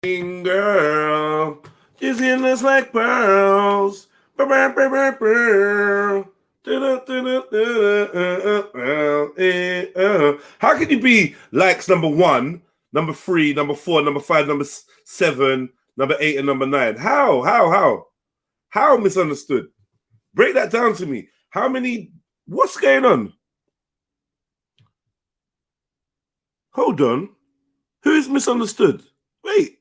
Girl, your skin looks like pearls. How can you be likes number 1, number 3, number 4, number 5, number 7, number 8, and number 9? How misunderstood? Break that down to me. How many? What's going on? Hold on. Who's misunderstood? Wait.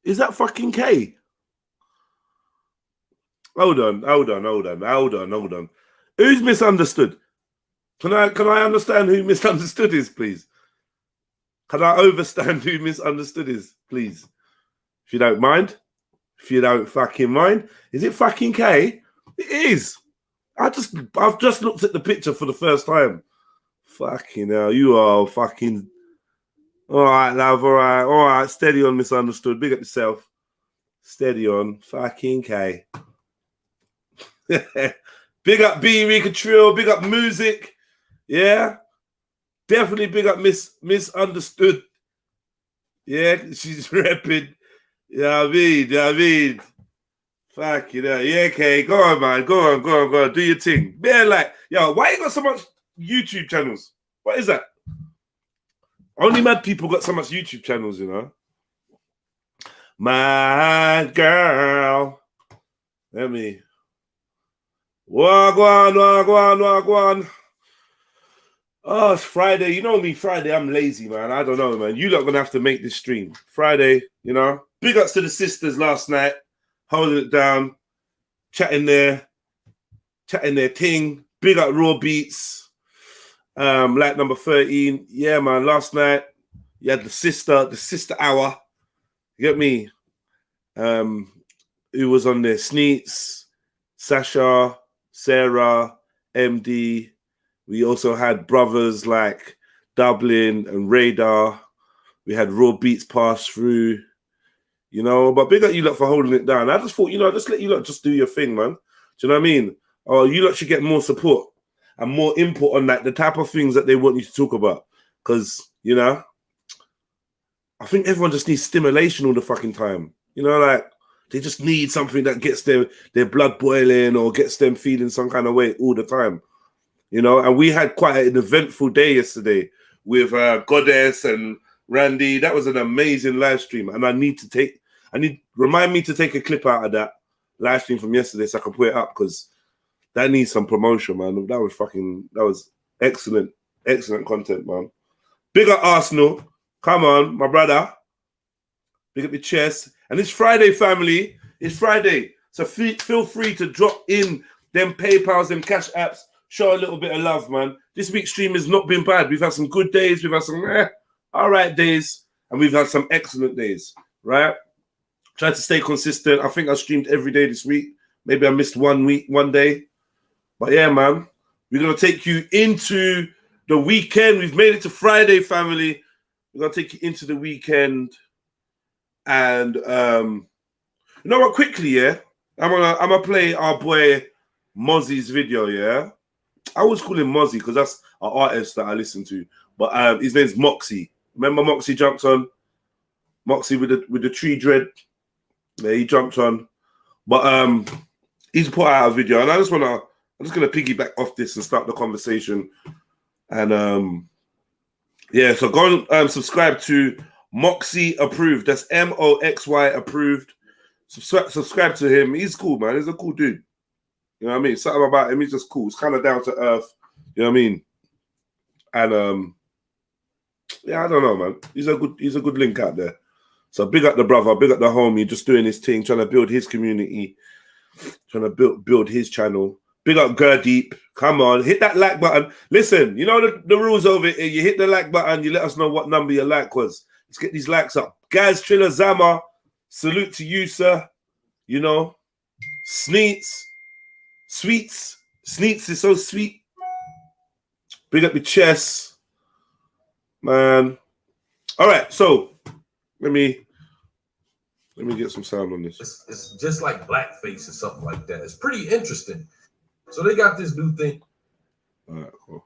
Is that fucking K? Hold on. Who's misunderstood? Can I understand who misunderstood is, please? Can I understand who misunderstood is, please? If you don't mind. If you don't fucking mind. Is it fucking K? It is. I've just looked at the picture for the first time. Fucking hell, you are fucking... All right, love, all right. Steady on, misunderstood. Big up yourself. Steady on. Fucking K. Big up REDPILLTRILL. Big up music. Yeah. Definitely big up misunderstood. Yeah, she's repping. Yeah, I mean. Fuck you know. Yeah, okay. Go on, man. Go on. Do your thing. Man, like, yo, why you got so much YouTube channels? What is that? Only mad people got so much YouTube channels, you know. My girl. Let me. Wagwan. Oh, it's Friday. You know me, Friday. I'm lazy, man. I don't know, man. You lot gonna have to make this stream. Friday, you know. Big ups to the sisters last night. Holding it down. Chatting their ting. Big up Raw Beats. Like number 13. Yeah, man. Last night you had the sister hour. You get me? Who was on there? Sneets, Sasha, Sarah, MD. We also had brothers like Dublin and Radar. We had Raw Beats pass through. You know, but big up you lot for holding it down. I just thought, you know, just let you lot just do your thing, man. Do you know what I mean? Oh, you lot should get more support and more input on like the type of things that they want you to talk about. Because, you know, I think everyone just needs stimulation all the fucking time. You know, like they just need something that gets their blood boiling or gets them feeling some kind of way all the time. You know, and we had quite an eventful day yesterday with Goddess and Randy. That was an amazing live stream. And remind me to take a clip out of that live stream from yesterday so I can put it up, because that needs some promotion, man. That was excellent content, man. Big up Arsenal. Come on, my brother. Big up your chest. And it's Friday, family. It's Friday. So feel free to drop in them PayPals, them cash apps. Show a little bit of love, man. This week's stream has not been bad. We've had some good days. We've had some all right days. And we've had some excellent days, right? Tried to stay consistent. I think I streamed every day this week. Maybe I missed one day. But yeah, man, we're going to take you into the weekend. We've made it to Friday, family. We're going to take you into the weekend. And you know what? Quickly, yeah, I'm gonna play our boy Mozzie's video, yeah? I always call him Mozzie because that's an artist that I listen to. But his name's Moxie. Remember Moxie jumped on? Moxie with the tree dread. Yeah, he jumped on. But he's put out a video, and I'm just gonna piggyback off this and start the conversation. And yeah, so go and subscribe to Moxie Approved. That's Moxy Approved. Subscribe to him. He's cool, man. He's a cool dude. You know what I mean? Something about him, he's just cool. He's kind of down to earth. You know what I mean? And yeah, I don't know, man. He's a good link out there. So big up the brother, big up the homie, just doing his thing, trying to build his community, trying to build his channel. Big up Gurdeep. Come on, hit that like button. Listen, you know the rules over here. You hit the like button, you let us know what number your like was. Let's get these likes up. Guys, Triller Zama, salute to you, sir. You know, Sneets is so sweet. Big up your chest, man. All right, so let me get some sound on this. It's just like blackface or something like that. It's pretty interesting. So they got this new thing. All right, cool.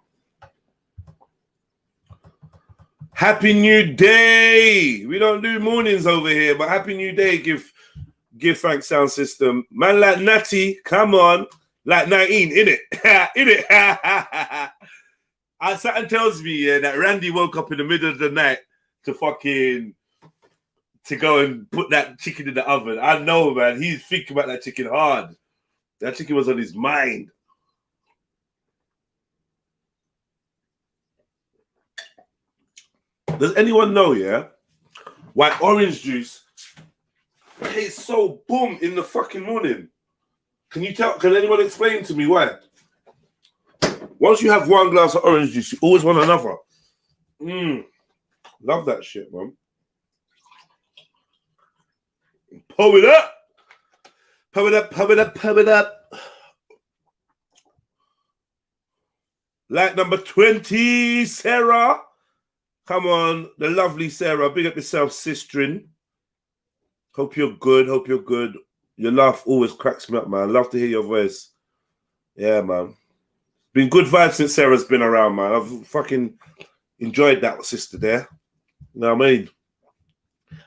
Happy New Day. We don't do mornings over here, but Happy New Day. Give thanks, sound system. Man like Natty, come on. Like 19, innit? Innit? Something tells me that Randy woke up in the middle of the night to go and put that chicken in the oven. I know, man. He's thinking about that chicken hard. That chicken was on his mind. Does anyone know, why orange juice tastes so boom in the fucking morning? Can anyone explain to me why? Once you have one glass of orange juice, you always want another. Love that shit, man. Pull it up. Pump it up, pump it up, pump it up. Like number 20, Sarah. Come on, the lovely Sarah. Big up yourself, sistrin. Hope you're good. Hope you're good. Your laugh always cracks me up, man. Love to hear your voice. Yeah, man. Been good vibes since Sarah's been around, man. I've fucking enjoyed that sister there. You know what I mean?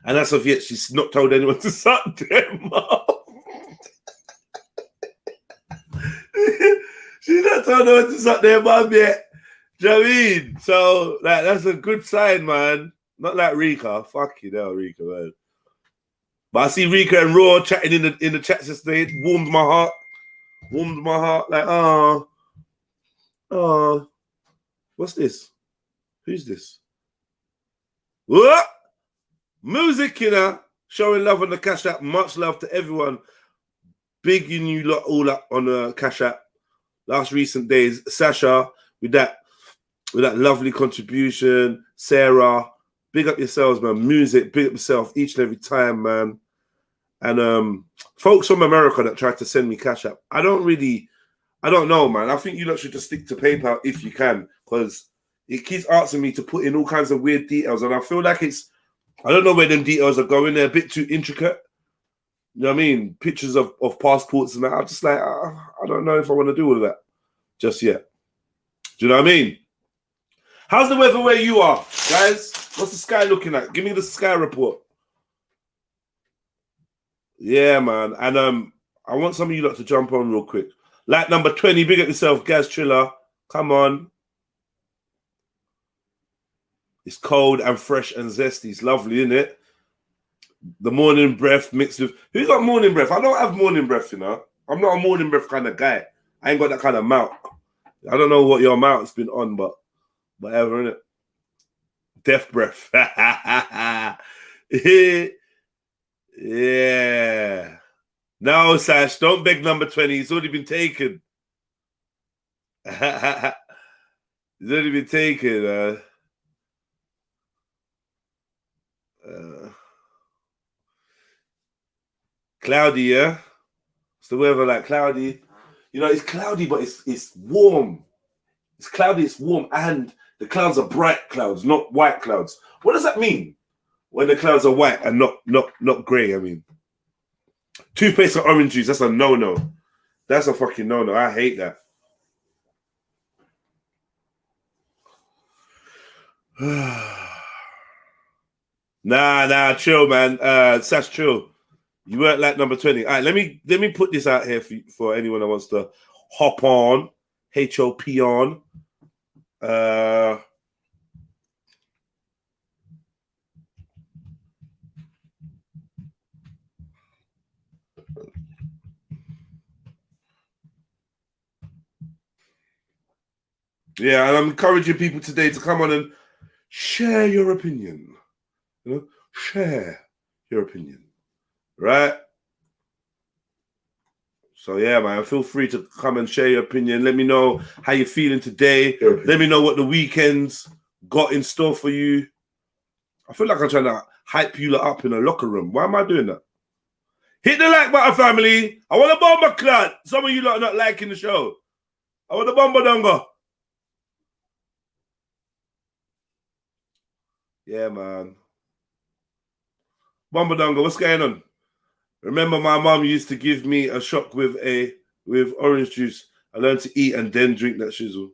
And as of yet, she's not told anyone to suck them up. She's not told anyone to suck their mum yet. Do you know what I mean? So, like, that's a good sign, man. Not like Rika. Fuck you now, Rika, man. But I see Rika and Raw chatting in the chat yesterday. It warmed my heart. Warmed my heart. Like, oh, what's this? Who's this? What? Music, you know. Showing love on the Cash App. Much love to everyone. Bigging you lot all up on the Cash App. Last recent days. Sasha, with that lovely contribution. Sarah, big up yourselves, man. Music, big up yourself each and every time, man. And folks from America that tried to send me Cash App, I don't know, man. I think you lot should just stick to PayPal if you can, because it keeps asking me to put in all kinds of weird details, and I feel like I don't know where them details are going. They're a bit too intricate. You know what I mean? Pictures of passports and that. I'm just like, I don't know if I want to do all of that just yet. Do you know what I mean? How's the weather where you are, guys? What's the sky looking like? Give me the sky report. Yeah, man. And I want some of you lot to jump on real quick. Like number 20, big up yourself, Gaz Triller. Come on. It's cold and fresh and zesty. It's lovely, isn't it? The morning breath mixed with... Who's got morning breath? I don't have morning breath, you know. I'm not a morning breath kind of guy. I ain't got that kind of mouth. I don't know what your mouth's been on, but whatever, innit? Death breath. Yeah. No, Sash, don't beg number 20. It's already been taken. It's already been taken. Cloudy, yeah? It's the weather like cloudy. You know, it's cloudy, but it's warm. It's cloudy, it's warm, and the clouds are bright clouds, not white clouds. What does that mean? When the clouds are white and not grey, I mean. Toothpaste or orange juice, that's a no-no. That's a fucking no-no. I hate that. Nah, chill, man. Sash, chill. You weren't like number 20. All right, let me put this out here for anyone that wants to hop on. H-O-P on. Yeah, and I'm encouraging people today to come on and share your opinion. You know, share your opinion. Right? So yeah, man, feel free to come and share your opinion. Let me know how you're feeling today. Let me know what the weekend's got in store for you. I feel like I'm trying to hype you up in a locker room. Why am I doing that? Hit the like button, family. I want a bomber clan. Some of you lot are not liking the show. I want a bomber dongo. Yeah, man. Bomber dongo, what's going on? Remember, my mom used to give me a shot with orange juice. I learned to eat and then drink that shizzle.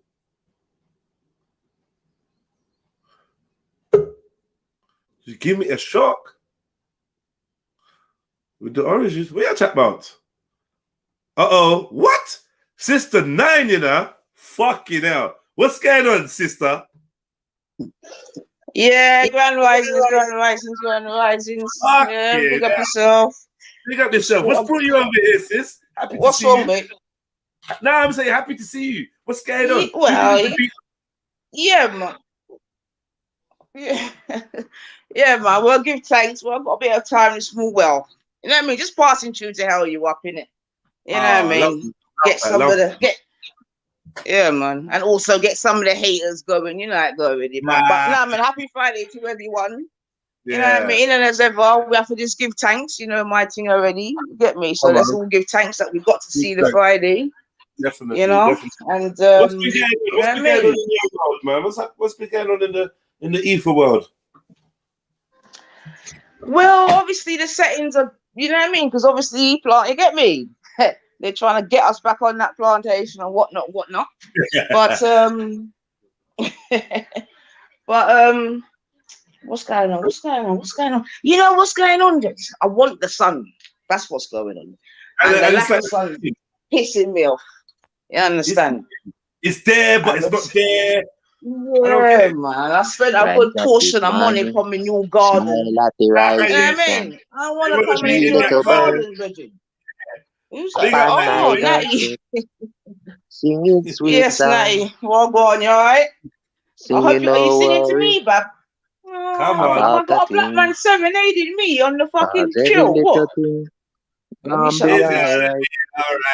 Just give me a shock with the oranges. What you chat about? Uh-oh. What? Sister 9, you know? Fucking hell. What's going on, sister? Yeah, grand risings. Yeah, big up yourself. Big up yourself. What's brought you over here, sis? Happy What's to see wrong, you. mate? No, I'm saying happy to see you. What's going on? Well, yeah, man. Yeah, yeah, man. Well, give thanks. Well, I've got a bit of time to small well. You know what I mean? Just passing through to hell you up in it. You know what I mean? Get some of the yeah, man, and also get some of the haters going. You know how it goes with it, man. But no, man. Happy Friday to everyone. You know what I mean? And as ever, we have to just give thanks. You know my thing already. You get me? So let's all give thanks that we got to see the Friday. Definitely. You know, definitely. and what's been going on in the world, man? What's been going on in the ether world? Well, obviously the settings are, you know what I mean? Because obviously, you get me? They're trying to get us back on that plantation and whatnot. But but what's going on? You know what's going on? I want the sun. That's what's going on. And the lack of sun pissing me off. You understand? It's there, but it's not there. Yeah, man. I spent a good portion of money for my new garden. You know what I mean? I want to come into that garden, Bridget. Oh, Natty. Singing sweet yes, Natty. Well, go on, you all right? I hope you, are you singing to me, Bab? Come on. I got a black man serenading me on the fucking chill. What? All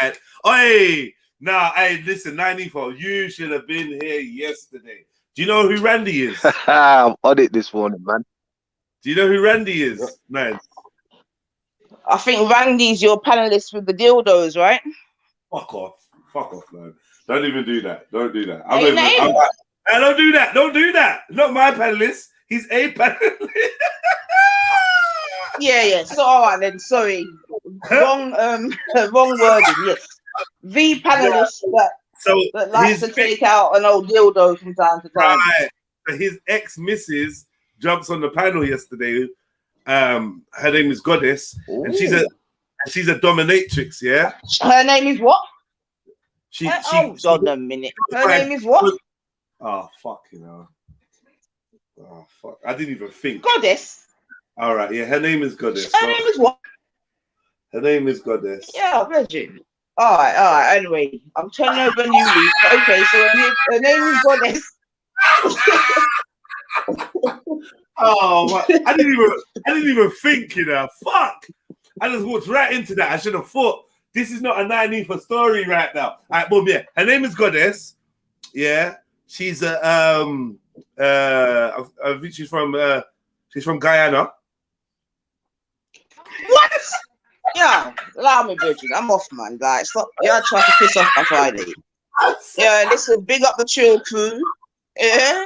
right. Oi! Nah, hey, listen, 94, you should have been here yesterday. Do you know who Randy is? I'm on it this morning, man. Do you know who Randy is, man? I think Randy's your panelist with the dildos, right? Fuck off, man. Don't even do that. Don't do that. Don't do that. Don't do that. Not my panelist. He's a panelist. yeah. So all right then. Sorry, wrong wording. Yes, the panelist that likes to take out an old dildo from time to time. Right. So his ex-missus jumps on the panel yesterday. Her name is Goddess, and she's a dominatrix. Yeah. Her name is what? Hold on a minute. Her name is what? Oh fuck, you know. Oh fuck! I didn't even think. Goddess. All right, yeah. Her name is Goddess. Her name is what? Her name is Goddess. Yeah, Reggie. All right. Anyway, I'm turning over a new leaf. Okay, so her name is Goddess. Oh, I didn't even think, you know. Fuck! I just walked right into that. I should have thought this is not a 9 for story right now. All right, boom. Yeah, her name is Goddess. Yeah, she's I think she's from Guyana. What? Yeah, allow me, Bridget. I'm off, man. Like, stop. You're trying to piss off my Friday. Yeah, listen, big up the chill crew. Yeah.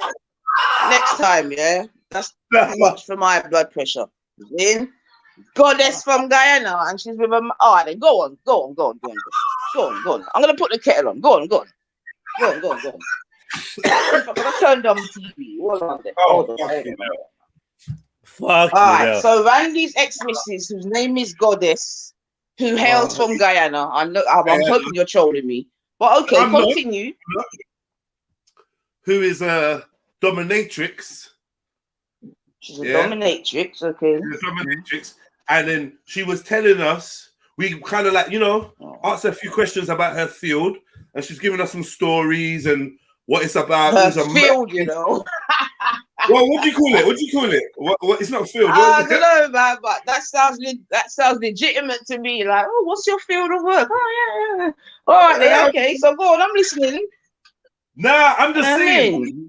Next time, yeah. That's too much for my blood pressure. Then Goddess from Guyana, and she's with him. All right, then go on. I'm gonna put the kettle on. Go on. I'm gonna turn down the TV. Hold on. Fuck. All right. So Randy's ex-missus, whose name is Goddess, who hails from Guyana. I'm hoping you're trolling me, but okay, continue. Who is a dominatrix? She's a dominatrix. Okay. She's a dominatrix, and then she was telling us. We kind of asked her a few questions about her field, and she's giving us some stories and what it's about. Her field, you know. Well, what do you call it? What? It's not field. I don't know, man, but that sounds legitimate to me. Like, oh, what's your field of work? Oh, yeah. All right, then, okay. So go on, I'm listening. Nah, I'm just saying.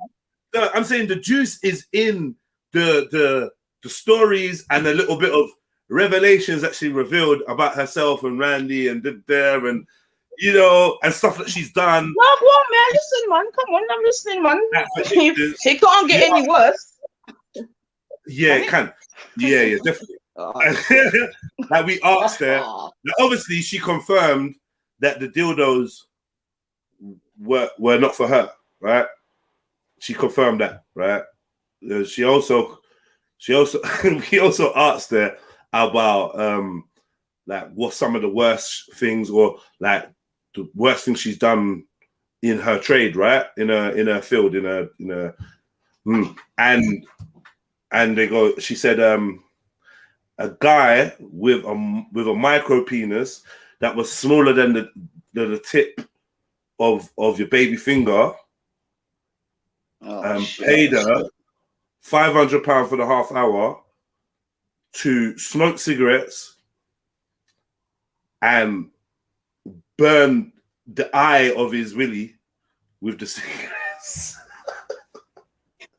No, I'm saying the juice is in the stories and a little bit of revelations that she revealed about herself and Randy and there and and stuff that she's done. Well, go on, man. Listen, man. Come on, I'm listening, man. It can't get any worse. Yeah, it can. Yeah, definitely. Like we asked her. Now, obviously, she confirmed that the dildos were not for her, right? She confirmed that, right? She She also we also asked her about like what's some of the worst things or like the worst things she's done in her trade, right? In her field, and they go, she said a guy with a micro penis that was smaller than the tip of your baby finger, paid her £500 for the half hour to smoke cigarettes and burn the eye of his willy with the cigarettes.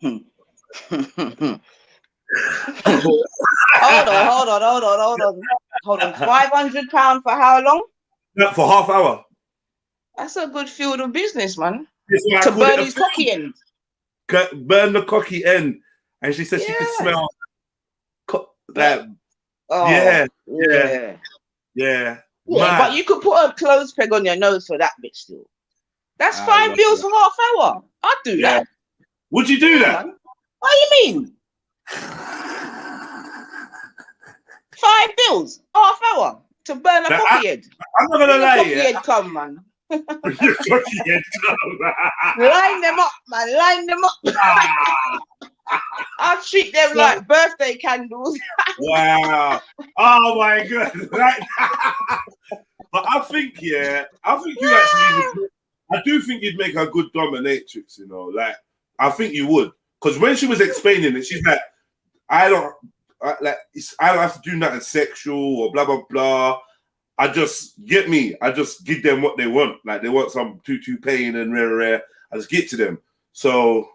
Hold on. £500 for how long? No, for half hour. That's a good field of business, man. To burn his cocky end. Burn the cocky end. And she said she could smell that. Yeah. But you could put a clothes peg on your nose for that bit still. That's £5 for half hour. I'd do that. Would you do that? Man. What do you mean? £5, half hour to burn a cocky head. I'm not gonna lie. Cocky head come, man. Cocky head come. Line them up, man. Line them up. I'll treat them like birthday candles. Wow. Oh my God. Right. But I think you actually, I do think you'd make a good dominatrix, you know, like, I think you would. Because when she was explaining it, she's like, I don't have to do nothing sexual or blah, blah, blah. I just give them what they want. Like, they want some tutu pain and rare. I just get to them. So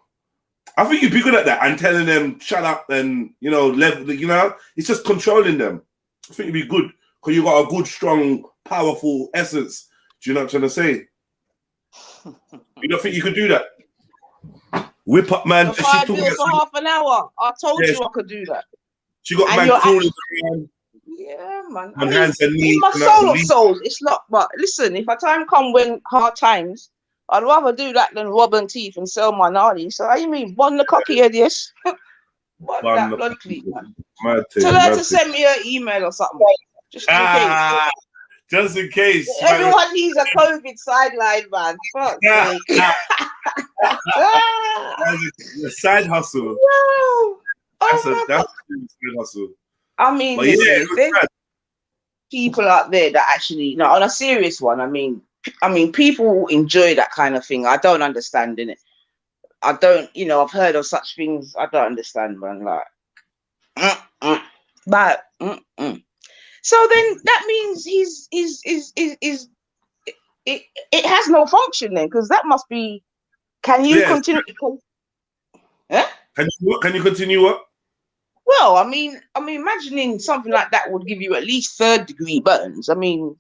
I think you'd be good at that and telling them shut up and, you know, it's just controlling them. I think you'd be good because you got a good, strong, powerful essence. Do you know what I'm trying to say? You don't think you could do that? Whip up, man. For £5 for half an hour. I told you I could do that. She got man crawling around. Yeah, man. On hands and knees. In my soul of souls, it's not. But listen, if a time come when hard times, I'd rather do that than rob and thief and sell my nanny. So how you mean, bun the cocky head, yes? What that blood cleat, man. Tell her to send me an email or something, just in case. Just in case. Everyone needs a COVID sideline, man. Fuck sake. A side hustle. No. That's a good hustle. I mean, there's people out there that actually, no, on a serious one, I mean, people enjoy that kind of thing. I don't understand in it. I don't, you know, I've heard of such things. I don't understand, man. Like, but, So then that means it has no function then, because that must be. Can you continue? Can you continue what? Well, I mean, imagining something like that would give you at least 3rd-degree burns. I mean,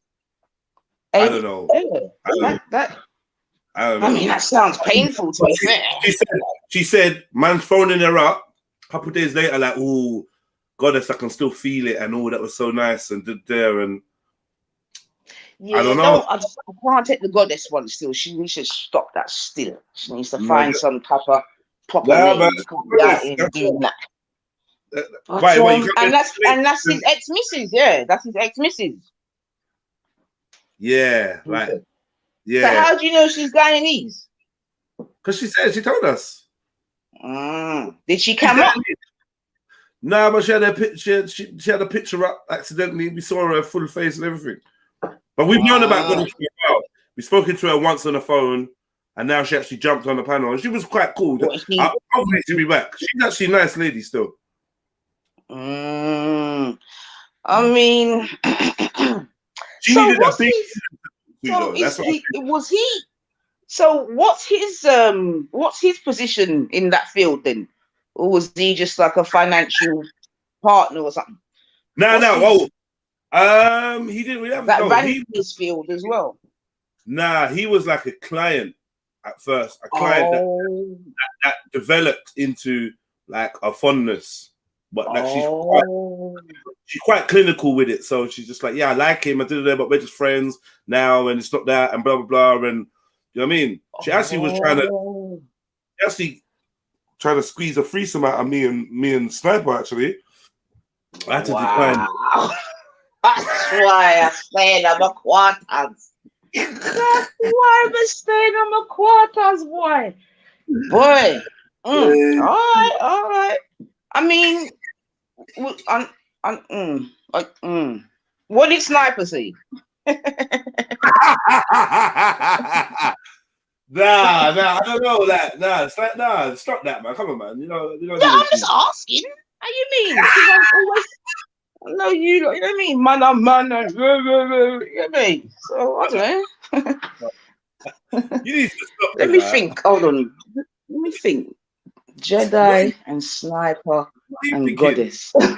I don't know. I mean, that sounds painful to me. She said, man's phoning her up a couple of days later, like, oh, goddess, I can still feel it, and all that was so nice and did there, and I don't know. I can't take the goddess one still. She needs to stop that still. She needs to find some type of proper name. Doing that. And that's his ex-missus, that's his ex-missus. Yeah, right. Yeah. So how do you know she's Guyanese? Because she told us. Did she come up? No, but she had a picture. She had a picture up accidentally. We saw her full face and everything. But we've known about Goddess for a while. We've spoken to her once on the phone, and now she actually jumped on the panel, and she was quite cool. I'll wait to be back. She's actually a nice lady still. I mean, she needed a big. So what's his position in that field then, or was he just like a financial partner or something? No. He didn't really have that. Ran his field as well. Nah, he was like a client at first, a client that developed into like a fondness. But like she's quite clinical with it, so she's just like, yeah, I like him, I did it, but we're just friends now, and it's not that, and blah blah blah, and you know what I mean. She actually was trying to squeeze a threesome out of me and Sniper. Actually, I had to decline. That's why I stayed on my quarters. That's why I'm staying on my quarters, boy. Boy. All right. I mean, what did Sniper say? Nah, I don't know that. Nah, it's like, stop that, man. Come on, man. You know. I'm just asking. How you mean? Because I'm always. No, you know what I mean? Man, you know what I mean? So, I don't know. You need to stop. Let me think. Hold on. Let me think. Jedi and Sniper and Goddess. You're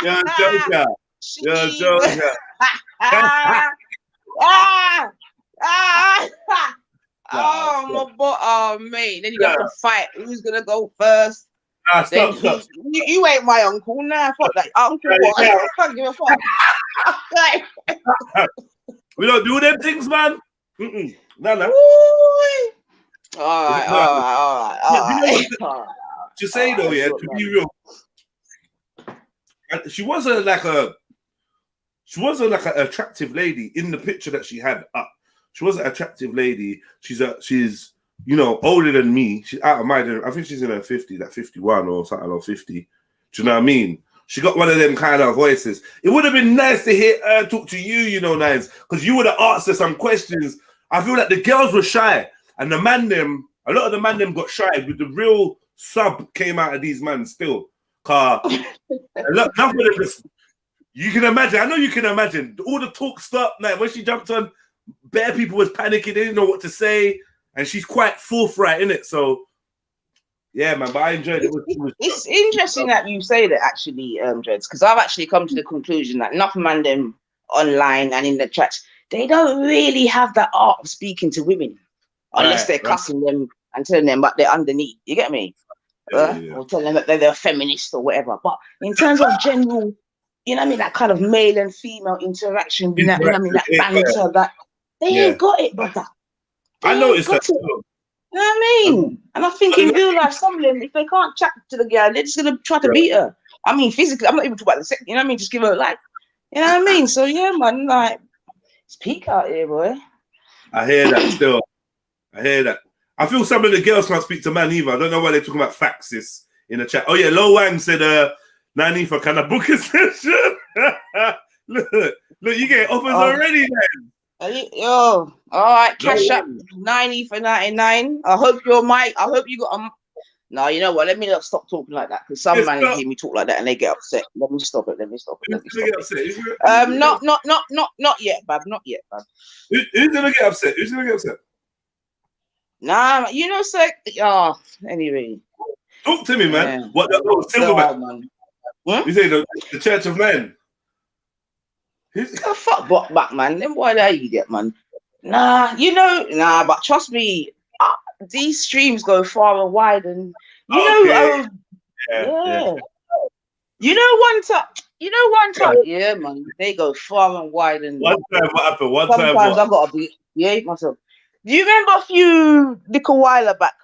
a joker. You're a joker. Oh, mate. Then you have to fight. Who's going to go first? Stop. You ain't my uncle. Nah, fuck that. Uncle, what? I can't give a fuck. We don't do them things, man. No. All right. To say though, yeah, to be real, she wasn't like an attractive lady in the picture that she had up. She was an attractive lady. She's older than me. She's out of my. I think she's in her 50s, like 51 or something, or 50. Do you know what I mean? She got one of them kind of voices. It would have been nice to hear her talk to you, Nines, because you would have asked her some questions. I feel like the girls were shy, and a lot of the man them got shy. But the real sub came out of these men still. Enough of them just, you can imagine. I know you can imagine. All the talk stopped. Like when she jumped on, bare people was panicking. They didn't know what to say, and she's quite forthright in it. So. Yeah, man, but I enjoyed it. It's interesting that you say that, actually, Dreads, because I've actually come to the conclusion that enough man them online and in the chats, they don't really have that art of speaking to women unless they're cussing them and telling them what they're underneath. You get me? Or telling them that they're a feminist or whatever. But in terms of general, you know what I mean, that kind of male and female interaction, you know what I mean, that banter, that they ain't got it, brother. I noticed that. You know what I mean? And I think in real life, some of them, if they can't chat to the girl, they're just gonna try to beat her. I mean, physically, I'm not even talking about the sex. You know what I mean? Just give her like, you know what I mean? So yeah, man, like, it's peak out here, boy. I hear that still. I hear that. I feel some of the girls can't speak to man either. I don't know why they're talking about faxes in the chat. Oh yeah, Lo Wang said, Nanifa, can I book a session? look, you get offers already, man. Yo, all right, cash up 90 for 99. I hope your mic. I hope you got No, you know what? Let me not stop talking like that, because some man hear me talk like that and they get upset. Let me stop it. Not yet, Bab. Not yet, Bab. Who's gonna get upset? Who's gonna get upset? Nah, you know, sir. Anyway. Talk to me, man. Yeah. What the Silverback, man? You say the Church of Men. Fuck back, man. Then why that you get, man? But trust me, these streams go far and wide, and one time, yeah, man, they go far and wide. And one time, what happened? Sometimes I gotta be myself. Do you remember a few little while back?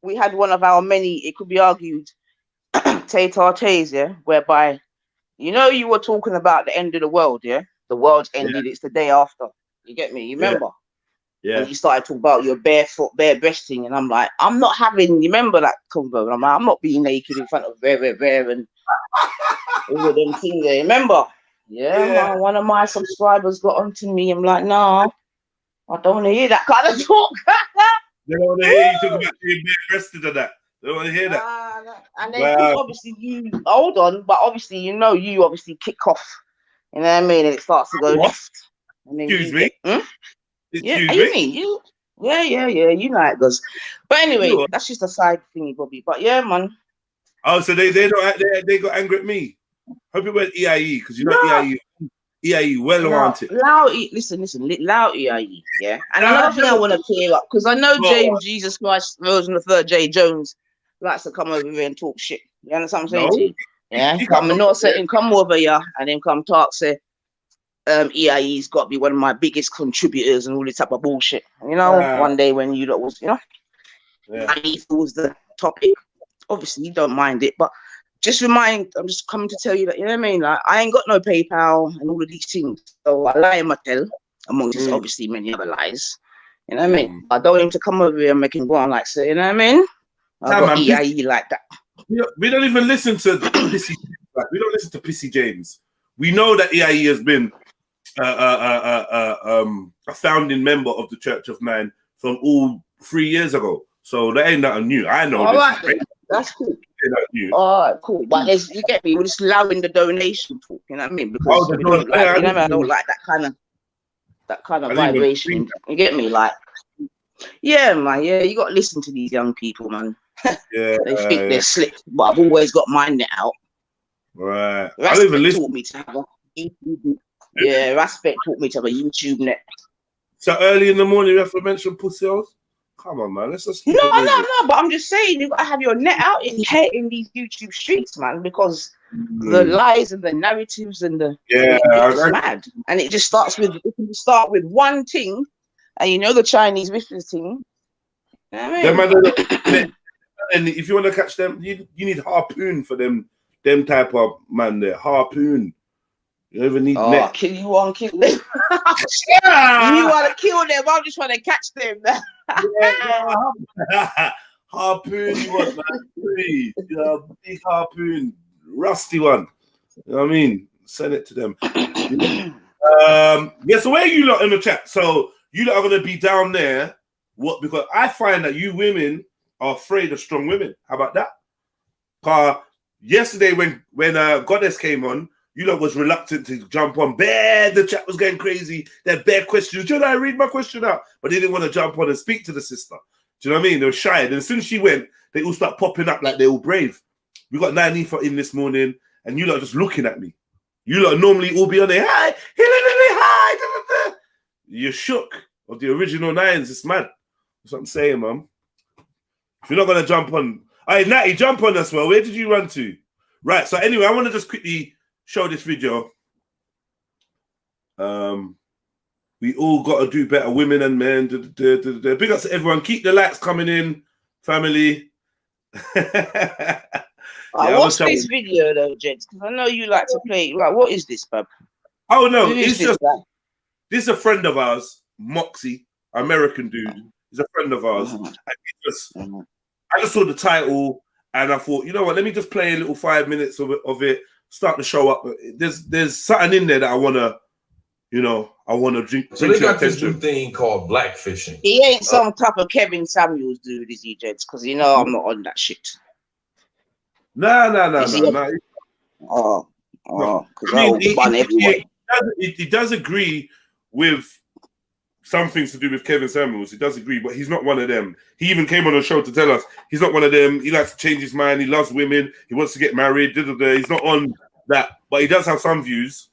We had one of our many. It could be argued, tay-tar-tays, yeah, whereby. You were talking about the end of the world, yeah? The world's ended, it's the day after. You get me? You remember? Yeah. When you started talking about your bare breasting, and I'm like, I'm not having, you remember that convo? And I'm like, I'm not being naked in front of Bear and all of them things there. Remember? Yeah, man, one of my subscribers got onto me. I'm like, no, I don't want to hear that kind of talk. They don't want to hear you talk about being bare breasted and that. They don't want to hear that. And then obviously you hold on, but obviously you obviously kick off. You know what I mean? And it starts to go left. Excuse me. Excuse me. Yeah. You know how it goes. But anyway, that's just a side thingy, Bobby. But yeah, man. Oh, so they got angry at me. Hope it went EIE, because EIE well wanted. Listen, loud EIE, yeah. And another thing I want to clear up, because I know James Jesus Christ Rose and the Third J Jones likes to come over here and talk shit. You understand what I'm saying to you? Yeah, come over here and then come talk, say, EIE's got to be one of my biggest contributors and all this type of bullshit. You know, one day when you lot was, you know, naive was the topic. Obviously, you don't mind it, but just I'm just coming to tell you that, you know what I mean? Like, I ain't got no PayPal and all of these things. So I lie in my tell, amongst obviously many other lies. You know what I mean? I don't want him to come over here and make him go on like, so, you know what I mean? I got EIE like that. We don't even listen to Pissy. Like, we don't listen to Pissy James. We know that EIE has been a founding member of the Church of Man from all 3 years ago. So that ain't nothing new. I know this. Right, that's cool. All right, cool. But you get me? We're just allowing the donation talk. You know what I mean? Because we don't like, you know, I don't like that kind of vibration. You get me? Like, yeah, man. Yeah, you got to listen to these young people, man. Yeah, they think they're slick, but I've always got my net out. Right. Respect taught me to have a YouTube. Yeah, Respect taught me to have a YouTube net. So early in the morning, you have to mention pussy holes? Come on, man. Let's just no. But I'm just saying, you gotta have your net out in these YouTube streets, man, because the lies and the narratives and the it's mad. And it just starts with one thing, and you know the Chinese whispers thing. You know what I mean? And if you want to catch them, you need harpoon for them type of man there. Harpoon. You don't even need net. Kill you want to kill them. You want to kill them. I just want to catch them. Harpoon you want, man. Please. Big harpoon. Rusty one. You know what I mean? Send it to them. So where are you lot in the chat? So you lot are going to be down there. What? Because I find that you women are afraid of strong women. How about that? Yesterday when Goddess came on, you lot was reluctant to jump on. The chat was going crazy. They had bare questions. Should I read my question out? But they didn't want to jump on and speak to the sister. Do you know what I mean? They were shy. And as soon as she went, they all start popping up like they're all brave. We got Nanifa in this morning, and you lot are just looking at me. You lot normally all be on there. Hi, hi. You're shook of the original nines. It's mad. That's what I'm saying, mum. If you're not going to jump on. Hey, Natty, jump on us, well. Where did you run to? Right, so anyway, I want to just quickly show this video. We all got to do better, women and men. Big up to everyone. Keep the lights coming in, family. What's this video, though, gents? Because I know you like to play. Like, what is this, bub? Oh, no, it's just... This is a friend of ours, Moxie, American dude. He's a friend of ours. And I just saw the title and I thought, you know what, let me just play a little 5 minutes of it, start the show up. There's something in there that I want to drink. So they got this new thing called blackfishing. He ain't some type of Kevin Samuels dude, is he, gents? Because you know I'm not on that shit. No. He does agree with some things to do with Kevin Samuels. He does agree, but he's not one of them. He even came on the show to tell us he's not one of them. He likes to change his mind. He loves women. He wants to get married. He's not on that, but he does have some views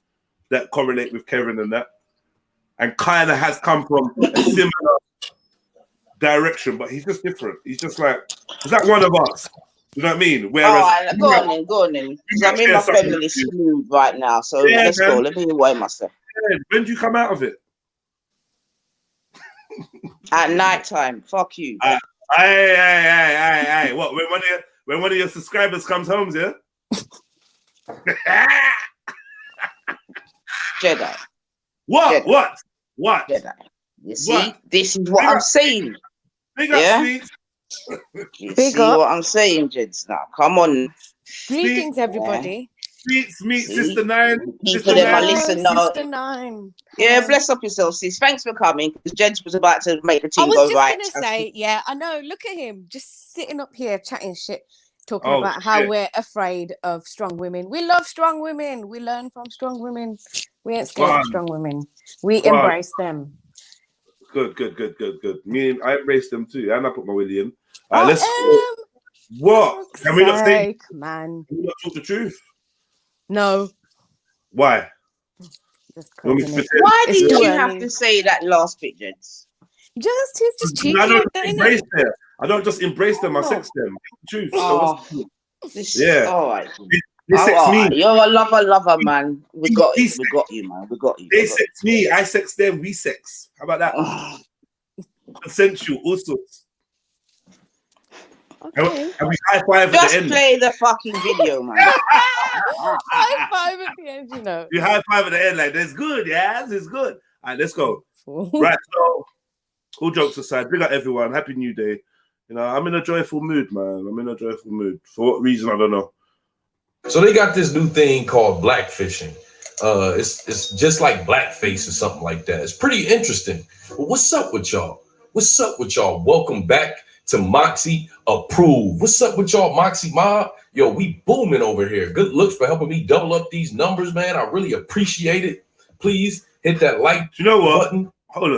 that correlate with Kevin and that, and kind of has come from a similar direction, but he's just different. He's just like, is that one of us? You know what I mean? Whereas, go on then. I'm in my feminist mood right now, so let's go. Let me enjoy myself. Yeah. When do you come out of it? At night time. Fuck you. Hey. What? When one of your subscribers comes home, yeah? Jedi. What? Jedi. What? Jedi. You see, this is what I'm saying. Big up, Sweet. You see what I'm saying, Jeds? Now, come on. Greetings, everybody. Meet Sister Nine. Sister Nine. Sister Nine. Yeah, bless up yourself, sis. Thanks for coming. Because Jeds was about to make the team go right. I was just going to say, yeah, I know. Look at him, just sitting up here chatting shit, talking about how we're afraid of strong women. We love strong women. We learn from strong women. We ain't scared of strong women. We embrace them. Good. I embrace them too. And I put my willy in. Let's. What? Can we not say? Man. Can we not talk the truth? No. Why? Why did you have to say that last bit, Jeds? He's just cheeky. I don't embrace them. I don't just embrace them. I sex them. The truth. All right. They sex me. You're a lover, man. We got you. sex. We got you, man. We got you. They sex me. I sex them. We sex. How about that? Consensual, all sorts. Okay. And we high five at Just the end. play the fucking video, man. High five at the end, you know. We high five at the end, like that's good, yeah, this is good. All right, let's go. Right, so all jokes aside, big up everyone. Happy New Day. You know, I'm in a joyful mood, man. I'm in a joyful mood. For what reason, I don't know. So they got this new thing called blackfishing. It's just like blackface or something like that. It's pretty interesting. But what's up with y'all? What's up with y'all? Welcome back to Moxie Approved. What's up with y'all, Moxie Mob? Yo, we booming over here. Good looks for helping me double up these numbers, man. I really appreciate it. Please hit that like You know what? button. Hold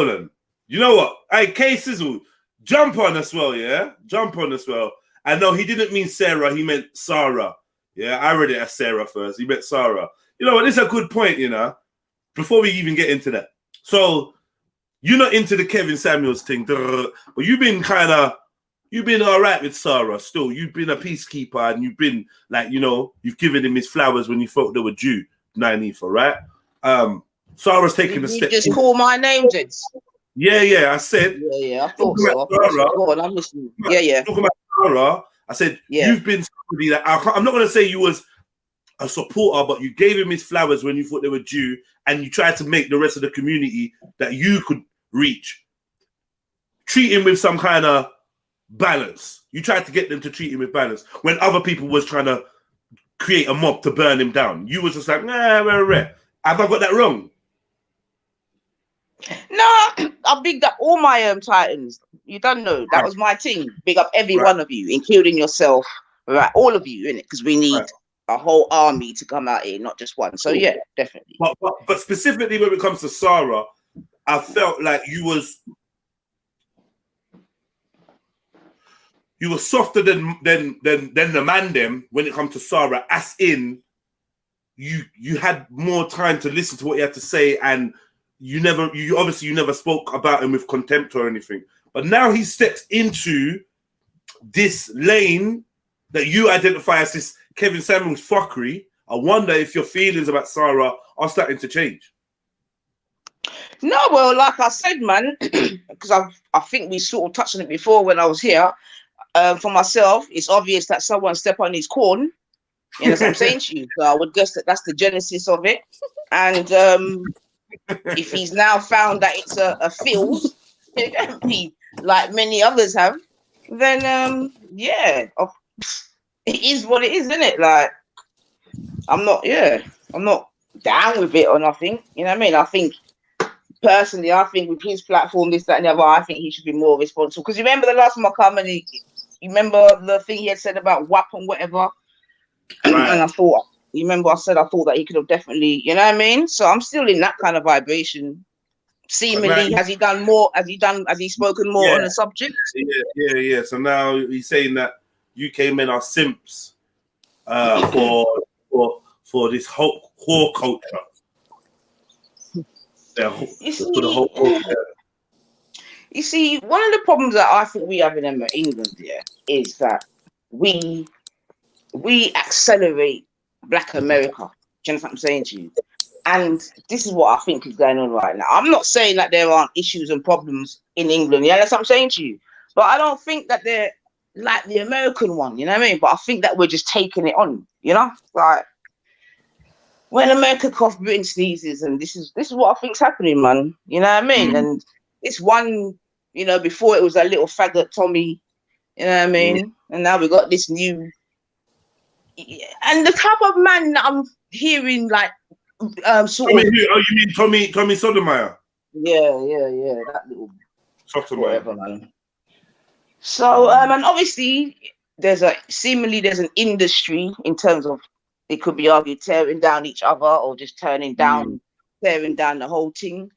on. You know what? Hey, K Sizzle, jump on as well, yeah? Jump on as well. I know he didn't mean Sarah, he meant Sarah. Yeah, I read it as Sarah first. He meant Sarah. You know what? This is a good point, you know, before we even get into that. So, you're not into the Kevin Samuels thing, but you've been all right with Sarah still. You've been a peacekeeper and you've been like, you know, you've given him his flowers when you thought they were due, Nanifa, right? Sarah's taking a step. You just call my name, Jens. Yeah, I said. Yeah, I thought so. Go on, I'm listening. Yeah. Talking about Sarah, I said, you've been somebody that I'm not going to say you was a supporter, but you gave him his flowers when you thought they were due, and you tried to make the rest of the community that you could reach treat him with some kind of balance. You tried to get them to treat him with balance when other people was trying to create a mob to burn him down. You was just like, nah, rare. Have I got that wrong? No, I bigged up all my Titans. You don't know that was my team. Big up every one of you, including yourself, right? All of you in it, because we need a whole army to come out here, not just one. So yeah, definitely. But specifically when it comes to Sarah, I felt like you were softer than the man them when it comes to Sarah, as in you had more time to listen to what he had to say, and you never spoke about him with contempt or anything. But now he steps into this lane that you identify as this Kevin Samuels fuckery. I wonder if your feelings about Sarah are starting to change. No, well, like I said, man, because I think we sort of touched on it before when I was here. For myself, it's obvious that someone stepped on his corn. You know what I'm saying to you? So I would guess that that's the genesis of it. And if he's now found that it's a field, like many others have, then yeah, it is what it is, isn't it? Like, I'm not down with it or nothing. You know what I mean? I think personally, with his platform, this, that, and the other, I think he should be more responsible. Because you remember the last time I come and you remember the thing he had said about WAP and whatever, and I thought, you remember I said I thought that he could have definitely, you know what I mean? So I'm still in that kind of vibration. Seemingly, has he done more? Has he spoken more on the subject? Yeah. So now he's saying that UK men are simps for this whole whore culture. You see, one of the problems that I think we have in England is that we accelerate Black America. Do you know what I'm saying to you? And this is what I think is going on right now. I'm not saying that there aren't issues and problems in England. Yeah, that's what I'm saying to you. But I don't think that they're like the American one. You know what I mean? But I think that we're just taking it on. You know, like when America coughs, Britain sneezes, and this is what I think's happening, man. You know what I mean? And it's one. You know, before it was a little faggot Tommy. You know what I mean? And now we got this new. And the type of man that I'm hearing, like, sort of. You mean Tommy Sotomayor? Yeah, that little Sotomayor, man. So, and obviously, there's an industry in terms of, it could be argued tearing down each other or just tearing down the whole thing.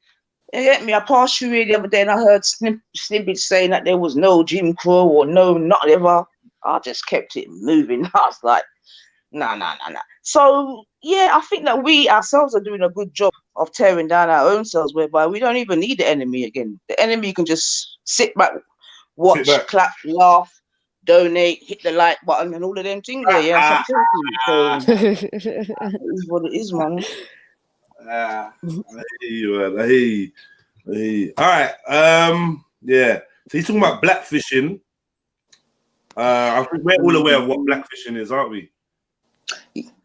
You get me? I passed through here the other day and I heard snippets saying that there was no Jim Crow or no not ever. I just kept it moving. I was like, nah. So yeah, I think that we ourselves are doing a good job of tearing down our own selves, whereby we don't even need the enemy again. The enemy can just sit back, watch, clap, laugh, donate, hit the like button, and all of them things there. Yeah, so it is what it is, man. I hear you, man. I hear you. I hear you. All right. Yeah. So he's talking about blackfishing. I think we're all aware of what blackfishing is, aren't we?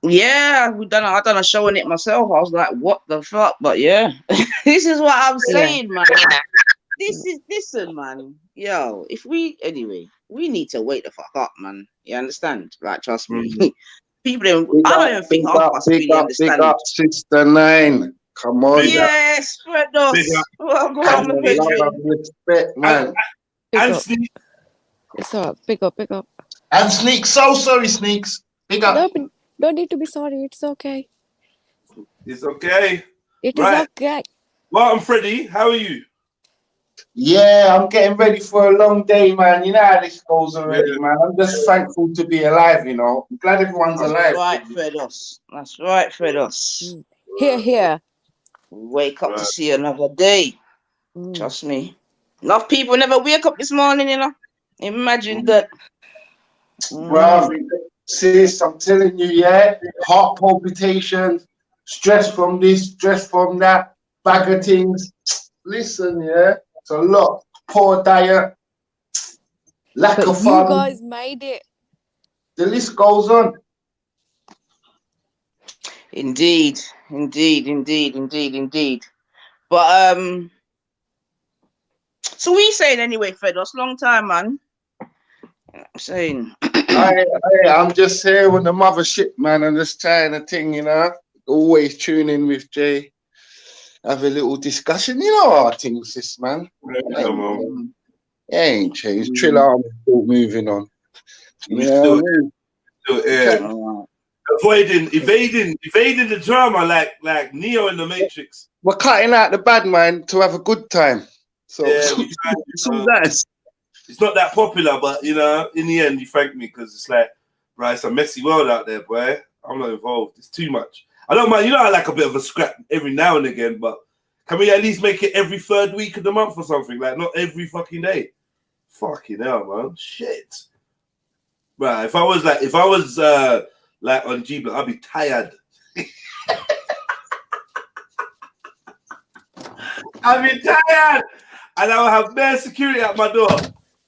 Yeah, I done a show on it myself. I was like, what the fuck? But yeah, this is what I'm saying, man. Listen, man. Yo, we need to wake the fuck up, man. You understand? Like, trust me. People don't. I don't even think half of us really understand. Big up, Sister Nine. Come on. Yes, Fredos. Well, go on, respect, man. And Sneak. It's all right. Big up. And Sneak, so sorry, Sneaks. Big up. Don't need to be sorry. It's okay. It's okay. It is okay. Well, I'm Freddie. How are you? Yeah, I'm getting ready for a long day, man. You know how this goes already, man. I'm just thankful to be alive, you know. I'm glad everyone's alive. Right, Fredos. That's right, Fredos. Here. Wake up to see another day. Trust me. Enough people never wake up this morning, you know. Imagine that. Bro, sis, I'm telling you, yeah. Heart palpitations, stress from this, stress from that, bag of things. Listen, yeah. It's a lot. Poor diet, lack of fun. You guys made it. The list goes on. Indeed. But so what are you saying anyway, Fredos? Long time, man. I'm saying. I'm just here with the mothership, man. I'm just trying to thing, you know. Always tune in with Jay. Have a little discussion. You know our things, sis, man. It ain't changed. Triller, I'm still moving on. Evading the drama like Neo in the Matrix. We're cutting out the bad man to have a good time. So it's not that popular, but you know, in the end, you thank me because it's like, right, it's a messy world out there, boy. I'm not involved. It's too much. I don't mind. You know, I like a bit of a scrap every now and again, but can we at least make it every third week of the month or something? Like, not every fucking day. Fucking hell, man. Shit. Right. If I was like on G Block, I'd be tired. I'd be tired, and I would have bare security at my door.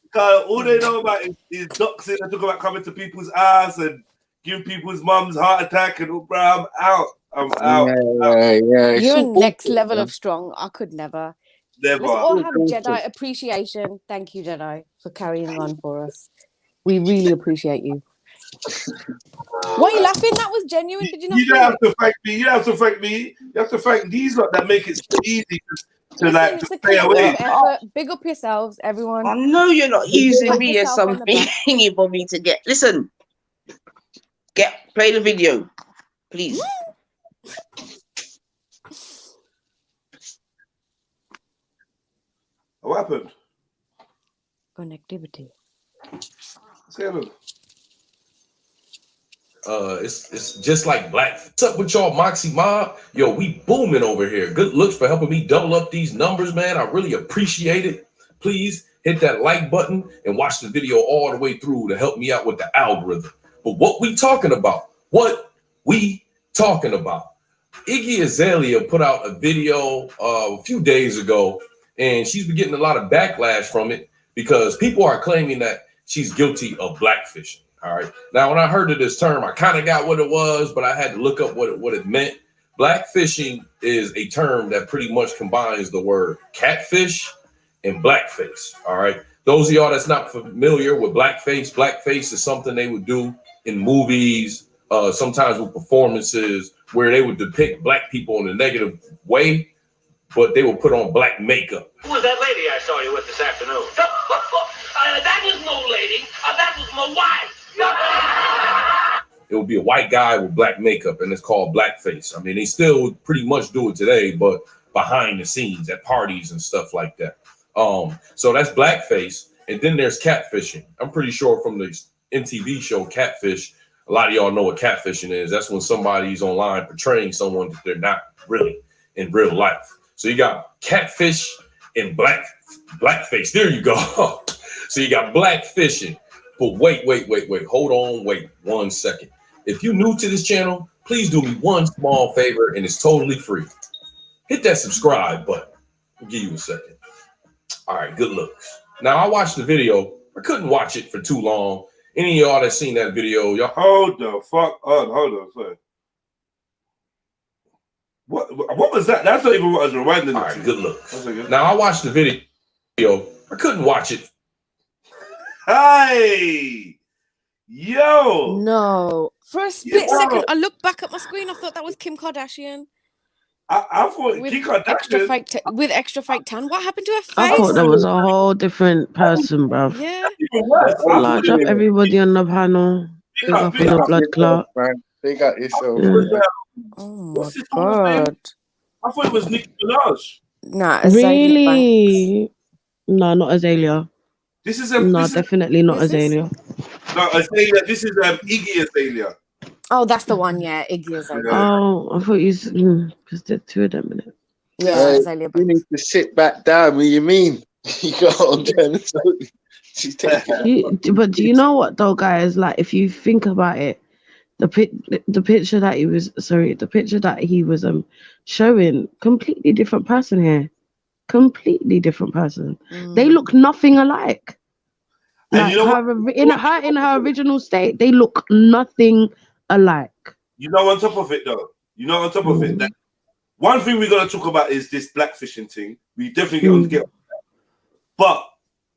Because all they know about is doxing and talk about coming to people's house and giving people's mums heart attack and bro, I'm out. Yeah. You're next level of strong. I could never. Never. Let's all have Jedi appreciation. Thank you, Jedi, for carrying on for us. We really appreciate you. Why are you laughing? That was genuine. Did you not? You don't have to thank me. You don't have to thank me. You have to thank these lot that make it so easy to stay away. Big up yourselves, everyone. I know you're not using me as something for me to get. Listen, play the video, please. What happened? Connectivity. What's going on? It's just like black. What's up with y'all, Moxie Mob? Yo, we booming over here. Good looks for helping me double up these numbers, man. I really appreciate it. Please hit that like button and watch the video all the way through to help me out with the algorithm. But what we talking about? Iggy Azalea put out a video a few days ago, and she's been getting a lot of backlash from it because people are claiming that she's guilty of blackfishing. All right. Now, when I heard of this term, I kind of got what it was, but I had to look up what it meant. Blackfishing is a term that pretty much combines the word catfish and blackface. All right. Those of y'all that's not familiar with blackface is something they would do in movies, sometimes with performances where they would depict black people in a negative way, but they would put on black makeup. Who was that lady I saw you with this afternoon? That was no lady. That was my wife. It would be a white guy with black makeup, and it's called blackface. I mean, they still pretty much do it today, but behind the scenes at parties and stuff like that. So that's blackface, and then there's catfishing. I'm pretty sure from the MTV show Catfish, a lot of y'all know what catfishing is. That's when somebody's online portraying someone that they're not really in real life. So you got catfish and blackface. There you go. So you got blackfishing. But wait. Hold on, wait 1 second. If you're new to this channel, please do me one small favor, and it's totally free. Hit that subscribe button. I'll give you a second. All right, good looks. Now, I watched the video. I couldn't watch it for too long. Any of y'all that seen that video, y'all. Hold the fuck on. Hold on. Sorry. What was that? That's not even what I was reminding. All right, good looks. Now, I watched the video. I couldn't watch it. Hey! Yo! No. For a split second, I looked back at my screen. I thought that was Kim Kardashian. I thought with Kim Kardashian with extra fake tan. What happened to her face? I thought that was a whole different person, bruv. Yeah. Large up everybody on the panel. Big up on the blood clot. They got yourself. Oh my god. I thought it was Nicki Minaj. Nah, really? No, not Azalea. This is definitely not Azalea. No, Azalea. This is Iggy Azalea. Oh, that's the one. Yeah, Iggy Azalea. Oh, I thought you because there's two of them in it. Yeah, Azalea. You need to sit back down. What do you mean? You got on She's taking. But do you know what though, guys? Like, if you think about it, the picture that he was showing, completely different person here. Completely different person. They look nothing alike. Like, in her original state, they look nothing alike. You know, on top of it though, that one thing we're gonna talk about is this blackfishing thing. We definitely gonna get on that. But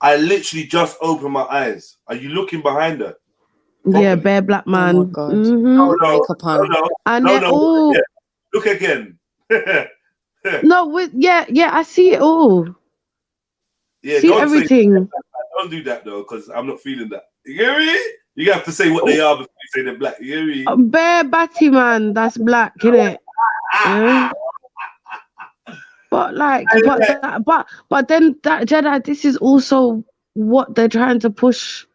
I literally just opened my eyes. Are you looking behind her? Yeah, bare black man. Oh my god. No. Look again. No, I see it all. Yeah, see everything. Don't do that though, because I'm not feeling that. You get me? You have to say what they are before you say they're black. You get me? Bare batty man, that's black, innit? Yeah. But like, but then that Jedi, this is also what they're trying to push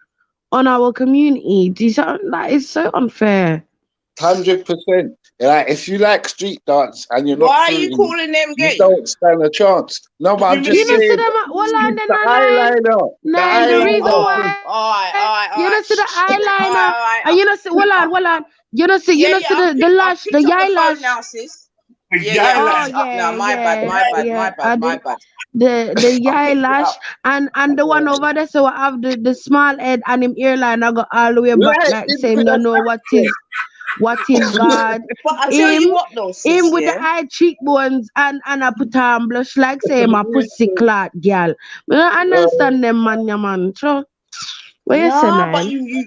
on our community. These are like, it's so unfair. 100%. Like, if you like street dance and you're not, why are you calling them gay? You don't stand a chance. No, but I'm just saying. The eyeliner. No, the reason why. You know, see the eyeliner, and you know, see, hold on. You know, see, the lash, the eyelash. My bad. The eyelash and the one over there, so I have the small head and him earline. I got all the way back, like saying, don't know what is God. But I tell you what though, sis, him with the eye cheekbones and I put on blush like say my pussy clot girl. I understand them man. So what you say, man?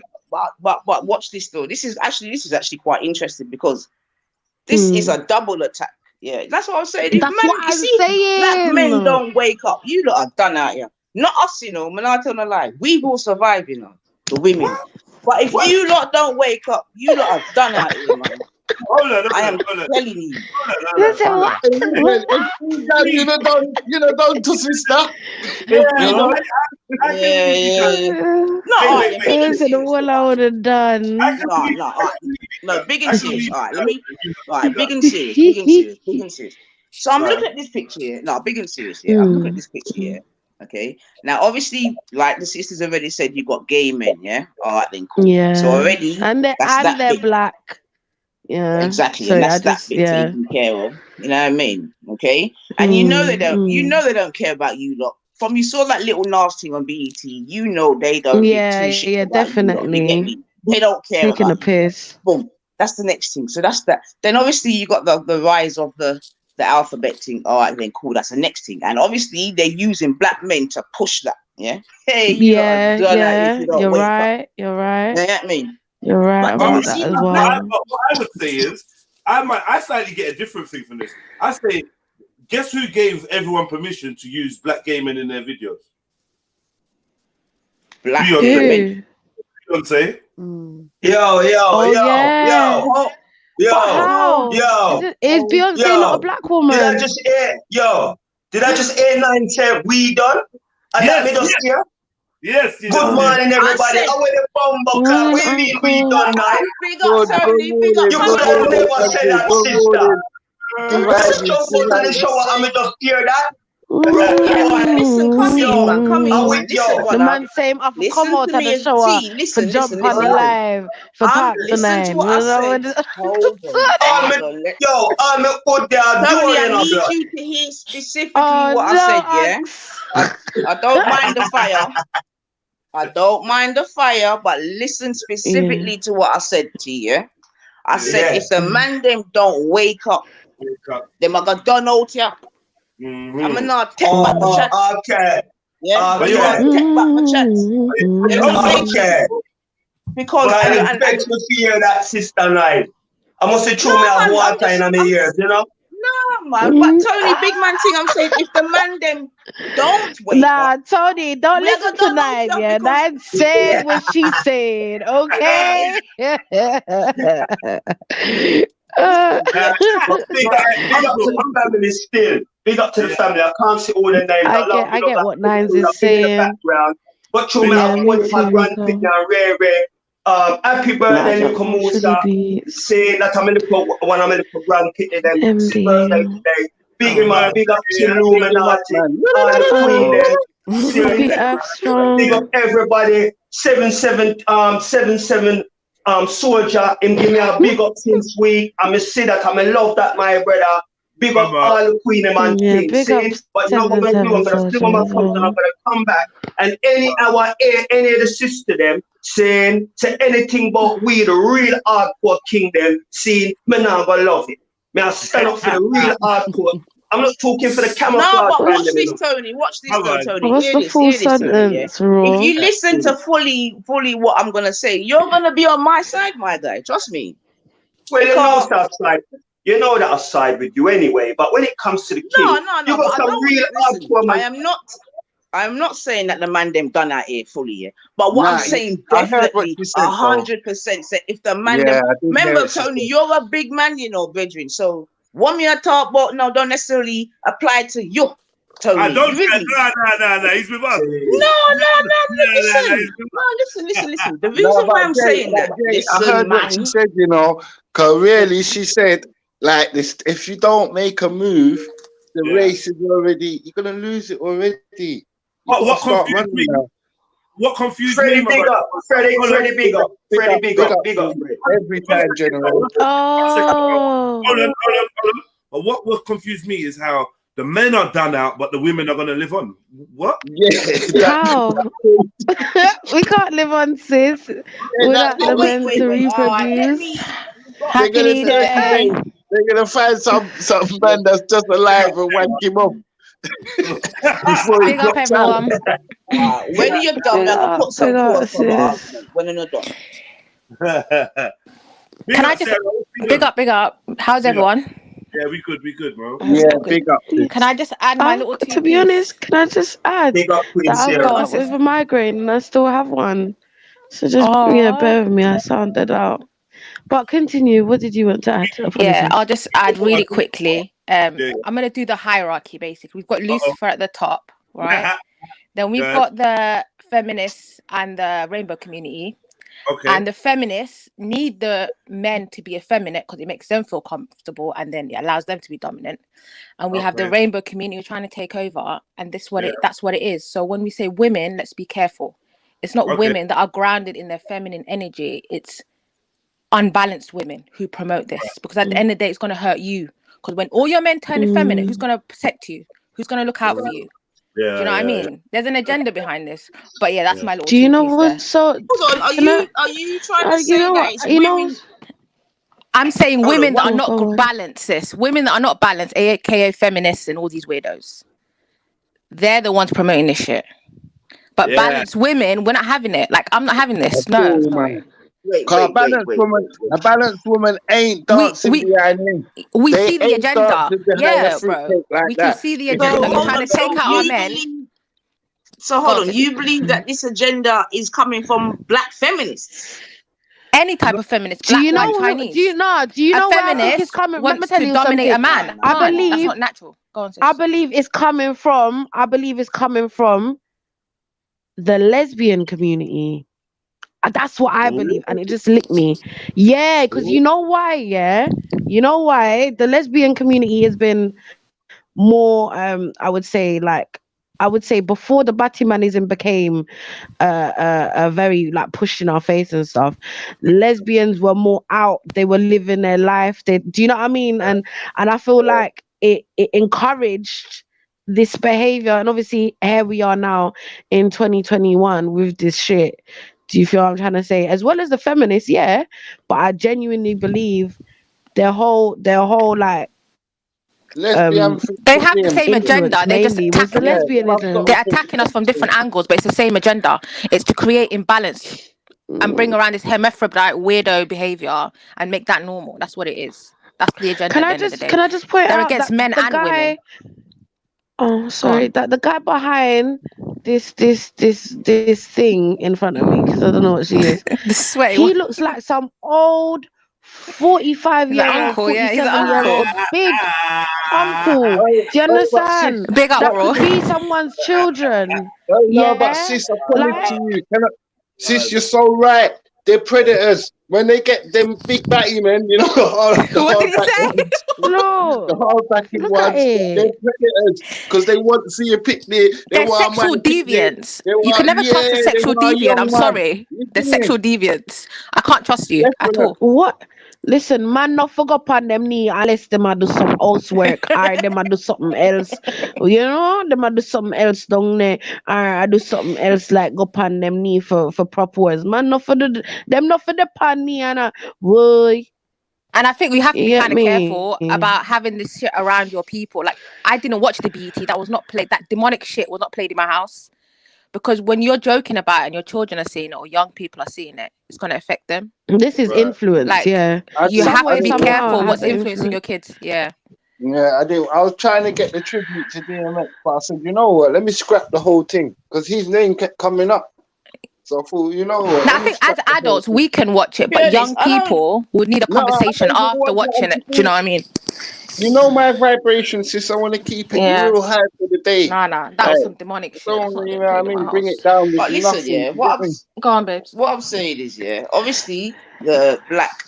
But watch this though. This is actually quite interesting because this is a double attack. Yeah, that's what I'm saying. That's what I'm saying. Black men don't wake up. You lot are done out here. Not us, you know. Man, I tell no lie. We will survive, you know, the women. But if you lot don't wake up, you lot are done out here, man. I am telling you. You know, don't to sister. No, the wall I would have done. No, big and serious. Big and serious. So I'm looking at this picture here. No, big and serious. Yeah, I'm looking at this picture here. Okay. Now, obviously, like the sisters already said, you got gay men. Yeah. All right, then. Cool. Yeah. So already, and they're black. Yeah. Exactly. And that's that bit taken care of. You know what I mean? Okay. And you know they don't. You know they don't care about you lot. From you saw that little nasty thing on BET. You know they don't. Yeah. Definitely. They don't care. Taking a piss. Boom. That's the next thing. So that's that. Then obviously you got the rise of the alphabet thing. All right, then cool. That's the next thing. And obviously they're using black men to push that. Yeah. Hey. You're right. You know what I mean? You're right about that as well. What I would say is, I slightly get a different thing from this. I say, guess who gave everyone permission to use black gay men in their videos? Black men. Beyonce. Yo. Is Beyonce not a black woman? Did I just hear 9 say we done? And that made us hear? Yes. Good morning, everybody. How are the bumbo? We mean we done, man. Big up, Tony. Big up. You could have never said that, sister. Just jump out of the shower and me just hear that. Listen, come in, man. Come in, I'm man. with Listen, you. The brother. man saying I for come Listen out to of the me. shower T, for listen, jump listen, on the listen. live for talk Listen to tonight. what I said. Hold on. Hold on. I'm a good there Tony, door I in a need blood. you to hear specifically Oh what I no, said, yeah? Axe. I don't mind the fire. I don't mind the fire, but listen specifically to what I said to you. Yeah? I said if the man them don't wake up, them I got done out here. I'm not take back my chat. Okay. Yeah, but you have to take back my chat. You know what I'm saying? Because But I and expect to hear that, Sister Night. I must say, true, me have water in my ears, you know? No, man. But Tony, big man thing, I'm saying, if the man them don't wake up. Tony, don't listen to Nine, yeah. Nine said what she said, okay? Big up to the family still. Big up to the family. I can't see all the names. I get what Nines is saying. But true, me have one of my grandkids now, rare. Happy birthday, little Musa. Saying that I'm a little one of my little grandkids and then it's his birthday today. Big up Trilluminati, all the queen there. Big up everybody. 77 soldier. Him give me a big up since week. I'm see that I'm love that my brother. Big up all the queen and king. But you know what I'm gonna do? I'm gonna flip on my coat and I'm gonna come back. And any of the sister them saying to anything but we the real hardcore king them saying me now gonna love it. Me I stand up for the real hardcore. I'm not talking for the camouflage. No, but watch this, Tony. Watch this, though, Tony. What's the full sentence, If you listen to fully what I'm gonna say, you're gonna be on my side, my guy. Trust me. Well, you know that side. You know that I side with you anyway. But when it comes to the king, you got some real hardcore man. I'm not saying that the man them done out here fully, yeah. But what I'm saying definitely 100% say if the man them remember Tony, you're a big man, you know, brethren. So what me I talk about now don't necessarily apply to you, Tony. I don't. No. He's with us. Listen. The reason why I'm saying that, I heard what she said, you know, because really she said like this: if you don't make a move, the race is already you're gonna lose it already. What confused me? What confused me? Freddie, big up. Every time, General. Hold on. But what confused me is how the men are done out, but the women are gonna live on. What? Yeah. How? We can't live on, sis. Without the men to reproduce. Happy New Day. They're gonna find some man that's just alive and wank him up. Big up everyone. When you're done, I'm gonna put some clothes on when you're done. Can I just big up? How's everyone? Yeah, we good, bro. Yeah, big up. Can I just add my little two? To be honest, can I just add big up that I've got with a migraine and I still have one. So just bear with me. I sounded out. But continue. What did you want to add? Yeah, I'll just add really quickly. I'm gonna do the hierarchy basically. We've got Lucifer at the top, right? Then we've got the feminists and the rainbow community. Okay. And the feminists need the men to be effeminate because it makes them feel comfortable and then it allows them to be dominant. And we have the rainbow community trying to take over, and that's what it is. So when we say women, let's be careful. It's not women that are grounded in their feminine energy. It's unbalanced women who promote this, because at the end of the day, it's going to hurt you. Because when all your men turn effeminate, who's going to protect you? Who's going to look out for you? Yeah, do you know what I mean? There's an agenda behind this. But yeah, that's my little. Do you know what? So hold on, are you trying to say that it's women? I'm saying women that are not balanced, sis. Women that are not balanced, aka feminists and all these weirdos. They're the ones promoting this shit. But balanced women, we're not having it. Like, I'm not having this. No. A balanced woman ain't dancing behind him. We see the agenda. Yeah, bro. We can see the agenda. You're trying to take out our men. So hold on. You believe that this agenda is coming from black feminists? Any type of feminist, black, white, Chinese. Do you know where I think it's coming? Let me tell you dominate something. a man. I believe that's not natural. Go on, sis. I believe it's coming from the lesbian community. That's what I believe, and it just licked me. Yeah, because you know why? Yeah, you know why the lesbian community has been more I would say before the Batmanism became a very like pushed in our face and stuff, lesbians were more out, they were living their life, do you know what I mean? And I feel like it encouraged this behavior, and obviously here we are now in 2021 with this shit. Do you feel what I'm trying to say? As well as the feminists, yeah, but I genuinely believe their whole like Lesbian they have the same influence agenda. They just mainly was the attacking us. lesbianism. They're attacking us from different angles, but it's the same agenda. It's to create imbalance and bring around this hermaphrodite weirdo behavior and make that normal. That's what it is. That's the agenda. At the end of the day, Can I just point they're out against that men the and guy, women. oh sorry, that the guy behind this thing in front of me, because I don't know what she is. The sweaty He one. looks like some old 45-year-old, 47-year-old big uncle. Do you understand? Big up, That bro. could be someone's children. No, but Yeah, sis, I promise like to you, sis, you're so right. They're predators. When they get them big batty men, you know, the What did he hardback say? ones, the no, hardbacking look at ones, they're it. predators because they want to see a picnic. They They're want a sexual man picnic. deviants. They You can want, never trust a yeah, they sexual want a deviant. I'm young man. sorry. You They're see me? sexual deviants. I can't trust you at Definitely. all. What? Listen, man, not fuck up on them knee unless them a do some housework or them a do something else. You know, them a do something else down there, or I do something else like go pan them knee for propose. Man, not for them not for the pan knee and boy. And I think we have to You be get kind of careful me? about having this shit around your people. Like, I didn't watch the BET. That was not played. That demonic shit was not played in my house. Because when you're joking about it and your children are seeing it or young people are seeing it, it's going to affect them. This is influence, Like, yeah. you Some have way, to be somehow, careful what's has influencing your kids. Yeah. Yeah, I do. I was trying to get the tribute to DMX, but I said, you know what? Let me scrap the whole thing because his name kept coming up. So I thought, you know what? Now, Let I me think as scrap the whole adults, thing. we can watch it, To be but honest, young I don't. people would need a No, I conversation don't even after want watching that it. Do you know what I mean? You know my vibration, sis. I want to keep it Yeah. real high for the day. Nah. That Like, was some demonic shit. That's don't, not you getting know what I played in my mean? Bring house. it down with But listen, nothing. yeah, You get me? Go on, babes. what I'm saying is, yeah, obviously the black,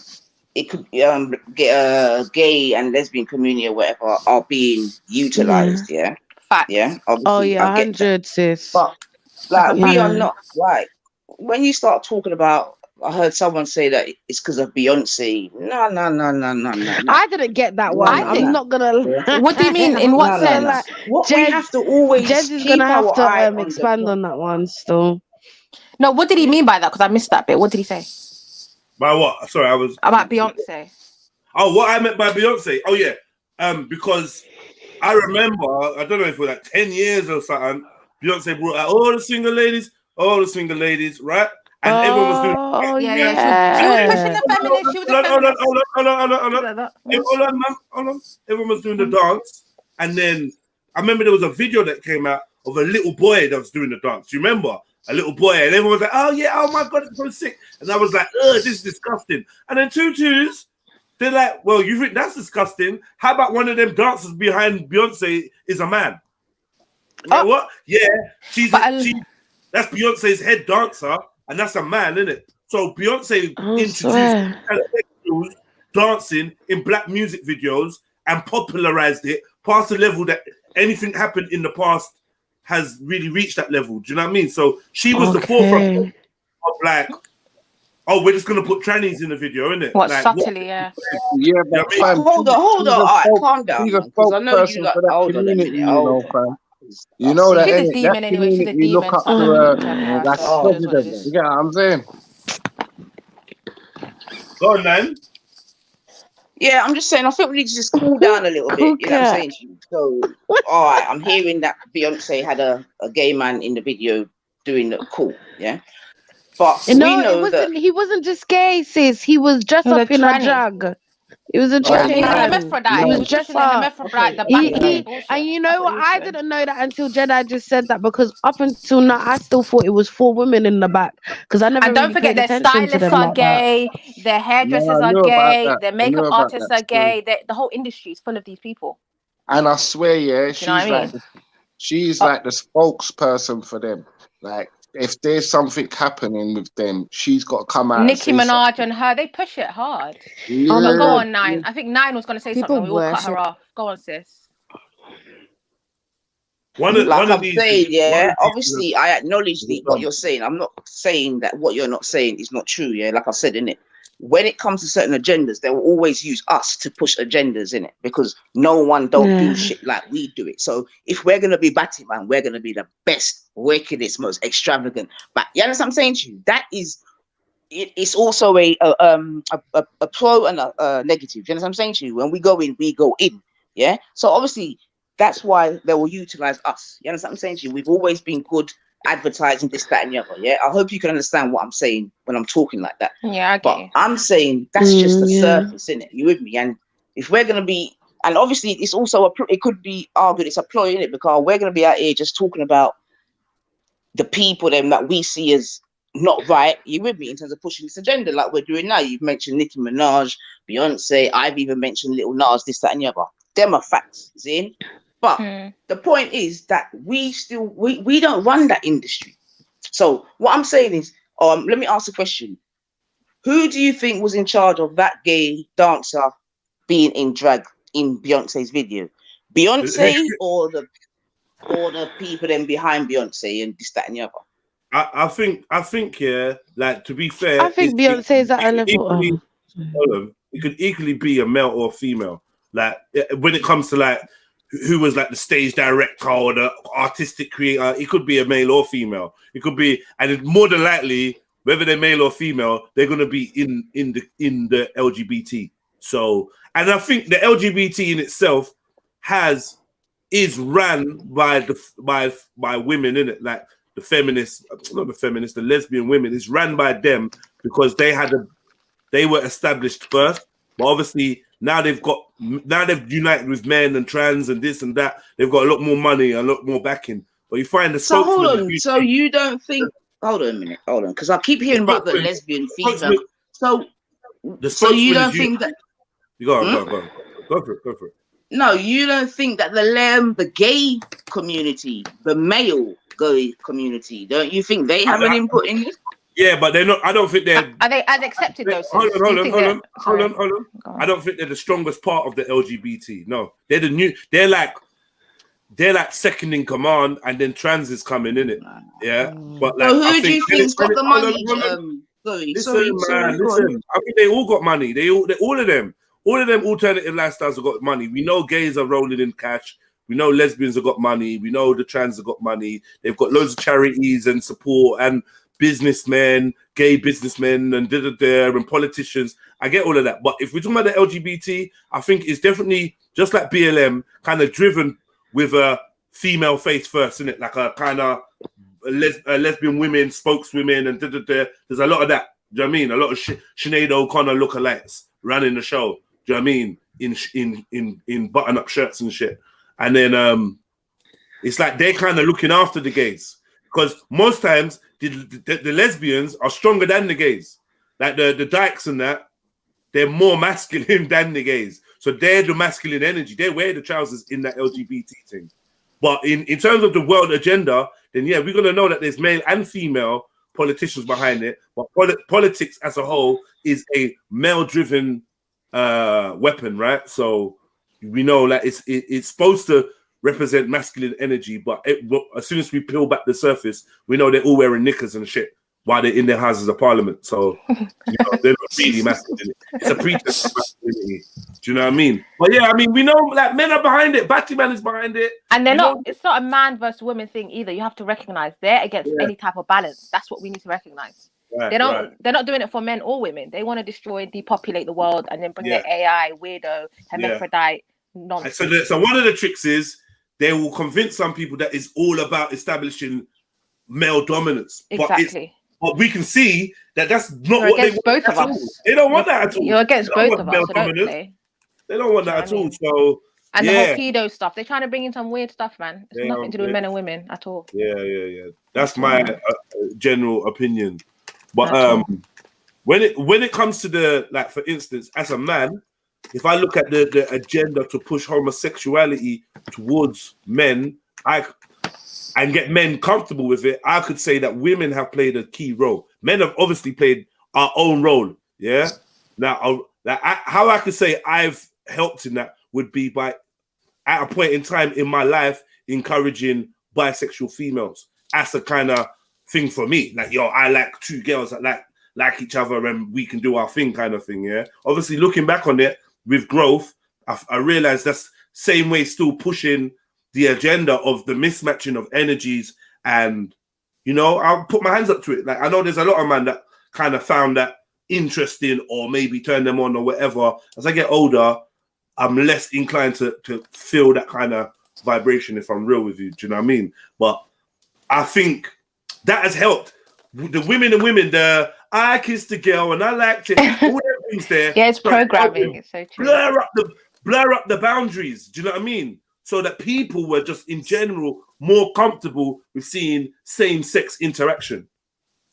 it could get gay and lesbian community or whatever are being utilized. Yeah, Facts. yeah. Oh Obviously, yeah, I get that. 100 sis. But like, we are Yeah. not like when you start talking about. I heard someone say that it's because of Beyonce. No. I didn't get that No, one. no, I'm no. not gonna lie. What do you mean? In I'm what not No. gonna lie. sense? What we have to always Jez is keep gonna have our to eye on the expand on that one still. No, what did he mean by that? Because I missed that bit. What did he say? By what? Sorry, I was About Beyonce. Oh, what I meant by Beyonce. Oh yeah. Because I remember, I don't know if it was like 10 years or something, Beyonce brought out all the single ladies, right? And everyone was doing Yeah. She was pushing the feminist. She was a feminist. Hold on. Everyone was doing the dance. And then I remember there was a video that came out of a little boy that was doing the dance. Do you remember? A little boy. And everyone was like, oh yeah, oh my God, it's so sick. And I was like, this is disgusting. And then tutus, they're like, well, you think that's disgusting? How about one of them dancers behind Beyonce is a man? You know what? Yeah, that's Beyonce's head dancer, and that's a man, isn't it? So Beyonce introduced dancing in black music videos and popularized it past the level that anything happened in the past has really reached that level. Do you know what I mean? So she was the forefront of like, oh, we're just gonna put trannies in the video, innit? What, like, subtly, yeah. Yeah, but fam, hold on. All right, calm down. She's a Because I know you spokesperson like. for that Hold on a community, minute. you know, fam. You know that, She's a innit? demon That anyway. She's a community look demon. up So to her, like so it is what it president. is. You get what I'm saying? Go on, man. Yeah, I'm just saying. I think we need to just cool down a little bit. You know what I'm saying? So, all right, I'm hearing that Beyonce had a gay man in the video doing the cool. Yeah, but No, we know it wasn't. that He wasn't just gay, sis. He was dressed up in a drag. It was a drag He's a man. hermaphrodite. He He was was dressed pushing the up. hermaphrodite, the He Batman bullshit. and you know what? I didn't know that until Jedi just said that, because up until now I still thought it was 4 women in the back, because I never And don't really forget, paid their attention to stylists them are like that. gay, their hairdressers I are knew about gay, that. their I knew makeup about artists that are gay. The whole industry is full of these people. And I swear, yeah, Do you know what I mean? she's like the spokesperson for them. Like, if there's something happening with them, she's got to come out Nicki and say Minaj something. and her, they push it hard. Yeah. But go on, Nine. I think Nine was going to say People something. We all cut worship. her off. Go on, sis. Like I'm saying, yeah, obviously I acknowledge what you're saying. I'm not saying that what you're not saying is not true, yeah. Like I said, in it, when it comes to certain agendas, they will always use us to push agendas in it because no one don't do shit like we do it. So if we're gonna be Batman, we're gonna be the best, wickedest, most extravagant. But you understand what I'm saying to you? That is, it's also a pro and a negative. You understand what I'm saying to you? When we go in, we go in. Yeah. So obviously, that's why they will utilize us. You understand what I'm saying to you? We've always been good advertising this, that, and the other. Yeah. I hope you can understand what I'm saying when I'm talking like that. Yeah, I get but you. I'm saying that's just the surface, isn't it? You with me? And if we're gonna be, and obviously it's also it could be argued it's a ploy in it because we're gonna be out here just talking about the people them that we see as not right. You with me in terms of pushing this agenda like we're doing now? You've mentioned Nicki Minaj, Beyonce. I've even mentioned Little Nas, this, that, and the other. Them are facts, see? But the point is that we don't run that industry. So what I'm saying is, let me ask a question. Who do you think was in charge of that gay dancer being in drag in Beyonce's video? Beyonce or the people then behind Beyonce and this, that, and the other? I think, yeah, like, to be fair, I think Beyonce is at a level. It could equally be a male or a female. Like, when it comes to like who was like the stage director or the artistic creator, it could be a male or female. It could be, and it's more than likely, whether they're male or female, they're gonna be in the LGBT. So, and I think the LGBT in itself is ran by women, in it, like the feminists, not the feminists, the lesbian women. It's ran by them because they were established first. But obviously now they've united with men and trans and this and that. They've got a lot more money and a lot more backing. But you find the so hold on. So you don't think? Hold on a minute. Hold on, because I keep hearing about the lesbian female. So you don't think that? You go for it. No, you don't think that the gay community, the male gay community, don't you think they have an input in this? Yeah, but they're not. I don't think they're. Are they as accepted though? Hold on. I don't think they're the strongest part of the LGBT. No, they're the new. They're like second in command, and then trans is coming in it. Yeah, but like, so who do you think's got the money? Listen. I think they all got money. All of them alternative lifestyles have got money. We know gays are rolling in cash. We know lesbians have got money. We know the trans have got money. They've got loads of charities and support and businessmen, gay businessmen, and and politicians. I get all of that. But if we're talking about the LGBT, I think it's definitely just like BLM, kind of driven with a female face first, isn't it? Like a kind of lesbian women, spokeswomen, and there's a lot of that. Do you know what I mean? A lot of Sinead O'Connor lookalikes running the show. Do you know what I mean? In button-up shirts and shit. And then it's like they're kind of looking after the gays. Because most times the lesbians are stronger than the gays. Like the dykes and that, they're more masculine than the gays. So they're the masculine energy. They wear the trousers in that LGBT thing. But in terms of the world agenda, then yeah, we're going to know that there's male and female politicians behind it. But politics as a whole is a male-driven weapon, right? So we know that it's supposed to represent masculine energy, but as soon as we peel back the surface, we know they're all wearing knickers and shit while they're in their houses of parliament. So they're not really masculine. It's a pretense of masculinity. Do you know what I mean? But yeah, I mean, we know like men are behind it. Batman is behind it. And they're not. It's not a man versus woman thing either. You have to recognize they're against any type of balance. That's what we need to recognize. Right, they're not doing it for men or women. They want to destroy, depopulate the world, and then bring their AI, weirdo, hermaphrodite nonsense. So one of the tricks is they will convince some people that it's all about establishing male dominance. Exactly. But we can see that that's not what they want. Both of us. They don't want that at all. You're against both of us. So don't play. They don't want that at all. So and the whole pedo stuff. They're trying to bring in some weird stuff, man. It's nothing to do with men and women at all. Yeah. That's my general opinion. But when it comes to the, like, for instance, as a man, if I look at the agenda to push homosexuality towards men, and get men comfortable with it, I could say that women have played a key role. Men have obviously played our own role. Yeah. Now, how I could say I've helped in that would be by, at a point in time in my life, encouraging bisexual females. That's a kind of thing for me. Like, yo, I like two girls that like each other and we can do our thing kind of thing, yeah? Obviously, looking back on it with growth, I realized that's same way still pushing the agenda of the mismatching of energies. And, you know, I'll put my hands up to it. Like, I know there's a lot of men that kind of found that interesting or maybe turn them on or whatever. As I get older, I'm less inclined to feel that kind of vibration, if I'm real with you. Do you know what I mean? But I think that has helped. The women, I kissed the girl and I liked it. All that things there. Yeah, it's programming. It's so true. Blur up the boundaries. Do you know what I mean? So that people were just in general more comfortable with seeing same-sex interaction.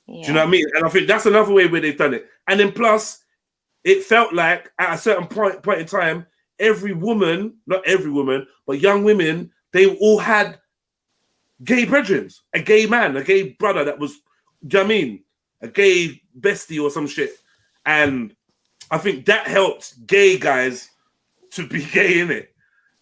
Yeah. Do you know what I mean? And I think that's another way where they've done it. And then plus, it felt like at a certain point in time, every woman, not every woman, but young women, they all had gay brethren, a gay man, a gay brother that was, do you know what I mean? A gay bestie or some shit. And I think that helped gay guys to be gay, innit?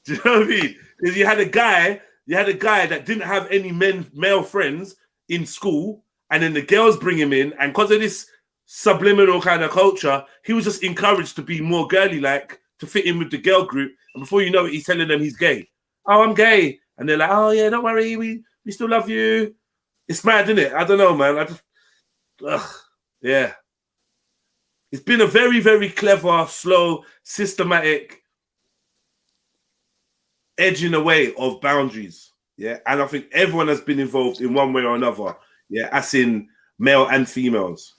Do you know what I mean? Because you had a guy that didn't have any male friends in school, and then the girls bring him in, and because of this subliminal kind of culture, he was just encouraged to be more girly-like, to fit in with the girl group. And before you know it, he's telling them he's gay. Oh, I'm gay. And they're like, oh yeah, don't worry, we still love you. It's mad, isn't it? I don't know, man. Yeah. It's been a very, very clever, slow, systematic edging away of boundaries. Yeah. And I think everyone has been involved in one way or another. Yeah. As in male and females.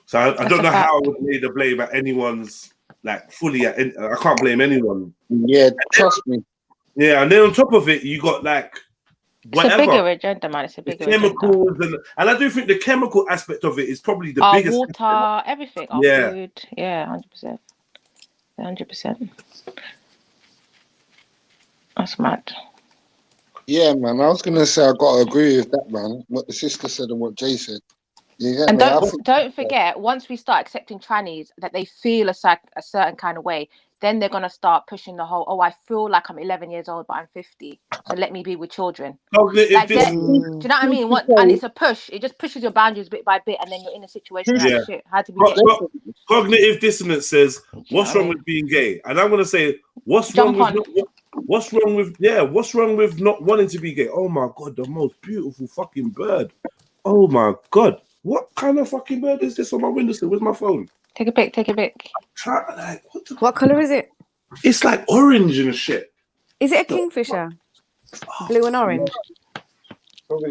So I don't know how I would lay the blame at anyone's, like, fully. I can't blame anyone. Yeah, trust me. Yeah. And then on top of it, you got like, whatever. It's a bigger agenda, man. It's a bigger chemicals and I do think the chemical aspect of it is probably the biggest. Water, everything. Our food. Yeah, 100%. 100%. That's mad. Yeah, man. I was gonna say I gotta agree with that, man. What the sister said and what Jay said. Yeah, and don't forget, once we start accepting trannies that they feel a certain kind of way, then they're going to start pushing the whole, oh, I feel like I'm 11 years old, but I'm 50. So let me be with children. Like do you know what I mean? And it's a push. It just pushes your boundaries bit by bit. And then you're in a situation like, shit, how do we get Cognitive dissonance says, what's wrong with being gay? And I'm going to say, what's wrong with not wanting to be gay? Oh my God, the most beautiful fucking bird. Oh my God. What kind of fucking bird is this on my windowsill? Where's my phone? Take a pic. What color is it? It's like orange and shit. Is it a kingfisher? Blue and orange?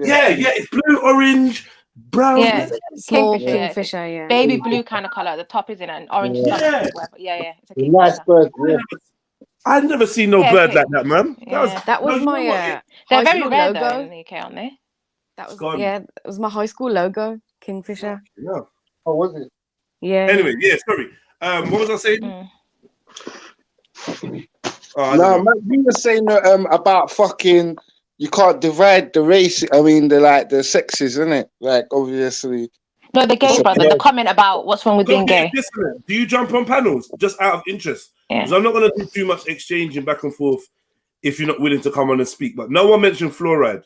Yeah, it's blue, orange, brown. Yeah, small kingfisher, yeah. Baby blue kind of color. The top is in an orange. Yeah. It's a kingfisher. Nice bird, yeah. I've never seen no bird like that, man. Yeah. That was my they're very rare logo. though in the UK, aren't they? That was it was my high school logo, kingfisher. Yeah. Oh, was it? Yeah. Anyway, sorry. What was I saying? No, man, you were saying about fucking you can't divide the race. I mean, the sexes, isn't it? Like, obviously. No, the gay brother. The comment about what's wrong with being gay. Do you jump on panels just out of interest? Because I'm not going to do too much exchanging back and forth if you're not willing to come on and speak. But no one mentioned fluoride.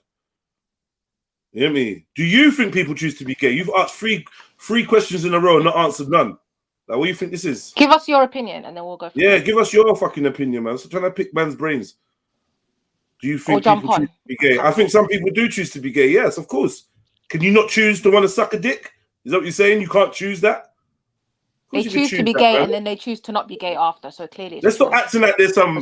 You hear me? Do you think people choose to be gay? You've asked three questions in a row and not answered none. Like, what do you think this is? Give us your opinion and then we'll go from there. Give us your fucking opinion, man. Stop trying to pick man's brains. Do you think people choose to be gay? I think some people do choose to be gay. Yes, of course. Can you not choose to want to suck a dick? Is that what you're saying? You can't choose that? They choose to be gay and then they choose to not be gay after. So clearly let's not acting like there's some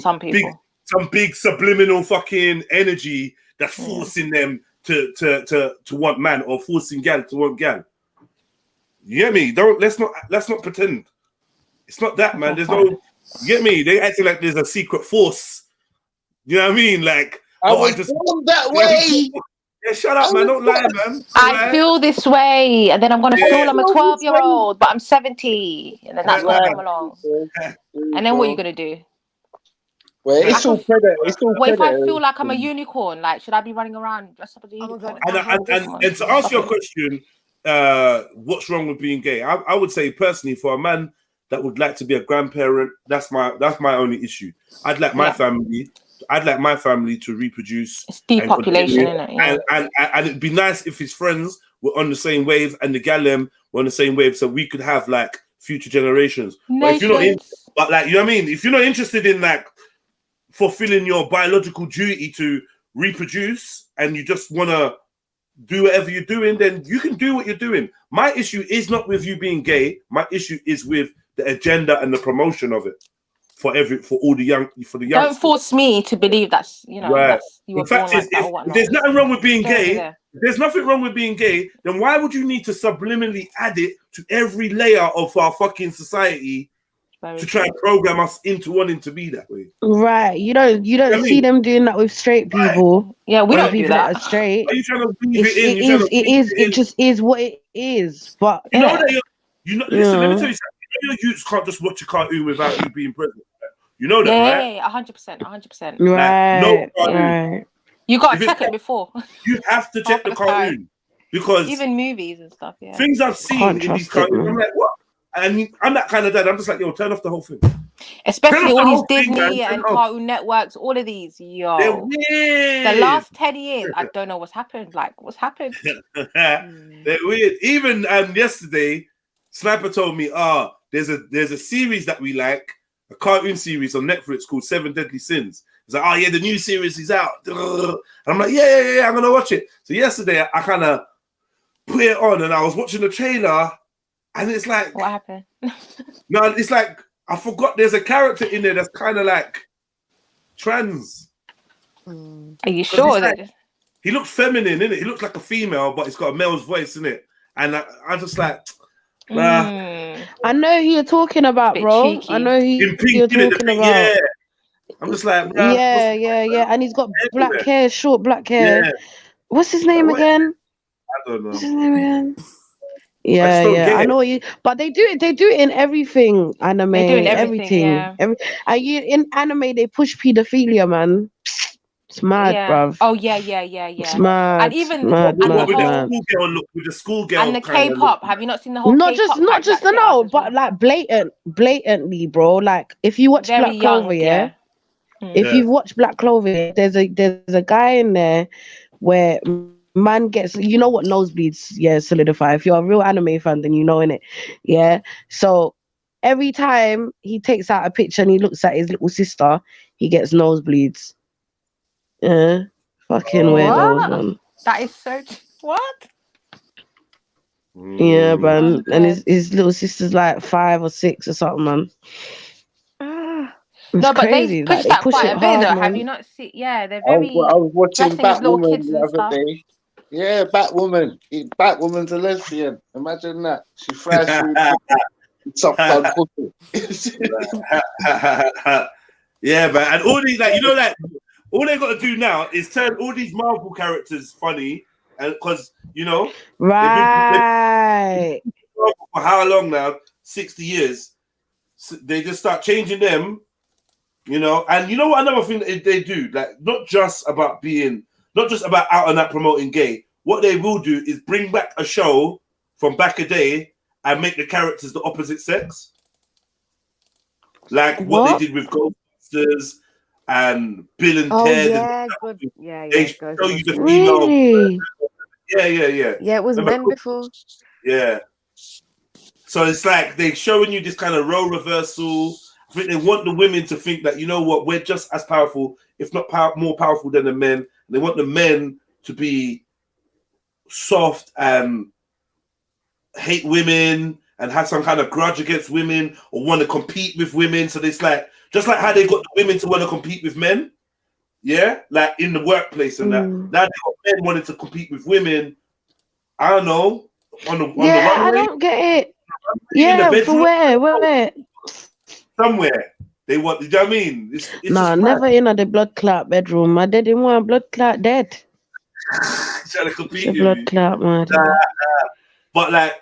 big subliminal fucking energy that's forcing them to want man or forcing gal to want gal. You get me? Let's not pretend. It's not that, man. There's no, you get me? They acting like there's a secret force. You know what I mean? Like, I was born that way. Yeah, shut up, man. Don't lie, man. I feel this way, and then I'm gonna feel I'm a 12-year-old, but I'm 70, and then that's gonna come along. And then what are you gonna do? Well, it's all predator. What if I feel like I'm a unicorn? Like, should I be running around dressed up as a unicorn? And to answer your question, what's wrong with being gay? I would say personally, for a man that would like to be a grandparent, that's my only issue. I'd like my family I'd like my family to reproduce. It's depopulation, isn't it? Yeah. And it'd be nice if his friends were on the same wave and the Gallem were on the same wave, so we could have like future generations. But if you're not but like, you know what I mean? If you're not interested in like fulfilling your biological duty to reproduce and you just want to do whatever you're doing, then you can do what you're doing. My issue is not with you being gay. My issue is with the agenda and the promotion of it for the young. Don't force me to believe that's, you know, that's, you were born like that or whatnot. There's nothing wrong with being gay. There's nothing wrong with being gay. Then why would you need to subliminally add it to every layer of our fucking society to try and program us into wanting to be that way? Right. You don't see them doing that with straight people. Yeah, we don't do that. Are straight. Are you trying to weave it in? It just is what it is. But you know that listen, let me tell you something. Your youths can't just watch a cartoon without you being present. You know that, right? Yeah, 100%. Right. Like, no cartoon. Right. You got to check it before. You have to check the cartoon because even movies and stuff. Yeah. Things I've seen in these cartoons, I'm like, what? And I'm that kind of dad. I'm just like, yo, turn off the whole thing. Especially all these Disney and Cartoon Networks, all of these, yo. They're weird. The last 10 years, I don't know what's happened. Like, what's happened? They're weird. Even yesterday, Sniper told me, there's a series that we like, a cartoon series on Netflix called 7 Deadly Sins. He's like, oh yeah, the new series is out. And I'm like, yeah, I'm gonna watch it. So yesterday, I kind of put it on, and I was watching the trailer, and it's like, what happened? No, it's like I forgot. There's a character in there that's kind of like trans. Are you sure? Like, he looks feminine, innit? He looks like a female, but he's got a male's voice, innit? And I just like, I know who you're talking about, bro. Cheeky. I know who you're talking about. Yeah. I'm just like, yeah. And he's got black hair, short black hair. Yeah. What's his name again? I don't know. What's his name again? Yeah. I know you, but they do it in everything. Anime, They do in everything. yeah. In anime, they push pedophilia, man. It's mad, bruv. Oh yeah. It's mad. And even mad. With the schoolgirl and the K-pop. Have you not seen the whole? Not just but like blatantly, bro. Like if you watch Black Clover, if you've watched Black Clover, there's a guy in there where man gets, you know what nosebleeds solidify. If you're a real anime fan, then you know it. So every time he takes out a picture and he looks at his little sister, he gets nosebleeds. Fucking weirdos, man. That is so what? Yeah, man. And his little sister's like 5 or 6 or something, man. It's no, but crazy. they push that quite a bit, though. Have you not seen? Yeah, they're very. I was watching Batwoman kids the other day. Yeah, Batwoman. Batwoman's a lesbian. Imagine that. She flies through top dog pussy. Yeah, man. And all these, like, you know, like, all they got to do now is turn all these Marvel characters funny, and because you know, right. they've been for how long now? 60 years. So they just start changing them. You know, and you know what? Another thing that they do, like, not just about out and out promoting gay. What they will do is bring back a show from back a day and make the characters the opposite sex, like what they did with Ghostbusters and Bill and Ted. Yeah, good. Yeah. They show you the female. Really? Yeah. Yeah, it was men before. Yeah. So it's like they're showing you this kind of role reversal. I think they want the women to think that, you know what, we're just as powerful, if not more powerful than the men. They want the men to be soft and hate women and have some kind of grudge against women or want to compete with women. So it's like, just like how they got the women to want to compete with men, like in the workplace and that. Now they got men wanting to compete with women. I don't know, on the runway. I don't get it. Yeah, for where? Somewhere they want. You know what I mean? It's never in the blood clot bedroom. My dad didn't want blood clot dead. Trying to compete with blood clot, man. But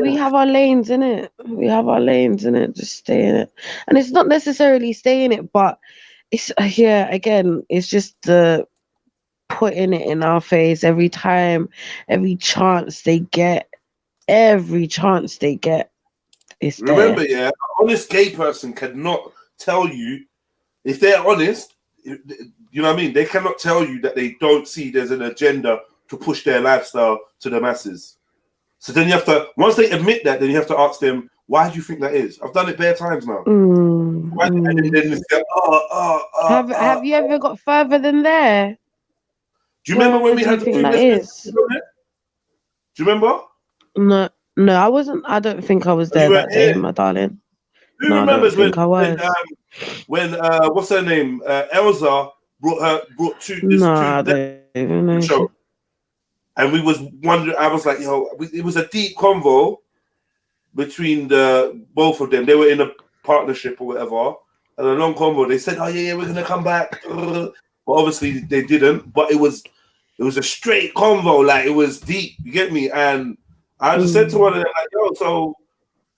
we have our lanes in it. Just stay in it, and it's not necessarily stay in it, but it's again, it's just the putting it in our face every time, every chance they get. It's remember, an honest gay person cannot tell you if they're honest, you know what I mean? They cannot tell you that they don't see there's an agenda to push their lifestyle to the masses. So then you have to, once they admit that, then you have to ask them, why do you think that is? I've done it bare times now. And then they go, have you ever got further than there? Do you remember when we had the thing that is? Do you remember? No, I wasn't. I don't think I was there that day, my darling. Who remembers when what's her name? Elsa brought two. I don't even know. Show. And we was wondering. I was like, it was a deep convo between the both of them. They were in a partnership or whatever, and a long convo. They said, "Oh yeah, we're gonna come back," but obviously they didn't. But it was a straight convo, like it was deep. You get me? And I just said to one of them, like, "Yo, so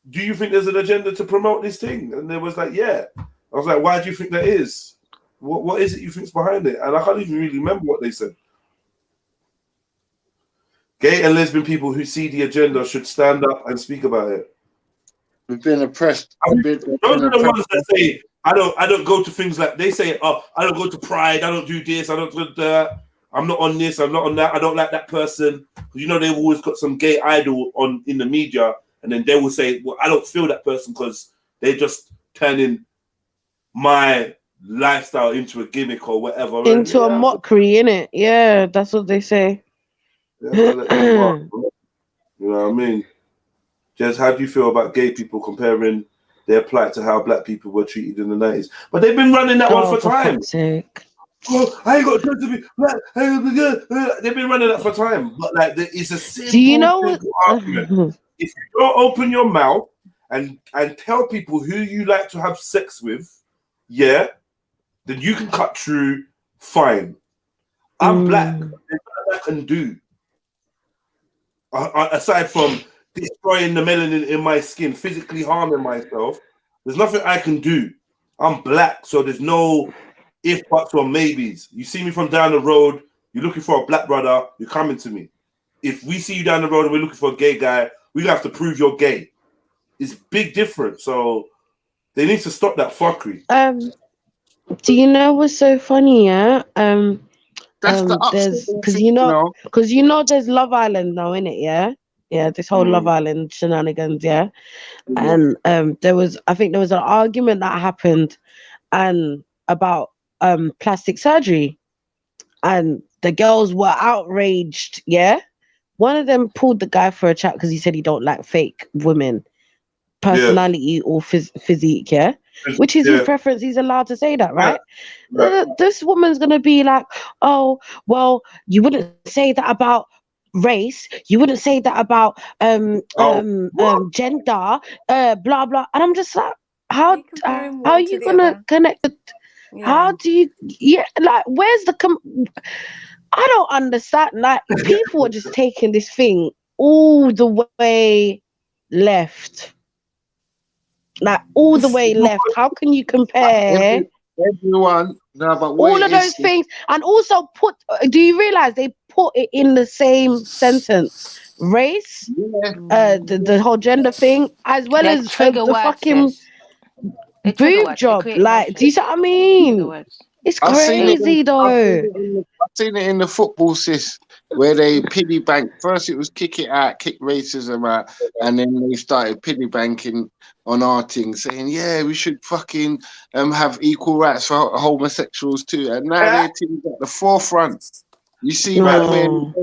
do you think there's an agenda to promote this thing?" And they was like, "Yeah." I was like, "Why do you think that is? What is it you think's behind it?" And I can't even really remember what they said. Gay and lesbian people who see the agenda should stand up and speak about it. We've been oppressed. Those are the ones that say, I don't go to things like, they say, oh, I don't go to Pride, I don't do this, I don't do that, I'm not on this, I'm not on that, I don't like that person. You know, they've always got some gay idol in the media, and then they will say, well, I don't feel that person because they're just turning my lifestyle into a gimmick or whatever. Into a mockery, innit? Yeah, that's what they say. Yeah, you know what I mean? Jez, how do you feel about gay people comparing their plight to how black people were treated in the 90s? But they've been running that one for time. Oh, I ain't got time to be black. They've been running that for time. But like, it's a simple argument. If you don't open your mouth and tell people who you like to have sex with, yeah, then you can cut through fine. I'm black. There's nothing I can do. Aside from destroying the melanin in my skin, physically harming myself, there's nothing I can do. I'm black, so there's no if, buts, or maybes. You see me from down the road, you're looking for a black brother, you're coming to me. If we see you down the road and we're looking for a gay guy, we have to prove you're gay. It's big difference. So they need to stop that fuckery. Do you know what's so funny? Yeah. There's because you know there's Love Island now, innit? Yeah, this whole Love Island shenanigans, yeah. And I think there was an argument that happened and about plastic surgery, and the girls were outraged. Yeah, one of them pulled the guy for a chat because he said he don't like fake women, personality or physique. Yeah. Which is his preference. He's allowed to say that, right? This woman's gonna be like, "Oh, well, you wouldn't say that about race. You wouldn't say that about gender, blah blah." And I'm just like, how are you gonna connect? How do you? Yeah, like, where's the? I don't understand. Like, people are just taking this thing all the way left. Like, all the way left. How can you compare everyone? No, but all of those things? And also do you realize they put it in the same sentence? Race, the whole gender thing, as well as the fucking boob job. Like, do you see what I mean? It's crazy though. I've seen it in the football, sis, where they piggy bank. First it was kick it out, kick racism out, and then they started piggy banking on our thing, saying, yeah, we should fucking have equal rights for homosexuals too. And now they're at the forefront. You see, man,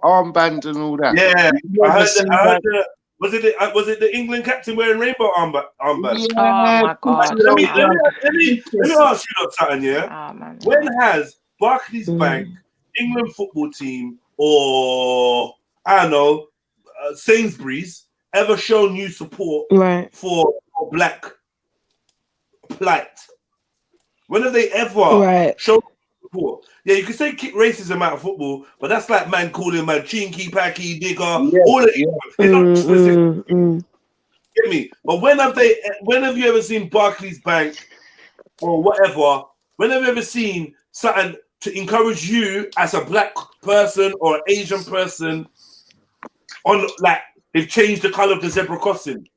armband and all that. Yeah, I heard was it the England captain wearing rainbow armband? Yeah. Oh my God. Let me ask you something, yeah? When has Barclays Bank, England football team, or I don't know, Sainsbury's ever shown you support for black plight? When have they ever shown support? Yeah, you can say kick racism out of football, but that's like man calling man chinky, packy, digger, all of it. It's not specific. Get me? But when have you ever seen Barclays Bank or whatever? When have you ever seen something to encourage you as a black person or an Asian person on, like, they've changed the color of the zebra crossing?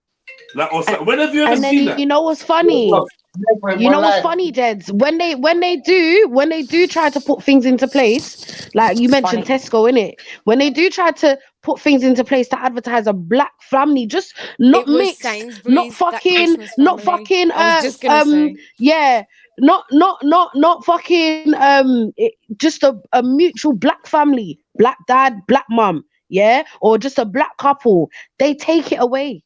Like, or something. When have you ever seen that? You know what's funny? Never in You my know what's life. funny, Jeds? When they do try to put things into place, like you mentioned Funny. Tesco, innit? When they do try to put things into place to advertise a black family, just not It was mixed, not Sainsbury's, that fucking, Christmas not family. fucking, I was just gonna say. yeah, not fucking, just a mutual black family, black dad, black mum, yeah, or just a black couple. They take it away.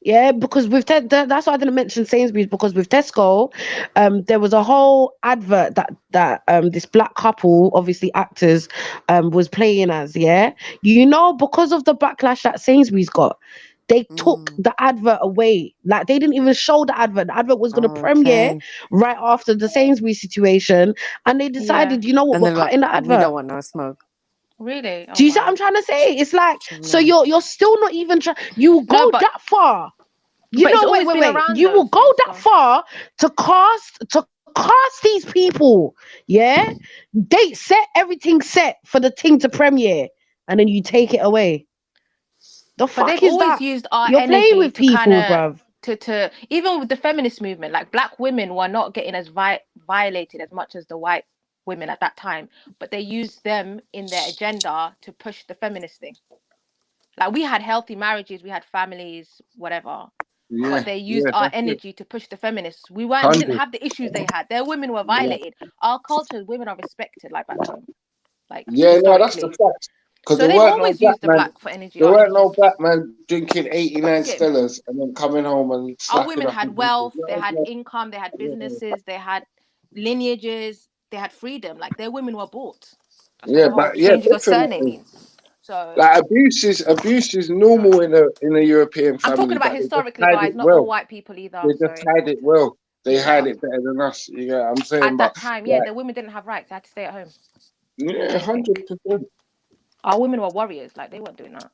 Yeah, because with that's why I didn't mention Sainsbury's, because with Tesco, there was a whole advert that this black couple, obviously actors, was playing as. Yeah, because of the backlash that Sainsbury's got, they took the advert away. Like they didn't even show the advert. The advert was going to premiere Okay. right after the Sainsbury's situation, and they Yeah. decided, you know what, And we're they're like, cutting the we advert. don't want no smoke. Really? Oh Do you see what I'm wow. trying to say? It's like, so No. you're still not even trying. You No, go but that far. but it's Wait, always wait, been wait. around You though, will go sis. Go that on. far to cast these people, yeah? Date set, everything set for the thing to premiere, and then you take it away. The But fuck they've is always that? used our You're playing energy with to kind people, of bruv. to even with the feminist movement, like black women were not getting as violated as much as the white women at that time, but they used them in their agenda to push the feminist thing. Like we had healthy marriages, we had families, whatever. But Yeah, they used yeah, our that's it. energy to push the feminists. We didn't 100. have the issues they had. Their women were Yeah, violated. Our culture, women are respected, like back home, like yeah, no, that's the historically. fact. Because So there they've weren't no always black used the man. black for energy, There our weren't no energy. black man drinking 89 Getting Stellas and then coming home and our slapping women up had and drinking. wealth, they had income, they had businesses, they had lineages, they had freedom. Like their women were bought. That's what Yeah, the whole but yeah, changing your surname definitely. means. So Like abuse is normal in a European I'm talking family, about but they just historically, hide it guys, not all well. white people They either. just Sorry. hide it well. They Yeah. hide it better than us. You know what I'm saying? At But that time, yeah, like, the women didn't have rights. They had to stay at home. Do yeah, anything. 100%. Our women were warriors. Like they weren't doing that.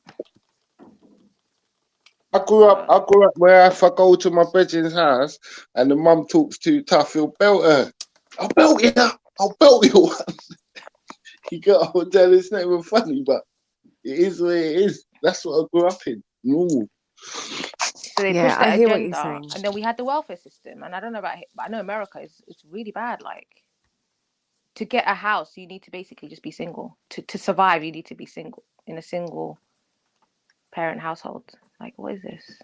I So grew up where if I go to my brethren's house and the mum talks too tough, he'll belt her. I'll belt you. I'll belt you. You got to tell it's not even funny, but it is what it is. That's what I grew up in. Normal. so they Yeah, pushed I that hear what you're agenda, saying. and then we had the welfare system. And I don't know about it, but I know America is it's really bad. Like to get a house, you need to basically just be single. To survive, you need to be single in a single parent household. Like what is this?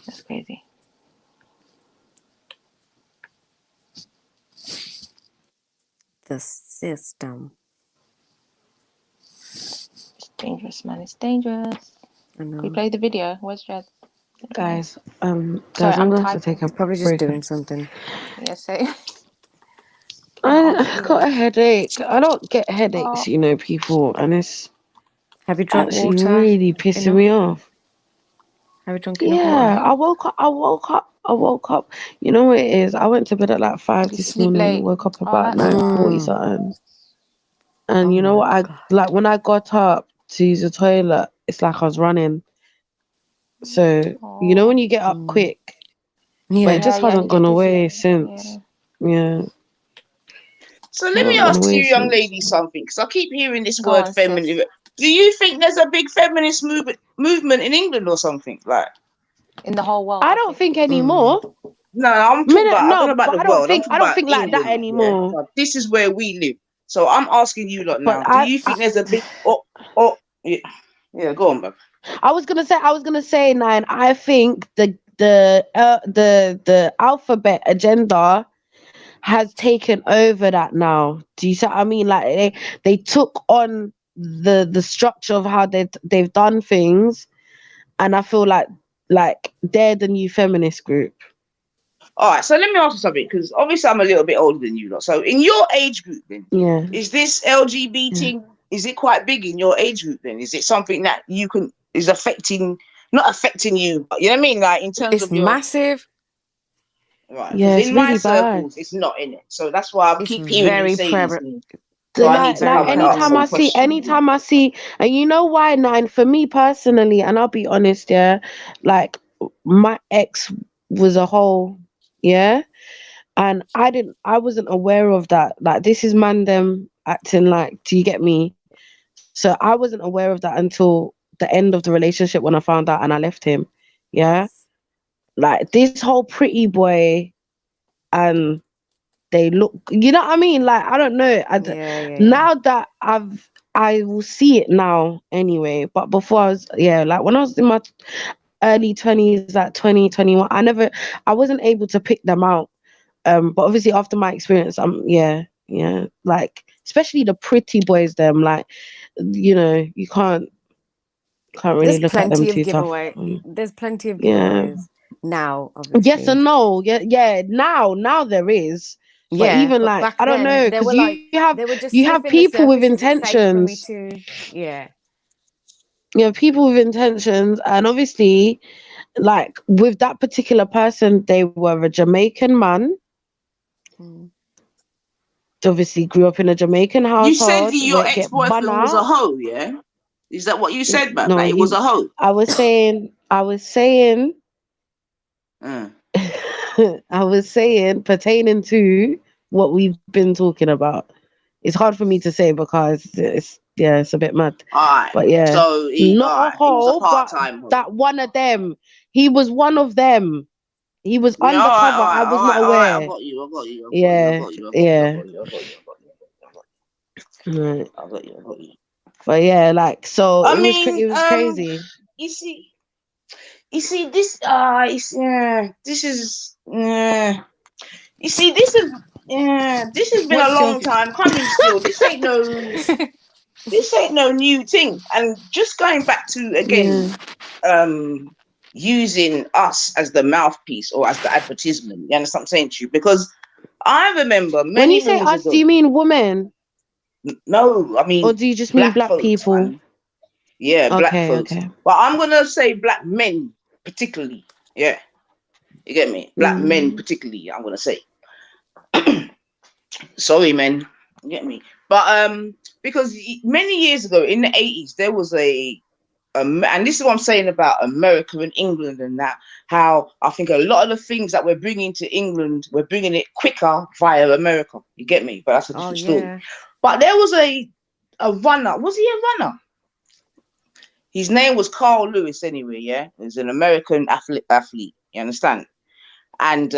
That's crazy. The system. It's dangerous, man. It's dangerous. I Can we know. play the video? Where's Jed? Guys, Sorry, I'm I'm gonna have to take typing. a He's probably just break. doing something. Yes, say. I got a headache. I don't get headaches, Oh, people, and it's Have you drunk actually water really pissing enough? me off. Have you drunk enough water? Yeah, I woke up. You know what it is? I went to bed at like 5 you this sleep morning, late. woke up Oh, about that's 9:40 why. something. And Oh you know my what? I god. like when I got up to use the toilet, it's like I was running. So, when Oh, you get up quick, but it Yeah. yeah, just yeah, and hasn't you get gone dizzy. away Yeah. since. Yeah, So let me hasn't gone ask away you young since. ladies something, because I keep hearing this Go word on, sis. feminine. Do you think there's a big feminist movement in England or something? Like, In the whole world, I I don't think. think anymore. no, I'm talking about, I don't know No, about but the world, I'm I talking don't about think like that England, yeah? anymore. So this is where we live. So I'm asking you lot But now, do you think there's a big, yeah, go on, man. I was gonna say, Nine. I think the alphabet agenda has taken over that now. Do you see what I mean? Like they took on the structure of how they've done things, and I feel like they're the new feminist group. All right, so let me ask you something, because obviously I'm a little bit older than you lot. So in your age group, then, Yeah. is this LGBT? Is it quite big in your age group? Then is it something that is affecting, not affecting you? You know what I mean? Like in terms It's of your massive. right? Because Yeah, it's in my really bad. circles, it's not in it. So that's why I It's keep hearing you very say these prevalent. things. So I need Like to Very, like come and very ask some prevalent. questions. anytime I see, and you know why, Nine, for me personally, and I'll be honest, yeah, like my ex was a whole, yeah, and I wasn't aware of that. Like this is man them acting like, do you get me? So I wasn't aware of that until the end of the relationship when I found out and I left him. Yeah. like this whole pretty boy, and they look, you know what I mean? Like, I don't know. Now that I will see it now anyway. But before I was, like when I was in my early 20s, like 2021, I wasn't able to pick them out. But obviously after my experience, like especially the pretty boys, them, like, you know, you can't really look at them too tough. There's plenty of giveaways now, obviously. Yes and no. Yeah. Now there is. But even but like, back I don't then, know, because you have people with intentions. You have people with intentions, and obviously, like with that particular person, they were a Jamaican man. Obviously, grew up in a Jamaican household. You said your ex-boyfriend was a hoe, yeah? Is that what you said, man? No, that it was a hoe? I was saying. I was saying pertaining to what we've been talking about. It's hard for me to say because it's a bit mad. But so not a whole, but that one of them. He was one of them. He was undercover. I was not aware. I got you. But yeah, like, so I it mean, was crazy. You see this. This is. You see, this has been a long time coming. Still, this ain't no new thing. And just going back to again, using us as the mouthpiece or as the advertisement. You understand what I'm saying to you? Because I remember many. When you say us, do you mean women? No, I mean. Or do you just mean black people? Man. Yeah, black folks. Okay. But I'm gonna say black men particularly. Yeah, you get me? Black men particularly. I'm gonna say. Sorry, men. You get me? But because many years ago in the 80s there was and this is what I'm saying about America and England and that, how I think a lot of the things that we're bringing to England, we're bringing it quicker via America. You get me? But that's a different story. But there was a runner. Was he a runner? His name was Carl Lewis anyway, yeah? He was an American athlete, you understand? And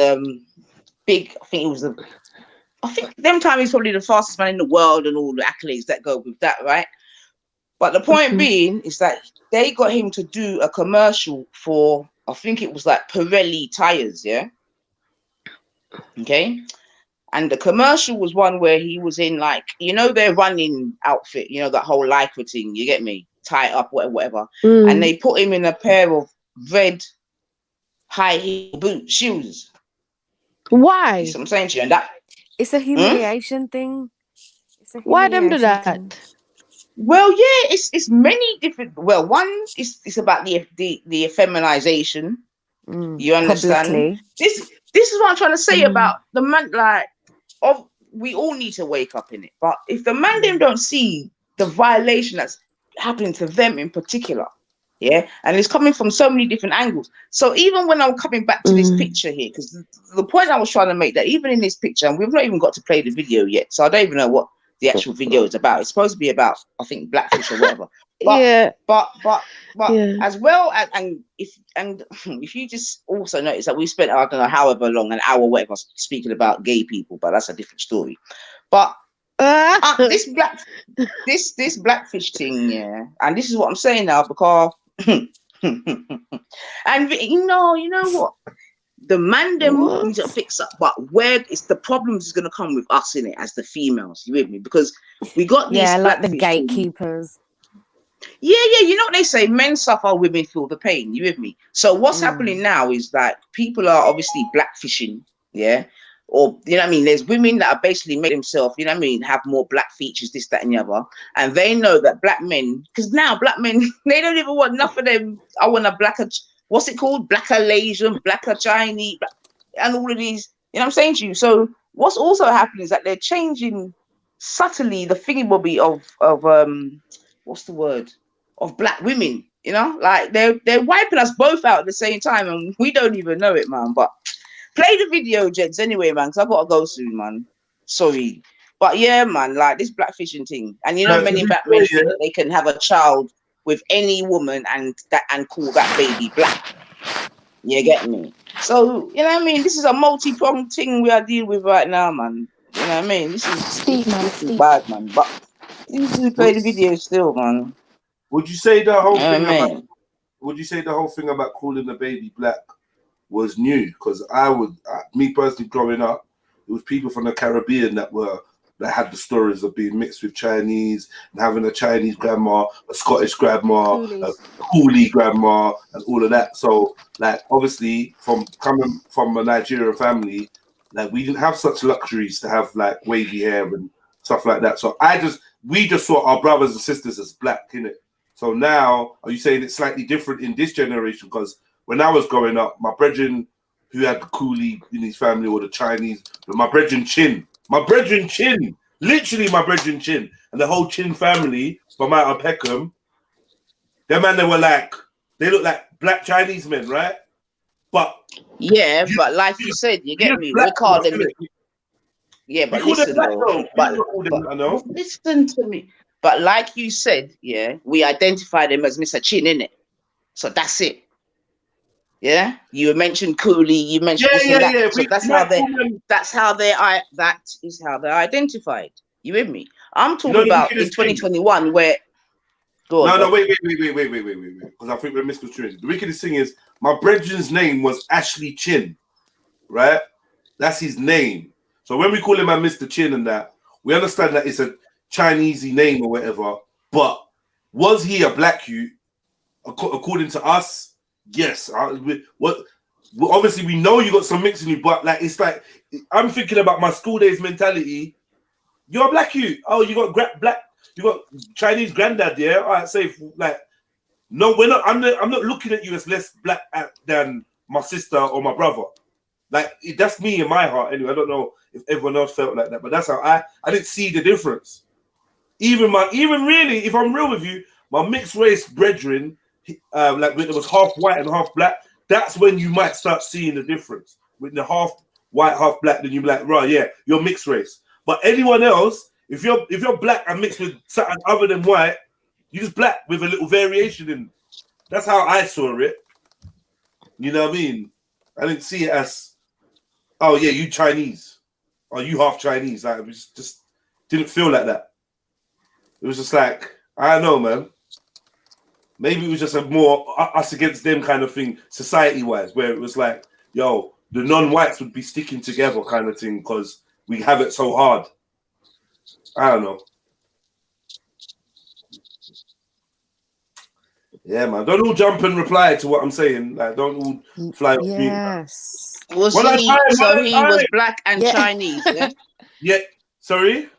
big, I think them time he's probably the fastest man in the world and all the accolades that go with that, right? But the point being is that they got him to do a commercial for, I think it was like Pirelli tires, yeah? Okay? And the commercial was one where he was in like, you know, their running outfit, you know, that whole lycra thing, you get me? Tie up, whatever. And they put him in a pair of red high heel shoes. Why? That's what I'm saying to you. And that it's a humiliation thing. Why them do that? Well, yeah, it's many different. Well, one is about the effeminization. You understand? Publicly. This is what I'm trying to say about the man. Like, we all need to wake up in it. But if the man them don't see the violation that's happening to them in particular, yeah, and it's coming from so many different angles. So even when I'm coming back to this picture here, because the point I was trying to make, that even in this picture, and we've not even got to play the video yet, so I don't even know what the actual video is about. It's supposed to be about, I think, blackfish or whatever. But, but as well as, and if you just also notice that we spent, I don't know, however long, an hour, whatever, speaking about gay people, but that's a different story. But this blackfish thing, yeah, and this is what I'm saying now, because and you know what, the man them needs to fix up, but where is the problem is going to come with us in it as the females, you with me? Because we got these like the gatekeepers. Yeah, you know what they say, men suffer, women feel the pain, you with me? So what's happening now is that people are obviously blackfishing, yeah, or, you know what I mean, there's women that are basically made themselves, you know what I mean, have more black features, this, that, and the other. And they know that black men, because now black men, they don't even want enough of them. I want a blacker, what's it called? Blacker Asian, blacker Chinese, and all of these, you know what I'm saying to you? So what's also happening is that they're changing subtly the thingy-bobby of what's the word? Of black women, you know? Like, they're wiping us both out at the same time, and we don't even know it, man. But play the video, gents, anyway, man, because I've got to go soon, man. Sorry. But yeah, man, like this blackfishing thing. And you know, many black men think that they can have a child with any woman and call that baby black. You get me? So, you know what I mean? This is a multi-pronged thing we are dealing with right now, man. You know what I mean? This is bad, man. But please do play the video still, man. Would you say the whole thing about? Would you say the whole thing about calling the baby black was new? Because me personally, growing up, it was people from the Caribbean that had the stories of being mixed with Chinese and having a Chinese grandma, a Scottish grandma, a Coolie grandma, and all of that. So, like, obviously, from coming from a Nigerian family, like, we didn't have such luxuries to have like wavy hair and stuff like that. So we just saw our brothers and sisters as black, innit? So now, are you saying it's slightly different in this generation? Because when I was growing up, my brethren who had the Coolie in his family or the Chinese, but my brethren Chin, literally my brethren Chin, and the whole Chin family from out of Peckham, they look like black Chinese men, right? But yeah, but like you said, you get me. We call them. Yeah, but listen, but listen to me. But like you said, yeah, we identify them as Mr. Chin, innit? So that's it. Yeah, you mentioned Coolie, you mentioned this and that. Yeah. So that is how they're identified. You with me? I'm talking about in 2021 where. Wait. Because I think we're misconstruing. The wickedest thing is my brethren's name was Ashley Chin, right? That's his name. So when we call him Mr. Chin and that, we understand that it's a Chinesey name or whatever. But was he a black youth? According to us, yes. Obviously, we know you got some mixing you, but like it's like I'm thinking about my school days mentality. You're a black youth. Oh, you got black. You got Chinese granddad. Yeah. All right. Safe. Like, no, we're not. I'm not looking at you as less black than my sister or my brother. Like, that's me in my heart. Anyway, I don't know if everyone else felt like that, but that's how I didn't see the difference. Even really, if I'm real with you, my mixed race brethren, like when it was half white and half black, that's when you might start seeing the difference. With the half white, half black, then you're like, right, yeah, you're mixed race. But anyone else, if you're black and mixed with something other than white, you're just black with a little variation in. That's how I saw it. You know what I mean? I didn't see it as, oh yeah, you Chinese, or you half Chinese. Like, it was just didn't feel like that. It was just like, I don't know, man. Maybe it was just a more us against them kind of thing, society-wise, where it was like, yo, the non-whites would be sticking together kind of thing because we have it so hard. I don't know. Yeah, man. Don't all jump and reply to what I'm saying. Like, don't all fly off me. Yes. He was black and Chinese, yeah? Yeah. Sorry?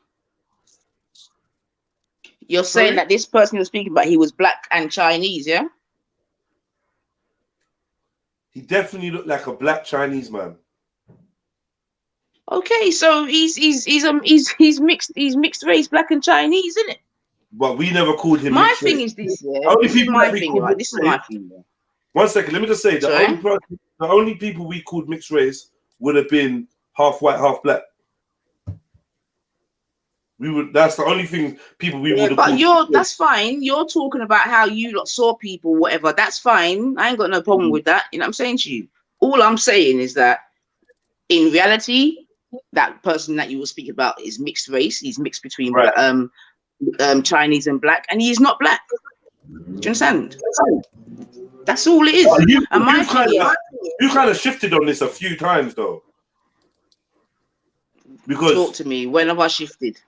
You're saying that this person you're speaking about, he was black and Chinese, yeah? He definitely looked like a black Chinese man. Okay, so he's mixed race, black and Chinese, isn't it? But we never called him. My thing is this, yeah. This is my thing, right? This is my thing. Yeah. 1 second, let me just say the only people we called mixed race would have been half white, half black. That's the only thing people we would have. But that's fine. You're talking about how you lot saw people, whatever. That's fine. I ain't got no problem with that. You know what I'm saying to you? All I'm saying is that in reality, that person that you were speaking about is mixed race. He's mixed between Chinese and black, and he's not black. Do you understand? That's all it is. You kind of shifted on this a few times, though. Because talk to me. When have I shifted?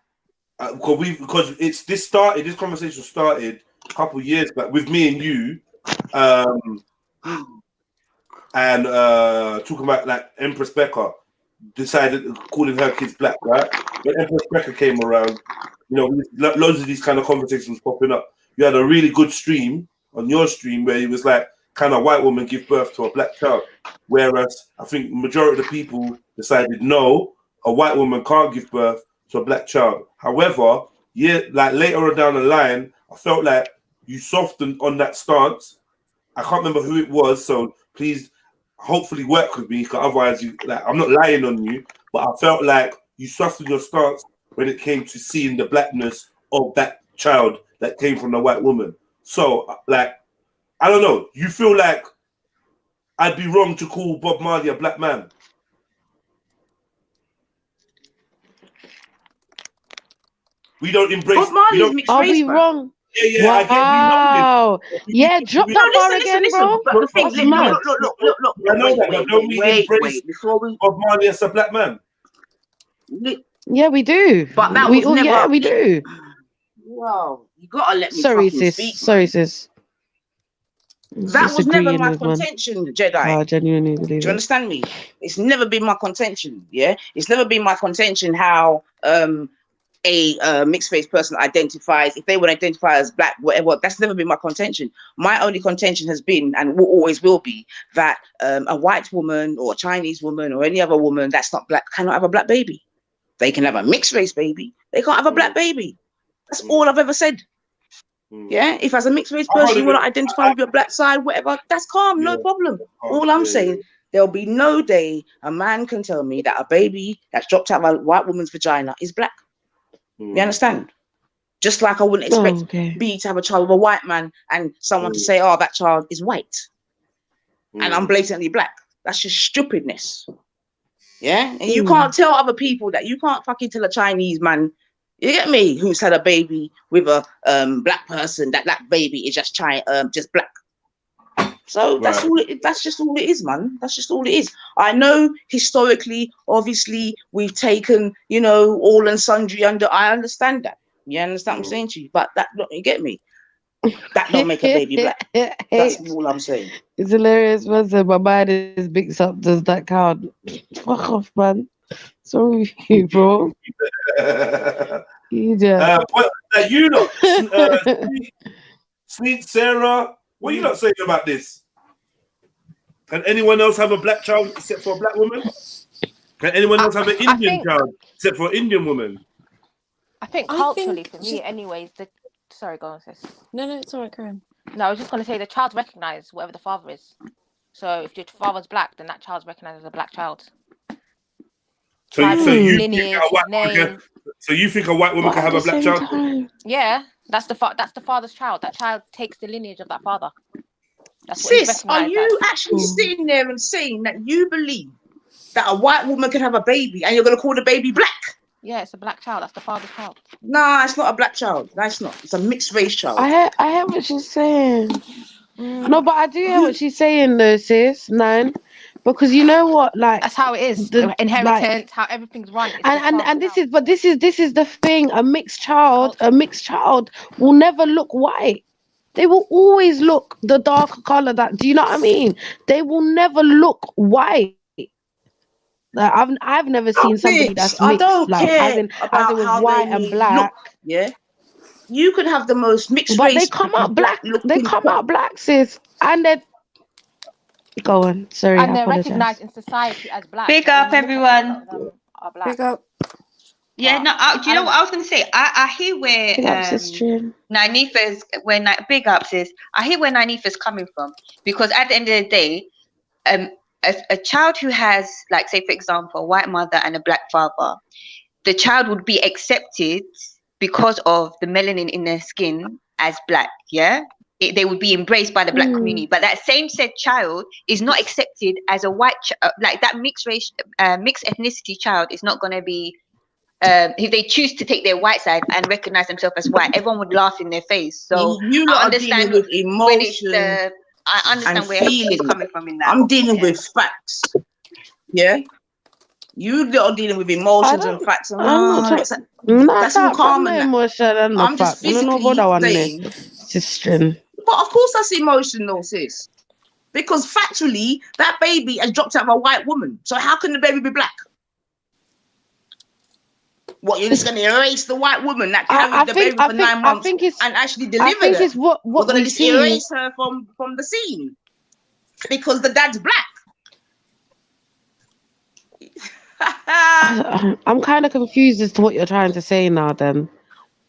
Because this conversation started a couple of years back with me and you, and talking about like Empress Becca decided calling her kids black, right? When Empress Becca came around, you know, loads of these kind of conversations popping up. You had a really good stream on your stream where it was like, can a white woman give birth to a black child? Whereas I think majority of the people decided no, a white woman can't give birth to a black child. However, like later on down the line, I felt like you softened on that stance. I can't remember who it was, so please, hopefully work with me, because otherwise, I'm not lying on you. But I felt like you softened your stance when it came to seeing the blackness of that child that came from the white woman. So, like, I don't know. You feel like I'd be wrong to call Bob Marley a black man. We don't embrace. Bob Marley is mixed race, Are we bro. wrong? Yeah, I get we Wow. Yeah, drop that bar again, bro. But the thing, That's mad. look. I know that, but don't we embrace before we Bob Marley as a black man? Yeah, we do. But that we was all, never. yeah, we do. Wow, you gotta let me Sorry, fucking sis. speak. Sorry, sis. That was never Disagreeing my with one. contention, Jedi. I genuinely Do believe you it. understand me? It's never been my contention. Yeah, it's never been my contention how a mixed race person identifies. If they would identify as black, whatever, that's never been my contention. My only contention has been, and always will be, that a white woman or a Chinese woman or any other woman that's not black cannot have a black baby. They can have a mixed race baby. They can't have a black baby. That's all I've ever said. Yeah, if as a mixed race person you want to identify with your black side, whatever, that's calm, no problem. All I'm saying, there'll be no day a man can tell me that a baby that's dropped out of a white woman's vagina is black. You understand? Just like I wouldn't expect B to have a child with a white man and someone to say, oh, that child is white. And I'm blatantly black. That's just stupidness. Yeah? And you can't tell other people that. You can't fucking tell a Chinese man, you get me, who's had a baby with a black person, that baby is just black. So that's all that's just all it is, man. That's just all it is. I know historically, obviously, we've taken, you know, all and sundry under. I understand that. You understand what I'm saying to you? But that, you get me? That don't make a baby black. That's all I'm saying. It's hilarious, man. So my mind is mixed up. Does that count? Fuck off, man. Sorry with you, bro. You lot, Sweet Sarah, what are you not saying about this? Can anyone else have a black child except for a black woman? Can anyone else have an Indian child except for an Indian woman? I think culturally, for me, anyways, sorry, go on, sis. No, it's all right, Karen. No, I was just going to say the child's recognized whatever the father is. So if your father's black, then that child's recognized as a black child. So you lineage, think a white woman can have a black child? Yeah, that's the father's child. That child takes the lineage of that father. That's what Sis, are you actually sitting there and saying that you believe that a white woman can have a baby and you're going to call the baby black? Yeah, it's a black child. That's the father's child. Nah, it's not a black child. That's not. It's a mixed race child. I hear what she's saying. No, but I do hear what she's saying, though, sis. Because you know what, like that's how it is. The inheritance, how everything's run. And this is the thing. A mixed child will never look white. They will always look the darker color. Do you know what I mean? They will never look white. Like, I've never seen somebody that's mixed. I don't care as in how white and black. Look, yeah, you could have the most mixed but race. They come out black. They come out black, sis, and they go on. Sorry, and they're recognized in society as black. Big up, everyone. Big up. Yeah, no. Do you know what I was going to say? I hear where Nyanifa's big ups is. I hear where Nyanifa's coming from, because at the end of the day, a child who has, like, say for example, a white mother and a black father, the child would be accepted because of the melanin in their skin as black. Yeah, they would be embraced by the black community. But that same said child is not accepted as a white like that mixed race, mixed ethnicity child is not going to be. If they choose to take their white side and recognize themselves as white, everyone would laugh in their face. So I understand with emotion. I understand where he's coming from in that. I'm dealing with facts. Yeah, you are dealing with emotions and facts. That's more common. I'm just physically saying. But of course, that's emotional, sis. Because factually, that baby has dropped out of a white woman. So how can the baby be black? What, you're just going to erase the white woman that carried the baby for 9 months and actually delivered her? What we're going to just erase her from the scene because the dad's black. I'm kind of confused as to what you're trying to say now. Then,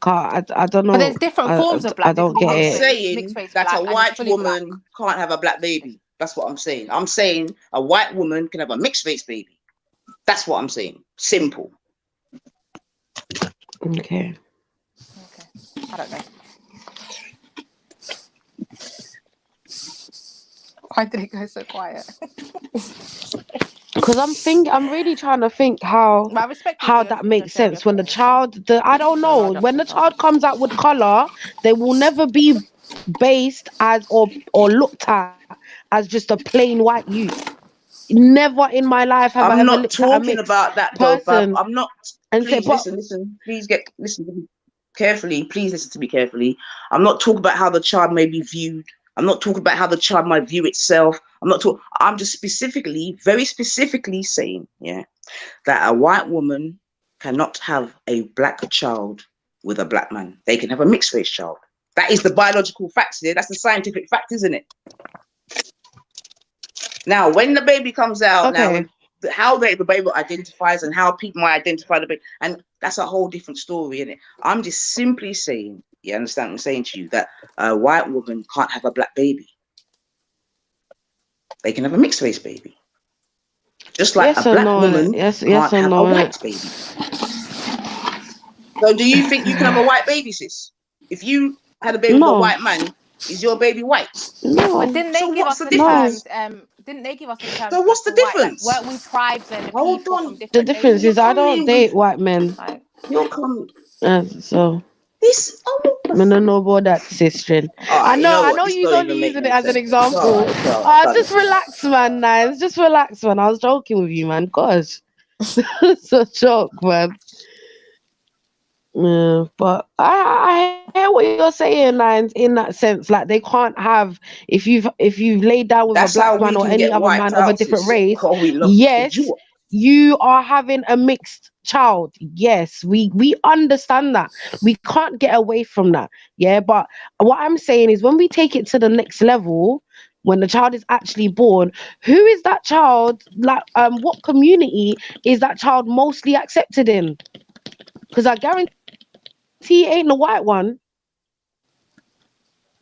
I don't know. But there's different forms of black. I don't get it. I'm saying that a white woman can't have a black baby. That's what I'm saying. I'm saying a white woman can have a mixed race baby. That's what I'm saying. Simple. Okay. I don't know. Why did it go so quiet? Because I'm really trying to think how that makes sense when the child, I don't know, when the child comes out with color, they will never be based as or looked at as just a plain white youth. Never in my life have I I'm ever not looked at a talking mixed about that though, Bab. person I'm not. and say, Please listen. Please listen to me carefully. Please listen to me carefully. I'm not talking about how the child may be viewed. I'm not talking about how the child might view itself. I'm just very specifically saying, yeah, that a white woman cannot have a black child with a black man. They can have a mixed race child. That is the biological facts there. That's the scientific fact, isn't it? Now, when the baby comes out, how the baby identifies and how people might identify the baby, and that's a whole different story, isn't it? I'm just simply saying, you understand what I'm saying to you, that a white woman can't have a black baby. They can have a mixed race baby. Just like a black woman can't have a white baby. So do you think you can have a white baby, sis? If you had a baby with a white man, is your baby white? No. But didn't they give us the terms? Didn't they give us the terms? So what's the difference? Like, weren't we tribes and people from different The difference nations? is I don't date white men. You're coming. So this. I don't know about that, sister. I know you're only using it as an example. Just relax, man. Nice. Just relax, man. I was joking with you, man. Gosh, it's a joke, man. Yeah, but I hear what you're saying, Nines, in that sense. Like they can't have if you've laid down with a black man or any other man of a different race. Yes, you are having a mixed child. Yes, we understand that. We can't get away from that. Yeah, but what I'm saying is when we take it to the next level, when the child is actually born, who is that child? Like, what community is that child mostly accepted in? Because I guarantee he ain't the white one.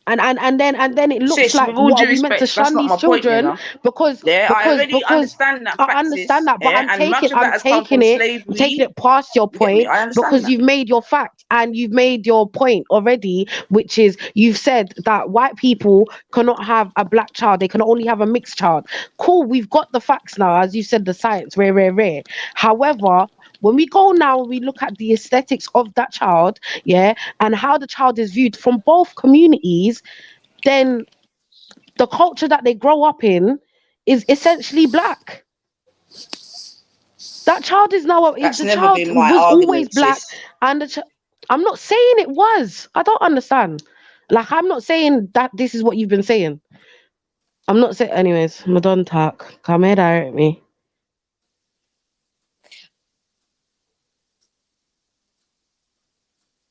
And then it looks like what are we meant to shun these children because I already understand that. I understand that, but I'm taking it past your point because you've made your fact and you've made your point already, which is you've said that white people cannot have a black child, they can only have a mixed child. Cool, we've got the facts now, as you said, the science, rare. However, when we go now, we look at the aesthetics of that child, yeah, and how the child is viewed from both communities, then the culture that they grow up in is essentially black. That child is now the child was always black, and I'm not saying it was. I don't understand. Like I'm not saying that this is what you've been saying. I'm not saying. Anyways, I don't talk. Come here, direct me.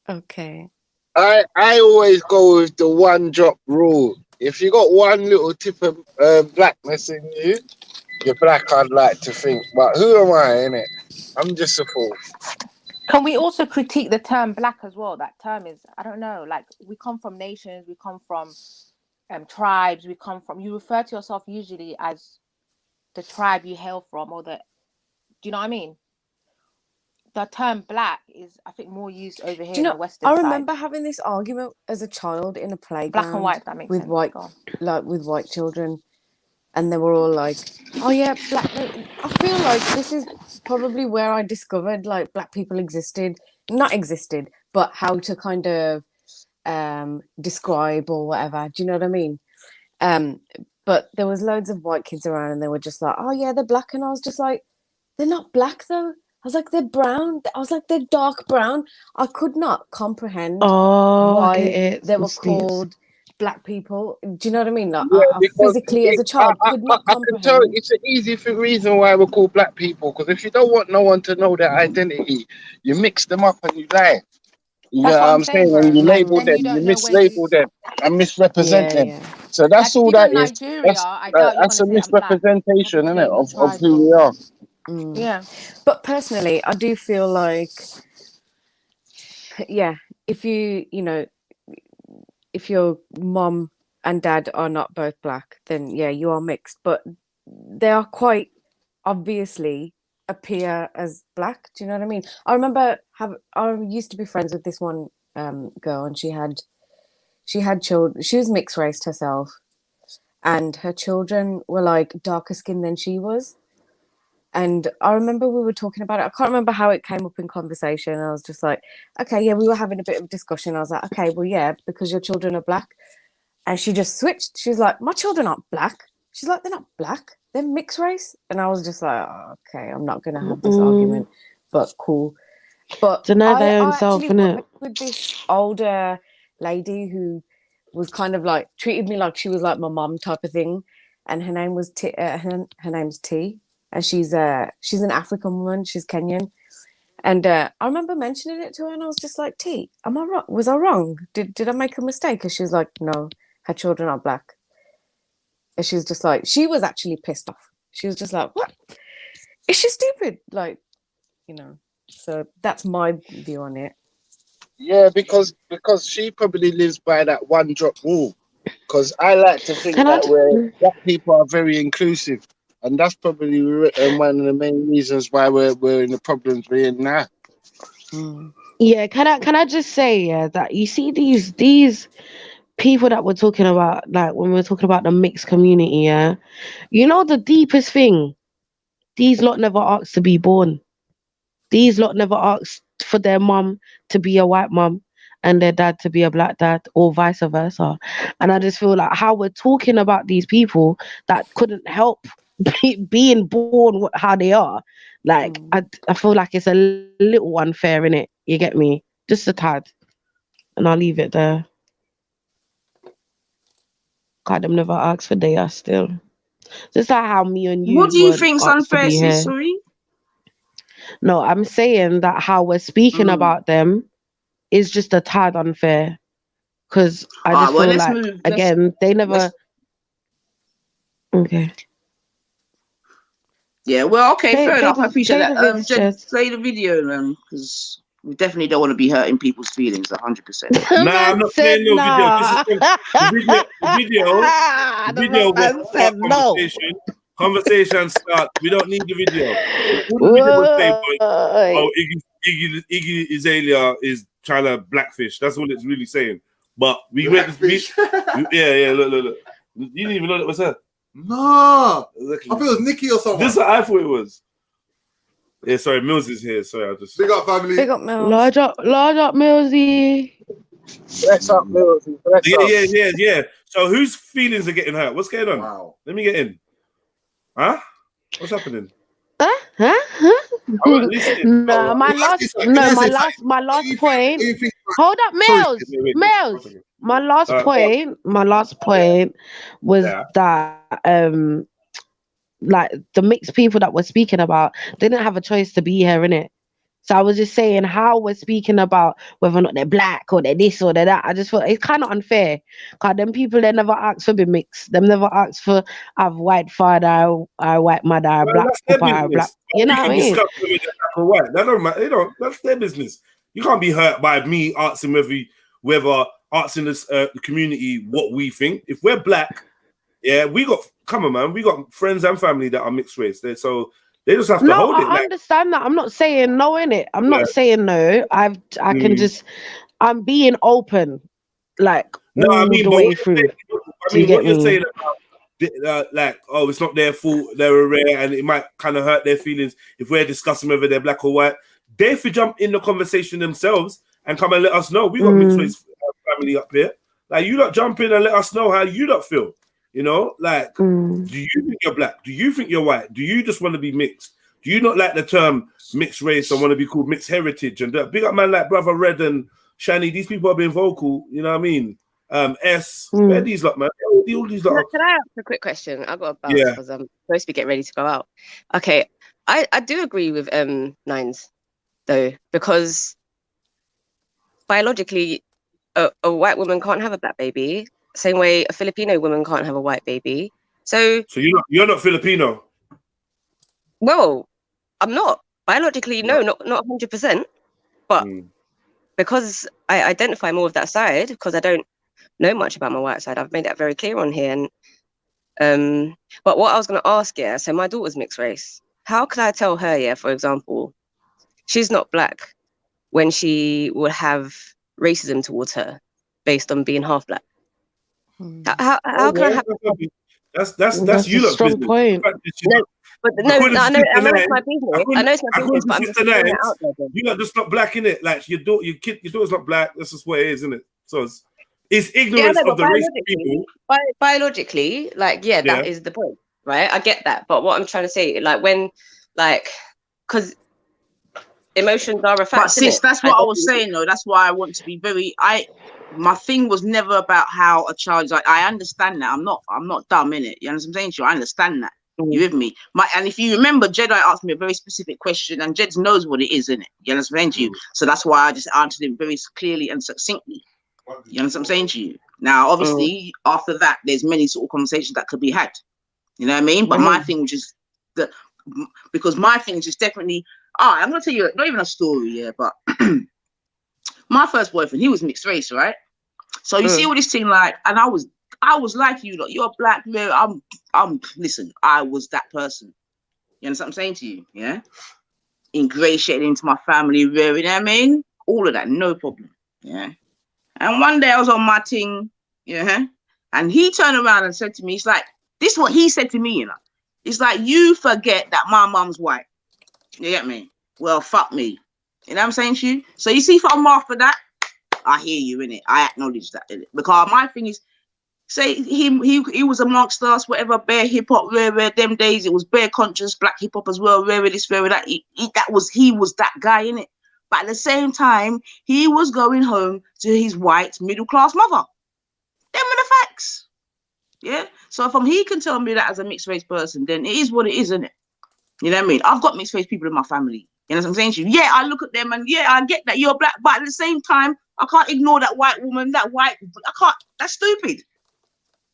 Okay. I always go with the one drop rule. If you got one little tip of blackness in you, you're black, I'd like to think. But who am I, innit? I'm just a fool. Can we also critique the term black as well? That term is, I don't know, like we come from nations, we come from tribes, you refer to yourself usually as the tribe you hail from, or do you know what I mean? The term black is, I think, more used over here in the Western side. I remember having this argument as a child in a playground. Black and white, that makes with sense. with white children, and they were all like, "Oh yeah, black." I feel like this is probably where I discovered like black people not existed, but how to kind of describe or whatever. Do you know what I mean? But there was loads of white kids around, and they were just like, "Oh yeah, they're black," and I was just like, "They're not black though." I was like, they're brown. I was like, they're dark brown. I could not comprehend why they were called black people. Do you know what I mean? Like, I physically, as a child, could not comprehend. I can tell it's an easy reason why we're called black people. Because if you don't want no one to know their identity, you mix them up and you lie. You know what I'm saying? And you label them, you mislabel them and misrepresent them. Yeah. So that's all that is. That's a misrepresentation, isn't it, of who we are. Yeah. But personally, I do feel like, yeah, if if your mom and dad are not both black, then yeah, you are mixed. But they are quite obviously appear as black. Do you know what I mean? I remember I used to be friends with this one girl, and she had children. She was mixed race herself, and her children were like darker skinned than she was. And I remember we were talking about it. I can't remember how it came up in conversation. I was just like, okay, yeah, we were having a bit of discussion. I was like, okay, well, yeah, because your children are black. And she just switched. She's like, my children aren't black. She's like, they're not black. They're mixed race. And I was just like, oh, okay, I'm not going to have this argument, but cool. But Deny thy I own self, actually innit? worked with this older lady who was kind of like, treated me like she was like my mom type of thing. And her name was her name's T. And she's an African woman. She's Kenyan. And I remember mentioning it to her, and I was just like, T, am I wrong? Was I wrong? Did I make a mistake? And she was like, no, her children are black. And she was just like, she was actually pissed off. She was just like, what? Is she stupid? Like, you know. So that's my view on it. Yeah, because she probably lives by that one drop rule. Because I like to think that black people are very inclusive. And that's probably one of the main reasons why we're in the problems we're in now. Yeah, can I just say that you see these people that we're talking about, like when we're talking about the mixed community, you know the deepest thing, these lot never asked to be born. These lot never asked for their mum to be a white mum and their dad to be a black dad, or vice versa. And I just feel like how we're talking about these people that couldn't help being born how they are, like I feel like it's a little unfair, innit? You get me? Just a tad. And I'll leave it there. God, them never asked for they are still. Just like how me and you. What do you think's unfair, sis? Here. Sorry? No, I'm saying that how we're speaking about them is just a tad unfair. Because I just feel like, again, they never... Okay. Yeah, well, okay, fair enough. I appreciate that. Just play the video, because we definitely don't want to be hurting people's feelings 100%. Nah, I'm not playing no video. This is the video will start conversation. Conversation start. We don't need the video. All the video will say, oh, Iggy Azalea is trying to blackfish. That's all it's really saying. But we went to look. You didn't even know that was her. No, exactly. I thought it was Nikki or someone. This is what I thought it was. Yeah, sorry, Mills is here. Sorry, I'll just... Big up, family. Big up, Mills. Large up, Millsy. Bless up, Millsy. Yeah. So whose feelings are getting hurt? What's going on? Wow. Let me get in. Huh? What's happening? No, my last point. Hold up, Mills. Mills. My last point was that like the mixed people that we're speaking about, they didn't have a choice to be here, innit? So I was just saying how we're speaking about whether or not they're black or they're this or they're that. I just feel it's kind of unfair. Because them people, they never asked for being mixed. Them never asked for have white father, or white mother, or black papa, or black. You know what I mean? White. That don't matter. That's their business. You can't be hurt by me asking whether asking this the community what we think. If we're black, come on, man. We got friends and family that are mixed race. So they just have to hold it. I understand that. I'm not saying no, innit? I'm not saying no. I can just... I'm being open, like, all the way through. What you're saying about, like, oh, it's not their fault, they're rare, and it might kind of hurt their feelings if we're discussing whether they're black or white. They have to jump in the conversation themselves and come and let us know. We got mixed race family up here. Like, you lot jump in and let us know how you lot feel. You know, like, do you think you're black? Do you think you're white? Do you just want to be mixed? Do you not like the term mixed race and want to be called mixed heritage? And big up man like Brother Red and Shani, these people have been vocal, you know what I mean? Where these lot, man? All these lot. Can I ask a quick question? I got a bounce because I'm supposed to be getting ready to go out. Okay, I do agree with Nines though, because biologically a white woman can't have a black baby. Same way a Filipino woman can't have a white baby. So you're not Filipino? Well, I'm not. Biologically, no, not 100%. But because I identify more with that side, because I don't know much about my white side, I've made that very clear on here. And but what I was going to ask, so my daughter's mixed race. How could I tell her, for example, she's not black when she would have racism towards her based on being half black? How can I have... That's you lot's business. Point. No, I know it's my business. I know it's my business, but I'm just putting it out there. You lot just not black, innit? Like your daughter's not black. That's just what it is, isn't it? So it's ignorance of the race of people. Biologically, like, that is the point, right? I get that, but what I'm trying to say, like, because emotions are a fact. But sis, that's what I was saying though. That's why I want to be my thing was never about how a child is like. I understand that. I'm not dumb, innit? You understand what I'm saying to you? I understand that. You with me? And if you remember, Jedi asked me a very specific question, and Jed knows what it is, innit? You understand what I'm saying to you? So that's why I just answered it very clearly and succinctly. You understand what I'm saying to you? Now, obviously, after that, there's many sort of conversations that could be had. You know what I mean? But my thing was just because my thing is just definitely. I'm gonna tell you not even a story, but my first boyfriend, he was mixed race, right? So you see all this thing like, and I was like you, like you're black, man. Listen, I was that person. You understand what I'm saying to you? Yeah, ingratiated into my family, you know what I mean? All of that, no problem. Yeah. And one day I was on my thing, and he turned around and said to me, "It's like this is what he said to me, you know. It's like you forget that my mum's white. You get me? Well, fuck me. You know what I'm saying to you? So you see, if I'm after that, I hear you in it. I acknowledge that in it. Because my thing is, say he was amongst us, whatever, bare hip hop, rare them days. It was bare conscious, black hip hop as well, rare this, rare that. He was that guy in it. But at the same time, he was going home to his white middle class mother. Them are the facts. Yeah. So if he can tell me that as a mixed race person, then it is what it is, isn't it? You know what I mean? I've got mixed race people in my family. You know what I'm saying to you? Yeah, I look at them and I get that you're black, but at the same time, I can't ignore that white woman, I can't, that's stupid.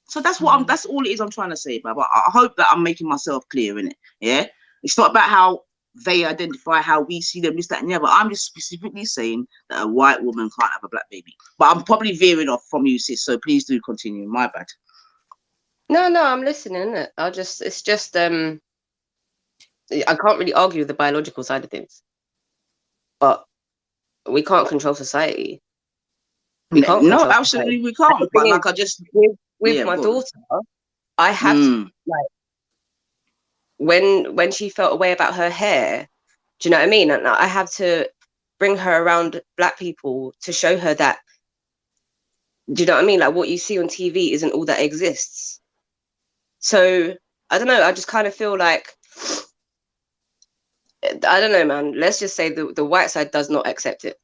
So that's what that's all it is I'm trying to say, but I hope that I'm making myself clear in it. Yeah. It's not about how they identify, how we see them, this, that, and the other. I'm just specifically saying that a white woman can't have a black baby. But I'm probably veering off from you, sis. So please do continue. My bad. No, I'm listening. It's just I can't really argue the biological side of things, but we can't control society. We can't. No, absolutely, we can't. But like I just with my daughter, I have to, like, when she felt a way about her hair, do you know what I mean? And I have to bring her around black people to show her that. Do you know what I mean? Like, what you see on TV isn't all that exists. So I don't know. I just kind of feel like, I don't know, man. Let's just say the white side does not accept it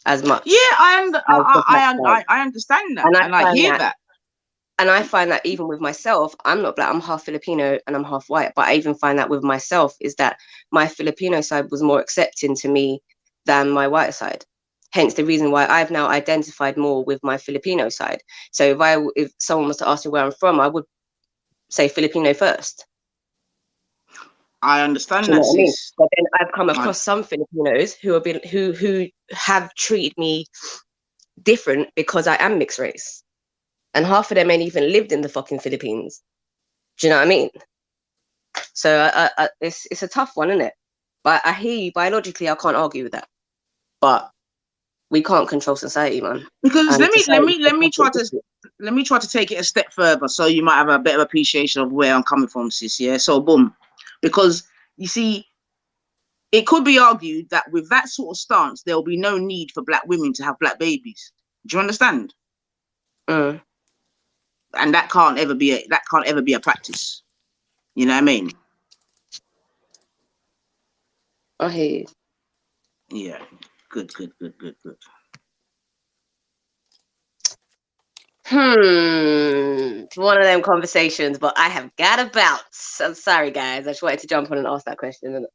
as much. Yeah, I understand that, and I hear that. And I find that even with myself, I'm not black. I'm half Filipino and I'm half white. But I even find that with myself is that my Filipino side was more accepting to me than my white side. Hence the reason why I've now identified more with my Filipino side. So if someone was to ask me where I'm from, I would say Filipino first. I understand that, sis. But then I've come across some Filipinos who have treated me different because I am mixed race, and half of them ain't even lived in the fucking Philippines. Do you know what I mean? So it's a tough one, isn't it? But I hear you. Biologically, I can't argue with that. But we can't control society, man. Because let me try to take it a step further, so you might have a better appreciation of where I'm coming from, sis. Yeah. So boom. Because you see, it could be argued that with that sort of stance, there will be no need for black women to have black babies. Do you understand? And that can't ever be a practice. You know what I mean? I hear you. Yeah. Good. One of them conversations, but I have got to bounce. I'm sorry, guys. I just wanted to jump on and ask that question.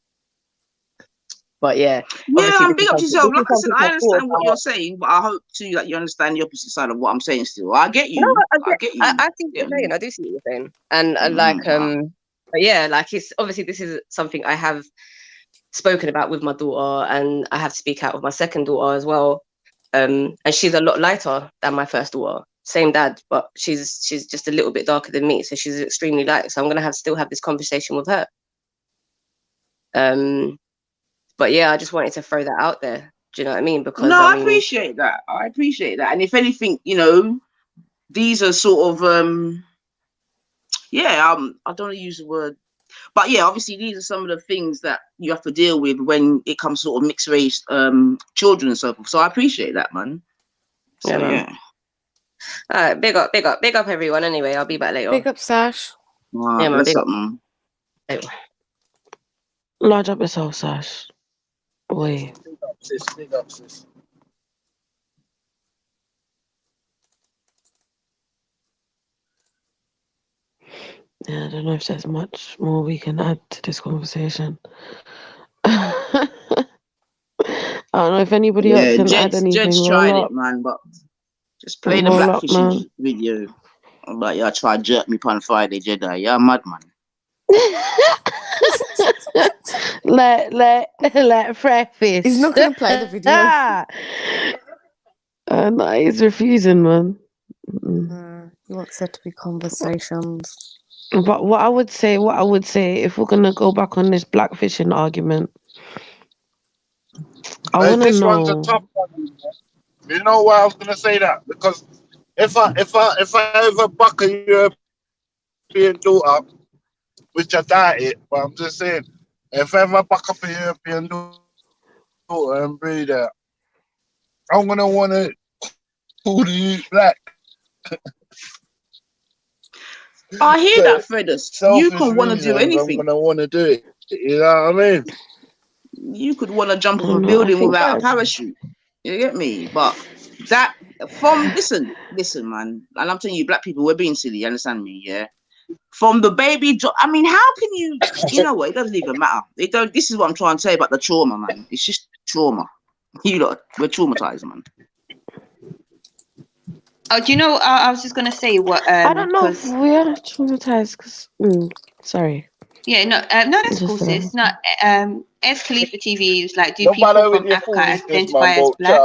But yeah. Yeah, big up to yourself. Like I said, I understand what you're saying, but I hope too that you understand the opposite side of what I'm saying still. I get you. No, I get you. I see what you're saying. I do see what you're saying. And but yeah, like, it's obviously this is something I have spoken about with my daughter, and I have to speak out with my second daughter as well. And she's a lot lighter than my first daughter. Same dad, but she's just a little bit darker than me, so she's extremely light. So I'm gonna still have this conversation with her. But yeah, I just wanted to throw that out there. Do you know what I mean? Because I appreciate that. And if anything, you know, these are sort of yeah, I don't want to use the word, but yeah, obviously these are some of the things that you have to deal with when it comes to sort of mixed race children and so forth. So I appreciate that, man. So yeah. All right, big up everyone. Anyway, I'll be back later. Big up, Sash. Yeah, man, big up, man. Large up yourself, Sash. Wait. Big up, sis. Yeah, I don't know if there's much more we can add to this conversation. I don't know if anybody else can add anything. Jed's tried it, man, but just play the blackfishing video. But y'all try to jerk me on Friday, Jedi. Y'all mad, man. Like fresh fish. He's not gonna play the video. No, he's refusing, man. He wants there to be conversations. But what I would say, if we're gonna go back on this blackfishing argument, I want to know. This one's a tough one. You know why I was gonna say that? Because if I ever buck a European daughter, which I doubt it, but I'm just saying, if I ever buck up a European daughter and breed her, I'm gonna want to call the youth black. I hear that, Fredus. You can want to do anything. I'm gonna want to do it. You know what I mean? You could want to jump off a building without a parachute. You get me? But that listen, man, and I'm telling you, black people, we're being silly. You understand me? Yeah. From the baby, I mean, how can you? You know what? It doesn't even matter. They don't. This is what I'm trying to say about the trauma, man. It's just trauma. You lot, we're traumatized, man. Oh, do you know? I was just gonna say what. I don't know if we are traumatized. Cause sorry. Yeah, no, that's cool, sis. Not as Khalifa TV is like, do people from Africa identify as black?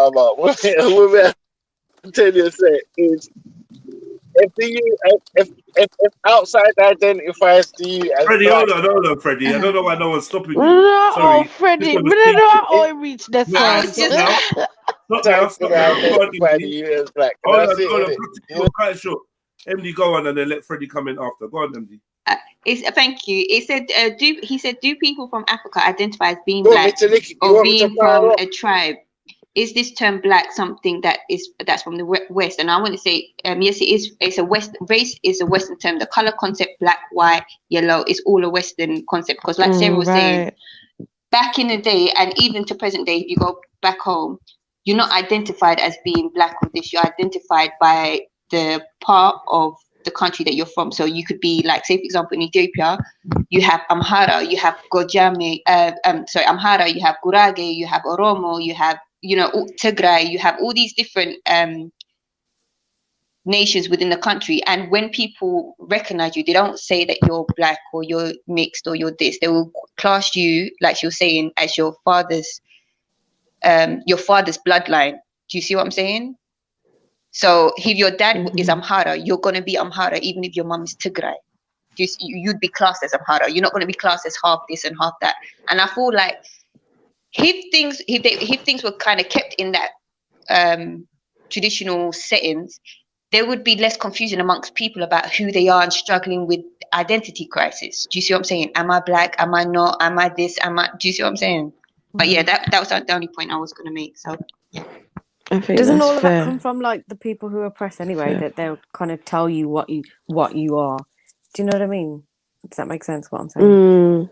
Tell you is if outside identifies to you as Freddie, black, hold on, Freddie. I don't know why no one's stopping you. No, Sorry. Freddie, we don't know how I reached this one. Stop now. Hold on. Cut it short. MD, go on and then let Freddie come in after. Go on, MD. Thank you. It said, do people from Africa identify as being black or being from a tribe? Is this term black something that's from the West? And I want to say, yes, it is. It's a West. Race is a Western term. The color concept, black, white, yellow, is all a Western concept. Because, like Sarah was saying, back in the day, and even to present day, if you go back home, you're not identified as being black or this. You're identified by the part of the country that you're from. So you could be like, say, for example, in Ethiopia, you have Amhara, you have Gojami, Amhara, you have Gurage, you have Oromo, you have, Tigray, you have all these different nations within the country. And when people recognize you, they don't say that you're black or you're mixed or you're this. They will class you, like she was saying, as your father's bloodline. Do you see what I'm saying? So if your dad is Amhara, you're going to be Amhara, even if your mom is Tigray. You'd be classed as Amhara. You're not going to be classed as half this and half that. And I feel like if things were kind of kept in that traditional settings, there would be less confusion amongst people about who they are and struggling with identity crisis. Do you see what I'm saying? Am I black? Am I not? Am I this? Do you see what I'm saying? But yeah, that was the only point I was going to make. So yeah. Doesn't all of that come from like the people who oppress anyway? That they'll kind of tell you what you are. Do you know what I mean? Does that make sense? What I'm saying?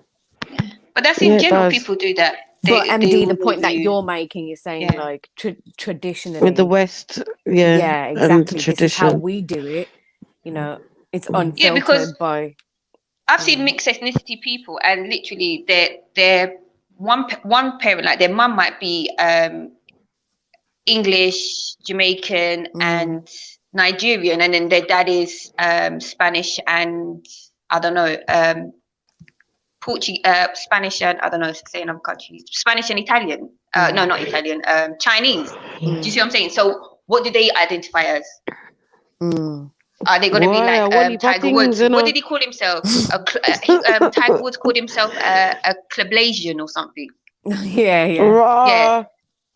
But that's in general. People do that. But MD, the point that you're making is saying like traditionally with the West, yeah, exactly. This is how we do it. It's unfiltered because by. I've seen mixed ethnicity people, and literally, they're one parent, like their mum might be English, Jamaican, and Nigerian, and then their dad is Spanish and I don't know, Portuguese, Spanish and I don't know, say another country, Spanish and Italian. No, not Italian. Chinese. Do you see what I'm saying? So, what do they identify as? Are they going to be like Tiger Woods? What did he call himself? Tiger Woods called himself a Clablasian or something. Yeah.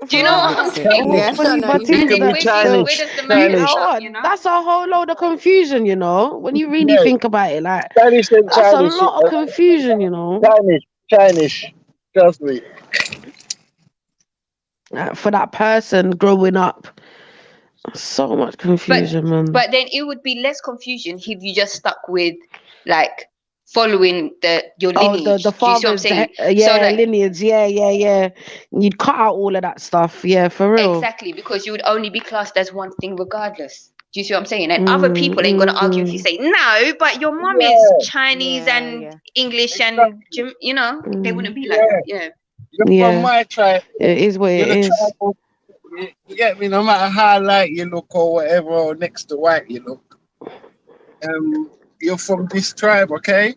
Do you know what I'm saying? Yeah, I know But you mean. And then Could be where Chinese. does the man Chinese. end up, you know? That's a whole load of confusion, you know. When you really Yeah, think about it, like Chinese and that's a Chinese. lot of confusion, you know. Chinese. Trust me. For that person growing up, so much confusion, man. But then it would be less confusion if you just stuck with like following your lineage. The Do you see what I'm father's saying? lineage, yeah. You'd cut out all of that stuff, yeah, for real. Exactly, because you would only be classed as one thing regardless. Do you see what I'm saying? And other people ain't gonna argue if you say no, but your mum is Chinese and English and you know, they wouldn't be like that. Yeah. You're from my tribe. It is what it is. You get me? No matter how light you look or whatever, or next to white you look. You're from this tribe, okay?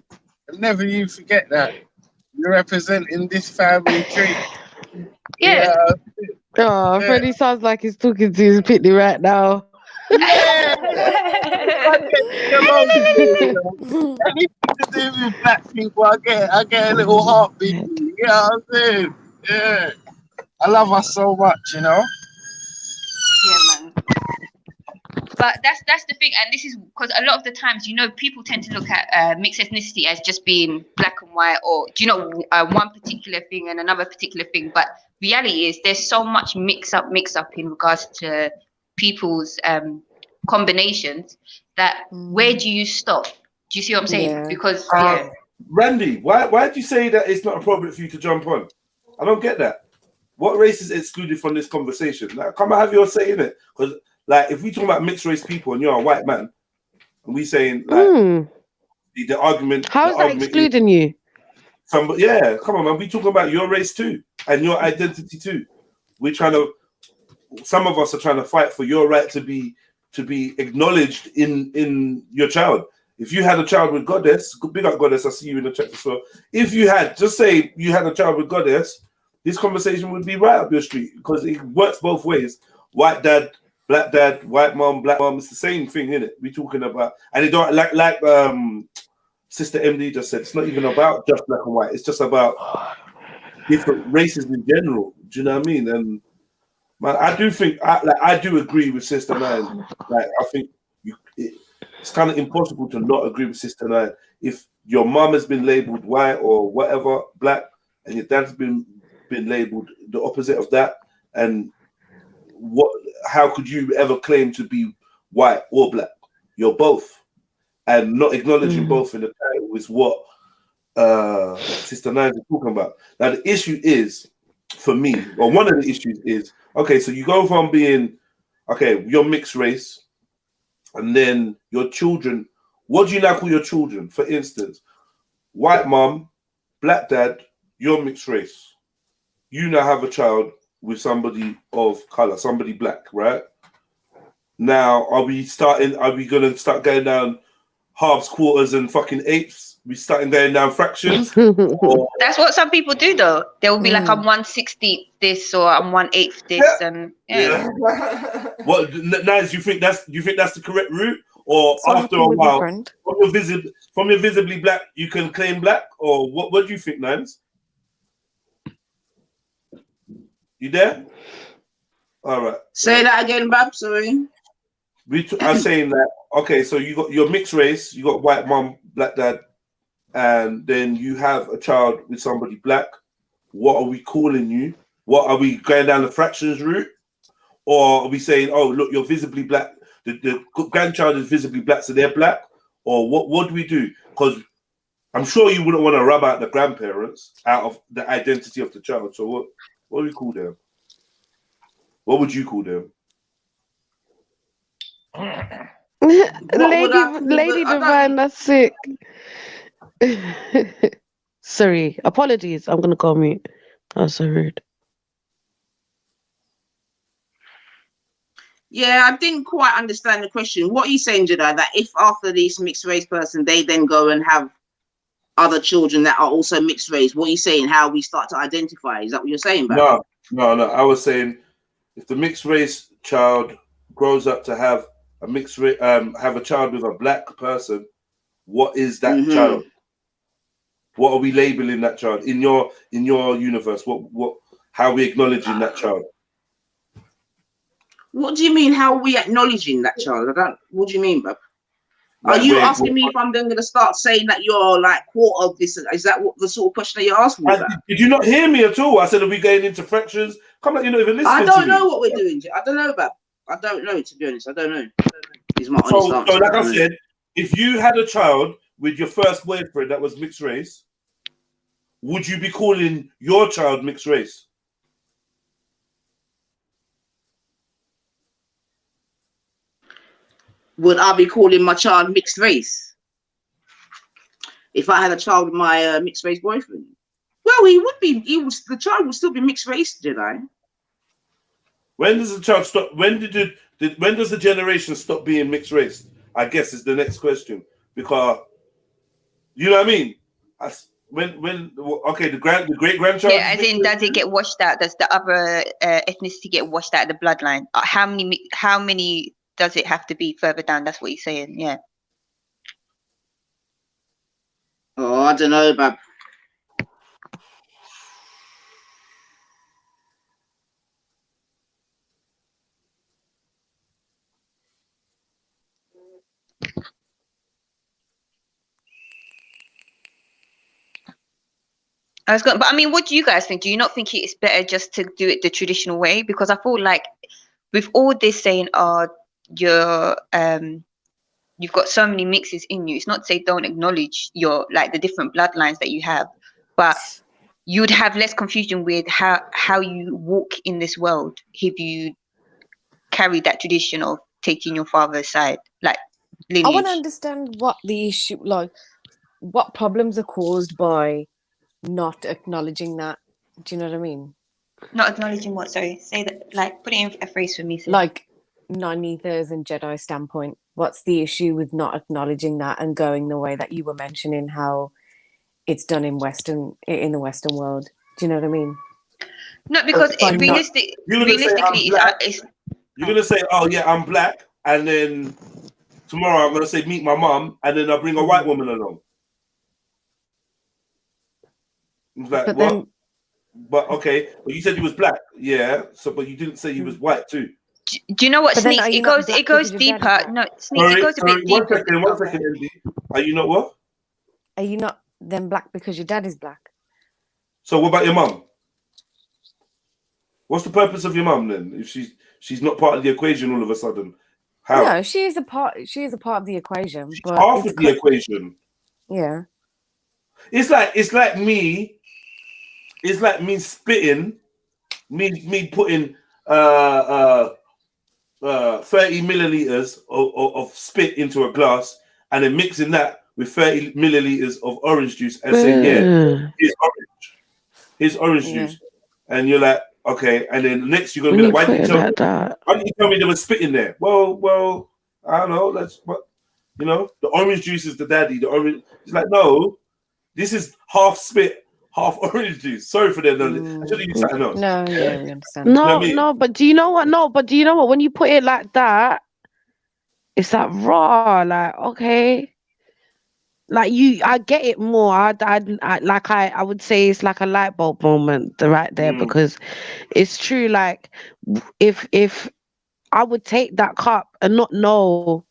And never you forget that. You're representing this family tree. Yeah. Oh, Freddie sounds like he's talking to his pitney right now. Anything to do with black people, I get a little heartbeat. You know what I'm saying? Yeah. I love us so much, you know? Yeah, man. But that's the thing, and this is because a lot of the times, you know, people tend to look at mixed ethnicity as just being black and white, or do you know, one particular thing and another particular thing. But reality is, there's so much mix up in regards to people's combinations that where do you stop? Do you see what I'm saying? Yeah. Because Randy, why did you say that it's not appropriate for you to jump on? I don't get that. What race is excluded from this conversation? Like, come and have your say in it. Because, like, if we talk about mixed race people and you're a white man, and we saying like the argument. How's that excluding you? Yeah, come on, man. We talking about your race too and your identity too. We're trying to. Some of us are trying to fight for your right to be acknowledged in your child. If you had a child with Goddess, big up Goddess. I see you in the chat as well. If you had, just say you had a child with Goddess, this conversation would be right up your street because it works both ways. White dad, white mom, black mom. It's the same thing, isn't it? We're talking about, and it don't like Sister MD just said. It's not even about just black and white. It's just about different races in general. Do you know what I mean? And man, I do think I do agree with Sister Nine. Like I think it's kind of impossible to not agree with Sister Nine. If your mom has been labeled white or whatever, black, and your dad's been labeled the opposite of that, and how could you ever claim to be white or black? You're both, and not acknowledging both in the title is what Sister Nine is talking about. Now the issue is, for me, or one of the issues is, okay, so you go from being, okay, you're mixed race, and then your children, what do you now call your children? For instance, white mom, black dad, you're mixed race. You now have a child with somebody of color, somebody black, right? Now, are we going to start going down halves, quarters, and fucking eighths? We starting going down fractions? That's what some people do, though. There will be like, I'm 1/60 this, or I'm 1/8 this, and What, Nice? You think that's the correct route, or after a while, from your visibly black, you can claim black, or what? What do you think, Nines? You there? All right. Say that again, Bab. Sorry. I'm saying that. Okay, so you got your mixed race. You got white mom, black dad, and then you have a child with somebody black. What are we calling you? What are we going down the fractions route, or are we saying, oh, look, you're visibly black. The grandchild is visibly black, so they're black, or what do we do? Because I'm sure you wouldn't want to rub out the grandparents out of the identity of the child. So what do we call them? What would you call them? Lady Divine, that's sick. Sorry, apologies. I'm gonna call mute. Oh, so rude. Yeah, I didn't quite understand the question. What are you saying, Jedi? That if after this mixed race person, they then go and have other children that are also mixed race, what are you saying? How we start to identify? Is that what you're saying? No. I was saying if the mixed race child grows up to have a mixed have a child with a black person, what is that child? What are we labeling that child in your universe? How are we acknowledging that child? What do you mean? How are we acknowledging that child? I don't. What do you mean, bub? Like, are you asking me if I'm then going to start saying that you're like quarter of this? Is that what the sort of question that you're asking me about? Did you not hear me at all? I said, are we going into fractions? Come on, you're not even listening. I don't know what we're doing. I don't know, bub. I don't know, to be honest. I don't know. Is my honest answer. So, like I said, if you had a child with your first boyfriend that was mixed race, would you be calling your child mixed race? Would I be calling my child mixed race? If I had a child with my mixed race boyfriend? Well, he would be. The child would still be mixed race, did I? When does the child stop? When does the generation stop being mixed race? I guess is the next question, because you know what I mean. Okay, the great grandchild. Yeah, as in, does it get washed out? Does the other ethnicity get washed out of the bloodline? How many does it have to be further down? That's what he's saying. Yeah. Oh, I don't know, bub. But I mean, what do you guys think? Do you not think it's better just to do it the traditional way? Because I feel like with all this saying, "Oh, you've got so many mixes in you," it's not to say don't acknowledge your the different bloodlines that you have, but you'd have less confusion with how you walk in this world if you carry that tradition of taking your father's side, like lineage. I want to understand what the issue, what problems are caused by not acknowledging that. Do you know what I mean? Not acknowledging what? Sorry, say that. Put it in a phrase for me. Sis. Like non-ethers and Jedi standpoint. What's the issue with not acknowledging that and going the way that you were mentioning how it's done in the Western world? Do you know what I mean? No, because realistically, it's you're gonna say, "Oh yeah, I'm black," and then tomorrow I'm gonna say, "Meet my mom," and then I'll bring a white woman along. It's like, but okay, but you said you was black, yeah. So, but you didn't say you was white too. Do you know what, Sneaks? It goes deeper. No, Sneaks, it goes a bit deeper. One second, MD. Are you not what? Are you not then black because your dad is black? So what about your mum? What's the purpose of your mum then? If she's not part of the equation all of a sudden, how? No, she is a part of the equation. She's but half of the equation. Yeah. It's like me spitting, me putting 30 milliliters of spit into a glass and then mixing that with 30 milliliters of orange juice and saying, yeah, here's orange juice. And you're like, okay. And then next you're going to be like, why didn't you tell me there was spit in there? Well, I don't know. The orange juice is the daddy. The orange, it's like, no, this is half spit, half orange juice. Sorry for that. I should have used something else. No, yeah, we understand. No, but do you know what? No, but do you know what? When you put it like that, it's like raw. Like, okay, like I get it more. I would say it's like a light bulb moment right there, because it's true. Like, if I would take that cup and not know,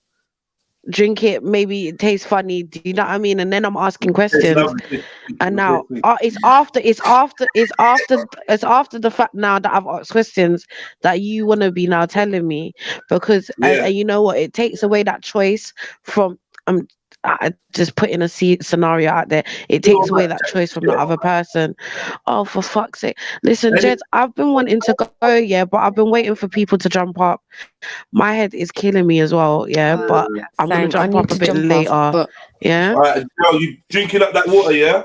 drink it, maybe it tastes funny, do you know what I mean? And then I'm asking questions, and now it's after the fact now that I've asked questions that you want to be now telling me, because and you know what, it takes away that choice from I just putting a scenario out there. It takes away that choice from the other person. Oh, for fuck's sake. Listen, Jed, I've been wanting to go, but I've been waiting for people to jump up. My head is killing me as well, but I'm going to jump up a bit later. Yeah? All right, girl, you drinking up that water, yeah?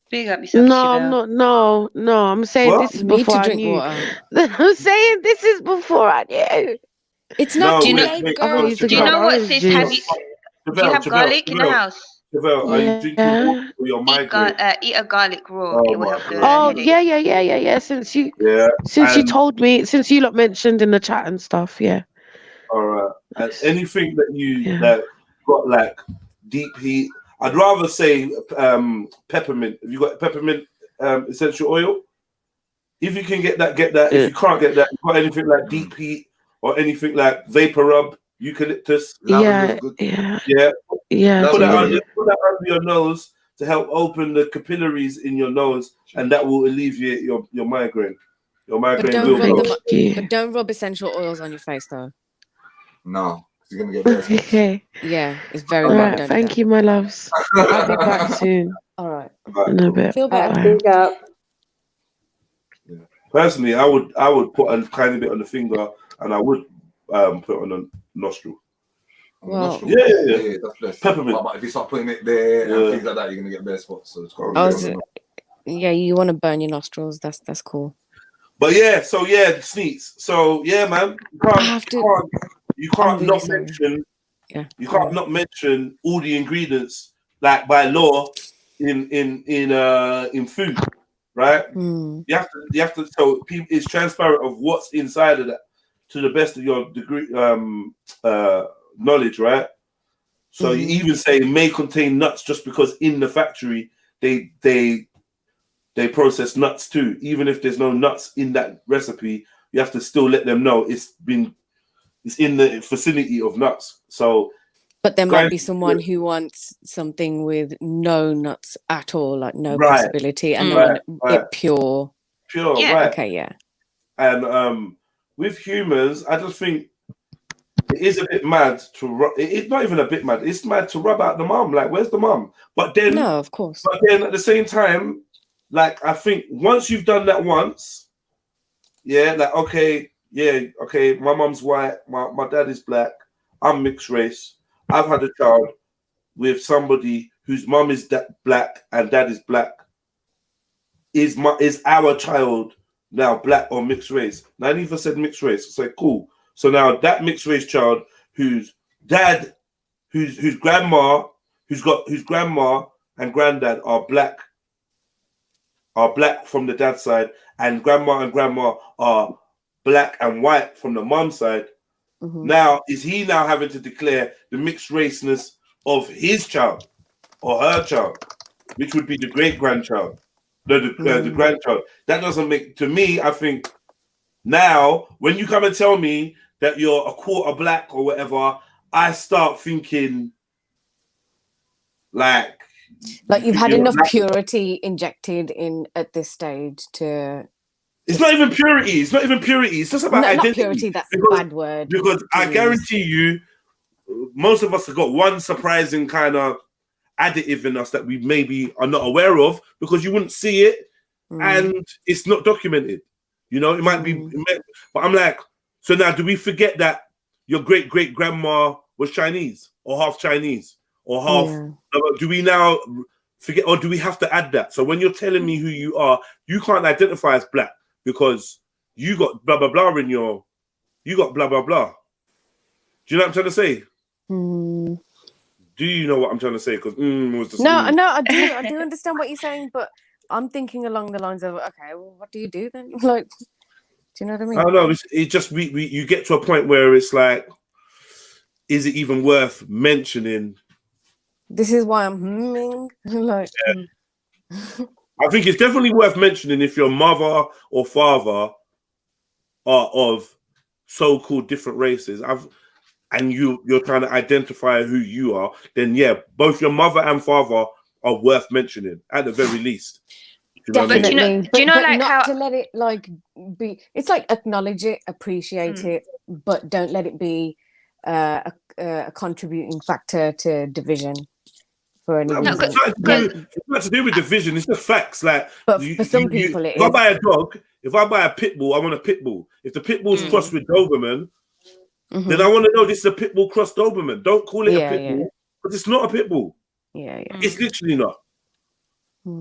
Big up yourself, No, I'm saying this is before I knew. I'm saying this is before I knew. It's not do you know what, sis? Do you have garlic in the house? Are you drinking water for your migraine? Eat a garlic raw. It will help the headache. Yeah. Since you told me, since you lot mentioned in the chat and stuff, All right. And anything that you that got like deep heat, I'd rather say peppermint. Have you got peppermint essential oil? If you can get that. If you can't get that, you got anything like deep heat or anything like vapor rub, eucalyptus. Yeah. Put that under your nose to help open the capillaries in your nose, and that will alleviate your migraine. Your migraine will go. But don't rub essential oils on your face though. No, you're gonna get better. Okay. Yeah, it's very All bad. right. Thank you, my loves. I'll be back soon. All right. In a bit. Feel better. Bye. Personally, I would put a tiny bit on the finger, and I would put it on the nostril. Well, Yeah, that's less. Peppermint. But if you start putting it there and things like that, you're gonna get bare spots. So it's yeah, you want to burn your nostrils. That's cool. But yeah, so yeah, sneaks. So yeah, man, you can't not mention. Yeah. You can't not mention all the ingredients, like by law, in food, right? You have to. So it's transparent of what's inside of that to the best of your degree knowledge, right? So you even say may contain nuts just because in the factory they process nuts too. Even if there's no nuts in that recipe, you have to still let them know it's in the vicinity of nuts. So, but there might be someone who wants something with no nuts at all, like no possibility, and they want it pure. Right? Okay, yeah. And with humans, I just think it is a bit mad to it's not even a bit mad. It's mad to rub out the mum. Like, where's the mum? But then, no, of course. But then at the same time, like, I think once you've done that once, yeah, like, okay, my mum's white, my dad is black, I'm mixed race. I've had a child with somebody whose mum is black and dad is black. Is our child now black or mixed race? Now, I never said mixed race. I said, cool. So now that mixed race child whose dad, whose grandma and granddad are black from the dad's side, and grandma are black and white from the mum's side. Now, is he now having to declare the mixed raceness of his child or her child, which would be the great grandchild, the grandchild? That doesn't make, to me, I think now when you come and tell me that you're a quarter black or whatever, I start thinking like you've had enough purity injected in at this stage to. It's not even purity. It's not even purity. It's just about identity. Not purity. That's a bad word. Because I guarantee you, most of us have got one surprising kind of additive in us that we maybe are not aware of because you wouldn't see it, and it's not documented. You know, it might be. But I'm like, so now do we forget that your great grandma was Chinese or half Chinese or half? Do we now forget, or do we have to add that? So when you're telling me who you are, you can't identify as black because you got blah blah blah in your, you got blah blah blah. Do you know what I'm trying to say? Do you know what I'm trying to say? Because was just no, I do understand what you're saying, but I'm thinking along the lines of, okay, well, what do you do then? Like, do you know what I mean? I don't know. It just you get to a point where it's like, is it even worth mentioning? This is why I'm like. I think it's definitely worth mentioning if your mother or father are of so-called different races. And you're trying to identify who you are, then yeah, both your mother and father are worth mentioning at the very least. Definitely. Do you know like not how to let it like be? It's like acknowledge it, appreciate it, but don't let it be a contributing factor to division for any reason. It's not to do with division. It's just facts. Like, but for some people, it is. If I buy a dog, if I buy a pit bull, I want a pit bull. If the pit bull's crossed with Doberman, then I want to know this is a pit bull cross Doberman. Don't call it a pit bull, because it's not a pit bull. Yeah. It's literally not. Do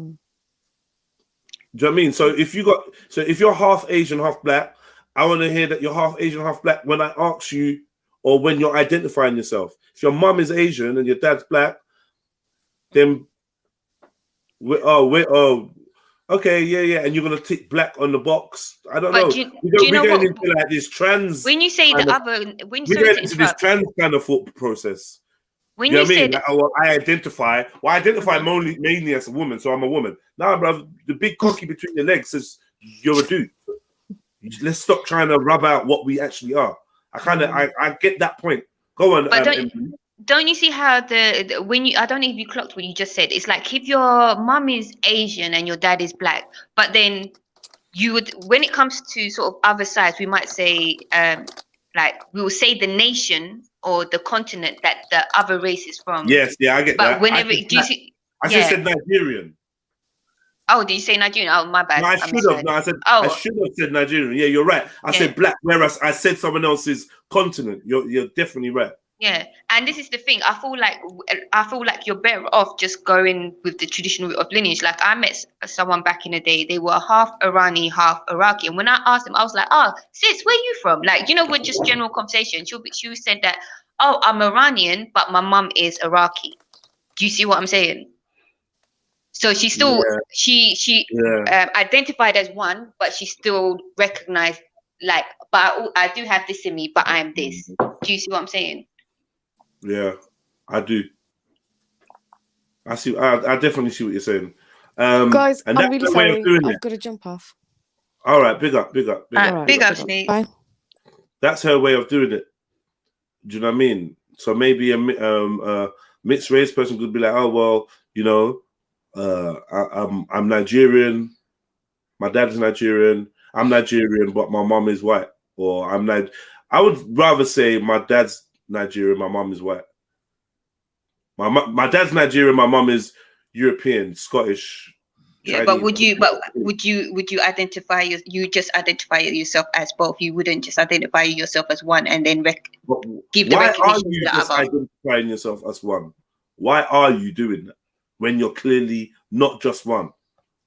you know what I mean? So if you're half Asian, half black, I want to hear that you're half Asian, half black when I ask you, or when you're identifying yourself. If your mum is Asian and your dad's black, then okay, yeah, and you're gonna tick black on the box. I don't know. We're going into like this trans. When you say the other, when we're getting into this trans kind of thought process. When you know you what I mean? said, I identify. Well, I identify mainly as a woman, so I'm a woman. Now, brother, the big cocky between your legs says you're a dude. Let's stop trying to rub out what we actually are. I get that point. Go on. But don't you see how when you, I don't know if you clocked what you just said. It's like if your mum is Asian and your dad is black, but then you would, when it comes to sort of other sides, we might say, like we will say the nation or the continent that the other race is from. Yes, yeah, I get that. But whenever do you see, I just said Nigerian. Oh, did you say Nigerian? Oh, my bad. No, I should have. No, I said I should have said Nigerian. Yeah, you're right. I said black, whereas I said someone else's continent. You're definitely right. Yeah, and this is the thing. I feel like you're better off just going with the traditional route of lineage. Like I met someone back in the day. They were half Irani, half Iraqi. And when I asked them, I was like, "Oh, sis, where you from?" Like, you know, with just general conversation. She said that, "Oh, I'm Iranian, but my mum is Iraqi." Do you see what I'm saying? So she still she identified as one, but she still recognized like, but I do have this in me, but I am this. Do you see what I'm saying? Yeah, I do. I see. I definitely see what you're saying. Guys, and I'm really sorry. I've got to jump off. All right, big up. Big up, Snake. Bye. That's her way of doing it. Do you know what I mean? So maybe a mixed race person could be like, oh well, you know, I'm Nigerian. My dad is Nigerian. I'm Nigerian, but my mom is white. Or I would rather say my dad's Nigerian, my mom is white. My dad's Nigerian, my mom is European, Scottish. Yeah, Chinese. but would you identify you just identify yourself as both? You wouldn't just identify yourself as one and then give the recognition to the other. Identifying yourself as one? Why are you doing that when you're clearly not just one?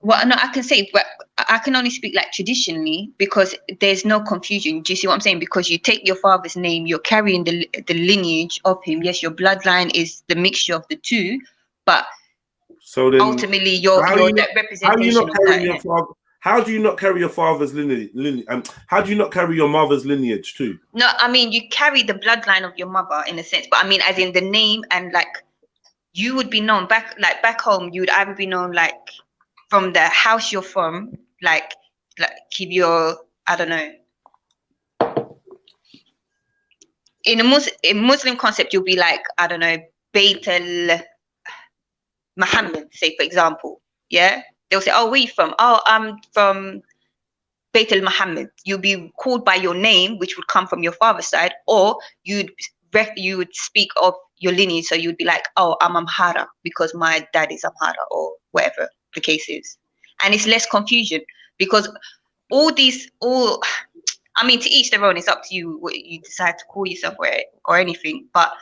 Well, no, I can say, but I can only speak like traditionally because there's no confusion. Do you see what I'm saying? Because you take your father's name, you're carrying the lineage of him. Yes, your bloodline is the mixture of the two, but so then ultimately you're that representation of that. How do you not carry your father's lineage? How do you not carry your mother's lineage too? No, I mean you carry the bloodline of your mother in a sense, but I mean as in the name and like you would be known back home. You would either be known like from the house you're from, like keep your, I don't know. In a Muslim concept, you'll be like, I don't know, Beit al Muhammad, say for example. Yeah, they'll say, oh, where are you from? Oh, I'm from Beit al Muhammad. You'll be called by your name, which would come from your father's side, or you would speak of your lineage. So you'd be like, oh, I'm Amhara because my dad is Amhara, or whatever the case is. And it's less confusion because I mean, to each their own. It's up to you what you decide to call yourself or anything. But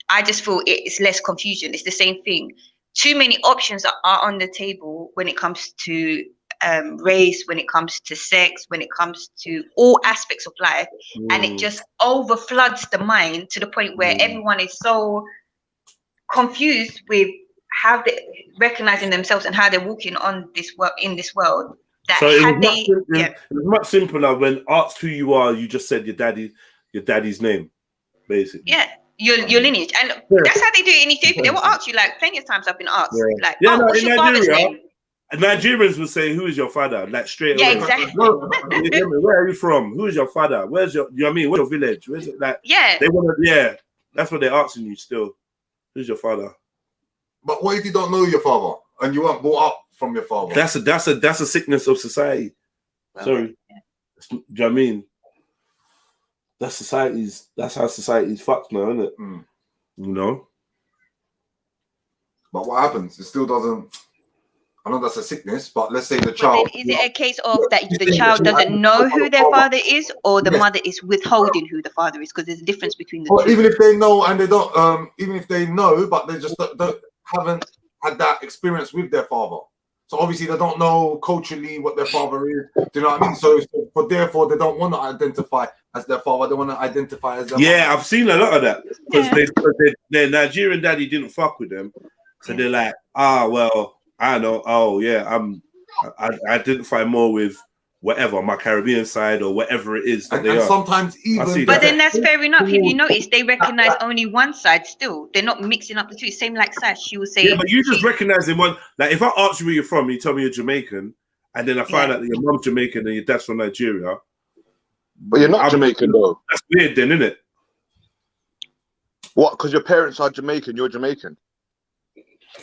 I just feel it's less confusion. It's the same thing. Too many options are on the table when it comes to race, when it comes to sex, when it comes to all aspects of life. And it just overfloods the mind to the point where everyone is so confused with how they recognizing themselves and how they're walking on this world in this world. That so it's much simpler when asked who you are, you just said your daddy's name, basically. Yeah, your lineage. And that's how they do it in Ethiopia. They will ask you like plenty of times I've been asked. Like, what's your father's name? Nigerians will say, who is your father? Like straight away. Yeah, exactly. Where are you from? Who is your father? Where's your, you know what I mean? Where's your village? Where's it? Like, they want to, that's what they're asking you still. Who's your father? But what if you don't know your father and you weren't brought up from your father? That's a sickness of society. Sorry. Do you know what I mean? That's how society's fucked now, isn't it? You know? But what happens? It still doesn't. I know that's a sickness, but let's say the child. Is it a case of that the child doesn't know who their father is, or the mother is withholding who the father is? Because there's a difference between the two. Even if they know and they don't, even if they know, but they just haven't had that experience with their father. So obviously they don't know culturally what their father is. Do you know what I mean? So therefore they don't want to identify as their father. They want to identify as their mother. I've seen a lot of that because their Nigerian daddy didn't fuck with them, so they're like, well, I know. Oh yeah, I identify more with whatever my Caribbean side or whatever it is. That and sometimes even. But then that's fair enough. If you notice, they recognize only one side still. They're not mixing up the two. Same like Sash, she will say. Yeah, but you just recognizing one. Like if I ask you where you're from, you tell me you're Jamaican, and then I find out that your mom's Jamaican and your dad's from Nigeria. But you're not Jamaican though. That's weird, then, isn't it? What? Because your parents are Jamaican, you're Jamaican.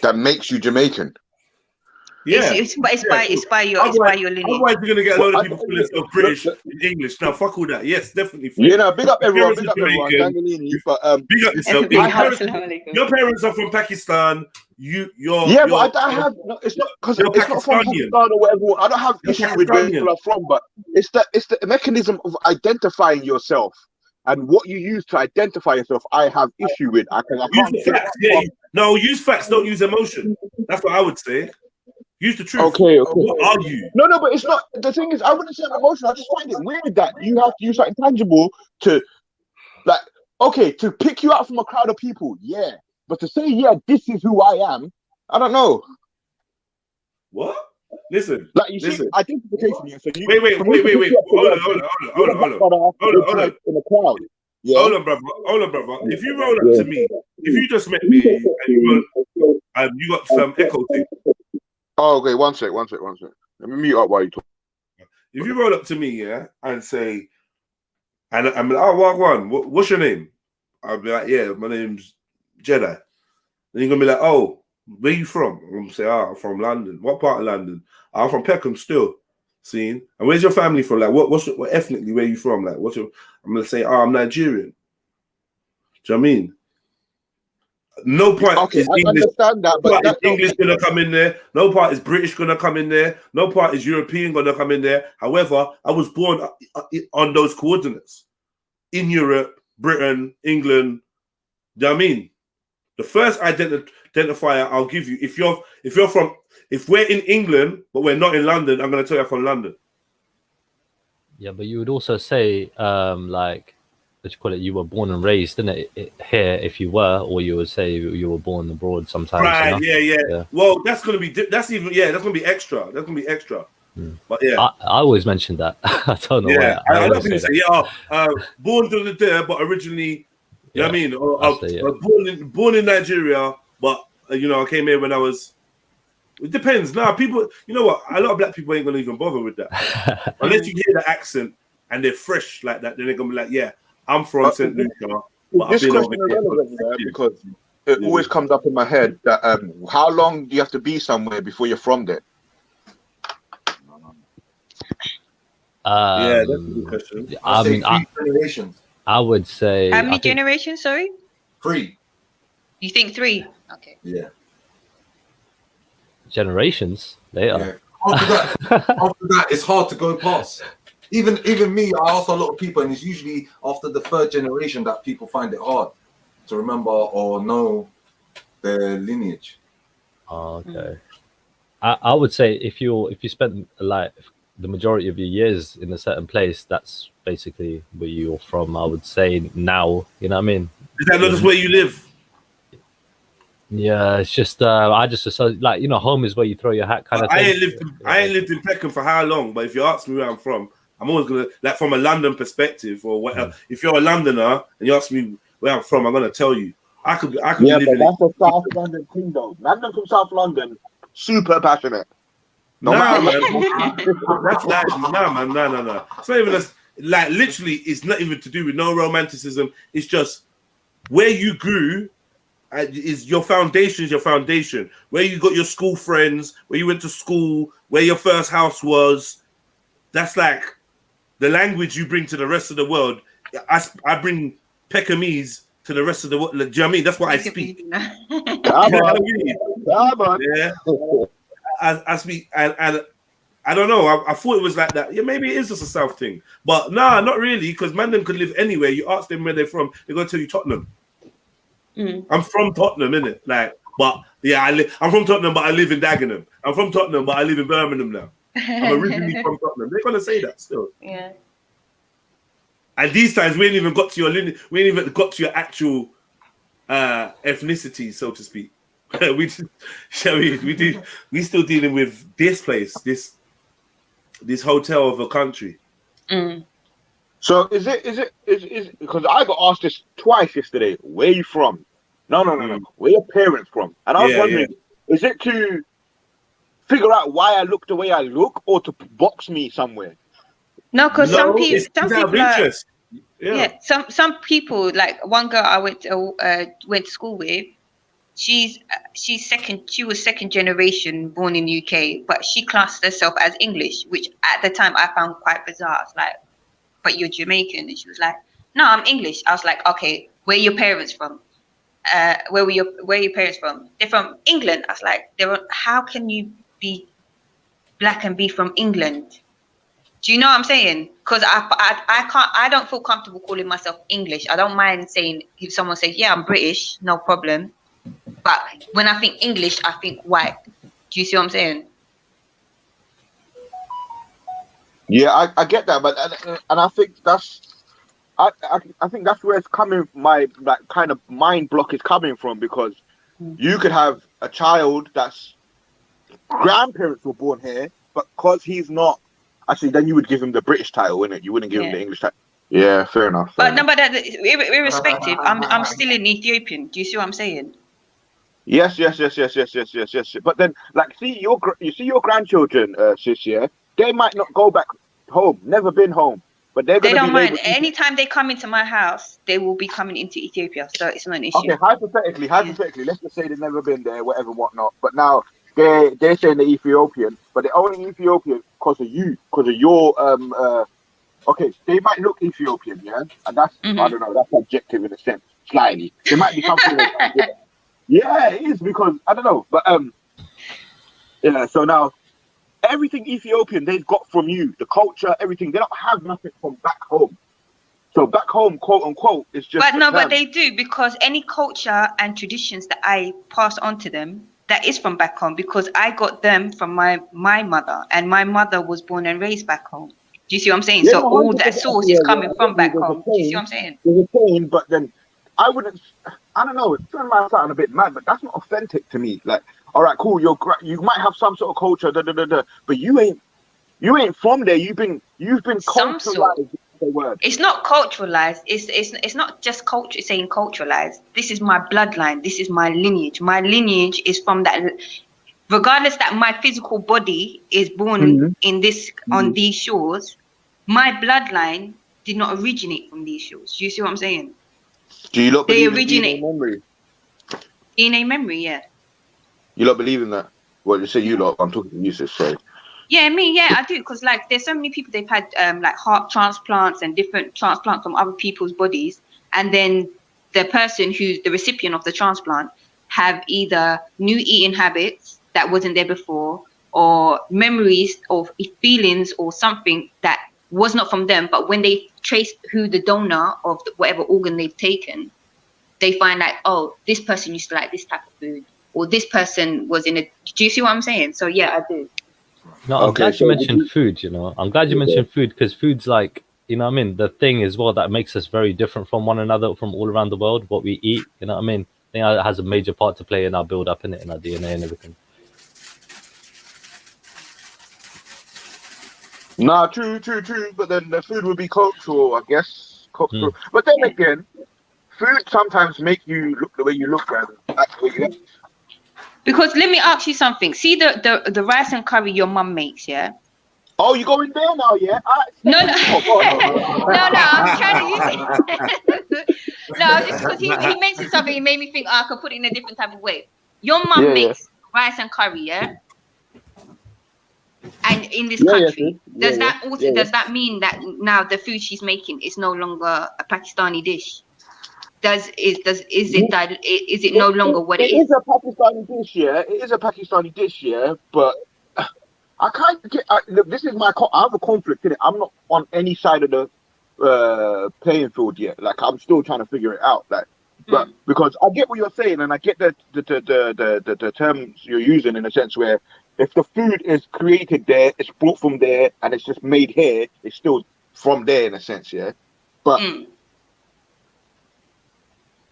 That makes you Jamaican. Yeah, it's by your lineage. Otherwise, you're gonna get a lot of people calling themselves British in English. Now, fuck all that. Yes, definitely. You know, big up everyone. Big up Jamaican, everyone. But big up yourself. Your parents are from Pakistan. But I have. No, it's not because it's not from Pakistan or whatever. I don't have issue with where people are from, but it's the mechanism of identifying yourself. And what you use to identify yourself, I have issue with. I can't use facts. No, use facts. Don't use emotion. That's what I would say. Use the truth. Okay. What are you? No, but it's not. The thing is, I wouldn't say I'm emotional. I just find it weird that you have to use something tangible to, like, okay, to pick you out from a crowd of people. Yeah, but to say, this is who I am. I don't know. What? Listen. Like you see, identification. So you, wait. Hold on. In the crowd. Yeah. Hold on, brother. If you roll up to me, if you just met me and you got some echo thing. Oh, okay. One sec. Let me mute up while you talk. If you roll up to me, and say, and I'm like, oh, Wagwan, what's your name? I'll be like, yeah, my name's Jedi. Then you're gonna be like, oh, where you from? I'm gonna say, I'm from London. What part of London? I'm from Peckham still. And where's your family from? Like, what ethnically, where you from? Like, I'm gonna say, I'm Nigerian. Do you know what I mean? No part is English. Understand that, but English gonna come in there. No part is British gonna come in there. No part is European gonna come in there. However, I was born on those coordinates in Europe, Britain, England. Do you know what I mean? The first identifier I'll give you, if we're in England but we're not in London, I'm gonna tell you I'm from London. Yeah, but you would also say like, what you call it, you were born and raised, didn't it, here if you were, or you would say you were born abroad sometimes. Right, yeah. Well, that's gonna be that's gonna be extra. That's gonna be extra. But yeah, I always mention that. I don't know why. I love people say, born to there, but originally, you know what I mean? Born in Nigeria, but I came here when I was. It depends. Nah, people, you know what? A lot of black people ain't gonna even bother with that unless you hear the accent and they're fresh like that. Then they're gonna be like, yeah, I'm from St. Lucia. But This question is relevant because it always comes up in my head that how long do you have to be somewhere before you're from there? That's a good question. Generations. I would say. How many generations? Sorry. 3. You think 3? Okay. Yeah. Generations. They are. Yeah. After that, it's hard to go past. Even me, I ask a lot of people, and it's usually after the 3rd generation that people find it hard to remember or know their lineage. Oh, okay. I would say if you spent like the majority of your years in a certain place, that's basically where you're from. I would say now, you know what I mean? Is that not just where you live? Yeah, it's just I just like home is where you throw your hat kind of thing. I ain't lived in Peckham for how long, but if you ask me where I'm from, I'm always gonna, like, from a London perspective or whatever. If you're a Londoner and you ask me where I'm from, I'm gonna tell you. I could Yeah, be but living that's a South London thing, though. London from South London, super passionate. No, man. That's like, no. It's not even like literally. It's not even to do with no romanticism. It's just where you grew. Is your foundation is your foundation. Where you got your school friends, where you went to school, where your first house was. That's like the language you bring to the rest of the world. I bring Peccamese to the rest of the world. Do you know what I mean? That's what I speak. Yeah. I speak, and I don't know. I thought it was like that. Yeah, maybe it is just a South thing, but nah, not really. Because man, them could live anywhere. You ask them where they're from, they're gonna tell you Tottenham. I'm from Tottenham, innit? Like, but yeah, I'm from Tottenham, but I live in Dagenham. I'm from Tottenham, but I live in Birmingham now. I'm originally from Tottenham. They're gonna say that still. Yeah. And these times we ain't even got to your we ain't even got to your actual ethnicity, so to speak. we still dealing with this place, this hotel of a country. So is it because I got asked this twice yesterday? Where are you from? No. Where your parents from? And I was wondering, is it to figure out why I look the way I look, or to box me somewhere? No, because No, some it's people out of interest. yeah. Some people, like one girl I went to school with, she was second generation born in UK, but she classed herself as English, which at the time I found quite bizarre. I was like, but you're Jamaican, and she was like, no, I'm English. I was like, okay, where are your parents from? Where are your parents from? They're from England. I was like, how can you be black and be from England? Do you know what I'm saying? Because I don't feel comfortable calling myself English. I don't mind saying, if someone says, yeah, I'm British, no problem. But when I think English, I think white. Do you see what I'm saying? Yeah, I get that, but and I think that's I think that's where it's coming. My like kind of mind block is coming from, because you could have a child that's grandparents were born here, but because he's not, actually, then you would give him the British title, wouldn't it? You wouldn't give him the English title. Yeah, fair enough. But irrespective, I'm still an Ethiopian. Do you see what I'm saying? Yes. But then, like, you see your grandchildren, sis, yeah, they might not go back home, never been home, but they don't mind. Anytime they come into my house, they will be coming into Ethiopia, so it's not an issue. Okay, hypothetically, let's just say they've never been there, whatever, whatnot. But now they're saying they're Ethiopian, but they're only Ethiopian because of you, because of your Okay, they might look Ethiopian, yeah, and that's I don't know, that's objective in a sense, slightly. There might be something. Yeah, it is, because I don't know, but yeah. So now everything Ethiopian they've got from you, the culture, everything. They don't have nothing from back home. So back home, quote unquote, is just. But they do, because any culture and traditions that I pass on to them, that is from back home, because I got them from my mother, and my mother was born and raised back home. Do you see what I'm saying? Yeah, so all that source is coming from back home. Do you see what I'm saying? There's a pain, but then I wouldn't. I don't know. It's turning my sound a bit mad, but that's not authentic to me. Like, all right, cool. You might have some sort of culture, but you ain't from there. You've been culturalized. The word. It's not culturalized. It's not just culture. Saying culturalized. This is my bloodline. This is my lineage. My lineage is from that. Regardless that my physical body is born in this on these shores, my bloodline did not originate from these shores. Do you see what I'm saying? Do you not believe in DNA memory? DNA memory, yeah. You not believe in that? Well, you say you lot. I'm talking to you, sis. Sorry. Yeah, I do, because like there's so many people they've had like heart transplants and different transplants from other people's bodies, and then the person who's the recipient of the transplant have either new eating habits that wasn't there before, or memories of feelings or something that was not from them, but when they trace who the donor of whatever organ they've taken, they find like, oh, this person used to like this type of food, or this person was in a. Do you see what I'm saying? So yeah, I do. No, I'm glad you mentioned food, you know. I'm glad you mentioned food, because food's like, you know what I mean, the thing as well that makes us very different from one another, from all around the world, what we eat, you know what I mean? I think it has a major part to play in our build up, in our DNA and everything. Nah, true. But then the food would be cultural, I guess. Cultural. But then again, food sometimes make you look the way you look, man. Because let me ask you something. See the rice and curry your mum makes, yeah? Oh, you going there now, yeah? No. No, I'm trying to use it. No, just because he mentioned something, he made me think, I could put it in a different type of way. Your mum makes rice and curry, yeah? And in this country, does that mean that now the food she's making is no longer a Pakistani dish? Is it no longer what it is? It is a Pakistani dish, yeah. It is a Pakistani dish, yeah. But I can't get. Look, this is I have a conflict in it. I'm not on any side of the playing field yet. Like, I'm still trying to figure it out. Like, but because I get what you're saying, and I get the terms you're using, in a sense where if the food is created there, it's brought from there, and it's just made here, it's still from there in a sense, yeah. But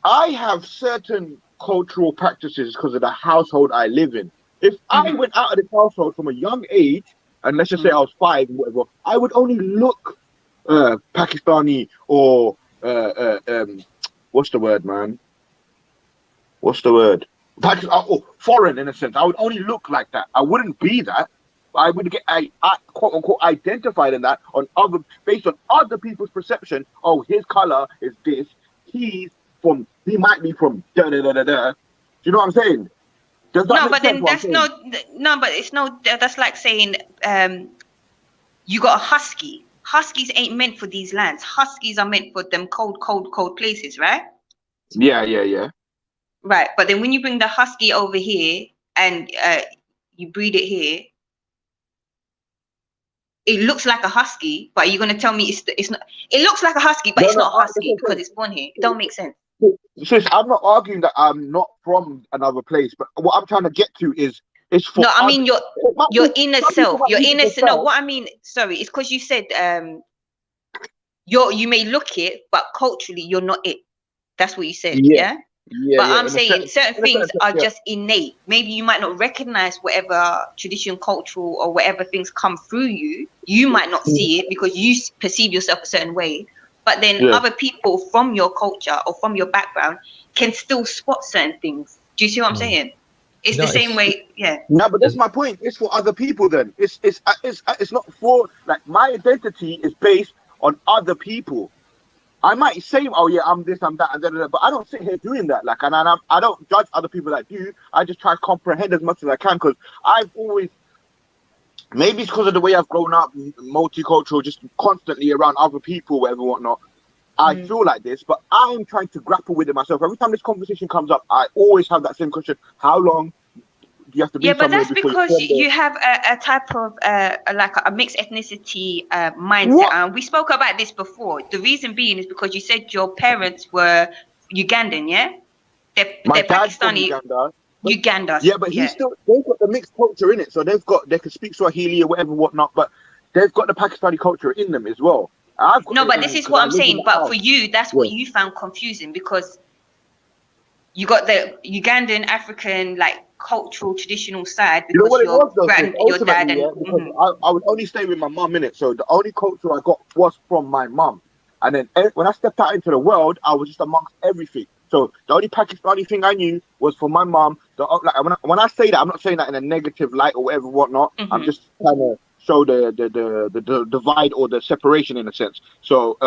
I have certain cultural practices because of the household I live in. If I went out of this household from a young age, and let's just say I was 5 or whatever, I would only look Pakistani or what's the word, man? What's the word? Or foreign in a sense. I would only look like that. I wouldn't be that. I would get I quote unquote identified in that on other based on other people's perception. Oh, his color is this. He might be from da da da da da. Do you know what I'm saying? Does that No, make but sense then what I'm that's saying? no, but it's no. That's like saying you got a husky. Huskies ain't meant for these lands. Huskies are meant for them cold places, right? Yeah. Right, but then when you bring the husky over here and you breed it here, it looks like a husky, but you're gonna tell me it's not. It looks like a husky, but it's not a husky because it's born here. It don't make sense. Sis, I'm not arguing that I'm not from another place, but what I'm trying to get to is for No, I mean your inner some people self. might Your use it inner for self. No, self. what I mean, sorry, it's because you said you may look it, but culturally you're not it. That's what you said, yeah? But I'm saying certain things are just innate. Maybe you might not recognize whatever tradition, cultural, or whatever things come through you. You might not see it because you perceive yourself a certain way. But then other people from your culture or from your background can still spot certain things. Do you see what I'm saying? It's the same way, yeah. No, but that's my point. It's for other people. Then it's not for like my identity is based on other people. I might say, oh yeah, I'm this, I'm that, and da, but I don't sit here doing that. Like, and I don't judge other people that do. I just try to comprehend as much as I can because I've always, maybe it's because of the way I've grown up, multicultural, just constantly around other people, whatever, whatnot. I feel like this, but I'm trying to grapple with it myself. Every time this conversation comes up, I always have that same question: how long do you have to be? Yeah, but that's because you have a type of like a mixed ethnicity mindset. And we spoke about this before. The reason being is because you said your parents were Ugandan, yeah? They're Pakistani. Uganda. Yeah, but they've got the mixed culture in it, so they can speak Swahili or whatever, whatnot. But they've got the Pakistani culture in them as well. No, but this is what I'm saying. But for you, that's what you found confusing because you got the Ugandan, African, like cultural, traditional side because you know what it was, though, your dad and because I would only stay with my mum in it, so the only culture I got was from my mum. And then when I stepped out into the world, I was just amongst everything. So the only Pakistani thing I knew was from my mum. Like when I say that, I'm not saying that in a negative light or whatever, whatnot. I'm just trying to show the divide or the separation in a sense. So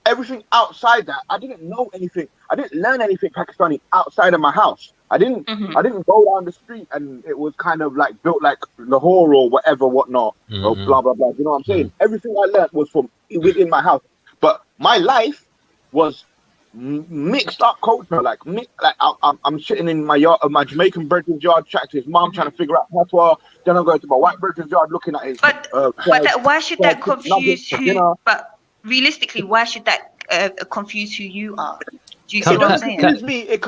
everything outside that, I didn't know anything. I didn't learn anything Pakistani outside of my house. I didn't go down the street and it was kind of like built like Lahore or whatever, whatnot, or blah blah blah. You know what I'm saying? Everything I learned was from within my house. But my life was mixed up culture. Like I'm sitting in my yard, my Jamaican brethren's yard, chatting to his mom, trying to figure out patois. Then I'm going to my white brethren's yard, looking at his. But why should that confuse who? But realistically, why should that confuse who you are? Do you see what I'm saying? Confuse me.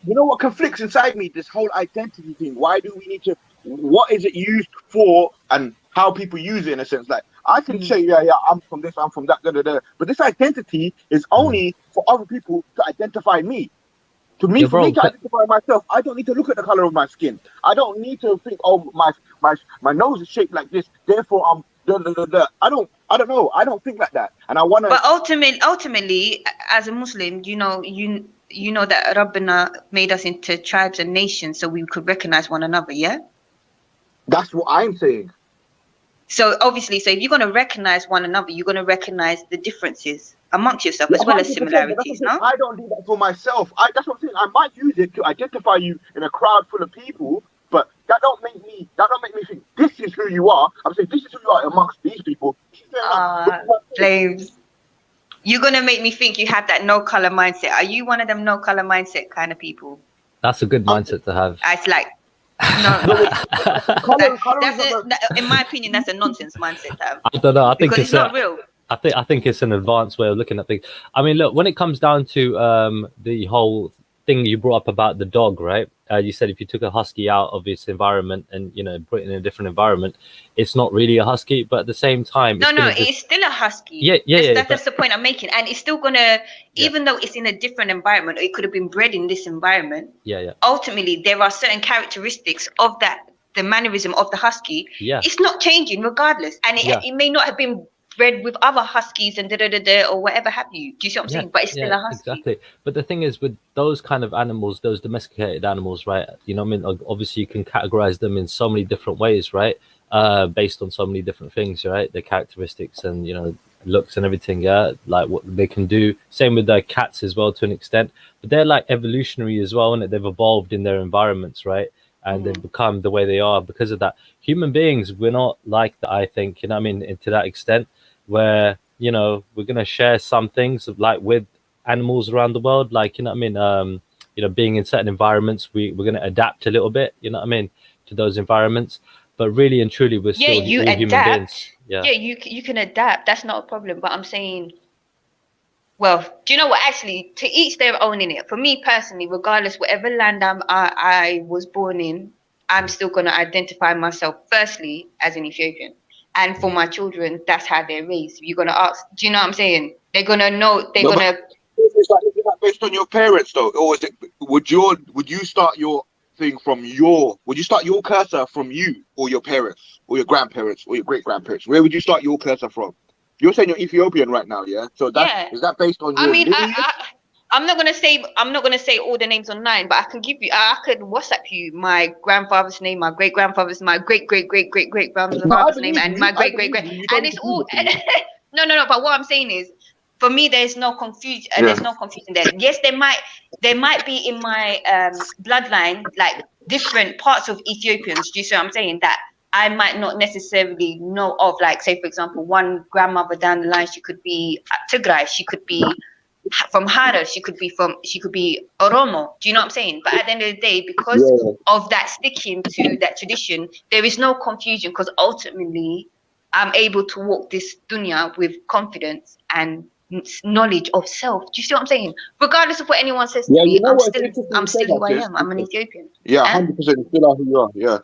You know what conflicts inside me? This whole identity thing. Why do we need to? What is it used for, and how people use it in a sense? Like I can say, yeah, I'm from this, I'm from that, but this identity is only for other people to identify me. For me to identify myself, I don't need to look at the color of my skin. I don't need to think, oh, my nose is shaped like this, therefore I'm. I don't know. I don't think like that, and I want to. But ultimately, as a Muslim, you know that Rabbana made us into tribes and nations so we could recognize one another. Yeah. That's what I'm saying. So obviously, if you're going to recognize one another, you're going to recognize the differences amongst yourself as well as similarities. No, I don't do that for myself. That's what I'm saying. I might use it to identify you in a crowd full of people, but that don't make me think this is who you are. I'm saying this is who you are amongst these people. James, you're going to make me think you have that no color mindset. Are you one of them no color mindset kind of people? That's a good mindset to have. It's like. No, in my opinion, that's a nonsense mindset to have. I don't know. I think it's not real. I think it's an advanced way of looking at things. I mean, look, when it comes down to the whole thing you brought up about the dog, right? You said if you took a husky out of its environment and put it in a different environment, it's not really a husky, but at the same time, it's still a husky. That's the point I'm making, and it's still gonna, even though it's in a different environment, or it could have been bred in this environment. Ultimately, there are certain characteristics of the mannerism of the husky. It's not changing regardless, and it may not have been bred with other huskies and or whatever have you. Do you see what I'm saying? But it's still a husky. Exactly. But the thing is, with those kind of animals, those domesticated animals, right? You know what I mean? Obviously, you can categorize them in so many different ways, right? based on so many different things, right? Their characteristics and, you know, looks and everything, yeah, like what they can do. Same with the cats as well, to an extent. But they're like evolutionary as well, and they've evolved in their environments, right? And they've become the way they are because of that. Human beings, we're not like that, I think, you know what I mean, to that extent, where, you know, we're going to share some things like with animals around the world, like, you know what I mean, you know, being in certain environments, we're going to adapt a little bit, you know what I mean, to those environments. But really and truly, we're still you all adapt. human beings. Yeah, you can adapt. That's not a problem. But I'm saying, well, do you know what? Actually, to each their own in it. For me personally, regardless whatever land I was born in, I'm still gonna identify myself firstly as an Ethiopian. And for my children, that's how they're raised. You're gonna ask, do you know what I'm saying? They're gonna know. They're gonna. Is that based on your parents though, or is it? Would you start your thing from your? Would you start your cursor from you, or your parents, or your grandparents, or your great grandparents? Where would you start your cursor from? You're saying you're Ethiopian right now, yeah? So is that based on your lineage? I'm not gonna say all the names online, but I can give you. I could WhatsApp you my grandfather's name, my great grandfather's, my great grandfather's name, and my great great, and it's all. No. But what I'm saying is, for me, there's no confusion. There's no confusion there. Yes, there might be in my bloodline like different parts of Ethiopians. Do you see what I'm saying? That I might not necessarily know of. Like, say for example, one grandmother down the line, she could be Tigray, she could be from Harar, she could be Oromo. Do you know what I'm saying? But at the end of the day, because of that sticking to that tradition, there is no confusion, because ultimately I'm able to walk this dunya with confidence and knowledge of self. Do you see what I'm saying? Regardless of what anyone says to me, I'm still who I am. I'm an Ethiopian. Yeah, 100%. You still are who you are. Yeah.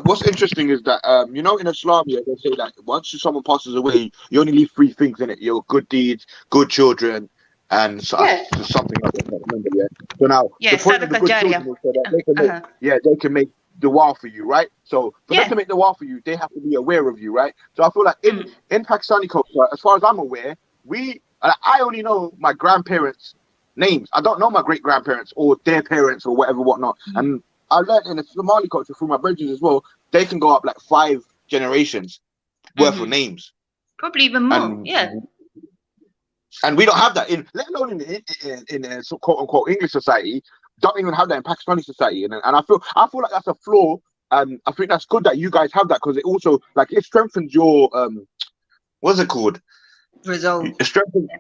What's interesting is that you know, in Islam, they say that once someone passes away, you only leave three things in it: your good deeds, good children, and something else. I can't remember. Yeah. So now the point of the good children is so that they can make dua for you, right? So for them to make dua for you, they have to be aware of you, right? So I feel like in Pakistani culture, as far as I'm aware, I only know my grandparents' names. I don't know my great grandparents or their parents or whatever, whatnot. And I learned in the Somali culture through my brothers as well. They can go up like 5 generations worth of names, probably even more. And we don't have that let alone in quote unquote English society. Don't even have that in Pakistani society, and I feel like that's a flaw. And I think that's good that you guys have that, because it also it strengthens your what's it called? Resolve. It strengthens,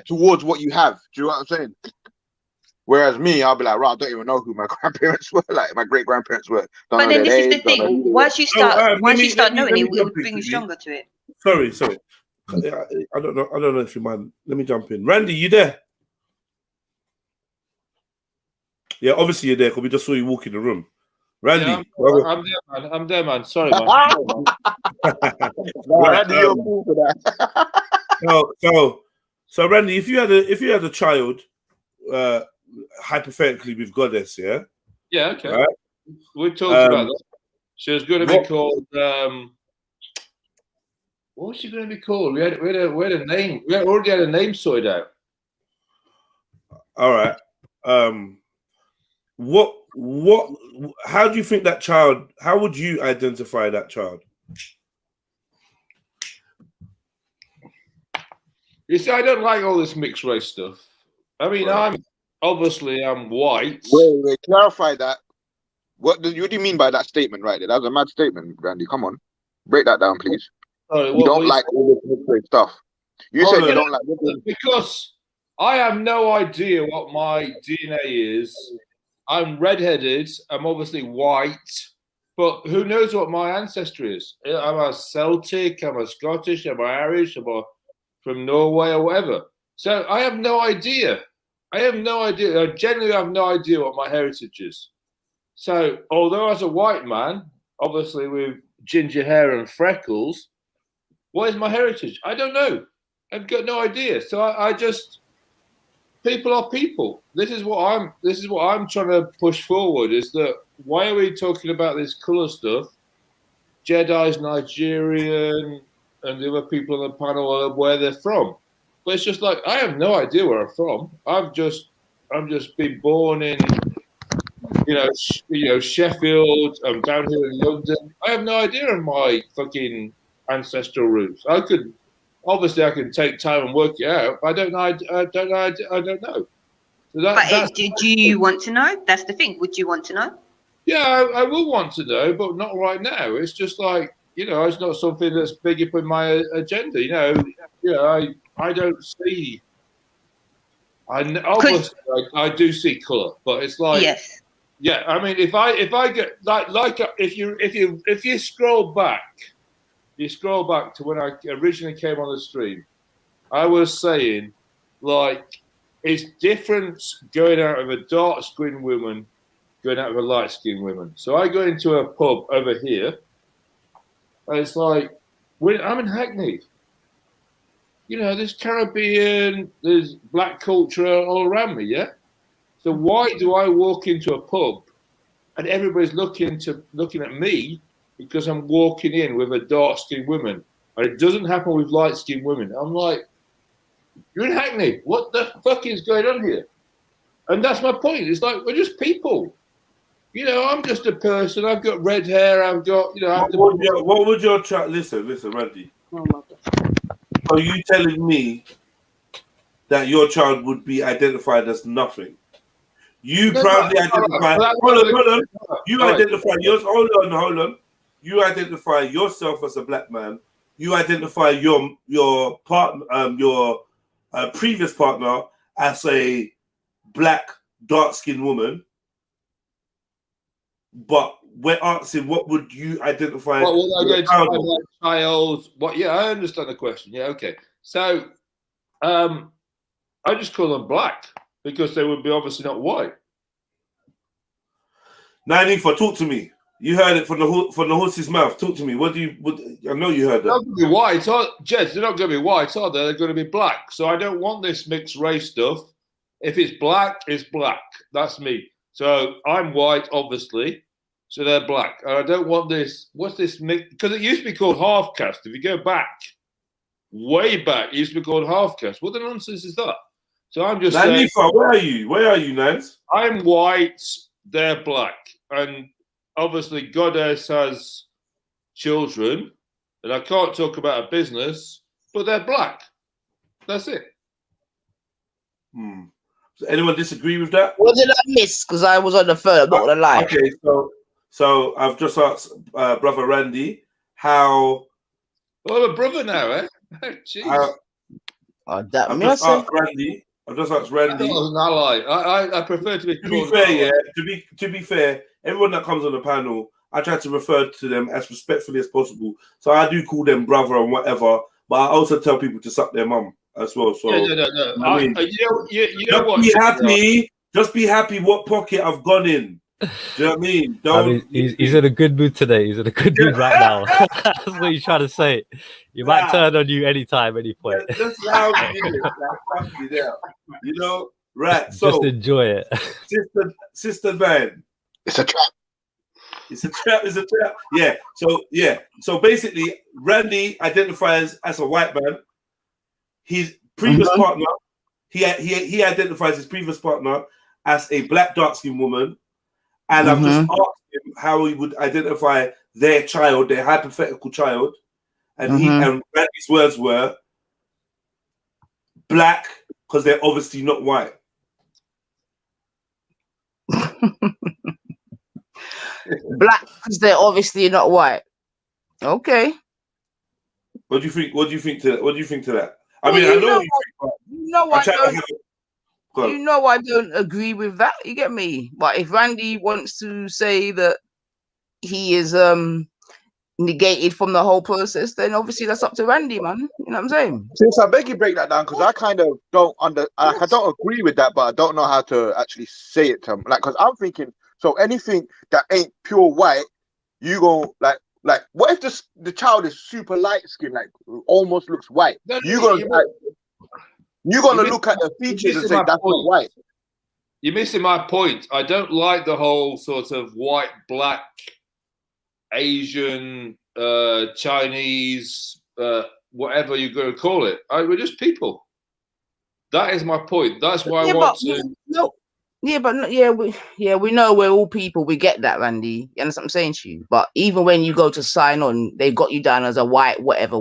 towards what you have. Do you know what I'm saying? Whereas me, I'll be like, right, I don't even know who my grandparents were, like my great grandparents were. But then this is the thing. Once you start knowing it, will bring you stronger to it. Sorry. I don't know if you mind. Let me jump in. Randy, you there? Yeah, obviously you're there because we just saw you walk in the room. Randy, I'm there, man. Sorry, man. Randy, you're a fool for that. So Randy, if you had a child, hypothetically with Goddess, yeah. Yeah, okay. Right? We talked about that. She was going to be called. What was she going to be called? We had a name. We already had a name sorted out. All right. How do you think that child? How would you identify that child? You see, I don't like all this mixed race stuff. I mean, I'm white. Wait, clarify that. What do you mean by that statement right there? That was a mad statement, Randy. Come on. Break that down, please. Sorry, you don't like all this mixed race stuff. You said you don't like because I have no idea what my DNA is. I'm redheaded. I'm obviously white, but who knows what my ancestry is? Am I Celtic? Am I Scottish? Am I Irish? Am I from Norway or whatever? So I have no idea. I genuinely have no idea what my heritage is. So although as a white man, obviously with ginger hair and freckles, what is my heritage? I don't know. I've got no idea. So I just, people are people. This is what I'm trying to push forward, is that why are we talking about this colour stuff? Jedi's Nigerian and the other people on the panel are where they're from. But it's just like, I have no idea where I'm from. I've just been born in Sheffield. I'm down here in London. I have no idea of my fucking ancestral roots. I can take time and work it out. But I don't know. I don't know. So do you want to know? That's the thing. Would you want to know? Yeah, I will want to know, but not right now. It's just like, it's not something that's big up in my agenda. I don't see. Obviously, I do see colour, but it's like, yes. Yeah, I mean, if I get if you scroll back to when I originally came on the stream, I was saying, like, it's different going out of a dark-skinned woman, going out of a light-skinned woman. So I go into a pub over here, and it's like, I'm in Hackney. There's Caribbean, there's black culture all around me, yeah? So why do I walk into a pub and everybody's looking at me because I'm walking in with a dark-skinned woman? And it doesn't happen with light-skinned women. I'm like, you're in Hackney. What the fuck is going on here? And that's my point. It's like, we're just people. I'm just a person. I've got red hair. I've got, What would your child... Listen, Randy. Are you telling me that your child would be identified as nothing? You proudly identify... Hold on. You identify yours... Hold on. You identify yourself as a black man. You identify your partner, your previous partner as a black, dark-skinned woman. But we're asking, what would you identify? What would I identify my child? Yeah, I understand the question. Yeah, okay. So, I just call them black because they would be obviously not white. Nanifa, talk to me. You heard it from the horse's mouth. Talk to me. I know you heard that. They're not going to be white, Jez. They're not going to be white, are they? They're going to be black. So I don't want this mixed race stuff. If it's black, it's black. That's me. So I'm white, obviously. So they're black. And I don't want this. What's this mix? Because it used to be called half caste. If you go back, way back, it used to be called half caste. What the nonsense is that? So I'm just saying. Nanifa, where are you? Where are you, Nance? I'm white. They're black. And obviously, Goddess has children, and I can't talk about a business, but they're black. That's it. Does anyone disagree with that? What did I miss? Because I was on the phone. I'm not gonna lie. Okay, so I've just asked brother Randy how. Well, I'm a brother now, eh? Jeez. I've just asked Randy. I've just asked Randy. I was an ally. I prefer to be. To be fair, yeah. To be fair, everyone that comes on the panel, I try to refer to them as respectfully as possible. So I do call them brother and whatever, but I also tell people to suck their mum as well. So no. I mean, just be happy what pocket I've gone in. Do you know what I mean? He's in a good mood today. He's in a good mood right now. That's what you're trying to say. You might turn on you anytime, any point. That's how we did it. Right. So just enjoy it. Sister man. It's a trap. It's a trap. Yeah. So basically, Randy identifies as a white man. His previous partner, he identifies his previous partner as a black dark-skinned woman. And I've just asked him how he would identify their child, their hypothetical child. And and Randy's words were black because they're obviously not white. Black because they're obviously not white. Okay. What do you think? What do you think to that? I mean, I know you know I don't agree with that. You get me? But if Randy wants to say that he is negated from the whole process, then obviously that's up to Randy, man. You know what I'm saying? Since I beg you break that down, because I kind of don't I don't agree with that, but I don't know how to actually say it to him. Like, because I'm thinking, so anything that ain't pure white, you go like what if the child is super light skinned, like almost looks white? You're gonna look at the features and say that's not white. You're missing my point. I don't like the whole sort of white, black, Asian, Chinese, whatever you're going to call it. We're just people. That is my point. That's why I want to. Yeah, but we know we're all people. We get that, Randy. You understand what I'm saying to you? But even when you go to sign on, they've got you down as a white, whatever.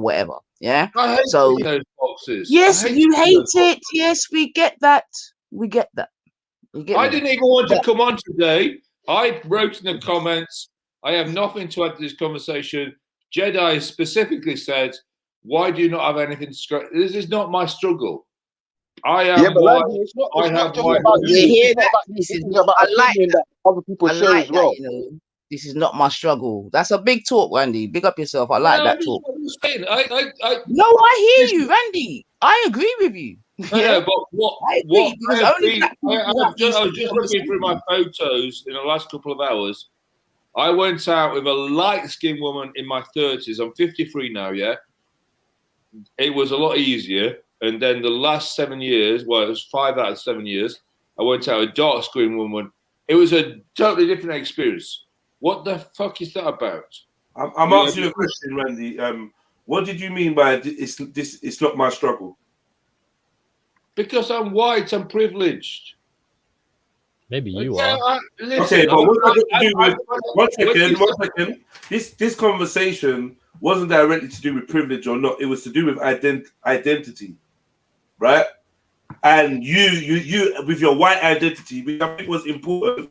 Yeah. I hate So those boxes. yes, you hate those it. Yes, we get that. We get that. You get I me? didn't even want to come on today. I wrote in the comments, I have nothing to add to this conversation. Jedi specifically said, why do you not have anything to struggle? This is not my struggle. I am Yeah, but white. Randy, it's not I have just white. about you. You hear It's not that? about you. This is It's about I like opinion that other people I share like as that. well. You know, this is not my struggle. That's a big talk, Randy. Big up yourself. I like No, that talk. I'm just saying. No, I hear you, Randy. I agree with you. I know, Yeah, but I agree because only black I people have these was just looking through my photos in the last couple of hours. I went out with a light-skinned woman in my 30s. I'm 53 now, yeah? It was a lot easier. And then the last 7 years, well, it was 5 out of 7 years, I went out with a dark-skinned woman. It was a totally different experience. What the fuck is that about? I'm asking you a question, Randy. What did you mean by it's not my struggle? Because I'm white, I'm privileged. Maybe you are. Okay, but what does it do with one second. This conversation wasn't directly to do with privilege or not. It was to do with identity, right? And you with your white identity, which I think was important,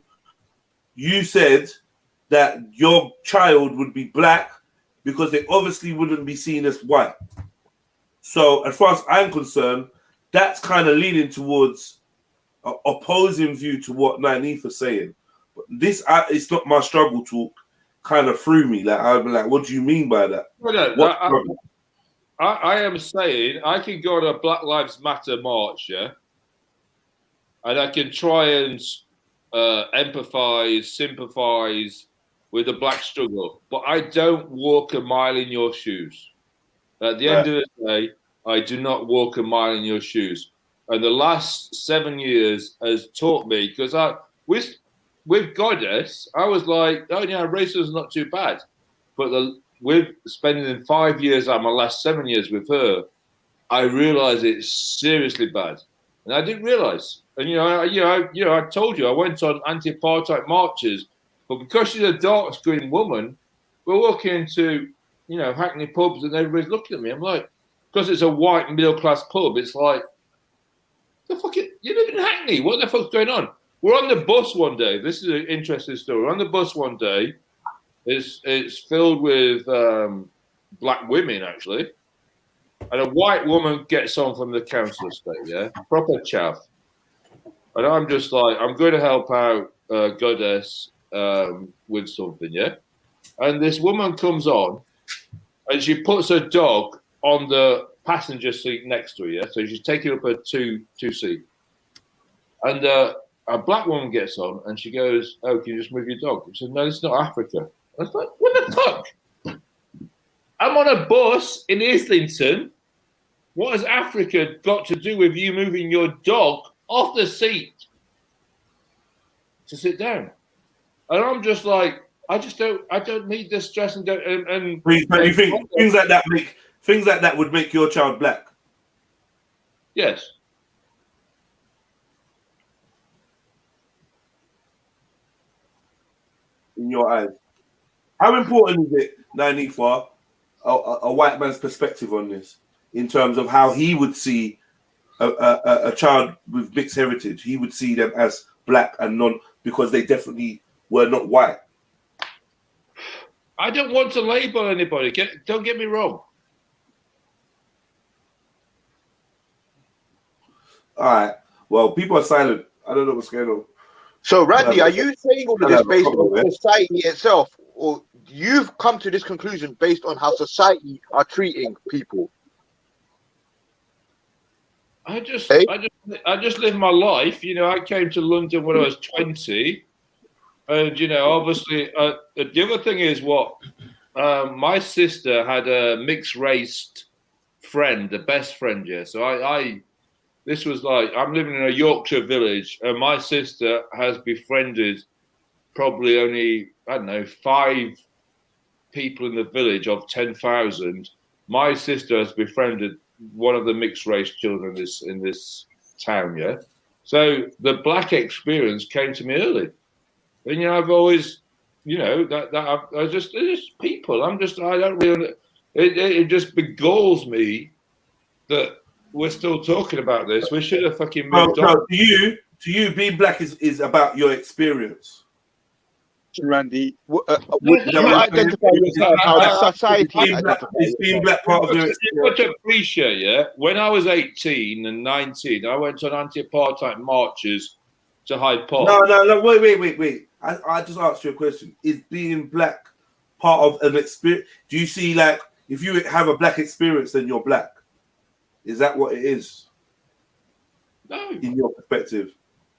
you said that your child would be black because they obviously wouldn't be seen as white. So as far as I'm concerned, that's kind of leaning towards an opposing view to what Nainith is saying. But this, it's not my struggle talk, kind of threw me. Like I'm like, what do you mean by that? I am saying I can go to a Black Lives Matter march, yeah, and I can try and empathize, sympathize with the black struggle, but I don't walk a mile in your shoes. At the end of the day, I do not walk a mile in your shoes. And the last 7 years has taught me, because with Goddess, I was like, oh yeah, racism is not too bad. But with spending 5 years out of my last 7 years with her, I realized it's seriously bad. And I didn't realize. And I told you I went on anti-apartheid marches, but because she's a dark-skinned woman, we're walking into Hackney pubs and everybody's looking at me. I'm like, because it's a white middle-class pub, it's like, the fuck you live in Hackney? What the fuck's going on? We're on the bus one day. This is an interesting story. We're on the bus one day. It's filled with black women actually, and a white woman gets on from the council estate. Yeah, proper chaff. And I'm just like, I'm going to help out Goddess with something. Yeah, and this woman comes on, and she puts her dog on the passenger seat next to her. Yeah, so she's taking up her two seat, and a black woman gets on, and she goes, "Oh, can you just move your dog?" She said, "No, it's not Africa." I was like, what the fuck? I'm on a bus in Islington. What has Africa got to do with you moving your dog off the seat to sit down? And I'm just like, I don't need this stress and don't. And you think things like that would make your child black? Yes. In your eyes. How important is it, Nainifa, a white man's perspective on this, in terms of how he would see a child with mixed heritage? He would see them as black and non, because they definitely were not white. I don't want to label anybody. Don't get me wrong. All right. Well, people are silent. I don't know what's going on. So, Randy, are you saying all of this based on society itself, or you've come to this conclusion based on how society are treating people? I just live my life. I came to London when I was 20, and obviously, the other thing is my sister had a mixed race friend, the best friend. Yeah, so this was like, I'm living in a Yorkshire village, and my sister has befriended probably only, I don't know, 5 people in the village of 10,000. My sister has befriended one of the mixed race children in this town, yeah? So the black experience came to me early, and I've always, I just it's people. I don't really. It just begalls me that we're still talking about this. We should have fucking moved on. No, to you, being black is about your experience. Randy, would you identify yourself how society identifies? Is being black part of your experience? Such a cliche, yeah. When I was 18 and 19, I went on anti-apartheid marches to Hyde Park. No, wait. I just asked you a question. Is being black part of an experience? Do you see, like, if you have a black experience, then you're black? Is that what it is? No. In your perspective?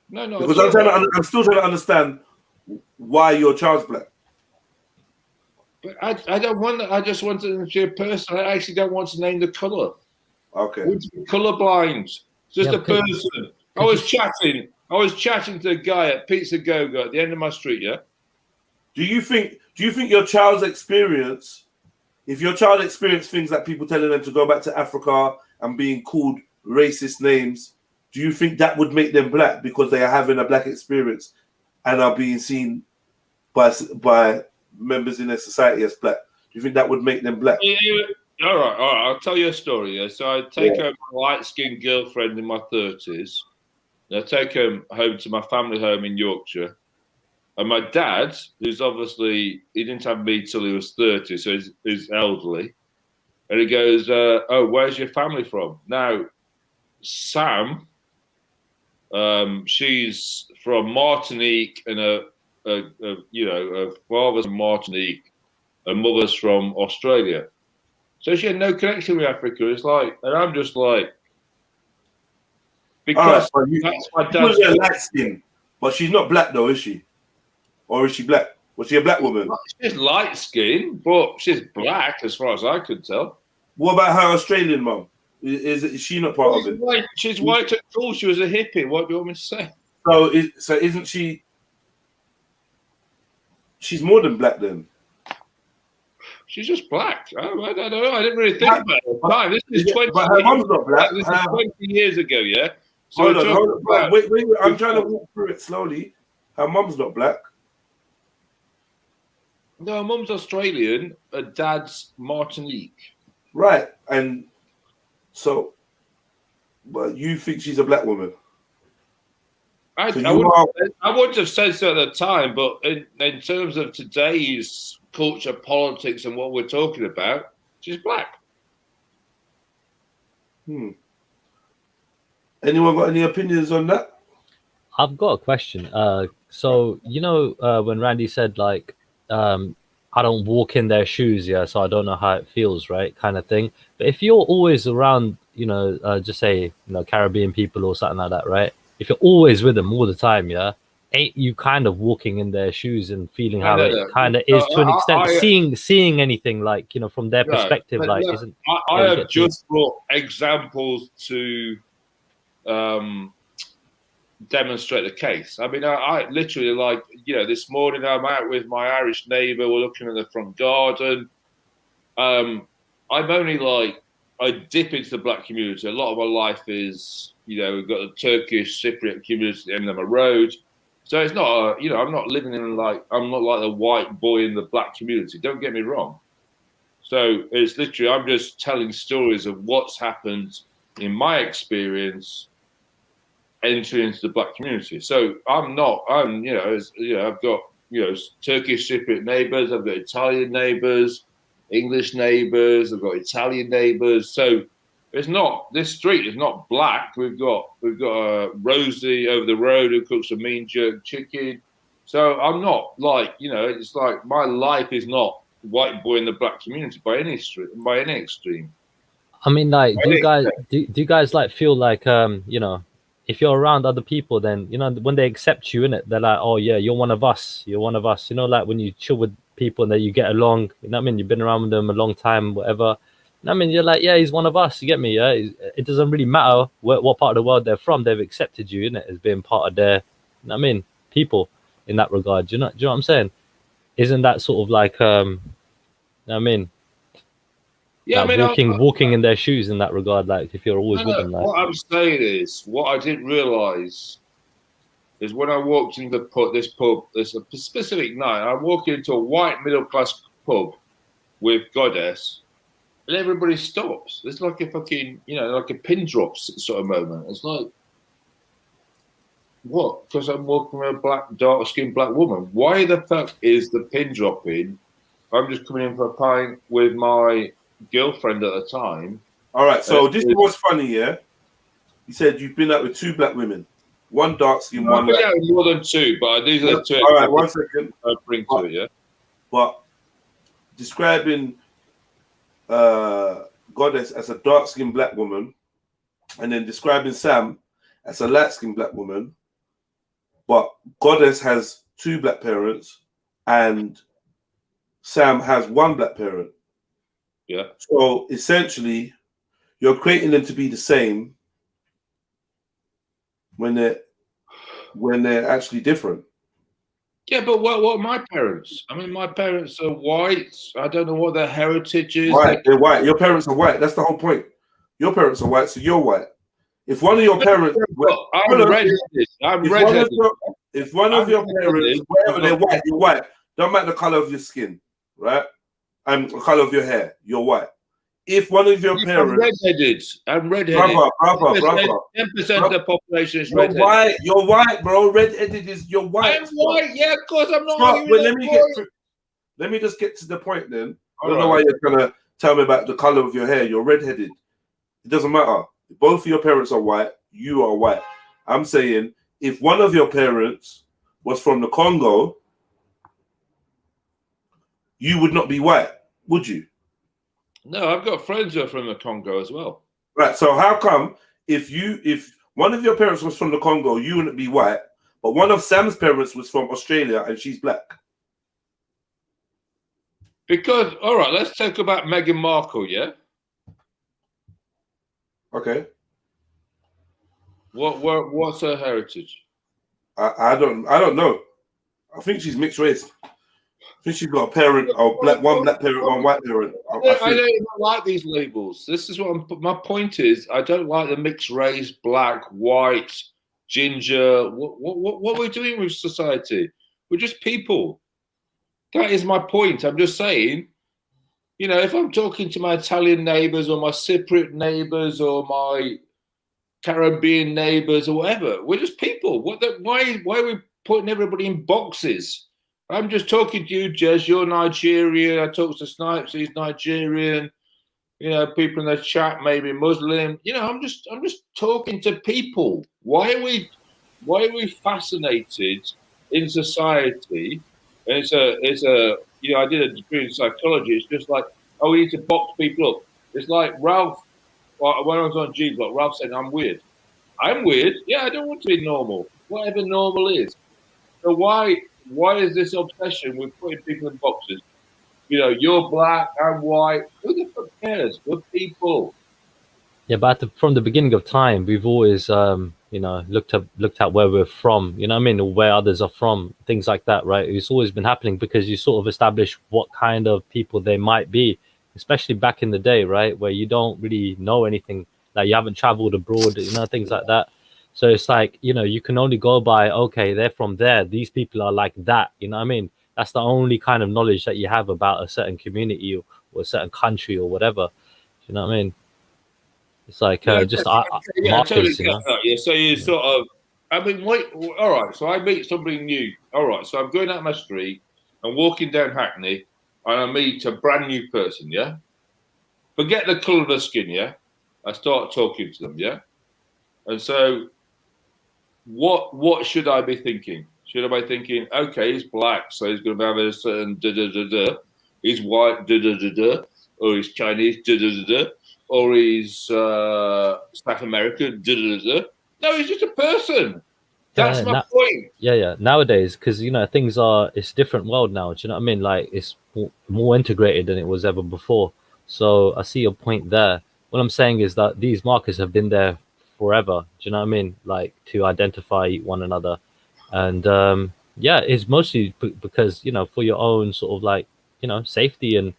No. Because I'm still trying to understand why your child's black. But I don't want. I just want to be a person. I actually don't want to name the color. Okay. Colorblind. Just a person. I was chatting to a guy at Pizza Go-Go at the end of my street. Yeah. Do you think your child's experience, if your child experienced things like people telling them to go back to Africa and being called racist names, do you think that would make them black because they are having a black experience and are being seen by members in their society as black? Do you think that would make them black? All right. I'll tell you a story. Yeah? So I take home my light-skinned girlfriend in my 30s. I take him home to my family home in Yorkshire. And my dad, who's obviously, he didn't have me till he was 30, so he's elderly. And he goes, oh, where's your family from? Now, Sam, she's from Martinique, and her father's from Martinique, and mother's from Australia. So she had no connection with Africa. It's like, and I'm just like, because that's my dad's light skin, but she's not black though, is she? Or is she black? Was she a black woman? She's light skinned, but she's black as far as I could tell. What about her Australian mum? Is she not part of it? She's white at all. She was a hippie. What do you want me to say? So isn't she? She's more than black then. She's just black. I don't know. I didn't really think about it. No, this is 20. But her mum's not black. This is 20 years ago. Yeah. So hold on. Wait. I'm trying to walk through it slowly. Her mum's not black. No, her mum's Australian. Her dad's Martinique. Right, and so, but you think she's a black woman? I wouldn't have said so at the time, but in terms of today's culture, politics, and what we're talking about, she's black. Anyone got any opinions on that? I've got a question. So when Randy said like, I don't walk in their shoes, yeah, so I don't know how it feels, right, kind of thing. But if you're always around, just say, Caribbean people or something like that, right? If you're always with them all the time, yeah, ain't you kind of walking in their shoes and feeling how it kind of is to an extent, seeing anything like, from their perspective, like, isn't... I have just brought examples to demonstrate the case. I mean, I literally, like, this morning I'm out with my Irish neighbour, we're looking at the front garden. I'm only like, I dip into the black community. A lot of my life is, we've got the Turkish Cypriot community at the end of my road. So it's not, I'm not living in like, I'm not like the white boy in the black community. Don't get me wrong. So it's literally, I'm just telling stories of what's happened in my experience entering into the black community. So I've got, Turkish Cypriot neighbours, I've got Italian neighbours, English neighbours, I've got Italian neighbours. So it's not, this street is not black. We've got Rosie over the road who cooks a mean jerk chicken. So I'm not like, it's like my life is not white boy in the black community by any extreme. I mean, like, do you guys like feel like if you're around other people, then when they accept you in it, they're like, oh yeah, you're one of us. Like when you chill with people and that you get along, you've been around with them a long time, whatever. You're like, yeah, he's one of us. You get me? Yeah, it doesn't really matter what part of the world they're from. They've accepted you in it as being part of their, people in that regard. Do you know what I'm saying? Isn't that sort of like, Yeah, like I mean, walking in their shoes in that regard. Like if you're always with them. Like, what I'm saying is, what I didn't realise is when I walked into this pub, there's a specific night. I walk into a white middle class pub with Goddess, and everybody stops. It's like a fucking, like a pin drops sort of moment. It's like, what? Because I'm walking with a dark skinned black woman. Why the fuck is the pin dropping? I'm just coming in for a pint with my girlfriend at the time. All right, so this is what's funny, yeah? You said you've been out with 2 black women. One dark skin, one light. Yeah, more than 2, but these are the 2. All right, 1 second. I bring to it, yeah. But describing Goddess as a dark skinned black woman, and then describing Sam as a light skinned black woman, but Goddess has 2 black parents, and Sam has 1 black parent. Yeah. So essentially, you're creating them to be the same when they're actually different. Yeah, but what my parents? I mean, my parents are white. I don't know what their heritage is. White, they're white. Your parents are white. That's the whole point. Your parents are white, so you're white. If one of your parents, I'm redheaded. If one of your parents, whatever they're white, you're white. Don't matter the color of your skin, right? And the color of your hair, you're white. If one of your parents, I'm redheaded. Brother. 10% of the population is redheaded. You're white, bro. Redheaded is you're white. I'm white, yeah, of course. I'm not. Stop, let me just get to the point then. I don't know why you're gonna tell me about the color of your hair. You're redheaded. It doesn't matter. Both of your parents are white. You are white. I'm saying if one of your parents was from the Congo, you would not be white, would you? No, I've got friends who are from the Congo as well. Right. So how come if one of your parents was from the Congo, you wouldn't be white, but one of Sam's parents was from Australia and she's black? Because, all right, let's talk about Meghan Markle, yeah? Okay. What's her heritage? I don't know. I think she's mixed race. I think she's got a parent, one black parent, one white parent. I don't even like these labels. This is my point is. I don't like the mixed race, black, white, ginger. What are we doing with society? We're just people. That is my point. I'm just saying, if I'm talking to my Italian neighbors or my Cypriot neighbors or my Caribbean neighbors or whatever, we're just people. Why are we putting everybody in boxes? I'm just talking to you, Jez. You're Nigerian. I talk to Snipes. He's Nigerian. People in the chat maybe Muslim. I'm just talking to people. Why are we fascinated in society? And it's a I did a degree in psychology. It's just like, we need to box people up. It's like Ralph. When I was on G Block, Ralph said, "I'm weird." I'm weird. Yeah, I don't want to be normal. Whatever normal is. So why is this obsession with putting people in boxes? You're black, I'm white. Who the fuck cares? We're people. Yeah, but from the beginning of time, we've always, looked at where we're from. You know what I mean? Or where others are from, things like that, right? It's always been happening because you sort of establish what kind of people they might be, especially back in the day, right? Where you don't really know anything, like you haven't traveled abroad, things like that. So it's like, you can only go by, okay, they're from there. These people are like that. You know what I mean? That's the only kind of knowledge that you have about a certain community or a certain country or whatever. You know what I mean? It's like markers, totally Yeah, so you sort of, all right, so I meet somebody new. All right, so I'm going out my street, I'm walking down Hackney, and I meet a brand new person, yeah? Forget the colour of the skin, yeah? I start talking to them, yeah? And so what should I be thinking? Should I be thinking, okay, he's black, so he's going to have a certain da-da-da-da. He's white, da-da-da-da. Or he's Chinese, da-da-da-da. Or he's South American, da-da-da-da. No, he's just a person. That's my point. Yeah. Nowadays, because, it's a different world now. Do you know what I mean? Like, it's more integrated than it was ever before. So I see your point there. What I'm saying is that these markers have been there forever. Do you know what I mean? Like, to identify one another. And it's mostly because, for your own sort of like, safety and,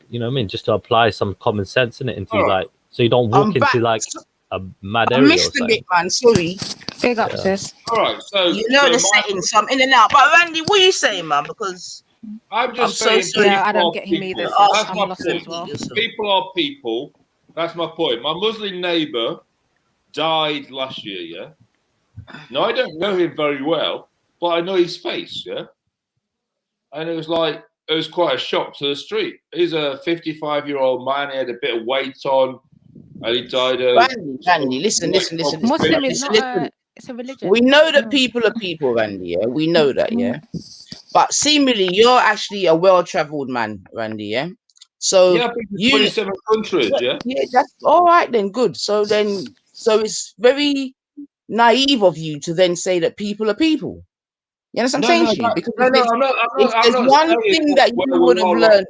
you know what I mean, just to apply some common sense in it into like, so you don't walk into like a mad area. I missed a bit, man. Sorry. Big up, sis. All right, so you know the settings, so I'm in and out. But Randy, what are you saying, man? Because I'm just saying, so sorry. Yeah, I don't get him either. That's I'm my lost point. as well. People are people. That's my point. My Muslim neighbour died last year. Yeah. Now I don't know him very well, but I know his face. Yeah. And it was quite a shock to the street. He's a 55-year-old man. He had a bit of weight on, and he died of. Randy, listen. Muslim is not it's a religion. We know that people are people, Randy. Yeah, we know that. Yeah, but seemingly you're actually a well-traveled man, Randy. Yeah, so yeah, 27 countries. Yeah, that's all right then. Good. So it's very naive of you to then say that people are people. You understand what I'm saying to you? Because if there's one thing that you would have learned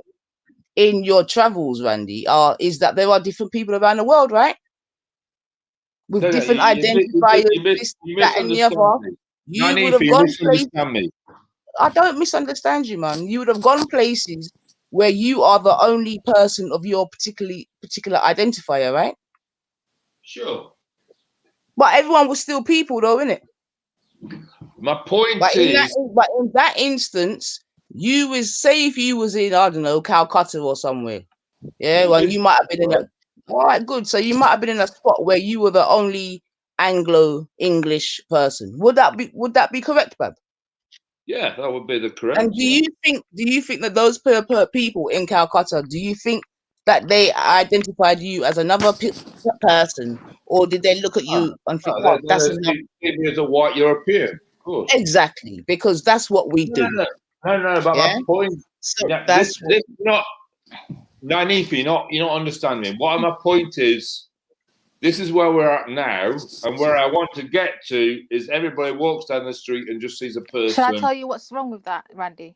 in your travels, Randy, is that there are different people around the world, right? With different identifiers, this, that, and the other. You would have gone places. I don't misunderstand you, man. You would have gone places where you are the only person of your particular identifier, right? Sure. But everyone was still people, though, innit? My point but is, in that instance, you was say if you was in, I don't know, Calcutta or somewhere, yeah, well, you might have been in a. All right, good. So you might have been in a spot where you were the only Anglo-English person. Would that be correct, Bab? yeah, that would be the correct. And do you think that those people in Calcutta, do you think that they identified you as another person, or did they look at you and think, "Oh, that's another"? Maybe as a white European, of course. Exactly, because that's what we do. No. But my point. So this not. Nanifi, you're not understanding. What my point is, this is where we're at now, and where I want to get to is everybody walks down the street and just sees a person. Shall I tell you what's wrong with that, Randy?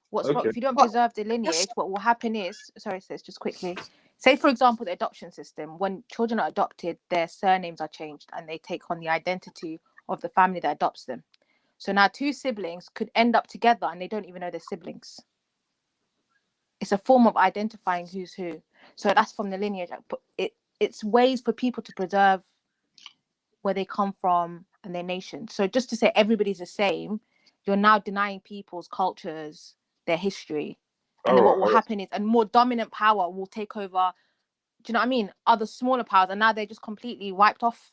What's wrong if you don't preserve the lineage? What will happen is, sorry, sis, just quickly. Say, for example, the adoption system. When children are adopted, their surnames are changed, and they take on the identity of the family that adopts them. So now two siblings could end up together, and they don't even know they're siblings. It's a form of identifying who's who. So that's from the lineage. It's ways for people to preserve where they come from and their nation. So just to say everybody's the same, you're now denying people's cultures, their history. And then what will happen is a more dominant power will take over, do you know what I mean? Other smaller powers, and now they're just completely wiped off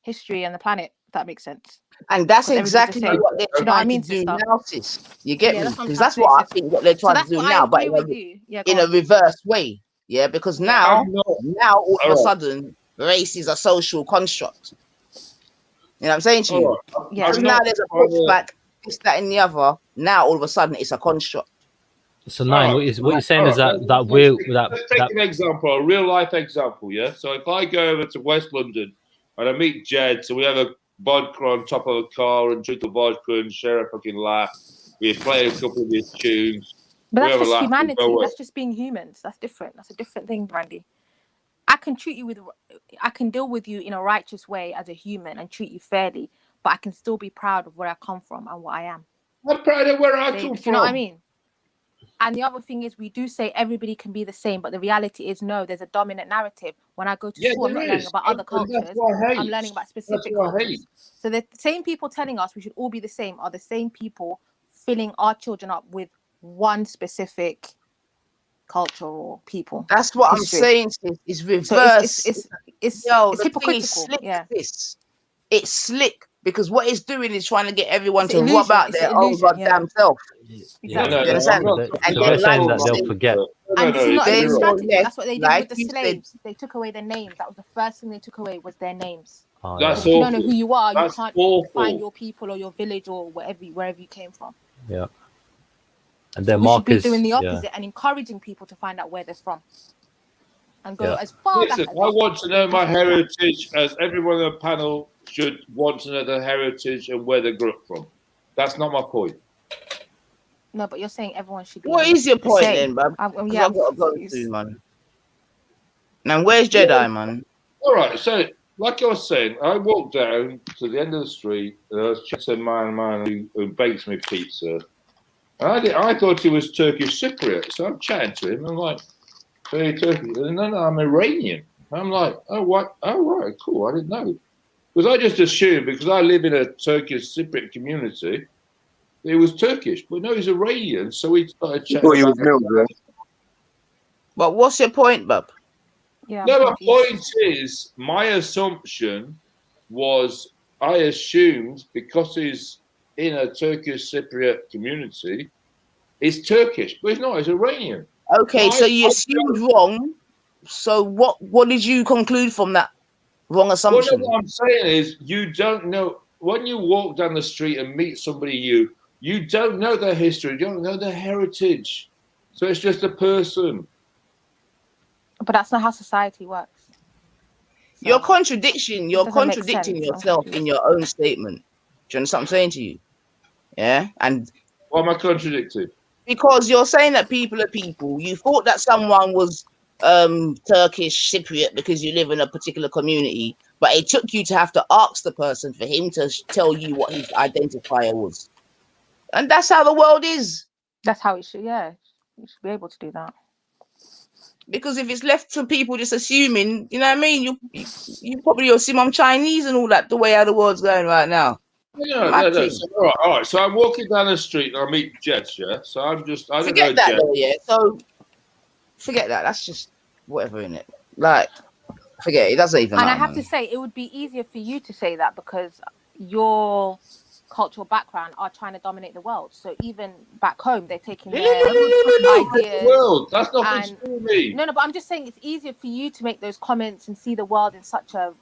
history and the planet, if that makes sense. And that's exactly what they're trying to do now, sis. You get me? Because that's what I think what they're trying to do now, but in a reverse way. Yeah, because now all of a sudden, race is a social construct. You know what I'm saying to you? Because now there's a pushback, this, that, and the other. Now all of a sudden, it's a construct. So Nine, what you're saying is that let's take an example, a real life example, yeah. So if I go over to West London and I meet Jed, so we have a vodka on top of a car and drink the vodka and share a fucking laugh. We play a couple of his tunes. But that's just humanity. That's just being humans. That's different. That's a different thing, Randy. I can deal with you in a righteous way as a human and treat you fairly, but I can still be proud of where I come from and what I am. I'm proud of where I come from. Do you know what I mean? And the other thing is, we do say everybody can be the same, but the reality is, no, there's a dominant narrative. When I go to school, I'm not learning about other cultures. I'm learning about specific cultures. So the same people telling us we should all be the same are the same people filling our children up with one specific culture or people. That's what I'm saying. It's reverse. So it's hypocritical. It's slick. Because what it's doing is trying to get everyone to rub out their own goddamn self. Exactly. You understand? And they're saying that they'll forget. And this is not a strategy. That's what they did with the slaves. They took away their names. That was the first thing they took away, was their names. If you don't know who you are, you can't find your people or your village or wherever you came from. Yeah. And their we should be doing the opposite and encouraging people to find out where they're from. And go as far back as I want to know my heritage, as everyone on the panel should want to know their heritage and where they grew up from. That's not my point. No, but you're saying everyone should be. What is your point then, man? I've got to go to, man. Now, where's Jedi, man? All right, so like I was saying, I walked down to the end of the street and I was chatting to a man who bakes me pizza. And I thought he was Turkish Cypriot, so I'm chatting to him. I'm like, So you're Turkish? No, I'm Iranian. I'm like, oh, what? Oh, right, cool. I didn't know. Because I just assumed, because I live in a Turkish Cypriot community, he was Turkish. But no, he's Iranian. So we started chatting about it. But what's your point, bub? Yeah. No, my point is, my assumption was I assumed because he's in a Turkish Cypriot community, he's Turkish, but he's not. He's Iranian. Okay, so you assumed wrong. So what did you conclude from that wrong assumption? Well, what I'm saying is, you don't know when you walk down the street and meet somebody you don't know their history, you don't know their heritage. So it's just a person. But that's not how society works. So You're contradicting sense. yourself in your own statement. Do you understand what I'm saying to you? Yeah, and why am I contradicting? Because you're saying that people are people. You thought that someone was Turkish Cypriot because you live in a particular community, but it took you to have to ask the person for him to tell you what his identifier was. And that's how the world is. That's how it should, yeah. You should be able to do that. Because if it's left to people just assuming, you know what I mean? You probably assume I'm Chinese and all that, the way how the world's going right now. No. So, all right. So I'm walking down the street and I meet Jess, yeah? So I don't forget know that Jess. though, yeah. So forget that. That's just whatever, in it. Like, forget it. It doesn't even matter. And I have to say, it would be easier for you to say that because your cultural background are trying to dominate the world. So even back home, they're taking their ideas. World. That's not to me. No, but I'm just saying it's easier for you to make those comments and see the world in such a,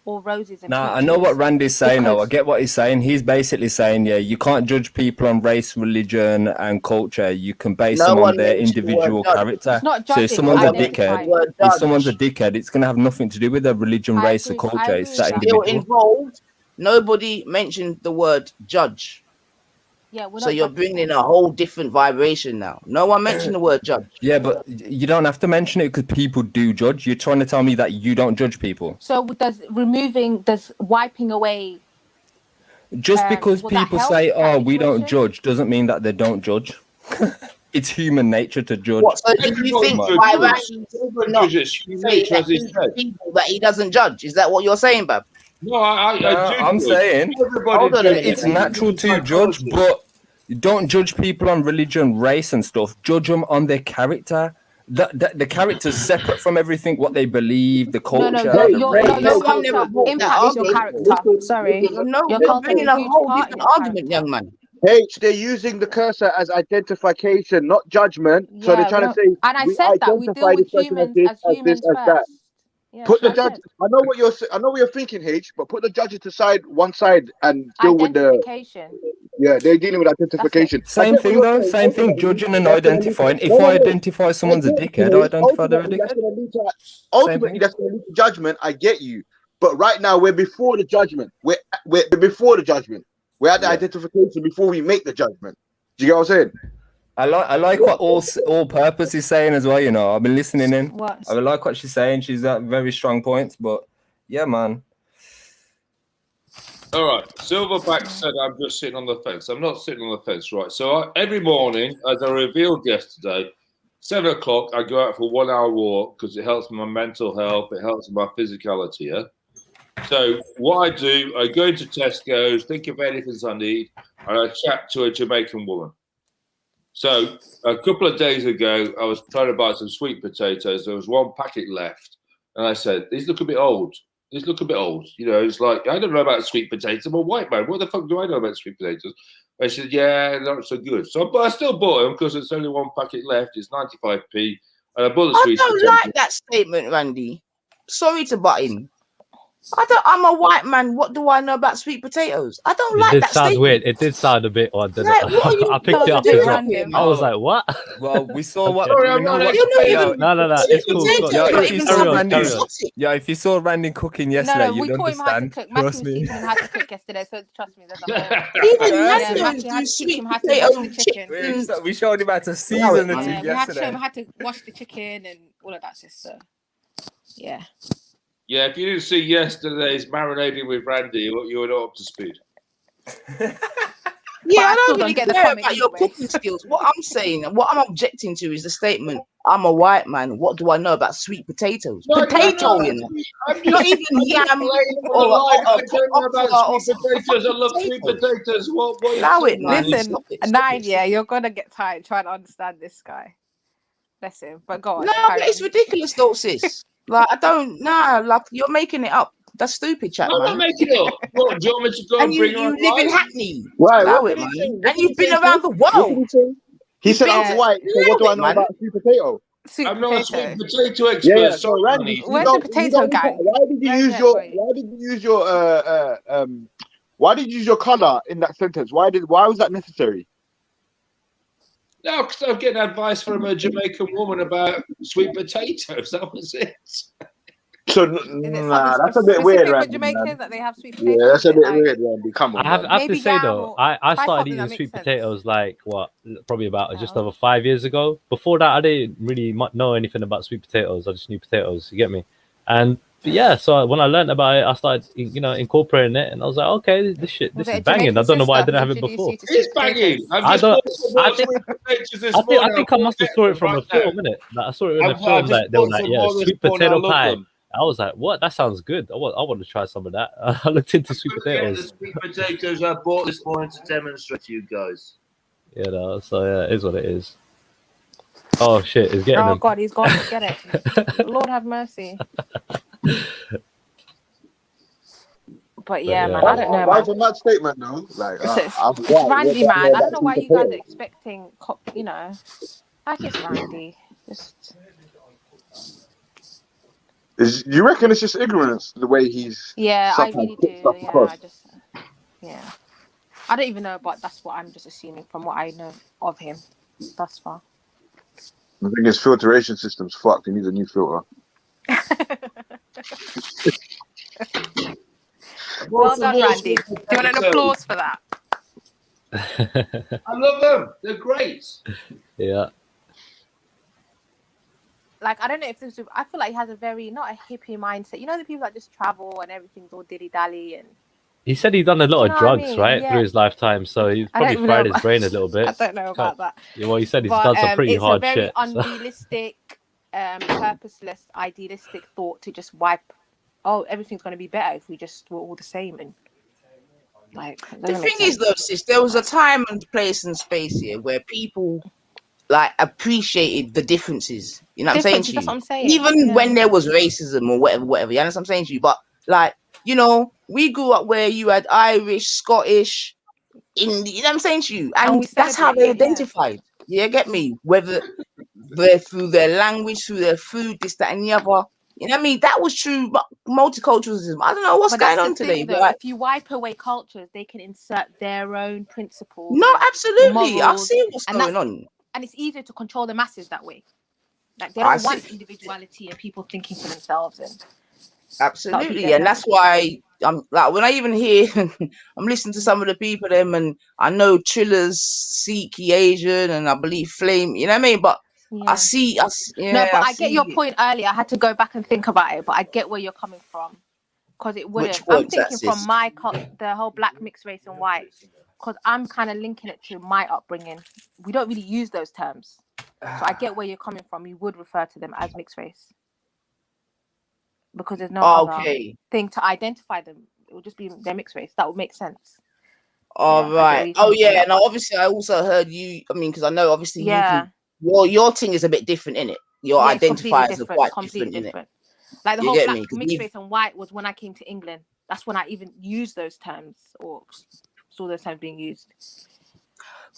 all roses and Nah, I know what Randy's saying though. I get what he's saying. He's basically saying, yeah, you can't judge people on race, religion, and culture. You can base them on their individual character. It's not so if judging, someone's a identifying. dickhead, it's gonna have nothing to do with their religion, race, or culture. It's that Still individual. involved. Nobody mentioned the word judge. Yeah, so you're bringing a whole different vibration now. No one mentioned the word judge. Yeah, but you don't have to mention it because people do judge. You're trying to tell me that you don't judge people. So does wiping away? Just because people say, "Oh, we don't judge," doesn't mean that they don't judge. It's human nature to judge. What, so do you think by Randy not say that he doesn't judge? Is that what you're saying, Bab? No, I'm saying it's natural to judge, but don't judge people on religion, race, and stuff. Judge them on their character. The character's separate from everything, what they believe, the culture. Your culture impacts your character. Sorry. You're bringing a whole different argument, young man. H, they're using the cursor as identification, not judgment. So they're trying to say, and I said that we deal with humans as humans first. Yeah, put the judge. I know what you're thinking, H. But put the judges to one side, and deal with the. Yeah, they're dealing with identification. Same thing though. Same thing. Judging and identifying. If I identify someone's a dickhead, I identify they're a dickhead. Ultimately, that's going to lead to judgment. I get you, but right now we're before the judgment. We're before the judgment. We're at the identification before we make the judgment. Do you get what I'm saying? I like what all purpose is saying as well. You know, I've been listening in. I like what she's saying. She's got very strong points, but yeah, man. All right, Silverback said I'm just sitting on the fence. I'm not sitting on the fence, right? So every morning, as I revealed yesterday, 7 o'clock, I go out for 1 hour walk because it helps my mental health. It helps my physicality. Yeah. So what I do, I go into Tesco's, think of anything I need, and I chat to a Jamaican woman. So a couple of days ago, I was trying to buy some sweet potatoes. There was one packet left. And I said, these look a bit old. These look a bit old. You know, it's like, I don't know about sweet potatoes. I'm a white man. What the fuck do I know about sweet potatoes? I said, yeah, not so good. But I still bought them because there's only one packet left. It's 95p. And I bought the sweet potatoes. I don't like that statement, Randy. Sorry to butt in. I'm a white man. What do I know about sweet potatoes? I don't like that. It did sound weird. It did sound a bit odd, didn't it? I picked it up as well. I was like, what? Well, we saw what. No. It's cool. If you saw Randy cooking yesterday, you'd understand. Trust me. Had to cook yesterday, so trust me. Even Matthew had sweet potato chicken. We showed him how to season the chicken yesterday. We had to show him how to wash the chicken and all of that shit. So, yeah. Yeah, if you didn't see yesterday's marinating with Randy, you were not up to speed. Yeah, I don't really care about your cooking skills. What I'm saying, what I'm objecting to is the statement I'm a white man. What do I know about sweet potatoes? No, Potato, you know. I'm Not just even yam playing on or the line. I a don't know about okra or sweet potatoes. I love sweet potatoes. What are you Allow saying, it, man. man? Listen, Nine, yeah, you're gonna get tired trying to understand this guy. Bless him. But go on. No, but it's ridiculous, though, sis. Like I don't. Nah, like you're making it up. That's stupid, chat, I'm man. not making it up. What, do you want me to go And and you bring her live in online? Hackney. Right, Allow what it, did he man. say? What And did you've he been say, around sis? the What did he world. say? He You've said been I'm to white, so what do allow I it, know man. about sweet potato? Sweet I'm not a potato. sweet potato expert. Yeah, yeah. Sorry, So Randy, honey. Where's the potato gang? why did you use your color in that sentence? Why was that necessary? No, because I'm getting advice from a Jamaican woman about sweet potatoes. That was it. So Is it nah, something that's a bit weird, specific for Randy, Jamaicans man. that they have sweet Yeah, potatoes? that's Is a it bit like weird, Randy. Come on, I have man. to say yam though, or I try started something eating that makes sweet sense? potatoes like what, probably about just over 5 years ago. Before that, I didn't really know anything about sweet potatoes. I just knew potatoes. You get me? And yeah, so when I learned about it, I started incorporating it, and I was like, okay, this Was is it a banging. I Jamaican don't know why I sister didn't who have it introduced before. you to It's sweet banging. potatoes? I've I just don't. bought some more sweet potatoes this morning. I think I must have saw it from a right now. film, innit? Like I saw it in a I film just that they were bought like, some yeah, more this sweet morning. I potato love pie. them. I was like, what? That sounds good. I want to try some of that. I looked into sweet Get the potatoes. sweet potatoes I bought this morning to demonstrate to you guys. You know, so yeah, it is what it is. Oh shit, he's getting Oh them. God, he's gone to get it. Lord have mercy. But yeah, man, I don't know, That was man. a mad statement, though. Like, I'm It's white. What Randy, do I know man. I don't about know sweet why you guys are potato? expecting, you know, like it's Randy. Just You reckon it's just ignorance the way he's yeah, I sometimes really put do. stuff Yeah, across? yeah. I don't even know, but that's what I'm just assuming from what I know of him thus far. I think his filtration system's fucked. He needs a new filter. Well done, Randy. Do you want an applause for that? I love them. They're great. Yeah. Like, I don't know if this is, I feel like he has a very, not a hippie mindset. You know, the people that just travel and everything's all dilly-dally and... He said he'd done a lot You of know what I drugs, mean? right, Yeah. through his lifetime. So he's I don't probably even fried know his brain a little bit. I don't know about that. Well, he said he's But done some pretty it's a hard very shit. So. unrealistic, purposeless, idealistic thought to just wipe, oh, everything's going to be better if we just were all the same. And like, The thing is, though, sis, there was a time and place and space here where people like appreciated the differences. You know what I'm saying to you? That's what I'm saying. Even when there was racism or whatever. You understand what I'm saying to you? But like, you know, we grew up where you had Irish, Scottish, Indian. You know what I'm saying to you? And that's how they identified. Yeah, get me? Whether they're through their language, through their food, this, that, and the other. You know what I mean? That was true multiculturalism. I don't know what's going on today. Though, But if you wipe away cultures, they can insert their own principles. no, absolutely. I Morals, see what's going on. And it's easier to control the masses that way. Like, they don't want individuality and people thinking for themselves. And absolutely, and that's why I'm like, when I even hear, I'm listening to some of the people them, and I know Triller's Sikh, Asian, and I believe Flame. You know what I mean? But I see, no, but I get your point earlier. I had to go back and think about it, but I get where you're coming from, because it wouldn't. I'm thinking from the whole black mixed race and white, because I'm kind of linking it to my upbringing. We don't really use those terms, so I get where you're coming from. You would refer to them as mixed race because there's no other thing to identify them. It would just be their mixed race. That would make sense. All right. Oh yeah. Now, obviously, I also heard you. I mean, because I know obviously you can. Your thing is a bit different, innit? Your identifiers are quite completely different. Like the whole black mixed race and white was when I came to England. That's when I even used those terms or saw those terms being used.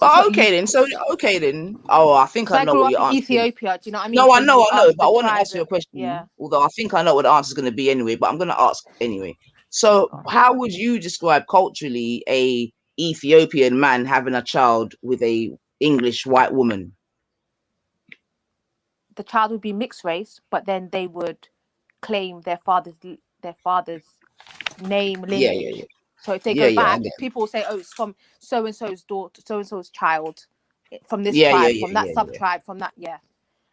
Oh, okay then. So okay then. Oh, I think I know what your answer. Ethiopia. Do you know what I mean? No, I know. But I want to ask you a question. Yeah. Although I think I know what the answer is going to be anyway. But I'm going to ask anyway. So, how would you describe culturally a Ethiopian man having a child with a English white woman? The child would be mixed race, but then they would claim their father's name, lineage. Yeah. So if they go back, people will say, "Oh, it's from so and so's daughter, so and so's child, from this tribe, from that sub tribe, from that." Yeah,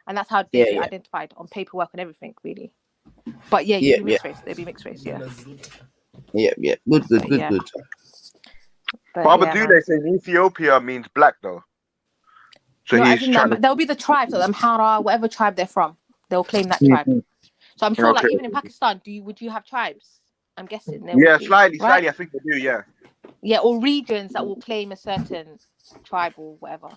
and that's how they be identified on paperwork and everything, really. But yeah, you'd be mixed race. They'd be mixed race. Yeah. Yeah. Good. Baba Dule saying Ethiopia means black though. So no, he's as in trying to. they'll be the tribe, so Amhara, whatever tribe they're from, they'll claim that tribe. So I'm sure, like, even in Pakistan, would you have tribes? I'm guessing there would be. Slightly. Right? I think they do. Yeah. Yeah, or regions that will claim a certain tribe or whatever.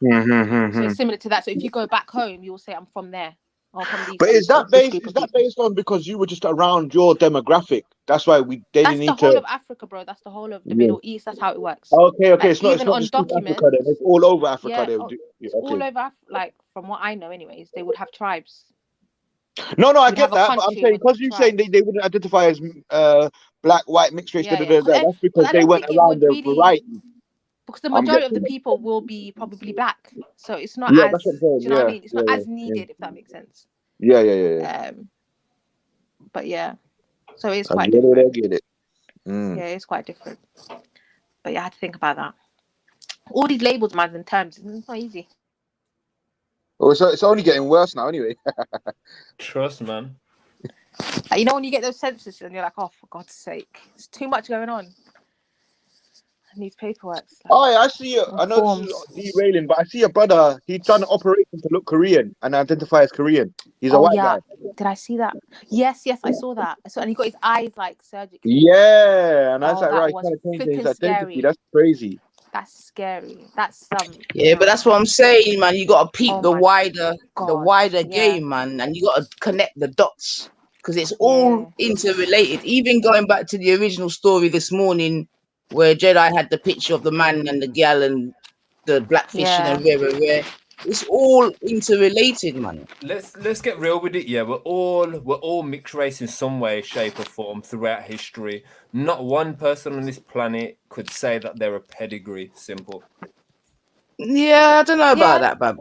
So it's similar to that. So if you go back home, you'll say, I'm from there. Or from these. But is that based on because you were just around your demographic? That's why they didn't need to. That's the whole of Africa, bro. That's the whole of the Middle East. That's how it works. Okay. Like, It's not even on on just documents. Africa. Then. It's all over Africa. It's all over. Like, from what I know, anyways, they would have tribes. No, I get that, but I'm saying because you're saying they wouldn't identify as black, white, mixed race. That's because they went around the variety. Because the majority of the people will be probably black, so it's not as. That's what I'm saying. Do you know what I mean? It's not as needed, if that makes sense. Yeah. But yeah, so it's quite different. I get it. Yeah, it's quite different. But yeah, I had to think about that. All these labels, man, and terms, it's not easy. Oh, so it's only getting worse now, anyway. Trust, man. Like, you know when you get those sentences and you're like, oh, for God's sake, there's too much going on. I need paperwork. I see you. I know this is derailing, but I see your brother. He's done an operation to look Korean and identify as Korean. He's a white guy. Did I see that? Yes, I saw that. And he got his eyes like surgically. Yeah, and I was like, right, he's trying to change his identity. Scary. That's crazy. That's scary. That's Yeah, but that's what I'm saying, man. You got to peep the wider God. game, man, and you got to connect the dots because it's all interrelated. Even going back to the original story this morning, where Jedi had the picture of the man and the gal and the blackfishing and rare. It's all interrelated, man. Let's get real with it. Yeah, we're all mixed race in some way, shape, or form throughout history. Not one person on this planet could say that they're a pedigree. Simple. Yeah, I don't know about that, but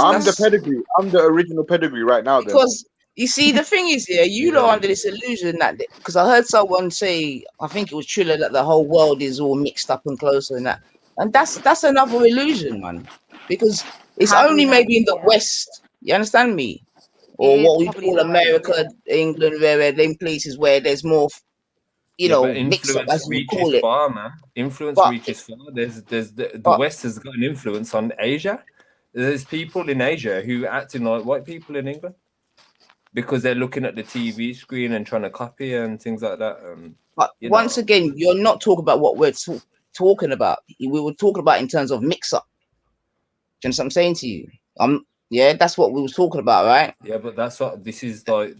I'm the pedigree. I'm the original pedigree right now. Because you see, the thing is, you lot under this illusion that because I heard someone say, I think it was Triller, that the whole world is all mixed up and closer and that, and that's another illusion, man. Because it's only maybe in the West, you understand me, or what we call America, England, where them places where there's more, mix up as we call it. Far, man. Influence reaches far. There's the West has got an influence on Asia. There's people in Asia who acting like white people in England because they're looking at the TV screen and trying to copy and things like that. But once again, you're not talking about what we're talking about. We were talking about in terms of mix-up. Do you know what I'm saying to you? That's what we was talking about, right? Yeah, but that's what this is like.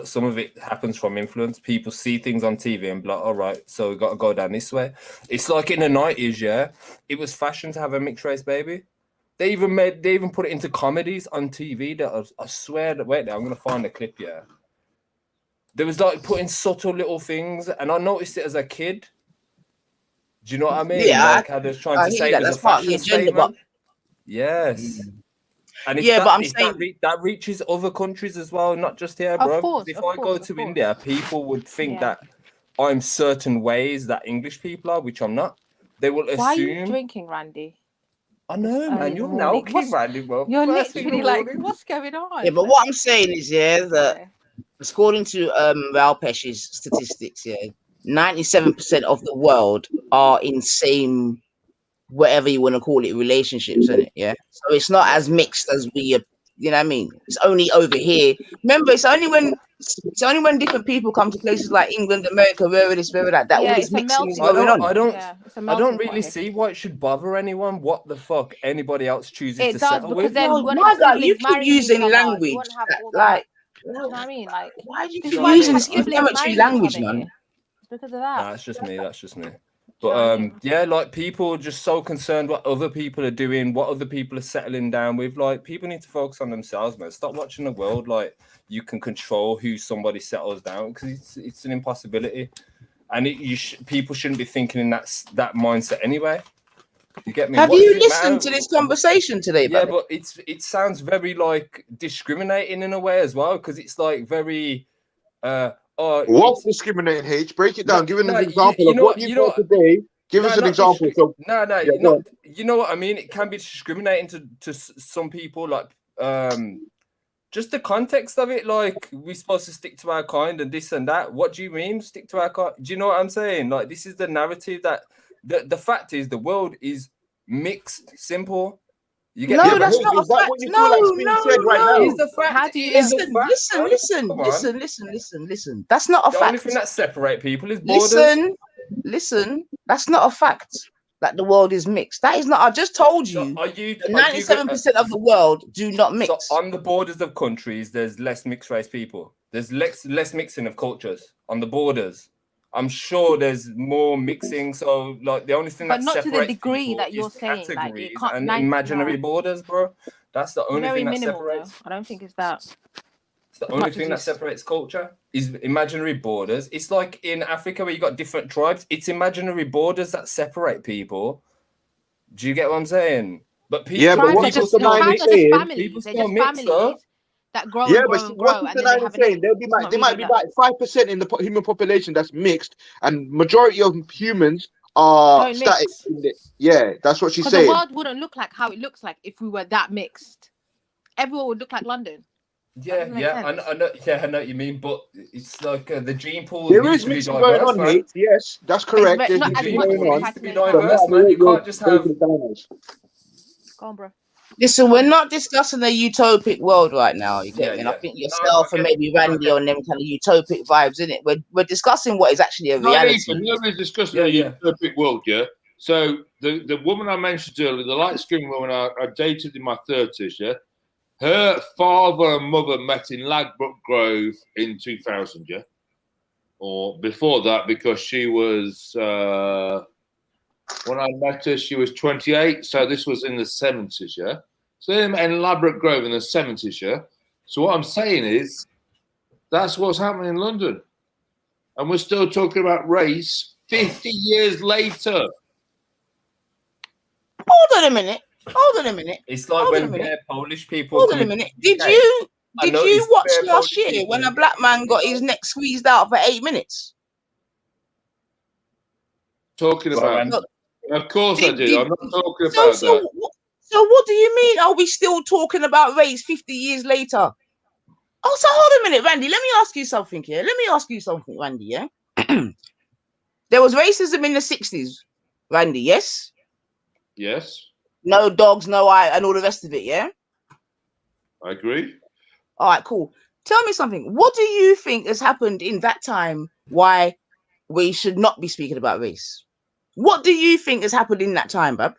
Some of it happens from influence. People see things on TV and be like, all right, so we got to go down this way. It's like in the 90s, it was fashion to have a mixed race baby. They even put it into comedies on TV. That I swear that I'm gonna find a clip. Yeah, there was like putting subtle little things, and I noticed it as a kid. Do you know what I mean? Yeah, like how they're trying to say it was a fashion statement. Yes. And but I'm saying that reaches other countries as well, not just here, bro. If I go to India, people would think that I'm certain ways that English people are, which I'm not. They will assume. Why are you drinking, Randy? I know, man. You're now Randy, bro. You're literally like, what's going on? Yeah, but what I'm saying is, that according to Ralpesh's statistics, 97% of the world are in same, whatever you want to call it, relationships, isn't it? Yeah. So it's not as mixed as we, you know what I mean? It's only over here. Remember, it's only when different people come to places like England, America, wherever this, wherever that all this mixing is going on. I don't really see why it should bother anyone. What the fuck anybody else chooses to settle with. My God, you keep using language like. You know what I mean? Like, why do you keep using this inflammatory language, man? It's because of that. Nah, that's just me. But like people are just so concerned what other people are doing, what other people are settling down with. Like, people need to focus on themselves, man. Stop watching the world like you can control who somebody settles down, because it's an impossibility, and people shouldn't be thinking in that mindset anyway. You get me? Have you listened to this conversation today? Yeah, but it sounds very like discriminating in a way as well, because it's like very. What's discriminating, H? Break it down. Give us an example of what you saw today. Give us an example. You know what I mean? It can be discriminating to some people, like just the context of it. Like, we're supposed to stick to our kind and this and that. What do you mean, stick to our kind? Do you know what I'm saying? Like, this is the narrative that the fact is the world is mixed, simple. You get No, that's not a Is that fact. what you No, feel like is being said right now? Is the fact. How do you? Listen. That's not a The fact. only thing that separate people is borders. Listen. That's not a fact that the world is mixed. That is not. I just told you. So are you? 97% of the world do not mix. So on the borders of countries, there's less mixed race people. There's less mixing of cultures on the borders. I'm sure there's more mixing. So like the only thing But that not to separates the degree people that you're is saying. Like it categories can't. and imaginary borders, bro. That's the only Very thing that minimal, separates. though. I don't think it's that. It's the only thing that separates culture is imaginary borders. It's like in Africa where you got different tribes. It's imaginary borders that separate people. Do you get what I'm saying? But people, yeah, but what Sister Nine is saying, people still mix though. That grow yeah, and but grow and what grow, Sister and then they Nine have is saying, they might be like 5% in the human population that's mixed, and majority of humans are Don't static. mix. Yeah, that's what she's Because saying. the world wouldn't look like how it looks like if we were that mixed. Everyone would look like London. Yeah, I know what you mean, but it's like the gene pool There needs is to be mixing diverse, going on, man. mate. Yes, that's correct. There's not mixing as much going as on. needs to be diverse, man. You can't just have. Go on, bro. Listen, we're not discussing a utopic world right now. You get Yeah, me? And yeah. I think yourself and maybe Randy on them kind of utopic vibes, in it. We're discussing what is actually a reality. Nobody's discussing a utopic world, yeah. So the woman I mentioned earlier, the light-skinned woman I dated in my 30s, yeah. Her father and mother met in Ladbroke Grove in 2000, yeah, or before that, because she was when I met her, she was 28, so this was in the 70s, yeah. So they met in Ladbroke Grove in the 70s, yeah. So what I'm saying is, that's what's happening in London, and we're still talking about race 50 years later. Hold on a minute. It's like when bare Polish people. Hold on a minute. Did you watch last year when a black man got his neck squeezed out for 8 minutes? Talking about, of course I did. I'm not talking about that. So what do you mean? Are we still talking about race 50 years later? Oh, so hold a minute, Randy. Let me ask you something here. Randy. Yeah. There was racism in the 60s, Randy. Yes. Yes. No dogs, no eye, and all the rest of it. Yeah. I agree. All right, cool. Tell me something. What do you think has happened in that time? Why we should not be speaking about race? What do you think has happened in that time, bub?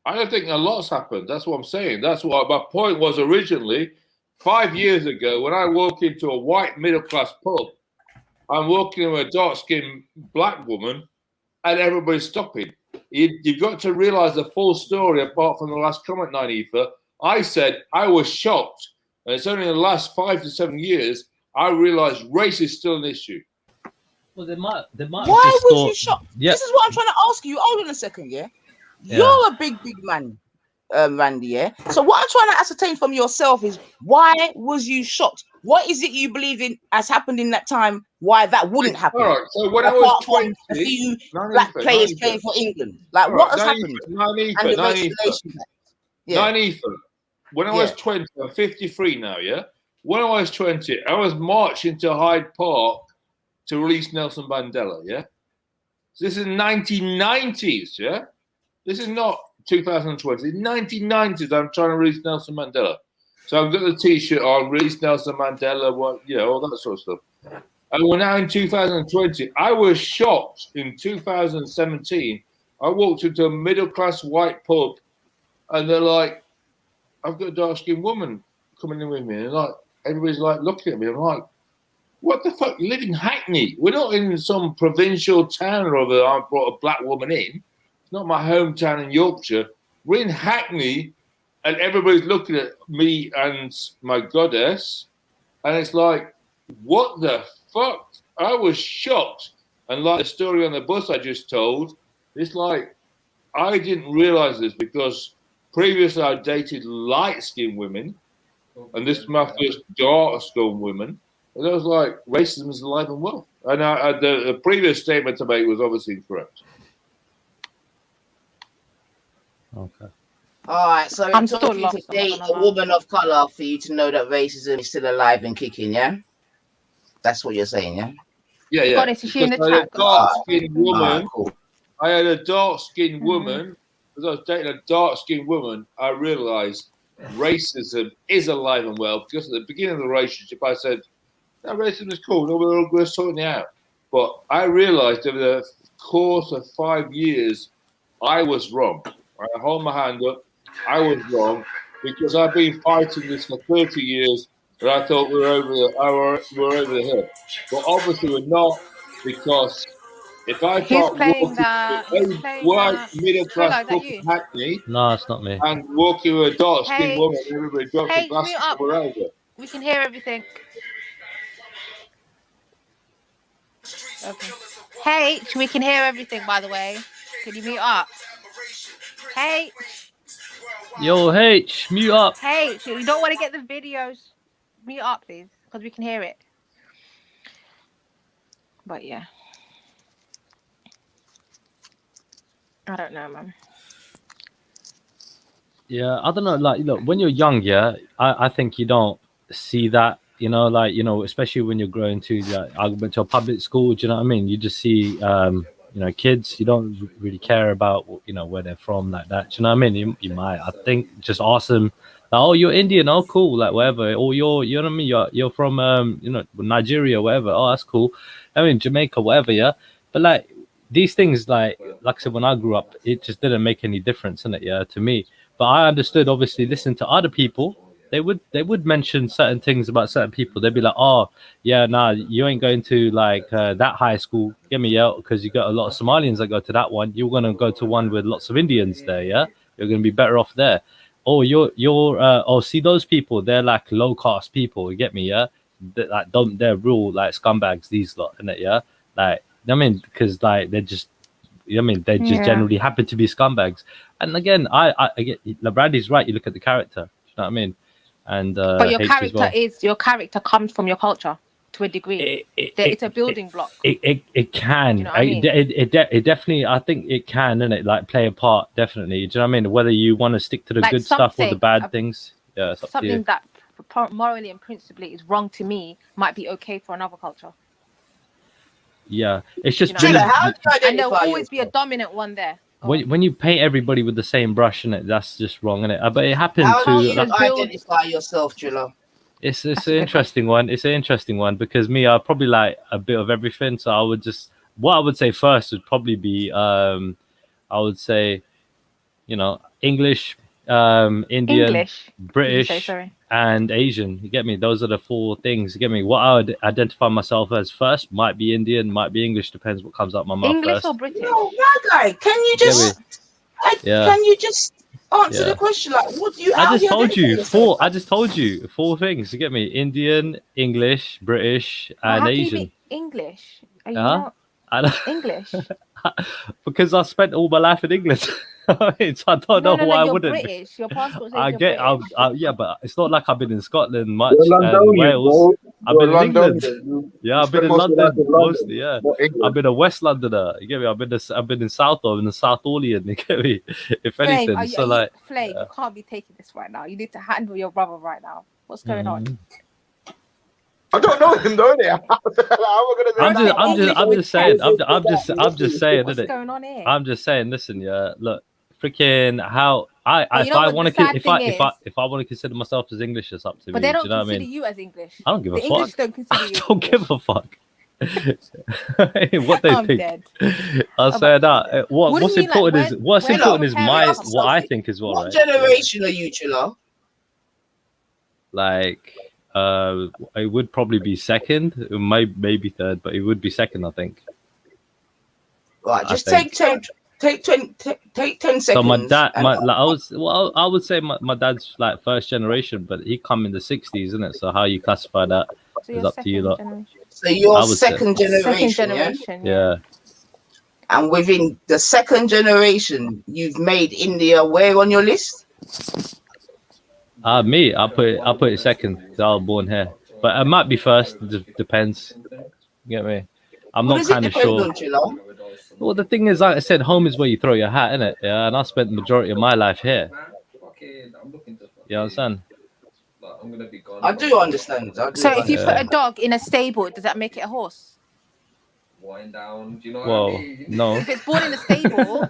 I don't think a lot's happened. That's what I'm saying. That's what my point was originally. 5 years ago, when I walk into a white middle-class pub, I'm walking with a dark-skinned black woman, and everybody's stopping. You've got to realize the full story, apart from the last comment, Nanifa. I said I was shocked, and it's only in the last 5 to 7 years I realized race is still an issue. Well, they might. Why was you shocked? Yeah. This is what I'm trying to ask you. Hold on a second, yeah. You're a big man, Randy, yeah. So what I'm trying to ascertain from yourself is why was you shocked? What is it you believe in has happened in that time? Why that wouldn't happen? All right. So when I was 20, a few black players playing for England, like what has happened? Nanifa, when I was 20, I'm 53 now, yeah? When I was 20, I was marching to Hyde Park to release Nelson Mandela, yeah? So this is 1990s, yeah? This is not 2020. In 1990s, I'm trying to release Nelson Mandela. So I've got the T-shirt on, release Nelson Mandela, all that sort of stuff. And we're now in 2020. I was shocked in 2017. I walked into a middle-class white pub, and they're like, I've got a dark-skinned woman coming in with me. And like everybody's like looking at me. I'm like, what the fuck? You live in Hackney. We're not in some provincial town or other. I brought a black woman in. It's not my hometown in Yorkshire. We're in Hackney, and everybody's looking at me and my goddess. And it's like, what the fuck? I was shocked. And like the story on the bus I just told, it's like, I didn't realize this because previously I dated light-skinned women, and this is my first dark-skinned woman. And I was like, racism is alive and well. And the previous statement to make was obviously incorrect. Okay. All right, so I'm I'm still talking lost. to date a woman of color for you to know that racism is still alive and kicking, yeah? That's what you're saying, yeah? Yeah, yeah. Got it. Is she in the Because I had chat? a dark-skinned woman. Cool. I had a dark-skinned woman because I was dating a dark-skinned woman, I realised racism is alive and well. Because at the beginning of the relationship, I said, "No, racism is cool. No, we're sorting it out." But I realised over the course of 5 years, I was wrong. I hold my hand up. I was wrong because I've been fighting this for 30 years, and I thought we're over the hill. But obviously, we're not, because if I He's start playing walking that. with He's a playing white that. middle-class Trilla, is that couple you? Hackney No, it's not me. and walking with a dark-skinned Hey, woman, everybody drops a hey, glass mute and up. we're over. We can hear everything. Okay. Hey, we can hear everything, by the way. Can you mute up? Hey, Yo, H, mute up. hey, you don't want to get the videos. Mute up, please, because we can hear it. But yeah. I don't know, man. Yeah, I don't know. Like, look, when you're young, yeah, I think you don't see that, you know, like, you know, especially when you're growing to, like, I went to a public school, do you know what I mean? You just see, you know, kids, you don't really care about, you know, where they're from, like that. Do you know what I mean? You might, I think, just ask them, like, oh, you're Indian, oh, cool, like, whatever. Or you're, you know what I mean? You're from, you know, Nigeria, whatever. Oh, that's cool. I mean, Jamaica, whatever, yeah. But, like, these things, like I said, when I grew up, it just didn't make any difference in it, yeah, to me. But I understood, obviously, listening to other people, they would mention certain things about certain people. They'd be like, oh, yeah, nah, you ain't going to like that high school, get me out, because you got a lot of Somalians that go to that one. You're going to go to one with lots of Indians there, yeah? You're going to be better off there. Oh, see those people, they're like low caste people, you get me, yeah? They're real like scumbags, these lot, innit, yeah? Like, I mean, because like they're just, I mean, they just generally happen to be scumbags. And again, I get Brandy's right. You look at the character. You know what I mean? And but your H character as well. your character comes from your culture to a degree. It's a building block. It can. You know what I mean? It definitely. I think it can, innit? Like play a part. Definitely. Do you know what I mean? Whether you want to stick to the Like good stuff or the bad things. Yeah, it's up to something you. that morally and principally is wrong to me might be okay for another culture. Yeah, it's just You know, how do you and there'll identify always be a dominant one there. when you paint everybody with the same brush, innit? That's just wrong, innit? But it happened How to. do you identify yourself, Trillo? It's an interesting one. It's an interesting one because me, I probably like a bit of everything. So I would just, what I would say first would probably be, I would say, you know, English, Indian, British, and Asian. You get me? Those are the 4 things. You get me? What I would identify myself as first might be Indian, might be English. Depends what comes out my mouth English first. or British? No, my guy, can you just, can you just answer the question? Like, what do you? I just told identify you yourself? 4. I just told you 4 things. You get me? Indian, English, British, Well, and how Asian. can you be English? Are you Huh? not I don't, English? because I spent all my life in England. So I don't know why I you're wouldn't. British. Your passport says I you're get, British. yeah, but it's not like I've been in Scotland much You're and Londonian, Wales. bro. I've been You're in England. Londonian. You Yeah, I've been spent in most of your life London in London, mostly. Yeah, not England. I've been a West Londoner. You get me? I've been in South of, in the South Orlean. You get me? If Flame, anything, so like, Flame, you can't be taking this right now. You need to handle your brother right now. What's going on? I don't know him though. I'm just saying. I'm just saying. What's going on here? I'm just saying. Listen, yeah. Look, freaking how if I want to consider myself as English, it's up to me. But they don't do you know what I consider mean? you as English. I don't give a the fuck. English don't consider you. I don't give a fuck. What they I'm think. dead. I'll say that. What's important what I think as well. What right? generation are you, Trillo? Like, it would probably be second, maybe third, but it would be second, I think. Right, just take 10 seconds. So my dad, I would say my dad's like first generation, but he come in the 60s, isn't it? So how you classify that is up to you lot. So you're second generation, yeah. And within the second generation, you've made India where on your list? Me, I put it second because I was born here, but it might be first. It depends. You get me? I'm not kind of sure. Well, the thing is, like I said, home is where you throw your hat, innit? Yeah, and I spent the majority of my life here. You understand? I do understand. So if you put a dog in a stable, does that make it a horse? Well, no. If it's born in a stable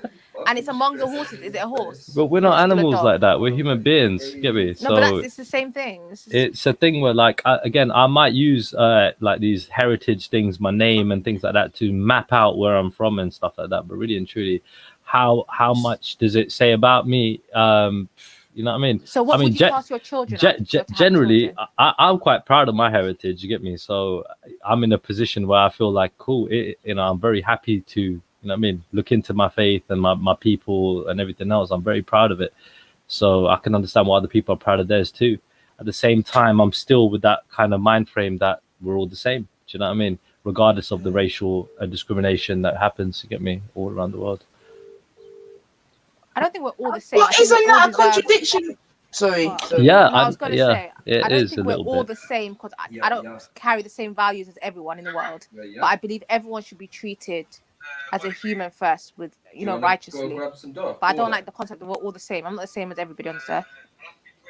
And it's among the horses. Is it a horse? But we're not animals like that. We're human beings. Get me? No, but it's the same thing. It's a thing where, like, again, I might use like these heritage things, my name and things like that, to map out where I'm from and stuff like that. But really and truly, how much does it say about me? You know what I mean? So what would you class your children? Generally, I'm quite proud of my heritage. You get me? So I'm in a position where I feel like, cool. I'm very happy to, you know what I mean, look into my faith and my people and everything else. I'm very proud of it. So I can understand why other people are proud of theirs too. At the same time, I'm still with that kind of mind frame that we're all the same. Do you know what I mean? Regardless of the racial discrimination that happens, you get me, all around the world. I don't think we're all the same. Well, isn't that a contradiction? Sorry. Yeah, I was going to say, I don't think we're all bit. the same because I don't carry the same values as everyone in the world. But I believe everyone should be treated as a human first, with righteously. But I don't like the concept that we're all the same. I'm not the same as everybody on this earth.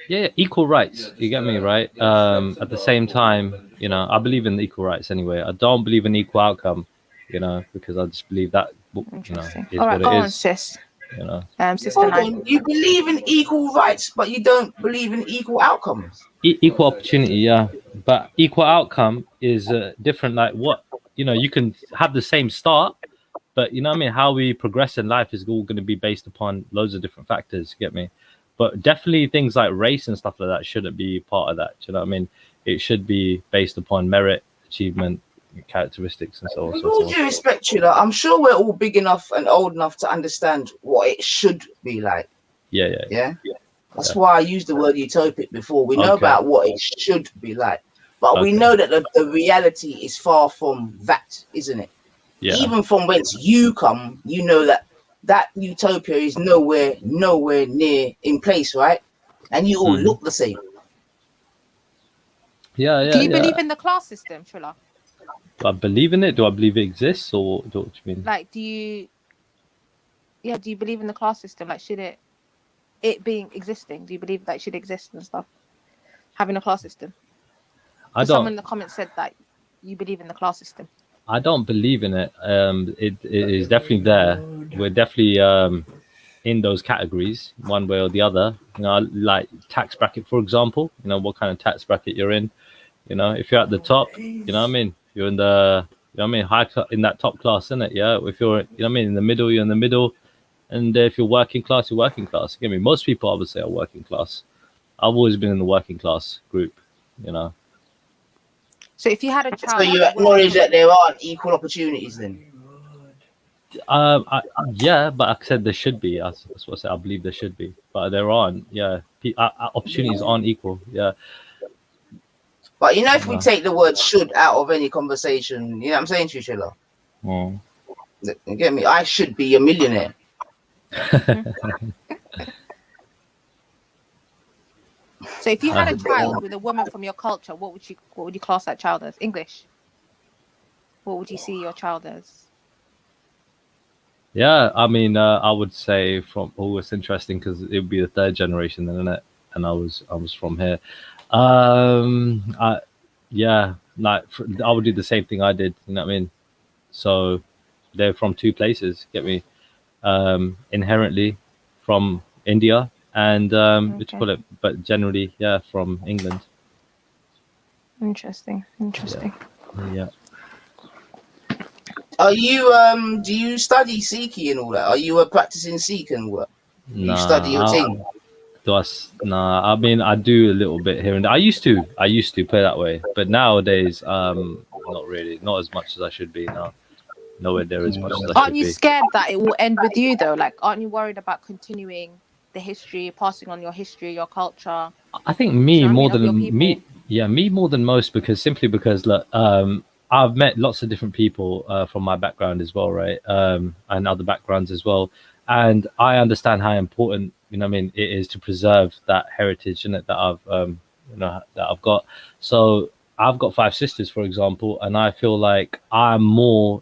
Yeah, equal rights. You get me, right? At the same time, I believe in equal rights anyway. I don't believe in equal outcome, because I just believe that, is All right, what go it on, is. sis. Sister Hold on. You believe in equal rights, but you don't believe in equal outcomes. Equal opportunity, yeah, but equal outcome is different. Like what, you can have the same start, but you know what I mean, how we progress in life is all going to be based upon loads of different factors. Get me? But definitely things like race and stuff like that shouldn't be part of that. Do you know what I mean? It should be based upon merit, achievement, characteristics, and so on. With all due respect, Trilla, I'm sure we're all big enough and old enough to understand what it should be like. Yeah. That's why I used the word utopic before. We know about what it should be like, but we know that the reality is far from that, isn't it? Yeah. Even from whence you come, you know that utopia is nowhere near in place, right? And you all look the same. Yeah. Do you believe in the class system, Trilla? Do I believe in it? Do I believe it exists, or what do you mean? Like, do you believe in the class system? Like, should it being existing? Do you believe that it should exist and stuff? Having a class system. Someone in the comments said that you believe in the class system. I don't believe in it. It is definitely there. We're definitely in those categories, one way or the other. Like tax bracket, for example. What kind of tax bracket you're in. If you're at the top, you know what I mean. You're in the, in that top class, isn't it? Yeah. If you're, in the middle, you're in the middle. And if you're working class, you're working class. Most people, I would say, are working class. I've always been in the working class group, So if you had a child, so you acknowledge that there aren't equal opportunities, then? Yeah, but like I said there should be. That's what I said. I believe there should be, but there aren't. Yeah, opportunities aren't equal. Yeah. But if we take the word "should" out of any conversation, you know what I'm saying, Trilla? You get me? I should be a millionaire. So if you had a child with a woman from your culture, what would you class that child as? English. What would you see your child as? Yeah, I mean, I would say from it's interesting because it would be the third generation, then, isn't it? And I was from here. I would do the same thing I did. You know what I mean? So they're from two places. Get me? Inherently from India and what you call it, but generally, yeah, from England. Interesting. Yeah. Are you do you study Sikhi and all that? Are you a practicing Sikh and what? You study your thing? I mean, I do a little bit here and there. I used to put it that way, but nowadays, not really, not as much as I should be now. Nowhere near as much as I should be. Aren't you scared that it will end with you though? Like, aren't you worried about continuing the history, passing on your history, your culture? I think me more than most, because look, I've met lots of different people from my background as well, right? And other backgrounds as well. And I understand how important, it is to preserve that heritage in it that I've got. So I've got 5 sisters, for example, and I feel like I'm more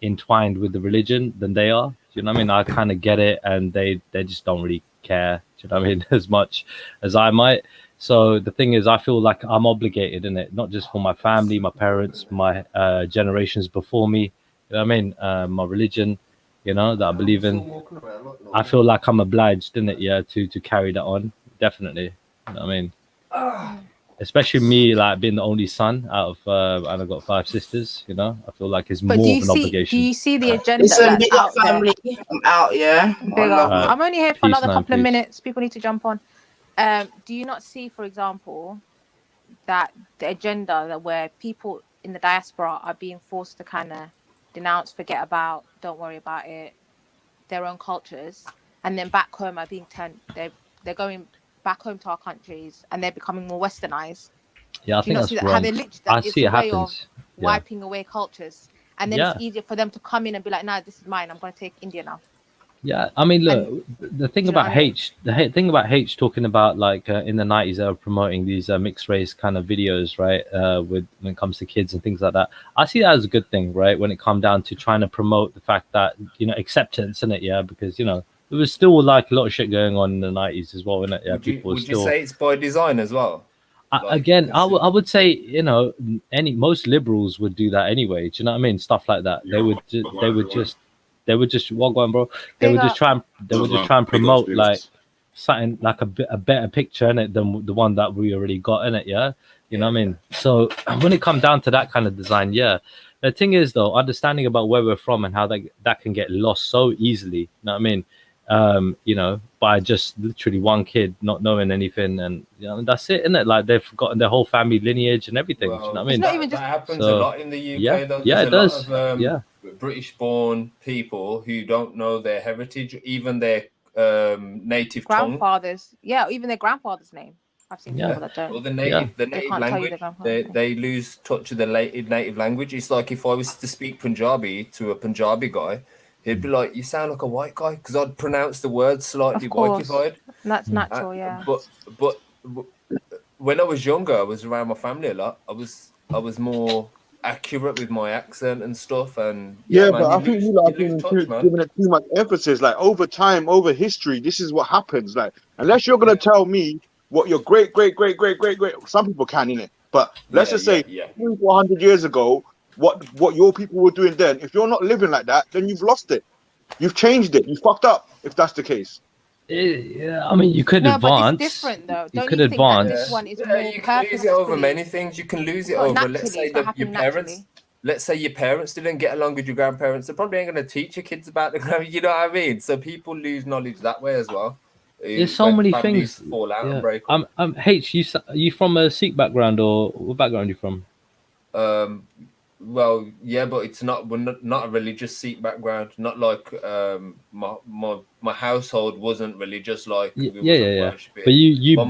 entwined with the religion than they are. Do you know what I mean? I kind of get it, and they just don't really care. Do you know what I mean? As much as I might. So the thing is, I feel like I'm obligated in it, not just for my family, my parents, my generations before me. You know what I mean? My religion, you know, that I believe in. I feel like I'm obliged, innit, yeah, to carry that on. Definitely. You know what I mean? Especially me, like being the only son out of, and I've got 5 sisters, you know, I feel like it's But more of an do obligation. you see the agenda Listen, that's big up out there? family. I'm out, yeah. Big I up. love you. I'm only here for Peace, another man, couple of peace. minutes. People need to jump on. Do you not see, for example, that the agenda that where people in the diaspora are being forced to kind of denounce, forget about, don't worry about it, their own cultures, and then back home are being turned, they're going back home to our countries and they're becoming more westernized. Yeah, I Do you think not see that's that? How wrong. they literally, I it's see a it way of happens. Yeah. wiping away cultures, and then Yeah. it's easier for them to come in and be like, "No, this is mine. I'm going to take India now." Yeah, I mean, look, the thing you know about what I mean? H, thing about H talking about like in the 90s, they were promoting these mixed race kind of videos, right? With when it comes to kids and things like that. I see that as a good thing, right? When it comes down to trying to promote the fact that, you know, acceptance in it, yeah, because, you know, there was still like a lot of shit going on in the 90s as well, innit? Yeah, people were Would you still. say it's by design as well? Again, I would say, you know, most liberals would do that anyway. Do you know what I mean? Stuff like that. They would just walk on, bro. They would just try and promote like something like a better picture in it than the one that we already got in it. Yeah, you know what I mean. So when it comes down to that kind of design, yeah. The thing is though, understanding about where we're from and how that can get lost so easily. You know what I mean? You know, by just literally one kid not knowing anything, and you know, that's it, isn't it? Like they've forgotten their whole family lineage and everything. Do you know what I mean? That happens a lot in the UK. Yeah, Though. yeah, There's it a does. lot of Yeah. British-born people who don't know their heritage, even their native tongue. Grandfathers, yeah, even their grandfather's name. I've seen people that don't. Or the native language, they lose touch of the native language. It's like if I was to speak Punjabi to a Punjabi guy, he'd be like, "You sound like a white guy," because I'd pronounce the words slightly Of course. whiteified. That's natural, yeah. But when I was younger, I was around my family a lot. I was more accurate with my accent and stuff. And Yeah, man, but I think you lot have been giving it too much emphasis. Like over time, over history, this is what happens. Like unless you're gonna tell me what your great, some people can in it. But let's just say 300-400 years ago, what your people were doing then. If you're not living like that, then you've lost it. You've changed it. You fucked up. If that's the case. Yeah, I mean, you could no, advance. but it's different though. You Don't could you think advance. that this one is Yeah, more you can lose it over many things. You can lose it Not over, let's naturally, say, it's not your happening parents. naturally. Let's say your parents didn't get along with your grandparents. They probably ain't going to teach your kids about the, you know what I mean? So people lose knowledge that way as well. There's so When many families things. fall out and Yeah. break up. H, you from a Sikh background or what background are you from? Well, yeah, but it's not. We're not a religious Sikh background. Not like my household wasn't religious. Like we wasn't worshiping. But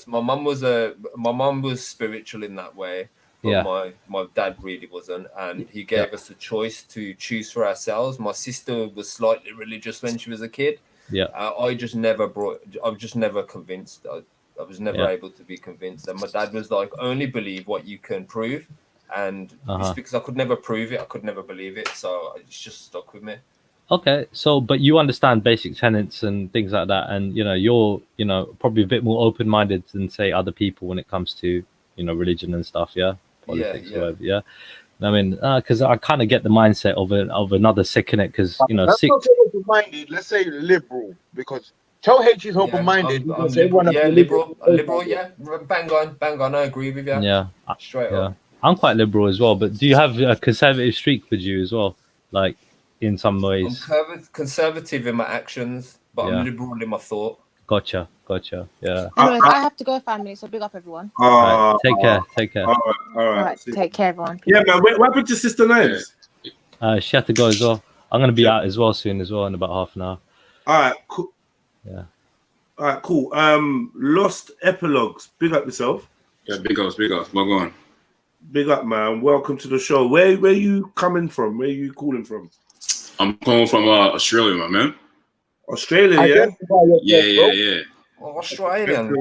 my mom was spiritual in that way. But my dad really wasn't, and he gave us a choice to choose for ourselves. My sister was slightly religious when she was a kid. Yeah, I was just never convinced. I was never able to be convinced. And my dad was like, only believe what you can prove. And it's because I could never prove it, I could never believe it, so it's just stuck with me. Okay, so but you understand basic tenets and things like that, and you know you're probably a bit more open-minded than say other people when it comes to religion and stuff, politics, whatever, yeah. I mean, because I kind of get the mindset of another Sikh in it, because Sikh. Let's not say open-minded. Let's say liberal, because tell H is open-minded. I'm liberal, yeah. Bang on. I agree with you. Yeah, straight up. I'm quite liberal as well, but do you have a conservative streak with you as well? Like, in some ways? I'm conservative in my actions, but I'm liberal in my thought. Gotcha, yeah. Anyways, I have to go, family, so big up everyone. Right, take care. All right. Take care, everyone. Yeah, man, what happened to Sister Knives? She had to go as well. I'm going to be out as well soon as well in about half an hour. All right, cool. Yeah. All right, cool. Lost Epilogues. Big up yourself. Yeah, big ups. What going? Big up, man. Welcome to the show. Where you coming from? Where you calling from? I'm calling from Australia, my man. Australia, yeah. Australian.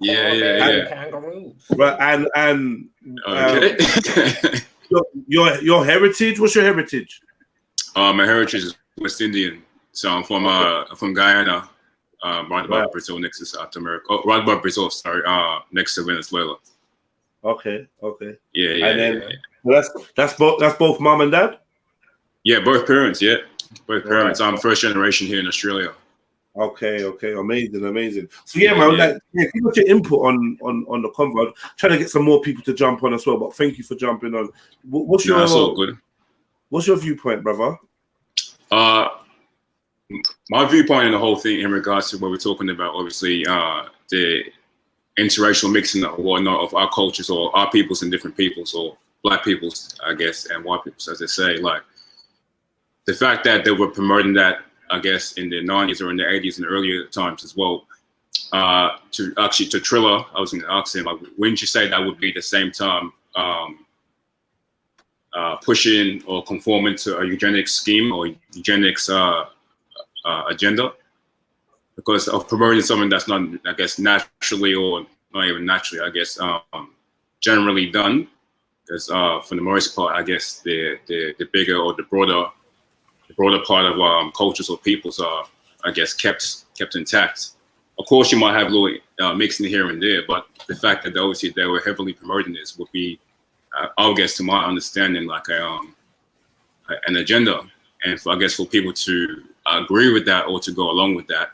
Yeah. Kangaroos. Right, and okay. your heritage. What's your heritage? My heritage is West Indian, so I'm from Guyana, right about Brazil, next to South America. Oh, right about Brazil, sorry, next to Venezuela. Okay. Yeah. And then that's both mom and dad. Yeah, both parents. Yeah, both parents. I'm first generation here in Australia. Okay, amazing. So yeah, man, like, keep your input on the convo. Trying to get some more people to jump on as well. But thank you for jumping on. What's your that's all good. What's your viewpoint, brother? My viewpoint in the whole thing in regards to what we're talking about, obviously, the interracial mixing or whatnot of our cultures or our peoples and different peoples or black peoples, I guess, and white peoples, as they say, like the fact that they were promoting that, I guess, in the 90s or in the 80s and earlier times as well. To Triller, I was going to ask him, like, wouldn't you say that would be the same time pushing or conforming to a eugenics scheme or eugenics agenda? Because of promoting something that's not, I guess, naturally or not even naturally, I guess, generally done. Because for the most part, I guess the bigger or the broader part of cultures or peoples are, I guess, kept intact. Of course, you might have a little mixing here and there, but the fact that obviously they were heavily promoting this would be, I guess, to my understanding, like an agenda. And I guess for people to agree with that or to go along with that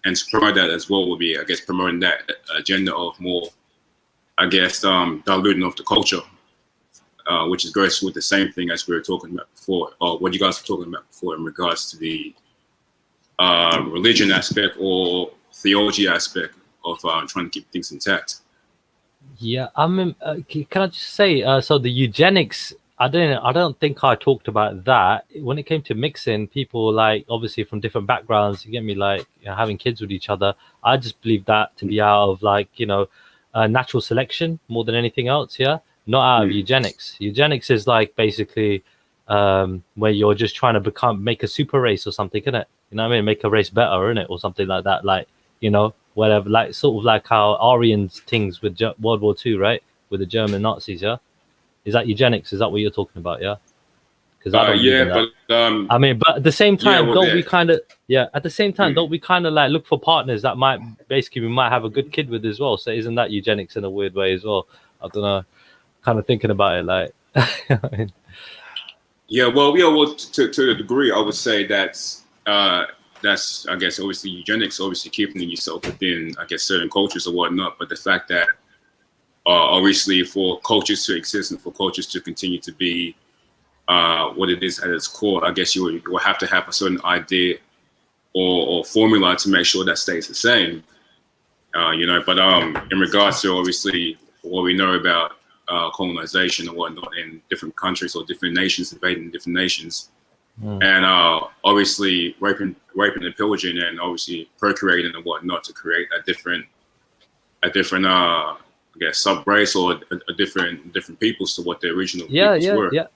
and to promote that as well would be, I guess, promoting that agenda of more, I guess, diluting of the culture, which goes with the same thing as we were talking about before, or what you guys were talking about before in regards to the religion aspect or theology aspect of trying to keep things intact. Yeah, I mean, can I just say, so the eugenics, I don't think I talked about that. When it came to mixing people, like obviously from different backgrounds, you get me, like, you know, having kids with each other, I just believe that to be out of, like, you know, natural selection more than anything else. Yeah, not out of eugenics. Eugenics is like basically where you're just trying to make a super race or something, isn't it? You know what I mean? Make a race better, isn't it, or something like that. Like, you know, whatever, like sort of like how Aryans things with World War II, right? With the German Nazis, yeah. Is that eugenics? Is that what you're talking about? Yeah. Because I don't believe in that. But I mean, but at the same time, we kind of, at the same time, don't we kind of like look for partners that might basically we might have a good kid with as well? So isn't that eugenics in a weird way as well? I don't know. Kind of thinking about it, like. I mean, well, to a degree, I would say that's I guess obviously eugenics, obviously keeping yourself within, I guess, certain cultures or whatnot. But the fact that obviously for cultures to exist and for cultures to continue to be what it is at its core, I guess you will have to have a certain idea or formula to make sure that stays the same. You know, but in regards to obviously what we know about colonization and whatnot in different countries or different nations, invading different nations, and obviously raping and pillaging and obviously procreating and whatnot to create a different I guess sub-race or a different peoples to what the original peoples were. Yeah.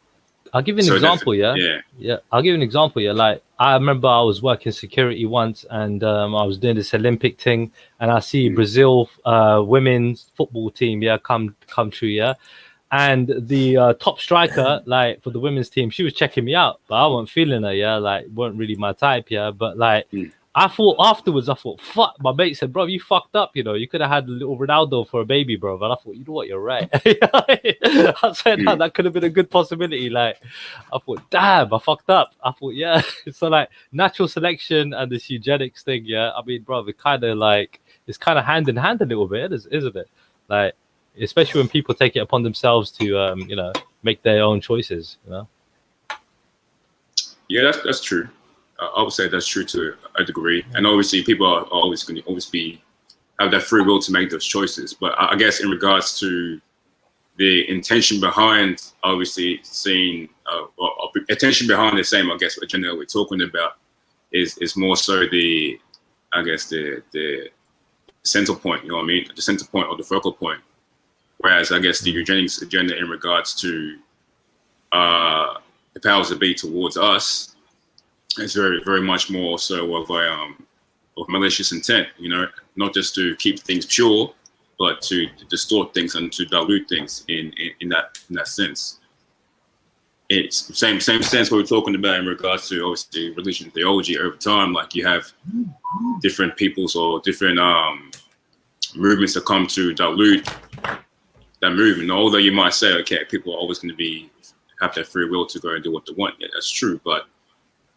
I'll give you an example, I'll give you an example, Like, I remember I was working security once and I was doing this Olympic thing and I see Brazil women's football team, come true, and the top striker, like, for the women's team, she was checking me out, but I wasn't feeling her, like, weren't really my type, but like, I thought afterwards, fuck, my mate said, bro, you fucked up, you know, you could have had a little Ronaldo for a baby, bro. And I thought, you know what, you're right. I said, that could have been a good possibility. Like, I thought, damn, I fucked up. I thought, yeah. So, like, natural selection and this eugenics thing, I mean, bro, it kind of like, it's kind of hand in hand a little bit, isn't it? Like, especially when people take it upon themselves to, you know, make their own choices, you know? Yeah, that's true. I would say that's true to a degree, and obviously people are always going to have that free will to make those choices. But I guess in regards to the intention behind, obviously seeing attention behind the same, I guess, agenda we're talking about is more so the center point. You know what I mean? The center point or the focal point. Whereas I guess the eugenics agenda in regards to the powers that be towards us. It's very, very much more so of malicious intent, you know, not just to keep things pure, but to distort things and to dilute things in that sense. It's the same sense what we're talking about in regards to obviously religion and theology over time. Like, you have different peoples or different movements that come to dilute that movement. Although you might say, okay, people are always going to have that free will to go and do what they want. Yeah, that's true. But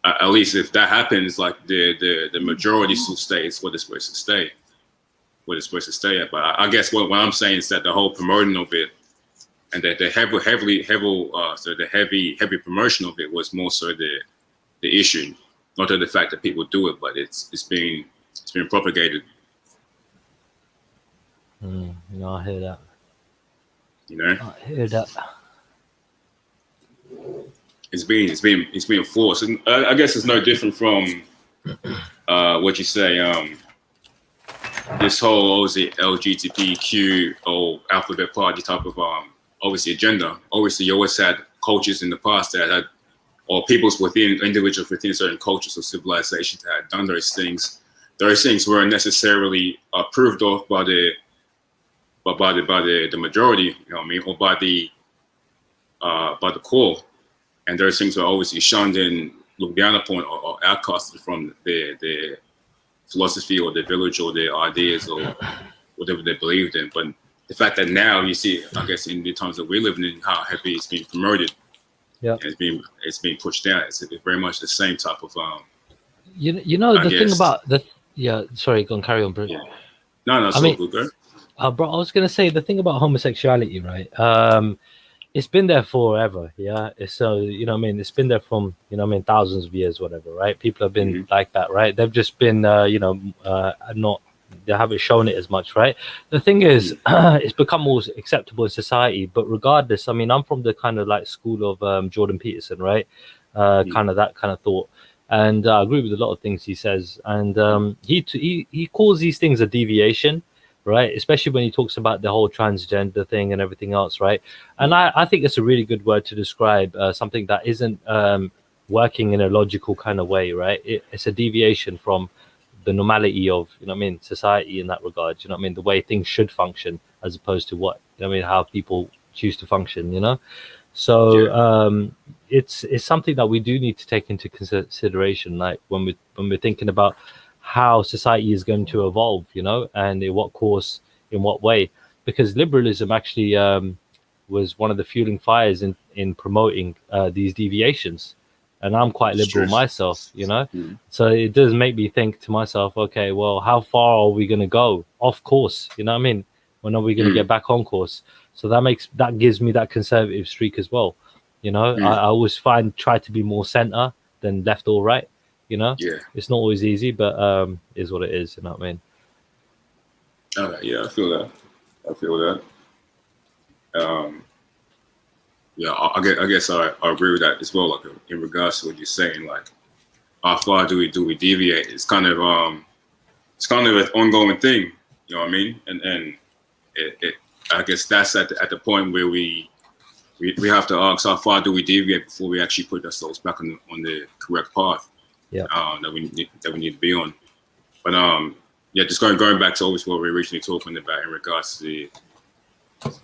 at least if that happens, like the majority still stays where they're supposed to stay, where they're supposed to stay at. But I guess what I'm saying is that the whole promoting of it and the heavy promotion of it was more so the issue, not the fact that people do it, but it's being propagated. I hear that. You know, I hear that. It's being forced, and I guess it's no different from what you say. This whole obviously LGBTQ or alphabet party type of obviously agenda. Obviously, you always had cultures in the past that had, or peoples within individuals within certain cultures or civilizations that had done those things. Those things weren't necessarily approved of by the majority, you know what I mean, or by the core. And those things were obviously shunned and looked down upon or outcasted from their philosophy or their village or their ideas or whatever they believed in. But the fact that now you see, I guess, in the times that we're living in, how heavy it's being promoted, it's being pushed down. It's very much the same type of you know the thing about the sorry, go on, carry on, bro. Yeah. No, it's all good, bro. I was gonna say the thing about homosexuality, right? It's been there forever, yeah. So you know what I mean. It's been there from thousands of years, whatever, right? People have been like that, right? They've just been not. They haven't shown it as much, right? The thing is, it's become more acceptable in society. But regardless, I mean, I'm from the kind of like school of Jordan Peterson, right? Kind of that kind of thought, and I agree with a lot of things he says. And he calls these things a deviation, right? Especially when he talks about the whole transgender thing and everything else, right? And I think it's a really good word to describe something that isn't working in a logical kind of way, right? It's a deviation from the normality of, society in that regard, the way things should function as opposed to what, how people choose to function, So it's something that we do need to take into consideration, like when we're thinking about how society is going to evolve, and in what course, in what way, because liberalism actually was one of the fueling fires in promoting these deviations. And I'm quite liberal myself, so it does make me think to myself, okay, well, how far are we going to go off course? When are we going to get back on course? So that gives me that conservative streak as well. I always try to be more center than left or right. It's not always easy, but is what it is. You know what I mean? Yeah, I feel that. Yeah, I guess I agree with that as well. Like in regards to what you're saying, like how far do we deviate? It's kind of an ongoing thing. You know what I mean? And I guess that's at the point where we have to ask how far do we deviate before we actually put ourselves back on the correct path. Yeah. That we need to be on. But just going back to obviously what we were originally talking about in regards to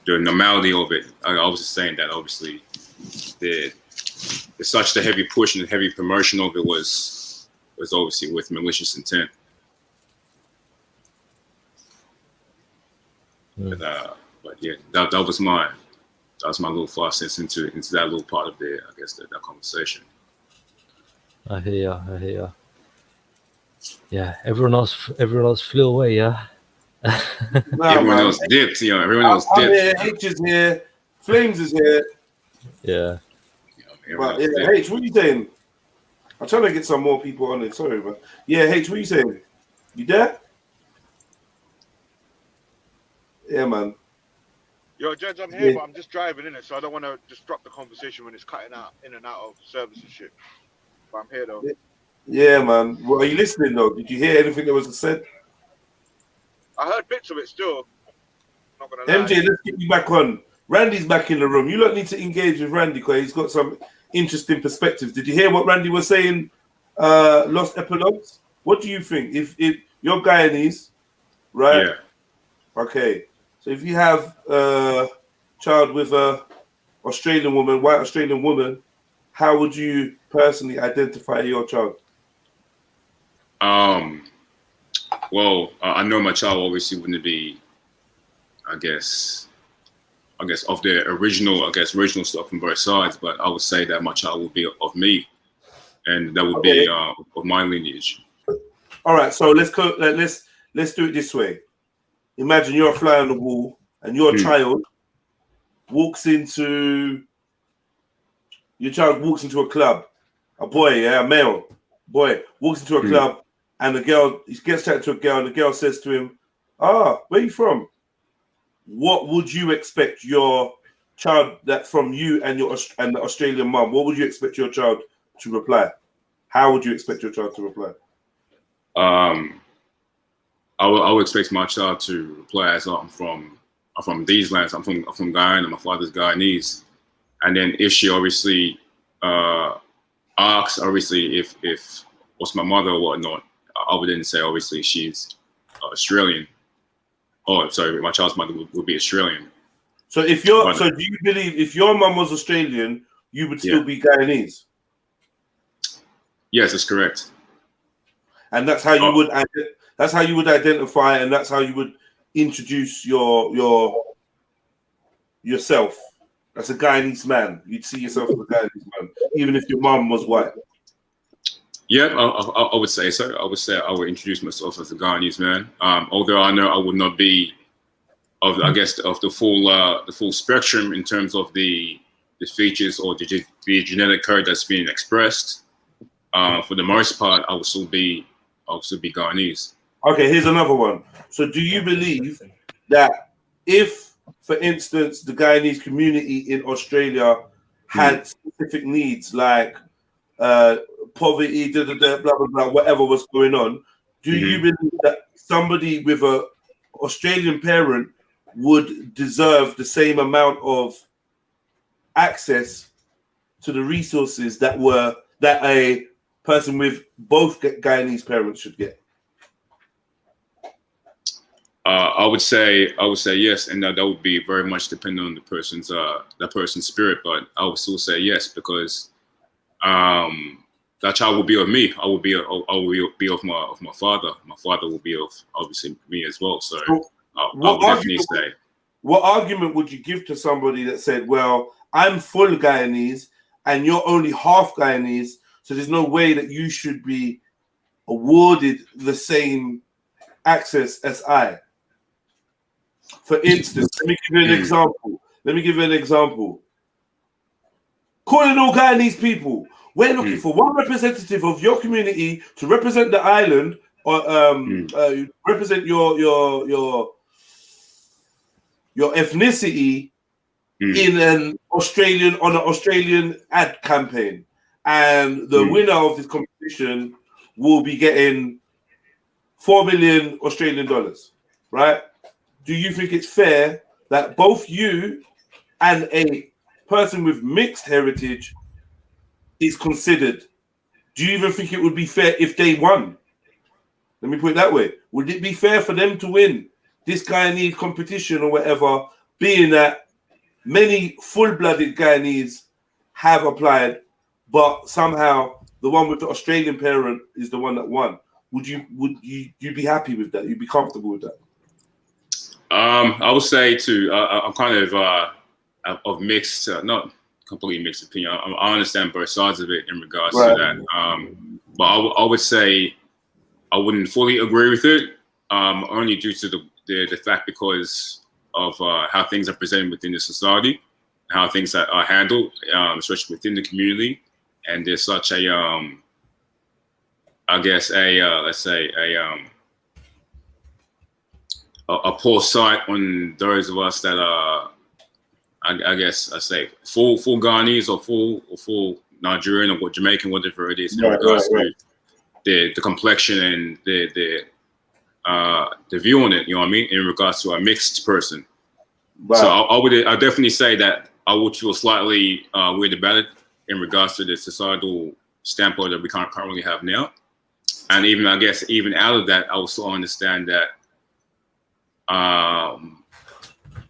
the normality of it. I was just saying that obviously the heavy push and the heavy promotion of it was obviously with malicious intent. But yeah, that was my little 5 cents into that little part of that conversation. I hear ya. Yeah, everyone else flew away, yeah. Everyone else dipped, everyone else dipped. I'm here, H is here, Flames is here. Yeah. But yeah, H, what are you saying? I'm trying to get some more people on it. Sorry, but yeah, H, what are you saying? You there? Yeah, man. Yo, Judge, I'm here, but I'm just driving in it, so I don't want to disrupt the conversation when it's cutting out in and out of service and shit. But I'm here though. Yeah, man. Well, are you listening though? Did you hear anything that was said? I heard bits of it still. Not gonna lie. MJ, let's get you back on. Randy's back in the room. You lot need to engage with Randy because he's got some interesting perspectives. Did you hear what Randy was saying? Lost epilogues. What do you think? If you're Guyanese, right? Yeah. Okay. So if you have a child with a Australian woman, white Australian woman, how would you personally identify your child? Well, I know my child obviously wouldn't be, I guess, I guess, of the original stuff from both sides. But I would say that my child would be of me, and that would be of my lineage. All right, so let's do it this way. Imagine you're a fly on the wall, and your child walks into a club. A boy, a male boy, walks into a club, and the girl, he gets chatting to a girl, and the girl says to him, "Ah, where are you from?" What would you expect your child that from you and the Australian mum? What would you expect your child to reply? How would you expect your child to reply? I would expect my child to reply as I'm from these lands. I'm from Guyana. My father's Guyanese, and then if she obviously asks, obviously if what's my mother or whatnot, I would then say obviously she's Australian. Oh, sorry, my child's mother would be Australian. So if you're, so do you believe if your mum was Australian, you would still be Guyanese? Yes, that's correct. And that's how you would. That's how you would identify, and that's how you would introduce yourself as a Guyanese man. You'd see yourself as a Guyanese man, even if your mum was white. Yeah, I would say so. I would say I would introduce myself as a Guyanese man. Although I know I would not be of the full spectrum in terms of the features or the genetic code that's being expressed. For the most part, I would still be Guyanese. Okay, here's another one. So do you believe that if, for instance, the Guyanese community in Australia had specific needs like poverty, blah, blah, blah, whatever was going on, do you believe that somebody with an Australian parent would deserve the same amount of access to the resources that a person with both Guyanese parents should get? I would say yes, and that would be very much dependent on the person's spirit. But I would still say yes because that child will be of me. I will be of my father. My father will be of obviously me as well. So I would definitely say. What argument would you give to somebody that said, "Well, I'm full Guyanese and you're only half Guyanese, so there's no way that you should be awarded the same access as I"? For instance, let me give you an example. Calling all Guyanese people, we're looking for one representative of your community to represent the island or represent your ethnicity in an Australian ad campaign, and the winner of this competition will be getting $4 million Australian dollars, right? Do you think it's fair that both you and a person with mixed heritage is considered? Do you even think it would be fair if they won? Let me put it that way. Would it be fair for them to win this Guyanese competition or whatever, being that many full-blooded Guyanese have applied, but somehow the one with the Australian parent is the one that won? Would you be happy with that? You'd be comfortable with that? I would say I'm kind of mixed, not completely mixed opinion. I understand both sides of it in regards to that. But I would say I wouldn't fully agree with it, only due to the fact because of how things are presented within the society, how things are handled, especially within the community, and there's such a let's say a poor sight on those of us that are, I guess I say full Guyanese or full Nigerian or Jamaican, whatever it is, in regards to the complexion and the view on it. You know what I mean? In regards to a mixed person. Wow. So I definitely say that I would feel slightly weird about it in regards to the societal standpoint that we currently have now. And even I guess even out of that, I also understand that. I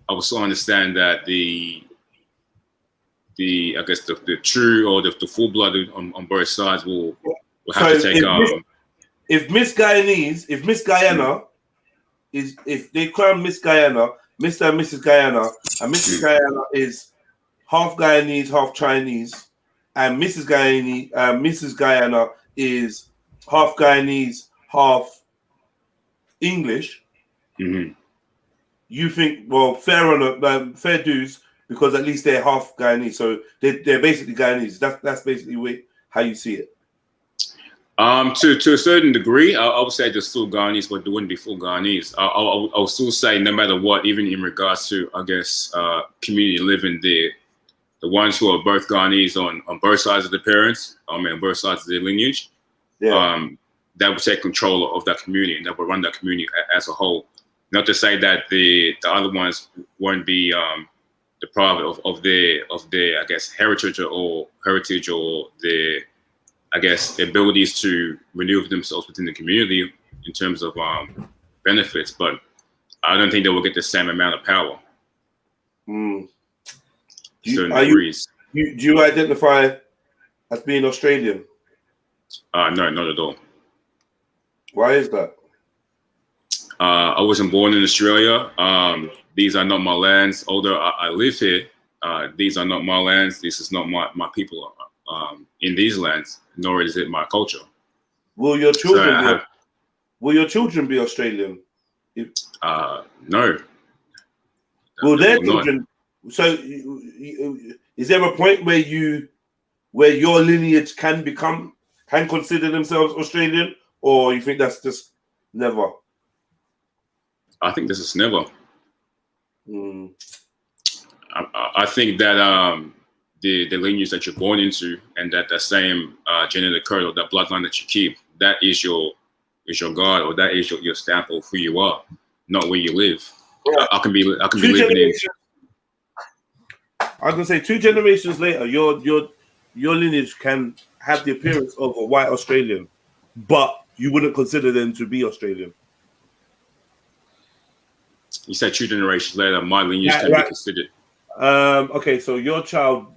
also understand that the I guess the true or the full blooded on both sides will have to take if Miss Guyana if they crown Miss Guyana, Mr. and Mrs. Guyana, and Mrs. Guyana is half Guyanese, half Chinese, and Mrs. Guyana is half Guyanese, half English. You think, well, fair dues, because at least they're half Guyanese, so they're basically Guyanese. That's basically how you see it. To a certain degree, I would say they're still Guyanese, but they wouldn't be full Guyanese. I'll still say, no matter what, even in regards to, I guess, community living, the ones who are both Guyanese on both sides of the parents, on both sides of their lineage, that would take control of that community and that would run that community as a whole. Not to say that the other ones won't be deprived of their I guess heritage or their, I guess, the abilities to maneuver themselves within the community in terms of benefits, but I don't think they will get the same amount of power. Do you identify as being Australian? No, not at all. Why is that? I wasn't born in Australia. These are not my lands. Although I live here, these are not my lands. This is not my people in these lands, nor is it my culture. Will your children be Australian? No. Will their children? So, is there a point where your lineage can consider themselves Australian, or you think that's just never? I think this is never. I think that the lineage that you're born into and that same genetic code or that bloodline that you keep, that is your God, or that is your stamp of who you are, not where you live. Yeah. I can be living in. I was gonna say 2 generations later, your lineage can have the appearance of a white Australian, but you wouldn't consider them to be Australian. You said 2 generations later, my lineage can be considered. Okay, so your child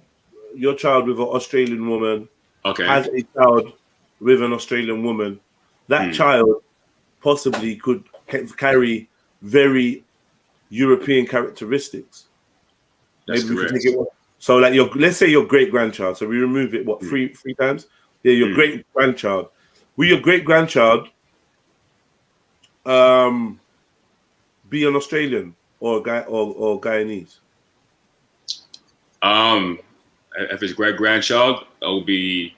with an Australian woman has a child with an Australian woman. That child possibly could carry very European characteristics. That's Maybe correct. we can take it. So, like let's say your great grandchild. So we remove it three times. Yeah, your great grandchild. Will your great grandchild be an Australian or Guyanese? If it's great grandchild, it will be.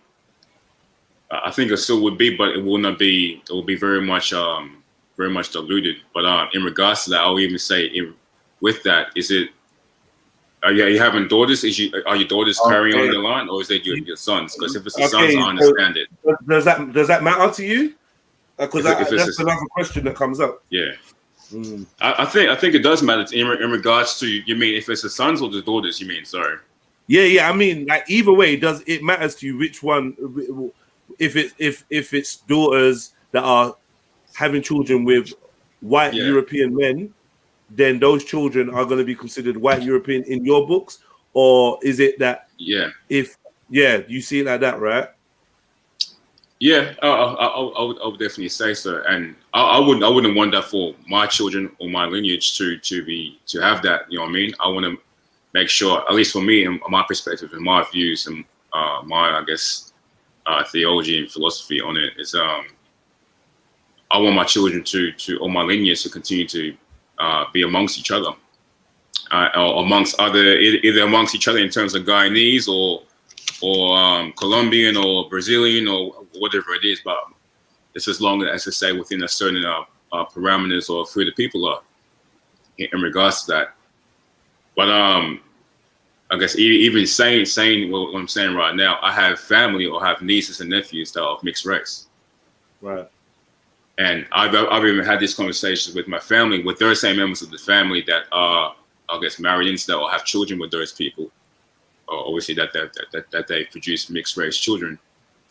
I think it still would be, but it will not be. It will be very much diluted. But in regards to that, I'll even say, with that, is it? Are you having daughters? Are your daughters carrying on the line, or is it your sons? Because if it's the sons, I understand it. Does that matter to you? Because that's another question that comes up. Yeah. I think it does matter in regards to, you mean if it's the sons or the daughters, you mean, sorry. Yeah. I mean, like, either way, it matters to you which one. If it's daughters that are having children with white European men, then those children are going to be considered white European in your books, or is it that? Yeah. You see it like that, right? Yeah, I would definitely say so, and I wouldn't want that for my children or my lineage to have that. You know what I mean? I want to make sure, at least for me, and my perspective and my views and my, I guess, theology and philosophy on it is, I want my children or my lineage to continue to be amongst each other, or amongst either amongst each other in terms of Guyanese or Colombian or Brazilian or whatever it is, but it's as long as I say within a certain parameters or who the people are in regards to that. But I guess even saying what I'm saying right now, I have family or have nieces and nephews that are of mixed race. Right. And I've even had these conversations with my family, with those same members of the family that are, I guess, married into that or have children with those people. Obviously that they produce mixed race children,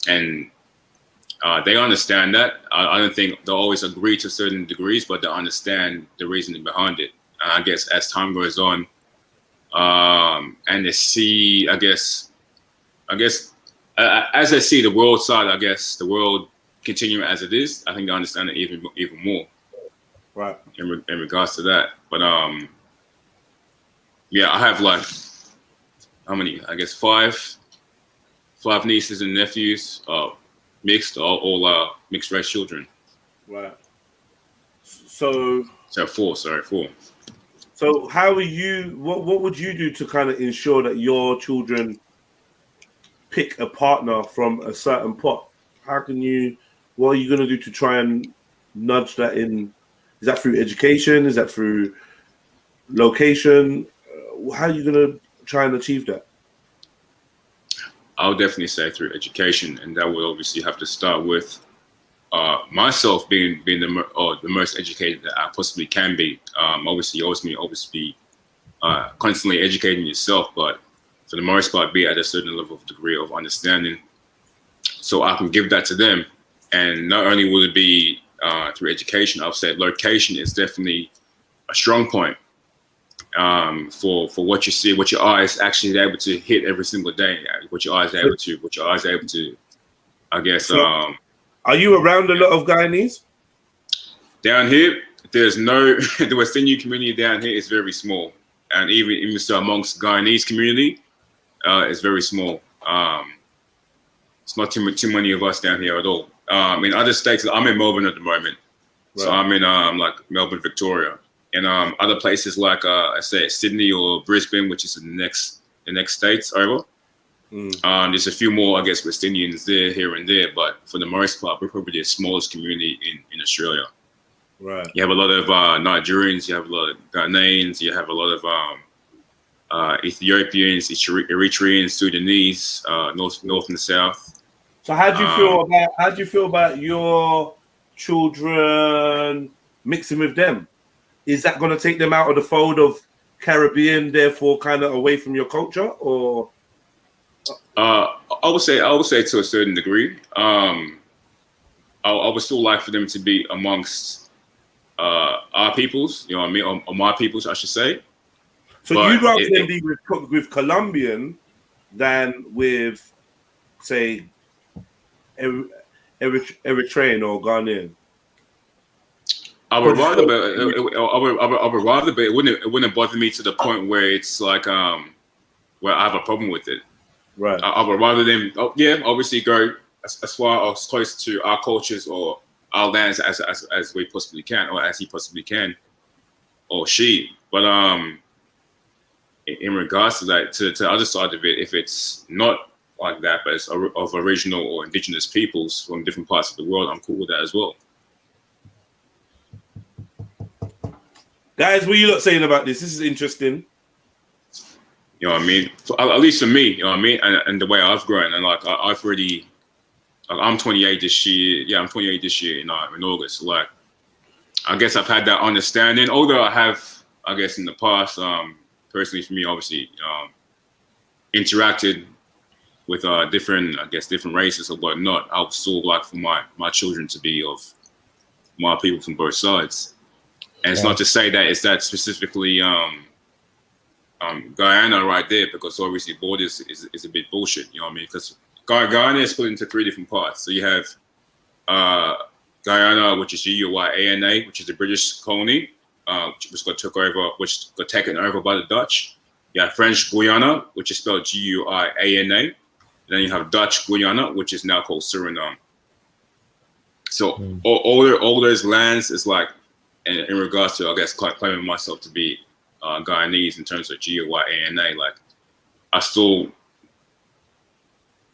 and they understand that. I don't think they'll always agree to certain degrees, but they understand the reasoning behind it. And I guess as time goes on, and they see, I guess as they see the world side, I guess the world continue as it is, I think they understand it even more. Right. In regards to that, but yeah, I have like how many? I guess five nieces and nephews, mixed, all mixed race children. Right. So four. So how are you? What would you do to kind of ensure that your children pick a partner from a certain pot? How can you? What are you going to do to try and nudge that in? Is that through education? Is that through location? How are you going to try and achieve that? I would definitely say through education, and that would obviously have to start with myself being the most educated that I possibly can be. Obviously, you always be constantly educating yourself, but for the most part, be at a certain level of degree of understanding, so I can give that to them. And not only will it be through education, I'll say location is definitely a strong point for what you see, what your eyes actually able to hit every single day, what your eyes able to, I guess. So, are you around a lot of Guyanese? Down here, there's no the West Indian community down here is very small, and even so amongst Guyanese community, it's very small. It's not too many of us down here at all. In other states, I'm in Melbourne at the moment, right. So I'm in like Melbourne, Victoria, and other places like I say Sydney or Brisbane, which is the next states over. There's a few more, I guess, West Indians there, here and there, but for the most part, we're probably the smallest community in Australia. Right. You have a lot of Nigerians, you have a lot of Ghanaians, you have a lot of Ethiopians, Eritreans, Sudanese, north and south. So how do you feel about your children mixing with them? Is that going to take them out of the fold of Caribbean, therefore kind of away from your culture, or? I would say to a certain degree. I would still like for them to be amongst our peoples, you know what I mean, or my peoples, I should say. So but you'd rather them be with Colombian than with, say, Eritrean or Ghanaian? I would rather, but it wouldn't bother me to the point where it's like where I have a problem with it. Right. I would rather them, obviously go as far or as close to our cultures or our lands as we possibly can, or as he possibly can, or she. But in regards to that, to the other side of it, if it's not like that, but it's of original or indigenous peoples from different parts of the world, I'm cool with that as well. Guys, what are you lot saying about this? This is interesting. You know what I mean? At least for me, you know what I mean? And the way I've grown, and like I've already, like I'm 28 this year. Yeah, I'm 28 this year in August. Like, I guess I've had that understanding. Although I have, I guess in the past, personally for me, obviously, interacted with different races or whatnot. I would still like for my children to be of my people from both sides. And it's not to say that it's that specifically Guyana right there, because obviously borders is a bit bullshit, you know what I mean? Because Guyana is split into 3 different parts. So you have Guyana, which is G-U-Y-A-N-A, which is the British colony, which got taken over by the Dutch. You have French Guyana, which is spelled G-U-I-A-N-A. And then you have Dutch Guyana, which is now called Suriname. So all those lands is like, in regards to, I guess, claiming myself to be Guyanese in terms of G-U-Y-A-N-A, like, I still,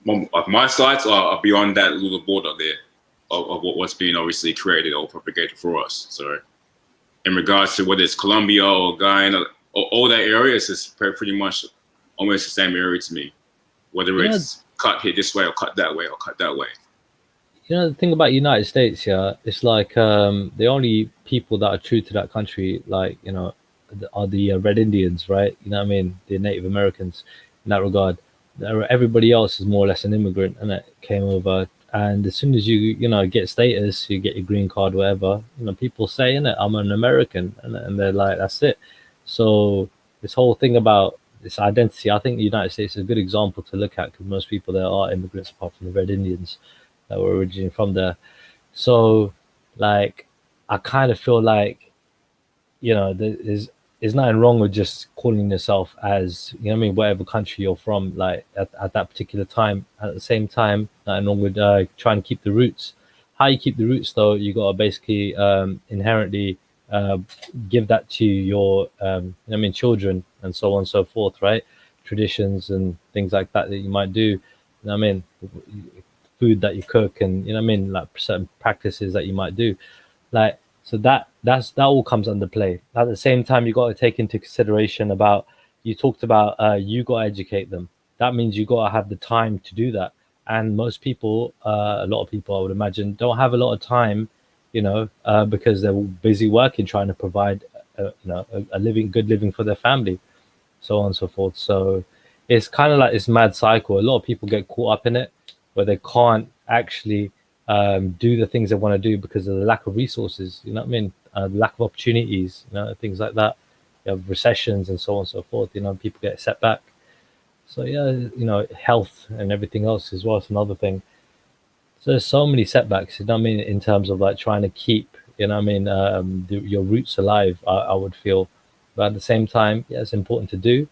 like, my sites are beyond that little border there of what's being obviously created or propagated for us. So in regards to whether it's Colombia or Guyana, all that area is just pretty much almost the same area to me, whether it's cut here this way or cut that way or cut that way. You know, the thing about United States, it's like the only people that are true to that country, like, you know, are the Red Indians, right? You know what I mean? The Native Americans in that regard. Everybody else is more or less an immigrant, and it came over. And as soon as you get status, you get your green card, whatever, you know, people say, innit, I'm an American, and they're like, that's it. So this whole thing about this identity, I think the United States is a good example to look at, because most people there are immigrants apart from the Red Indians that were originally from there. So, like, I kind of feel like, you know, there's there's nothing wrong with just calling yourself as, you know what I mean, whatever country you're from, like at that particular time. At the same time, nothing wrong with trying to keep the roots. How you keep the roots, though, you got to basically inherently give that to your, you know what I mean, children and so on and so forth, right? Traditions and things like that you might do, you know what I mean? Food that you cook, and you know what I mean, like certain practices that you might do, like, so that all comes under play. At the same time, you got to take into consideration about, you talked about you got to educate them. That means you got to have the time to do that, and most people, a lot of people, I would imagine, don't have a lot of time, you know, because they're busy working, trying to provide you know, a good living for their family, so on and so forth. So it's kind of like this mad cycle. A lot of people get caught up in it, where they can't actually do the things they want to do because of the lack of resources, you know what I mean? Lack of opportunities, you know, things like that. You have recessions and so on and so forth, you know, people get set back. So yeah, you know, health and everything else as well is another thing. So there's so many setbacks, you know what I mean, in terms of like trying to keep, you know what I mean, your roots alive, I would feel. But at the same time, yeah, it's important to do,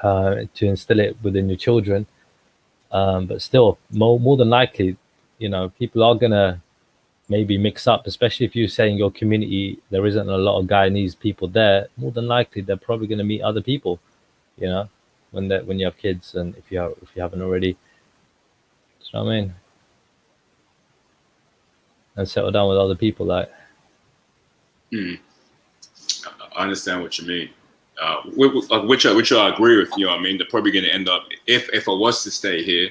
to instill it within your children. But still, more than likely, you know, people are gonna maybe mix up, especially if you're saying your community, there isn't a lot of Guyanese people there. More than likely, they're probably gonna meet other people, you know, when you have kids, and if you haven't already, you know what I mean, and settle down with other people, like. I understand what you mean. Which I agree with. You know, I mean, they're probably going to end up, if I was to stay here,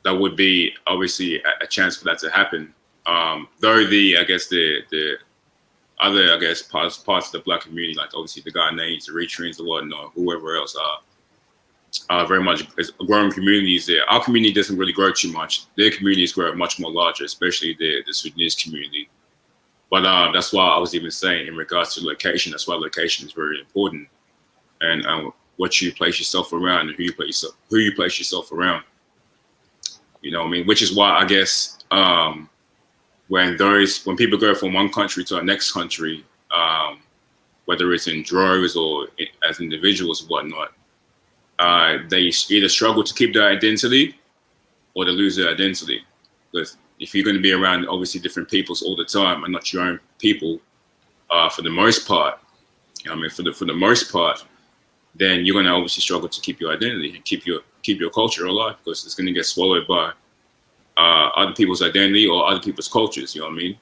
that would be obviously a chance for that to happen. Though I guess the other, I guess, parts of the Black community, like obviously the Guyanese, the Eritreans, the whatnot, whoever else are very much growing communities there. Our community doesn't really grow too much. Their communities grow much more larger, especially the Sudanese community. But that's why I was even saying in regards to location, that's why location is very important, and what you place yourself around and who you place yourself around. You know what I mean? Which is why I guess when people go from one country to the next country, whether it's in droves or as individuals or whatnot, they either struggle to keep their identity or they lose their identity. Because if you're going to be around obviously different peoples all the time and not your own people, for the most part, you know what I mean, for the most part, then you're going to obviously struggle to keep your identity and keep your culture alive, because it's going to get swallowed by other people's identity or other people's cultures. You know what I mean?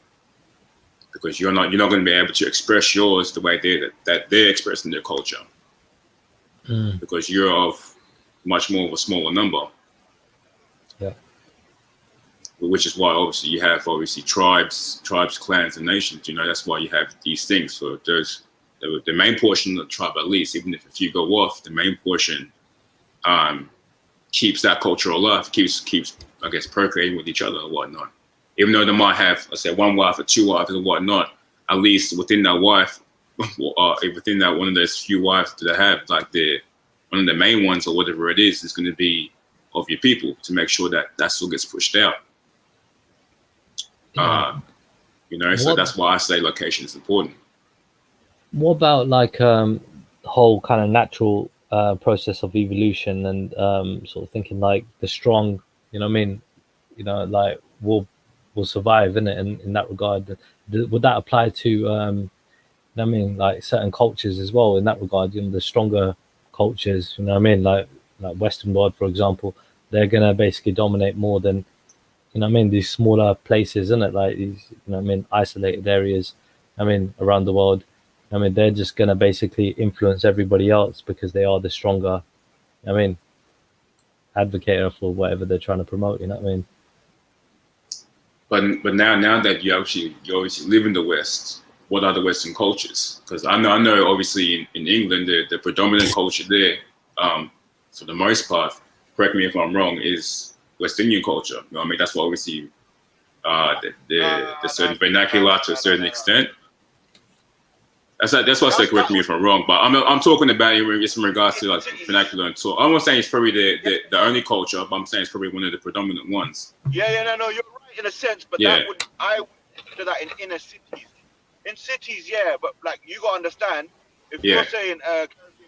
Because you're not going to be able to express yours the way that they're expressing their culture, because you're of much more of a smaller number. Yeah. Which is why obviously you have tribes, clans, and nations. You know, that's why you have these things. So there's the main portion of the tribe, at least, even if you go off, the main portion keeps that culture alive, keeps I guess procreating with each other or whatnot. Even though they might have, let's say, one wife or two wives or whatnot, at least within that wife, within that one of those few wives that they have, like one of the main ones or whatever it is going to be of your people, to make sure that still gets pushed out. You know, so that's why I say location is important. What about like whole kind of natural process of evolution and sort of thinking like the strong, you know what I mean, you know, like will survive in that regard? Would that apply to you know what I mean, like certain cultures as well in that regard? You know, the stronger cultures, you know what I mean, like Western world, for example, they're gonna basically dominate more than, you know what I mean, these smaller places, isn't it? Like these, you know what I mean, isolated areas, I mean, around the world. I mean, they're just going to basically influence everybody else because they are the stronger, I mean, advocate for whatever they're trying to promote, you know what I mean? But now that you obviously live in the West, what are the Western cultures? Because I know obviously in England, the predominant culture there, for the most part, correct me if I'm wrong, is West Indian culture. You know what I mean? That's what obviously the certain vernacular to a certain extent. That's why I say correct me if I'm wrong. But I'm talking about it just in regards to like vernacular and talk. I'm not saying it's probably the only culture, but I'm saying it's probably one of the predominant ones. No, you're right in a sense, but I would consider that in inner cities. In cities, yeah, but like you gotta understand, if Yeah. you're saying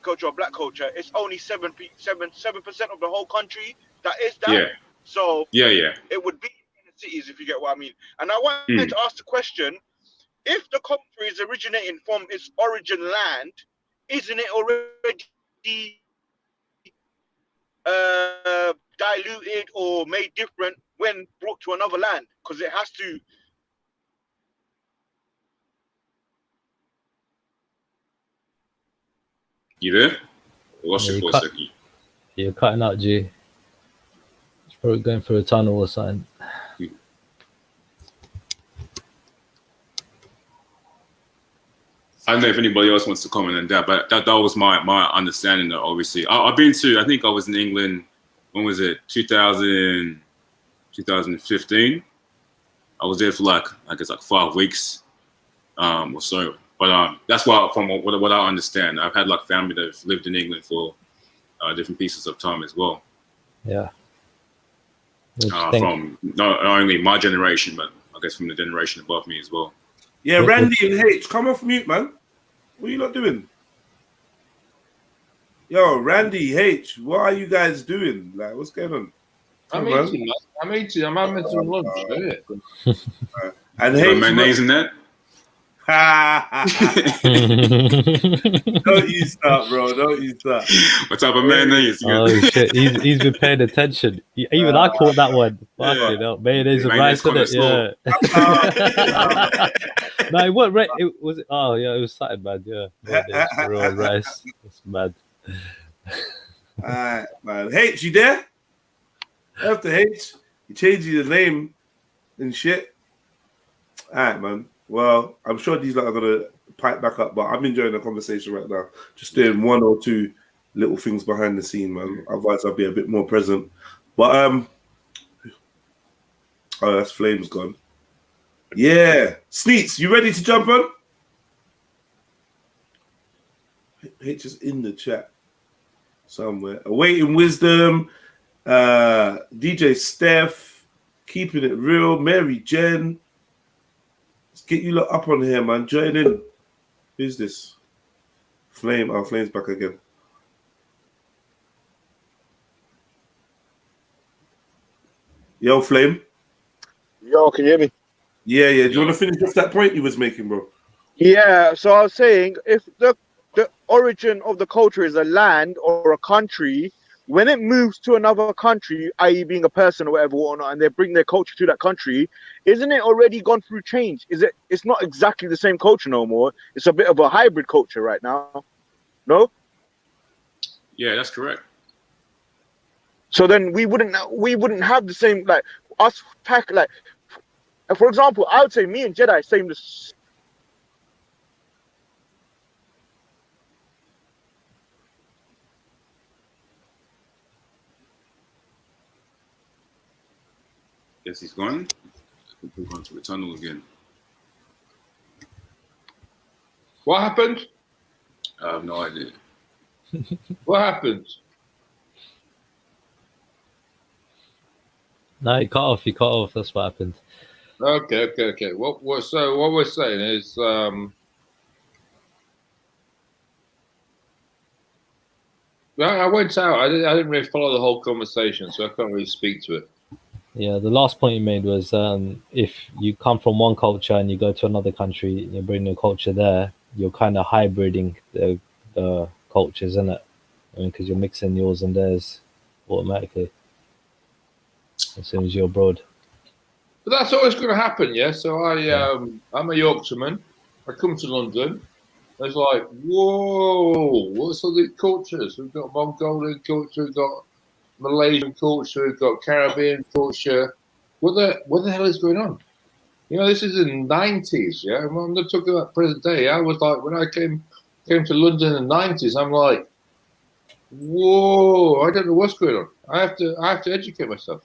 culture or black culture, it's only 7% of the whole country that is that. Yeah. So Yeah. it would be in the cities, if you get what I mean. And I wanted to ask the question: if the country is originating from its origin land, isn't it already diluted or made different when brought to another land? Because it has to. You there? Lost you for a second. You're cutting out, G. It's probably going through a tunnel or something. I don't know if anybody else wants to comment on that, but that was my understanding. That obviously, I've been to. I think I was in England. When was it? 2015. I was there for like 5 weeks, or so. But that's why, from what I understand, I've had like family that have lived in England for different pieces of time as well. Yeah. From not only my generation, but I guess from the generation above me as well. Yeah, Randy and H, come off mute, man. What are you not doing? Yo, Randy, H, what are you guys doing? Like, what's going on? I'm eating, man. I'm having some lunch. And you H, got mayonnaise in that? Don't you start, bro. Don't you start. What type of mayonnaise? Oh shit, he's been paying attention. Even I caught that one. Fucking hell, mayonnaise and rice in it. Yeah. No, it wasn't red. It was. Oh yeah, it was something bad. Yeah, mayonnaise, raw rice. It's mad. Alright, man. H, you there? After H, you changing your name and shit. Alright, man. Well, I'm sure these are gonna pipe back up, but I'm enjoying the conversation right now. Just doing one or two little things behind the scene, man. Otherwise, I'll be a bit more present. But oh, that's Flames gone. Yeah, Sneets, you ready to jump on? H is in the chat somewhere. Awaiting Wisdom, DJ Steph, keeping it real. Mary Jen. Let's get you lot up on here, man. Join in. Who's this? Flame. Oh, Flame's back again. Yo, Flame. Yo, can you hear me? Yeah. Do you want to finish off that point you was making, bro? Yeah, so I was saying, if the origin of the culture is a land or a country, when it moves to another country, i.e. being a person or whatever, and they bring their culture to that country, isn't it already gone through change? It's not exactly the same culture no more. It's a bit of a hybrid culture right now. No? Yeah, that's correct. So then we wouldn't have the same, like, us pack, like, for example, I would say me and Jedi same this. Guess he's gone. We're going to the tunnel again. What happened? I have no idea. What happened? No, he cut off. That's what happened. Okay. What we're saying is, I went out. I didn't really follow the whole conversation, so I can't really speak to it. Yeah, the last point you made was if you come from one culture and you go to another country, and you bring your culture there, you're kind of hybriding the cultures, isn't it? I mean, because you're mixing yours and theirs automatically as soon as you're abroad. But that's always going to happen, yeah. So I'm a Yorkshireman. I come to London. It's like, whoa, what's all these cultures? We've got Mongolian culture, we've got Malaysian culture, we've got Caribbean culture. What the hell is going on? You know, this is in the 90s, yeah. I'm not talking about present day. I was like, when I came to London in the 90s, I'm like, whoa, I don't know what's going on. I have to educate myself.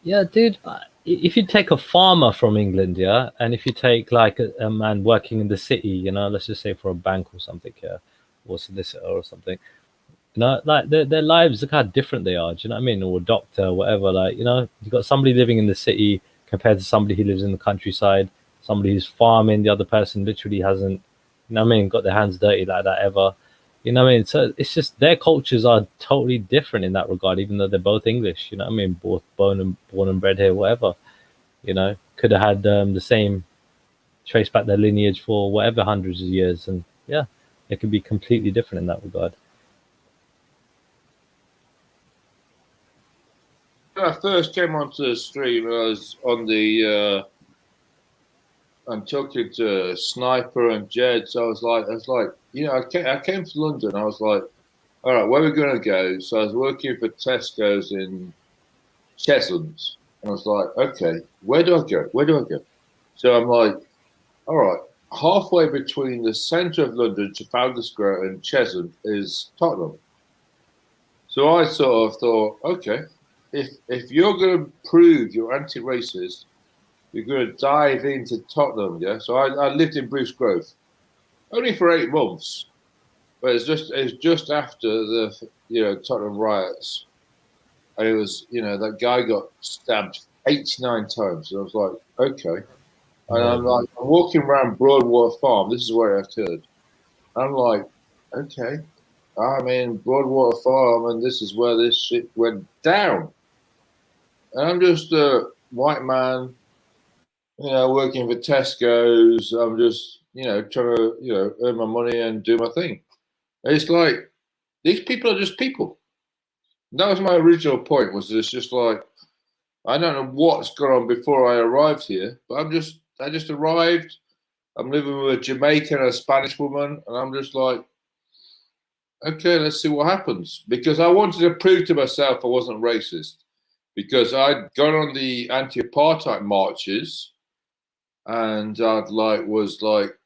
Yeah, dude. If you take a farmer from England, yeah, and if you take like a man working in the city, you know, let's just say for a bank or something, yeah, or solicitor or something, you know, like their lives, look how different they are. Do you know what I mean? Or a doctor, or whatever. Like, you know, you got somebody living in the city compared to somebody who lives in the countryside. Somebody who's farming, the other person literally hasn't You know what I mean? Got their hands dirty like that ever. You know what I mean? So it's just their cultures are totally different in that regard, even though they're both English. You know what I mean? Both born and bred here, whatever. You know, could have had the same, trace back their lineage for whatever hundreds of years, and yeah, it could be completely different in that regard. When I first came onto the stream, I was on the I'm talking to Sniper and Jed. So I was like, you know, I came to London. I was like, all right, where are we going to go? So I was working for Tesco's in Cheshunt. And I was like, okay, where do I go? Where do I go? So I'm like, all right, halfway between the centre of London, Trafalgar Square, and Cheshunt is Tottenham. So I sort of thought, okay, if you're going to prove you're anti-racist, you're going to dive into Tottenham, yeah? So I lived in Bruce Grove, only for 8 months. But it's just after the, you know, Tottenham riots. And it was, you know, that guy got stabbed 89 times. And I was like, okay. And I'm walking around Broadwater Farm. This is where I occurred. I'm like, okay, I'm in Broadwater Farm, and this is where this shit went down. And I'm just a white man, you know, working for Tesco's. I'm just, you know, trying to, you know, earn my money and do my thing. And it's like, these people are just people. That was my original point, was it's just like, I don't know what's gone on before I arrived here, but I just arrived. I'm living with a Jamaican and a Spanish woman, and I'm just like, okay, let's see what happens. Because I wanted to prove to myself I wasn't racist. Because I'd gone on the anti-apartheid marches, and I'd was like,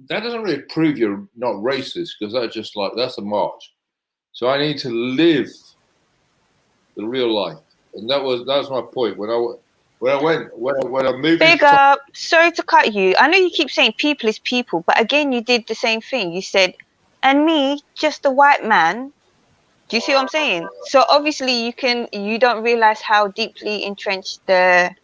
that doesn't really prove you're not racist, because that's a march. So I need to live the real life, and that was my point when I moved. Big up. Sorry to cut you. I know you keep saying people is people, but again, you did the same thing. You said, and me, just a white man. Do you see what I'm saying? So obviously you don't realize how deeply entrenched the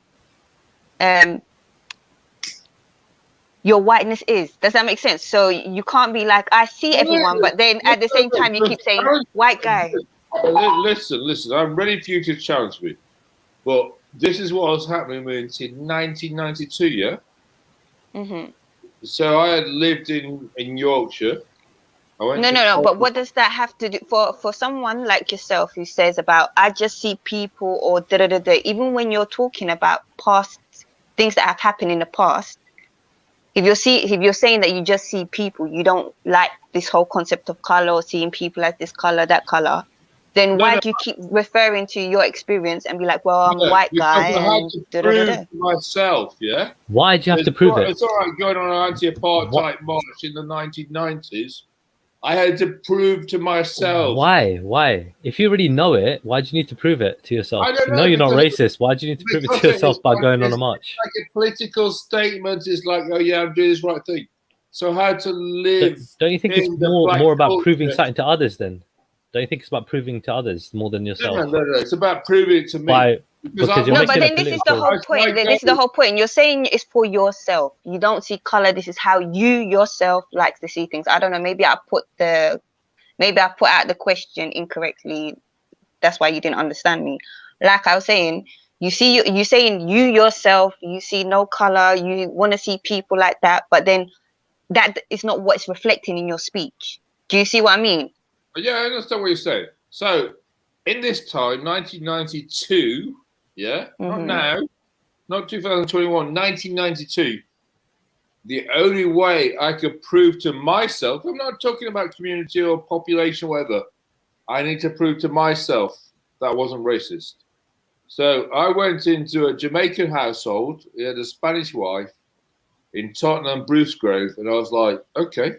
your whiteness is. Does that make sense? So you can't be like, I see everyone, but then at the same time you keep saying white guy. Listen, I'm ready for you to challenge me. But this is what was happening in 1992, yeah? Mm-hmm. So I had lived in Yorkshire. No. But what does that have to do for someone like yourself who says about I just see people or da-da-da-da, even when you're talking about past things that have happened in the past, if you're saying that you just see people, you don't like this whole concept of color or seeing people as this color, that color, then why do you keep referring to your experience and be like, well, I'm a white guy I had and to prove myself, yeah? Why do you have to prove it? It's all right going on an anti-apartheid march in the 1990s. I had to prove to myself. Why? If you already know it, why do you need to prove it to yourself? I don't know, You know you're not racist. Why do you need to prove it to yourself by going on a march? Like a political statement is like, oh yeah, I'm doing this right thing. So how to live? Don't you think it's more about proving something to others then? Don't you think it's about proving to others more than yourself? No. It's about proving it to me. Because you're but then this is the whole point. This is the whole point. You're saying it's for yourself. You don't see color. This is how you yourself like to see things. I don't know. Maybe I put out the question incorrectly. That's why you didn't understand me. Like I was saying, you're saying you yourself, you see no color. You want to see people like that, but then that is not what's reflecting in your speech. Do you see what I mean? Yeah, I understand what you're saying. So, in this time, 1992, yeah, not now, not 2021, 1992, the only way I could prove to myself, I'm not talking about community or population, whatever, I need to prove to myself that I wasn't racist. So I went into a Jamaican household, he had a Spanish wife in Tottenham, Bruce Grove, and I was like, okay,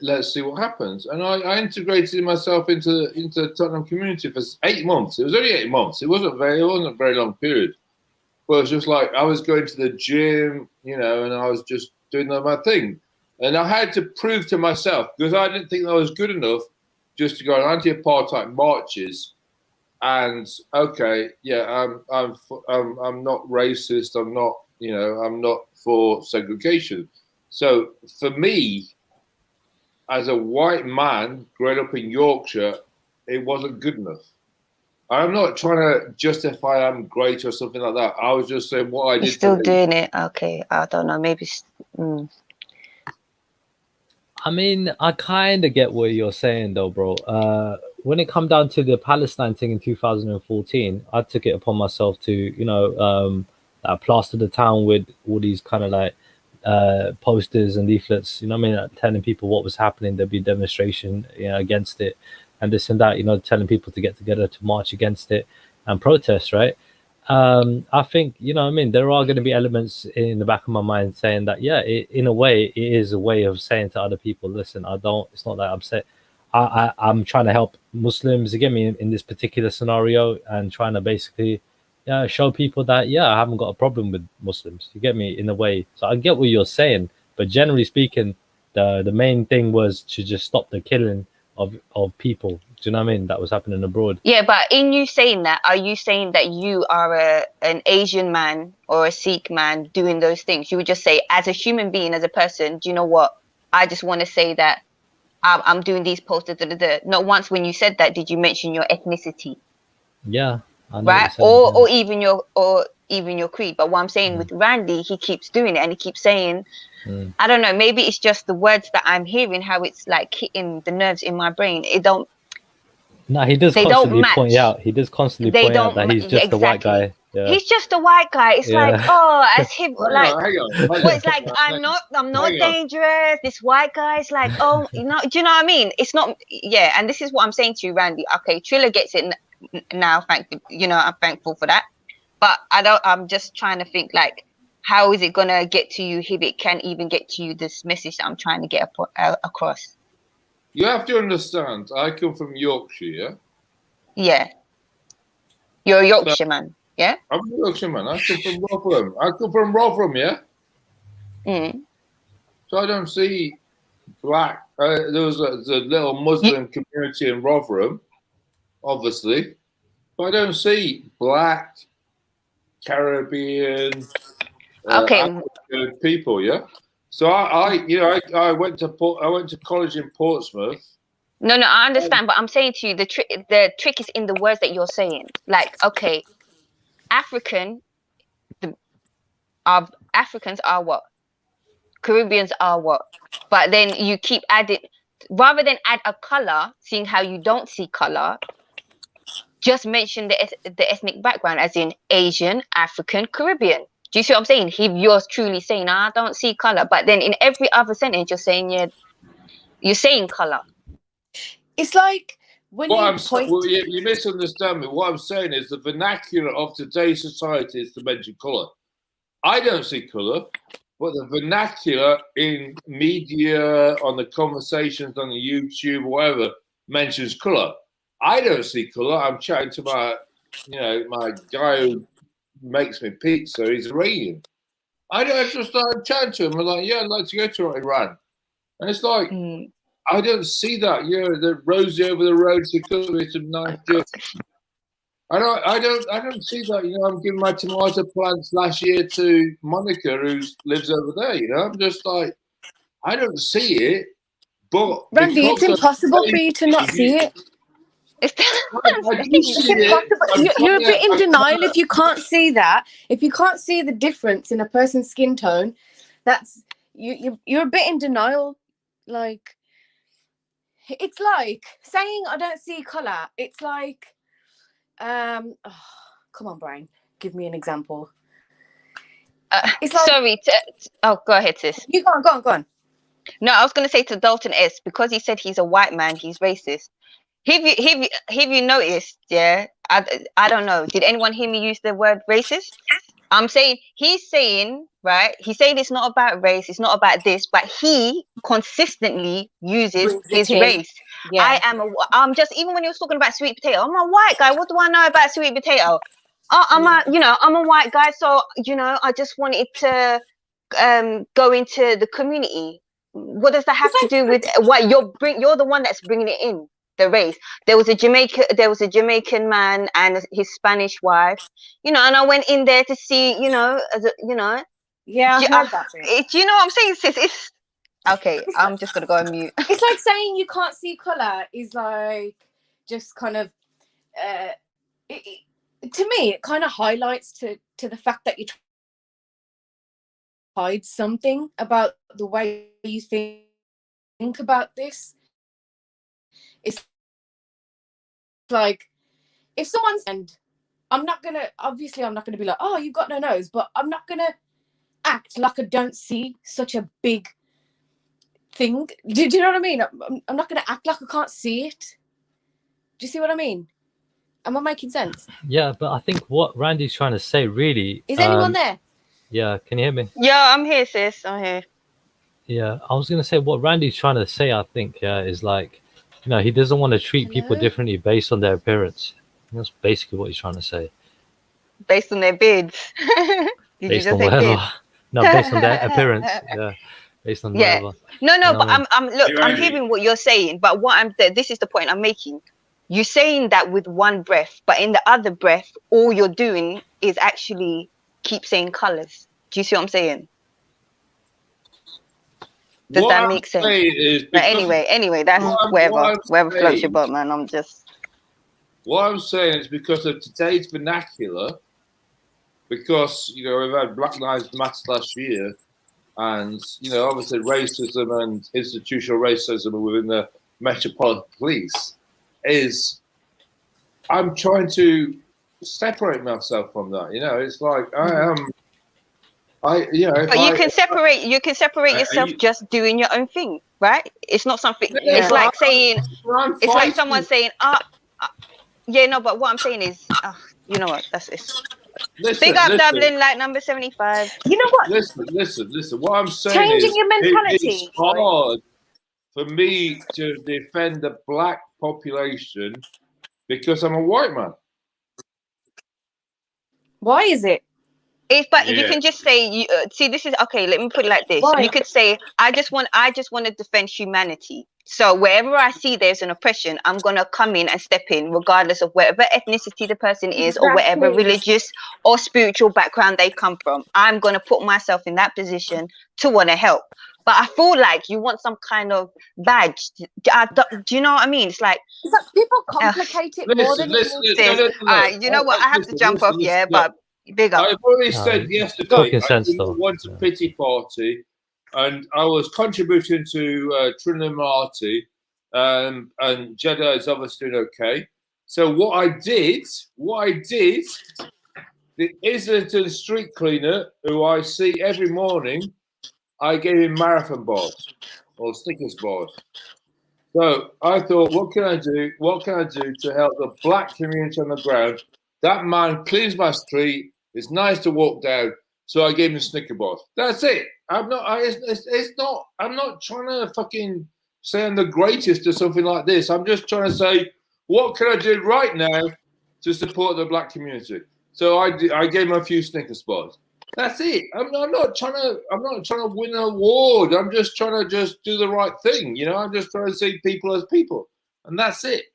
let's see what happens. And I integrated myself into the Tottenham community for 8 months. It was only 8 months. It wasn't a very long period. But it was just like I was going to the gym, you know, and I was just doing my thing. And I had to prove to myself, because I didn't think that was good enough just to go on anti-apartheid marches and okay, yeah, I'm not racist. I'm not, you know, I'm not for segregation. So for me, as a white man growing up in Yorkshire, it wasn't good enough. I'm not trying to justify I'm great or something like that. I was just saying what I did. You're still doing it. Okay, I don't know. Maybe. I mean, I kind of get what you're saying, though, bro. When it come down to the Palestine thing in 2014, I took it upon myself to, you know, plaster the town with all these kind of like posters and leaflets. You know what I mean? Telling people what was happening. There'd be demonstration, you know, against it, and this and that. You know, telling people to get together to march against it and protest, right? I think, you know what I mean, there are going to be elements in the back of my mind saying that, yeah, in a way, it is a way of saying to other people, listen, it's not that upset. I'm trying to help Muslims, you get me, in this particular scenario, and trying to basically show people that, yeah, I haven't got a problem with Muslims, you get me, in a way. So I get what you're saying, but generally speaking, the main thing was to just stop the killing of people. Do you know what I mean? That was happening abroad. Yeah, but in you saying that, are you saying that you are an Asian man or a Sikh man doing those things? You would just say, as a human being, as a person, do you know what? I just want to say that I'm doing these posters. Not once when you said that did you mention your ethnicity. Yeah. I know right? Or even your creed. But what I'm saying with Randy, he keeps doing it and he keeps saying, I don't know, maybe it's just the words that I'm hearing, how it's like hitting the nerves in my brain. It don't. No, he does constantly point out. He does constantly point out that he's just a white guy. Yeah. He's just a white guy. It's like, oh, as him, like, hang on. well, it's like I'm not dangerous. This white guy is like, oh, you know, do you know what I mean? It's not, yeah. And this is what I'm saying to you, Randy. Okay, Triller gets it now. I'm thankful for that. But I'm just trying to think, like, how is it gonna get to you if it can even get to you this message that I'm trying to get across? You have to understand, I come from Yorkshire, yeah? Yeah. You're a Yorkshire man, yeah? I'm a Yorkshire man. I come from Rotherham, yeah? So I don't see black. There's a little Muslim community in Rotherham, obviously. But I don't see black, Caribbean, African people, yeah? So I went to college in Portsmouth. No, I understand, but I'm saying to you, the trick is in the words that you're saying. Like, okay, Africans are what? Caribbeans are what? But then you keep adding, rather than add a color, seeing how you don't see color, just mention the ethnic background, as in Asian, African, Caribbean. Do you see what I'm saying? You're truly saying, I don't see color. But then in every other sentence, you're saying, yeah, you're saying color. It's like when you misunderstand me. What I'm saying is the vernacular of today's society is to mention color. I don't see color, but the vernacular in media, on the conversations on the YouTube, whatever, mentions color. I don't see color. I'm chatting to my guy who makes me pizza. He's Iranian. I just started chatting to him. I'm like, yeah, I'd like to go to Iran. And it's like, I don't see that. Yeah, the Rosie over the road to cook me some nice jokes. I don't see that. You know, I'm giving my tomato plants last year to Monica, who lives over there. You know, I'm just like, I don't see it. But Randy, it's impossible for you to not see it. It's impossible. You're a bit in denial if you can't see that. If you can't see the difference in a person's skin tone, that's you're a bit in denial. Like, it's like saying I don't see color. It's like, come on, Brian, give me an example. It's like, sorry. Go ahead, sis. You go on. No, I was going to say to Dalton S, because he said he's a white man, he's racist. Have you noticed? Yeah, I don't know. Did anyone hear me use the word racist? I'm saying he's saying, right? He's saying it's not about race, it's not about this, but he consistently uses his race. Yeah. I'm just, even when he was talking about sweet potato, I'm a white guy. What do I know about sweet potato? I'm a white guy, so I just wanted to go into the community. What does that have to do with what you're the one that's bringing it in? The race. There was a Jamaican man and his Spanish wife, and I went in there to see, Yeah, I heard that bit. Do you know what I'm saying, sis? It's okay. I'm just gonna go on mute. It's like saying you can't see color is like just kind of to me it kind of highlights to the fact that you hide something about the way you think about this. It's like if someone's, and I'm not gonna be like, oh, you've got no nose, but I'm not gonna act like I don't see such a big thing. Do you know what I mean? I'm not gonna act like I can't see it. Do you see what I mean? Am I making sense? Yeah, but I think what Randy's trying to say really is anyone there? Yeah, can you hear me? Yeah, I'm here, sis. I'm here. Yeah, I was gonna say what Randy's trying to say, I think, is like, he doesn't want to treat people differently based on their appearance. That's basically what he's trying to say. Based on their beards. Based on whatever. No, based on their appearance. Yeah. Based on whatever. No, but I'm hearing what you're saying, but this is the point I'm making. You're saying that with one breath, but in the other breath, all you're doing is actually keep saying colors. Do you see what I'm saying? Does that make sense? But anyway, that's whatever floats your boat, man. What I'm saying is because of today's vernacular, because we've had Black Lives Matter last year, and obviously racism and institutional racism within the Metropolitan Police, I'm trying to separate myself from that. It's like But you can separate yourself just doing your own thing, right? It's not something. Yeah, it's like saying. It's like someone saying, but what I'm saying is, you know what? That's it. Big up Dublin, like number 75. You know what? Listen. What I'm saying changing is, your mentality. It's hard for me to defend the black population because I'm a white man. Why is it? But you can just say, see, this is okay. Let me put it like this. Why? You could say, I just want to defend humanity. So wherever I see there's an oppression, I'm gonna come in and step in, regardless of whatever ethnicity the person is, or whatever religious or spiritual background they come from. I'm gonna put myself in that position to want to help. But I feel like you want some kind of badge. Do you know what I mean? It's like people complicate it more than it needs to. You know what? I have to jump off. But big up. I've already said yesterday talking sense, though. I went to pity party, and I was contributing to Trilluminati, and Jeddah is obviously doing okay. So what I did, the Islington street cleaner who I see every morning, I gave him marathon bars or Snickers bars. So I thought, what can I do? What can I do to help the black community on the ground? That man cleans my street. It's nice to walk down. So I gave him Snicker bars. That's it. I'm not trying to fucking say I'm the greatest or something like this. I'm just trying to say, what can I do right now to support the black community? So I gave him a few Snickers bars. That's it. I'm not trying to win an award. I'm just trying to do the right thing. I'm just trying to see people as people, and that's it.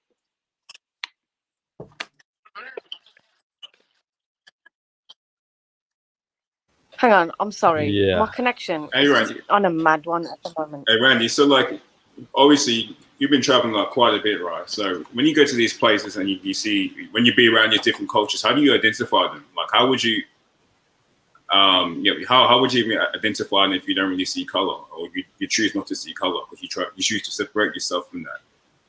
Hang on, I'm sorry. Yeah. My connection Hey, Randy. is on a mad one at the moment. Hey, Randy, so obviously you've been traveling quite a bit, right? So when you go to these places and you see, when you be around these different cultures, how do you identify them? Like, how would you, how would you even identify them if you don't really see color, or you choose not to see color because you choose to separate yourself from that?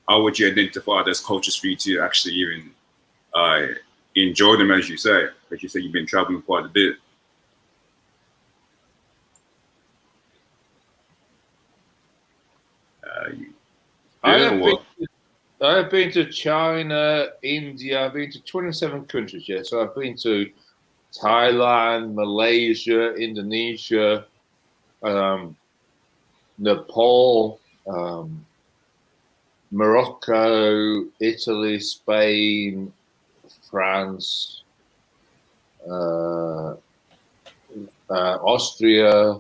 How would you identify those cultures for you to actually even enjoy them, as you say? Because you say you've been traveling quite a bit. I have been to China, India. I've been to 27 countries. Yeah, so I've been to Thailand, Malaysia, Indonesia, Nepal, Morocco, Italy, Spain, France, Austria,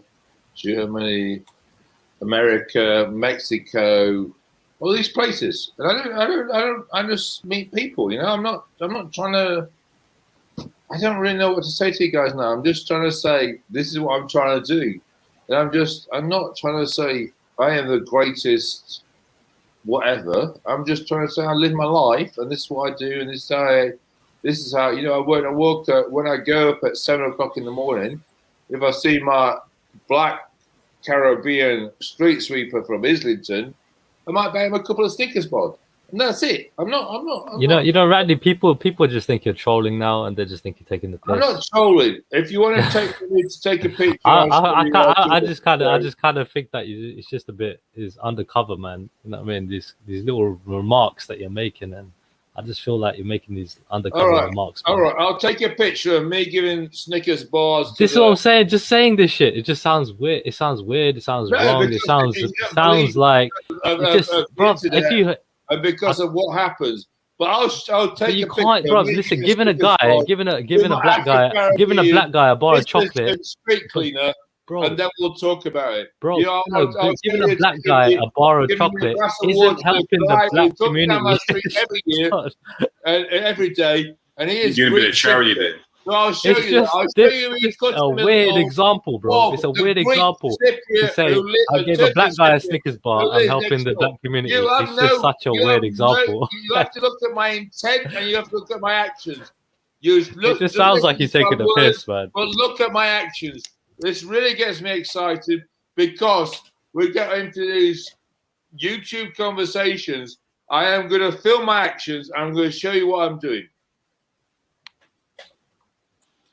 Germany, America, Mexico, all these places. And I just meet people. I'm not trying to I don't really know what to say to you guys now. I'm just trying to say this is what I'm trying to do. And I'm not trying to say I am the greatest whatever. I'm just trying to say I live my life and this is what I do and this is how, you know, when I go up at 7 o'clock in the morning, if I see my black Caribbean street sweeper from Islington, I might buy him a couple of Snickers bars. And that's it. I'm not. You know, Randy. People just think you're trolling now, and they just think you're taking the piss. I'm not trolling. If you want to take a picture, I just kind of think that it's just a bit is undercover, man. You know what I mean? These little remarks that you're making, and I just feel like you're making these undercover remarks. All right, I'll take a picture of me giving Snickers bars. This is what I'm saying. Just saying this shit, it just sounds weird. It sounds weird. It sounds wrong. It sounds like because of what happens. But I'll take. But you can't, bro. Listen, giving a black guy a bar of chocolate, street cleaner, bro, and then we'll talk about it, bro. You know, giving a black guy a bar of chocolate isn't helping the black community every year and every day. And he is doing a bit of charity then. So I'll show you. It's a weird example, bro. It's a weird example to say I gave a black guy a Snickers bar. I'm helping the black community. It's just such a weird example. You have to look at my intent and you have to look at my actions. It just sounds like he's taking the piss, man. But look at my actions. This really gets me excited because we get into these YouTube conversations. I am going to film my actions. I'm going to show you what I'm doing.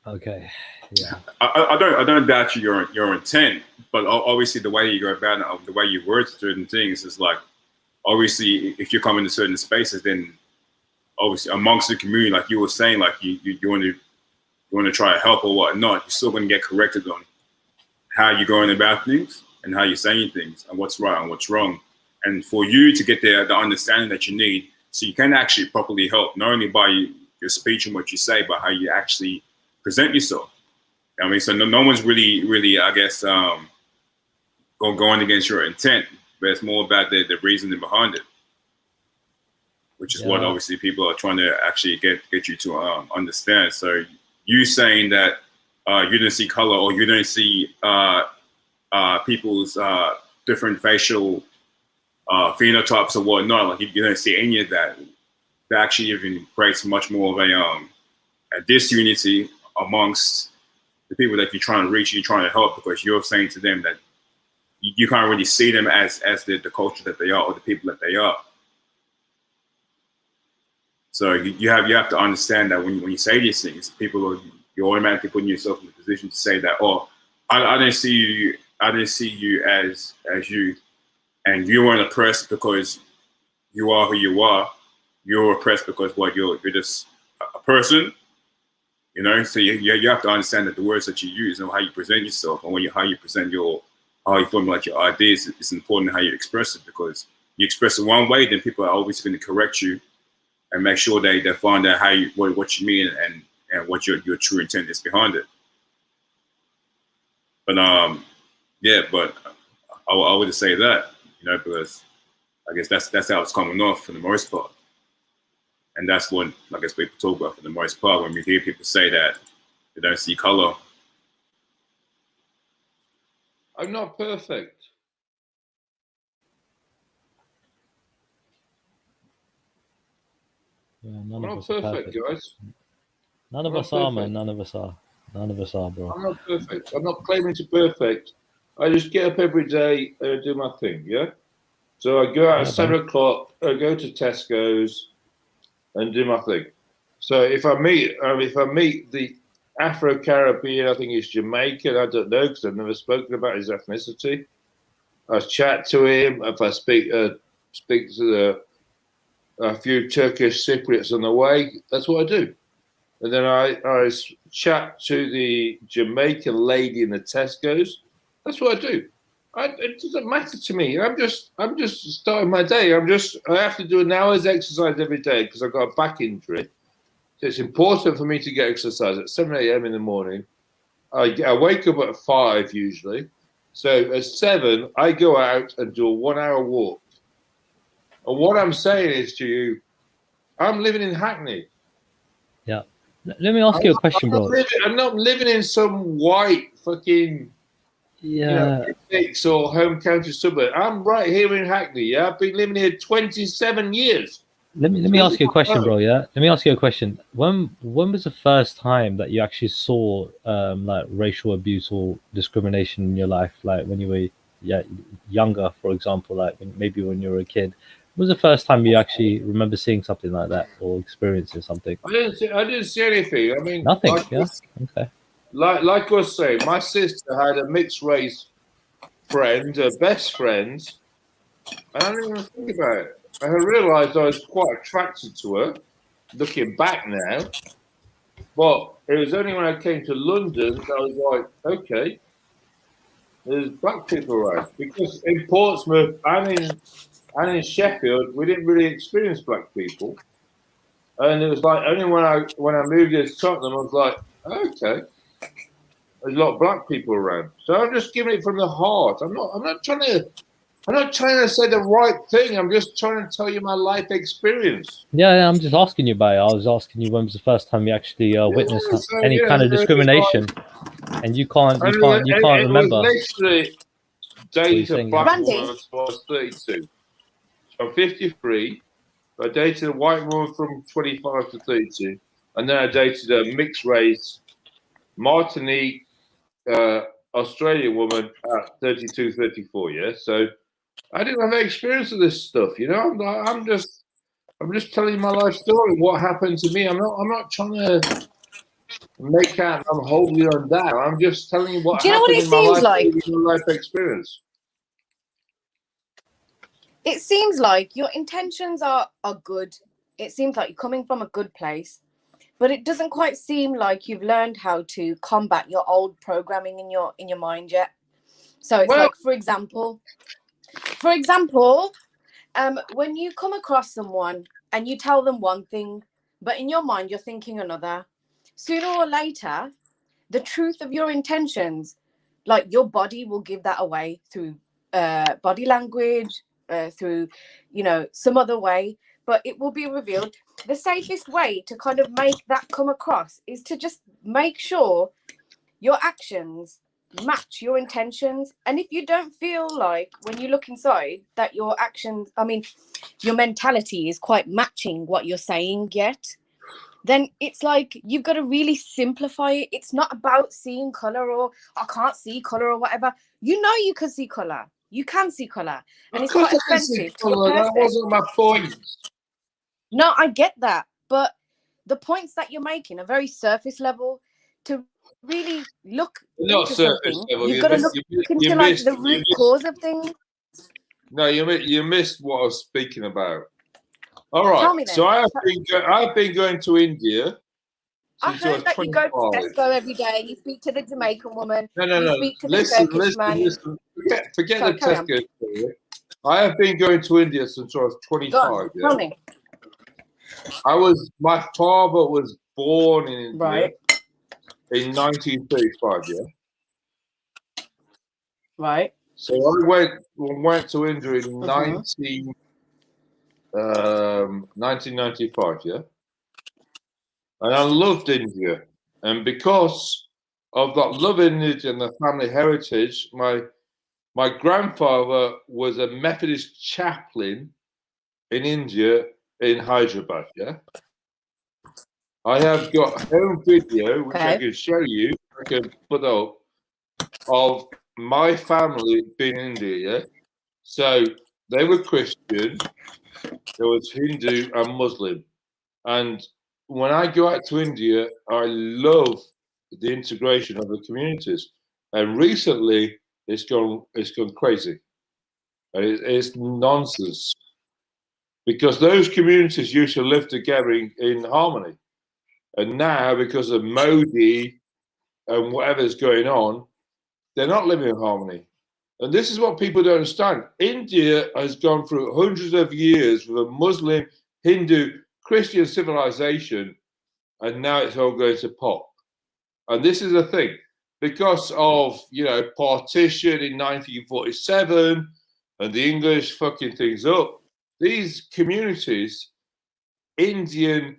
Okay. Yeah. I don't doubt your intent, but obviously the way you go about it, the way you word certain things is like, obviously if you're coming to certain spaces, then obviously amongst the community, like you were saying, like you want to try to help or whatnot, you're still going to get corrected on how you're going about things and how you're saying things and what's right and what's wrong. And for you to get the understanding that you need, so you can actually properly help, not only by your speech and what you say, but how you actually present yourself. I mean, so no one's really, I guess, going against your intent, but it's more about the reasoning behind it, which is what obviously people are trying to actually get you to understand. So you saying that you didn't see color or you didn't see people's different facial phenotypes or whatnot, like you didn't see any of that, that actually even creates much more of a disunity amongst the people that you're trying to reach, you're trying to help, because you're saying to them that you can't really see them as the culture that they are or the people that they are. So you have to understand that when you say these things, you're automatically putting yourself in the position to say that, oh, I didn't see you as you, and you weren't oppressed because you are who you are. You're oppressed because you're just a person. You know, so you have to understand that the words that you use and how you present yourself and how you present how you formulate your ideas, it's important how you express it, because you express it one way, then people are always going to correct you and make sure they find out what you mean and what your true intent is behind it. But but I would say that, you know, because I guess that's how it's coming off for the most part. And that's what I guess people talk about for the most part when we hear people say that they don't see color. I'm not perfect. Yeah, I'm not perfect, guys. None of us are, man. None of us are. None of us are, bro. I'm not perfect. I'm not claiming to be perfect. I just get up every day and do my thing, yeah? So I go out at 7 o'clock, I go to Tesco's and do my thing. So if I meet the Afro-Caribbean, I think he's Jamaican, I don't know, because I've never spoken about his ethnicity. I chat to him. If I speak to a few Turkish Cypriots on the way, that's what I do. And then I chat to the Jamaican lady in the Tesco's. That's what I do. It doesn't matter to me. I'm just starting my day. I have to do an hour's exercise every day because I've got a back injury. So it's important for me to get exercise at 7 a.m. in the morning. I wake up at 5 usually. So at 7, I go out and do a 1 hour walk. And what I'm saying is to you, I'm living in Hackney. Yeah. Let me ask you a question, bro. I'm not living in some white fucking Essex or home county suburb. I'm right here in Hackney. Yeah, I've been living here 27 years. Let me ask you a question, bro. Yeah, let me ask you a question. When was the first time that you actually saw like racial abuse or discrimination in your life? Like when you were younger, for example, like maybe when you were a kid. When was the first time you actually remember seeing something like that or experiencing something? I didn't see anything. I mean, Nothing. Like Okay. Like I was saying, my sister had a mixed race friend, a best friend, and I didn't even think about it. And I realised I was quite attracted to her, looking back now. But it was only when I came to London that I was like, okay, there's black people around. Because in Portsmouth and in Sheffield, we didn't really experience black people. And it was like only when I moved here to Tottenham, I was like, okay, there's a lot of black people around. So I'm just giving it from the heart. I'm not trying to say the right thing. I'm just trying to tell you my life experience. Yeah, I'm just asking you about it. I was asking you when was the first time you actually witnessed any kind of discrimination, and you can't remember. It was literally dated a black woman until I was 32. So I'm 53. I dated a white woman from 25 to 32, and then I dated a mixed race Martinique Australian woman at 32, 34. Yeah, so I didn't have any experience of this stuff. You know, I'm just telling you my life story. What happened to me? I'm not trying to make out I'm holding on down. I'm just telling you what happened in my life experience. It seems like your intentions are good. It seems like you're coming from a good place, but it doesn't quite seem like you've learned how to combat your old programming in your mind yet. So it's like, for example, when you come across someone and you tell them one thing, but in your mind you're thinking another, sooner or later, the truth of your intentions, like your body will give that away through body language, through, some other way, but it will be revealed. The safest way to kind of make that come across is to just make sure your actions match your intentions. And if you don't feel like when you look inside that your actions, your mentality is quite matching what you're saying yet, then it's like you've got to really simplify it. It's not about seeing color or I can't see color or whatever. You can see color. You can see color. And it's quite offensive to a person. That wasn't my point. No, I get that. But the points that you're making are very surface level. To really look into something, you've got to look into the root cause of things. No, you missed what I was speaking about. All right, so I've been going to India. I heard that you go to Tesco every day. You speak to the Jamaican woman. No. You speak to the Turkish man. Forget the Tesco story. I have been going to India since I was 25. Tell me. My father was born in India in 1935. Yeah. Right. So I went to India in 1995. Yeah. And I loved India. And because of that love in India and the family heritage, my grandfather was a Methodist chaplain in India, in Hyderabad, yeah? I have got home video, which I can show you, I can put up, of my family being in India, yeah? So they were Christian, there was Hindu and Muslim. And when I go out to India, I love the integration of the communities. And recently, it's gone crazy. It's nonsense. Because those communities used to live together in harmony. And now, because of Modi and whatever's going on, they're not living in harmony. And this is what people don't understand. India has gone through hundreds of years with a Muslim, Hindu, Christian civilization, and now it's all going to pot. And this is the thing. Because of, partition in 1947 and the English fucking things up, these communities, Hindu,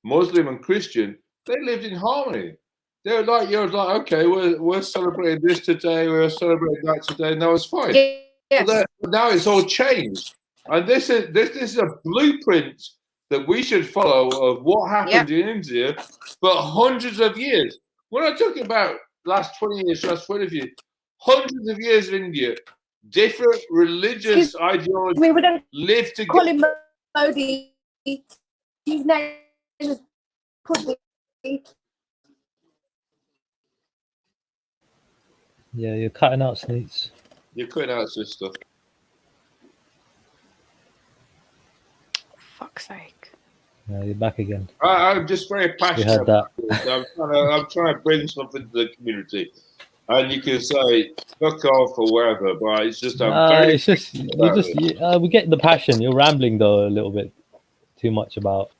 Muslim and Christian, they lived in harmony. They were like, you're like, okay, we're celebrating this today, we're celebrating that today, and that was fine. Yes. But now it's all changed, and this is a blueprint that we should follow of what happened in India for hundreds of years. We're not talking about last 20 years, last 20 years, hundreds of years of India, different religious ideologies live together. Call him Modi. His name is Putin. Yeah, you're cutting out, Sneaks. You're cutting out, sister. Fuck's sake. Yeah, you're back again. I'm just very passionate. We had that. I'm trying to bring something to the community, and you can say fuck off or whatever, but it's just it's just we get the passion. You're rambling though a little bit too much about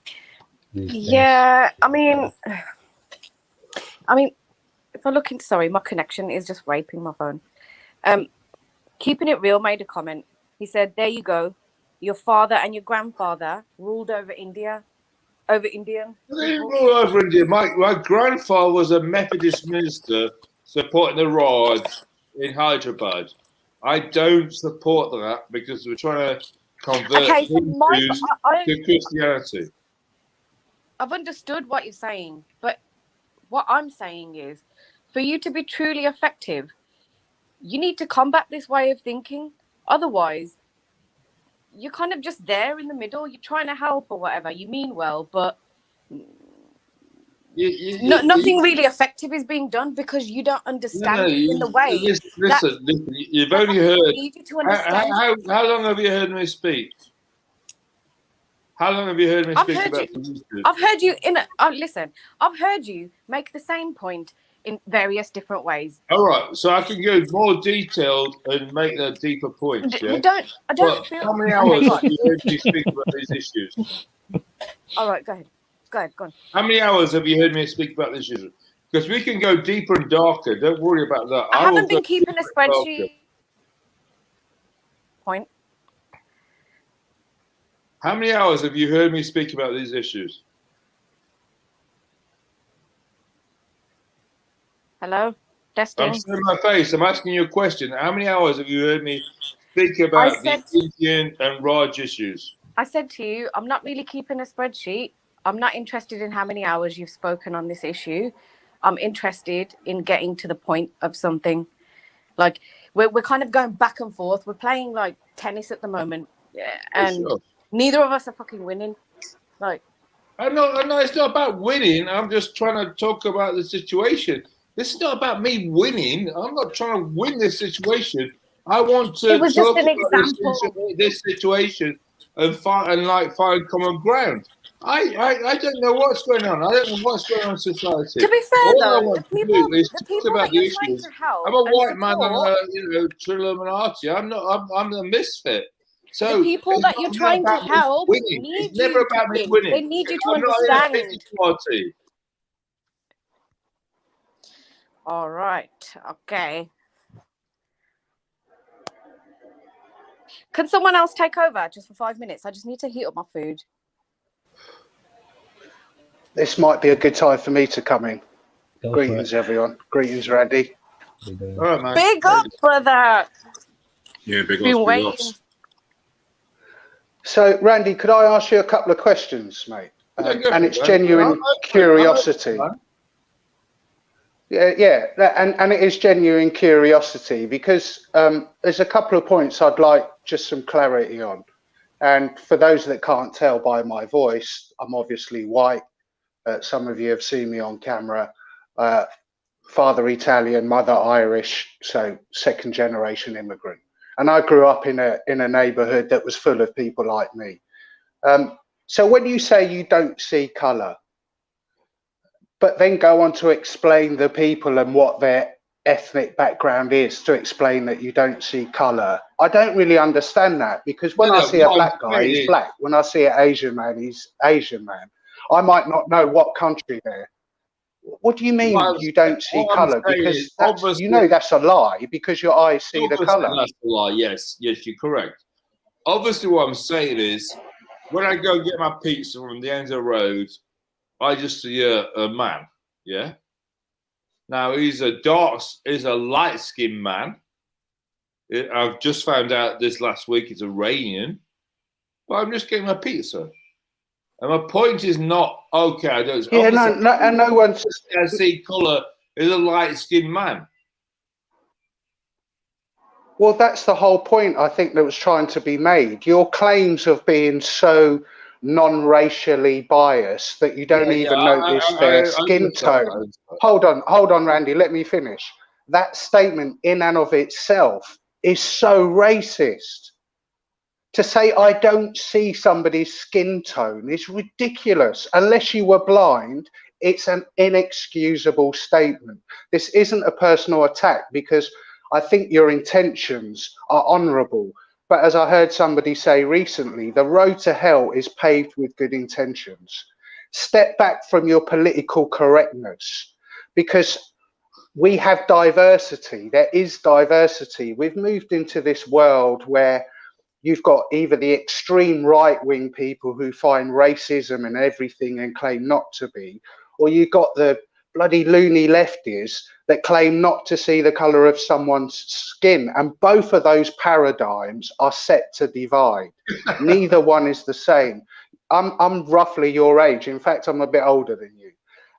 these things. Yeah, I mean, if I look into, sorry, my connection is just raping my phone. Keeping It Real made a comment. He said, "There you go. Your father and your grandfather ruled over India, over Indian." They didn't rule over India. My grandfather was a Methodist minister supporting the Raj in Hyderabad. I don't support that because we're trying to convert Hindus to Christianity. I've understood what you're saying, but what I'm saying is, for you to be truly effective, you need to combat this way of thinking. Otherwise, you're kind of just there in the middle. You're trying to help or whatever. You mean well, but nothing really effective is being done because you don't understand it in the way. Listen, you've only heard. Need you to understand. How long have you heard me speak? How long have you heard me speak about this? I've heard you listen. I've heard you make the same point in various different ways. All right, so I can go more detailed and make a deeper point. Yeah? I don't feel. How many hours have you heard me speak about these issues? All right, go ahead. Go on. How many hours have you heard me speak about this issue? Because we can go deeper and darker. Don't worry about that. I haven't been keeping a spreadsheet. Point. How many hours have you heard me speak about these issues? Hello? Testing. I'm showing my face. I'm asking you a question. How many hours have you heard me speak about the Indian and Raj issues? I said to you, I'm not really keeping a spreadsheet. I'm not interested in how many hours you've spoken on this issue. I'm interested in getting to the point of something. Like, we're kind of going back and forth. We're playing, like, tennis at the moment. And neither of us are fucking winning. Like, I know it's not about winning. I'm just trying to talk about the situation. This is not about me winning. I'm not trying to win this situation. I want to talk about this situation and find common ground. I don't know what's going on. I don't know what's going on in society. To be fair, all though, I want to do is talk about the issues. I'm a white man on a Trilluminati. I'm a misfit. So the people that you're trying to help need it's never about me winning. They need you to understand. All right. Okay. Can someone else take over just for 5 minutes? I just need to heat up my food. This might be a good time for me to come in. Greetings, everyone. Greetings, Randy. All right, man. Big up, brother. Yeah, big Been ups. waiting. So, Randy, could I ask you a couple of questions, mate? And it's genuine curiosity. Yeah, and it is genuine curiosity because there's a couple of points I'd like just some clarity on. And for those that can't tell by my voice, I'm obviously white. Some of you have seen me on camera. Father Italian, mother Irish, so second generation immigrant. And I grew up in a neighborhood that was full of people like me. So when you say you don't see color, but then go on to explain the people and what their ethnic background is to explain that you don't see color, I don't really understand that, because when I see a black guy, he's black. When I see an Asian man, he's Asian man. I might not know what country they're. What do you mean you don't see color? Because you know that's a lie, because your eyes see the color. That's a lie. Yes, you're correct. Obviously, what I'm saying is, when I go get my pizza from the end of the road, I just see a man. Yeah. Now he's a light-skinned man. I've just found out this last week it's Iranian. But I'm just getting my pizza. And my point is not, okay, I don't... Yeah, no one's... I see colour is a light-skinned man. Well, that's the whole point, I think, that was trying to be made. Your claims of being so non-racially biased that you don't even notice their skin tone. Hold on, Randy, let me finish. That statement in and of itself is so racist. To say I don't see somebody's skin tone is ridiculous. Unless you were blind, it's an inexcusable statement. This isn't a personal attack because I think your intentions are honourable. But as I heard somebody say recently, the road to hell is paved with good intentions. Step back from your political correctness because we have diversity. There is diversity. We've moved into this world where you've got either the extreme right-wing people who find racism in everything and claim not to be, or you've got the bloody loony lefties that claim not to see the colour of someone's skin. And both of those paradigms are set to divide. Neither one is the same. I'm roughly your age. In fact, I'm a bit older than you.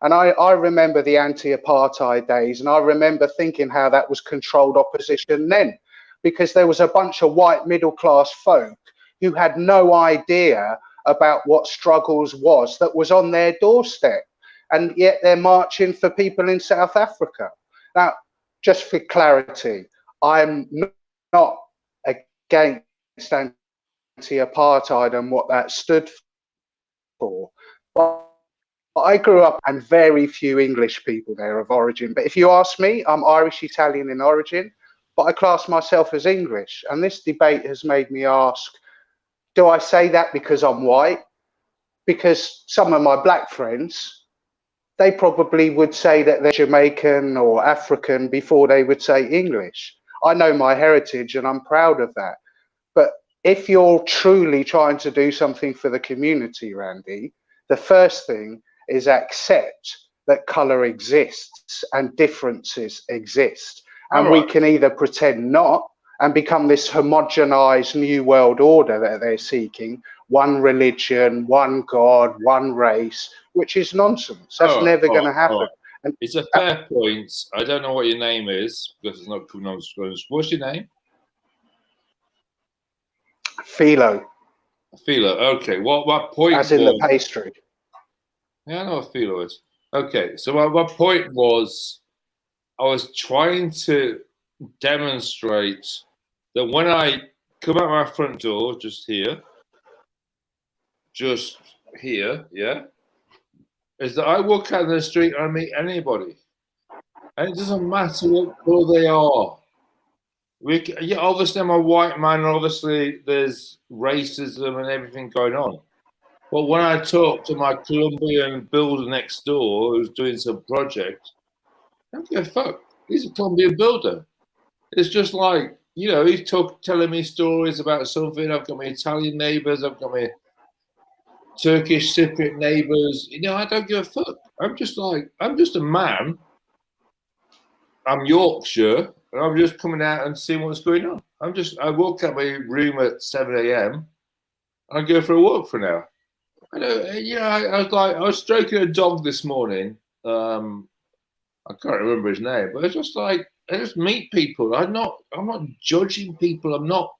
And I remember the anti-apartheid days, and I remember thinking how that was controlled opposition then, because there was a bunch of white middle-class folk who had no idea about what struggles was that was on their doorstep. And yet they're marching for people in South Africa. Now, just for clarity, I'm not against anti-apartheid and what that stood for. But I grew up and very few English people there of origin. But if you ask me, I'm Irish Italian in origin, but I class myself as English. And this debate has made me ask, do I say that because I'm white? Because some of my black friends, they probably would say that they're Jamaican or African before they would say English. I know my heritage and I'm proud of that. But if you're truly trying to do something for the community, Randy, the first thing is accept that colour exists and differences exist. And we can either pretend not and become this homogenized new world order that they're seeking, one religion, one God, one race, which is nonsense. That's never going to happen. And it's a fair point. I don't know what your name is because it's not coming on screen. What's your name? Philo. Philo. Okay. What point? As in the pastry. Yeah, I know what Philo is. Okay. So my point was, I was trying to demonstrate that when I come out my front door, just here, yeah, is that I walk out in the street and I meet anybody. And it doesn't matter what colour they are. Yeah, obviously I'm a white man, and obviously there's racism and everything going on. But when I talk to my Colombian builder next door who's doing some project, I don't give a fuck. He's a Colombian builder. It's just like, you know, he's telling me stories about something. I've got my Italian neighbours. I've got my Turkish Cypriot neighbours. You know, I don't give a fuck. I'm just a man. I'm Yorkshire, and I'm just coming out and seeing what's going on. I walk out my room at 7 a.m. and I go for a walk for an hour. I was stroking a dog this morning. I can't remember his name, but it's just like, I just meet people. I'm not judging people. I'm not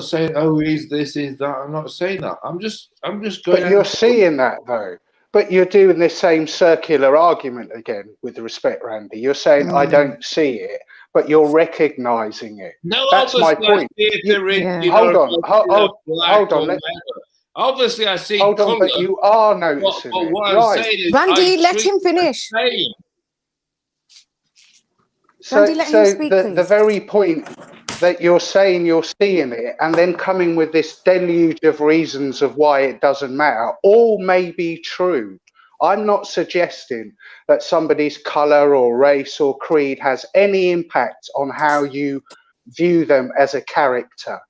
saying, oh, is this, is that. I'm not saying that. I'm just going. But you're seeing that though. But you're doing this same circular argument again, with respect, Randy. You're saying I don't see it, but you're recognizing it. No, that's my point. Hold on. Obviously, I see. Hold on, but you are noticing it. What I'm saying is, Randy, let him finish. So the very point that you're saying you're seeing it and then coming with this deluge of reasons of why it doesn't matter, all may be true. I'm not suggesting that somebody's colour or race or creed has any impact on how you view them as a character.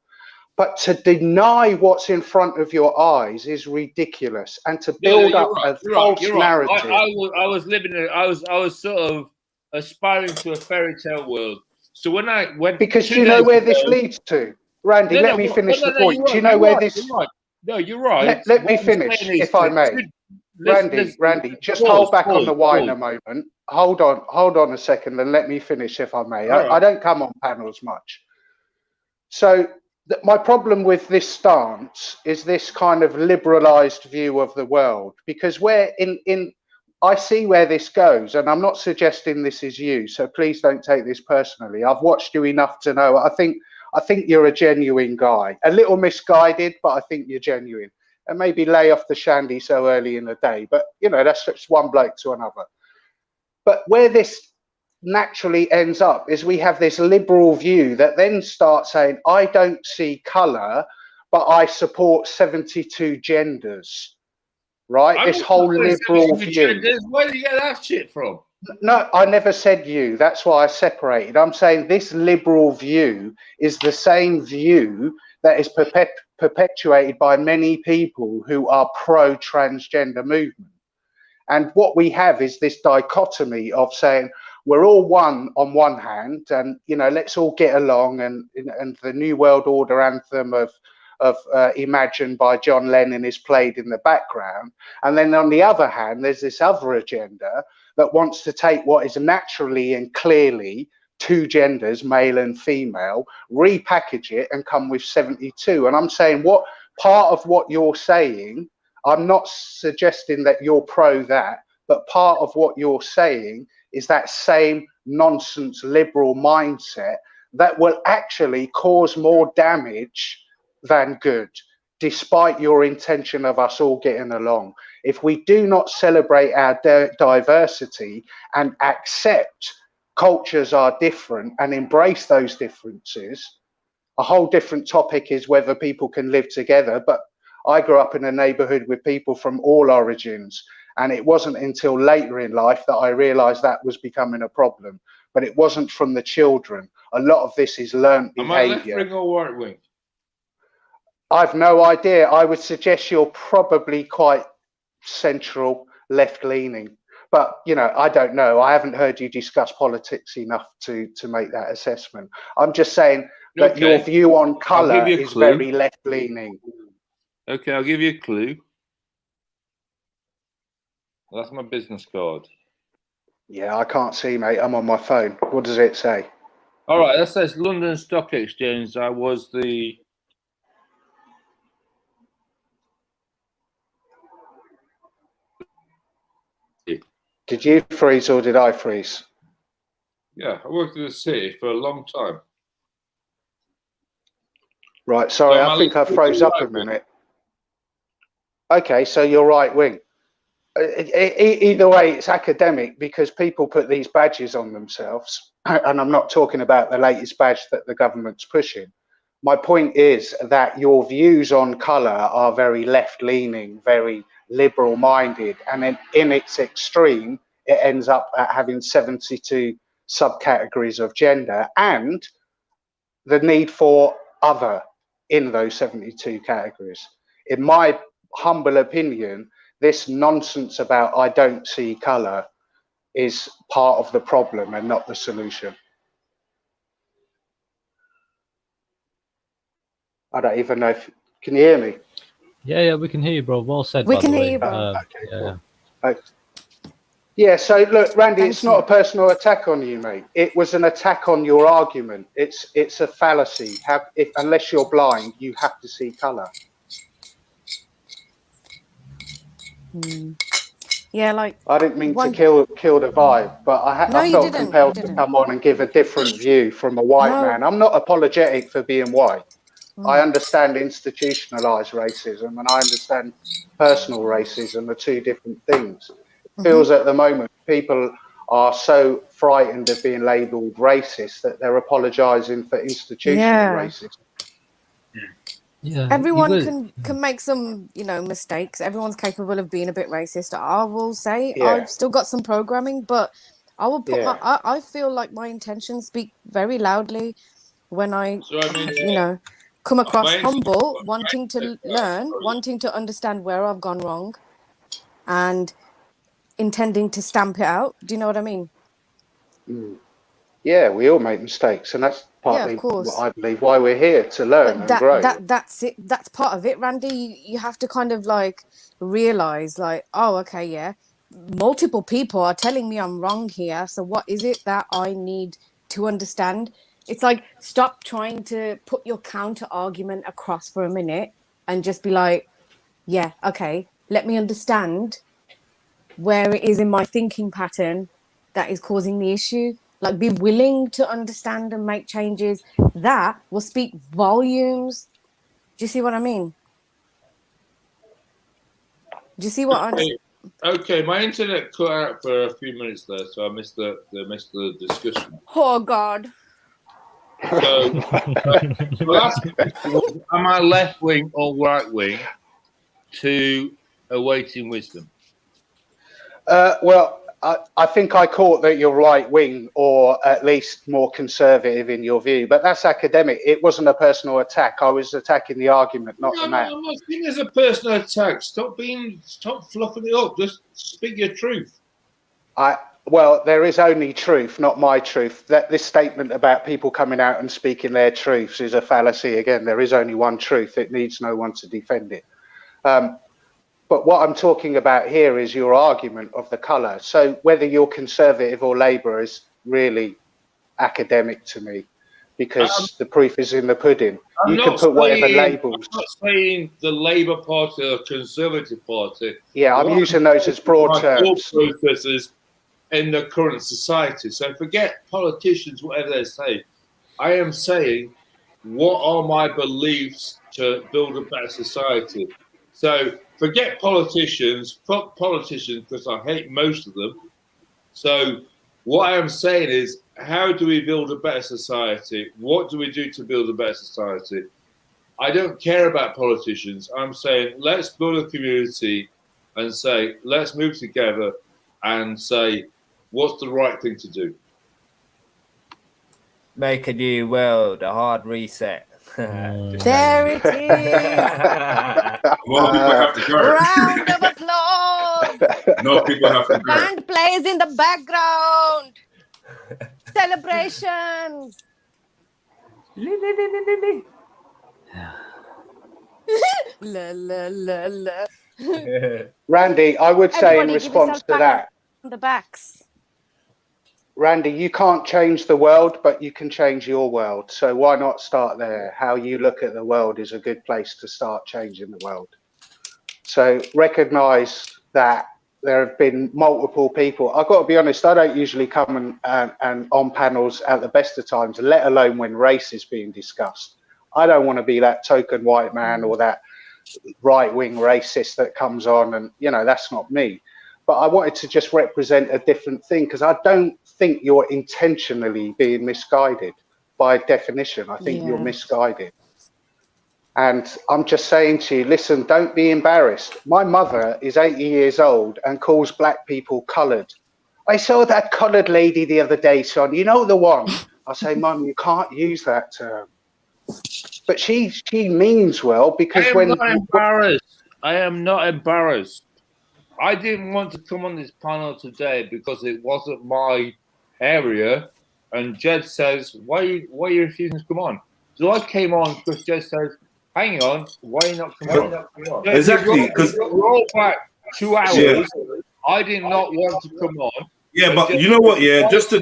But to deny what's in front of your eyes is ridiculous, and to build up a false narrative. I was living in. I was sort of aspiring to a fairy tale world. So when I went, because do you know where this leads to, Randy? Let me finish the point. Do you know where this? No, you're right. Let me finish, if I may. Randy, just hold back on the wine a moment. Hold on a second, and let me finish, if I may. I don't come on panels much. So my problem with this stance is this kind of liberalized view of the world, because I see where this goes, and I'm not suggesting this is you, so please don't take this personally. I've watched you enough to know. I think you're a genuine guy, a little misguided, but I think you're genuine. And maybe lay off the shandy so early in the day, but you know, that's just one bloke to another. But where this naturally ends up is we have this liberal view that then starts saying, I don't see color, but I support 72 genders, right? This whole liberal view. Where do you get that shit from? No, I never said you. That's why I separated. I'm saying this liberal view is the same view that is perpetuated by many people who are pro-transgender movement. And what we have is this dichotomy of saying we're all one on one hand, and you know, let's all get along, and the New World Order anthem of Imagine by John Lennon is played in the background. And then on the other hand, there's this other agenda that wants to take what is naturally and clearly two genders, male and female, repackage it and come with 72. And I'm saying, what part of what you're saying, I'm not suggesting that you're pro that, but part of what you're saying is that same nonsense liberal mindset that will actually cause more damage than good, despite your intention of us all getting along. If we do not celebrate our diversity and accept cultures are different and embrace those differences, a whole different topic is whether people can live together. But I grew up in a neighborhood with people from all origins, and it wasn't until later in life that I realized that was becoming a problem. But it wasn't from the children. A lot of this is learned behavior. Am I left wing or right wing? I've no idea. I would suggest you're probably quite central left leaning. But, you know, I don't know. I haven't heard you discuss politics enough to make that assessment. I'm just saying that your view on colour is very left leaning. Okay, I'll give you a clue. That's my business card. Yeah, I can't see, mate. I'm on my phone. What does it say? All right, that says London Stock Exchange. I was the... Did you freeze or did I freeze? Yeah, I worked in the city for a long time. Right, sorry, I think I froze up a minute. Okay, so you're right wing. Either way, it's academic because people put these badges on themselves. And I'm not talking about the latest badge that the government's pushing. My point is that your views on colour are very left-leaning, very liberal-minded, and in its extreme, it ends up at having 72 subcategories of gender and the need for other in those 72 categories. In my humble opinion, this nonsense about I don't see colour is part of the problem and not the solution. I don't even know if... Can you hear me? Yeah, we can hear you, bro. Well said, We by can the hear way. you, bro. Yeah, so look, Randy, it's not a personal attack on you, mate. It was an attack on your argument. It's a fallacy. Unless you're blind, you have to see colour. Yeah, like... I didn't mean to kill the vibe, but I felt compelled to come on and give a different view from a white man. I'm not apologetic for being white. I understand institutionalized racism and I understand personal racism are two different things. It feels at the moment people are so frightened of being labelled racist that they're apologising for institutional racism. Yeah, everyone can make some, you know, mistakes. Everyone's capable of being a bit racist. I will say I've still got some programming, but I will put I feel like my intentions speak very loudly when I, you know, come across humble, wanting to learn, wanting to understand where I've gone wrong, and intending to stamp it out. Do you know what I mean? Yeah, we all make mistakes, and that's partly what I believe why we're here, to learn and grow. That's it. That's part of it, Randy. You have to kind of like realize, like, oh, okay, yeah, multiple people are telling me I'm wrong here. So what is it that I need to understand? It's like, stop trying to put your counter argument across for a minute and just be like, yeah, okay, let me understand where it is in my thinking pattern that is causing the issue. Like, be willing to understand and make changes. That will speak volumes. Do you see what I mean? Do you see what I'm saying? Okay, my internet cut out for a few minutes there, so I missed the discussion. Oh God. So, the last question was, am I left wing or right wing to awaiting wisdom? Well, I think I caught that you're right wing, or at least more conservative in your view, but that's academic. It wasn't a personal attack. I was attacking the argument, not the man. I'm not seeing it as a personal attack. Stop fluffing it up. Just speak your truth. Well, there is only truth, not my truth. That this statement about people coming out and speaking their truths is a fallacy. Again, there is only one truth. It needs no one to defend it. But what I'm talking about here is your argument of the colour. So whether you're conservative or Labour is really academic to me, because the proof is in the pudding. You can put whatever labels. I'm not saying the Labour Party or Conservative Party. Yeah, I'm using those as broad terms. Processes in the current society. So forget politicians, whatever they say. I am saying, what are my beliefs to build a better society? So forget politicians, fuck politicians, because I hate most of them. So what I am saying is, how do we build a better society? What do we do to build a better society? I don't care about politicians. I'm saying, let's build a community and say, let's move together and say, what's the right thing to do? Make a new world, a hard reset. There it is. More people have to go. Round of applause. No people have to go. Band plays in the background. Celebrations. La, la, la, la. Randy, I would say in response to that, on the backs. Randy, you can't change the world, but you can change your world. So why not start there? How you look at the world is a good place to start changing the world. So recognize that there have been multiple people. I've got to be honest, I don't usually come and on panels at the best of times, let alone when race is being discussed. I don't want to be that token white man or that right-wing racist that comes on, and, you know, that's not me. But I wanted to just represent a different thing, because I don't think you're intentionally being misguided by definition. I think you're misguided. And I'm just saying to you, listen, don't be embarrassed. My mother is 80 years old and calls black people coloured. I saw that coloured lady the other day, son. You know the one. I say, Mum, you can't use that term. But she means well, because I am not embarrassed. I didn't want to come on this panel today because it wasn't my area. And Jed says, why are you refusing to come on? So I came on because Jed says, hang on, why are you not coming on? Exactly, because roll back 2 hours. Yeah. I did not want to come on. Yeah, but you know what? Yeah, just to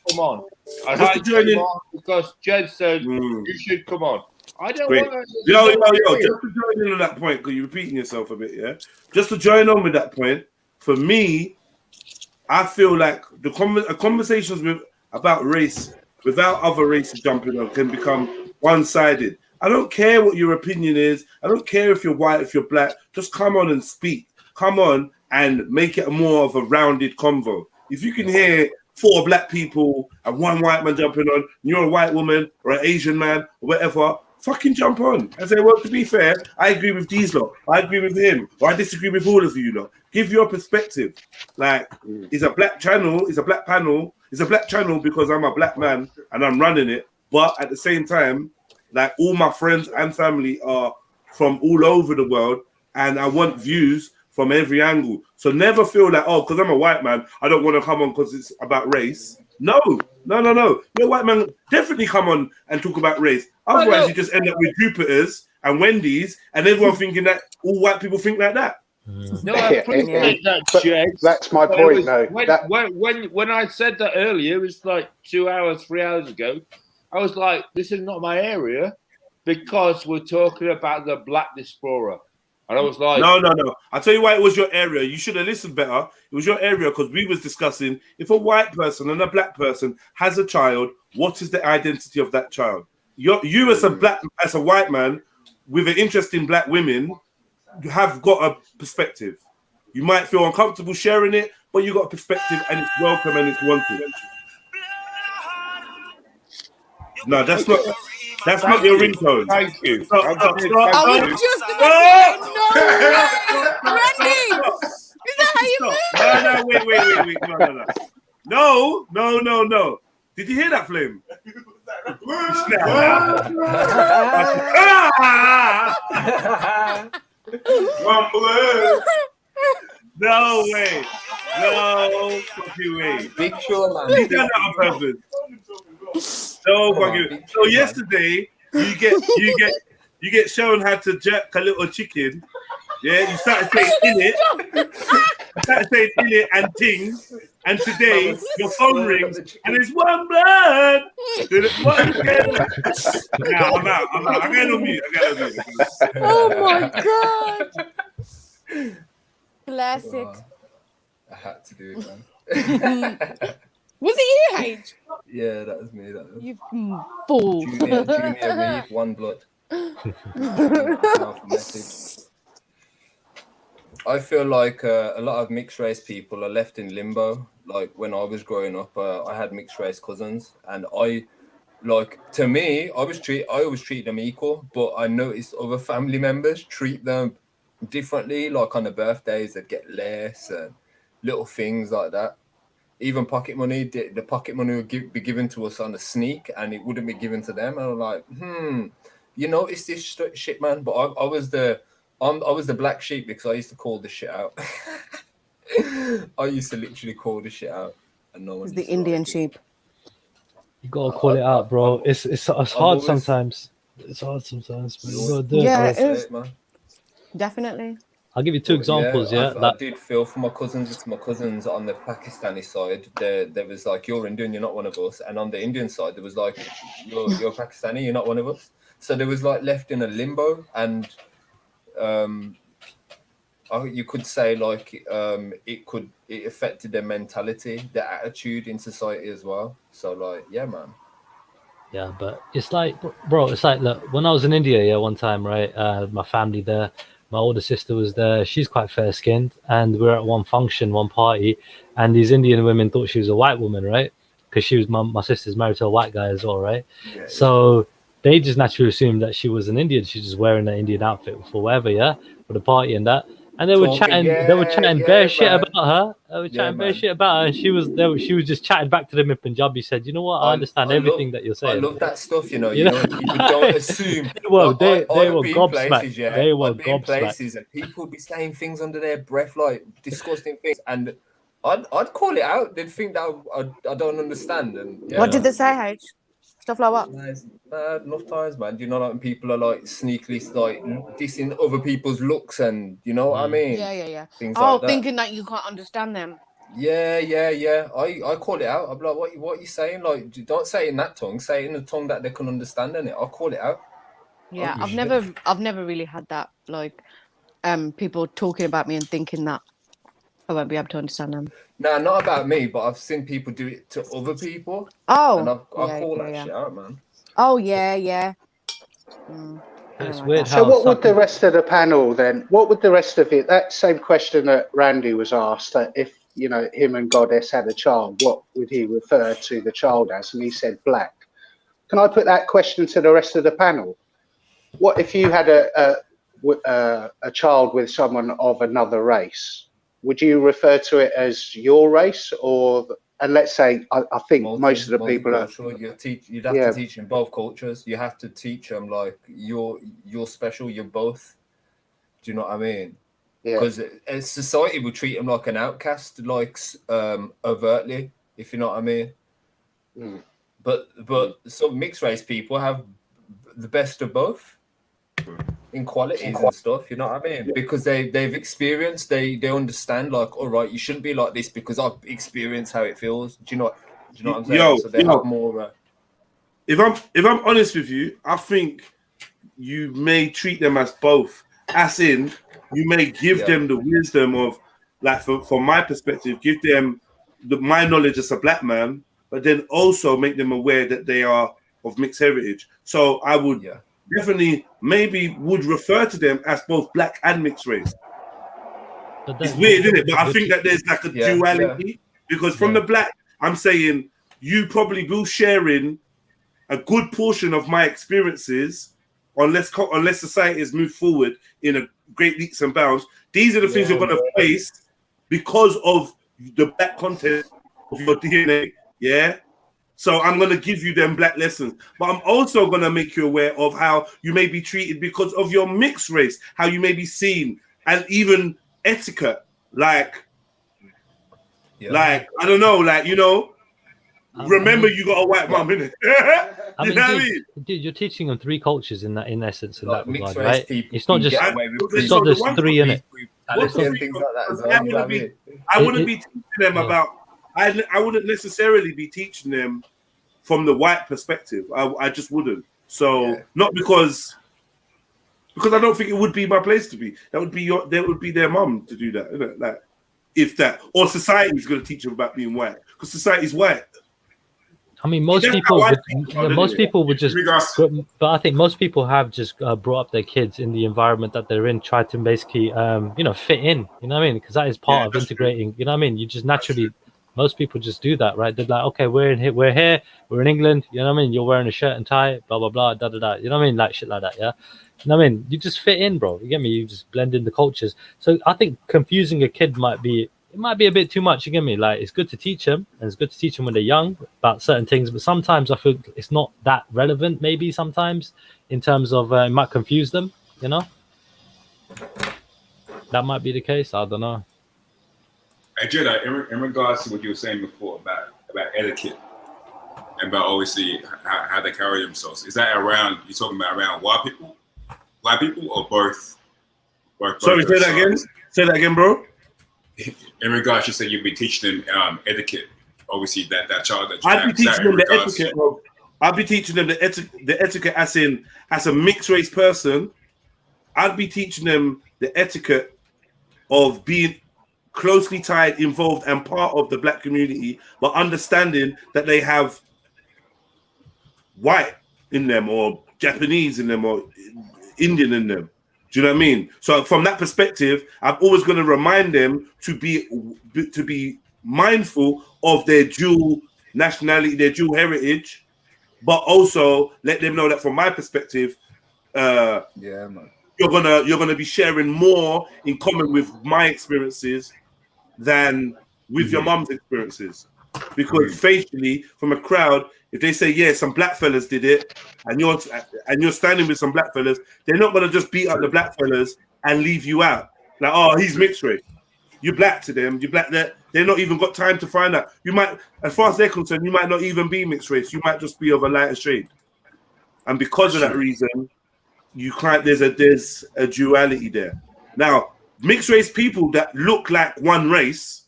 come on. And just I to join in, because Jed said you should come on. I don't great. want to. Yo, just to join in on that point, because you're repeating yourself a bit, yeah? Just to join on with that point, for me, I feel like the conversations about race without other races jumping on can become one-sided. I don't care what your opinion is. I don't care if you're white, if you're black. Just come on and speak. Come on and make it more of a rounded convo. If you can hear 4 black people and 1 white man jumping on, and you're a white woman or an Asian man or whatever, fucking jump on. I say, well, to be fair, I agree with these lot. I agree with him. Or I disagree with all of you lot. Give your perspective. Like, it's a black channel, it's a black panel. It's a black channel because I'm a black man and I'm running it. But at the same time, Like all my friends and family are from all over the world, and I want views from every angle. So never feel like, oh, because I'm a white man, I don't want to come on because it's about race. No. You're a white man, definitely come on and talk about race. Otherwise, you just end up with Jupiters and Wendy's, and everyone thinking that all white people think like that. No, I appreciate that, Jay. That's my point, though. When I said that earlier, it was like 2 hours, 3 hours ago. I was like, this is not my area because we're talking about the black diaspora. And I was like, no. I'll tell you why it was your area. You should have listened better. It was your area because we was discussing if a white person and a black person has a child, what is the identity of that child? You as a white man with an interest in black women, you have got a perspective. You might feel uncomfortable sharing it, but you got a perspective and it's welcome and it's wanted. No, that's not your ringtone. Thank you. Stop. Randy, is that how you move? No, wait. No. Did you hear that, Flame? One blood. No way. No fucking way. Big sure, man. You done that on purpose. So fucking. So yesterday, you get shown how to jerk a little chicken. Yeah, you started saying in it. And ting. And today your phone rings and it's one blood. Nah, I'm out. I got on mute. Oh my god. Classic. I had to do it, man. Was it you, H? Yeah, that was me. You fool. Junior Reed, one blood. I feel like a lot of mixed race people are left in limbo. Like when I was growing up, I had mixed race cousins, and I always treat them equal. But I noticed other family members treat them differently. Like on the birthdays, they'd get less and little things like that. Even pocket money, the pocket money would be given to us on a sneak, and it wouldn't be given to them. And I'm like, you notice this shit, man? But I was the black sheep because I used to call the shit out. I used to literally call the shit out, and no one. It's the Indian sheep. You gotta call it out, bro. It's hard sometimes. It's hard sometimes, but you gotta do it. It man. Definitely. I'll give you two examples. I did feel for my cousins. My cousins on the Pakistani side, there was like, you're Indian, you're not one of us, and on the Indian side, there was like, you're Pakistani, you're not one of us. So there was like left in a limbo, and you could say like it affected their mentality, their attitude in society as well. So like, yeah, man. Yeah, but it's like, bro, it's like, look, when I was in India, one time, right, my family there, my older sister was there. She's quite fair-skinned, and we were at one function, one party, and these Indian women thought she was a white woman, right? Because she was my sister's married to a white guy as well, right? Yeah, so they just naturally assumed that she was an Indian. She's just wearing an Indian outfit for whatever, for the party and that. And they were chatting bare shit about her. They were chatting bare shit about her, and she was just chatting back to them in Punjabi. Said, "You know what? I understand everything that you're saying." I love that stuff. You know, people don't assume. They were gobsmacked. They were gobsmacked. And people be saying things under their breath, like disgusting things, and I'd call it out. They'd think that I don't understand. And what did they say, H? Stuff like what? Enough times, man. Do you know, like, people are like sneakily like dissing other people's looks, and you know what I mean? Yeah. Things like that. Thinking that you can't understand them. Yeah. I call it out. I'm like, what are you saying? Like, don't say it in that tongue. Say it in a tongue that they can understand. In it, I'll call it out. Yeah, I've never really had that. Like, people talking about me and thinking that I won't be able to understand them. No, not about me, but I've seen people do it to other people. Oh, and I call that shit out, man. Oh yeah. It's weird. So what would the rest of the panel then? What would the rest of it? That same question that Randy was asked, that if him and Goddess had a child, what would he refer to the child as? And he said black. Can I put that question to the rest of the panel? What if you had a child with someone of another race? Would you refer to it as your race or and let's say I think most of the people are. You'd have to teach in both cultures. You have to teach them like you're special. You're both. Do you know what I mean? Yeah. Because society will treat them like an outcast, like overtly, if you know what I mean. Mm. But some mixed race people have the best of both in qualities and stuff. You know what I mean? Because they've experienced, they understand. Like, all right, you shouldn't be like this because I've experienced how it feels. Do you know what I'm saying? So they have more. If I'm honest with you, I think you may treat them as both. As in, you may give them the wisdom of, like, from my perspective, give them my knowledge as a black man, but then also make them aware that they are of mixed heritage. So I would definitely would refer to them as both black and mixed race. It's weird, isn't it? But I think that there's like a duality because from the black, I'm saying you probably will sharing a good portion of my experiences. Unless society has moved forward in a great leaps and bounds, these are the things you're going to face because of the black content of your DNA. Yeah. So I'm going to give you them black lessons, but I'm also going to make you aware of how you may be treated because of your mixed race, how you may be seen, and even etiquette. Like I don't know, remember you got a white mom, innit? You know what I mean? Dude, you're teaching them three cultures in essence, in that regard, race right? It's not just three in it. I wouldn't be teaching them about. I wouldn't necessarily be teaching them from the white perspective. I just wouldn't. So not because I don't think it would be my place to be. That would be their mum to do that, isn't it? Like if that, or society is going to teach them about being white because society's white. I mean, most people would just, but I think most people have just brought up their kids in the environment that they're in, try to basically, fit in. You know what I mean? Because that is part of integrating. You know what I mean? You just naturally, most people just do that, right? They're like, okay, we're here, we're in England. You know what I mean? You're wearing a shirt and tie, blah blah blah, da da da. You know what I mean? Like shit like that, yeah. You know what I mean? You just fit in, bro. You get me? You just blend in the cultures. So I think confusing a kid might be a bit too much. You get me? Like, it's good to teach them, and it's good to teach them when they're young about certain things, but sometimes I feel it's not that relevant, maybe sometimes, in terms of it might confuse them, you know? That might be the case. I don't know. Hey, Jedi, in regards to what you were saying before about etiquette and about obviously how they carry themselves, is that around, you're talking about around white people or both? Sorry, say that again? Say that again, bro? In regards, you said you'd be teaching them etiquette. Obviously, that child that you I'd be teaching them the etiquette. I'd be teaching them the etiquette as a mixed race person. I'd be teaching them the etiquette of being closely tied, involved, and part of the black community, but understanding that they have white in them, or Japanese in them, or Indian in them. Do you know what I mean? So from that perspective, I'm always going to remind them to be mindful of their dual nationality, their dual heritage, but also let them know that from my perspective, man, you're gonna be sharing more in common with my experiences than with your mum's experiences. Because facially, from a crowd, if they say, yeah, some black fellas did it, and you're standing with some black fellas, they're not gonna just beat up the black fellas and leave you out. Like, oh, he's mixed race. You're black to them. You're black. They're not even got time to find out. You might, as far as they're concerned, you might not even be mixed race. You might just be of a lighter shade. And because of that reason, you can't. There's a duality there. Now, mixed race people that look like one race,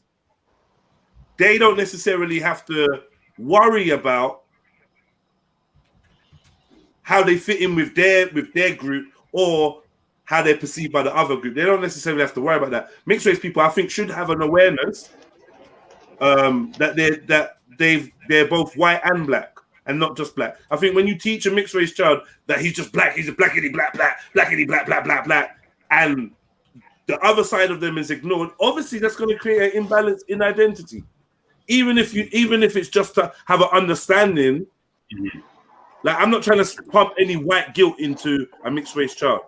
they don't necessarily have to worry about how they fit in with their group or how they're perceived by the other group. They don't necessarily have to worry about that. Mixed race people, I think, should have an awareness that they're both white and black, and not just black. I think when you teach a mixed race child that he's just black, he's a blackity black, blackity black, black, and the other side of them is ignored, obviously that's going to create an imbalance in identity. Even if it's just to have an understanding. Like, I'm not trying to pump any white guilt into a mixed race child.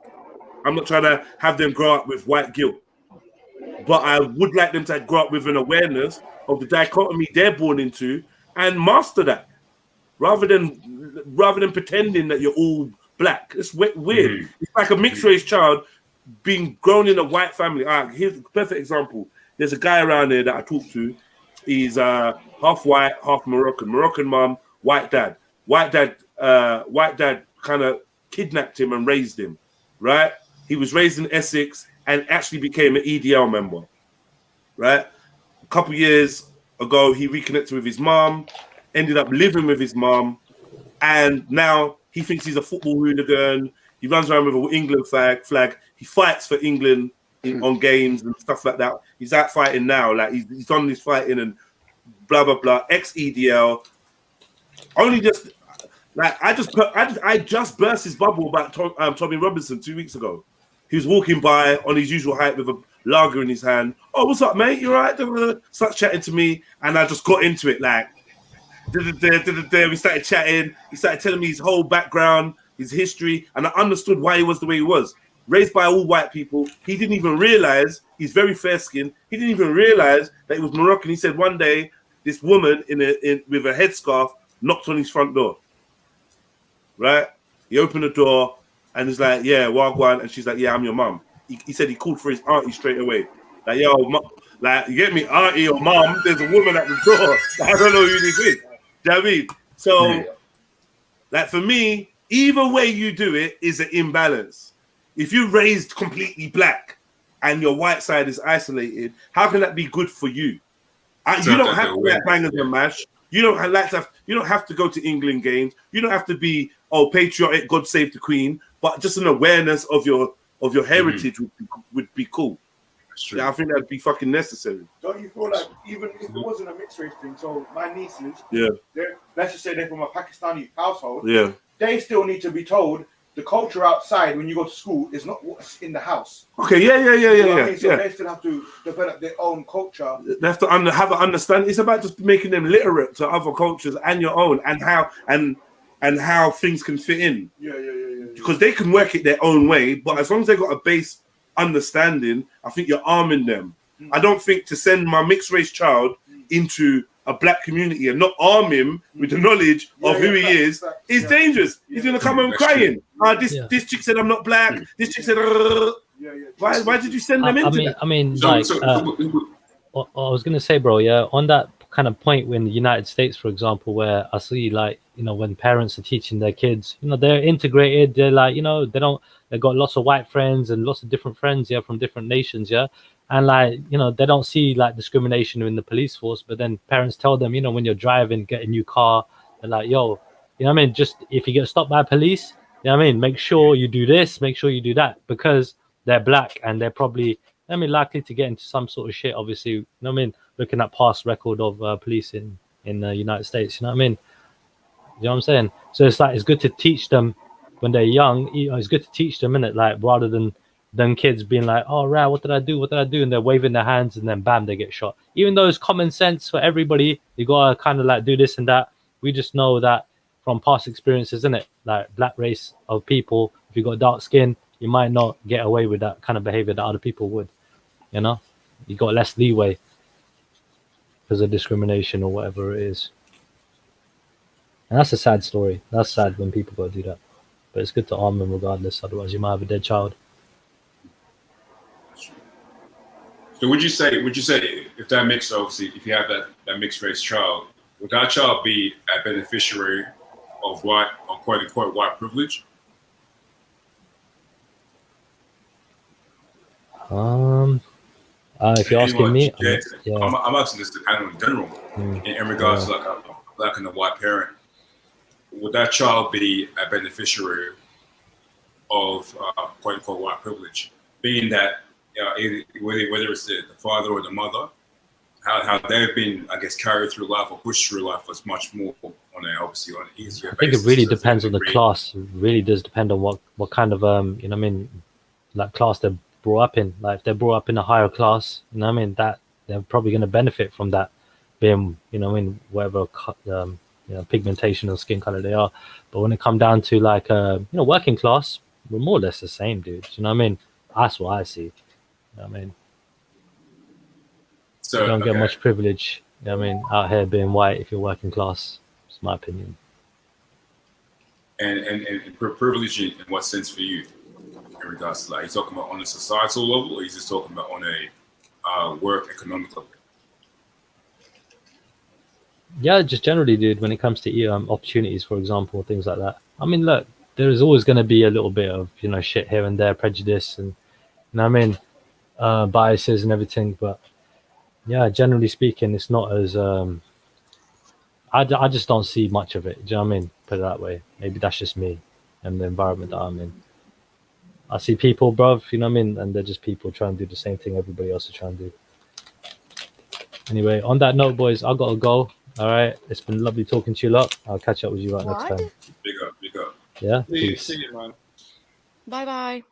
I'm not trying to have them grow up with white guilt. but I would like them to grow up with an awareness of the dichotomy they're born into and master that, rather than pretending that you're all black. It's weird. It's like a mixed race child being grown in a white family. Here's a perfect example. There's a guy around here that I talk to. He's half white, half Moroccan. Moroccan mom, white dad. White dad kind of kidnapped him and raised him, right? He was raised in Essex and actually became an EDL member, right? A couple years ago, he reconnected with his mom, ended up living with his mom, and now he thinks he's a football hooligan. He runs around with an England flag. He fights for England on games and stuff like that. He's out fighting now. Like he's on this fighting and blah blah blah. Ex-EDL. Only just like I just burst his bubble about Tommy Robinson 2 weeks ago. He was walking by on his usual height with a lager in his hand. Oh, what's up, mate? You all right? Starts chatting to me, and I just got into it. Like, we started chatting. He started telling me his whole background, his history, and I understood why he was the way he was. Raised by all white people, he didn't even realize he's very fair-skinned. He didn't even realize that he was Moroccan. He said one day this woman with a headscarf knocked on his front door. Right? He opened the door. And he's like, yeah, Wagwan. And she's like, yeah, I'm your mum. He said he called for his auntie straight away. Like, yo, like, you get me, auntie or mum, there's a woman at the door. I don't know who this is. Do you know what I mean? So, like, for me, either way you do it is an imbalance. If you're raised completely black and your white side is isolated, how can that be good for you? You don't have to like bangers and mash. You don't have to go to England games. You don't have to be patriotic, God save the Queen. But just an awareness of your heritage would be cool. Yeah, I think that'd be fucking necessary. Don't you feel like even if it wasn't a mixed race thing, so my nieces, let's just say they're from a Pakistani household, they still need to be told the culture outside when you go to school is not what's in the house. Okay, You know what I mean? So they still have to develop their own culture. They have to have an understanding. It's about just making them literate to other cultures and your own, and how things can fit in. Because they can work it their own way, but as long as they got a base understanding, I think you're arming them. I don't think to send my mixed race child into a black community and not arm him with the knowledge of who he is dangerous. He's gonna come home crying. This chick said I'm not black. This chick said, why did you send them into that? I mean, like, I was gonna say, bro, on that kind of point in the United States, for example, where I see, like, when parents are teaching their kids, they're integrated. They're like, they've got lots of white friends and lots of different friends, from different nations, and like, they don't see like discrimination in the police force. But then parents tell them, when you're driving, get a new car, they're like, yo, just if you get stopped by police, make sure you do this, make sure you do that, because they're black and they're probably, likely to get into some sort of shit. Obviously, looking at past record of police in the United States, you know what I'm saying? So it's like, it's good to teach them when they're young. It's good to teach them, innit? Like, rather than kids being like, oh, right, what did I do? And they're waving their hands and then bam, they get shot. Even though it's common sense for everybody, you gotta kind of like do this and that. We just know that from past experiences, innit? Like, black race of people, if you got dark skin, you might not get away with that kind of behavior that other people would. You got less leeway because of discrimination or whatever it is. And that's a sad story. That's sad when people go do that. But it's good to arm them regardless. Otherwise, you might have a dead child. So would you say if that mixed, obviously, if you have that mixed race child, would that child be a beneficiary of white, or quote unquote white privilege? If you're asking me, I'm asking this to panel in general, in regards to like a black and a white parent. Would that child be a beneficiary of quote unquote white privilege, being that whether it's the father or the mother, how they've been, I guess, carried through life or pushed through life was much more on an easier. I think it really depends on the class. It really does depend on what kind of like class they're brought up in. Like, if they're brought up in a higher class, that they're probably going to benefit from that, being whatever pigmentation or skin color they are. But when it come down to like working class, we're more or less the same, dude. That's what I see. So you don't get much privilege. You know what I mean, out here being white if you're working class. It's my opinion. And privilege in what sense for you? In regards to, like, you talking about on a societal level, or you just talking about on a work economic level? Yeah, just generally, dude, when it comes to opportunities, for example, things like that. I mean, look, there is always going to be a little bit of, you know, shit here and there, prejudice and, you know what I mean, biases and everything. But yeah, generally speaking, it's not as, I just don't see much of it. Do you know what I mean? Put it that way. Maybe that's just me and the environment that I'm in. I see people, bruv, you know what I mean? And they're just people trying to do the same thing everybody else is trying to do. Anyway, on that note, boys, I got to go. All right. It's been lovely talking to you lot. I'll catch up with you next time. Big up, big up. Yeah. See you, man. Bye-bye.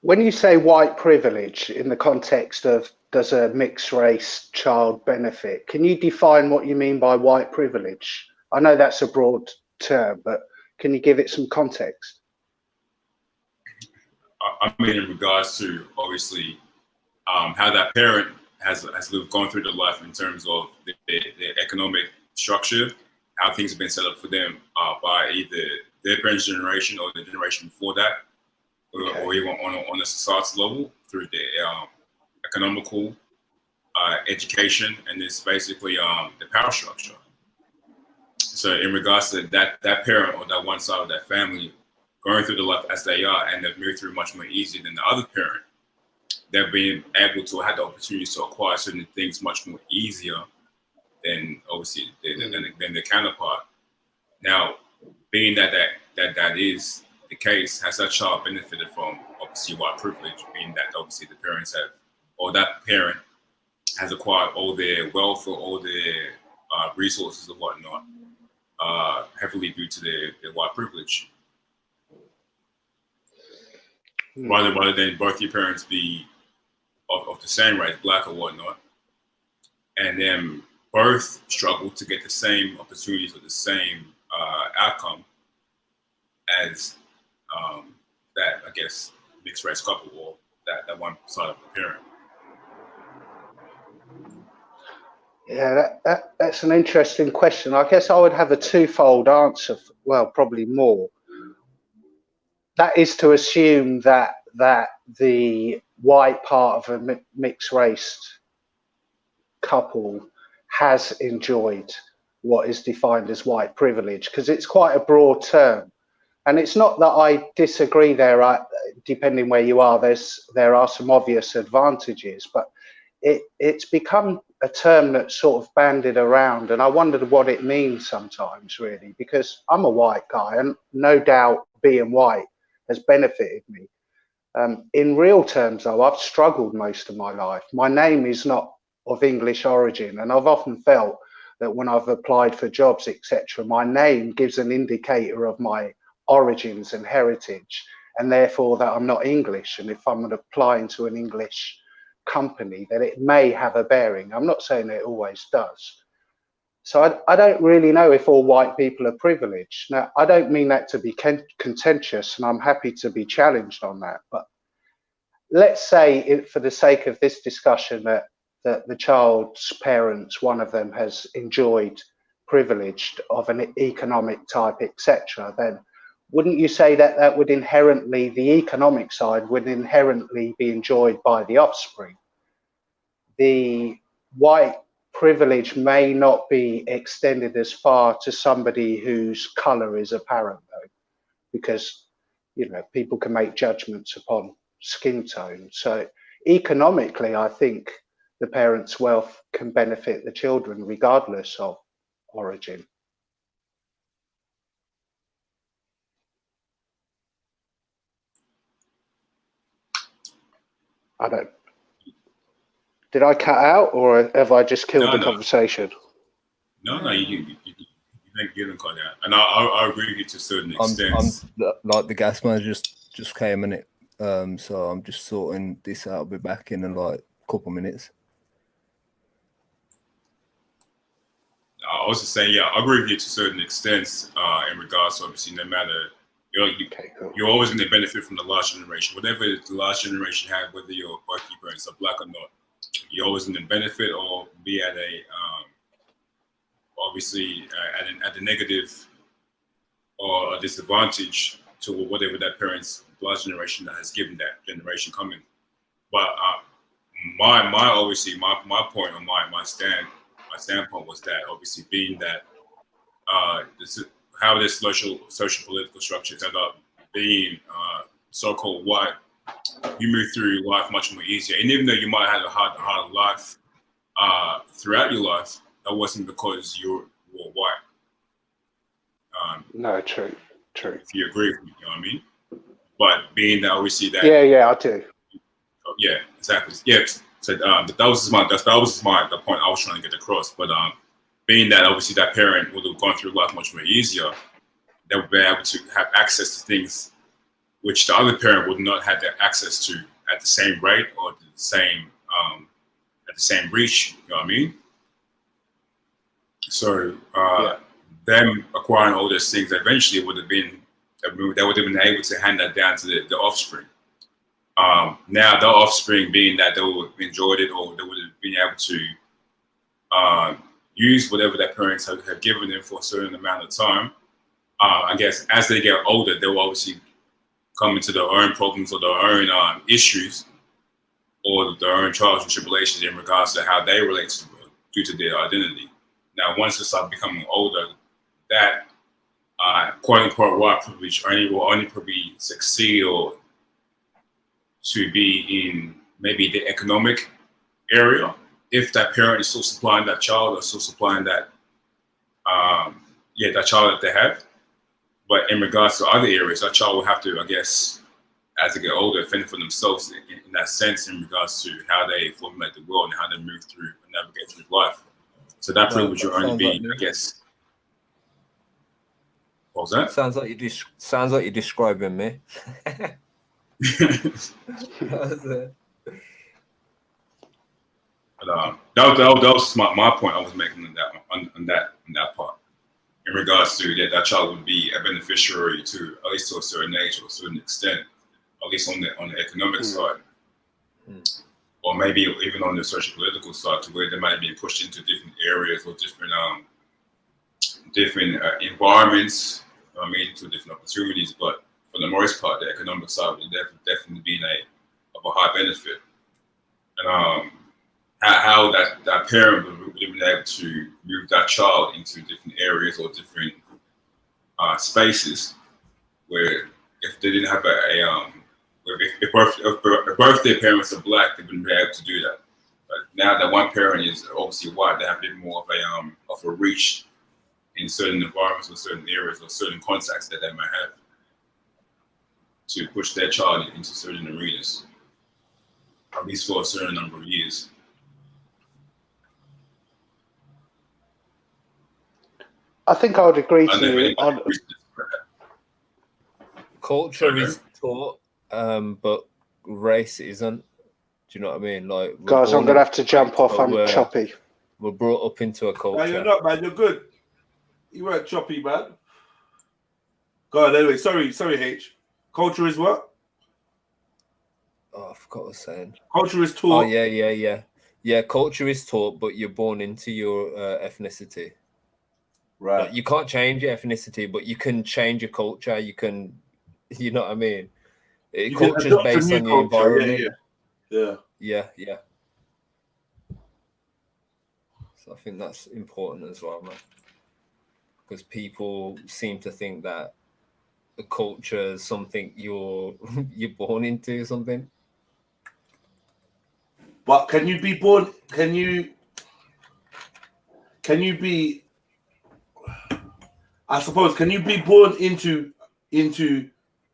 When you say white privilege in the context of does a mixed race child benefit, can you define what you mean by white privilege? I know that's a broad term, but can you give it some context? I mean, in regards to obviously how that parent has gone through their life in terms of the economic structure, how things have been set up for them by either their parents' generation or the generation before that, or even on a societal level through the economical education, and it's basically the power structure. So in regards to that parent or that one side of that family going through the life as they are, and they've moved through much more easier than the other parent, they've been able to have the opportunity to acquire certain things much more easier than obviously than their counterpart. Now, being that is the case, has that child benefited from obviously white privilege, being that obviously the parents have, or that parent has acquired all their wealth or all their resources or whatnot, heavily due to their white privilege. Rather than both your parents be of the same race, black or whatnot, and then both struggle to get the same opportunities or the same outcome as that, I guess, mixed race couple or that one side of the parent. Yeah, that's an interesting question. I guess I would have a twofold answer. Well, probably more. That is to assume that the white part of a mixed race couple has enjoyed what is defined as white privilege, because it's quite a broad term. And it's not that I disagree there. Depending where you are, there are some obvious advantages, but it's become a term that's sort of bandied around, and I wondered what it means sometimes, really, because I'm a white guy, and no doubt being white has benefited me. In real terms, though, I've struggled most of my life. My name is not of English origin, and I've often felt that when I've applied for jobs, etc., my name gives an indicator of my origins and heritage, and therefore that I'm not English. And if I'm applying to an English company, then it may have a bearing. I'm not saying it always does. So I don't really know if all white people are privileged. Now, I don't mean that to be contentious, and I'm happy to be challenged on that. But let's say, for the sake of this discussion, that the child's parents, one of them, has enjoyed privilege of an economic type, etc., then wouldn't you say that that would inherently, the economic side would inherently be enjoyed by the offspring? The white privilege may not be extended as far to somebody whose color is apparent, though, because, you know, people can make judgments upon skin tone. So economically, I think the parents' wealth can benefit the children regardless of origin. I don't. Did I cut out, or have I just killed the conversation? No, you didn't cut out, and I agree with you to a certain extent. Like the gas man just came in it, so I'm just sorting this out. I'll be back in like a couple minutes. I was just saying, yeah, I agree with you to a certain extent in regards to obviously no matter, you're always going to benefit from the last generation. Whatever the last generation had, whether both your parents are black or not, you're always going to benefit or be at a obviously at a negative or a disadvantage to whatever that parent's blood generation that has given that generation coming. But my point or my standpoint was that obviously being that how this social political structure ended up being so-called white, you move through life much more easier. And even though you might have a hard life throughout your life, that wasn't because you were white. No, true. If you agree with me, you know what I mean? But being that obviously that. Yeah, I do. Yeah, exactly. Yeah. So that was the point I was trying to get across. But being that obviously that parent would have gone through life much more easier, they would be able to have access to things which the other parent would not have that access to at the same rate or the same at the same reach. You know what I mean? So them acquiring all those things eventually they would have been able to hand that down to the offspring. Now the offspring, being that they would have enjoyed it or they would have been able to use whatever their parents have given them for a certain amount of time. I guess as they get older, they will obviously come into their own problems or their own issues or their own trials and tribulations in regards to how they relate to the world due to their identity. Now, once they start becoming older, that quote unquote white privilege will only probably succeed or to be in maybe the economic area if that parent is still supplying that child or still supplying that that child that they have. But in regards to other areas, that child will have to, I guess, as they get older, fend for themselves in that sense in regards to how they formulate the world and how they move through and navigate through life. So that privilege will only be, I guess. What was that? Sounds like you're describing me. But that was my point I was making on that part. In regards to that child would be a beneficiary to at least to a certain age or a certain extent, at least on the economic side, or maybe even on the social political side, to where they might be pushed into different areas or different environments. I mean, to different opportunities, but for the most part, the economic side would definitely be of a high benefit. And how that parent would have been able to move that child into different areas or different spaces where if they didn't have if both their parents are black, they wouldn't be able to do that. But now that one parent is obviously white, they have a bit more of a reach in certain environments or certain areas or certain contacts that they might have to push their child into certain arenas, at least for a certain number of years. I think I would agree to you on. Culture is taught, but race isn't. Do you know what I mean? Like, guys, I'm gonna have to jump off. I'm choppy. We're brought up into a culture. No, you're not, man. You're good. You weren't choppy, man. Go on, anyway. Sorry, H. Culture is what? Oh, I forgot what I was saying. Culture is taught. Oh, yeah. Yeah, culture is taught, but you're born into your ethnicity. Right. Like, you can't change your ethnicity, but you can change your culture. You can, you know what I mean? Culture is based on your environment. Yeah. So I think that's important as well, man. Because people seem to think that the culture is something you're born into, something. But can you be born? Can you be? I suppose. Can you be born into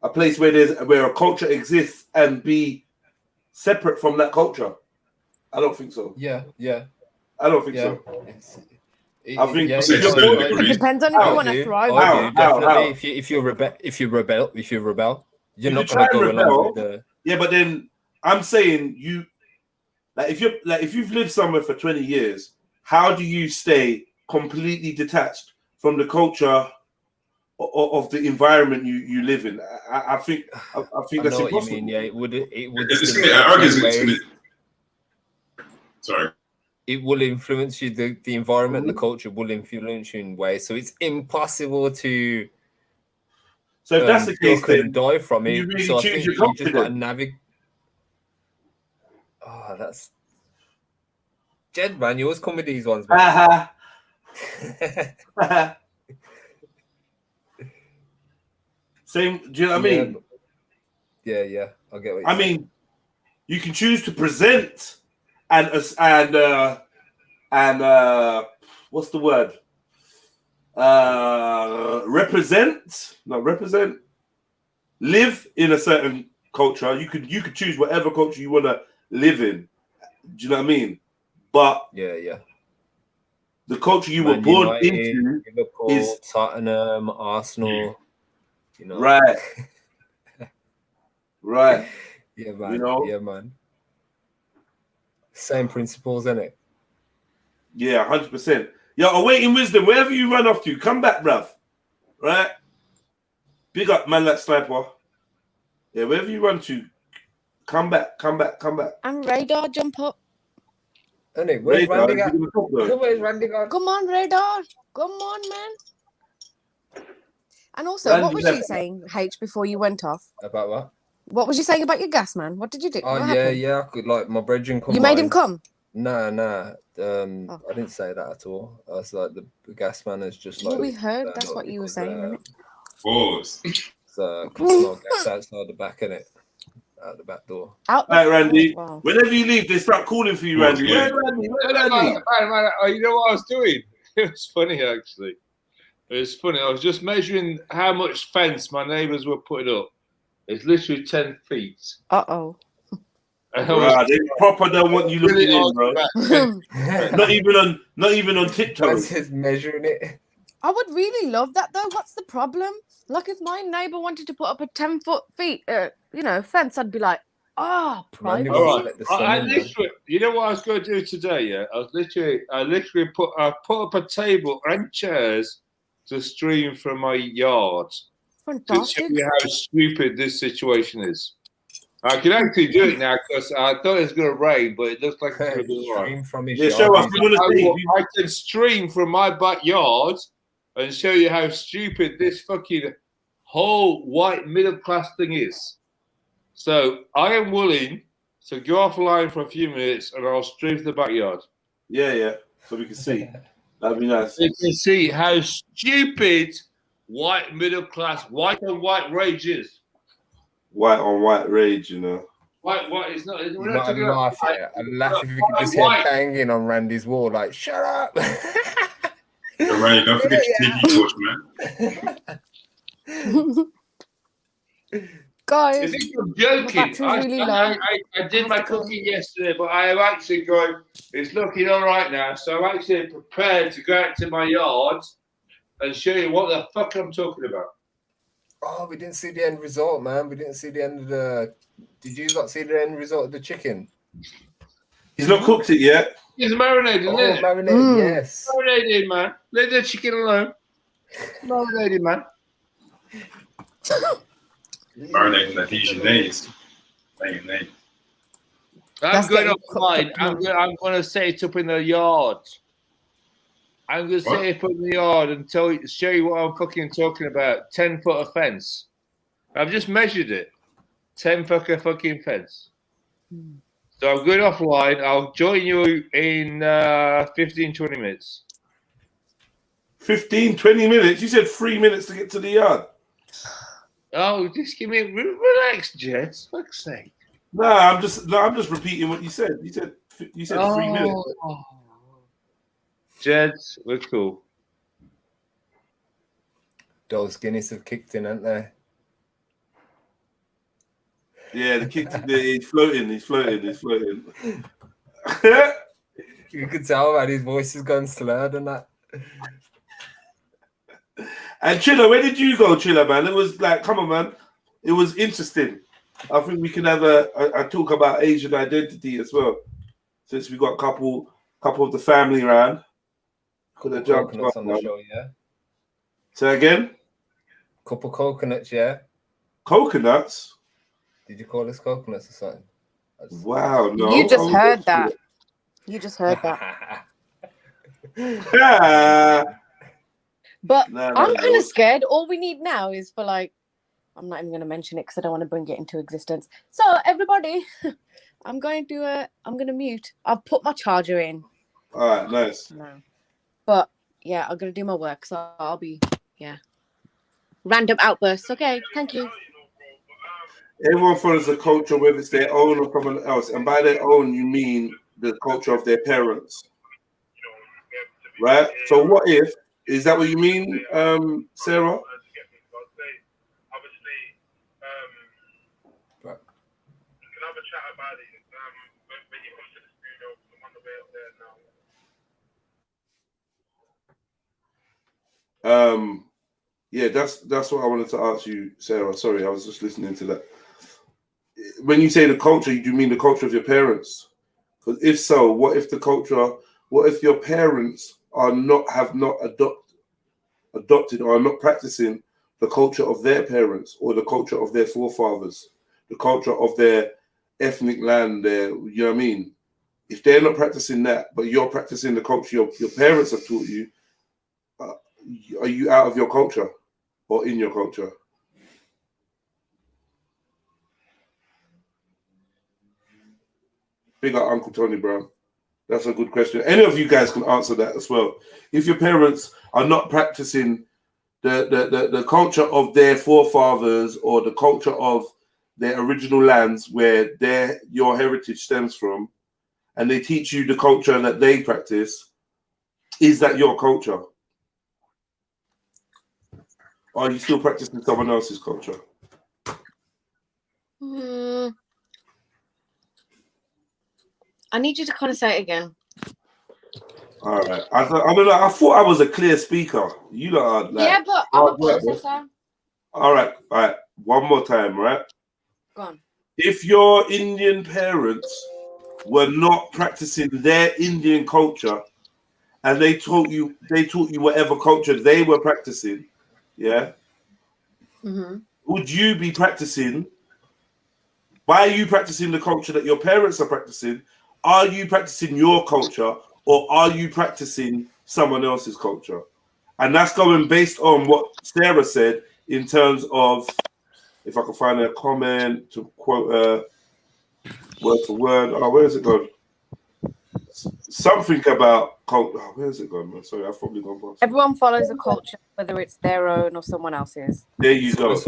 a place where a culture exists and be separate from that culture? I don't think so. Yeah. I don't think so. I think it depends on if you want to thrive. Definitely. If you rebel, you're not going to go along with the. Yeah, but then I'm saying you, if you've lived somewhere for 20 years, how do you stay completely detached from the culture of the environment you live in? I think that's know impossible. what you mean. Yeah, it would. Sorry. It will influence you. The environment and the culture will influence you in ways. So it's impossible to. So if that's the case, then die from it. you really So I choose think your you just got to confidence. navigate. Oh, that's Jed, man. You always come with these ones, man. Same. Do you know what I mean? Yeah. I get what you're I saying. mean, you can choose to present and what's the word? Represent. Live in a certain culture. You could choose whatever culture you want to live in. Do you know what I mean? But yeah. The culture you Man were born United, into Liverpool, is Tottenham, Arsenal. You know. right. Right. Yeah, man. You know? Yeah, man. Same principles, isn't it? Yeah, 100%. Yo, awaiting wisdom. Wherever you run off to, come back, bruv. Right? Big up, man, like Sniper. Yeah, wherever you run to, come back. And Radar, jump up. Anyway, where's Radar, Randy gone? give him a top, Where's Randy gone? Come on, Radar. Come on, man. And also, Randy what was left. you saying, H, before you went off? About what? What was you saying about your gas, man? What did you do? Oh, What yeah, happened? yeah. I could, like, my brethren come. You made him come? Nah. I didn't say that at all. I was like, the gas man is just like. Well, we heard that's what you were saying, isn't it? Pause. So, could smell gas outside the back, innit? Out the back door. Out All right, Randy. wow. Whenever you leave, they start calling for you, Randy. Yeah. Where's Randy? Where's Randy? Man, you know what I was doing? It was funny, actually. It was funny. I was just measuring how much fence my neighbours were putting up. It's literally 10 feet. Uh-oh. They proper don't want you looking in, bro. not even on tiptoes. Just measuring it. I would really love that, though. What's the problem? Like, if my neighbour wanted to put up a 10-foot fence, I'd be like, privacy. All right. I literally, you know what I was going to do today? Yeah, I literally put up a table and chairs to stream from my yard to show you how stupid this situation is. I can actually do it now because I thought it was going to rain, but it looks like it's going to be all right. From his show us. I can stream from my backyard and show you how stupid this fucking whole white middle class thing is. So I am willing to go offline for a few minutes and I'll stream to the backyard. Yeah. So we can see. That'd be nice. You can see how stupid white middle class, white on white rage is. White on white rage, you know. White, it's not. We're not talking laugh. I'd laugh if you could just hear banging on Randy's wall, like, shut up. Randy, don't forget your TV torch, man. Guys, you think I'm joking? I did my cooking yesterday, but I am actually going, it's looking all right now. So I'm actually prepared to go out to my yard and show you what the fuck I'm talking about. Oh, we didn't see the end result, man. We didn't see the end of the. Did you not see the end result of the chicken? He's not cooked it yet. It's marinated, isn't it? Marinated, yes. Marinated, man. Leave the chicken alone. Marinated, man. Marinated that Dijonnaise. I'm going offline. I'm going to set it up in the yard. I'm going to set it up in the yard and show you what I'm fucking talking about. 10-foot of fence. I've just measured it. 10-foot of fucking fence. So I'm going offline. I'll join you in 15, 20 minutes. 15, 20 minutes? You said 3 minutes to get to the yard. Oh, just give me relax, Jet. Fuck's sake. I'm just repeating what you said. You said 3 minutes. Jeds, we're cool. Those Guinness have kicked in, haven't they? Yeah, the kick. He's floating. You could tell, man. His voice has gone slurred and that. And Triller, where did you go, Triller, man? It was like, come on, man. It was interesting. I think we can have a talk about Asian identity as well, since we got a couple of the family around. Could have jumped coconuts up, on the show, yeah. Say again. Couple coconuts, yeah. Coconuts. Did you call us coconuts or something? Wow, no. You just heard that. You just heard that. But I'm kind of scared. All we need now is for like, I'm not even going to mention it because I don't want to bring it into existence. So everybody, I'm going to mute. I've put my charger in. All right, nice. No. But yeah, I'm going to do my work. So I'll be, random outbursts. Okay, thank you. Everyone follows a culture, whether it's their own or someone else. And by their own, you mean the culture of their parents. Right? So what if, is that what you mean, Sarah? Yeah, that's what I wanted to ask you, Sarah. Sorry, I was just listening to that. When you say the culture, do you mean the culture of your parents? Because if so, what if your parents have not adopted or are not practicing the culture of their parents or the culture of their forefathers, the culture of their ethnic land, you know what I mean? If they're not practicing that, but you're practicing the culture your parents have taught you, are you out of your culture or in your culture? Big up Uncle Tony Brown. That's a good question. Any of you guys can answer that as well. If your parents are not practicing the culture of their forefathers or the culture of their original lands where your heritage stems from, and they teach you the culture that they practice, is that your culture? Or are you still practicing someone else's culture? I need you to kind of say it again. All right. I don't know. I thought I was a clear speaker. You lot are like, yeah, but I'm a processor. All right. One more time, right? Go on. If your Indian parents were not practicing their Indian culture, and they taught you whatever culture they were practicing, yeah. Mm-hmm. Would you be practicing? Why are you practicing the culture that your parents are practicing? Are you practicing your culture, or are you practicing someone else's culture? And that's going based on what Sarah said in terms of, if I can find a comment to quote her word for word. Oh, where is it gone? Something about culture. Oh, where is it gone? Man? Sorry, I've probably gone past. Everyone follows a culture, whether it's their own or someone else's. There you go.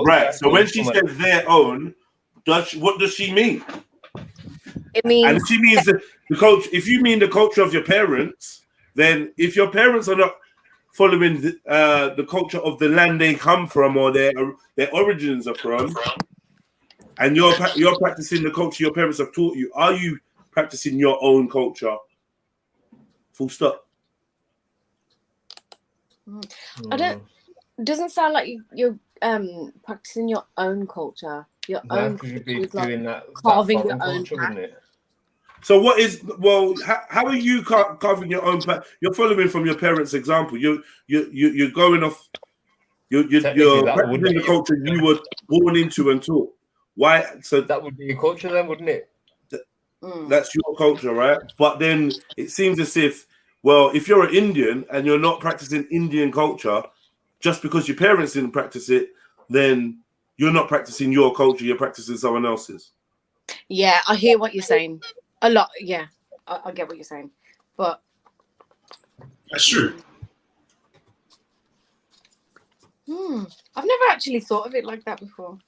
Right. So when she said their own, what does she mean? It means, and she means the culture. If you mean the culture of your parents, then if your parents are not following the culture of the land they come from or their origins are from, and you're practicing the culture your parents have taught you, are you practicing your own culture? Full stop. Doesn't sound like you're practicing your own culture. Your own culture is like carving your own path. So how are you carving your own path? You're following from your parents' example. You're going off. You're practicing the culture you were born into and taught. Why? So that would be your culture then, wouldn't it? That's your culture, right? But then it seems as if, if you're an Indian and you're not practicing Indian culture, just because your parents didn't practice it, then you're not practicing your culture. You're practicing someone else's. Yeah, I hear what you're saying. A lot. Yeah, I get what you're saying, but that's true. I've never actually thought of it like that before.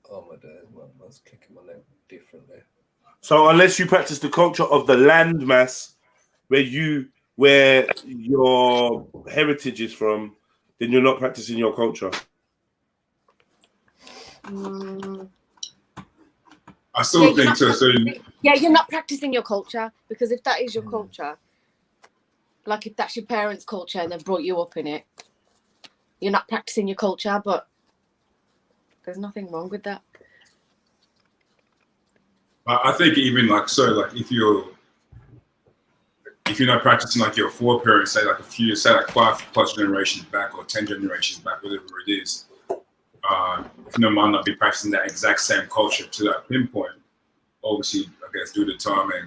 Oh my days, man, I was clicking my name differently. So unless you practice the culture of the landmass where your heritage is from, then you're not practicing your culture. I still think so. Yeah, you're not practicing your culture, because if that is your culture, like if that's your parents' culture and they've brought you up in it, you're not practicing your culture, but there's nothing wrong with that. I think even if if you're not practicing like your foreparents, say like 5+ generations back or 10 generations back, whatever it is, if you might not be practicing that exact same culture to that pinpoint, obviously, I guess due to time and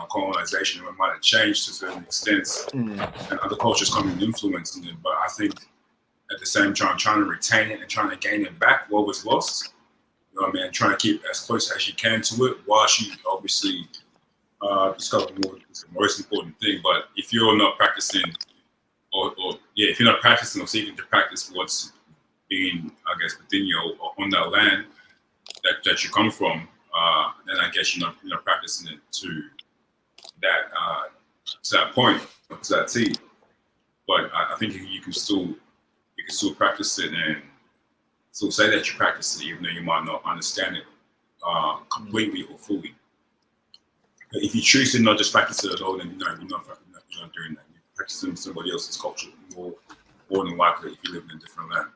colonization, it might have changed to certain extents, and other cultures come and influencing it. But I think at the same time, trying to retain it and trying to gain it back what was lost, you know what I mean, trying to keep as close as you can to it, whilst you obviously discover more is the most important thing. But if you're not practicing, if you're not practicing or seeking to practice what's being, I guess, within you or on that land that you come from, then I guess you're not practicing it to that point, to that T. But I think you can still practice it and still say that you practice it, even though you might not understand it completely or fully. But if you choose to not just practice it at all, then you're not doing that. You're practicing somebody else's culture more than likely if you live in a different land.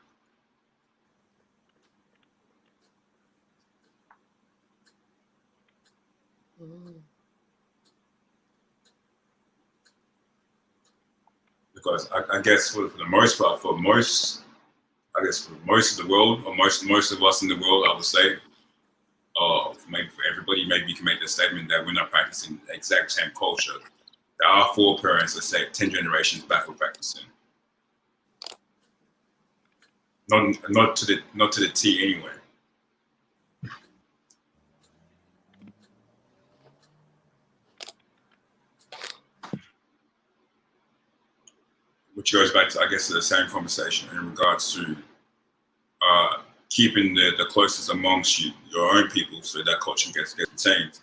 Because I guess for the most part, for most of the world, or most of us in the world, I would say, maybe for everybody, maybe you can make the statement that we're not practicing the exact same culture that our foreparents, let's say 10 generations back, were practicing. Not to the T anyway. Which goes back to, I guess, to the same conversation in regards to keeping the closest amongst your own people, so that culture gets retained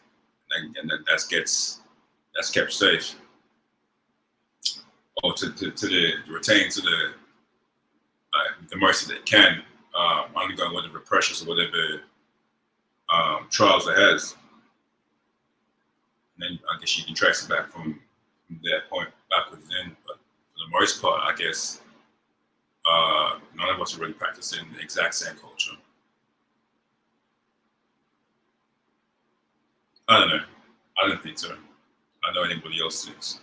and that's kept safe, or to retain to the most that they can, undergoing whatever pressures or whatever trials it has. And then I guess you can trace it back from that point backwards then. But for the most part, I guess none of us are really practicing the exact same culture. I don't know. I don't think so. I know anybody else thinks.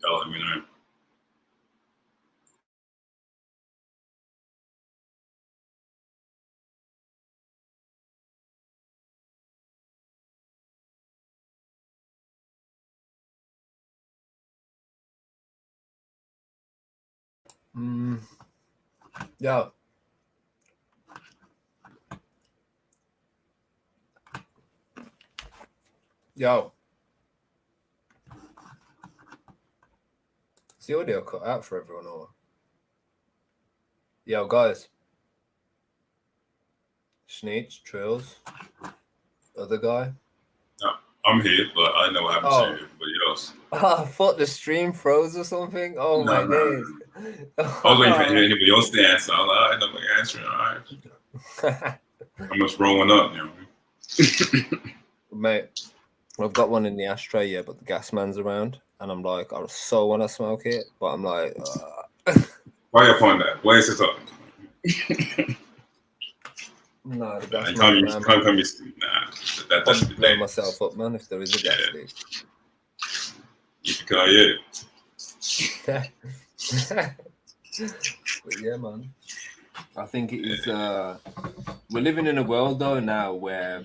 Y'all let me know. Yo. Yo. Is the audio cut out for everyone or? Yo, guys. Sneech, Trills, other guy. No, I'm here, but I know what happened to everybody else. I thought the stream froze or something. Oh my days. I was waiting for anybody else to answer. I'm like, I know my answering. All right. I'm just rolling up, you know. Mate, I've got one in the ashtray, yeah, but the gas man's around, and I'm like, I so want to smoke it, but I'm like, Why you upon that? Why is it up? No, the gas man. That should blow myself up, man. If there is a gas leak. You can call it. But yeah, man. I think it is. We're living in a world though now where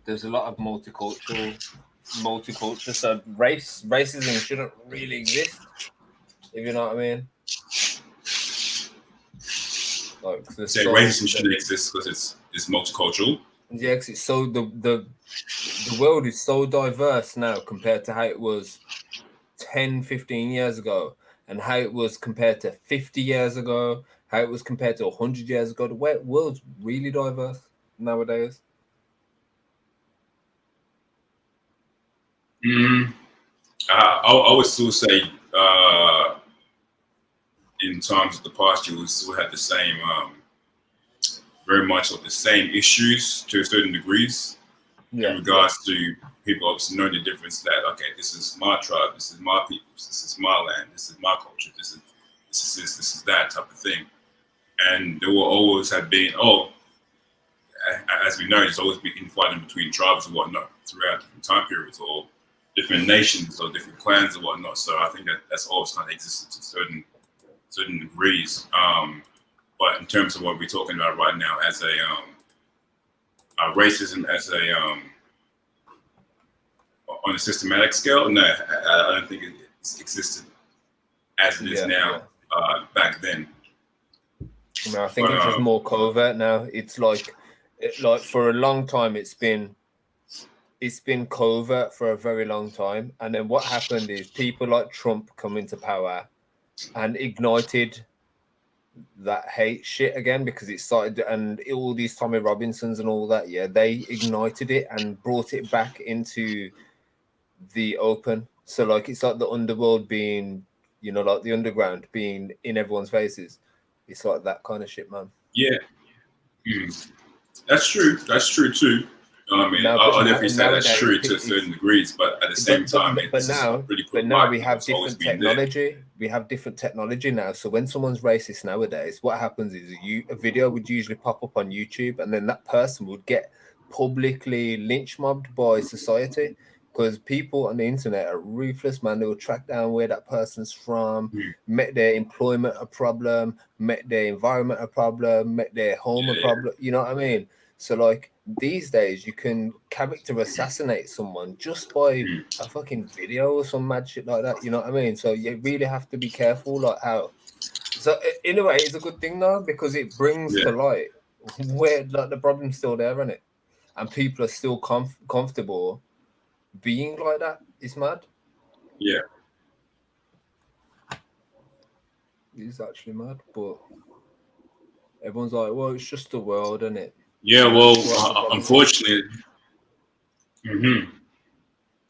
there's a lot of multiculture. So racism shouldn't really exist. If you know what I mean. Like, racism shouldn't exist because it's multicultural. Yeah, because it's so the world is so diverse now compared to how it was 10, 15 years ago, and how it was compared to 50 years ago, how it was compared to 100 years ago. The world's really diverse nowadays. I would still say in terms of the past, you still had the same, very much of the same issues to a certain degrees in regards to people obviously knowing the difference that, okay, this is my tribe, this is my people, this is my land, this is my culture, this is that type of thing. And there will always have been, as we know, there's always been infighting between tribes and whatnot throughout different time periods, or different nations or different clans or whatnot. So I think that that's always kind of existed to certain degrees. But in terms of what we're talking about right now, as a racism as a on a systematic scale, no, I don't think it's existed as it is now. Back then, I think it's just more covert now. It's like for a long time, it's been covert for a very long time, and then what happened is people like Trump come into power and ignited that hate shit again, because it started, and all these Tommy Robinsons and all that, they ignited it and brought it back into the open. So like it's like the underworld being, like the underground being in everyone's faces. It's like that kind of shit, man. Yeah. That's true. That's true too. I mean, I'll definitely say that's true to certain degrees, but at the same time, now we have different technology. We have different technology now. So when someone's racist nowadays, what happens is a video would usually pop up on YouTube, and then that person would get publicly lynch mobbed by society, because people on the internet are ruthless, man. They will track down where that person's from, make their employment a problem, make their environment a problem, make their home a problem. You know what I mean? So like these days, you can character assassinate someone just by a fucking video or some mad shit like that. You know what I mean? So you really have to be careful, like how. So in a way, it's a good thing though, because it brings to light where like the problem's still there, isn't it? And people are still comfortable being like that. It's mad. Yeah. It's actually mad, but everyone's like, well, it's just the world, isn't it? Yeah, well, unfortunately.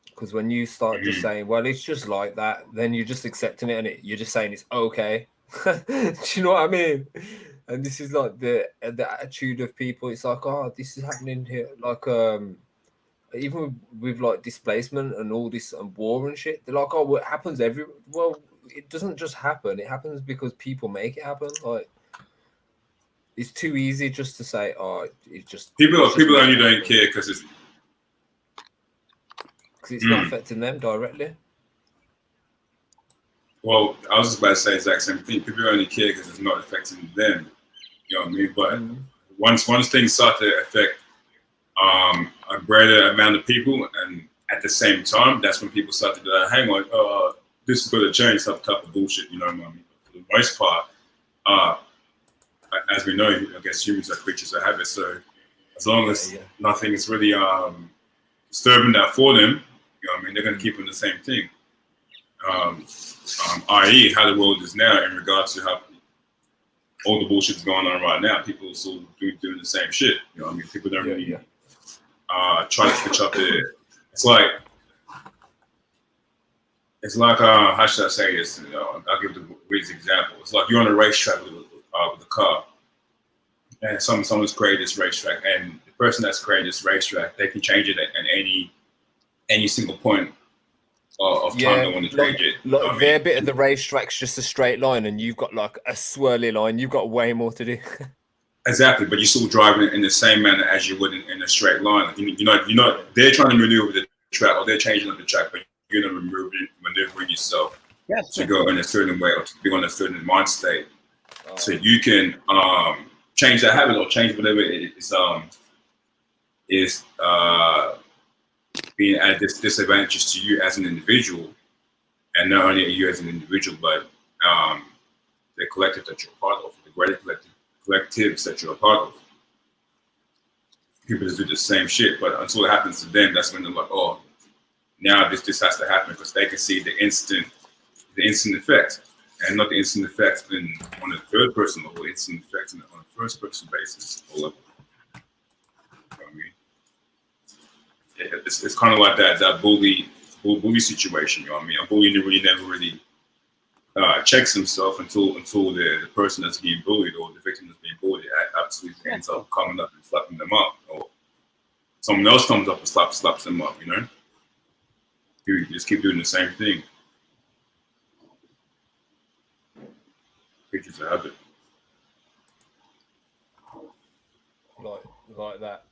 Because when you start just saying, well, it's just like that, then you're just accepting it, and you're just saying it's okay. Do you know what I mean? And this is like the attitude of people. It's like, oh, this is happening here. Like, even with like displacement and all this and war and shit, they're like, oh, well, it happens well, it doesn't just happen. It happens because people make it happen. Like, it's too easy just to say, oh, it just people only don't care because it's not affecting them directly. Well, I was just about to say the exact same thing. People only care because it's not affecting them. You know what I mean? But once things start to affect a greater amount of people, and at the same time, that's when people start to be like, hang on, this is going to change, some type of bullshit. You know what I mean? For the most part, as we know, I guess humans are creatures of habit. So as long as nothing is really disturbing that for them, you know what I mean, they're going to keep on the same thing. I.e., how the world is now in regards to how all the bullshit's going on right now. People are still doing the same shit. You know what I mean? People don't really try to switch up their. It's like how should I say this? You know, I'll give the greatest example. It's like you're on a racetrack with a car, and someone's created this racetrack, and the person that's created this racetrack, they can change it at any single point of time they want to change it. Like their bit of the racetrack's just a straight line, and you've got like a swirly line. You've got way more to do. Exactly, but you're still driving in the same manner as you would in a straight line. Like you're not. They're trying to maneuver the track, or they're changing up the track, but you're not maneuvering yourself to go in a certain way, or to be on a certain mind state, so you can change that habit or change whatever is being at disadvantages to you as an individual, and not only you as an individual, but the collective that you're a part of, the greater collectives that you're a part of. People just do the same shit, but until it happens to them, that's when they're like, oh, now this has to happen, because they can see the instant effect, and not the instant effect on a third person, or instant effect on a first person basis. You know what I mean? It's kind of like that bully situation. You know what I mean? A bully really never really checks himself until the person that's being bullied, or the victim that's being bullied, absolutely ends up coming up and slapping them up, or someone else comes up and slaps them up. You know, you just keep doing the same thing. Creatures of habit. Like that.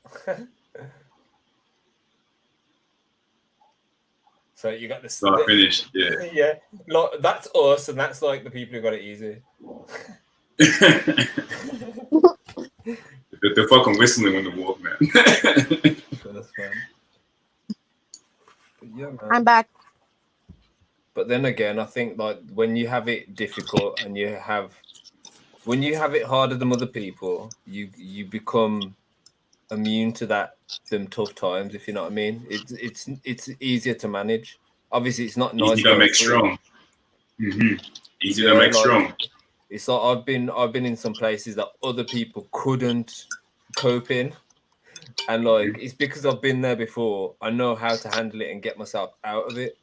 So you got this. Not finished. Yeah. Yeah. Like, that's us, and that's like the people who got it easy. They're fucking whistling when they walk, man. That's fun. But yeah, man. I'm back. But then again, I think like when you have it difficult and when you have it harder than other people, you become immune to them tough times, if you know what I mean. It's easier to manage. Obviously, it's not nice. Easy to make strong. Easy to make strong. It's like I've been in some places that other people couldn't cope in, and like it's because I've been there before. I know how to handle it and get myself out of it.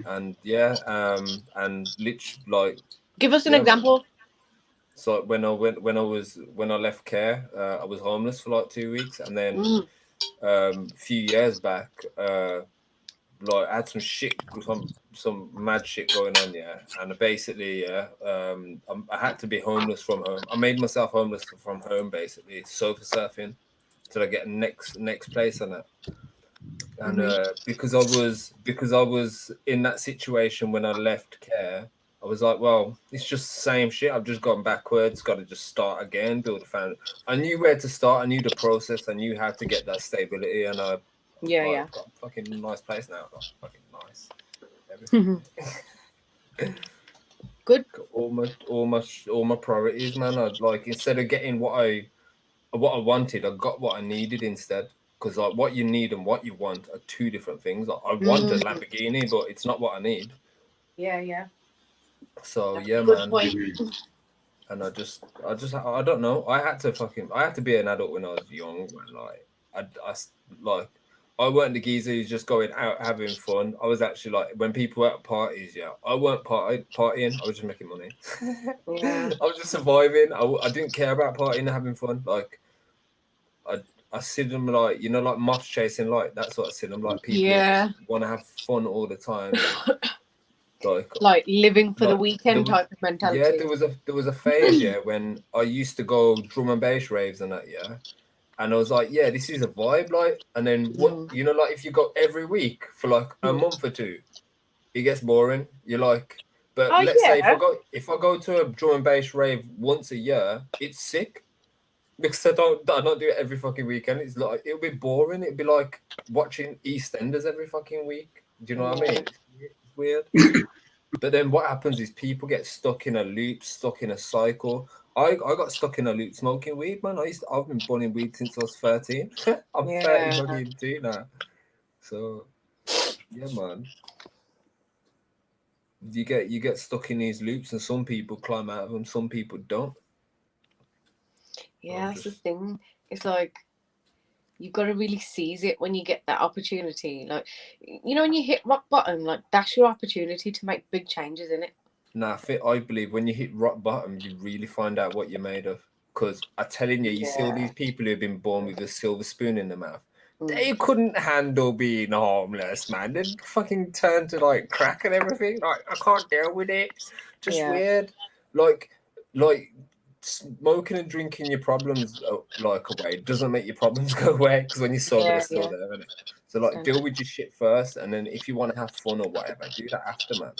And and literally like give us an example. So when I left care, I was homeless for like 2 weeks, and then a few years back, like I had some mad shit going on, and basically, I had to be homeless from home. I made myself homeless from home, basically, sofa surfing till I get next place on it. And because I was in that situation when I left care, I was like, well, it's just the same shit. I've just gone backwards. Got to just start again, build a foundation. I knew where to start. I knew the process. I knew how to get that stability, and I've got a fucking nice place now. Fucking nice. Everything. Good. All my priorities, man. I'd like, instead of getting what I wanted, I got what I needed instead. Because like what you need and what you want are two different things. Like, I want a Lamborghini, but it's not what I need. Yeah. So That's yeah, a good man. point. And I don't know. I had to be an adult when I was young. Man. Like I weren't the geezer who's just going out having fun. I was actually like, when people were at parties, I weren't partying. I was just making money. Yeah. I was just surviving. I didn't care about partying and having fun. Like I see them like, like moths chasing light. That's what I see them like. People want to have fun all the time. Like living for the weekend type of mentality. Yeah, there was a phase when I used to go drum and bass raves and that, and I was like, yeah, this is a vibe, like. And then what, like if you go every week for like a month or two, it gets boring. You're like, but let's say if I go to a drum and bass rave once a year, it's sick. Because I don't do it every fucking weekend. It's like, it'll be boring. It'd be like watching EastEnders every fucking week. Do you know what I mean? It's weird. But then what happens is people get stuck in a loop, stuck in a cycle. I got stuck in a loop smoking weed, man. I've been burning weed since I was 13. I'm 30 fucking 2 now. So yeah, man. You get stuck in these loops, and some people climb out of them, some people don't. Yeah, that's the thing. It's like you've got to really seize it when you get that opportunity. Like, when you hit rock bottom, like that's your opportunity to make big changes in it. Nah, I believe when you hit rock bottom, you really find out what you're made of. Because I'm telling you, see all these people who have been born with a silver spoon in their mouth. They couldn't handle being homeless, man. They'd fucking turn to like crack and everything. Like, I can't deal with it. Just weird. Like smoking and drinking your problems like away doesn't make your problems go away, because when you're sober, they're still there, isn't it? So like, deal with your shit first, and then if you want to have fun or whatever, do that after, man.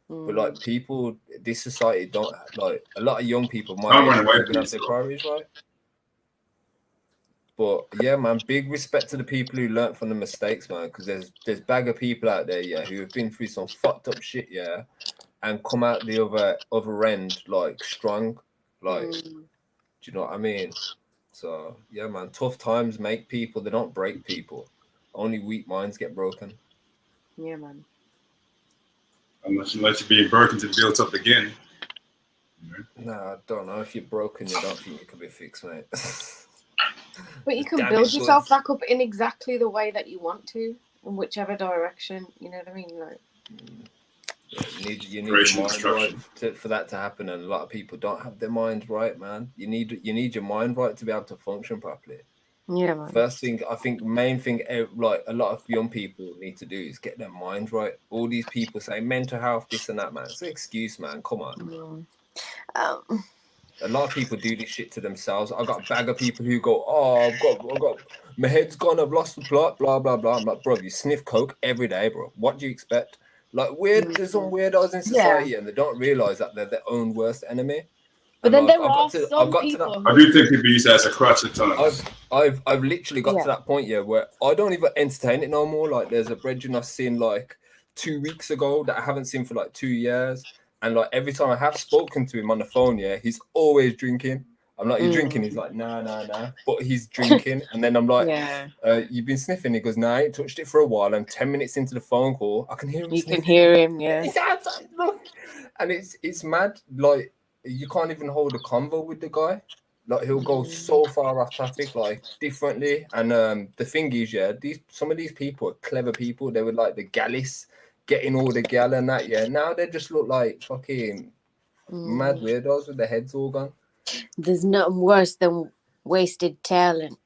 But like, people, this society don't, like, a lot of young people might have their priorities right. But yeah, man, big respect to the people who learnt from the mistakes, man, because there's bag of people out there, who have been through some fucked up shit, and come out the other end like strong. Like, do you know what I mean? So yeah, man, tough times make people, they don't break people. Only weak minds get broken. Yeah, man. Unless you're being broken to build up again. Nah, I don't know. If you're broken, you don't think you can be fixed, mate. But you can build yourself back up in exactly the way that you want to, in whichever direction. You know what I mean? Like, you need your mind right for that to happen, and a lot of people don't have their minds right, man. You need your mind right to be able to function properly. Yeah, man. First thing, I think, main thing, like a lot of young people need to do is get their mind right. All these people say mental health, this and that, man. It's an excuse, man. Come on. A lot of people do this shit to themselves. I got a bag of people who go, "Oh, I've got, my head's gone. I've lost the plot." Blah blah blah. I'm like, bro, you sniff coke every day, bro. What do you expect? Like, there's some weirdos in society, and they don't realize that they're their own worst enemy. But then there are some I've people. I do think people use that as a crutch at times. I've literally got to that point, yeah, where I don't even entertain it no more. Like, there's a brethren I've seen like 2 weeks ago that I haven't seen for like 2 years, and like every time I have spoken to him on the phone, yeah, he's always drinking. I'm like, "You drinking?" He's like, nah, but he's drinking. And then I'm like, "You've been sniffing?" He goes, "No, I ain't touched it for a while." And 10 minutes into the phone call, I can hear him. You sniffing. can hear him, yeah. And it's mad. Like, you can't even hold a convo with the guy. Like, he'll go so far off topic, like differently. And the thing is, yeah, some of these people are clever people. They were like the gallis, getting all the gal and that. Yeah, now they just look like fucking mad weirdos with their heads all gone. There's nothing worse than wasted talent.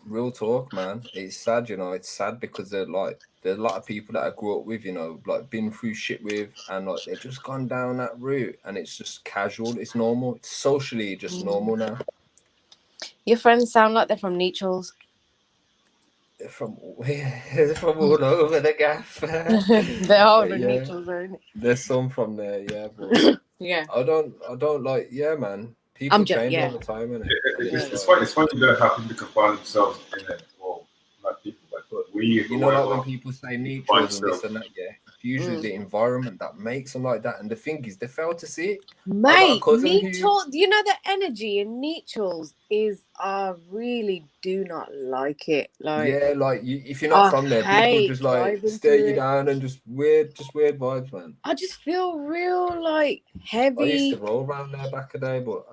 Real talk, man. It's sad, you know. It's sad because there's a lot of people that I grew up with, you know, like been through shit with, and like they've just gone down that route, and it's just casual. It's normal. It's socially just normal now. Your friends sound like they're from Neutrals. They're from all over the gaff. They're all the Neutrals, aren't it? There's some from there, yeah. But yeah. I don't like, yeah, man. People change all the time, innit? It's funny that how people can find themselves in it. Well, not people, but we. You know, like when people say neutrals and this and that, yeah, it's usually the environment that makes them like that. And the thing is, they fail to see it. Mate, neutrals, you know, the energy in neutrals is, I really do not like it. Like, yeah, like if you're not from there, people just like stare you down and just weird vibes, man. I just feel real like heavy. I used to roll around there back a day, but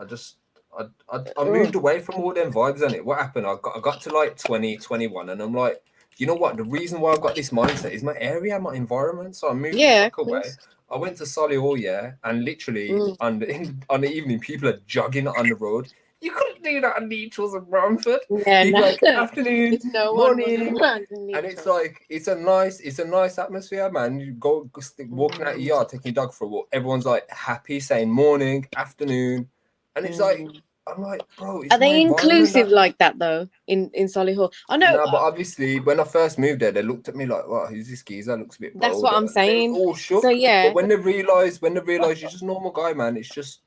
I moved away from all them vibes, and it. What happened? I got to like 20, 21, and I'm like, you know what? The reason why I got this mindset is my area, my environment. So I moved the fuck away. I went to Solihull, yeah, and literally on the evening, people are jogging on the road. You couldn't do that on Neutrals and Bramford. Yeah, people like afternoon, no morning, and it's like it's a nice atmosphere, man. You go walking out your yard, taking your dog for a walk. Everyone's like happy, saying morning, afternoon, and it's like I'm like, bro. Are they inclusive like that though in Solihull? I know. No, but obviously, when I first moved there, they looked at me like, "Wow, who's this geezer? Looks a bit." That's what I'm saying. All shook. So yeah. But when they realise you're just a normal guy, man, it's just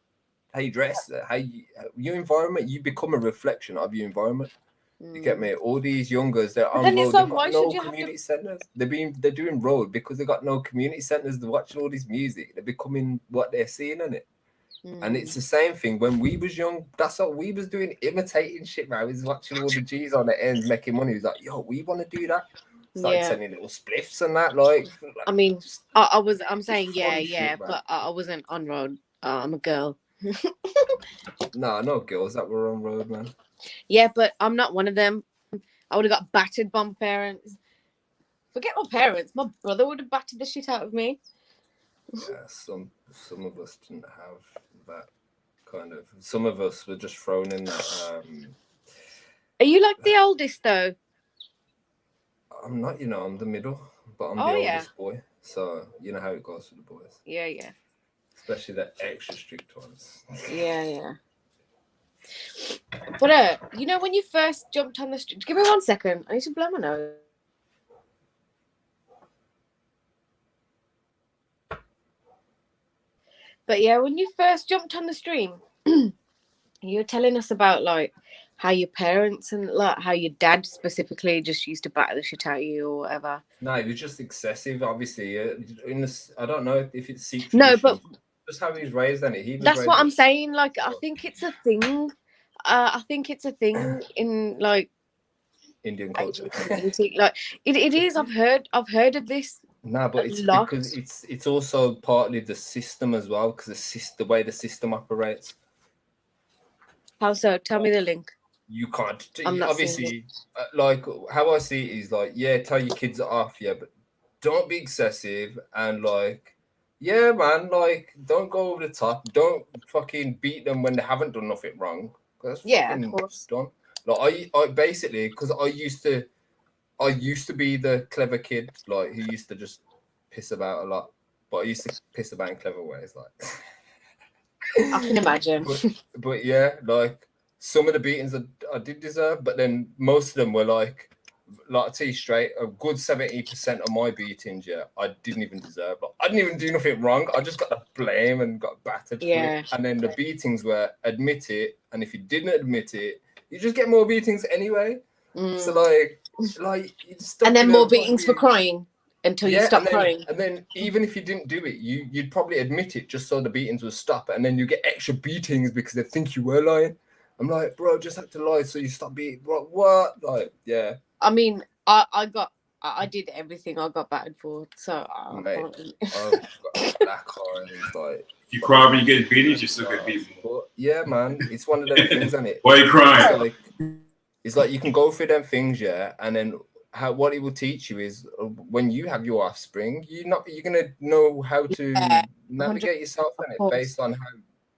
how you dress, your environment. You become a reflection of your environment. You get me? All these youngers, they're on road. They've got no community centres. They're doing road because they got no community centres. They're watching all this music. They're becoming what they're seeing in it. And it's the same thing when we was young. That's what we was doing, imitating shit, man. We was watching all the G's on the ends making money. He was like, yo, we want to do that. Started sending little spliffs and that. Like I mean, I'm saying shit, but I wasn't on road. I'm a girl. No girls that were on road, man. Yeah, but I'm not one of them. I would have got battered by my parents. Forget my parents. My brother would have battered the shit out of me. Yeah, some of us didn't have that kind of. Some of us were just thrown in that. Are you like the oldest though? I'm not. You know, I'm the middle, but I'm the oldest boy. So you know how it goes for the boys. Yeah. Especially the extra strict ones. Yeah. But you know when you first jumped on the street. Give me 1 second. I need to blow my nose. But yeah, when you first jumped on the stream, you were telling us about like how your parents and like how your dad specifically just used to batter the shit out of you or whatever. No, it was just excessive. Obviously, I don't know if it's secret. No, but just how he was raised, and that's what I'm saying. Like, I think it's a thing. I think it's a thing in like Indian culture. Like it is. I've heard of this. No, but it's because it's also partly the system as well, because the way the system operates. How so? Tell me the link. You can't. Obviously, like how I see it is like, yeah, tell your kids off, yeah, but don't be excessive and like, yeah, man, like don't go over the top. Don't fucking beat them when they haven't done nothing wrong. That's of course. Done. Like I basically, because I used to be the clever kid, like who used to just piss about a lot, but I used to piss about in clever ways, like. I can imagine. But yeah, like some of the beatings I did deserve, but then most of them were like I tell you straight, a good 70% of my beatings, yeah, I didn't even deserve. Like, I didn't even do nothing wrong. I just got the blame and got battered for it. And then the beatings were admit it, and if you didn't admit it, you just get more beatings anyway. So like you just and then more beatings for crying until you stop crying. And then even if you didn't do it, you'd probably admit it just so the beatings would stop, and then you get extra beatings because they think you were lying. I'm like, bro, just had to lie so you stop beating. Bro, what? Like, yeah. I mean, I did everything I got battered for, so Mate, I've got black eye. It's like if you cry when you get beaten, you still get beaten. But yeah, man, it's one of them things, isn't it? Why are you crying? It's like you can go through them things, yeah, and then what it will teach you is when you have your offspring, you're gonna know how to navigate yourself in it based on how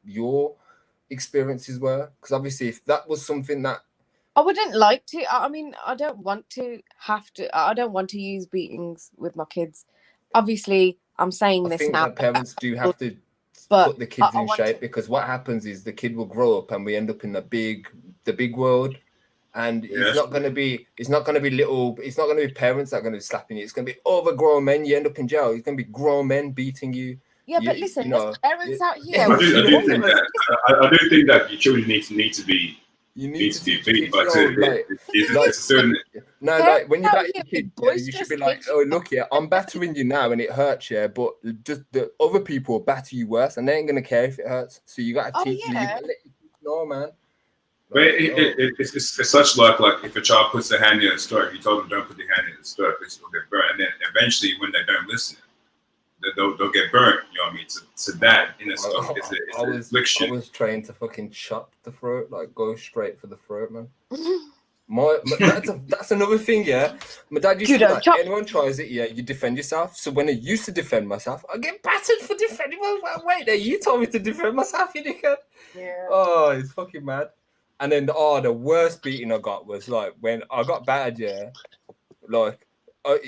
your experiences were. Because obviously, if that was something that I wouldn't like to. I mean, I don't want to have to. I don't want to use beatings with my kids. Obviously, I'm saying I this think now. that parents do have to put the kids in shape, because what happens is the kid will grow up and we end up in the big world, and it's not going to be little. It's not going to be parents that are going to be slapping you. It's going to be overgrown men. You end up in jail. It's going to be grown men beating you. Yeah, but listen, there's parents out here. I do think that your children need to be. You need to be beat, but it's a certain. No, like when you batter your kid, you should be like, "Oh, look, yeah, I'm battering you now, and it hurts, yeah, but just the other people will batter you worse, and they ain't gonna care if it hurts. So you gotta teach them. No, man. But it's such like if a child puts their hand in a stove, you told them don't put their hand in the stove, it's gonna get burnt, and then eventually when they don't listen, they'll get burnt. You know what I mean? So that in a stove is an affliction. I was trained to fucking chop the throat, like go straight for the throat, man. That's another thing, yeah. My dad used to be like, anyone tries it, yeah, you defend yourself. So when I used to defend myself, I get battered for defending myself. Wait, you told me to defend myself, you dickhead. Yeah. Oh, it's fucking mad. And then the worst beating I got was like when I got battered, yeah. Like I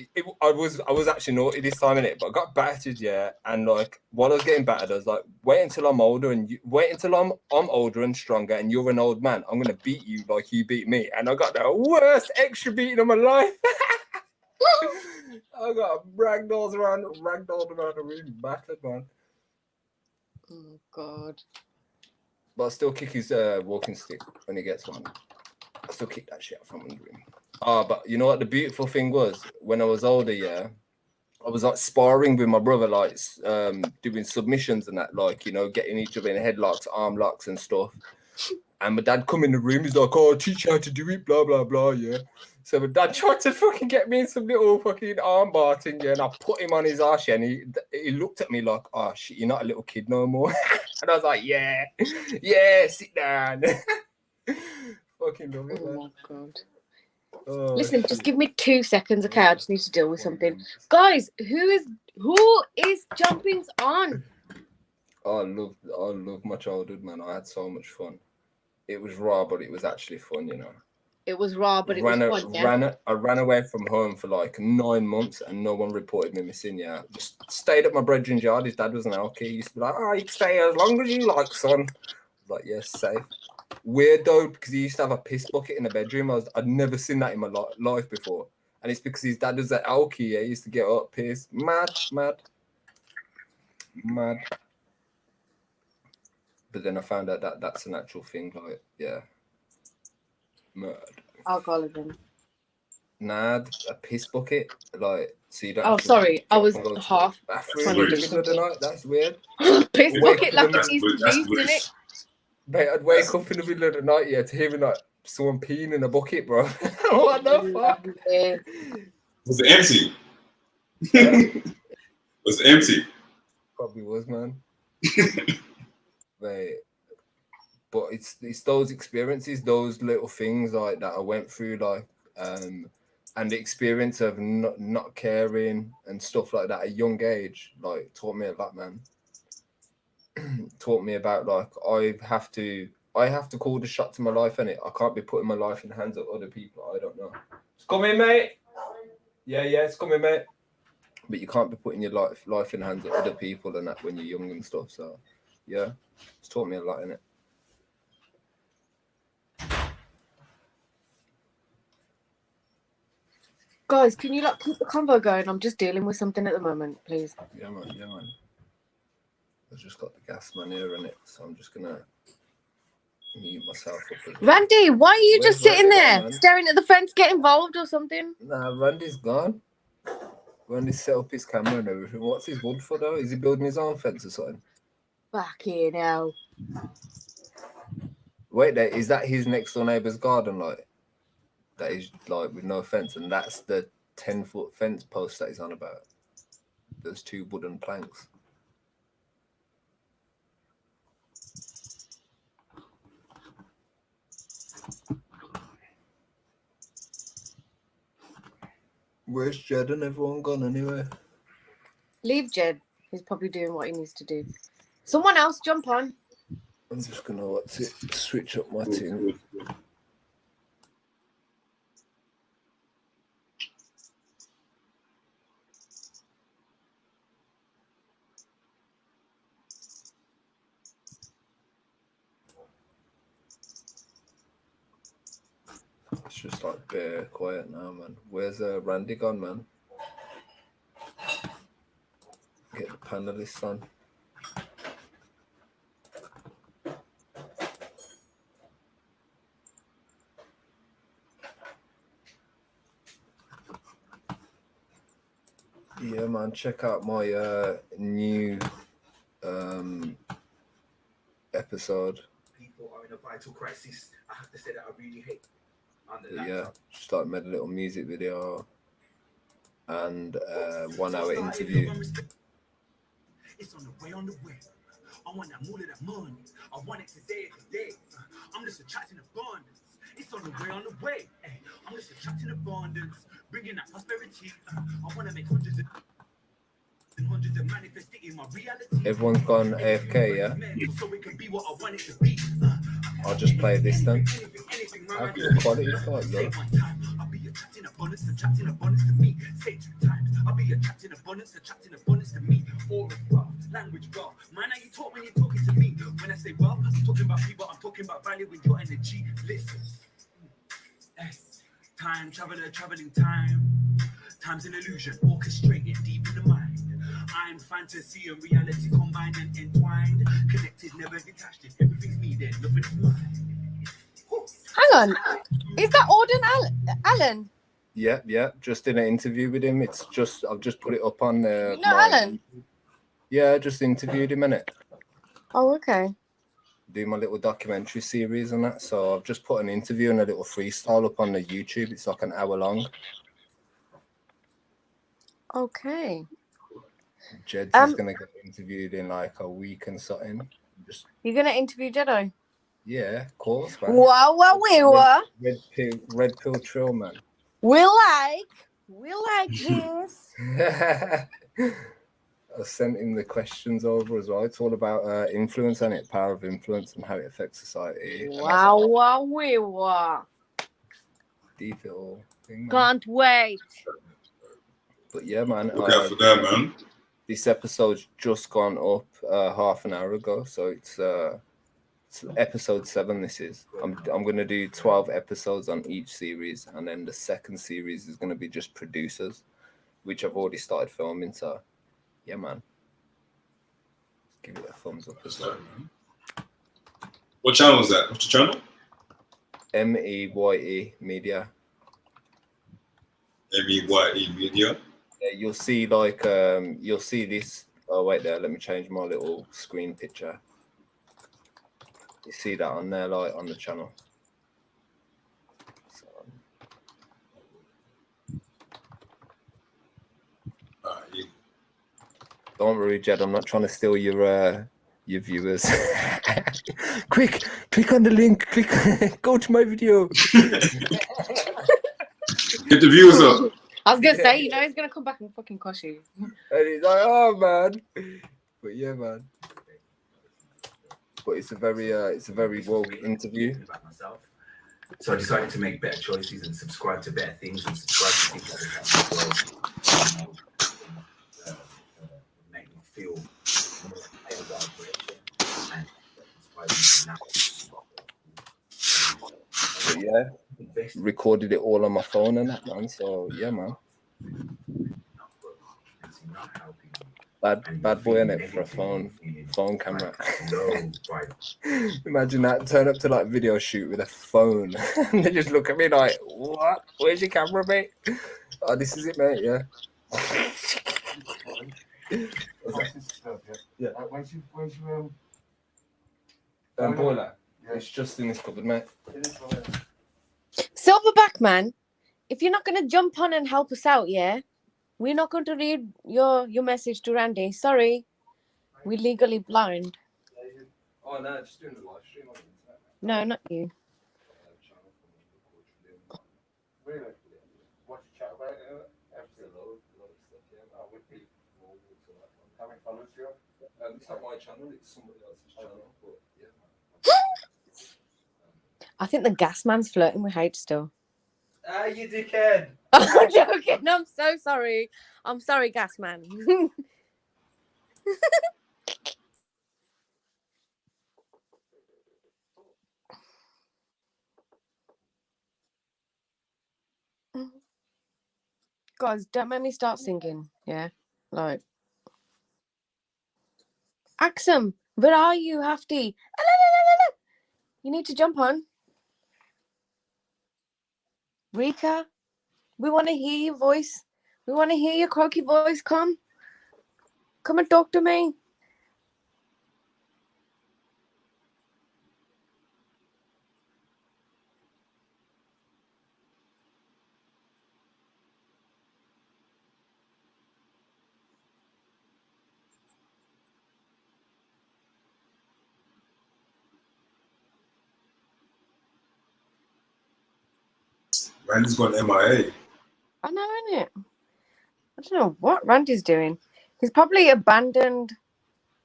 was actually naughty this time, innit? But I got battered, yeah. And like while I was getting battered, I was like, wait until I'm older and wait until I'm older and stronger, and you're an old man. I'm gonna beat you like you beat me. And I got the worst extra beating of my life. I got ragdolled around the room, battered, man. Oh God. But I still kick his walking stick when he gets one. I still kick that shit out from under him. But you know what the beautiful thing was? When I was older, yeah, I was like sparring with my brother, like doing submissions and that, like, you know, getting each other in headlocks, arm locks and stuff. And my dad come in the room, he's like, "Oh, I'll teach you how to do it, blah, blah, blah," yeah. So my dad tried to fucking get me in some little fucking arm bar thing, yeah, and I put him on his arse, yeah, and he looked at me like, "Oh, shit, you're not a little kid no more." And I was like, yeah, sit down. Fucking love it, man. Oh, my God. Oh, listen, just give me 2 seconds, okay? I just need to deal with something. Guys, who is jumping on? I love my childhood, man. I had so much fun. It was raw, but it was actually fun, you know. It was raw, but it was fun, yeah? I ran away from home for like 9 months and no one reported me missing, yeah. Just stayed at my brethren's yard. His dad was an alky. He used to be like, "Oh, you can stay as long as you like, son." I was like, yes, safe. Weird though, because he used to have a piss bucket in the bedroom. I'd never seen that in my life before. And it's because his dad was an alky, yeah. He used to get up, piss. Mad. But then I found out that that's an actual thing, like, yeah. Mad. Alcoholism. Nah, a piss bucket, like, so you don't. Oh, sorry, I was half. That's weird. Piss bucket, like it needs to be, isn't it? Mate, I'd wake up in the middle of the night, yeah, to hearing like someone peeing in a bucket, bro. What the fuck? Was it empty? Was it empty? Probably was, man. Mate. But it's those experiences, those little things like that I went through, like, and the experience of not caring and stuff like that at a young age, like, taught me a lot, man. Taught me about, like, I have to call the shot to my life, innit? I can't be putting my life in the hands of other people. I don't know. It's coming, mate. Yeah, it's coming, mate. But you can't be putting your life in the hands of other people and that when you're young and stuff. So yeah, it's taught me a lot in it. Guys, can you like keep the convo going? I'm just dealing with something at the moment, please. Yeah, man. Yeah, man. I've just got the gas man here in it, so I'm just gonna mute myself up a bit. Randy, why are you Where's just sitting Randy there gone, man? staring at the fence? Get involved or something. Nah, Randy's gone. Randy set up his camera and everything. What's his wood for though? Is he building his own fence or something? Back here now. Wait, there is that his next door neighbour's garden, like that is like with no fence, and that's the 10-foot fence post that he's on about. There's 2 wooden planks. Where's Jed and everyone gone anyway? Leave Jed. He's probably doing what he needs to do. Someone else jump on. I'm just gonna switch up my thing. It's just like bare quiet now, man. Where's Randy gone, man? Get the panelists on. Yeah, man. Check out my new episode. People are in a vital crisis. I have to say that I really hate. Yeah, just like made a little music video and 1 hour interview. It's on the way, on the way. I want that more of that money. I want it today. I'm just attracting abundance. It's on the way, on the way. Hey, I'm just attracting abundance, bringing that prosperity. I want to make hundreds of manifesting in my reality. Everyone's gone AFK, yeah? So it can be what I want it to be. I'll just play this then. How can the quality quite low? I'll be attracting abundance to me. Say 2 times. I'll be attracting abundance to me. All wealth, language wealth. Man, how you talk when you're talking to me? When I say wealth, I'm talking about people. I'm talking about value in your energy. Listen. Hey, time traveler, traveling time. Time's an illusion, orchestrated deep in the mind. I'm fantasy and reality combined and entwined. Connected, never detached. Everything's me then, nothing is mine. Hang on. Is that Auden Allen? Yeah. Just in an interview with him. It's just I've just put it up on Alan? Yeah, just interviewed him in it. Oh, okay. Do my little documentary series and that. So I've just put an interview and a little freestyle up on the YouTube. It's like an hour long. Okay. Jed's is gonna get interviewed in like a week and something. You're gonna interview Jedi? Yeah, of course, man. Red Pill Trill, man. We like this. I sent him the questions over as well. It's all about influence and it, power of influence and how it affects society. Deep little thing, man. Can't wait. But yeah, man. Look out for that, man. This episode's just gone up half an hour ago, so it's episode 7. This is. I'm gonna do 12 episodes on each series, and then the second series is gonna be just producers, which I've already started filming. So, yeah, man. Give it a thumbs up as well. What channel is that? What's your channel? MEYE Media. MEYE Media. Yeah, you'll see like you'll see this. Oh wait, there. Let me change my little screen picture. You see that on there, like on the channel. So. Don't worry, Jed. I'm not trying to steal your viewers. Quick, click on the link. Click. Go to my video. Get the views up. I was gonna say, you know, he's gonna come back and fucking cost you. And he's like, oh man. But yeah, man. But it's a very woke interview. So I decided to make better choices and subscribe to better things and subscribe to things that make me feel more higher vibration. But yeah, recorded it all on my phone and that, man. So yeah, man. Bad boy in it for a phone camera. Imagine that, turn up to like video shoot with a phone and they just look at me like, what? Where's your camera, mate? Oh, this is it, mate. Yeah. Yeah. Boiler. It's just in this cupboard, mate. Silverback man, if you're not gonna jump on and help us out, yeah, we're not going to read your message to Randy. Sorry, we're legally blind. Oh no, just doing the live stream on the internet. No, not you. Really? What you chat about? Everything. A lot of stuff, yeah. Oh, with people. How many followers do you have? It's not my channel, it's somebody else's channel. But yeah. I think the gas man's flirting with H still. Ah, you dickhead. I'm joking. I'm so sorry. I'm sorry, gas man. Guys, don't make me start singing. Yeah, like Axum, where are you, Hafty? You need to jump on. Rika, we want to hear your voice. We want to hear your croaky voice. Come and talk to me. Randy's gone MIA. I know, innit? I don't know what Randy's doing. He's probably abandoned,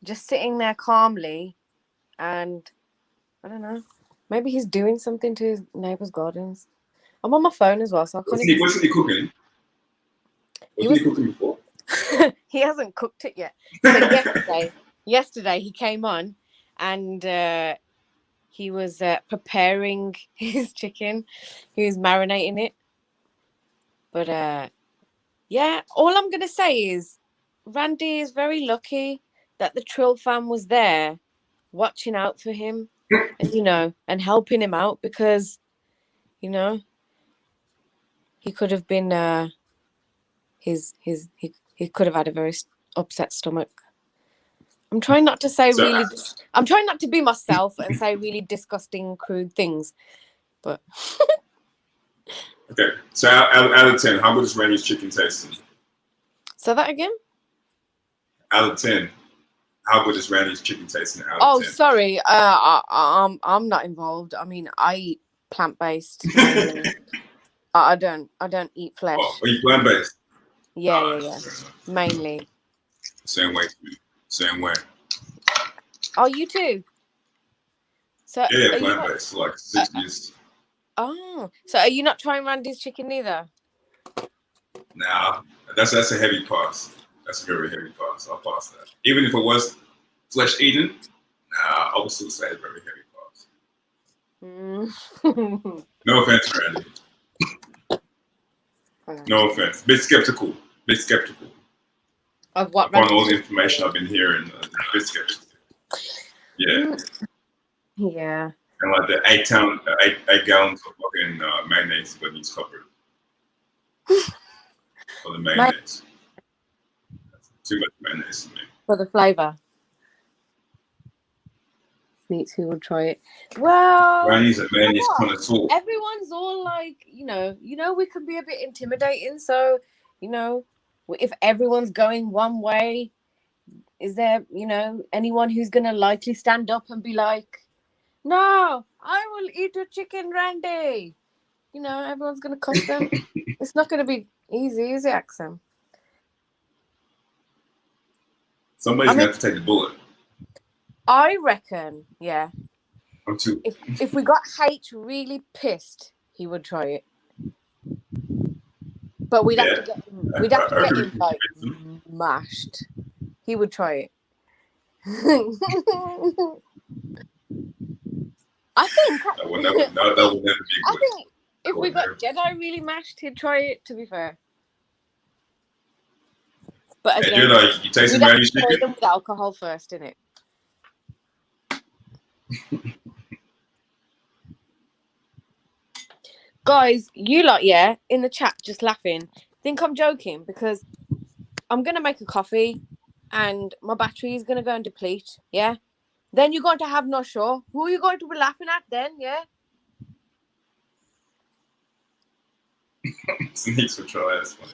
just sitting there calmly, and I don't know. Maybe he's doing something to his neighbour's gardens. I'm on my phone as well, so I can't. Wasn't he cooking? Wasn't he cooking before? He hasn't cooked it yet. So yesterday he came on, and he was preparing his chicken. He was marinating it. But yeah, all I'm gonna say is Randy is very lucky that the Trill fam was there watching out for him and and helping him out, because he could have been he could have had a very upset stomach. I'm trying not to say I'm trying not to be myself and say really disgusting, crude things, but Okay, so out of 10, how good is Randy's chicken tasting? say that again. Out of 10, how good is Randy's chicken tasting? Out of 10? Sorry, I'm not involved. I mean, I eat plant-based. I don't eat flesh. Oh, are you plant-based? Yeah. Mainly. Same way. Same way. Oh, you too? So Yeah, plant-based for like 6 years. Oh, so are you not trying Randy's chicken either? Nah, that's a heavy pass. That's a very heavy pass. I'll pass that. Even if it was flesh eaten, nah, I would still say a very heavy pass. No offense, Randy. No offense. Bit skeptical. Of what? Upon all the information I've been hearing, a bit skeptical. Yeah. Yeah. And like the 8 gallons of fucking mayonnaise that needs covered. For the mayonnaise. That's too much mayonnaise to me. For the flavour. Sneaks, who would try it? Well, Randy's a mayonnaise connoisseur. Everyone's all like, we can be a bit intimidating. So, if everyone's going one way, is there, anyone who's going to likely stand up and be like, no, I will eat a chicken, Randy. Everyone's going to cuss them. It's not going to be easy, is it, Axum? Somebody's going to have to take the bullet. I reckon, yeah. I'm too. If we got H really pissed, he would try it. But we'd have to get him. We'd have to get him like mashed. He would try it. I think that would never be I good. think if we got Jedi really mashed, he'd try it. To be fair, but Hey, again, Jedi, you tasting we'd have Randy's to try chicken? them with alcohol first, innit? Guys, you lot, yeah, in the chat just laughing. Think I'm joking because I'm gonna make a coffee and my battery is gonna go and deplete, yeah? Then you're going to have no show. Who are you going to be laughing at then, yeah? Sneaks for try. That's funny.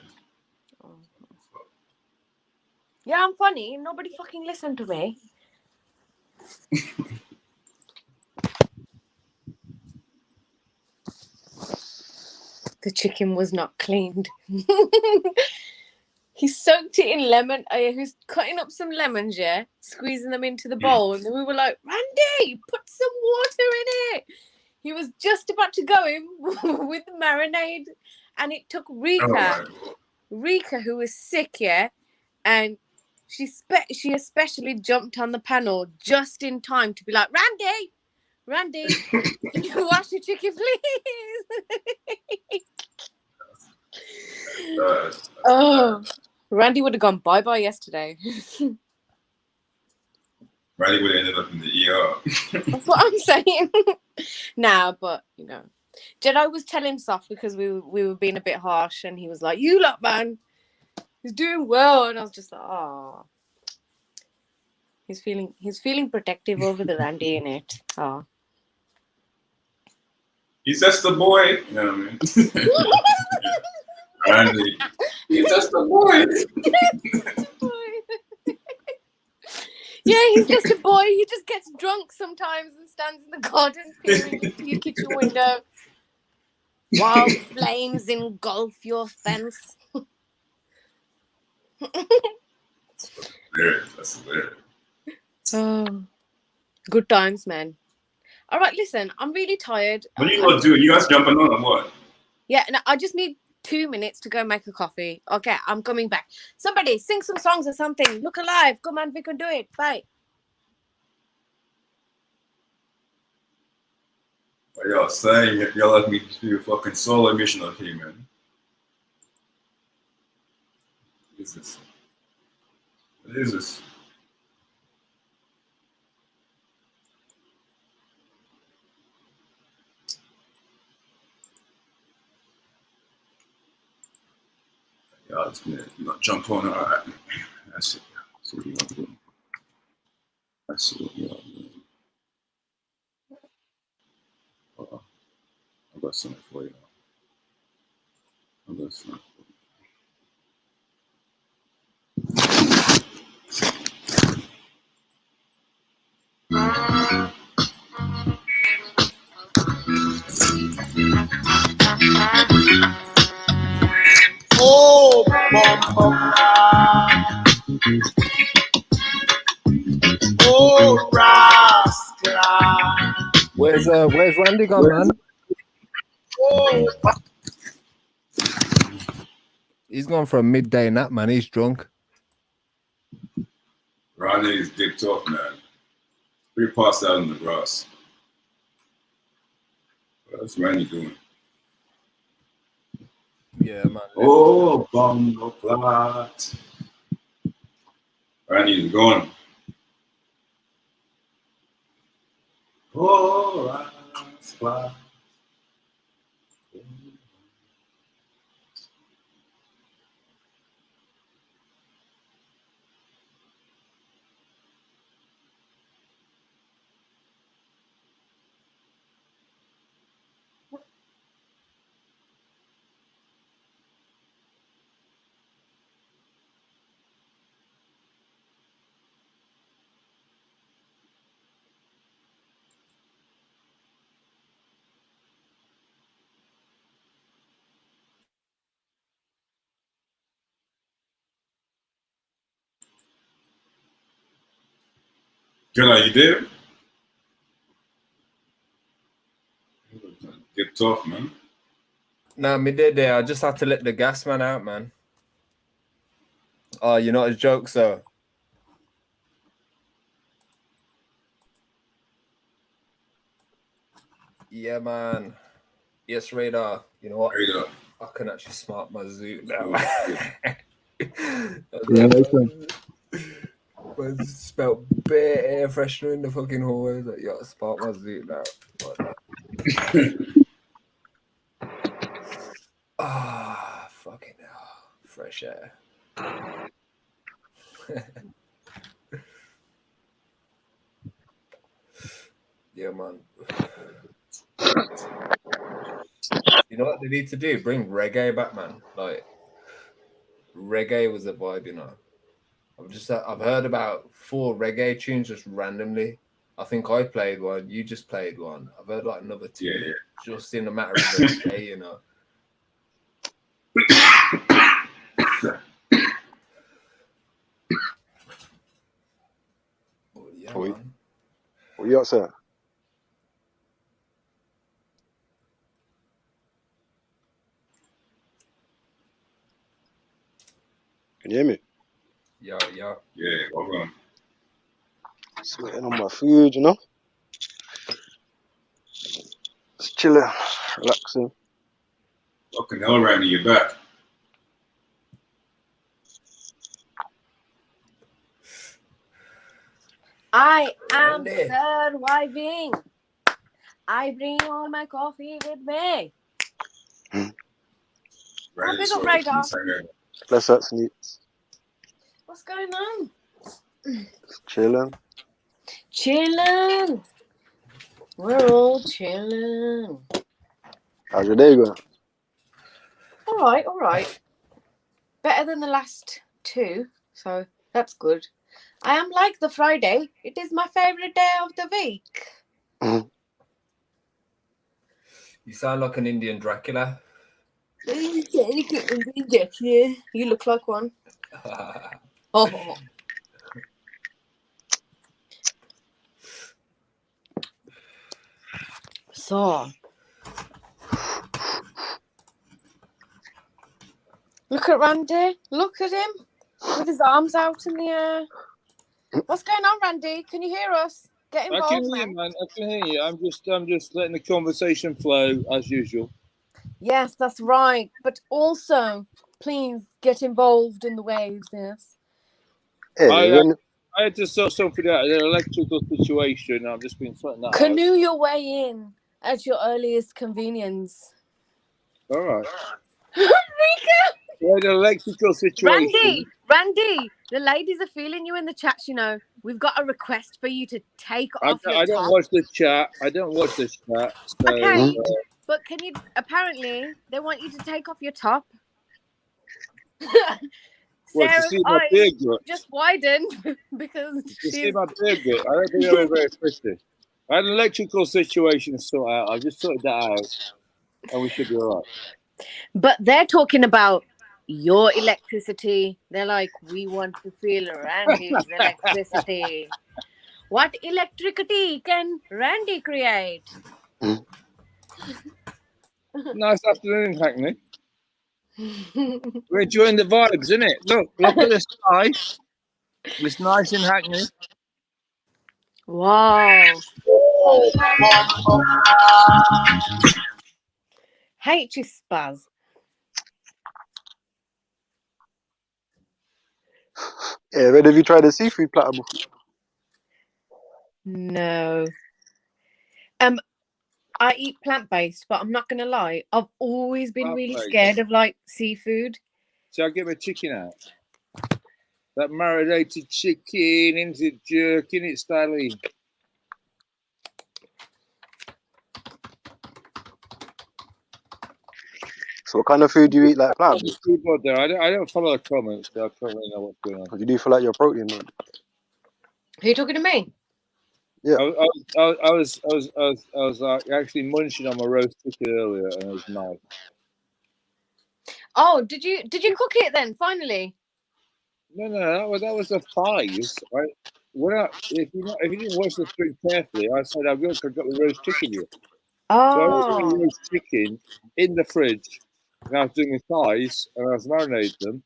Yeah, I'm funny. Nobody fucking listened to me. The chicken was not cleaned. He soaked it in lemon. He was cutting up some lemons, yeah, squeezing them into the bowl. And then we were like, Randy, put some water in it. He was just about to go in with the marinade. And it took Rika, who was sick, yeah, and she especially jumped on the panel just in time to be like, Randy, can you wash your chicken, please? Oh, Randy would have gone bye-bye yesterday. Randy would have ended up in the ER. That's what I'm saying. Nah, but you know, Jedi was telling Soph because we were being a bit harsh, and he was like, "You lot, man, he's doing well," and I was just like, "Oh." He's feeling protective over the Randy in it. Oh. He's just a boy. You know what I mean? Randy. He's just a boy. Yeah, he's just a boy. He just gets drunk sometimes and stands in the garden peering into your kitchen window while flames engulf your fence. That's hilarious. Oh, good times, man. All right, listen, I'm really tired. What are you going to do? You guys jumping on or what? Yeah, no, I just need 2 minutes to go make a coffee. Okay, I'm coming back. Somebody sing some songs or something. Look alive. Come on, we can do it. Bye. What y'all saying? Y'all let me do a fucking solo mission up here, man. What is this? What is this? Y'all just gonna jump on. All right. That's it. See what y'all doing. I see what y'all doing. I got something for y'all. I got something. Oh, oh, rascal. Where's Randy gone, man? Oh, He's gone for a midday nap, man. He's drunk. Ronnie's dipped off, man. We passed out in the grass. What's Randy doing? Yeah, man. Oh, bumble plot. Randy's gone. Oh, rascal. Jedi, you there? Dipped off, man. Nah, me there. I just had to let the gas man out, man. Oh, you're not a joke, so. Yeah, man. Yes, Radar. You know what? Radar. I can actually smart my zoot now. I smelled bare air freshener in the fucking hallway. Like, yeah, spark my zoot now. Ah, fucking hell. Fresh air. Yeah, man. You know what they need to do? Bring reggae back, man. Like, reggae was a vibe, you know. I've heard about 4 reggae tunes just randomly. I think I played one. You just played one. I've heard like another 2 just in a matter of a day, you know. Yeah, man. What you got, sir? Can you hear me? Yeah. Yeah, welcome. Just waiting on my food, you know. Just chilling, relaxing. Fucking hell, Randy, you're back. I am surviving. I bring all my coffee with me. Big up, Radar. Bless that, Sneaks. What's going on? Just chilling. Chilling. We're all chilling. How's your day going? All right. Better than the last 2, so that's good. I am like the Friday. It is my favorite day of the week. You sound like an Indian Dracula. You look like one. Oh. So, look at Randy. Look at him with his arms out in the air. What's going on, Randy? Can you hear us? Get involved, I can hear you, man. I can hear you. I'm just letting the conversation flow as usual. Yes, that's right. But also, please get involved in the waves. Yes. Hey, I had to sort something out, an electrical situation. I've just been sorting that out. Canoe your way in at your earliest convenience. All right. Rika! An electrical situation. Randy, the ladies are feeling you in the chat, you know. We've got a request for you to take off your top. I don't watch the chat. So, okay, but can you, apparently, they want you to take off your top. Sarah's to see my beard just widened because you see my beard bit. I don't think I'm very pretty. I had an electrical situation to sort out. I've just sorted that out. And we should be all right. But they're talking about your electricity. They're like, we want to feel Randy's electricity. What electricity can Randy create? Nice afternoon, Hackney. We're enjoying the vibes, isn't it? Look at the sky. It's nice in Hackney. Wow. Hate you, Spaz. Yeah, when have you tried a seafood platter before? No. I eat plant-based, but I'm not gonna lie. I've always been really scared of like seafood. So I'll get my chicken out. That marinated chicken into jerking it styling. So what kind of food do you eat like plant? I don't follow the comments, so I don't really know what's going on. You do feel like your protein, man. Are you talking to me? Yeah. I was actually munching on my roast chicken earlier, and it was nice. Oh, did you cook it then? Finally? No, that was the thighs. Right? If you didn't watch the stream carefully, I said I've got the roast chicken here. Oh. So I was doing roast chicken in the fridge, and I was doing the thighs, and I was marinating them.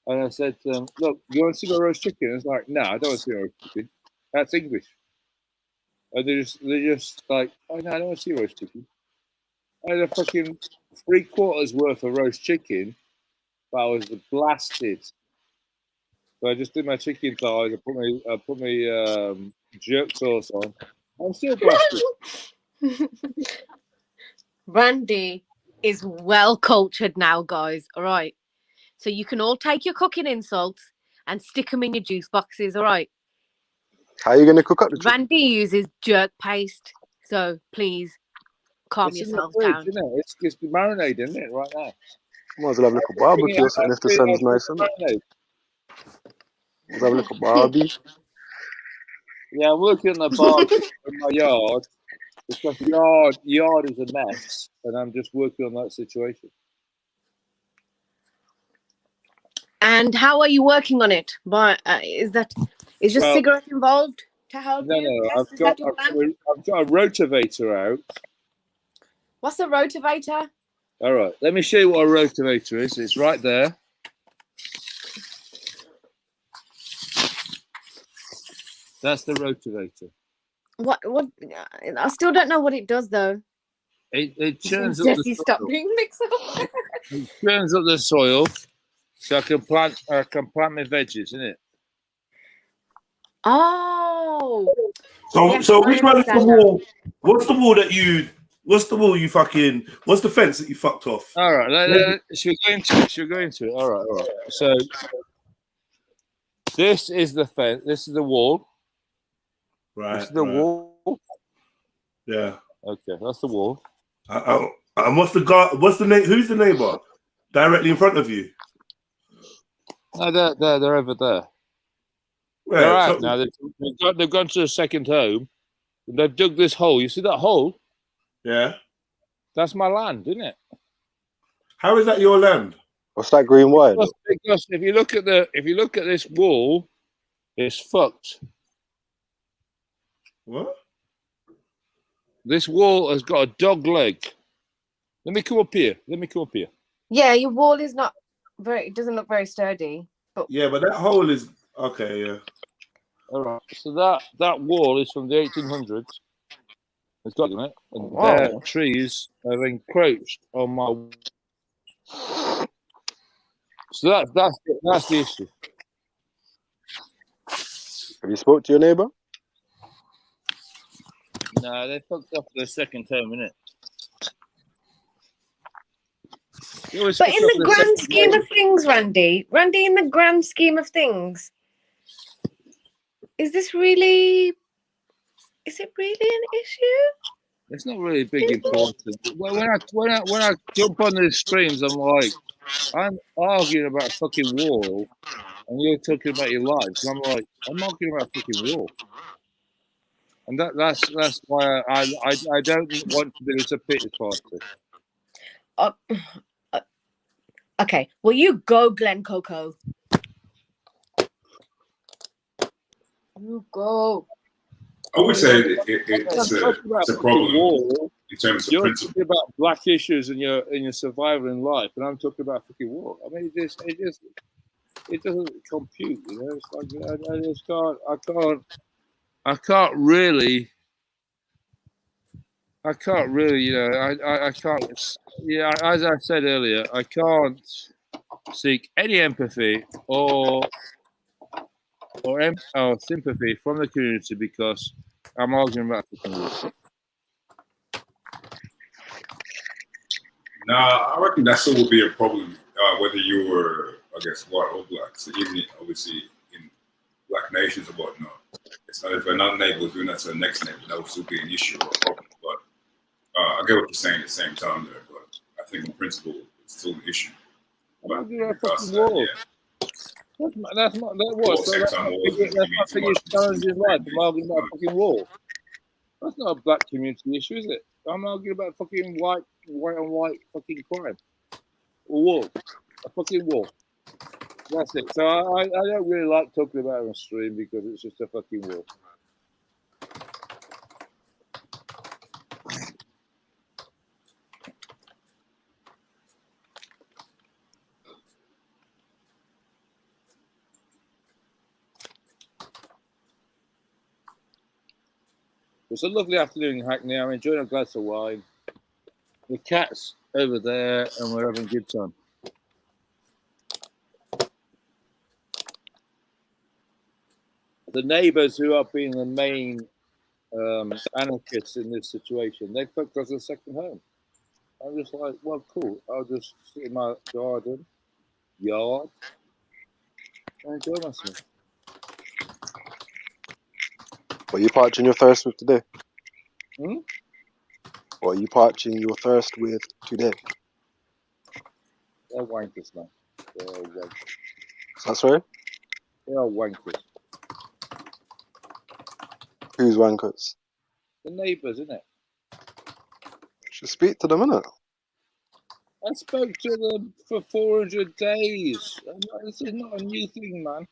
And I said to them, "Look, you want to see my roast chicken?" It's like, "No, I don't want to see my roast chicken. That's English." And they're just like, oh no, I don't want to see roast chicken. I had a fucking 3/4 worth of roast chicken, but I was blasted. So I just did my chicken thighs. I put my jerk sauce on. I'm still blasted. Randy is well cultured now, guys. All right. So you can all take your cooking insults and stick them in your juice boxes. All right. How are you going to cook up the chicken? Randy uses jerk paste. So please calm It's in the yourselves fridge, down. isn't it? It's just marinated, isn't it, right now? Might as well have a little barbecue or something if the sun's nice, isn't it? Might as well have a little barbie. Yeah, I'm working on the barbecue in my yard because the yard is a mess, and I'm just working on that situation. And how are you working on it? But is your cigarette involved to help No, you? no, Yes, is that your plan? I've got a rotavator out. What's a rotavator? All right, let me show you what a rotavator is. It's right there. That's the rotavator. What? I still don't know what it does, though. It churns up the Jesse, soil. stop being mixed up. It churns up the soil, so I can plant my veggies in it. Oh. So, Yes, so I which one is the understand wall? What's the wall that you? What's the wall you fucking? What's the fence that you fucked off? All right, should we go into it? Should we go into it? All right. So this is the fence. This is the wall. Right. This is the wall. Yeah. Okay, that's the wall. And what's the guy? What's the name? Who's the neighbor? Directly in front of you. No, they're over there. Right, They're out so- now. They've gone to the second home. And they've dug this hole. You see that hole? Yeah. That's my land, isn't it? How is that your land? What's that green wire? Because if you look at this wall, it's fucked. What? This wall has got a dog leg. Let me come up here. Yeah, your wall is not very. It doesn't look very sturdy. But Yeah, but that hole is okay. Yeah. All right. So that wall is from the 1800s. It's got it, and Whoa. their trees have encroached on my. So that's the issue. Have you spoke to your neighbor? No, they fucked up the second home, innit? But in the grand scheme of things, Randy, in the grand scheme of things, is it really an issue? It's not really big important. When I jump on these streams, I'm arguing about a fucking wall, and you're talking about your lives. And I'm like, I'm arguing about a fucking wall, and that's why I don't want to be this a pity party. Okay, well, you go, Glen Coco. You go. I would say it's a problem in terms of You're principle. talking about black issues in your survival in life, and I'm talking about fucking war. I mean, it doesn't compute. You know, it's like I can't really. You know, I can't. Yeah, as I said earlier, I can't seek any empathy or sympathy from the community because I'm arguing about fucking war. Nah, I reckon that still would be a problem whether you were, I guess, white or black. So even obviously in black nations or whatnot, it's not if another neighbor was doing that to the next neighbor, that would still be an issue or a problem. But I get what you're saying at the same time there. But I think in principle, it's still an issue. But in regards to that, yeah. That's my biggest challenge in life. I'm arguing about a fucking war. That's not a black community issue, is it? I'm arguing about fucking white on white fucking crime. A war. A fucking war. That's it. So I don't really like talking about it on stream because it's just a fucking war. It's a lovely afternoon in Hackney. I'm enjoying a glass of wine. The cat's over there, and we're having a good time. The neighbours who are being the main anarchists in this situation, they've cooked us a second home. I'm just like, well, cool. I'll just sit in my garden, yard, and enjoy myself. What are you parching your thirst with today? Hmm? What are you parching your thirst with today? They're wankers, man. They're wankers. That's right. They are wankers. Who's wankers? The neighbours, isn't it? Should speak to them, innit? I spoke to them for 400 days. This is not a new thing, man.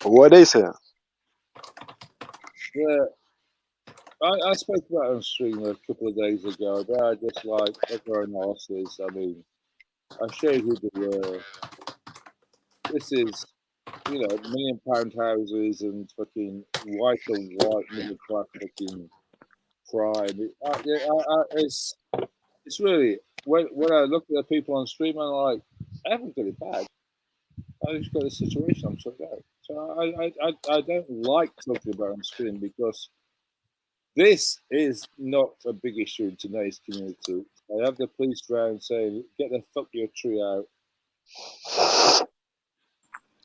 But what are they saying? Yeah. I spoke about it on stream a couple of days ago. They're just like, they're narcissists. I mean, I showed who they were. This is, you know, £1 million houses and fucking white on white middle class fucking crime. It's really, when I look at the people on stream, I'm like, I haven't got it bad. I just got a situation I'm sorting out. So I don't like talking about it on stream because this is not a big issue in today's community. I have the police around saying, get the fuck your tree out.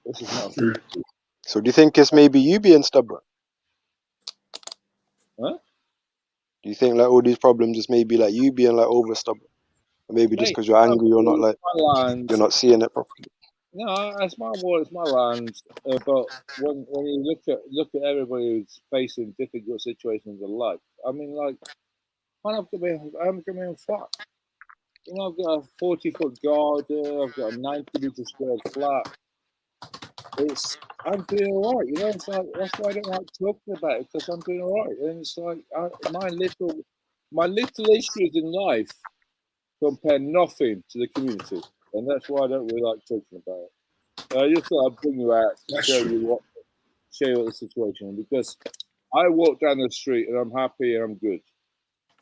This is not a big issue. So do you think it's maybe you being stubborn? Huh? Do you think like all these problems is maybe like you being like over stubborn? Or maybe just because you're angry, you're not like, you're not seeing it properly? No, it's my wall, it's my land. But when you look at everybody who's facing difficult situations in life, I mean, like, I'm coming in flat. You know, I've got a 40-foot garden, I've got a 90-meter square flat. I'm doing all right, you know. It's like that's why I don't like talking about it because I'm doing all right, and it's like my little issues in life compare nothing to the community, and that's why I don't really like talking about it. I just thought I'd bring you out to show you what the situation is, because I walk down the street and I'm happy and I'm good,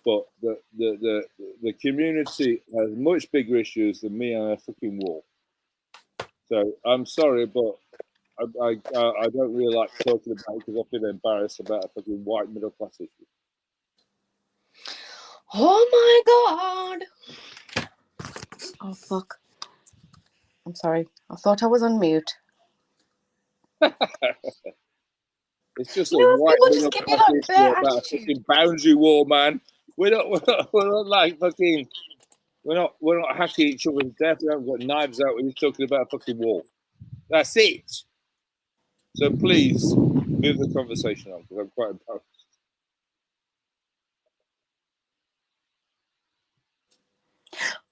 but the community has much bigger issues than me on a fucking wall. So I'm sorry, but I don't really like talking about it because I feel embarrassed about a fucking white middle class issue. Oh my god! Oh fuck! I'm sorry. I thought I was on mute. It's just a white middle class issue about a fucking boundary wall, man. We're not like fucking. We're not hacking each other to death. We haven't got knives out. We're just talking about a fucking wall. That's it. So please move the conversation on because I'm quite embarrassed.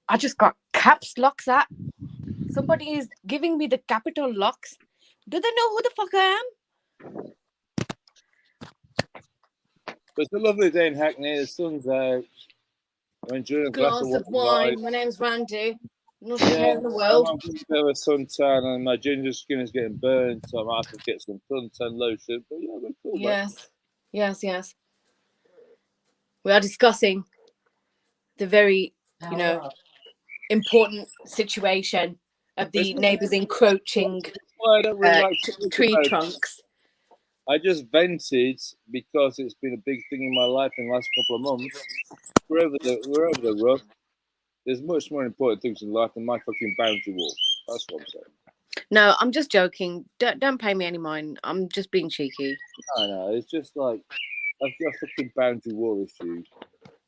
I just got caps locks at. Somebody is giving me the capital locks. Do they know who the fuck I am? It's a lovely day in Hackney. The sun's out. I'm enjoying a glass of wine. My name's Randy. Not a care in the world. I'm getting a bit of a suntan and my ginger skin is getting burned, so I might have to get some suntan lotion. But yeah, we're cool. Yes. We are discussing the very, important situation of the neighbours encroaching tree trunks. I just vented because it's been a big thing in my life in the last couple of months. We're over the roof. There's much more important things in life than my fucking boundary wall. That's what I'm saying. No, I'm just joking. Don't pay me any mind. I'm just being cheeky. No, it's just like I've got a fucking boundary wall issue.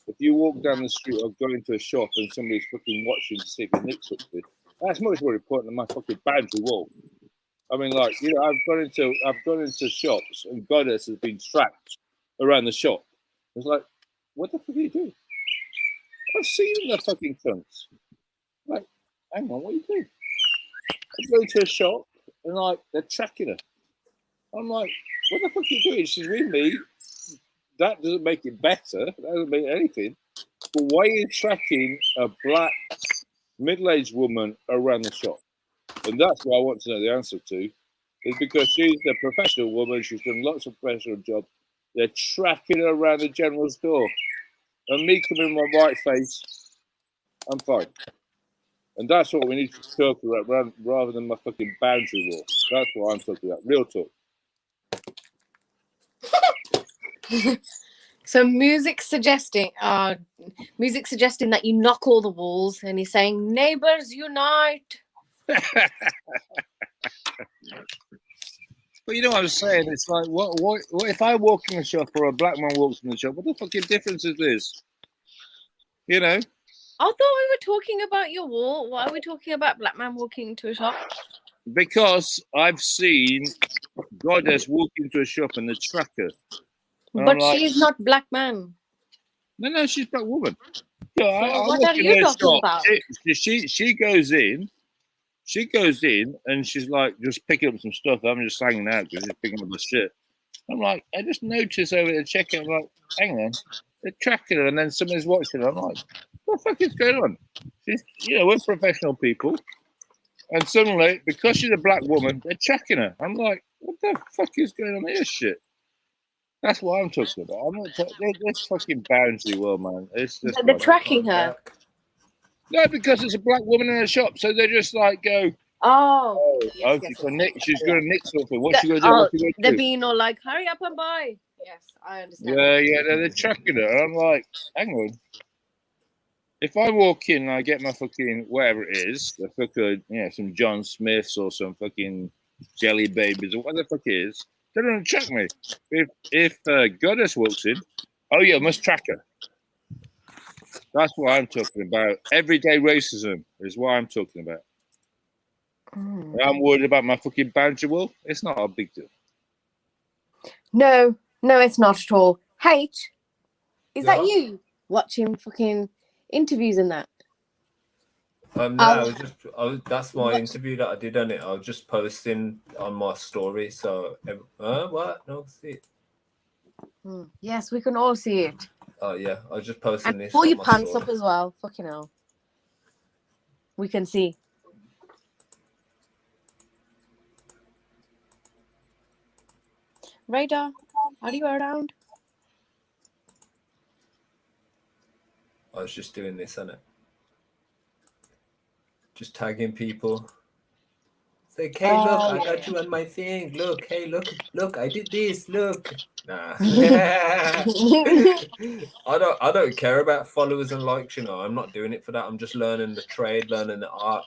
If you walk down the street or go into a shop and somebody's fucking watching to see if it nicks something, that's much more important than my fucking boundary wall. I mean, like, I've gone into shops and goddess has been trapped around the shop. It's like, what the fuck are you doing? I've seen the fucking trunks. Like, hang on, what are you doing? I go to a shop and like they're tracking her. I'm like, what the fuck are you doing? She's with me. That doesn't make it better. That doesn't make anything. But why are you tracking a black middle-aged woman around the shop? And that's what I want to know the answer to. Is because she's a professional woman. She's done lots of professional jobs. They're tracking her around the general store. And me coming with my white face, I'm fine. And that's what we need to talk about rather than my fucking boundary wall. That's what I'm talking about. Real talk. So music suggesting that you knock all the walls, and he's saying neighbors unite. But you know what I'm saying? It's like, what if I walk in the shop or a black man walks in the shop? What the fucking difference is this? You know? I thought we were talking about your wall. Why are we talking about black man walking into a shop? Because I've seen Goddess walk into a shop and they track her. And But she's not black man. No, she's black woman. Yeah, I what walk are in you her talking shop. about? She goes in. She goes in and she's like just picking up some stuff. I'm just hanging out because she's picking up the shit. I'm like, I just noticed over there checking. I'm like, hang on, they're tracking her, and then someone's watching her. I'm like, what the fuck is going on? She's, we're professional people, and suddenly because she's a black woman, they're tracking her. I'm like, what the fuck is going on here? Shit. That's what I'm talking about. I'm not this fucking boundary world, man. It's just They're tracking her. No, because it's a black woman in a shop, so they just like go. She's gonna nick something. What's she gonna do? What's she gonna They're do? being all like, hurry up and buy. Yes, I understand. Yeah, they're tracking her. I'm like, hang on. If I walk in and I get my fucking whatever it is, the fucking some John Smiths or some fucking Jelly Babies or what the fuck it is, they don't track me. If Goddess walks in, oh yeah, must track her. That's what I'm talking about. Everyday racism is what I'm talking about. I'm worried about my fucking boundary wall. It's not a big deal. No, it's not at all. H, is that you watching fucking interviews and that? No, that's my interview that I did on it. I was just posting on my story. So, what? No, see it. Yes, we can all see it. Oh yeah, I was just posting And this. pull on your my pants story. up as well. Fucking hell. We can see. Radar, are you around? I was just doing this, innit? Just tagging people. Say, hey, look, I got you on my thing. Look, hey, look, I did this. Look. Nah. I don't care about followers and likes, I'm not doing it for that. I'm just learning the trade, learning the art.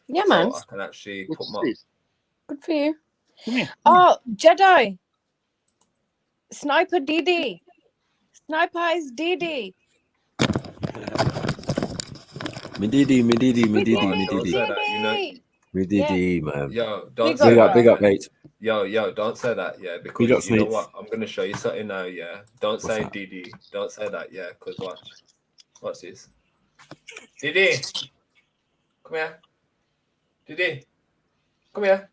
Yeah, so man. I can actually put my... Good for you. Come here. Oh, Jedi. Sniper DD. Sniper is DD. Don't say that, man. Yo, don't Big say up, that. big up, mate. Yo, don't say that, because Big up, you know Smith. what? I'm gonna show you something now, Don't say that? DD. Don't say that, because watch this. DD, come here. DD, come here.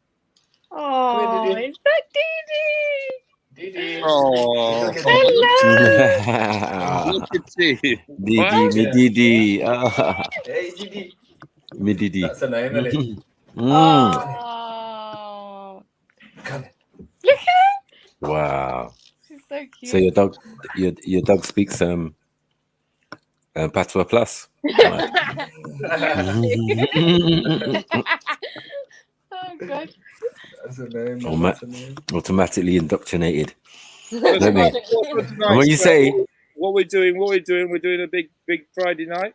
Oh, Come here, it's that DD. DD. Oh, hello. Look at you. Didi, me Didi. Hey, DD. Me Didi. That's the name of it. Oh. Come Look at her. Wow. She's so cute. So your dog speaks Patois Plus. Oh god. That's a name. Automatically indoctrinated. What you say? What we're doing? We're doing a big Friday night.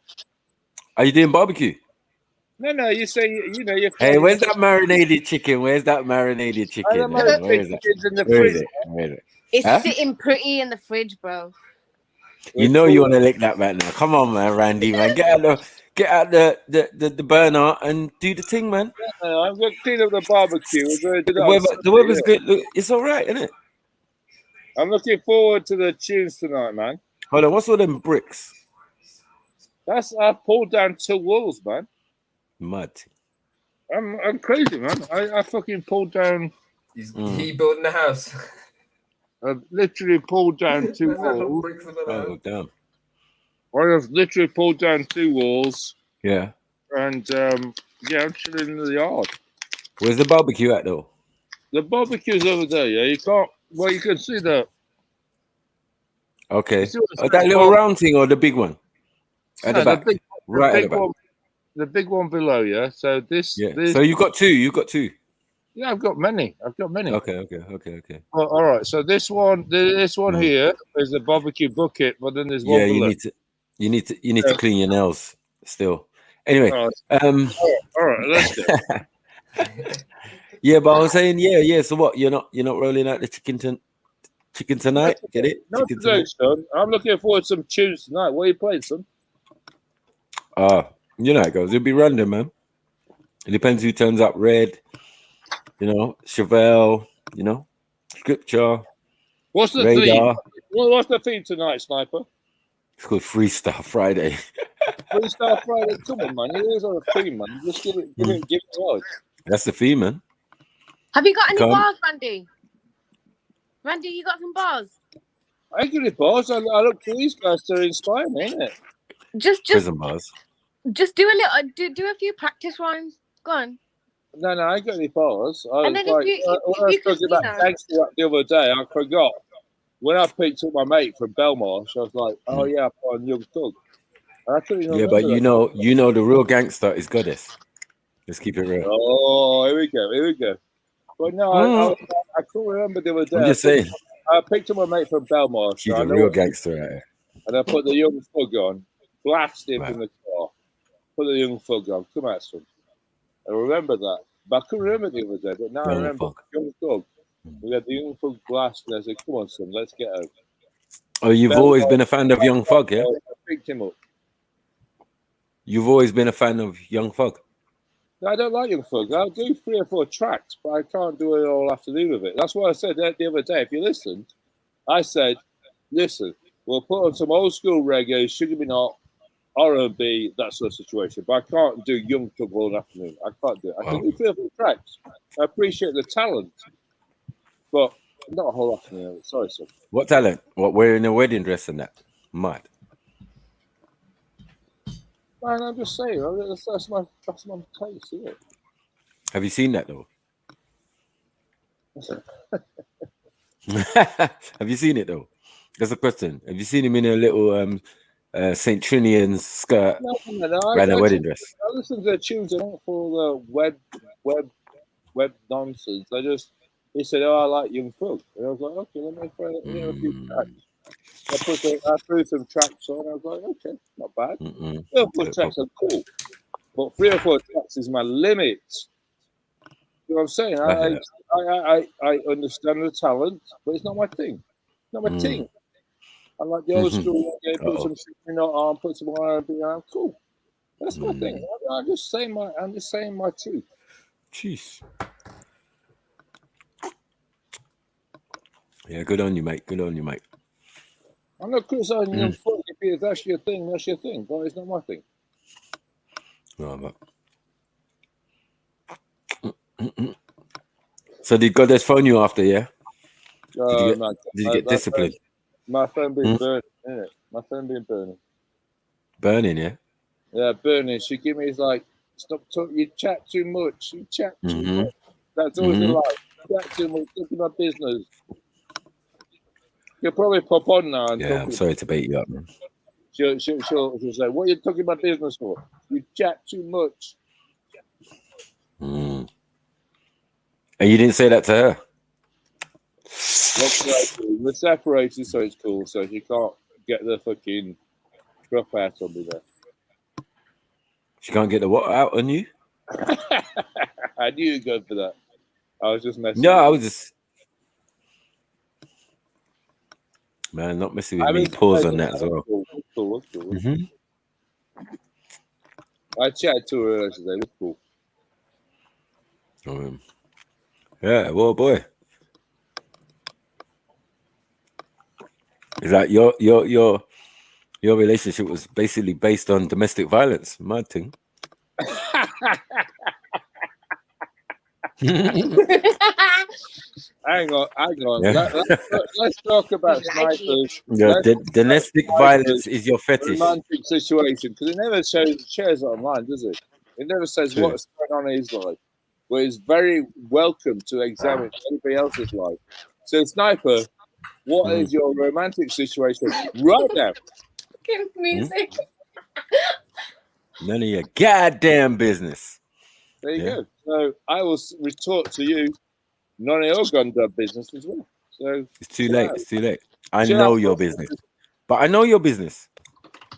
Are you doing barbecue? No. You say you're. Hey, where's that marinated chicken? Where's that marinated chicken? Where is it? In the Where is fridge. it? Where is it? It's Huh? sitting pretty in the fridge, bro. You know you want to lick that back now. Come on, man, Randy, man. Get out the burner and do the thing, man. I'm going to clean up the barbecue. The weather's good. Look, it's all right, isn't it? I'm looking forward to the tunes tonight, man. Hold on, what's all them bricks? I pulled down 2 walls, man. Mud. I'm crazy, man. I fucking pulled down. He building a house. I've literally pulled down 2 walls. Oh, damn. I have literally pulled down 2 walls. Yeah. And I'm chilling in the yard. Where's the barbecue at, though? The barbecue's over there, yeah. You can see the Okay. See what That little round thing or the big one? At the back. Right at the back. One, the big one below, yeah. So this. So you got two. You got two. Yeah, I've got many. Okay. Well, all right. So this one here is the barbecue bucket, but then there's one Yeah, below. you need to clean your nails still. Anyway, all right, let's go. Yeah, but I was saying, yeah. So what? You're not rolling out the chicken tonight? Get it? Not Chicken today, tonight. son. I'm looking forward to some tunes tonight. What are you playing, son? You know how it goes. It'll be random, man. It depends who turns up. Red, Chevelle, Scripture. What's the Radar. theme? What's the theme tonight, Sniper? It's called Freestyle Friday. Freestyle Friday. Come on, man. You always have a theme, man. Just give it a large. That's the theme, man. Have you got any Come. bars, Randy? Randy, you got some bars? I get it, boss. I look for these guys to inspire me, innit? Just Prison bars. Just do a little, do a few practice rhymes. Go on. No, I ain't got any bars. I And was then if like, you- when if I was you could, talking about gangster rap the other day, I forgot. When I picked up my mate from Belmarsh, I was like, oh yeah, I'm on Young Thug. And I couldn't even Yeah, remember but that. you know the real gangster is Goddess. Let's keep it real. Oh, here we go. But no, I couldn't remember the other day. I'm just saying. I picked up my mate from Belmarsh. She's I a know real what- gangster out here. And I put the Young Thug on, blast him from the car, put the Young Thug on, come out, son. I remember that. But I couldn't remember the other day. But now I Young remember Thug. Young Thug. We had the Young Thug blast, and I said, come on, son, let's get out. Oh, you've always been a fan of Young Thug, yeah? I picked him up. You've always been a fan of Young Thug. No, I don't like Young Thug. I'll do 3 or 4 tracks, but I can't do it all afternoon with it. That's why I said that the other day. If you listened, I said, listen, we'll put on some old school reggae, Sugar Me Not, R&B, that sort of situation. But I can't do Young Thug all afternoon. I can't do it. I can do 3 or 4 tracks. I appreciate the talent, but not a whole afternoon. Sorry, sir. What talent? What, wearing a wedding dress and that? Mad. Man, I'm just saying, that's my taste, isn't it? Have you seen that though? Have you seen it though? That's the question. Have you seen him in a little St. Trinian's skirt No. and a wedding dress? I listen to their tunes. I don't follow the web nonsense. He said, "Oh, I like Young Thug," and I was like, "Okay, let me try a few tracks." I threw some tracks on. I was like, "Okay, not bad." 3 or 4 tracks are cool, but 3 or 4 tracks is my limit. You know what I'm saying? I understand the talent, but it's not my thing. It's not my thing. I like the old school. Put some shit on, put some R&B on. Cool. That's my thing. I'm just saying my truth. Jeez. Yeah, good on you, mate. Good on you, mate. I'm not criticizing Young Thug. If that's your thing, that's your thing. But it's not my thing. No, but... So did Goddess phone you after, yeah? Did you get disciplined? My phone being burning, isn't it? My phone being burning. Burning, yeah? Yeah, burning. She give me, like, stop talking. You chat too much. You chat too much. That's always the lie. Chat too much. Look at my business. You'll probably pop on now. And yeah, I'm sorry to bait you up, man. She'll say, what are you talking about business for? You chat too much. And you didn't say that to her? We're separated, so it's cool. So she can't get the fucking drop out on me there. She can't get the what out on you? I knew you'd go for that. I was just messing. No, I was just... Man, not messing with me. Pause on that as well. Cool. I chatted to her today. It was cool. Yeah, well, boy. Is that your relationship was basically based on domestic violence? Mad thing. Hang on. Yeah. Let's talk about snipers. Yeah, domestic violence is your fetish. Romantic situation, because it never shares it online, does it? It never says True. what's going on in his life. But it's very welcome to examine anybody else's life. So, Sniper, What is your romantic situation right now? Music. None of your goddamn business. There you go. So I will retort to you, none of your goddamn business as well. So it's too late. It's too late. I Chill know out, your bro. business, but I know your business.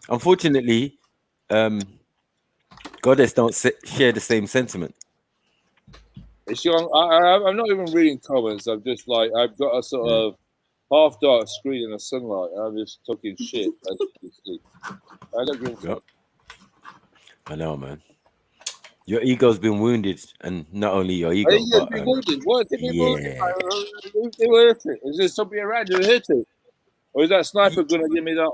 Unfortunately, Goddess don't share the same sentiment. It's young. I'm not even reading comments. I'm just like, I've got a sort of half dark screen in the sunlight. And I'm just talking shit. As you can see. I don't give a fuck. I know, man. Your ego's been wounded, and not only your ego, but What did people hurt it? Is there something around you that hit it? Or is that sniper gonna give me that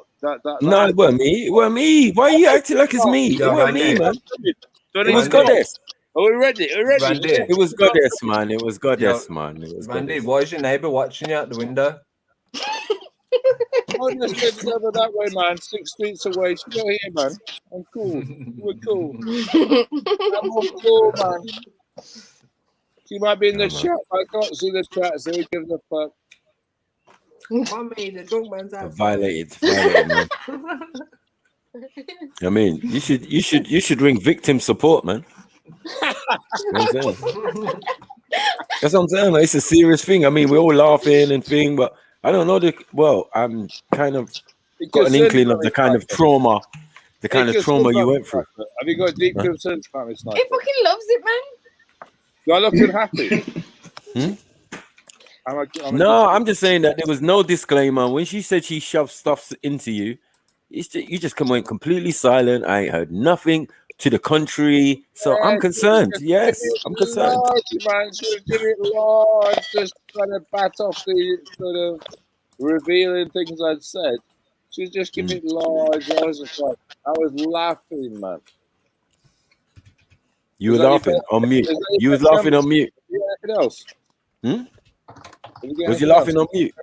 no, it weren't me. It weren't me. Why are you acting like it's me? It weren't me, man. It was Goddess. Are we ready? Are we ready? Randy. It was Goddess, man. It was Goddess, man. It was Randy, Goddess. why is your neighbour watching you out the window? I just live over that way, man. 6 streets away. She's not here, man. I'm cool. We're cool. I'm all cool, man. She might be in the chat. I can't see the chat, so who gives a fuck? Mommy, the drunk man's out. Violated, man. I mean, you should ring victim support, man. That's what I'm saying. Like, it's a serious thing. I mean, we're all laughing and thing, but I don't know I'm kind of got an inkling of the kind of trauma, you went through. Have you got deep concerns about this night? He fucking loves it, man. Do I look unhappy? No, I'm just saying that there was no disclaimer when she said she shoved stuff into you. You just went completely silent. I ain't heard nothing to the contrary, so I'm concerned. Yes, I'm concerned. Large, man. She was giving it large, just trying to bat off the sort of revealing things I'd said. She was just giving it large. I was just like, I was laughing, man. You were laughing on mute. You was laughing on mute. Anything else? Was you laughing on mute?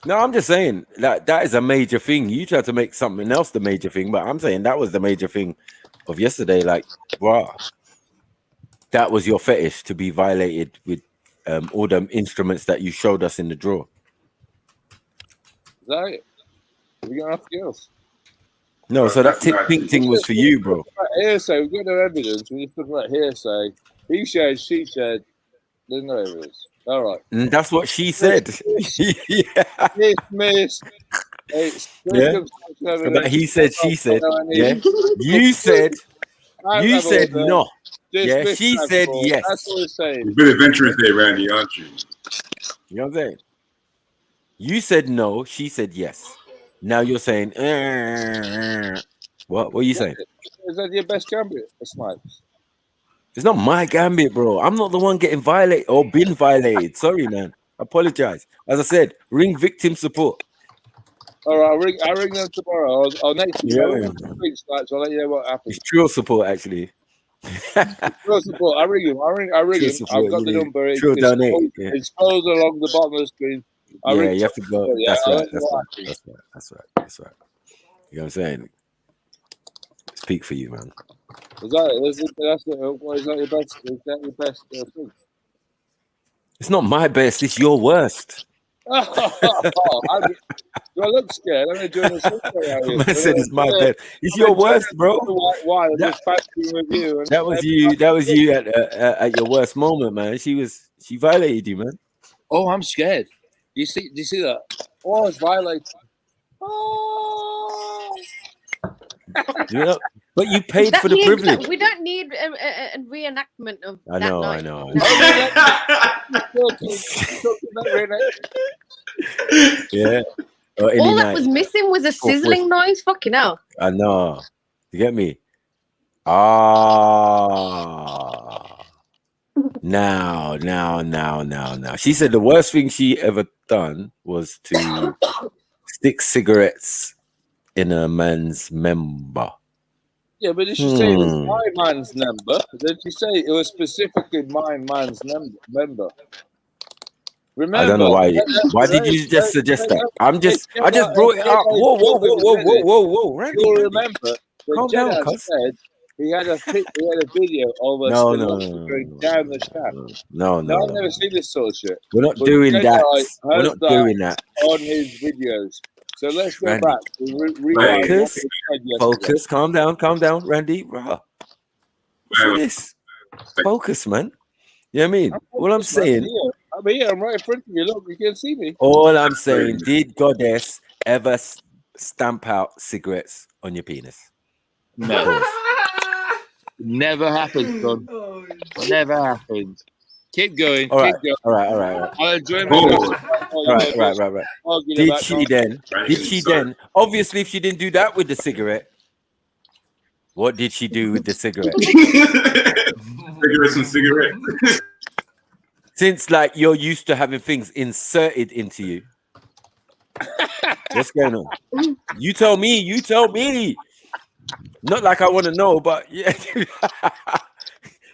No, I'm just saying that is a major thing. You tried to make something else the major thing, but I'm saying that was the major thing of yesterday. Like, wow, that was your fetish to be violated with all the instruments that you showed us in the drawer. Is that it? Have you got anything else? No, so that pink thing was for you, bro. Hearsay, we've got no evidence. We just talk about hearsay. He said, she said. There's no evidence. All right. And that's what she said. Yeah. Dismissed. Yeah. But he said, she said. Yeah. You said no. Yeah. She said yes. That's what we're saying. You've been adventurous there, Randy, aren't you? You know what I'm saying? You said no. She said yes. Now you're saying, what? What are you saying? Is that your best gambit, Snipes? It's not my gambit, bro. I'm not the one getting violated or been violated. Sorry, man. Apologize. As I said, ring victim support. All right, I'll ring them tomorrow. I'll next week. Yeah. I'll let you know what happens. It's Trill support, actually. Trill support. I ring him. I ring him. Support, I've got the number. It's exposed along the bottom of the screen. You have to go. That's right. That's right. You know what I'm saying? Speak for you, man. Is that your best? Is that your best thing? It's not my best. It's your worst. Do I look scared? I'm doing this out here. Man said it's my best. It's your worst, bro. Why? With you. That was you. That was you at your worst moment, man. She violated you, man. Oh, I'm scared. Do you see that? Oh, it's violated. Oh. You know, but you paid for the privilege. We don't need a reenactment of I that know. Yeah. All that was missing was a sizzling noise. Fucking hell. I know. You get me? Now. She said the worst thing she ever done was to stick cigarettes in a man's member. Yeah, but did she say it was my man's number? Did she say it was specifically my man's member? Remember, I don't know why. Why did you just suggest that? I just brought it up. Whoa, Randy. You'll remember Calm down, cuz. said He had a video of us going down the shaft. No, I've never seen this sort of shit. We're not But doing Jedi that. We're has not doing that. on his videos. So let's go Randy. back. Rewind. Focus. Calm down, Randy. Rah. What's this? Focus, man. You know what I mean? All I'm saying. I'm here. I'm right in front of you. Look, you can see me. All I'm saying. Did Goddess ever stamp out cigarettes on your penis? No. Never happened, son. Never happened. Keep going. All right. Keep going. All right. I'll enjoy my Right. Did she then? Obviously, if she didn't do that with the cigarette, what did she do with the cigarette? Cigarettes and cigarettes. Since like you're used to having things inserted into you, what's going on? You tell me. Not like I want to know, but yeah.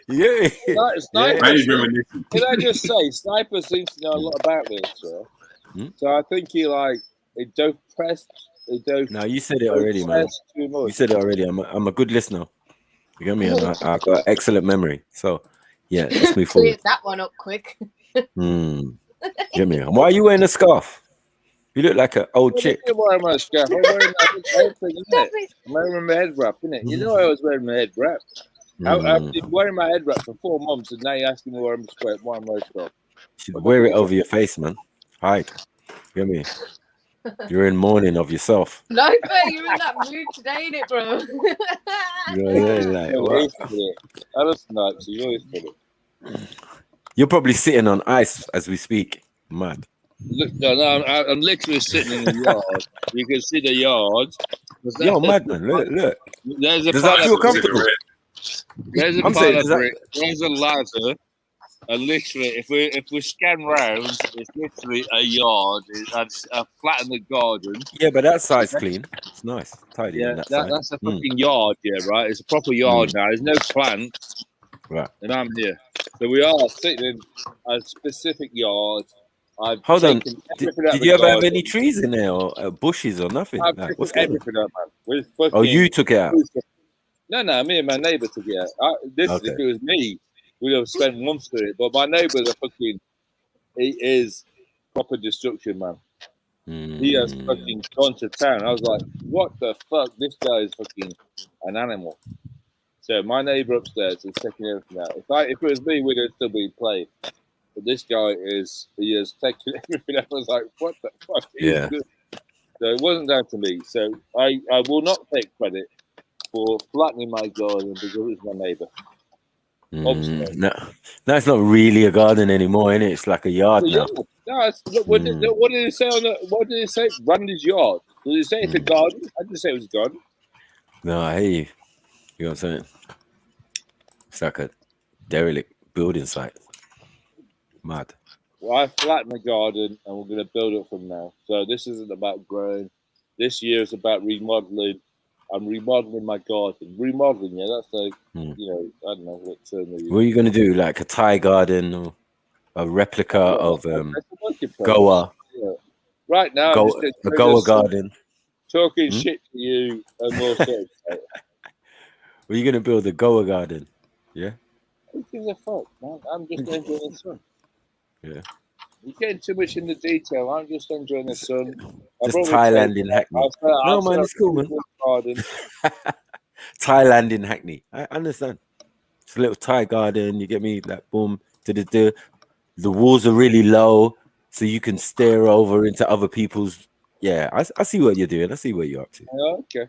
Yeah. Can I just say, Sniper seems to know a lot about this, sir. So I think he don't press. No, you said it already, man. You said it already. I'm a good listener. You get me? And I got excellent memory. So yeah, let's move forward. Cleared that one up quick. You get me? Why are you wearing a scarf? You look like an old chick. I'm wearing my scarf. I'm wearing that thing, isn't it? I'm wearing my head wrap, isn't it? You know I was wearing my head wrap. I've been wearing my head wrap for 4 months, and now you're asking me where I'm wearing my scarf. You should wear it over your face, man. Hide. You get me? You're in mourning of yourself. No, but you're in that mood today, innit, bro? I just snipes. You always put it. You're probably sitting on ice as we speak. Mad. Look, I'm literally sitting in the yard. You can see the yard. Yo, mad man. Look. There's a does that feel comfortable? There's a pile of brick. There's a ladder. And literally, if we scan round, it's literally a yard. It's a flat in the garden. Yeah, but that side's clean. It's nice, tidy. Yeah, side. that's a fucking yard. Yeah, right. It's a proper yard now. There's no plant. Right. And I'm here. So we are sitting in a specific yard. Hold on. Did you ever have any trees in there or bushes or nothing? I've Like, taken what's going on? everything out, man. Oh, you took it out. No, me and my neighbour took it out. If it was me, we'd have spent months doing it. But my neighbour's he is proper destruction, man. He has fucking gone to town. I was like, what the fuck? This guy is fucking an animal. So my neighbour upstairs is taking everything out. If it was me, we'd have still been playing. But this guy he has taken everything out. I was like, what the fuck? Yeah. So it wasn't down to me. So I will not take credit for flattening my garden because it's my neighbour. No, it's not really a garden anymore, innit? It's like a yard now. What did it say on the? What did it say? Randy's yard. Did it say it's a garden? I didn't say it was a garden. No, I hear you. You know what I'm saying? It's like a derelict building site. Mad. Well, I flattened the garden, and we're going to build it from now. So this isn't about growing. This year is about remodeling. I'm remodeling my garden. Remodeling, yeah, that's like, I don't know what term they use. What are you going to do? Like a Thai garden or a replica of Goa? Yeah. Right now, the Goa garden. Talking shit to you and more shit. Are you going to build a Goa garden? Yeah? Who gives a fuck, man? I'm just enjoying the sun. Yeah. You're getting too much in the detail. I'm just enjoying the sun. Just Thailand in Hackney. No, man, it's cool, man. Thailand in Hackney. I understand. It's a little Thai garden. You get me? Like, boom. The walls are really low, so you can stare over into other people's. Yeah, I see what you're doing. I see what you're up to. Oh, okay.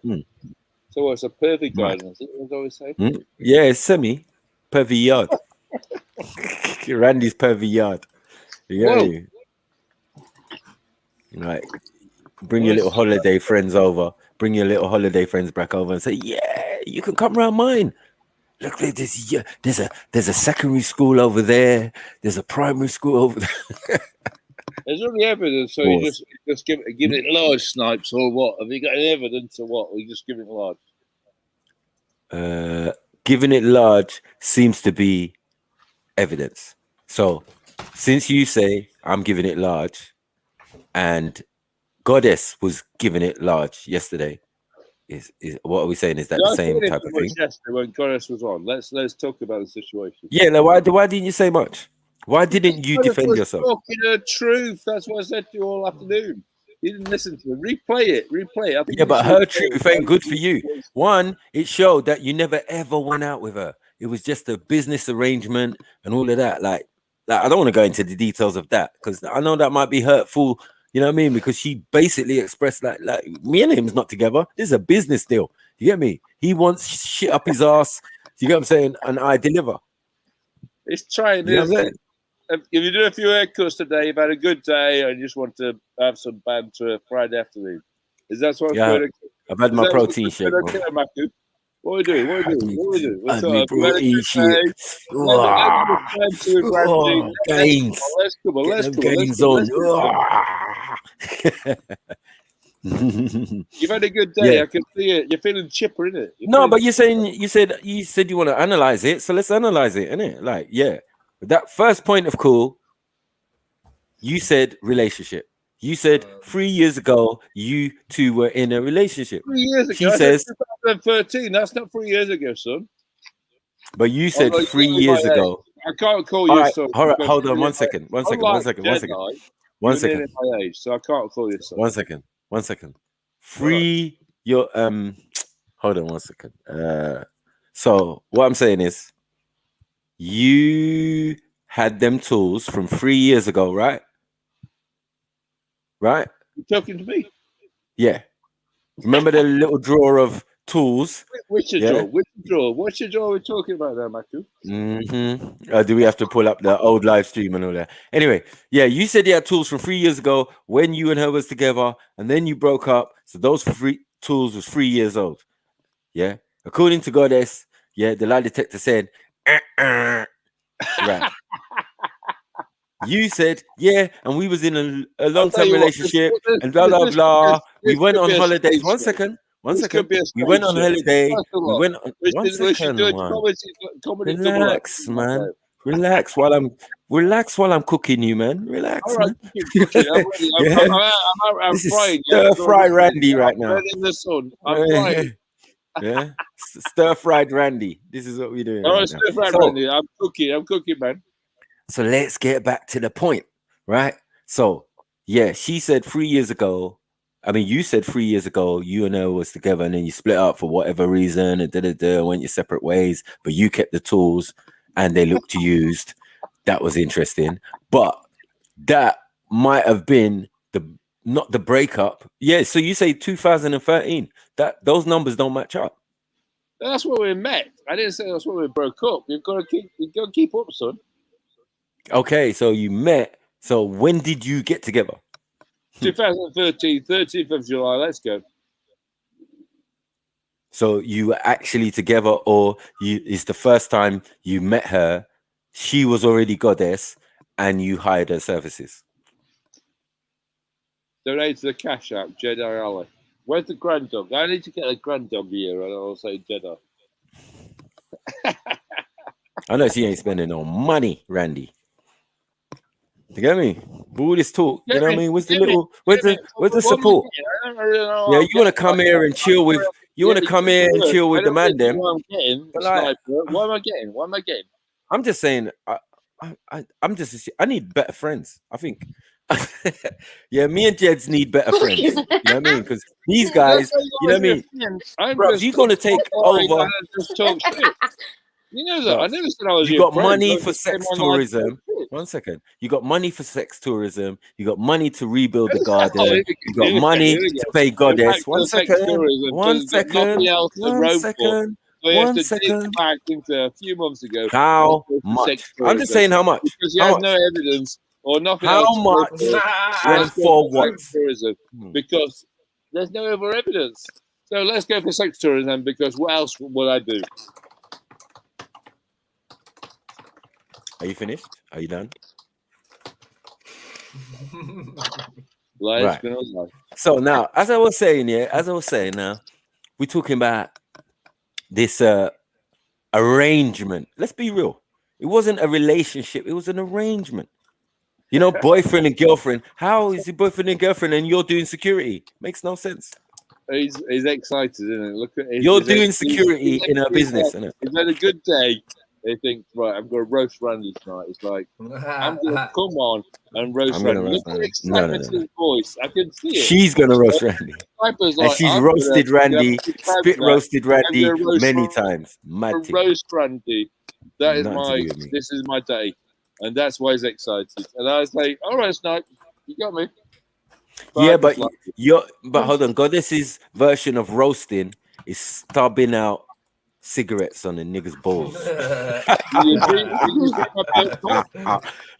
So it's a perfect garden, is it? As I always say. Yeah, it's pervy yard. Randy's pervy yard. You get me? Like, bring your little holiday friends over. Bring your little holiday friends back over and say, yeah, you can come around mine. Look, there's a secondary school over there. There's a primary school over there. There's only evidence, so you just give it large, Snipes, or what? Have you got any evidence or what? Or you just give it large? Giving it large seems to be evidence. So, since you say I'm giving it large, and Goddess was giving it large yesterday, Is what are we saying? Is that Yeah, the I same said it type too of much thing? yesterday when Goddess was on. Let's talk about the situation. Yeah, like why didn't you say much? Why didn't you Goddess defend was yourself? talking her truth. That's what I said to you all afternoon. You didn't listen to it. Replay it. I think Yeah, you but should her replay truth it. ain't good for you. One, it showed that you never ever went out with her. It was just a business arrangement and all of that. Like I don't want to go into the details of that because I know that might be hurtful. You know what I mean? Because she basically expressed like me and him's not together. This is a business deal. You get me? He wants shit up his ass. You get what I'm saying? And I deliver. It's trying. You know what I'm saying? If you do a few haircuts today, you've had a good day, and you just want to have some banter Friday afternoon. Is that what's Yeah, going to? I've had my protein shake. Okay, Matthew. What are we doing? What are we doing? What are we doing? What's Had me up? You had a protein good shake. day. Let's just banter with Randy. Gains. Let's come on. Get Let's them come on. gains on. You've had a good day. Yeah. I can see it. You're feeling chipper, innit? No, but you said you want to analyze it, so let's analyze it, innit? Like, yeah. That first point of call, you said relationship. You said 3 years ago you two were in a relationship. 3 years ago. She I says, said 2013. That's not 3 years ago, son. but you said Although 3 you're my years age. ago. I can't call All you right, son. hold because on, you're one my- second. Unlike Jedi, you're nearly my age, so I can't call you son. One second. Free your hold on 1 second. So what I'm saying is you had them tools from 3 years ago, right? Right? You're talking to me. Yeah. Remember the little drawer of tools? Which Yeah? drawer? Which drawer? Which drawer are we talking about there, Matthew? Do we have to pull up the old live stream and all that? Anyway, yeah, you said you had tools from 3 years ago when you and her was together, and then you broke up. So those tools was 3 years old. Yeah. According to Goddess, yeah, the lie detector said, right. You said, yeah, and we was in a long-term relationship and blah blah blah. We went on holidays. 1 second. We went on holiday. We went on 1 second. Relax, man. Relax while I'm cooking you, man. Relax, man. This is stir-fried Randy right now. In the sun. I'm frying. Yeah, stir-fried Randy. This is what we're doing. Oh, Right stir-fried now. Randy. I'm cooking, man. So let's get back to the point, right? So, yeah, she said 3 years ago. I mean, you said 3 years ago you and her was together, and then you split up for whatever reason, and went your separate ways. But you kept the tools, and they looked used. That was interesting, but that might have been not the breakup. Yeah. So you say 2013. Those numbers don't match up. That's where we met. I didn't say that's where we broke up. You've got to keep up, son. Okay, so you met. So when did you get together? 2013, 13th of July. Let's go. So you were actually together, or it's the first time you met her? She was already Goddess, and you hired her services. Donate to the Cash App, Jedi Alley. Where's the grand dog? I need to get a grand dog here, and I'll say Jedi. I know she ain't spending no money, Randy. You get me? But all this talk, you know what I mean? Where's the support? Yeah, you want to come here and chill with the man, them. What I'm getting, like, what am I getting? What am I getting? I'm just saying, I need better friends. I think. Yeah, me and Jeds need better friends. You know what I mean? Because these guys, you know what I mean? Bro, you're gonna take over. Just talk shit. You know that. Bro, I never said I was you your got friend. money for sex tourism. 1 second. You got money for sex tourism. You got money to rebuild the garden. You got money to pay Goddess. 1 second. 1 second. 1 second. So you have 1 to second. dig back into a few months ago. How much? I'm just saying how much. Because he How has much? no evidence or nothing How else. much and for what? Tourism, because there's no other evidence. So let's go for sex tourism, because what else will I do? Are you finished? Are you done? Life, Right. So now, as I was saying, now we're talking about this arrangement. Let's be real. It wasn't a relationship. It was an arrangement. You know, boyfriend and girlfriend. How is it boyfriend and girlfriend and you're doing security? Makes no sense. He's excited, isn't it? Look at You're doing security in her business, isn't it? He's had a good day. He thinks, right, I'm going to roast Randy tonight. It's like, I'm going to come on and roast I'm gonna Randy. roast Look at the Randy. excitement in his voice. I can see it. She's gonna roast Randy. Sniper's And like, she's I'm roasted Randy, spit roasted Randy I'm gonna roast many times. Mad thing. roast Randy. That is Nothing to do with me. this is my day. And that's why he's excited. And I was like, all right, Snipe, you got me. Yeah, but hold on. Goddess's version of roasting is stubbing out cigarettes on the niggas' balls.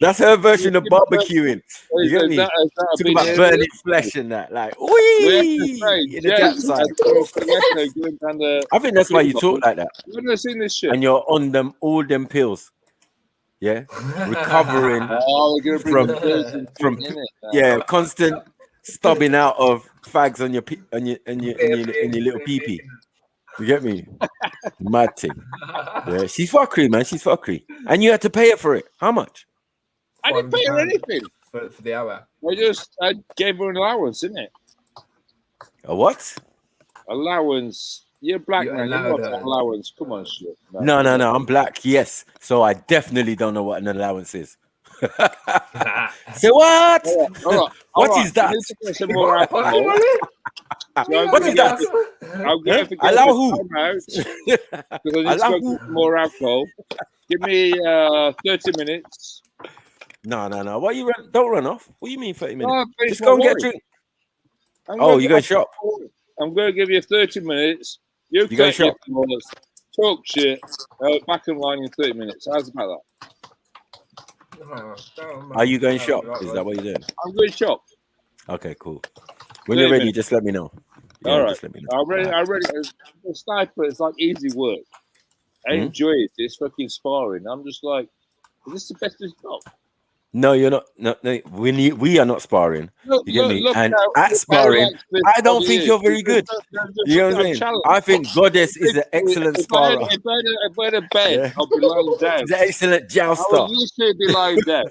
That's her version of barbecuing. You get me? Talk about burning flesh and that, like, wee in the gap side. I think that's why you talk like that. You've never seen this shit. And you're on them all them pills. Yeah, recovering from constant stubbing out of fags on your little pee-pee. You get me? Mad thing. Yeah, she's fuckery, man. She's fuckery. And you had to pay her for it. How much? I didn't pay her anything. For the hour. I gave her an allowance, didn't it? A what? Allowance. You're black, man. You got an allowance. Come on, shit. No. I'm black, yes. So I definitely don't know what an allowance is. Say what? What is that? What is that? I'm going to allow who? Because I need to go get more alcohol. Give me 30 minutes. No. Why you don't run off? What do you mean 30 minutes? No, just go and get a drink. You go shop? I'm going to give you 30 minutes. You go shop? Talk shit. Back in line in 30 minutes. How's about that? Are you going shop? Is that what you're doing? I'm going shop. Okay, cool. When you're ready, just let me know. All right. Just let me know. I'm ready. The sniper is like easy work. I enjoy it. It's fucking sparring. I'm just like, is this the best it's got? No, you're not. No, we are not sparring. You get me? And how at sparring, I don't think is. you're very good. You know what I'm saying? I think Goddess is an excellent sparrer. If I had a bed, I'll be lying down. She's an excellent jouster. I would literally be lying down.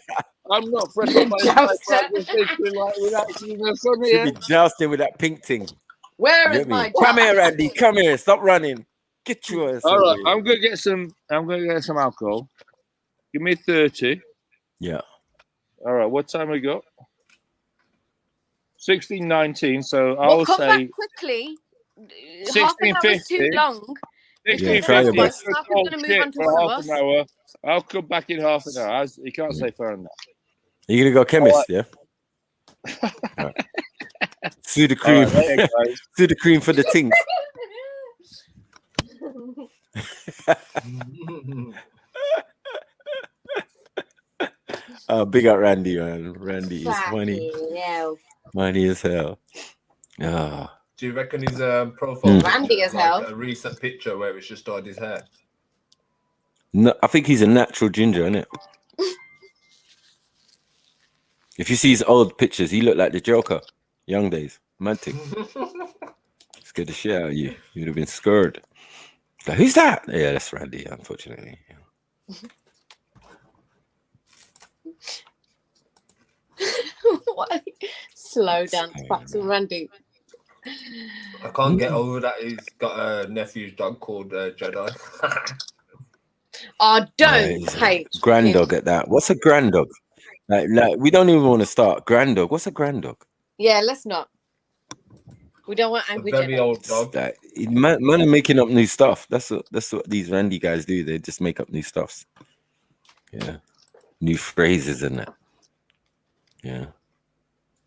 I'm not fresh on my relaxing in the sun She'll here. be jousting with that pink thing. Where is my Come here, Randy. Come here. Stop running. Get yours. All right, I'm gonna get some alcohol. Give me 30. Yeah. All right, what time we got? 16:19. So I'll come say back quickly. Half an hour is too long. 16:50. We're going to move on to one of us. An hour. I'll come back in half an hour. You can't say fair enough. Are you gonna go chemist? Yeah. Right. See the cream. Right, See the cream for the tink. Big up Randy, man. Randy is funny. Funny as hell. Do you reckon his profile Randy as hell? A recent picture where it's just dyed his hair? No, I think he's a natural ginger, isn't it? If you see his old pictures, he looked like the Joker. Young days. Mad thing. Scared the shit out of you. You'd have been scared. Like, who's that? Yeah, that's Randy, unfortunately. What? Slow down, Faxel Randy. I can't get over that he's got a nephew's dog called Jedi. Oh, don't hate Granddog at that. What's a granddog? Like we don't even want to start. Granddog. What's a granddog? Yeah, let's not. We don't want angry very old dog. Man are making up new stuff. That's what these Randy guys do. They just make up new stuffs. Yeah. New phrases and that. Yeah.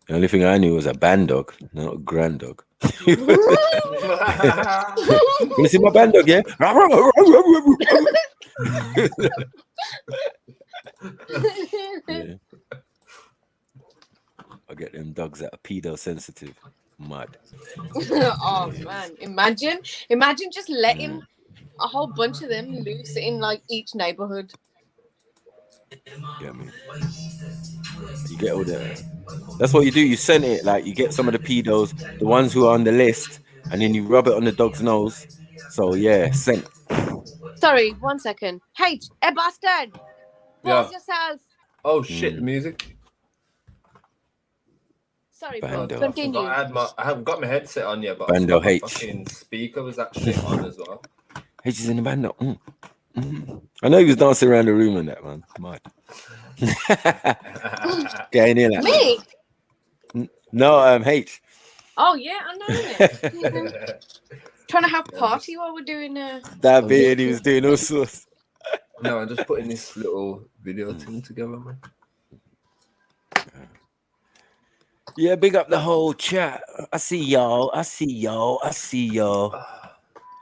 The only thing I knew was a band dog, not a grand dog. You see my band dog, yeah? Yeah. I get them dogs that are pedo sensitive. Mad. Oh man. Imagine just letting a whole bunch of them loose in like each neighborhood. Yeah, man. You get all the. That's what you do. You send it like you get some of the pedos, the ones who are on the list, and then you rub it on the dog's nose. So yeah, sent. Sorry, 1 second. Hey, bastard! Pause yourself. Oh shit, the music. Sorry, Bando. bro. Continue. I haven't got my headset on yet, but Bando my H. fucking speaker was actually on as well. H is in the bando. I know he was dancing around the room and that, man. Mad. Getting in Me? No, H. Oh yeah, I know it. Trying to have party while we're doing that bit, and he was doing all sorts. No, I'm just putting this little video thing together, man. Yeah, big up the whole chat. I see y'all.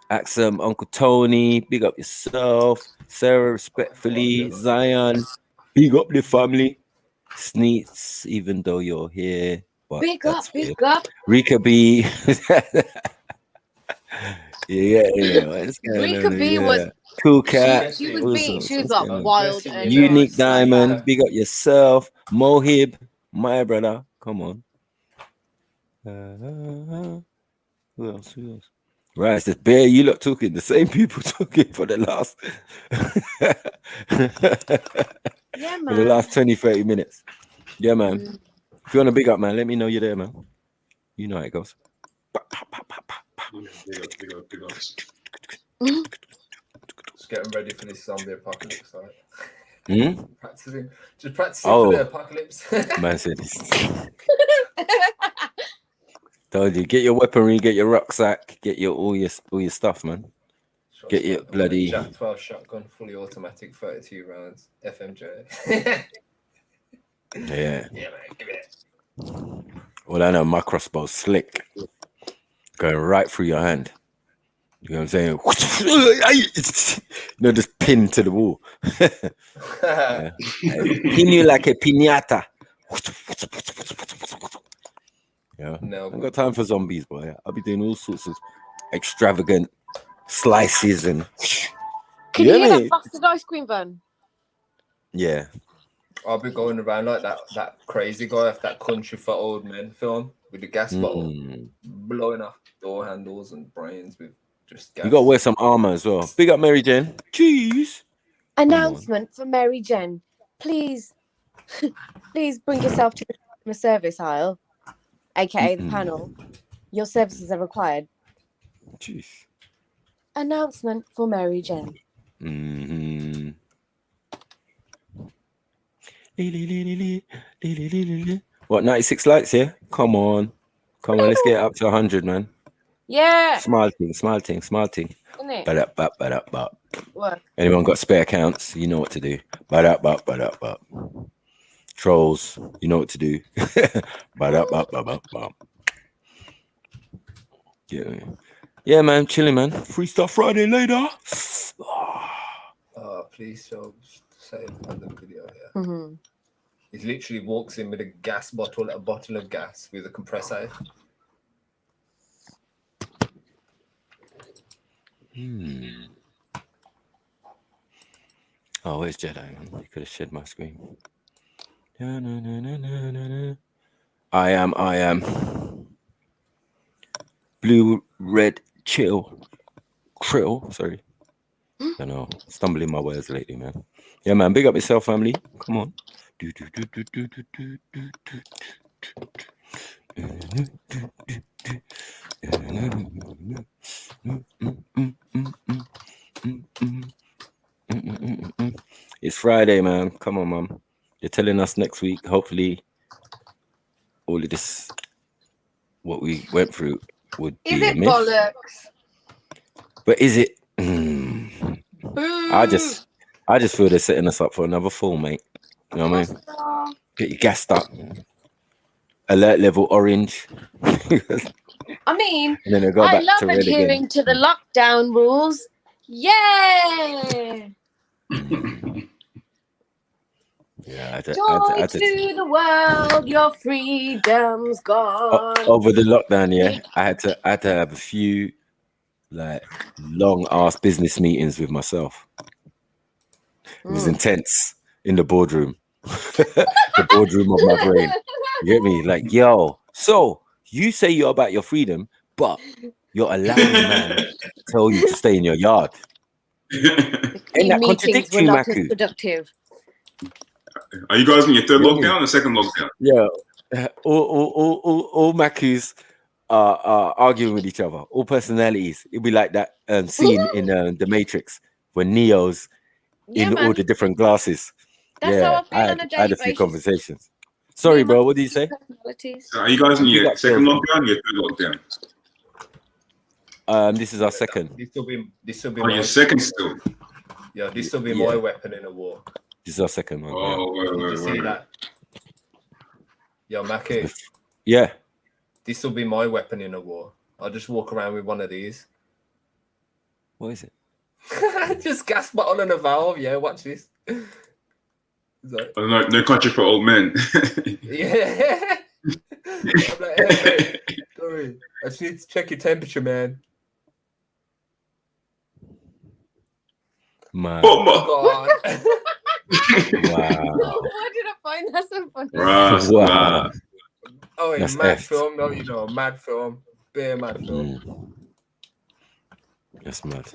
Axum, Uncle Tony, big up yourself. Sarah, respectfully. Zion, big up the family. Sneets, even though you're here. But big up. Rika B. yeah. What's going Rika on? B was Cool Cat. she got wild. Unique Diamond, big up yourself. Mohib, my brother. Come on. Who else? Right, it's this bear. You lot talking. The same people talking for the last yeah, man. for the last 20-30 minutes. Yeah, man. If you want to big up, man, let me know you're there, man. You know how it goes. Big ups. Just getting ready for this zombie apocalypse, right? Practicing for the apocalypse. Man said this. Told you, get your weaponry, get your rucksack, get your all your stuff, man. Get your bloody Jack 12 shotgun, fully automatic, 32 rounds, FMJ. yeah. Yeah, man, give it. Well, I know my crossbow's slick, going right through your hand. You know what I'm saying? No, just pinned to the wall. Pin you like a piñata. Yeah, no, I ain't got time for zombies, boy. I'll be doing all sorts of extravagant slices and. Can you hear that bastard ice cream van? Yeah. I'll be going around like that crazy guy off that Country for Old Men film with the gas bottle, blowing off door handles and brains with just gas. You got to wear some armor as well. Big up Mary Jane. Cheese. Announcement for Mary Jen. Please bring yourself to the customer service aisle, aka the panel. Your services are required. Jeez. Announcement for Mary Jen. What, 96 likes here? Come on, let's get up to 100, man. Yeah. Smile thing. Isn't it? Ba-da-ba-ba-da-ba. What? Anyone got spare accounts? You know what to do. Ba-da-ba-ba-da-ba. Trolls, you know what to do. Ba-da-ba-ba-ba-ba. Yeah, man, chilling, man. Freestyle Friday later. Please say on the video here. He literally walks in with a gas bottle, a bottle of gas with a compressor. Oh, where's Jedi, man? You could have shared my screen. I am. Blue, red, krill. Sorry. I know. Stumbling my words lately, man. Yeah, man. Big up yourself, family. Come on. It's Friday, man. Come on, man. You're telling us next week, hopefully, all of this, what we went through, would be a myth. Bollocks? But is it? I just feel they're setting us up for another fall, mate. You know what I mean? Get you gassed up. Alert level orange. I mean, and then they go I back love to red adhering again. to the lockdown rules. Yeah. Yeah, Joy to the world, your freedom's gone. over the lockdown, yeah, I had to have a few like long ass business meetings with myself. It was intense in the boardroom. The boardroom of my brain. You get me? Like, yo, so you say you're about your freedom, but you're allowing man to tell you to stay in your yard. Ain't that Meetings were contradictory, not as Maku? productive. Are you guys in your third lockdown or second lockdown? Yeah, all Makus are arguing with each other. All personalities. It'd be like that scene in The Matrix when Neo's Yeah, in all man. the different glasses. That's how Yeah, I feel on a I daily had a few basis. conversations. Me Sorry, and my bro. What did you say? personalities. So are you guys in Big your up, second bro. lockdown or your third lockdown? This is our second. This will be Oh, your second still. Yeah, this will be Yeah. my weapon in a war. This is our second one. Oh, Did you wait, see that? Yo, Mackie. Yeah. This will be my weapon in a war. I'll just walk around with one of these. What is it? Just gas bottle and a valve. Yeah, watch this. No country for old men. Yeah. I'm like, hey, sorry. I just need to check your temperature, man. Man. Oh, God. Wow. Where did I find that so funny? Wow. Oh, That's mad effed. film. No, you know, mad film. Bare mad film. That's mad.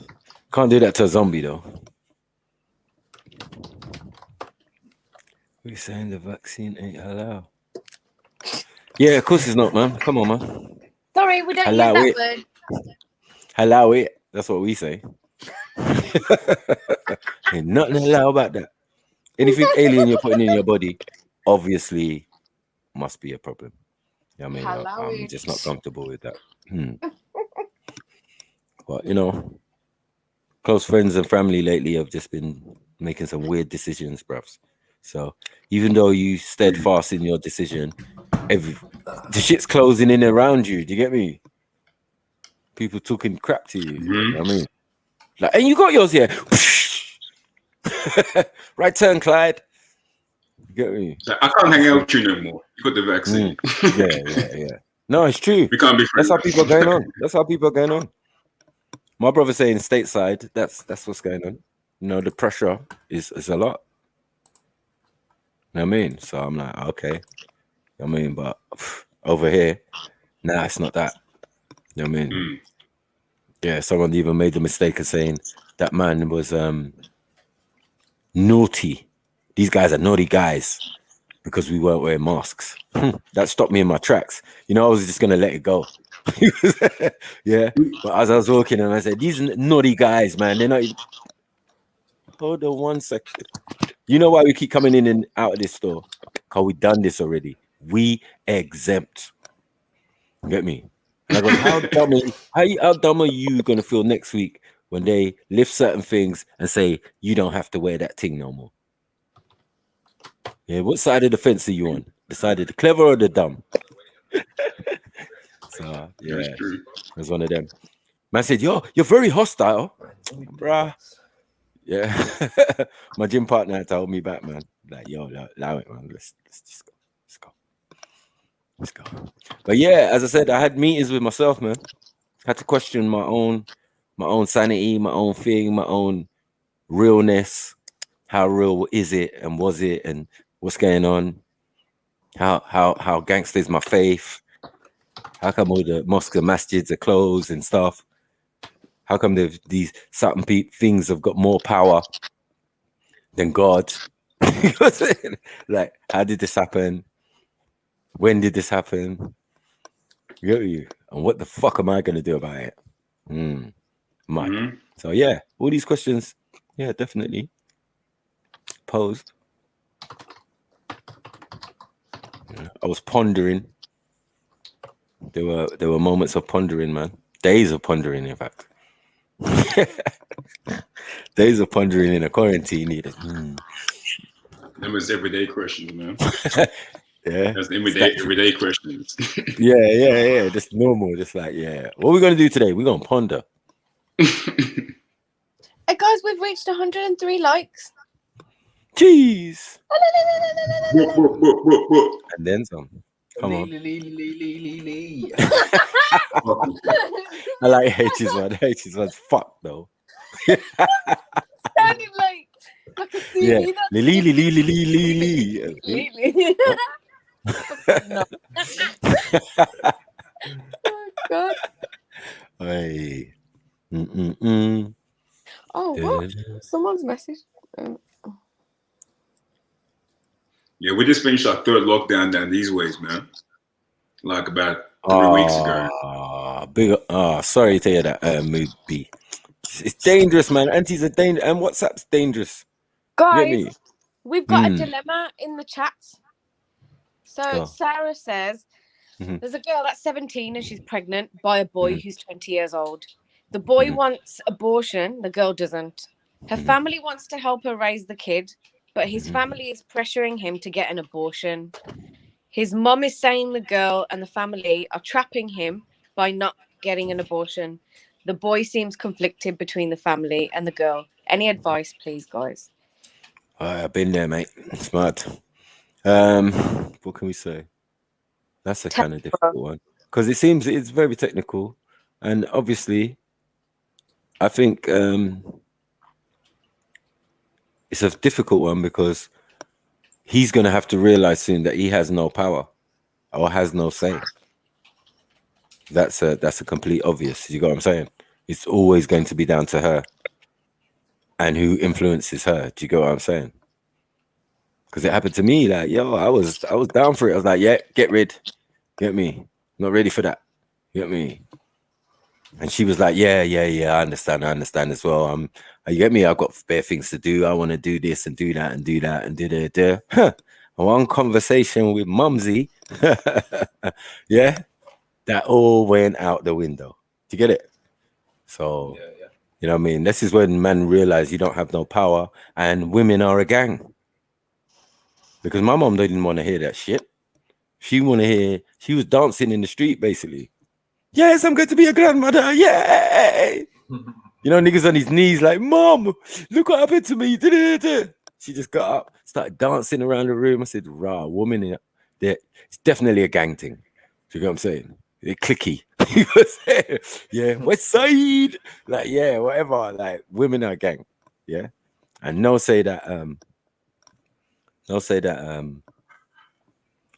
Can't do that to a zombie though. We're saying the vaccine ain't halal. Yeah, of course it's not, man. Come on, man. Sorry, we don't Allow use it. that word. Allow it. That's what we say. Ain't nothing allowed about that. Anything alien you're putting in your body, obviously, must be a problem. I mean, I'm just not comfortable with that. But you know, close friends and family lately have just been making some weird decisions, bruv. So even though you steadfast in your decision, the shit's closing in around you. Do you get me? People talking crap to you. You know what I mean? Like, and you got yours here. Right turn, Clyde. You get me? So I can't hang out with you no more. You got the vaccine. Yeah. No, it's true. We can't be friends. That's how people are going on. That's how people are going on. My brother saying stateside, that's what's going on. You know, the pressure is a lot. You know what I mean? So I'm like, okay. I mean, but over here, nah, it's not that. You know what I mean? Yeah, someone even made the mistake of saying that man was naughty. These guys are naughty guys because we weren't wearing masks. That stopped me in my tracks. You know, I was just gonna let it go. Yeah, but as I was walking, and I said, "These naughty guys, man, they're not even." Hold on 1 second. You know why we keep coming in and out of this store? Because we done this already. We exempt. Get me? And I go, how dumb are you gonna feel next week when they lift certain things and say you don't have to wear that thing no more? Yeah, what side of the fence are you on? The side of the clever or the dumb? So yeah, it's one of them. Man said, "Yo, you're very hostile, bruh." Yeah, my gym partner told me back, man. Like, yo, allow it, man. Let's just go. Let's go. But yeah, as I said, I had meetings with myself, man. Had to question my own sanity, my own thing, my own realness. How real is it, and was it, and what's going on? How gangster is my faith? How come all the mosques and masjids are closed and stuff? How come these certain things have got more power than God? Like, how did this happen? When did this happen? You get you? And what the fuck am I gonna do about it? Mad. So yeah, all these questions, yeah, definitely posed. Yeah, I was pondering. There were moments of pondering, man. Days of pondering, in fact. Days of pondering in a quarantine. Them was everyday questions, man. Yeah. That's everyday questions. Yeah. Just normal. Just like, yeah. What are we gonna do today? We're gonna ponder. Hey guys, we've reached 103 likes. Jeez. And then some. Come on. I like H's one. H's one's fuck though. Sounded like a CD. Yeah. No. Oh God. Hey. Oh, what? Someone's message. Yeah, we just finished our 3rd lockdown down these ways, man. Like about 3 weeks ago. Sorry to hear that, Mood B. It's dangerous, man. Aunties are dangerous, and WhatsApp's dangerous. You get me? Guys, we've got a dilemma in the chat. So Sarah says, there's a girl that's 17 and she's pregnant by a boy who's 20 years old. The boy wants abortion, the girl doesn't. Her family wants to help her raise the kid, but his family is pressuring him to get an abortion. His mom is saying the girl and the family are trapping him by not getting an abortion. The boy seems conflicted between the family and the girl. Any advice, please, guys? I've been there, mate. It's mad. What can we say? That's a kind of difficult one because it seems it's very technical, and obviously, I think it's a difficult one because he's going to have to realize soon that he has no power or has no say. That's a complete obvious. You got what I'm saying? It's always going to be down to her and who influences her. Do you get what I'm saying? Because it happened to me. Like, yo, I was down for it. I was like, yeah, get rid. Get me? Not ready for that. Get me? And she was like, yeah, I understand as well. You get me? I've got bare things to do. I want to do this and do that and do that and do. One conversation with Mumsy, yeah, that all went out the window. Do you get it? So, you know what I mean? This is when men realize you don't have no power and women are a gang. Because my mom didn't want to hear that shit. She was dancing in the street, basically. Yes, I'm going to be a grandmother. Yay! You know, niggas on his knees like, Mom, look what happened to me. She just got up, started dancing around the room. I said, rah, woman, it's definitely a gang thing. Do you get what I'm saying? They're clicky. You know what I'm saying? Yeah, West Side. Like, yeah, whatever. Like, women are a gang. Yeah. And no say that,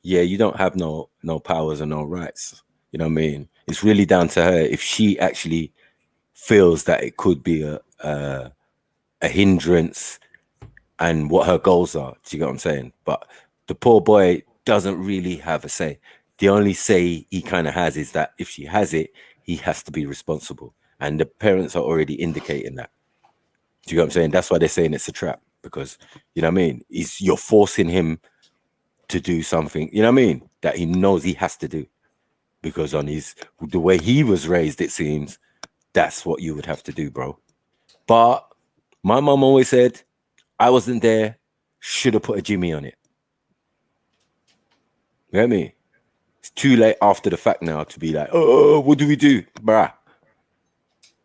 yeah, you don't have no powers or no rights. You know what I mean? It's really down to her if she actually feels that it could be a hindrance and what her goals are. Do you get what I'm saying? But the poor boy doesn't really have a say. The only say he kind of has is that if she has it, he has to be responsible. And the parents are already indicating that. Do you get what I'm saying? That's why they're saying it's a trap. Because, you know what I mean? You're forcing him to do something, you know what I mean, that he knows he has to do. Because on the way he was raised, it seems, that's what you would have to do, bro. But my mom always said, I wasn't there, should have put a Jimmy on it. You know what I mean? It's too late after the fact now to be like, oh, what do we do? Bruh.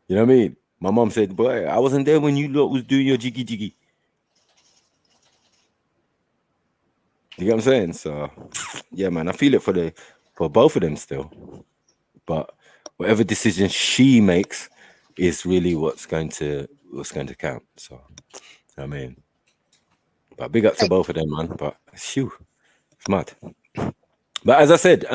You know what I mean? My mom said, boy, I wasn't there when you lot was doing your jiggy. You get what I'm saying? So, yeah, man, I feel it for both of them still. But whatever decision she makes is really what's going to count. So, you know what I mean, but big up to both of them, man. But shoo, it's mad. But as I said,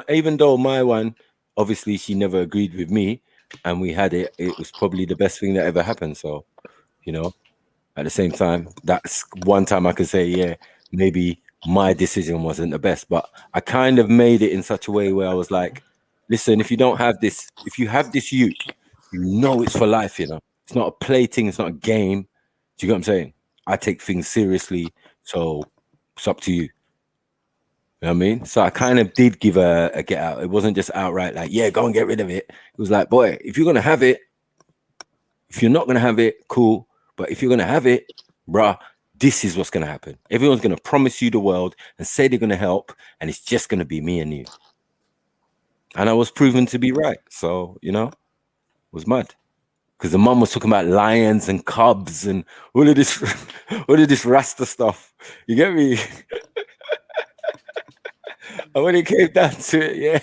even though my one, obviously, she never agreed with me, and we had it. It was probably the best thing that ever happened. So, you know, at the same time, that's one time I could say, yeah, maybe my decision wasn't the best, but I kind of made it in such a way where I was like, listen, if you don't have this, if you have this youth, you know it's for life, you know. It's not a play thing, it's not a game. Do you get what I'm saying? I take things seriously, so it's up to you. You know what I mean? So I kind of did give a get out. It wasn't just outright like, yeah, go and get rid of it. It was like, boy, if you're going to have it, if you're not going to have it, cool. But if you're going to have it, bruh, this is what's going to happen. Everyone's going to promise you the world and say they're going to help, and it's just going to be me and you. And I was proven to be right. So, you know, it was mad. Because the mum was talking about lions and cubs and all of this Rasta stuff. You get me? And when it came down to it, yeah,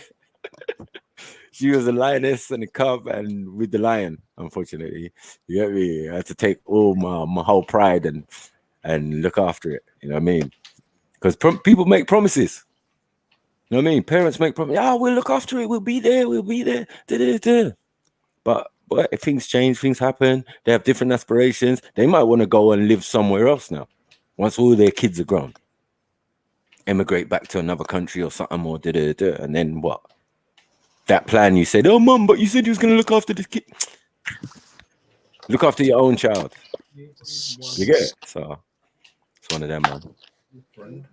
she was a lioness and a cub, and with the lion, unfortunately, you get me? I had to take all my whole pride and look after it. You know what I mean? Because people make promises. You know what I mean? Parents make promises. Oh, we'll look after it. We'll be there. We'll be there. Da-da-da. But if things change, things happen. They have different aspirations. They might want to go and live somewhere else now, once all their kids are grown. emigrate back to another country or something, or and then what? That plan you said, oh mum, but you said you was gonna look after this kid. Look after your own child. You get it? So it's one of them, man.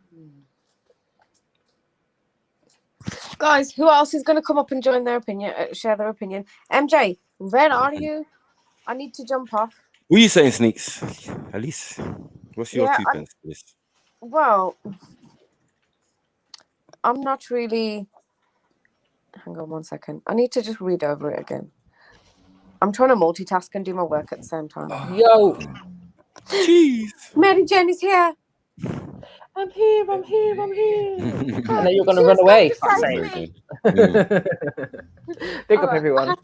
Guys, who else is going to come up and join their opinion, share their opinion? MJ, where are you? I need to jump off. What are you saying, Sneaks? At least, what's your 2 pence for this? Well, I'm not really. Hang on 1 second. I need to just read over it again. I'm trying to multitask and do my work at the same time. Yo, jeez, Mary Jane is here. I'm here. I'm here. I'm here. And then you're gonna run away. Pick up everyone.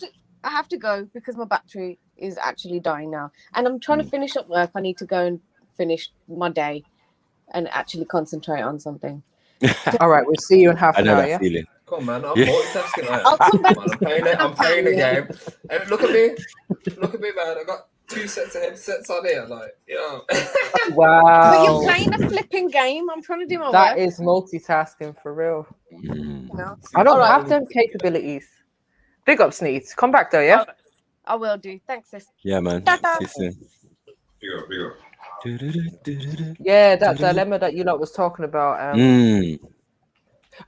I have to go because my battery is actually dying now, and I'm trying to finish up work. I need to go and finish my day, and actually concentrate on something. All right, we'll see you in half an hour. Yeah. Feeling. Come on, man. I'm Yeah. multitasking. I'll come back. I'm playing the game. And look at me. Look at me, man. I got 2 sets of headsets on here. Like, yo. But Wow. you're playing a flipping game. I'm trying to do my That work. is multitasking for real. You know? I don't Alright. have them capabilities. Big up, Sneeds. Come back though, yeah? I will do. Thanks, sis. Yeah, man. Ta-ta. See you soon. Yeah, that dilemma that you lot was talking about.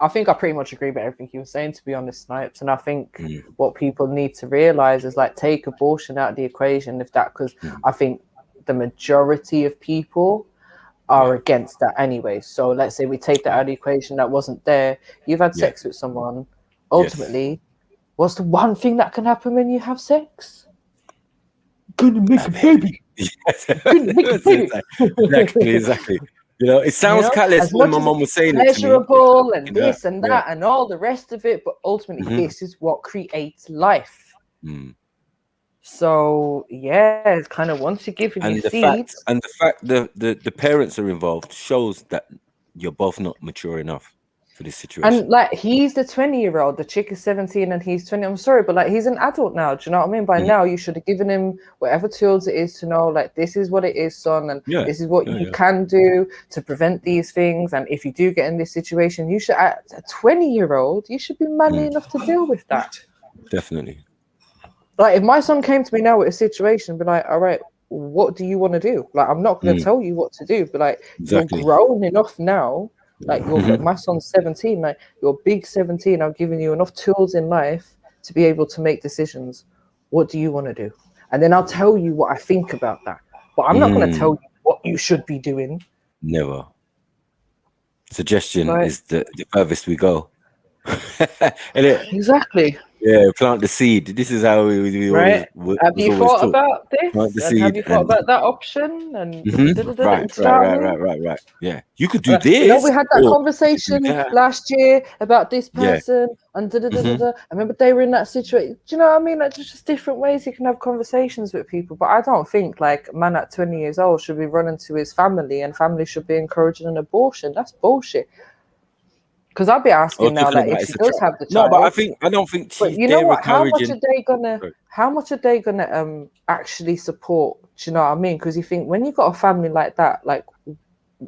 I think I pretty much agree with everything you were saying, to be honest, Snipes. And I think what people need to realize is like take abortion out of the equation, if that, because I think the majority of people are against that anyway. So let's say we take that out of the equation, that wasn't there. You've had sex with someone. Ultimately, what's the one thing that can happen when you have sex? Gonna make a baby. Gonna make a baby. Exactly. You know, it sounds callous when my mom was saying it to me. Pleasurable and this and that and all the rest of it, but ultimately this is what creates life. So yeah, it's kind of once you give him your seeds, the fact the parents are involved shows that you're both not mature enough for this situation. and like he's the 20-year-old, the chick is 17 and he's 20. I'm sorry, but like he's an adult now. Do you know what I mean? By now, you should have given him whatever tools it is to know, like this is what it is, son, and this is what you can do to prevent these things. And if you do get in this situation, you should, at a 20-year-old, you should be manly enough to deal with that. Definitely. Like if my son came to me now with a situation, be like, all right, what do you want to do? Like I'm not going to tell you what to do, but like you're grown enough now. Like you're my son's 17, like you're big 17. I've given you enough tools in life to be able to make decisions. What do you want to do? And then I'll tell you what I think about that. But I'm not going to tell you what you should be doing. Never. Suggestion is the furthest we go. Exactly. Yeah, plant the seed. This is how we right. always, have you thought about this? Plant the and seed have you thought about that option? And right. Yeah, you could do this. You know, we had that conversation last year about this person and I remember they were in that situation. Do you know what I mean? Like, there's just different ways you can have conversations with people. But I don't think like a man at 20 years old should be running to his family and family should be encouraging an abortion. That's bullshit. Because I'll be asking now, like, if she does have the child. No, but I don't think. But you know what? How much are they gonna actually support? Do you know what I mean? Because you think when you've got a family like that, like,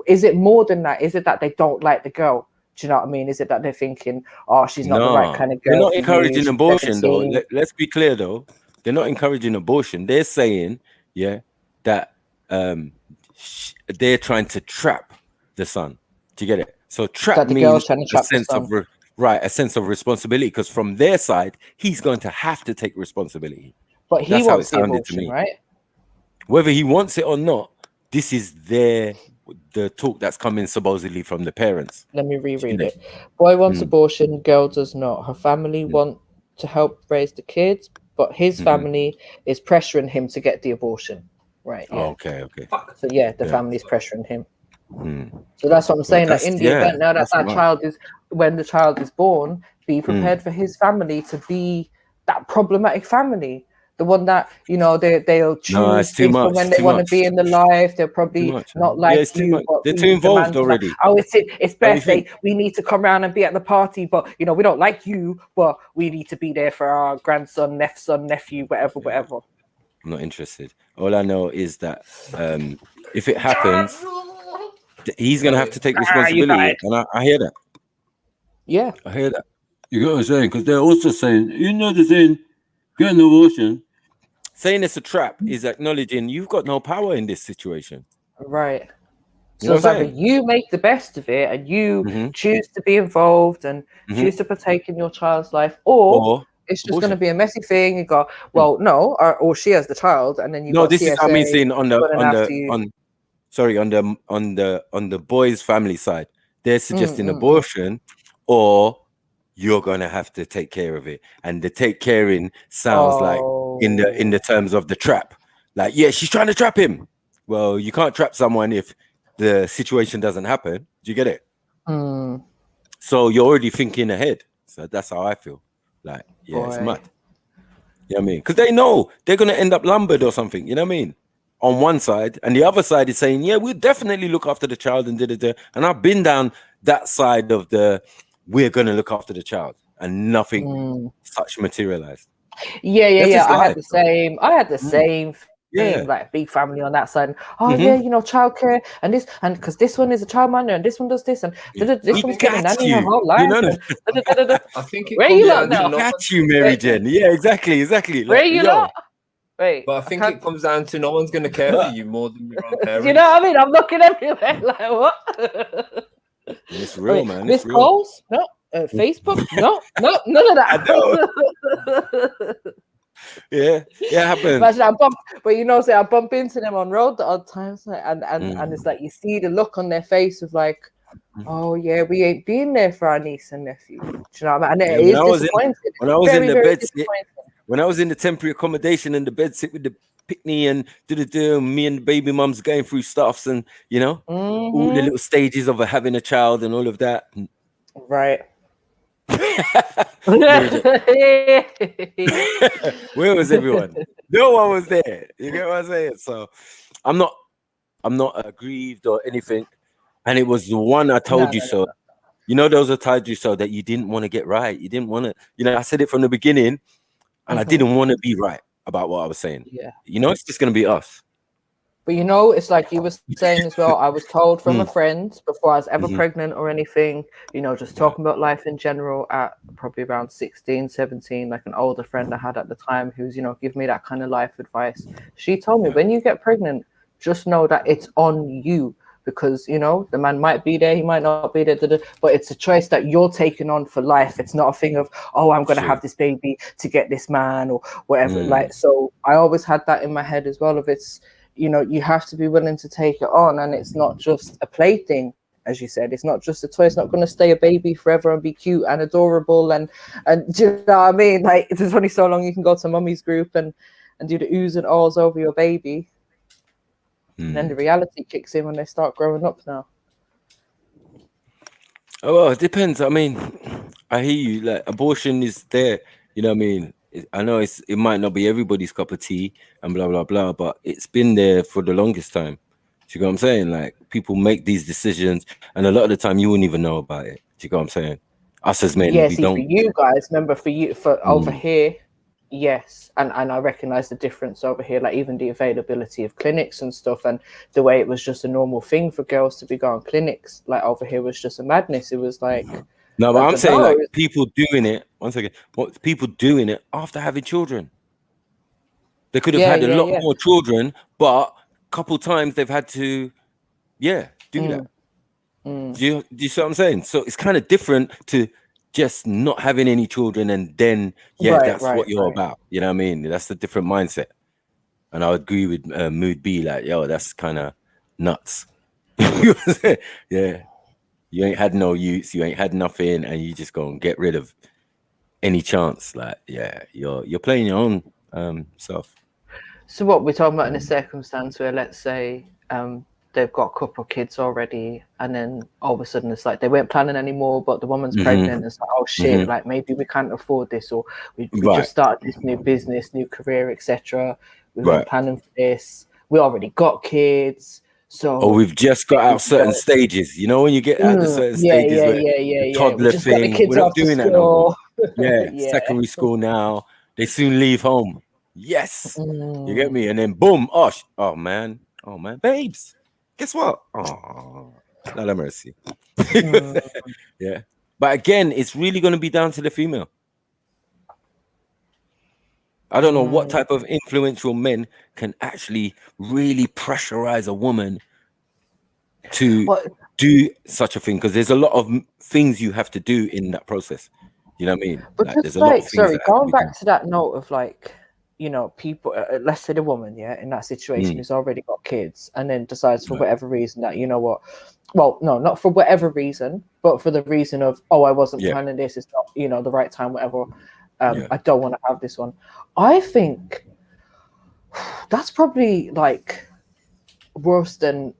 is it more than that? Is it that they don't like the girl? Do you know what I mean? Is it that they're thinking, oh, she's not the right kind of girl? They're not encouraging abortion, though. Let's be clear, though. They're not encouraging abortion. They're saying, that they're trying to trap the son. Do you get it? So trap means a sense of responsibility, because from their side, he's going to have to take responsibility. But he wants the abortion, right? Whether he wants it or not, this is the talk that's coming supposedly from the parents. Let me reread it. Boy wants abortion, girl does not. Her family want to help raise the kids, but his family is pressuring him to get the abortion. Right. Yeah. Okay. So the family's pressuring him. So that's what I'm saying. Like in the event now that child is, when the child is born, be prepared for his family to be that problematic family, the one that they'll choose things for when they want to be in the life. They're probably not like you. They're too involved already. Like, oh, it's best. We need to come around and be at the party, but we don't like you, but we need to be there for our grandson, nephew, whatever. I'm not interested. All I know is that if it happens. he's gonna have to take you responsibility, and I hear that. Yeah, I hear that. You know what I'm saying? Because they're also saying, you know, they're saying, get an abortion. Saying it's a trap is acknowledging you've got no power in this situation. Right. You So know it's what I'm either saying? you make the best of it and you choose to be involved and choose to partake in your child's life, or it's just going to be a messy thing. You go, well, no, or she has the child, and then you No, got this is CSA I mean saying on the boys' family side, they're suggesting abortion, or you're gonna have to take care of it. And the take caring sounds like in the terms of the trap. Like, yeah, she's trying to trap him. Well, you can't trap someone if the situation doesn't happen. Do you get it? So you're already thinking ahead. So that's how I feel. Like, yeah, it's mad. You know what I mean? Because they know they're gonna end up lumbered or something, you know what I mean? On one side, and the other side is saying, yeah, we'll definitely look after the child and da. And I've been down that side of the we're gonna look after the child, and nothing such materialized. Yeah. I had the same. Yeah. Thing, like big family on that side. Oh yeah, you know, childcare and this, and because this one is a childminder and this one does this, and this one's getting a nanny her whole life. I think Where you lot now? Got you, Mary Jen. Yeah, exactly. Where you lot? Wait, but I think it comes down to no one's gonna care for you more than your own parents. You know what I mean? I'm looking everywhere like what? It's real, man. Miss Coles? No. Facebook? No, none of that. Yeah, it happens. Imagine but you know, say I bump into them on road the odd times, and it's like you see the look on their face of like, oh yeah, we ain't been there for our niece and nephew. Do you know what I mean? And it is disappointing. When I was in the bed sit, when I was in the temporary accommodation and the bed sit with the picnic and me and the baby mums going through stuffs and you know all the little stages of having a child and all of that. Right. Where was everyone? No one was there. You get what I'm saying? So I'm not aggrieved or anything. And it was the one I told you so. You know, those are told you so that you didn't want to get right. You didn't want to, you know, I said it from the beginning and I didn't want to be right about what I was saying. Yeah. You know, it's just going to be us. But you know, it's like you were saying as well, I was told from a friend before I was ever pregnant or anything, you know, just talking about life in general at probably around 16, 17, like an older friend I had at the time who's, you know, give me that kind of life advice. She told me, when you get pregnant, just know that it's on you because, you know, the man might be there, he might not be there, but it's a choice that you're taking on for life. It's not a thing of, oh, I'm going to have this baby to get this man or whatever. Like, so I always had that in my head as well of it's, you know, you have to be willing to take it on, and it's not just a plaything, as you said. It's not just a toy. It's not going to stay a baby forever and be cute and adorable. And do you know what I mean? Like, there's only so long you can go to mummy's group and do the oohs and ahs over your baby. And then the reality kicks in when they start growing up now. Oh, well, it depends. I mean, I hear you. Like, abortion is there. You know what I mean? I know it might not be everybody's cup of tea and blah blah blah, but it's been there for the longest time. Do you know what I'm saying? Like, people make these decisions, and a lot of the time you wouldn't even know about it. Do you know what I'm saying? Us as men, we don't. For you guys, remember for over here, yes, and I recognize the difference over here. Like even the availability of clinics and stuff, and the way it was just a normal thing for girls to be going clinics. Like over here was just a madness. It was like. No, but I'm saying like people doing it. One second, people doing it after having children. They could have had a lot more children, but a couple times they've had to, do that. Do you see what I'm saying? So it's kind of different to just not having any children and then that's what you're about. You know what I mean? That's a different mindset. And I agree with Mood B, like, yo, that's kind of nuts. Yeah. You ain't had no use, you ain't had nothing, and you just go and get rid of any chance. Like, you're playing your own self. So what we're talking about in a circumstance where, let's say, they've got a couple of kids already, and then all of a sudden it's like they weren't planning anymore, but the woman's pregnant. It's like, oh shit, like maybe we can't afford this, or we just started this new business, new career, etc. We weren't planning for this. We already got kids. So, or we've just got out certain stages. You know, when you get out the certain stages, the toddler thing, we're not doing that no more. Secondary school now. They soon leave home. Yes, you get me. And then boom, oh man, babes. Guess what? Oh, Lord have mercy. Yeah. But again, it's really going to be down to the female. I don't know what type of influential men can actually really pressurize a woman to do such a thing, because there's a lot of things you have to do in that process. You know what I mean? But Like, just there's a lot of things sorry, that have to going be done. back to that note of like, you know, people, let's say the woman, yeah, in that situation who's already got kids and then decides for whatever reason that, you know what, well, no, not for whatever reason, but for the reason of, oh, I wasn't planning this, it's not, you know, the right time, whatever. I don't want to have this one. I think that's probably like worse than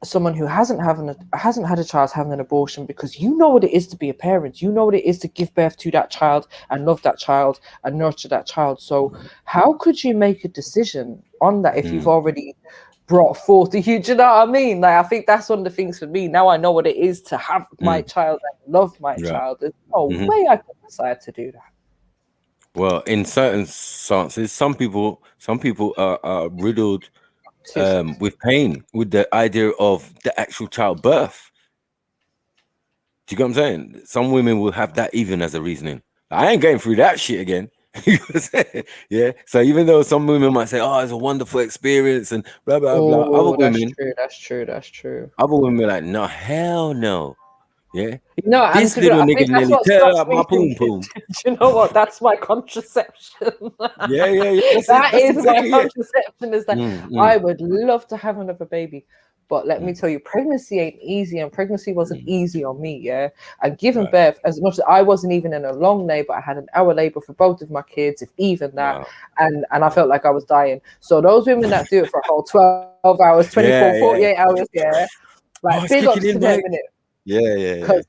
someone who hasn't had a child having an abortion, because you know what it is to be a parent, you know what it is to give birth to that child and love that child and nurture that child. So how could you make a decision on that if you've already brought forth you know what I mean? Like, I think that's one of the things for me. Now I know what it is to have my child and love my child. There's no way I could decide to do that. Well, in certain stances, some people are riddled with pain with the idea of the actual childbirth. Do you get what I'm saying? Some women will have that even as a reasoning. I ain't going through that shit again. Yeah. So even though some women might say, "Oh, it's a wonderful experience," and blah blah blah, other women, that's true. other women are like, "No, hell no." Yeah. No, and This little I nigga think that's nearly what tear stops up me my from. poom poom. Do you know what? That's my contraception. Yeah. That is exactly my it. contraception. Is that I would love to have another baby, but let me tell you, pregnancy ain't easy, and pregnancy wasn't easy on me. Yeah, and giving birth, as much as I wasn't even in a long labor, I had an hour labor for both of my kids, if even that, and I felt like I was dying. So those women that do it for a whole 12 hours, 24, 48 hours, yeah, like big ups to them, innit? Yeah. Because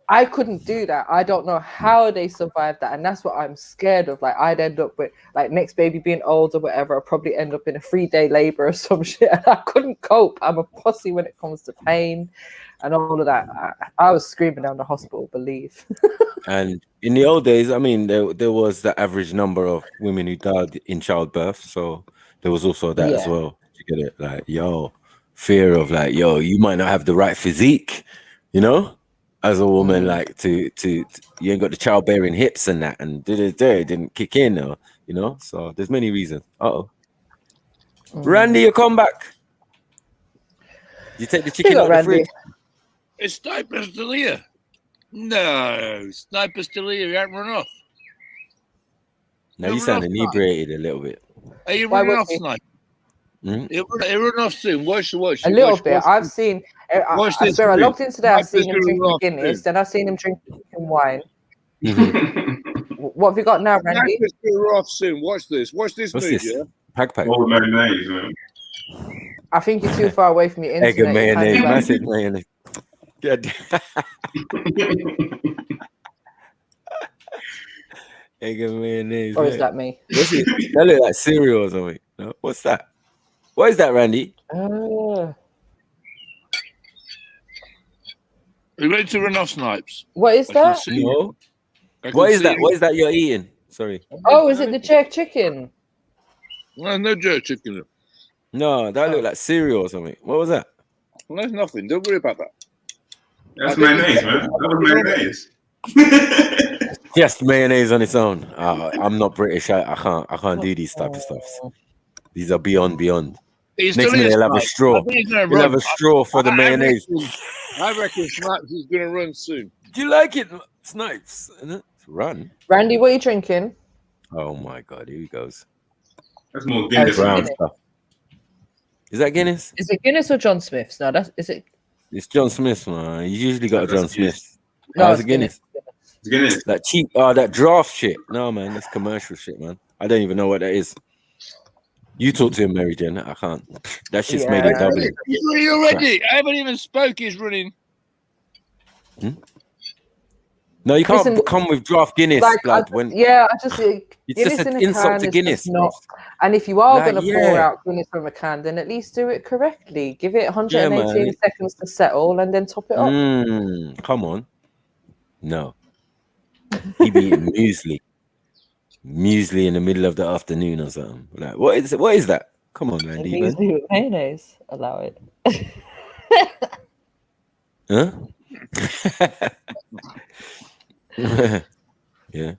I couldn't do that. I don't know how they survived that, and that's what I'm scared of. Like, I'd end up with, like, next baby being old or whatever, I'd probably end up in a 3-day labor or some shit, and I couldn't cope. I'm a pussy when it comes to pain and all of that. I was screaming down the hospital, believe. And in the old days, I mean, there was the average number of women who died in childbirth, so there was also that as well. You get it? Like, fear of like, you might not have the right physique, you know, as a woman, like to you ain't got the childbearing hips and that, and it didn't kick in, though, you know. So there's many reasons. Randy, you come back. You take the chicken out of the fridge. Is Sniper still here? No, Sniper's still here. He hasn't run off. Now you sound inebriated a little bit. Are you running off, Sniper? He'll run off soon. Watch. A little bit. I've seen. I swear, I logged in today. I've seen him drinking Guinness, then I've seen him drinking wine. What have you got now, Randy? Sniper's gonna run off soon. Watch this. Watch this What's move, this? yeah. Pack. All mayonnaise, man. I think you're too far away from your internet. Egg and mayonnaise, massive mayonnaise. Egg and mayonnaise. Or is that me? What's it? That look like cereal or something. No? What's that? What is that, Randy? Are you ready to run off, Snipes? What is that? No. What is that? What is that you're eating? Sorry. Oh, is it the jerk chicken? No jerk chicken. No, that looked like cereal or something. What was that? Well, that's nothing. Don't worry about that. That's mayonnaise, man. That was mayonnaise. Yes, mayonnaise on its own. I'm not British. I can't do these type of stuffs. These are beyond. Next minute he'll have a straw. He'll have a straw for the mayonnaise. I reckon Snipes is going to run soon. Do you like it, Snipes? Run. Randy, what are you drinking? Oh my God, here he goes. That's more Guinness. Brown stuff. Is that Guinness? Is it Guinness or John Smith's? No, is it? It's John Smith's, man. You usually got a John Smith's. No, it's Guinness. It's Guinness. That cheap, that draft shit. No, man, that's commercial shit, man. I don't even know what that is. You talk to him, Mary Jane. I can't. That shit's made in Dublin. He's running already. I haven't even spoke. He's running. No, you can't come with draft Guinness, blood. It's just an insult to Guinness. Not, and if you are going to pour out Guinness from a can, then at least do it correctly. Give it 118 seconds to settle, and then top it up. Come on. No. He be eating muesli in the middle of the afternoon or something. Like, what is that? Come on, Randy. Muesli with mayonnaise. Allow it. Huh? Yeah.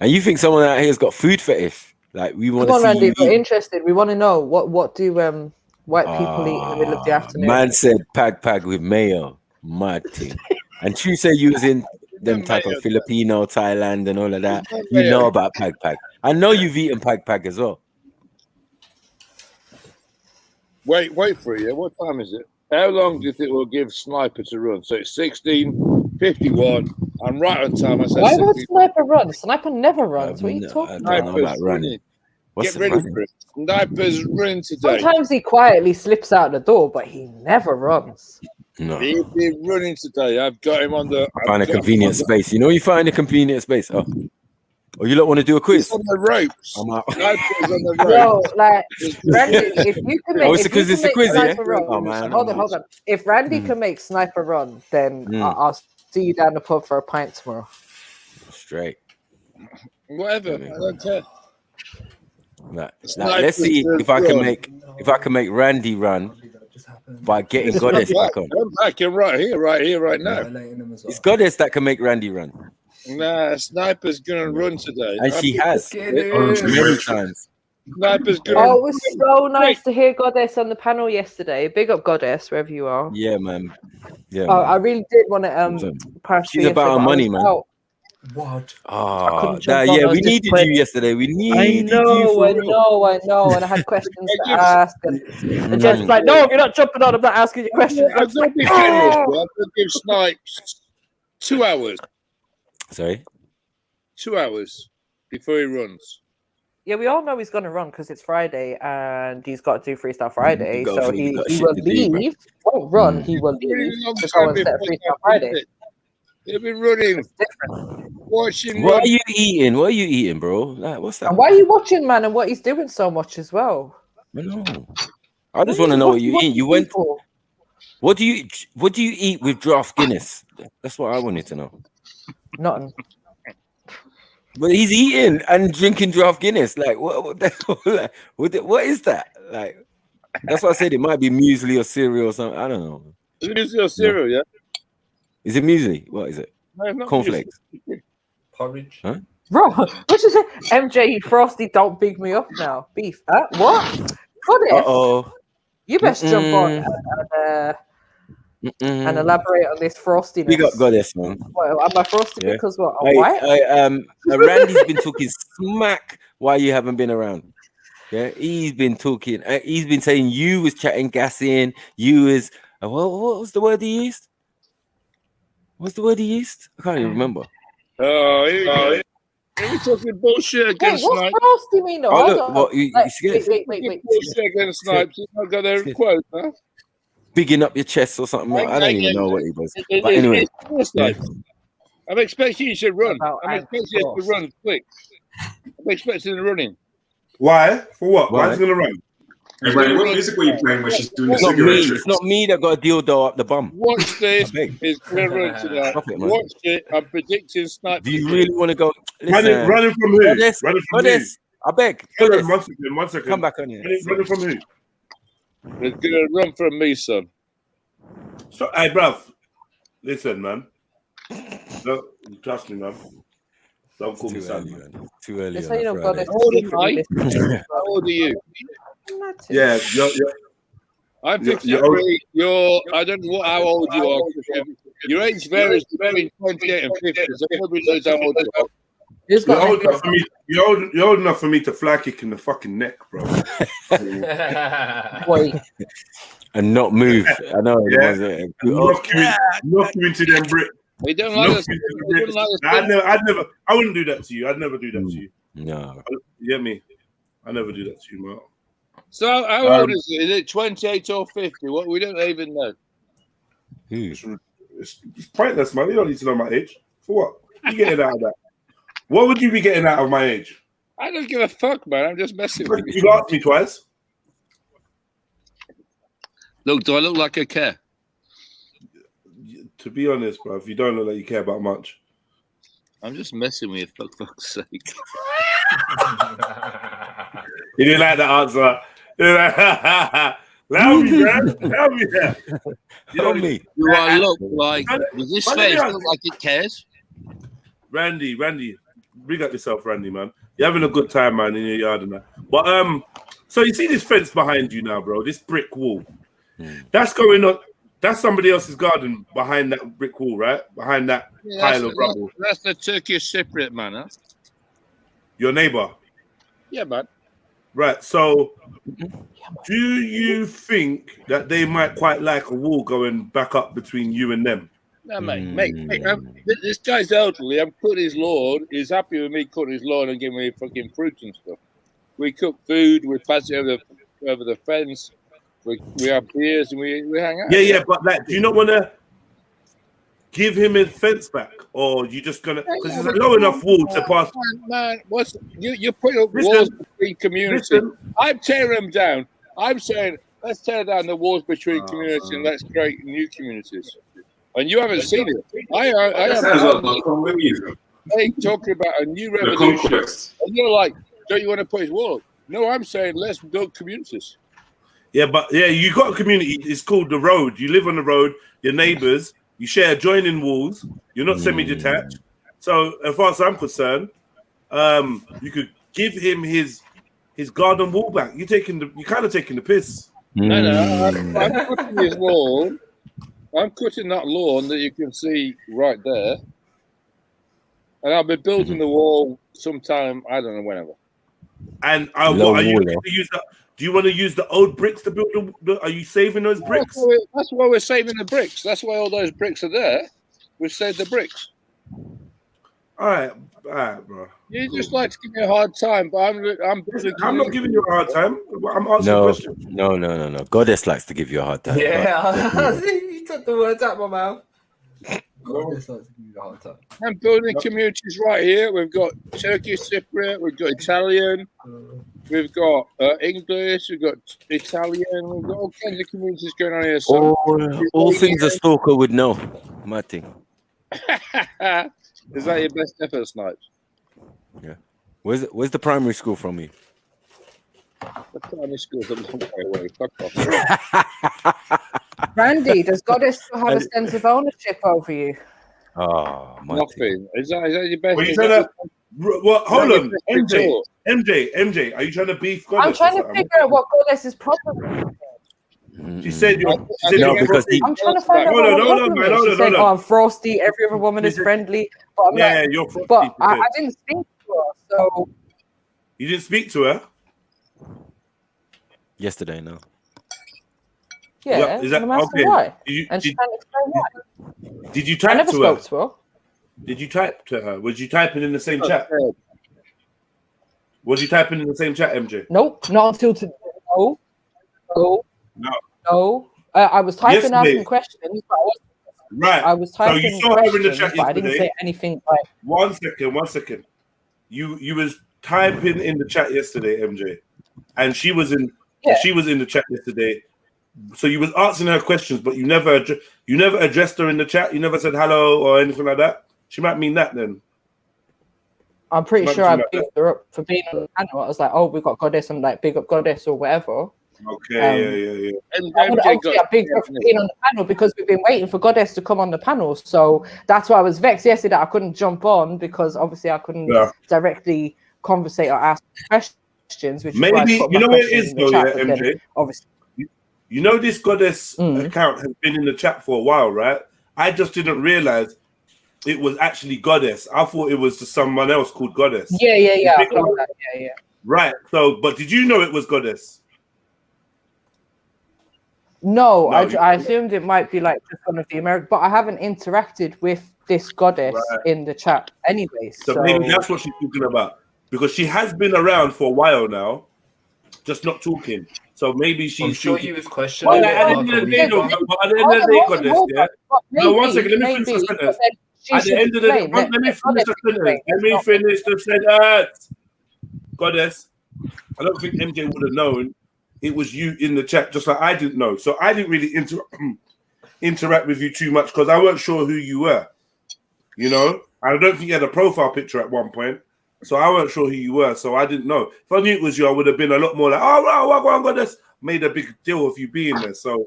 And you think someone out here's got food fetish? Like we want Come to on, see Randy, you we're eat. interested. We want to know what do white people eat in the middle of the afternoon? Man said pag with mayo, mad thing. And True said you was in them type of Filipino, Thailand, and all of that. You know about pag. I know you've eaten pag as well. Wait for it. Yeah, what time is it? How long do you think we'll give Sniper to run? So it's 16:51. I'm right on time. I said Why would 16. Sniper run? Sniper never runs. What are you talking about? Sniper's running. What's Get ready running? for it. Sniper's running today. Sometimes he quietly slips out the door, but he never runs. No. He'll be running today. I've got him on the. Find a convenient space. You know, you find a convenient space. Oh, you don't want to do a quiz? He's on the ropes. I'm out. Sniper's on the Yo, ropes. like Randy, if you can make, it's a quiz. It's a quiz, yeah. Sniper run, Oh man. hold on. If Randy can make Sniper run, then I'll see you down the pub for a pint tomorrow. Straight. Whatever. I don't care. Let's see if I can make Randy run by getting Goddess back on. I'm back in right here, right now. It's Goddess that can make Randy run. Nah, Sniper's gonna run today. And she has many times. Sniper's gonna. Oh, it was so nice to hear Goddess on the panel yesterday. Big up Goddess, wherever you are. Yeah, man. Yeah. Oh, I really did want to pass. She's about our money, man. What? Oh, we needed you yesterday. We needed you. I know. And I had questions to ask. And Jen's like, no, if you're not jumping on, I'm not asking you questions. I'm going to be generous. I'm going to give Snipes 2 hours. Sorry? 2 hours before he runs. Yeah, we all know he's going to run because it's Friday and he's got to do Freestyle Friday. So he will leave. Won't run. He will leave to go and set Freestyle Friday. He'll be running. Watching. What are you eating? What are you eating, bro? Like, what's that? And why are you watching, man? And what he's doing so much as well? I know. I just want to know what you eat. You went. What do you eat with draft Guinness? That's what I wanted to know. Nothing. But he's eating and drinking draft Guinness. Like what is that? Like that's why I said it might be muesli or cereal or something. I don't know. Muesli or cereal, yeah. Is it muesli? What is it? No, cornflakes. Porridge. Huh? Bro, what you say? MJ Frosty, don't big me up now. Beef. What? Uh-oh. You best jump on and elaborate on this frostiness. Big up Goddess, man. Well, am I frosty because what? Randy's been talking smack while you haven't been around. Yeah, he's been talking. He's been saying you was chatting gas in. You was what was the word he used? What's the word he used? I can't even remember. Oh, here we go. We're talking bullshit against What's Snipes. frosty mean? Oh, look, what, you scared? Wait. Bullshit against Snipes. He's not got their quote, huh? Bigging up your chest or something. I don't even know what he was. But anyway. I'm expecting you to run. I'm expecting you to run quick. I'm expecting the running. Why? For what? Why is he going to run? Hey, Randy, what music were you playing when she's doing the It's not cigarette me. tricks? It's not me that got a dildo up the bum. Watch this. It's going to run tonight. Watch it. I'm predicting Snipes. Do you really want to go? Running from who? Running from who? I beg. One second. Come back on here. Running from who? It's going to run from me, son. So, hey, bruv. Listen, man. No, trust me, man. Don't call me son, man. Too early. How old are you? Yeah, I'm 53. I don't know how old you are. Your age varies between 28 and 50. So nobody knows how old you are. You're old enough for me to fly kick in the fucking neck, bro. Wait. And not move. I know. Yeah. Knock you into them bricks. They don't like us. I wouldn't do that to you. I'd never do that to you. No. You get me? I never do that to you, Mark. So how old is it? Is it 28 or 50? What we don't even know. It's pointless, man. You don't need to know my age. For what? You getting out of that? What would you be getting out of my age? I don't give a fuck, man. I'm just messing with you. You asked me twice. Look, do I look like I care? To be honest, bro, if you don't look like you care about much. I'm just messing with you, for fuck's sake. You didn't like that answer. Allow me, man. Allow me there. You know me. Do I look like? Does this face look like it cares? Randy, bring up yourself, Randy, man. You're having a good time, man, in your yard and that. But so you see this fence behind you now, bro? This brick wall. That's going on. That's somebody else's garden behind that brick wall, right? Behind that pile of rubble. That's the Turkish Cypriot man, huh? Your neighbor. Yeah, man. Right. So, do you think that they might quite like a wall going back up between you and them? No, mate. This guy's elderly. I'm cutting his lawn. He's happy with me cutting his lawn and giving me fucking fruit and stuff. We cook food. We pass it over the fence. We have beers and we hang out. Yeah. But like, do you not want to give him his fence back, or you just gonna? Because it's a low enough wall to pass. Man, you put up walls between communities? I'm tearing them down. I'm saying let's tear down the walls between communities and let's create new communities. And you haven't seen it. I talking about a new revolution. And you're like, don't you want to put his wall up? No, I'm saying let's build communities. Yeah, but you got a community. It's called the road. You live on the road. Your neighbors. You share adjoining walls. You're not semi-detached. So, as far as I'm concerned, you could give him his garden wall back. You're kind of taking the piss. No, I'm cutting his lawn. I'm cutting that lawn that you can see right there, and I'll be building the wall sometime. I don't know whenever. And are you going to use that? Do you want to use the old bricks to build are you saving those bricks? That's why we're saving the bricks. That's why all those bricks are there. We saved the bricks. All right, bro. You just like to give me a hard time, but I'm not giving you a hard time. I'm asking questions. No. Goddess likes to give you a hard time. Yeah, you took the words out of my mouth. Goddess likes to give you a hard time. I'm building communities right here. We've got Turkish Cypriot, we've got Italian, we've got English, we've got Italian, we've got all kinds of communities going on here. So all things a stalker would know, Martin. Is that your best effort, Snipes? Yeah. Where's the primary school from you? The primary school's a long way away. Fuck off. Randy, does Goddess still have a sense of ownership over you? Oh, nothing. Is that your best? Hold on, MJ. Are you trying to beef Goddess? I'm trying to figure out what Goddess's problem is. She said I'm trying to find out what her problem is. She said, I'm frosty. Every other woman is friendly. But I'm like, you're frosty. But I didn't speak to her, so. You didn't speak to her? Yesterday, no. Yeah, is that I'm asking okay? why. And she can't explain why. Did you type I never to spoke her? to her. Did you type to her? Was you typing in the same chat? Was you typing in the same chat, MJ? Nope, not until today. No. I was typing, asking questions, but I was typing. So you saw her in the chat but I didn't yesterday. say anything like. 1 second. You was typing in the chat yesterday, MJ, and she was in. Yeah. She was in the chat yesterday. So you was asking her questions, but you never addressed her in the chat. You never said hello or anything like that. She might mean that then. I'm pretty sure I beat her up for being on the panel. I was like, "Oh, we got Goddess," and like, "Big up Goddess" or whatever. Okay, yeah. And obviously, I big her for being on the panel because we've been waiting for Goddess to come on the panel. So that's why I was vexed yesterday that I couldn't jump on because obviously I couldn't directly conversate or ask questions. Which maybe is why I put you know my what it is though, chat, yeah, MJ. Then, obviously. You know this Goddess account has been in the chat for a while, right? I just didn't realize it was actually Goddess. I thought it was to someone else called Goddess. Yeah. Yeah. Right. So, but did you know it was Goddess? No, I assumed it might be like just one of the American, but I haven't interacted with this Goddess in the chat anyway. So maybe that's what she's talking about because she has been around for a while now, just not talking. So maybe she's. I'm sure he was questioning. Well, at the end of the day, Goddess, yeah. No, 1 second. Let me finish the sentence. At the end of the day, let me finish the sentence. Let me finish the sentence. Goddess, I don't think MJ would have known it was you in the chat, just like I didn't know. So I didn't really interact with you too much because I weren't sure who you were. You know, I don't think you had a profile picture at one point. So I weren't sure who you were, so I didn't know. If I knew it was you, I would have been a lot more like, oh, well, go on, Goddess. made a big deal of you being there. So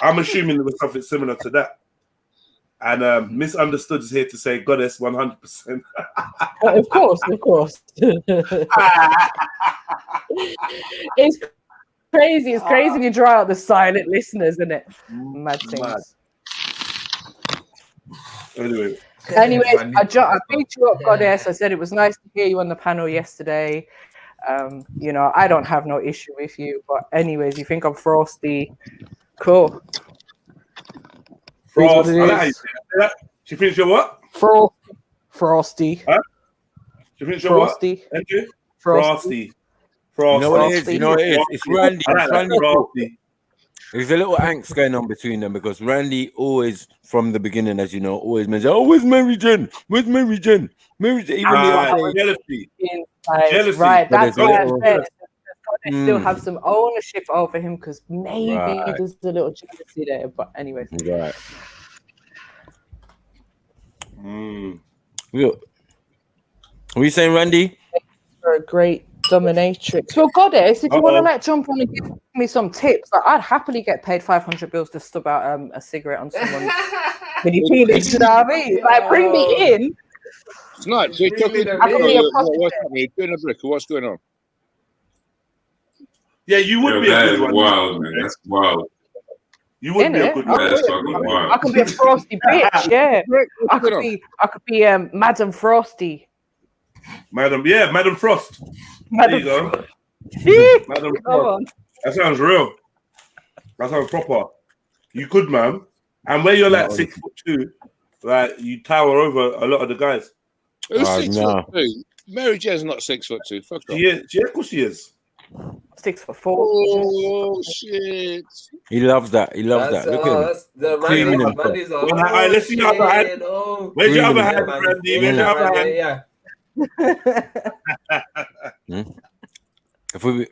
I'm assuming there was something similar to that. And Misunderstood is here to say Goddess 100%. Of course. It's crazy. It's crazy when you draw out the silent listeners, isn't it? Mad things. Anyway, I picked you up, Goddess. I said it was nice to hear you on the panel yesterday. You know, I don't have no issue with you, but anyways, you think I'm frosty? Cool. Frost. She thinks you're what? Frosty. Huh? She thinks you're Frosty. What? Frosty. You know what it is? You know what it is? It's Randy. Frosty. There's a little angst going on between them because Randy always, from the beginning, as you know, always mentions, "Oh, where's Mary Jane? Where's Mary Jane? Mary Jane." Jealousy. Right, that's why I said they still have some ownership over him because maybe there's a little jealousy there. But anyways, right. What are you saying, Randy? For a great dominatrix. So, Goddess, if you want to like jump on and give me some tips, like, I'd happily get paid 500 bills to stub out a cigarette on someone. When you feel it, you know what I mean? Like, bring me in. Snipes, you're talking. What's happening? You're doing a brick. What's going on? Yeah, you would be a good one. Wild, man. That's wild. You would be a good one. That's fucking wild. I could be a frosty bitch. Yeah, I could be Madam Frosty. Madam Frost. Madam there you go. Madam Frost. That sounds real. That sounds proper. You could, man. And where you're like 6'2", like you tower over a lot of the guys. Who's 6'2"? Mary Jane's not 6'2". Fuck off. Yeah, of course she is. 6'4". Oh shit! He loves that. He loves that. Look at him. Creaming himself. Let's see your other hand. Where's your other hand, Randy? Where's your other hand? Yeah. If we,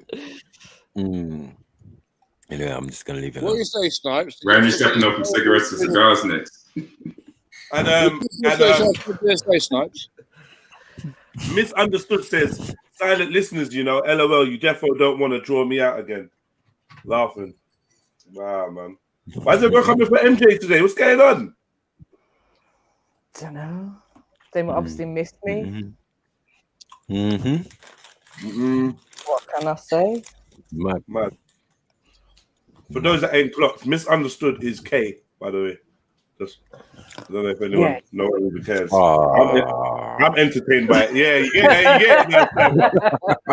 anyway, I'm just gonna leave it. What do you say, Snipes? Randy stepping up from cigarettes to cigars next. Say, Snipes. Misunderstood says, silent listeners, you know, LOL, you definitely don't want to draw me out again. Laughing. Wow, man. Why is everyone coming for MJ today? What's going on? Don't know. They obviously missed me. What can I say? Mad. For those that ain't clocked, Misunderstood is K, by the way. Just, I don't know if anyone no one really cares. I'm entertained by it. Yeah, you get it now.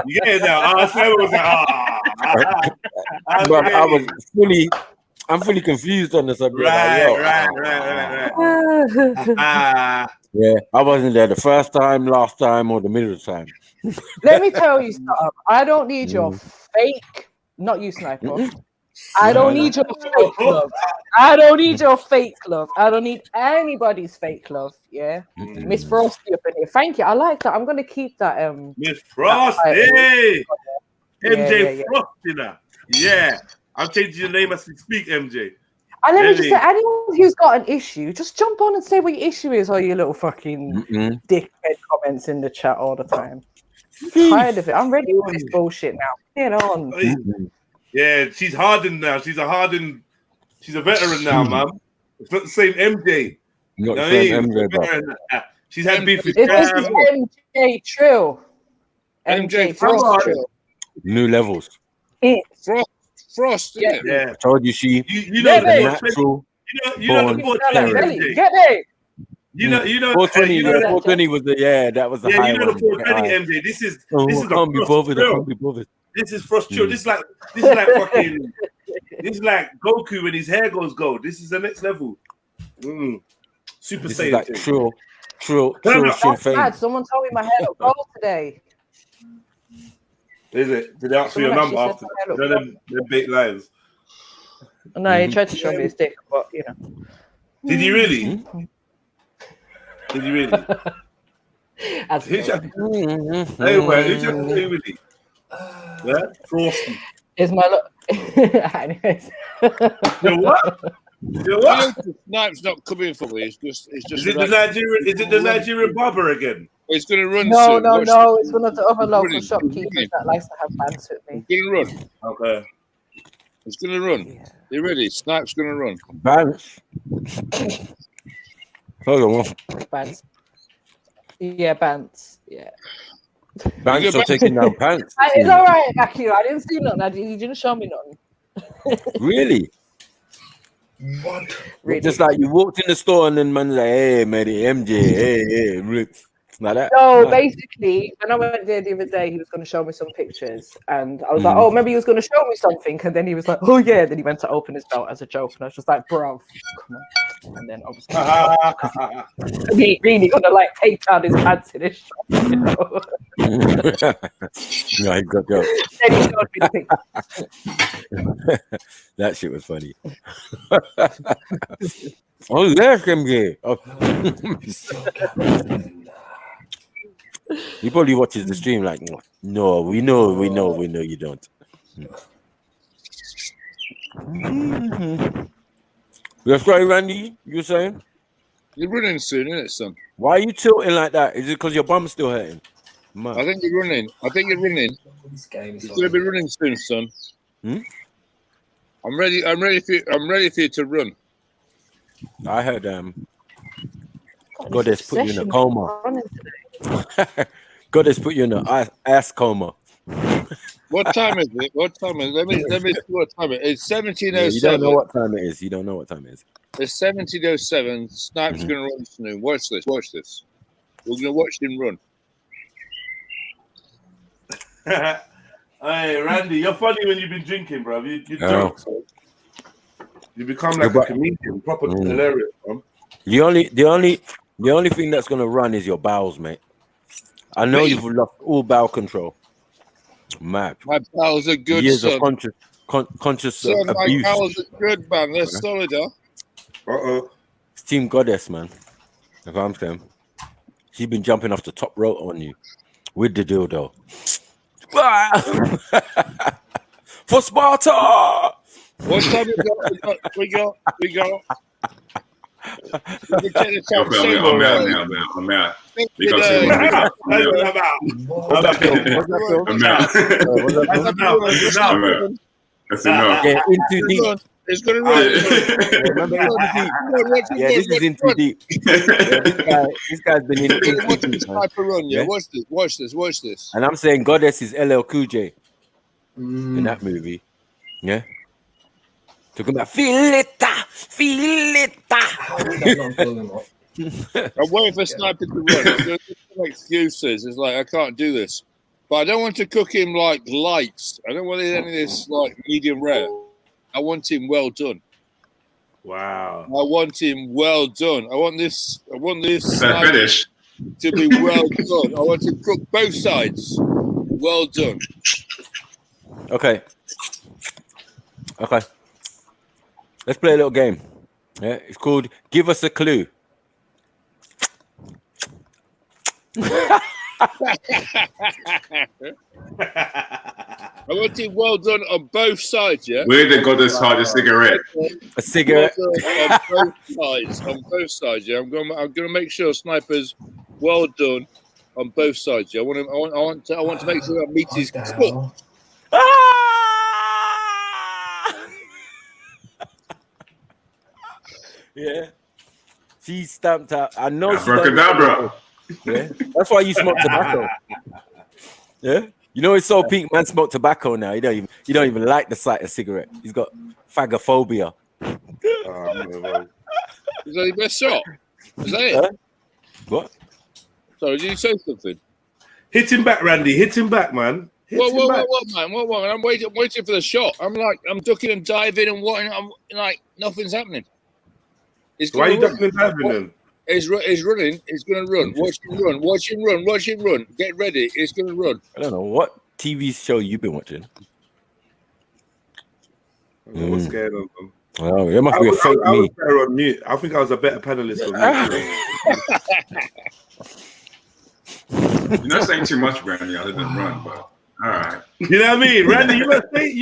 You get it now. Sam was like, I'm fully confused on the subject. Right. Yeah, I wasn't there the first time, last time, or the middle time. Let me tell you something. I don't need your fake, not you, Sniper. I don't need your fake love. I don't need your fake love. I don't need anybody's fake love. Yeah, Miss Frosty up in here. Thank you. I like that. I'm gonna keep that. Miss Frosty, MJ Frosty now. Yeah, I'm changing your name as we speak, MJ. And let me just say, anyone who's got an issue, just jump on and say what your issue is, or your little fucking dickhead comments in the chat all the time. I'm tired of it. I'm ready for this bullshit now. Get on. Yeah, she's hardened now. She's a veteran now, man. It's not the same MJ. Not the same MJ, bro. She's had beef with This is MJ Trill. MJ Frost. New levels. Frost, yeah. I told you she. You know the natural. You know the 420. Get me. You know 420. 420 was the that was the high you know the 420 one. MJ. This is I can't be bothered. This is Frost Trill. This is like fucking. This is like Goku when his hair goes gold. This is the next level. Super This Saiyan. is like Trill Sinn Féin. Mad. Someone told me my hair looked gold today. Is it? Did they ask for your number after that? You know them big lies. No, he tried to show me his dick, but you know. Did he really? Did you really? Who tried to really? Yeah, Frosty. Is my look? Anyways. You what? Snipes not coming for me. It's just. Is it the Nigerian? Is it the Nigerian barber again? It's going to run. No. soon. It's one of the other local shopkeepers that likes to have bands with me. It's going to run. Okay. It's gonna run. Yeah. You ready? Snipe's gonna run. Balance. Hold on. Bants. Yeah, Bants. Yeah. Banks are taking down pants. It's all right, Aki. I didn't see nothing. You didn't show me nothing. Really? What? Really? Just like you walked in the store and then man's like, hey, man, MJ, hey, Rick. Like that. No, basically, when I went there the other day, he was going to show me some pictures, and I was like, "Oh, maybe he was going to show me something." And then he was like, "Oh yeah." Then he went to open his belt as a joke, and I was just like, "Bro, come on." And then obviously, he really gonna like take down his pants in his shop, you know? No, he got jokes. Then he showed me the picture. That shit was funny. Oh, yes, MJ. Oh. He probably watches the stream like, no, we know you don't. You're sorry, Randy, you saying? You're running soon, isn't it, son? Why are you tilting like that? Is it because your bum's still hurting? Man. I think you're running. It's gonna be running soon, son. I'm ready for you to run. I heard Goddess put you in a coma. Goddess put you in an ass coma. What time is it? Let me see what time it is. It's 17:07. You don't know what time it is. It's 17:07. Snipe's gonna run soon. Watch this. We're gonna watch him run. Hey, Randy, you're funny when you've been drinking, bro. You joke. So. You become like a comedian, proper hilarious, bro. The only thing that's gonna run is your bowels, mate. I know you've lost all bowel control. Mad. My bowels are good. Years son. of conscious son, abuse. My bowels are good, man. They're solid, huh? It's Team Goddess, man. If I'm saying, she's been jumping off the top rope on you with the dildo. For Sparta. What time we got? I'm out. That's enough. Yeah, in too deep. It's gonna run. Yeah, this is in too deep. This guy's been in too deep. Run, yeah. Watch this. And I'm saying Goddess is LL Cool J in that movie. Yeah. Talking about feel it. I'm waiting for Sniper to run. There's no excuses. It's like I can't do this, but I don't want to cook him like lights. I don't want any of this like medium rare. I want him well done. Wow. I want him well done. I want this finish to be well done. I want to cook both sides. Well done. Okay. Let's play a little game. Yeah, it's called Give Us a Clue. I want it well done on both sides, yeah? Where the Goddess hide a cigarette? A cigarette. On both sides, yeah? I'm gonna make sure Sniper's well done on both sides, yeah? I want to make sure that meat is cooked. Yeah. She stamped out. I know she Abracadabra. Yeah. That's why you smoke tobacco. Yeah. You know it's so peak, man smoke tobacco now. You don't even like the sight of cigarette. He's got phagophobia. Is that your best shot? Is that it? What? Sorry, did you say something? Hit him back, Randy. Hit him back, man. What, man? What? I'm waiting for the shot. I'm ducking and diving and what? I'm like, nothing's happening. Why are you ducking and diving then? It's running. It's going to run. Watch him run. Get ready. It's going to run. I don't know what TV show you've been watching. What's going on? Oh, it must be a fake me. I was better on mute. I think I was a better panelist on mute. You're not saying too much, Randy, other than run, but all right. You know what I mean, Randy? You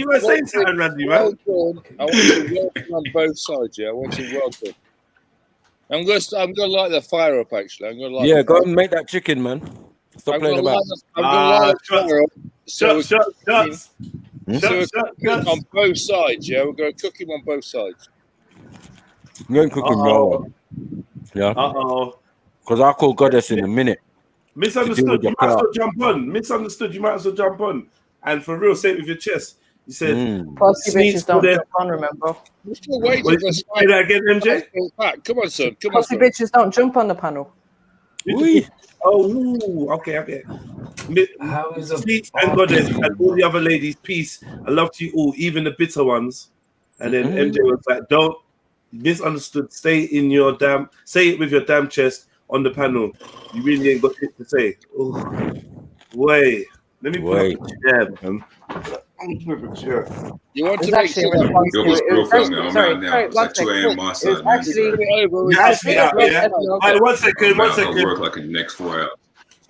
were saying something, Randy, man. I want you well done on both sides. Yeah, I want you well done. I'm gonna light the fire up. Actually, I'm gonna light. Go and make that chicken, man. Stop playing about. I'm gonna light the fire up. Shots. So we're cooking on both sides, yeah? We're going to cook him on both sides. You ain't cooking no one. Yeah. Because I'll call Goddess in a minute. Misunderstood. You might as well jump on. Misunderstood. You might as well jump on. And for real, say it with your chest. You said, Pussy bitches don't jump on, remember? We're still waiting for Say that again, MJ? Come on, son. Come on, Pussy son. bitches don't jump on the panel. Oh, okay. Sleep and Goddess and all the other ladies, peace. I love to you all, even the bitter ones. And then MJ was like, don't misunderstood. Say it with your damn chest on the panel. You really ain't got shit to say. Oh, wait. Let me pull up the chair, man. You want It's to make actually sure in response to it. It was actually, sorry, It's like 2 a.m. my it was side, man. actually out, yeah? All right, one second. I'll work like in the next 4 hours.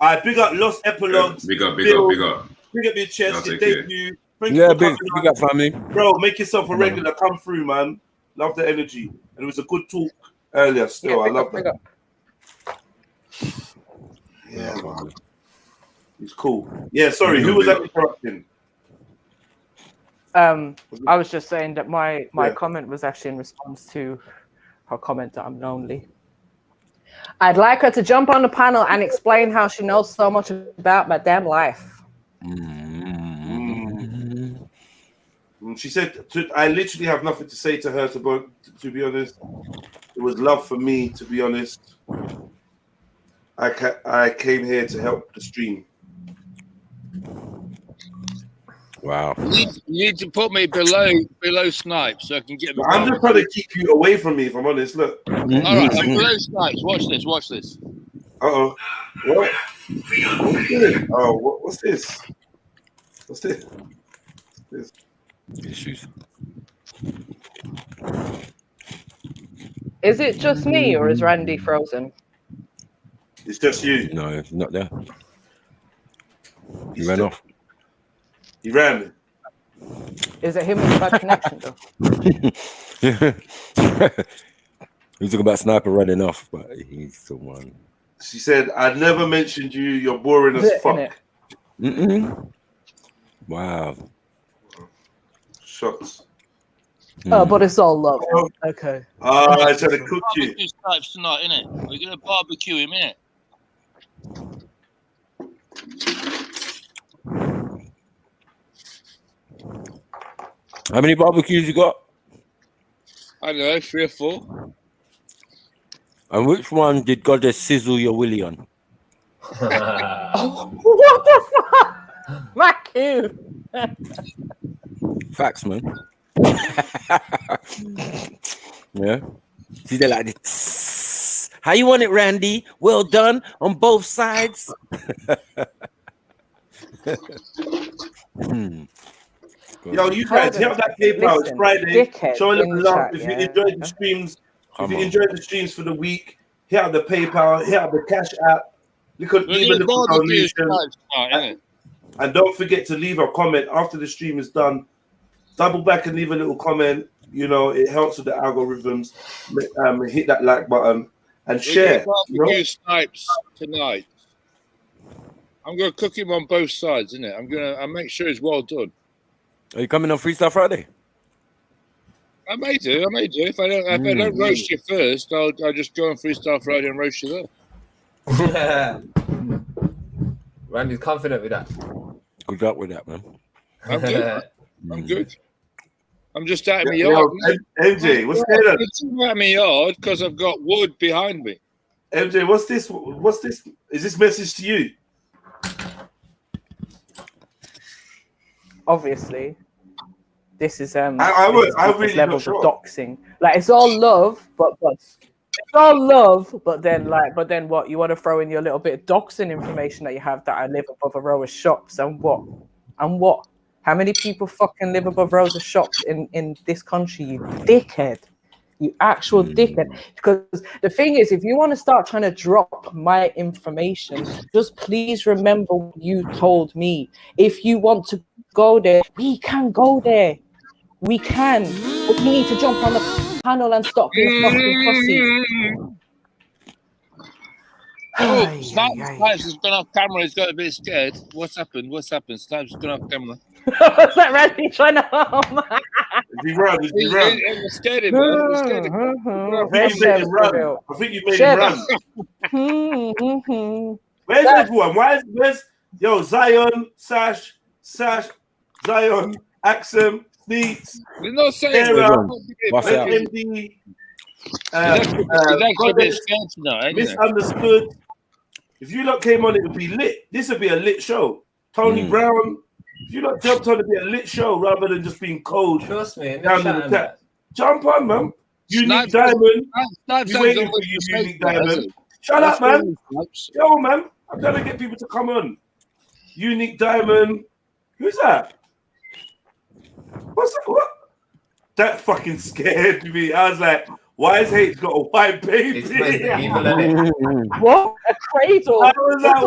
All right, big up Lost Epilogues. Big up. Big up your chest, your debut. Thank you for big coming up, family. Bro, make yourself a regular. Come through, man. Love the energy. And it was a good talk earlier still. I love that. Yeah, man. It's cool. Yeah, sorry. Who was that interrupting? I was just saying that my comment was actually in response to her comment that I'm lonely. I'd like her to jump on the panel and explain how she knows so much about my damn life. She said, I literally have nothing to say to her, to be honest. It was love for me, to be honest. I came here to help the stream. Wow. You need to put me below Snipes so I can get. I'm just trying to keep you away from me, if I'm honest. Look. All right, I'm below Snipes. Watch this. Uh-oh. What? What's this? What's this? Issues. Is it just me or is Randy frozen? It's just you. No, he's not there. He ran off. He ran. Is it him with a bad connection though? He was talking about Sniper running off, but he's the one. She said, I never mentioned you. You're boring as fuck. Wow. Shots. Oh, but it's all love. Okay. I tried to cook you. Barbecue Snipes tonight, innit? We're gonna barbecue him, innit? How many barbecues you got? I don't know, 3 or 4. And which one did Goddess sizzle your willy on? What the fuck? My cue. Facts, man. Yeah. See, they're like this. How you want it, Randy? Well done on both sides. Yo, you guys, help that PayPal. It's Friday. Show a little love. If you enjoyed the streams, for the week, hit out the PayPal, hit out the Cash App. Leave a little donation. And don't forget to leave a comment after the stream is done. Double back and leave a little comment. You know, it helps with the algorithms. Hit that like button and share. Barbecue Snipes tonight. I'm gonna cook him on both sides, innit? I'll make sure it's well done. Are you coming on Freestyle Friday? I may do. If I don't roast you first, I'll just go on Freestyle Friday and roast you there. Randy's confident with that. Good luck with that, man. I'm good. I'm good. I'm just out in my yard. MJ, what's going on? I'm out in my yard because I've got wood behind me. MJ, what's this? What's this? Is this message to you? Obviously, this is really levels of doxing. Like it's all love, but it's all love. But then what? You want to throw in your little bit of doxing information that you have that I live above a row of shops and what? And what? How many people fucking live above rows of shops in this country? You dickhead. You actual dickhead. Because the thing is, if you want to start trying to drop my information, just please remember what you told me. If you want to go there, we can go there. We can. But you need to jump on the panel and stop being a fucking pussy. Snipes has gone off camera. He's got a bit scared. What's happened? Snipes has gone off camera. Was that Randy trying to harm? He run. It was scared him. It scared him. I think you made him run. I think you made him run. Where's everyone? Where's Zion, Sash, Zion, Axum, Sneaks, Sarah, MD, Misunderstood. If you lot came on, it would be lit. This would be a lit show. Tony Brown. If you lot jumped on, it'd be a lit show rather than just being cold. Trust me. Down in the tap. Jump on, man. Unique Diamond. We waiting for you, Unique Diamond. Shut up, man. Yo, man. I'm trying to get people to come on. Unique Diamond. Who's that? What's that? What? That fucking scared me. I was like, why has H got a white baby? What? A cradle? I was like,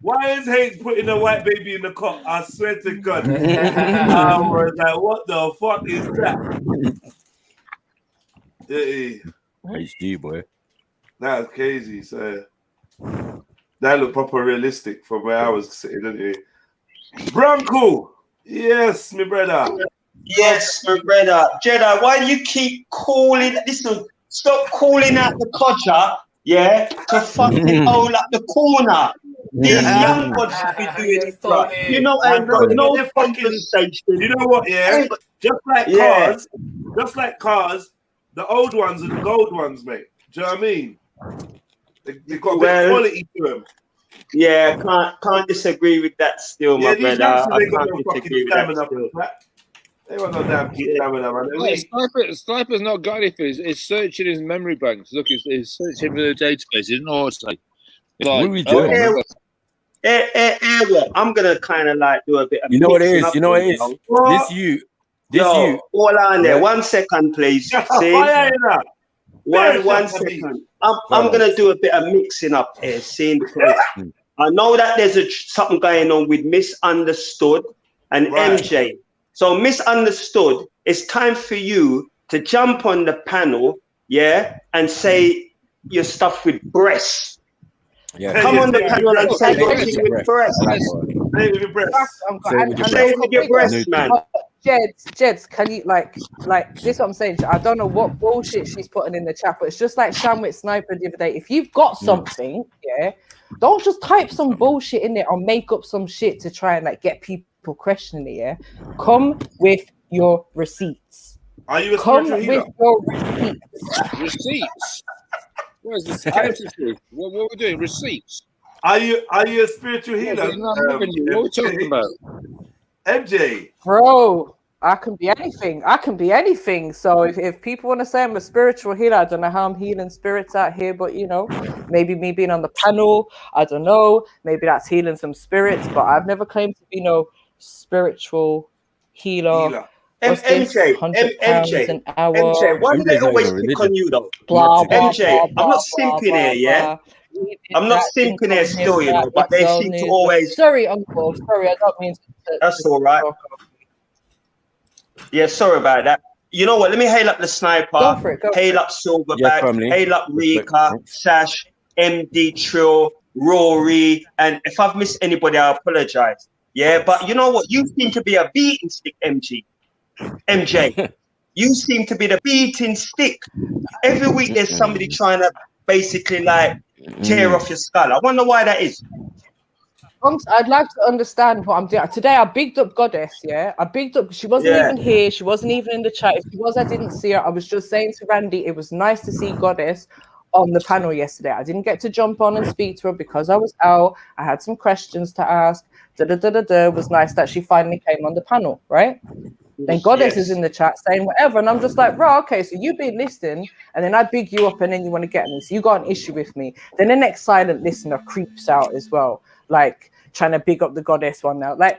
why is H putting a white baby in the cot? I swear to God. I was like, what the fuck is that? HD boy. That was crazy. So that looked proper realistic from where I was sitting, didn't it? Bronco. Yes, my brother. Yes, my brother. Jedi, why do you keep calling? Listen, stop calling out the codger, yeah, to fucking hold up the corner. These young boys should be doing it right. You know, and no conversation. You know what, yeah? Just like cars, the old ones and the gold ones, mate. Do you know what I mean? They've got a bit of quality to them. Yeah, can't disagree with that still, my brother. I can't disagree with that still. They want no damn stamina, man. Sniper's not got anything. It's searching his memory banks. Look, it's searching for the database. He doesn't know what to say. What are we doing? I'm gonna kind of like do a bit of. You know what it is. You know what it is. This you. All on there. 1 second, please. See? One second. I'm gonna do a bit of mixing up here. Seeing because I know that there's something going on with Misunderstood and MJ. So Misunderstood, it's time for you to jump on the panel, yeah, and say your stuff with breasts. Yeah. Come on the panel and say your with breasts. Say with your breasts, man. Jeds, can you like this is what I'm saying? I don't know what bullshit she's putting in the chat, but it's just like Shamwit Sniper the other day. If you've got something, yeah, don't just type some bullshit in there or make up some shit to try and like get people questioning it, yeah. Come with your receipts. Are you a Come with healer? your receipts. Receipts. Where's the security? What are we doing? Receipts. Are you a spiritual healer? What are we talking about? MJ. Bro, I can be anything. So if people want to say I'm a spiritual healer, I don't know how I'm healing spirits out here, but you know, maybe me being on the panel, I don't know, maybe that's healing some spirits, but I've never claimed to be no spiritual healer. MJ, an hour. MJ, why do they always pick on you though? MJ, I'm not simping here, yeah? I'm not simping here still, you know, but they seem to always... Sorry, Uncle, sorry, I don't mean to... That's all right. Yeah, sorry about that. You know what, let me hail up the Sniper, hail up Silverback, hail up Rika, Sash, MD Trill, Rory, and if I've missed anybody, I apologize. Yeah, but you know what, you seem to be a beating stick, MJ. You seem to be the beating stick. Every week there's somebody trying to basically like tear off your skull. I wonder why that is. I'd like to understand what I'm doing. Today I bigged up Goddess, yeah? I bigged up, she wasn't even here, she wasn't even in the chat. If she was, I didn't see her. I was just saying to Randy, it was nice to see Goddess on the panel yesterday. I didn't get to jump on and speak to her because I was out. I had some questions to ask. It was nice that she finally came on the panel, right? Then Goddess is in the chat saying whatever, and I'm just like, bro, okay, so you've been listening, and then I big you up, and then you want to get me, so you got an issue with me. Then the next silent listener creeps out as well, like trying to big up the Goddess one now. Like,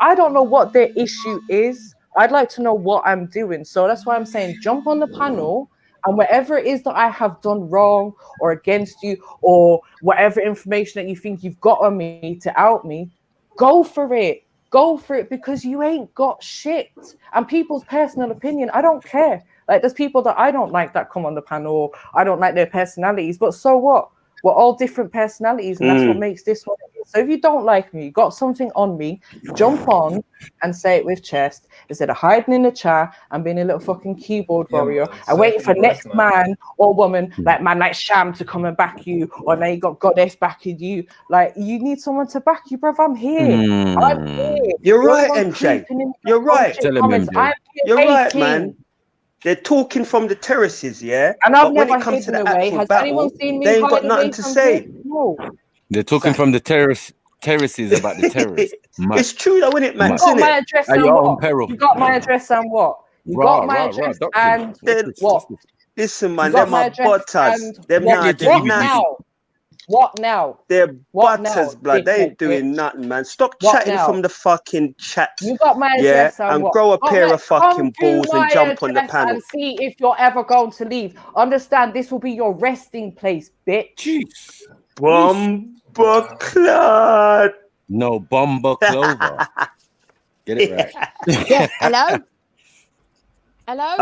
I don't know what their issue is. I'd like to know what I'm doing. So that's why I'm saying jump on the panel, and whatever it is that I have done wrong or against you, or whatever information that you think you've got on me to out me, go for it. Go for it, because you ain't got shit. And people's personal opinion, I don't care. Like, there's people that I don't like that come on the panel. I don't like their personalities, but so what? We're all different personalities, and that's what makes this what it is. So if you don't like me, you got something on me, jump on and say it with chest instead of hiding in the chat and being a little fucking keyboard warrior and waiting for next man or woman like Sham to come and back you, or now you got Goddess backing you. Like, you need someone to back you, bruv. I'm here. I'm here. You're right, MJ. You're right. You're right, man. They're talking from the terraces, yeah? And I've but when never it comes to hidden the away. actual Has battle, anyone seen me they ain't got hide away nothing to from say. here? No. They're talking from the terraces about the terrorists. It's true though, isn't it, man? You got my address and what? You got my address and what? You got my address and what? Listen, man, them are butters. Them now. What now? They're butters, blood. They ain't doing nothing, man. Stop chatting from the fucking chat. You got my address and what? Grow a pair of fucking balls and jump on the address panel. and see if you're ever going to leave. Understand, this will be your resting place, bitch. Bumbleclad. No, Bomber Clover. Get it right. Yeah. Hello? Hello?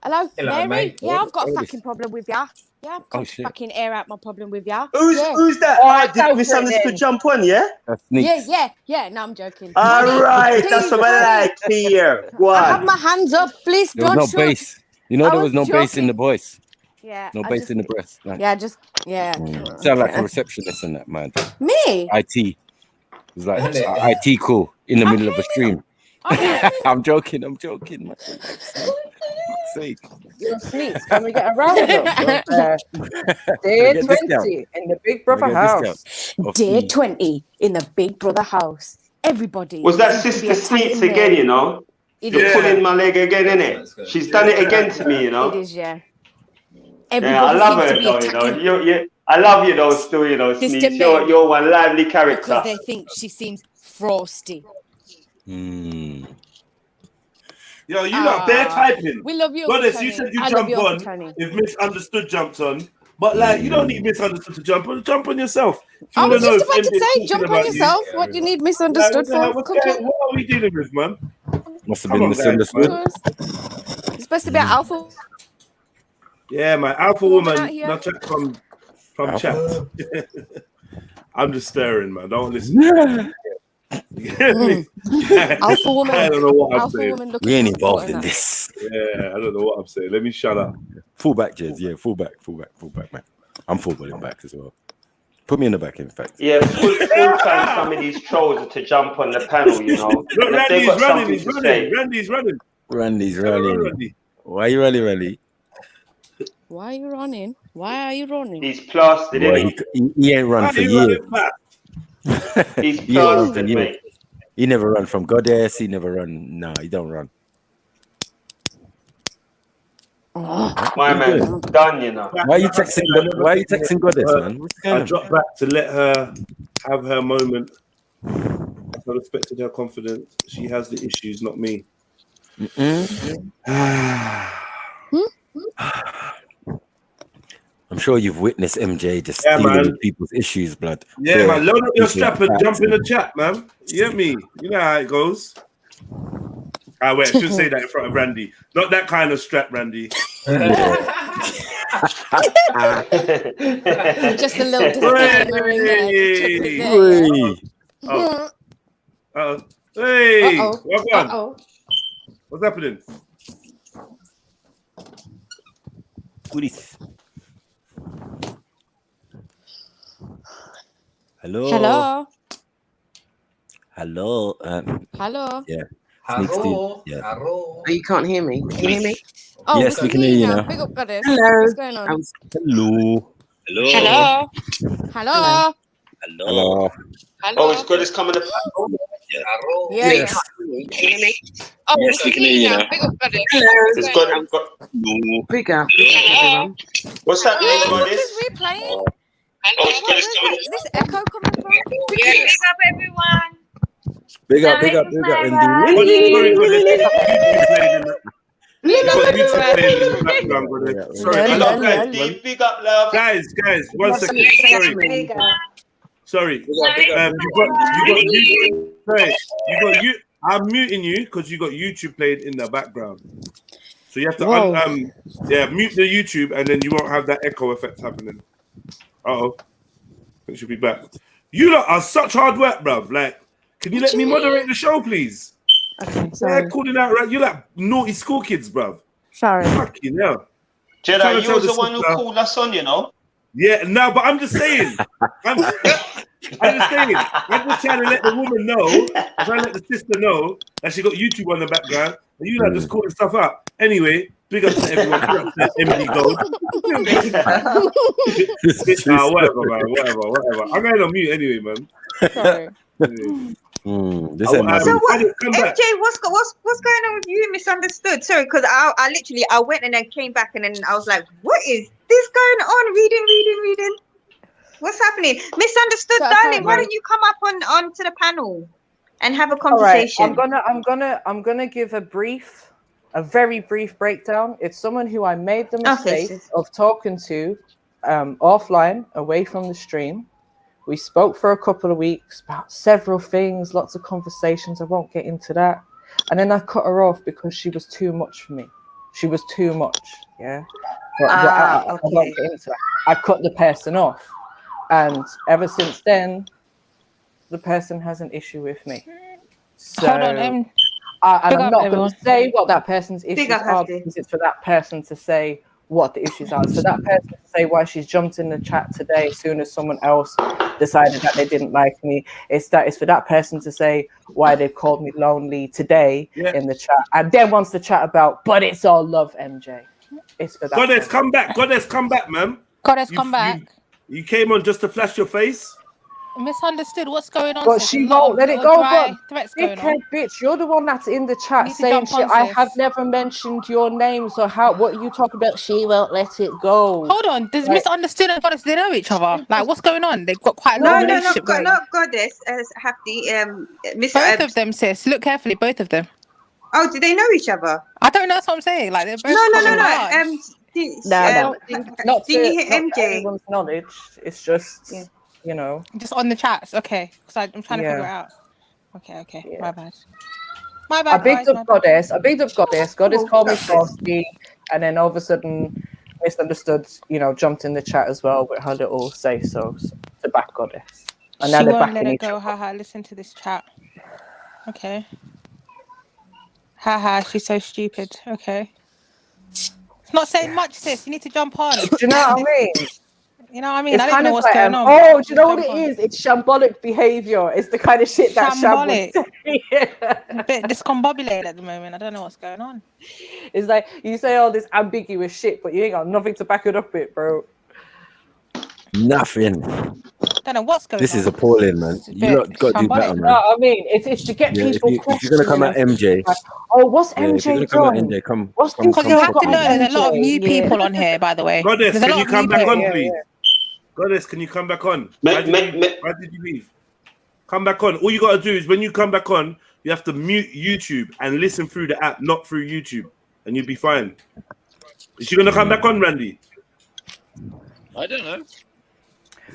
Hello, Mary? mate. Yeah, I've got a What is- fucking problem with ya. Yeah, I've got to fucking air out my problem with ya. Who's that? Did you misunderstood jump on, yeah? Yeah. No, I'm joking. All Honey, right, please, that's what I honey. like to hear. Go I on. have my hands up, please There was don't no shoot. bass. You know, I there was no bass in joking. the voice. Yeah. No I bass just- in the breast. Like, Yeah. sound like a receptionist in that, man. Me? IT. It's like IT cool in the middle of a stream. I'm joking, man. For fuck's sake. Your sneaks, can we get a round up? Day 20 in the Big Brother house. Day 20 in the Big Brother house. Everybody. Was that seems to be Sister attacking Sneaks again, Mary. you know? It You're is. pulling my leg again, innit? She's done it again to me, you know? It is, yeah. Yeah, I Everybody love seems her to be though, you attacking know. I love you though, still, you know, Sister Sneaks. Mary You're one lively character. because they think she seems frosty. Yo, you lot bare typing. We love you, Goddess, Tony. you said you I love jump you, on Tony. if misunderstood jumped on. But like, you don't need misunderstood to jump on. Jump on yourself. If you I was wanna know just if about to MJ's say, talking jump on about yourself. What do you need misunderstood for? Cookie? What are we dealing with, man? Must have Come been on, misunderstood. guys, You're supposed to be an alpha. Yeah, my alpha Woman woman, out here. not chat from chat. I'm just staring, man. Don't listen. You get me? Alpha woman. I don't know what I'm Alpha saying. woman looking We ain't for involved support in that. this. Yeah, I don't know what I'm saying. Let me shut up. Full back, Jez. Yeah, full back, man. I'm fullballing back as well. Put me in the back, in fact. Yeah, full time some of these trolls to jump on the panel, you know. Look, And if they've got something Randy's to say, running. Randy's Come on, running. Randy. Why you running? Why are you running? Why are you running? he's plastered, Boy, isn't he ain't run Why for are you years. running fast? he? He's He ain't run for plastered, years. mate. He never run from Goddess. He never run. No, he don't run. My man's done, you know. Why are you texting Goddess, man? What's going I on? dropped back to let her have her moment. I respected her confidence. She has the issues, not me. I'm sure you've witnessed MJ just Yeah, dealing man. with people's issues, blood. Yeah, man. Load up your People's strap and facts. jump in the chat, man. You get me? You know how it goes. Wait, I should say that in front of Randy. Not that kind of strap, Randy. Just a little disclaimer in there. Hey, Uh-oh. what on? Uh-oh. What's happening? Police. Hello. Hello. Hello. Hello. Yeah. Hello. Yeah. Hello. Oh, you can't hear me. Can you hear me? Oh, Yes, we can hear you now. Big up, Goddess. Hello. What's going on? Hello. Hello. Hello. Hello. Oh, it's good. It's coming up. Yeah. Yes. Can you hear me? Oh, Yes, we can hear you now. Big up, Goddess. It's good. Big up, everyone. What's happening, What Goddess? is we playing? Oh, it's good. It's coming Is this echo coming from? Yeah, big up everyone. Big up, Nice, Randy. Sorry, Sorry, big up, love. Guys, 1 second. Sorry. I'm muting you because you got YouTube played in the background. So you have to mute the YouTube and then you won't have that echo effect happening. It should be back. You lot are such hard work, bruv. Like, can you let me moderate the show, please? Okay, sorry. Yeah, calling out, right? You're like naughty school kids, bruv. Sorry. Fucking hell. Jedi, you was the one who called us on, you know. Yeah, no, but I'm just saying. I'm just saying. I'm just trying to let the woman know. I'm trying to let the sister know that she got YouTube on the background. And you like just calling stuff out. Anyway, big up to everyone. Big up to MD Gold. Whatever, man. Whatever. I'm going on mute anyway, man. Sorry. This So ain't my what, come back. MJ? What's going on with you? Misunderstood. Sorry, because I went and then came back and then I was like, what is this going on? Reading. What's happening? Misunderstood, darling. Why don't you come up onto the panel and have a conversation? All right. I'm gonna give a very brief breakdown. It's someone who I made the mistake of talking to offline, away from the stream. We spoke for a couple of weeks about several things, lots of conversations. I won't get into that. And then I cut her off because she was too much for me. She was too much. Yeah. I won't get into that. I cut the person off. And ever since then, the person has an issue with me. So, Hold on, and I'm not going to say what that person's issues up, are Hafti. because it's for that person to say what the issues are. It's for that person to say why she's jumped in the chat today as soon as someone else decided that they didn't like me. It's for that person to say why they called me lonely today in the chat, and then wants to chat about, but it's all love, MJ. It's for that. Goddess, come back. Goddess, come back, man. Goddess, come back. You came on just to flash your face. Misunderstood. What's going on? But she won't let it go. But threats going dickhead on. bitch, you're the one that's in the chat need to saying jump on, shit. I sis. have never mentioned your name. So what are you talking about? She won't let it go. Hold on. Does Misunderstood and Goddess, they know each other? Like, what's going on? They've got quite a long relationship going. Not Goddess. Hafti. Both of them, sis. Look carefully. Both of them. Oh, do they know each other? I don't know. That's what I'm saying. Like, they're both. No. Not do you to hear MJ? Everyone's knowledge. It's just you know, just on the chats. Okay, because I'm trying to figure it out. Okay. Yeah. My bad. I bigged up Goddess. Goddess called me frosty, and then all of a sudden, Misunderstood, jumped in the chat as well with her little say-so to back Goddess. And now she they're won't backing let it each go. other. Haha. Listen to this chat. Okay. Haha. She's so stupid. Okay. It's not saying much, sis. You need to jump on. Do you know what I mean? You know what I mean? It's I don't kind know of what's like, going on. oh, do you know what it is? It's shambolic behavior. It's the kind of shit that Sham would say. A bit discombobulated at the moment. I don't know what's going on. It's like you say all this ambiguous shit, but you ain't got nothing to back it up with, bro. Nothing. Don't know what's going on. This is appalling, man. You lot got to do better, man. No, I mean, it's to get people. If you're gonna come at MJ, like, oh, what's MJ if you're gonna done? come at MJ, come. Because you have to know there's a lot of new people on here, by the way. Goddess, There's a can lot you of come new back people. on, please? Goddess, can you come back on? Why did you leave? Come back on. All you gotta do is when you come back on, you have to mute YouTube and listen through the app, not through YouTube, and you'll be fine. Is she gonna come back on, Randy? I don't know.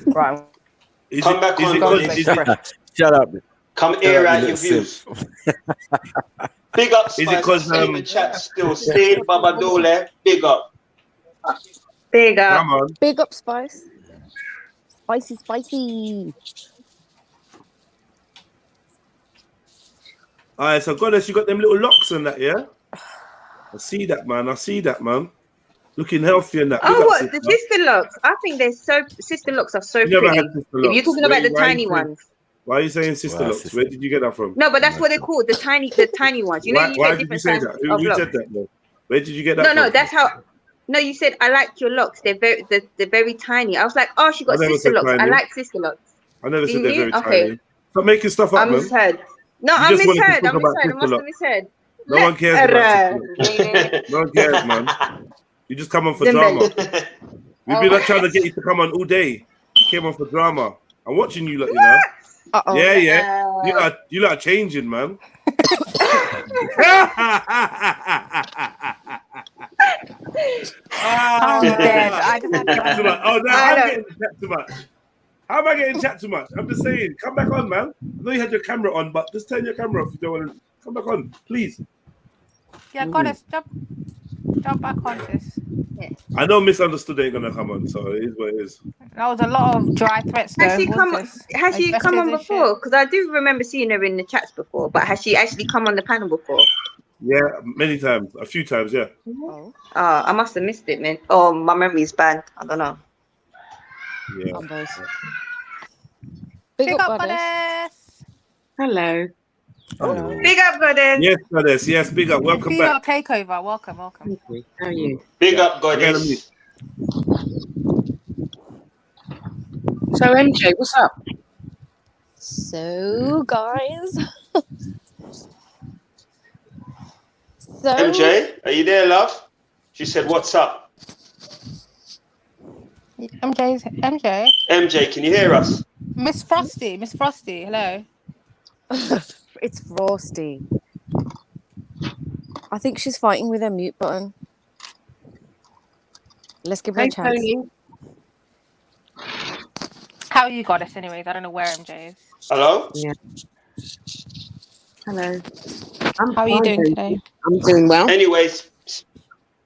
Right. Come back on. Shut up. Come air out your views. Big up, Spice. Is it because in the chat still? Stay, Baba Dole. Big up. Big up. Come on. Big up, Spice. Spicy. All right, so Goddess, you got them little locks on that, yeah? I see that, man. Looking healthy and that. Oh, what? The sister locks? I think sister locks are so You never pretty. had sister If you're locks. talking about the tiny ones. Why are you saying sister locks? Where did you get that from? No, but that's what they're called, the tiny ones. You know, Why you did get you different say sizes that? of Who locks. said that, though? Where did you get that from? No, that's how. No, you said I like your locks. They're very tiny. I was like, oh, she got I never sister said locks. tiny. I like sister locks. I never said they're very Okay. tiny. Stop making stuff up, I man. misheard. No, You I just wanted to misheard. talk about I sister must have locks. misheard. No one cares about sister locks. No one cares, man. You just come on for drama. We've been trying to get you to come on all day. You came on for drama. I'm watching you, you know. Uh-oh. Yeah. You lot are changing, man. I'm dead. I just had to. Oh, no, I'm getting chat too much. How am I getting chat too much? I'm just saying, come back on, man. I know you had your camera on, but just turn your camera off if you don't want to. Come back on, please. Yeah, Goddess, jump. Jump back on this. I know misunderstood ain't gonna come on, so it is what it is. That was a lot of dry threats, though. Has she come? Has she come on before? Because I do remember seeing her in the chats before. But has she actually come on the panel before? Yeah, many times, a few times, yeah. Oh, I must have missed it, man. Oh, my memory's bad. I don't know. Yeah. Big up, Goddess. Hello. Hello. Big up, Goddess. Yes, Goddess. Yes, big up. Welcome Big back. up, takeover. Welcome. How are you? Big up, Goddess. So MJ, what's up? So, guys. MJ, are you there, love? She said, "What's up?" MJ. MJ, can you hear us? Miss Frosty. Hello. It's Frosty. I think she's fighting with her mute button. Let's give her a chance. Tony. How are you, Goddess? Anyways, I don't know where MJ is. Hello. Yeah. Hello. How are you doing today? I'm doing well. Anyways.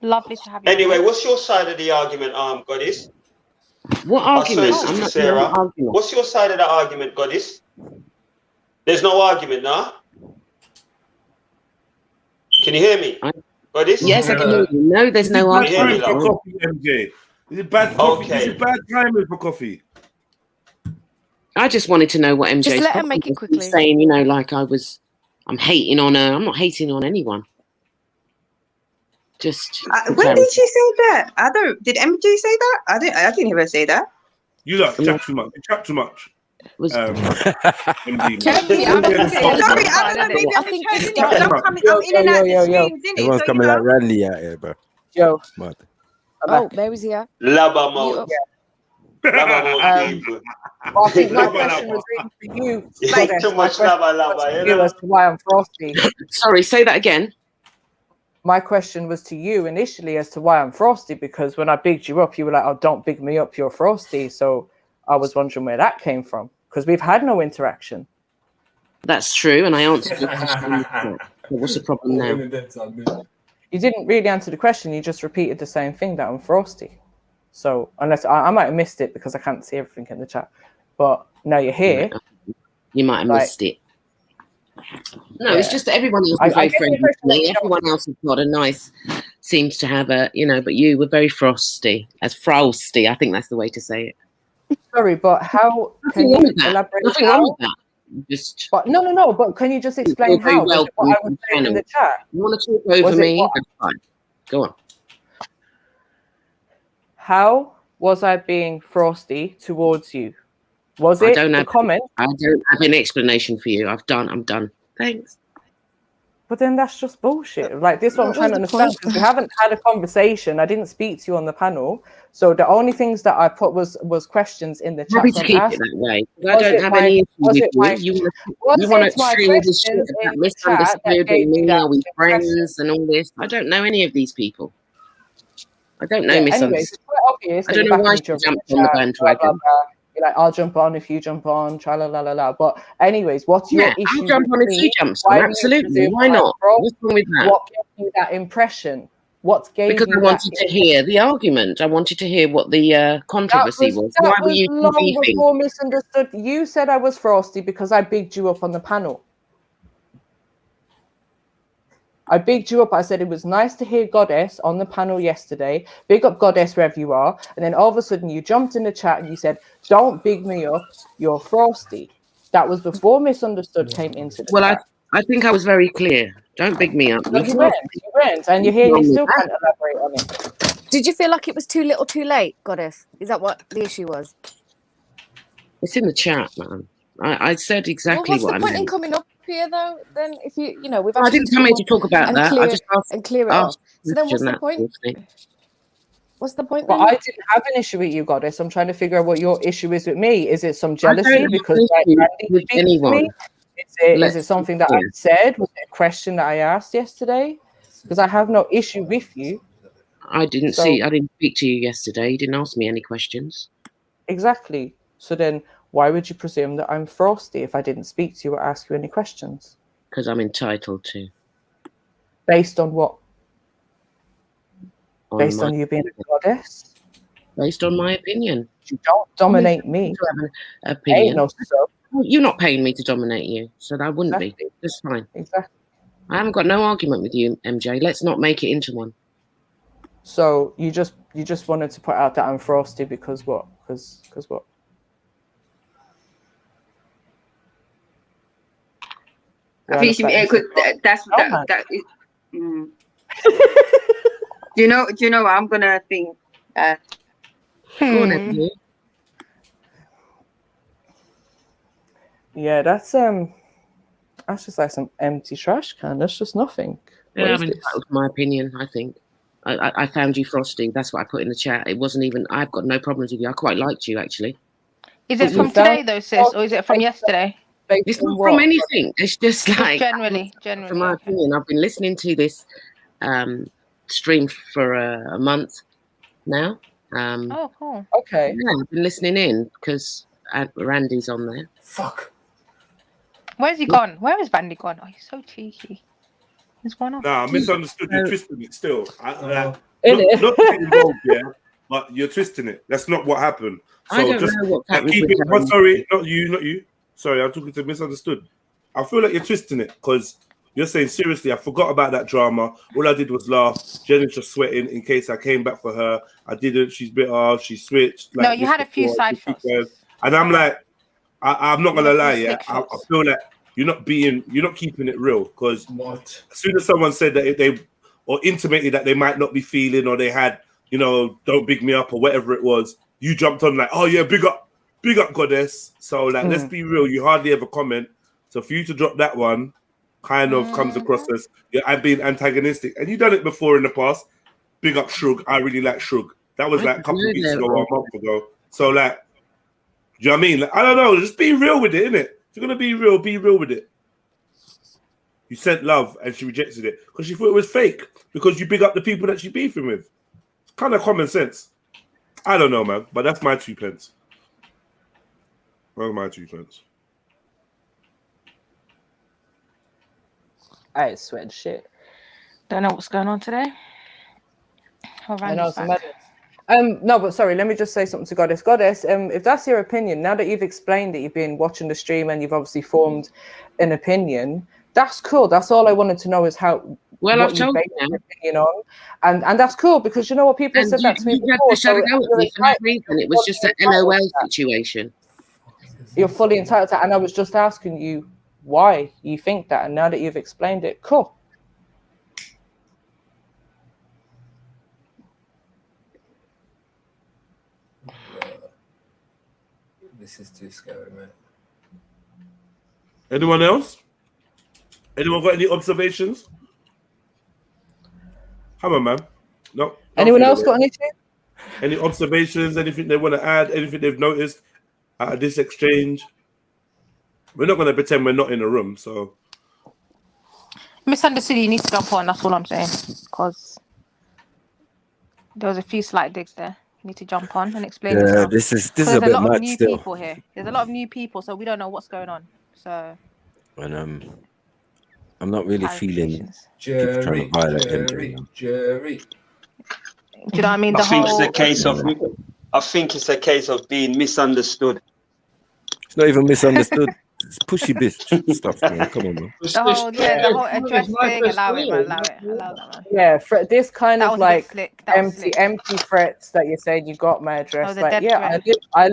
Lovely to have you. Anyway, what's your side of the argument, Goddess? What argument? Sorry, I'm Sister not Sarah. arguing. What's your side of the argument, Goddess? There's no argument, nah? Can you hear me? Goddess? Yes, I can hear you. No, there's no Bad time argument. for coffee, MJ. Is it bad coffee? Okay. Is it bad timing for coffee? I just wanted to know what MJ's Just let her problem make it was. quickly. He's saying, like I'm hating on her. I'm not hating on anyone. Just when did she say that? Did MJ say that? I didn't hear her say that. You lot chat too much. You chat too much. Was MD. Sorry, I don't know. Maybe I'm misheard. I'm in and out the streams, innit? Everyone's coming like Radley out here, bro. Yo. Mad. Oh, there is here. Lava mode. Lava mode. Well, I think my question was really for you. Too much lava, you know? As to why I'm frosty. Sorry, say that again. My question was to you initially as to why I'm frosty, because when I bigged you up, you were like, "Oh, don't big me up, you're frosty." So I was wondering where that came from, because we've had no interaction. That's true, and I answered your question. What's the problem now? You didn't really answer the question. You just repeated the same thing, that I'm frosty. So unless I might have missed it because I can't see everything in the chat, but now you're here. You might have missed it. No, it's just that everyone else is very friendly with me. Everyone else has got a nice, seems to have a, but you were very frosty. As frosty, I think that's the way to say it. Sorry, but how can you elaborate? Nothing wrong with that. Just. But no. But can you just explain how? What I was saying in the chat. You want to talk over me? That's fine. Go on. How was I being frosty towards you? Was it the comment? I don't have an explanation for you. I'm done. Thanks. But then that's just bullshit. Like, this is what I'm trying to understand, because we haven't had a conversation. I didn't speak to you on the panel. So the only things that I put was questions in the chat. Happy to keep it that way. I don't have any issue with you. You want to share this shit about misunderstood me, are we friends and all this? I don't know any of these people. I don't know misunderstood. I don't know why she jumped on the bandwagon. You're like, I'll jump on if you jump on, tra la la la la. But anyways, what's your issue? I'll jump on if she jumps on. Absolutely. Why not? What's wrong with that? What gave you that impression? What gave you that? Because I wanted to hear the argument. I wanted to hear what the controversy was. Why were you long before misunderstood. You said I was frosty because I bigged you up on the panel. I bigged you up. I said it was nice to hear Goddess on the panel yesterday. Big up Goddess wherever you are. And then all of a sudden you jumped in the chat and you said, "Don't big me up. You're frosty." That was before misunderstood came into the chat. I think I was very clear. Don't big me up. No, you went. And you're here and you still can't elaborate on it. Did you feel like it was too little too late, Goddess? Is that what the issue was? It's in the chat, man. I said exactly what I meant. What's the point in coming up here, though? Then, if we've. I didn't come in to talk about that. I just asked and clear it up. So then, what's the point? What's the point? Well, I didn't have an issue with you, Goddess. I'm trying to figure out what your issue is with me. Is it some jealousy because with anyone? Is it something that I said? Was it a question that I asked yesterday? Because I have no issue with you. I didn't speak to you yesterday. You didn't ask me any questions. Exactly. So then, why would you presume that I'm frosty if I didn't speak to you or ask you any questions? Because I'm entitled to. Based on what? Based on you being a goddess? Based on my opinion. You don't dominate me. To have an opinion. Ain't no so. You're not paying me to dominate you, so that wouldn't be. That's fine. Exactly. I haven't got no argument with you, MJ. Let's not make it into one. So you just wanted to put out that I'm frosty because what? Because what? I think she could. That's that is. Do you know what I'm gonna think? Go on, MJ. Yeah, that's just like some empty trash can. That's just nothing. Yeah, I'm entitled to my opinion, I think. I found you frosty. That's what I put in the chat. It wasn't even, I've got no problems with you. I quite liked you, actually. Is it from today, though, sis? Or is it from yesterday? It's not from anything. It's just like... Generally. From my opinion, I've been listening to this stream for a month now. Oh, cool. Okay. Yeah, I've been listening in because Randy's on there. Fuck. Where's he gone? Where is Randy gone? Oh, he's so cheeky. He's gone off. Nah, I misunderstood. You're twisting it still. Not involved, yeah, but you're twisting it. That's not what happened. So I don't know what happened. Keep it. Sorry, not you. Sorry, I'm talking to misunderstood. I feel like you're twisting it because you're saying seriously. I forgot about that drama. All I did was laugh. Jenny's just sweating in case I came back for her. I didn't. She's bitter. She switched. No, you had a few side shots. And I'm like, I'm not gonna lie. Yeah, I feel like you're not keeping it real because as soon as someone said that they or intimated that they might not be feeling or they had, don't big me up or whatever it was, you jumped on like, oh yeah, big up goddess. So like, let's be real. You hardly ever comment. So for you to drop that one, kind of comes across as I'm being antagonistic, and you've done it before in the past. Big up Shrug. I really like Shrug. That was like a couple of weeks ago or a month ago. So like, do you know what I mean? Like, I don't know. Just be real with it, innit? If you're gonna be real with it. You sent love and she rejected it because she thought it was fake because you big up the people that she's beefing with. It's kind of common sense. I don't know, man, but that's my 2 pence. Those are my 2 pence. I ain't sweating shit. Don't know what's going on today. I know some no, but sorry, let me just say something to Goddess. Goddess, if that's your opinion, now that you've explained that you've been watching the stream and you've obviously formed an opinion, that's cool. That's all I wanted to know is how I've told you your opinion on. And that's cool because you know what, people have said that to me before. So it was just an LOL situation. You're fully entitled to that, and I was just asking you why you think that, and now that you've explained it, cool. This is too scary, man. Anyone else? Anyone got any observations? Come on, man. No. Anyone else got anything? Any observations? Anything they want to add? Anything they've noticed out of this exchange? We're not going to pretend we're not in a room, so. Misunderstood, you need to jump on. That's all I'm saying. Because there was a few slight digs there. You need to jump on and explain yourself. This is a bit lot of much new still. people here. There's a lot of new people, so we don't know what's going on. So. And I'm not really feeling people trying to violate him. Jerry. Do you know what I mean? I think it's a case of being misunderstood. It's not even misunderstood. It's pushy bitch stuff, man. Come on, man. The whole address thing, allow it, man. Yeah, this kind That of was a bit like slick. That was slick. empty threats that you're saying you got my address. Oh, the like, dead yeah, threat. I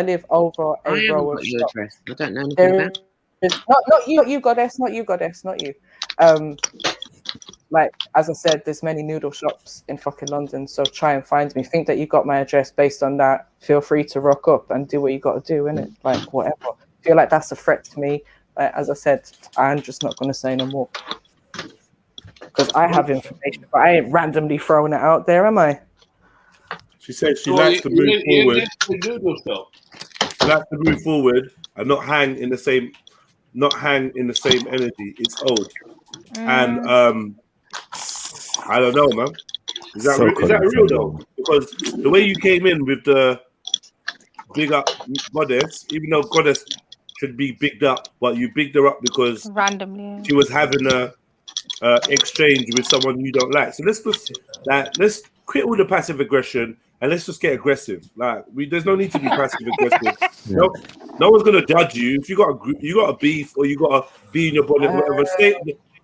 live over I a haven't row of got your shops. address. I don't know anything about it. Not you, goddess, not you. Like as I said, there's many noodle shops in fucking London, so try and find me. Think that you got my address based on that. Feel free to rock up and do what you got to do, innit? Like whatever. Feel like that's a threat to me. As I said, I'm just not going to say no more because I have information, but I ain't randomly throwing it out there, am I? She said she likes to move forward. She likes to move forward and not hang in the same energy. It's old, and I don't know, man. Is that real though? Because the way you came in with the big up goddess, even though goddess should be bigged up, but you bigged her up because randomly she was having a exchange with someone you don't like. So let's quit all the passive aggression and let's just get aggressive. Like, there's no need to be passive aggressive. No one's gonna judge you if you got a beef or you got a bee in your bonnet, whatever.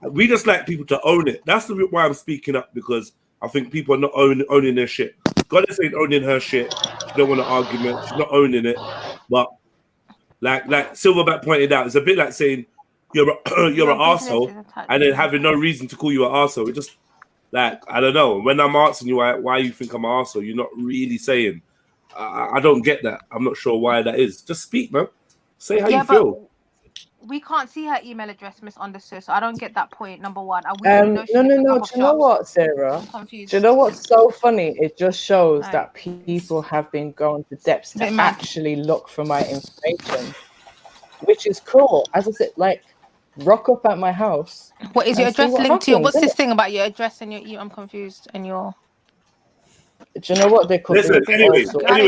We just like people to own it. That's why I'm speaking up, because I think people are not owning their shit. Goddess ain't owning her shit. She don't want an argument. She's not owning it. But like Silverback pointed out, it's a bit like saying you're an arsehole and then having no reason to call you an arsehole. It just, like, I don't know. When I'm asking you why you think I'm an arsehole, you're not really saying. I don't get that. I'm not sure why that is. Just speak, man. Say how you feel. We can't see her email address, misunderstood. So I don't get that point. Number one. No. Do you know what, Sarah? Do you know what's so funny? It just shows that people have been going to depths to actually look for my information, which is cool. As I said, like, rock up at my house. What is your address linked to? What's this thing about your address and your email? I'm confused. And your. Do you know what they could Listen, do? anyway,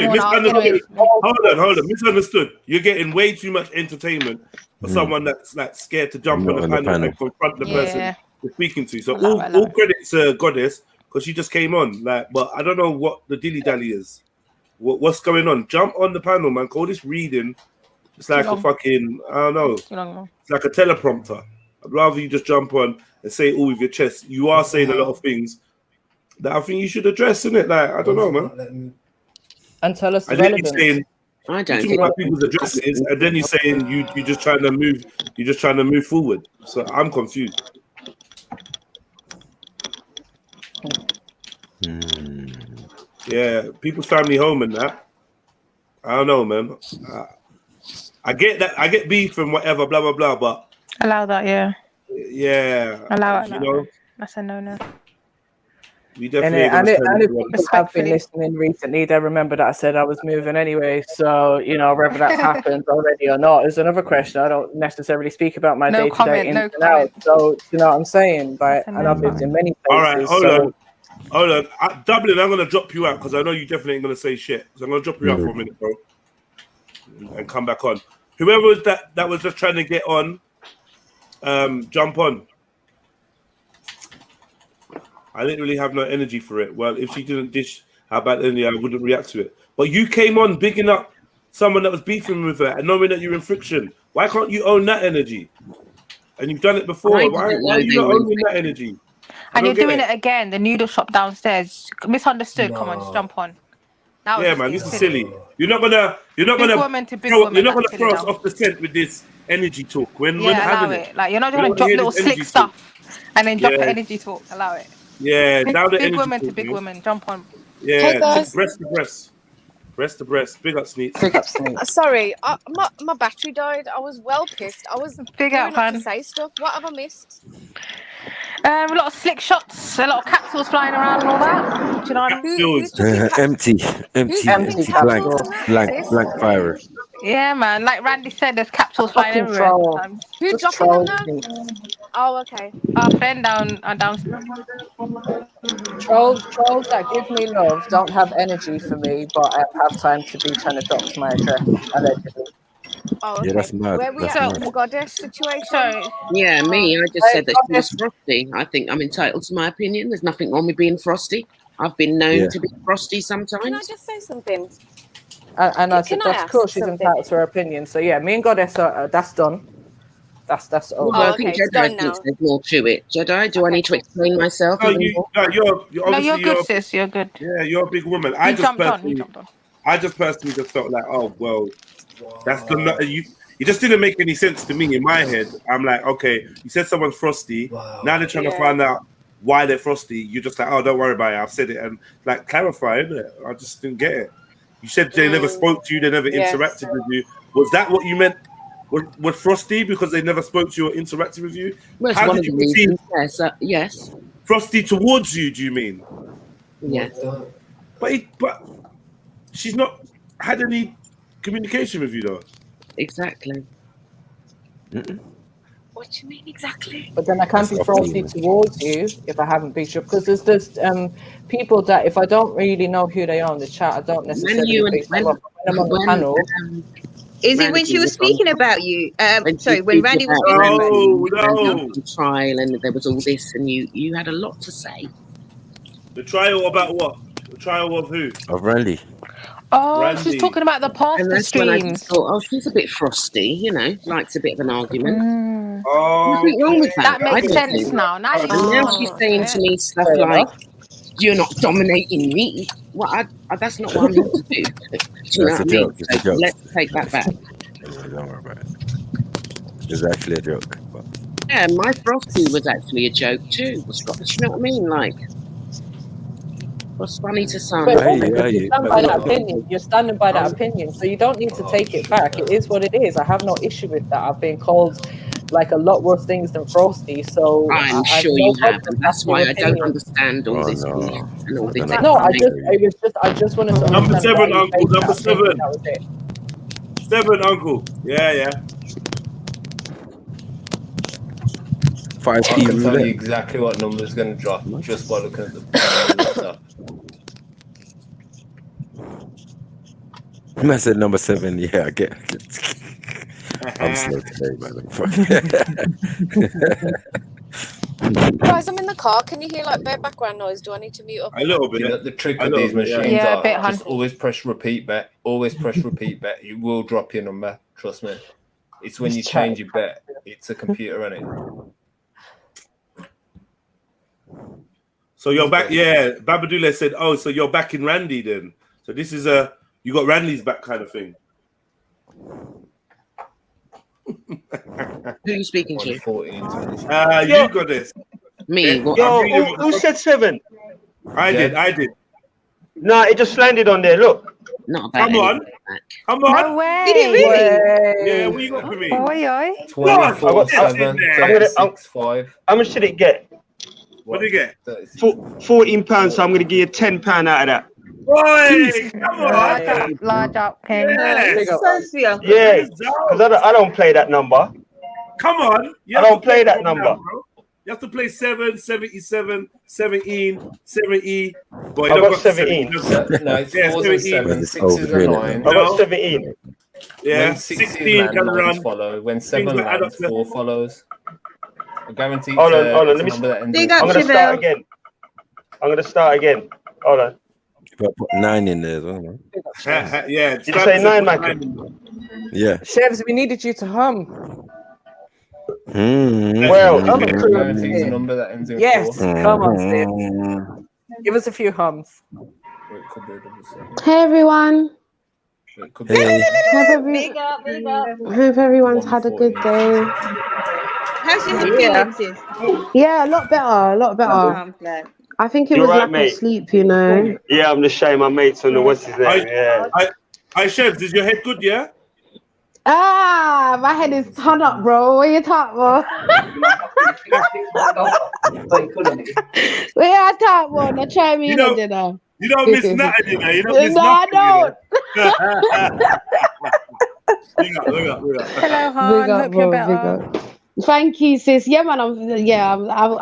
misunderstood. Hold on. Misunderstood. You're getting way too much entertainment for someone that's like scared to jump on the panel and confront the person you're speaking to. So all credit to Goddess, because she just came on. Like, but I don't know what the dilly dally is. What's going on? Jump on the panel, man. Call this reading. It's like a fucking, I don't know. It's like a teleprompter. I'd rather you just jump on and say it all with your chest. You are saying a lot of things that I think you should address, innit? Like, I don't know, man. And tell us the relevance. I don't talking think about people's addresses, and then you're saying you're just trying to move. You're just trying to move forward. So I'm confused. Yeah, people's family home and that. I don't know, man. I get that. I get beef and whatever, blah blah blah. But allow that, yeah. Yeah, you know, that's a no. We definitely people have been listening recently. They remember that I said I was moving anyway. So, you know, whether that's happened already or not is another question. I don't necessarily speak about my day-to-day ins and outs. So, you know what I'm saying? But, and I've lived in many places. All right, hold on. Dublin, I'm going to drop you out because I know you definitely ain't going to say shit. So I'm going to drop you out for a minute, bro. And come back on. Whoever was that was just trying to get on, jump on. I didn't really have no energy for it. Well, if she didn't dish how bad energy, I wouldn't react to it. But you came on bigging up someone that was beefing with her and knowing that you're in friction. Why can't you own that energy? And you've done it before. Why are you not owning that energy? And you're doing it again. The noodle shop downstairs. Misunderstood. No. Come on, just jump on. Yeah, man, this is silly. You're not gonna throw us off the scent with this energy talk. We're not having it. Like, you're not gonna drop little slick stuff and then drop the energy talk. Allow it. Yeah, now the big woman talk, to big woman, jump on. Yeah, breast to breast. Big up, Sneaks. Sorry, my battery died. I was well pissed. I was big up, to say stuff. What have I missed? A lot of slick shots, a lot of capsules flying around and all that. Do you know what I mean? Empty, blank fire. Yeah, man. Like Randy said, there's capsules flying everywhere. Who's dropping them now? Oh, okay. Our friend downstairs. Trolls that give me love don't have energy for me, but I have time to be trying to dox my address, allegedly. Oh, okay. Yeah, that's mad. Where we at with the Goddess situation? Yeah, me. I just said that she was frosty. I think I'm entitled to my opinion. There's nothing wrong with being frosty. I've been known to be frosty sometimes. Can I just say something? And I said that's cool. She's entitled to her opinion. So yeah, me and Goddess that's done. That's over. Well, I think Jedi thinks there's more to it. Jedi, do I need to explain myself? No, you're good, sis. You're good. Yeah, you're a big woman. I just personally just felt like, oh well, that's the you just didn't make any sense to me in my head. I'm like, okay, you said someone's frosty. Wow. Now they're trying to find out why they're frosty. You're just like, oh, don't worry about it. I've said it, and like clarify it. I just didn't get it. You said they never spoke to you, they never interacted with you. Was that what you meant? Was frosty because they never spoke to you or interacted with you? Well, how did you perceive? Yes. Frosty towards you? Do you mean? Yes. But she's not had any communication with you though. Exactly. What do you mean exactly? But then I can't be frosty towards you if I haven't been sure, because there's people that if I don't really know who they are in the chat, I don't necessarily when I'm on the panel. Is it when she was speaking about you? Sorry, when Randy was speaking about you. Trial, and there was all this, and you had a lot to say. The trial about what? The trial of who? Of Randy. Oh, she's talking about the And pasta that's when I just streams. thought, oh, she's a bit frosty, you know, likes a bit of an argument. Oh, Nothing wrong with that. That makes I don't sense think. now. Now you And now she's saying to me stuff like, "You're not dominating me." Well, that's not what I'm here to do. Do you know That's what I a mean? joke. It's a So joke. let's take that back. Anyway, don't worry about it. It's actually a joke. But... Yeah, my frosty was actually a joke too. Do you know what I mean? Like, what's funny to some? But you stand by that opinion. You're standing by that opinion, so you don't need to take it back. It is what it is. I have no issue with that. I've been called like a lot worse things than frosty, so I'm I've sure no you have, problem. and that's why I don't Opinion. understand all this beef and all this. No, I just wanted to Number understand 7, why you Uncle. made Number that opinion. 7. That was it. 7, Uncle. Yeah. 5 I can tell roulette. you exactly what number's going to drop just by looking at the WhatsApp. I said number 7. Yeah, I get. I'm slow today, man. Guys, I'm in the car. Can you hear like bare background noise? Do I need to mute up? A little bit. You know, the trick with these machines Yeah, a bit, are just always press repeat bet. Always press repeat bet. You will drop your number. Trust me. It's when you change your bet. It's a computer, isn't it? So you're back. Yeah, Babadula said, "Oh, so you're back in Randy then? So this is you got Randy's back kind of thing." Who are you speaking to? 14, you got this. Me? Yo, who said 7? I did. No, it just landed on there. Look. Not Come on. No way. Did it really? Yeah, what you got for me? Oi. 24, 7, 36, 5. How much did it get? What did you get? £14. So I'm going to give you £10 out of that. Boy, come on. Large up, King. Yeah, because I don't play that number. Come on. I don't play that number. You have to play 7, 77, 17, 70. Boy, I you got got 17. No, it's 4s and 7, 6s and 9. I got 17. Yeah, When 16 land, can 9s run. follow. When 7 that add lands, up 4 follows. I guarantee Hold on. it's Let a me. number that ends I'm in going to start again. Hold on. You got to put 9 in there as well, man. Yeah. Did you say 9, Michael? Yeah. Chefs, we needed you to hum. Well, guarantees a number that ends in 4. Yes, come on, Steve. Give us a few hums. Hey everyone. Hey. Big up. Hope everyone's had a good day. How's your head feeling, sis? Yeah, a lot better. I'm glad. I think it You was right, lack mate? of sleep, you know. Yeah, I'm just showing my mates on the what's his name. Yeah. I Chef, is your head good, yeah? Ah, my head is torn up, bro. What you talking about? Where I talk about? Now try me, you know. You don't miss nothing, you know. You don't miss No, I nothing. don't. Look up. Hello, Han. Hope you're better. Thank you, sis. Yeah, man. I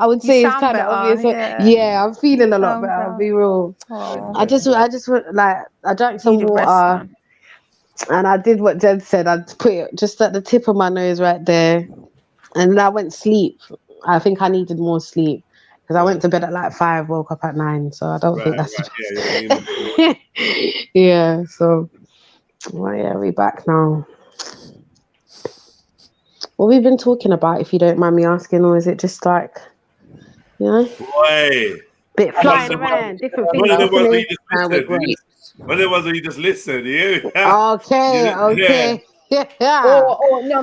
would say it's kind of obvious. Yeah, I'm feeling a lot better. I'll be real. I just like I drank some water, and I did what Jen said. I put it just at the tip of my nose right there, and I went sleep. I think I needed more sleep because I went to bed at like 5, woke up at 9. So I don't think that's yeah. So well, yeah, we're back now. What we've been talking about, if you don't mind me asking, or is it just like, you know, bit flying around, different things? One of the ones where you just listen. You. Okay. Yeah. Oh, no.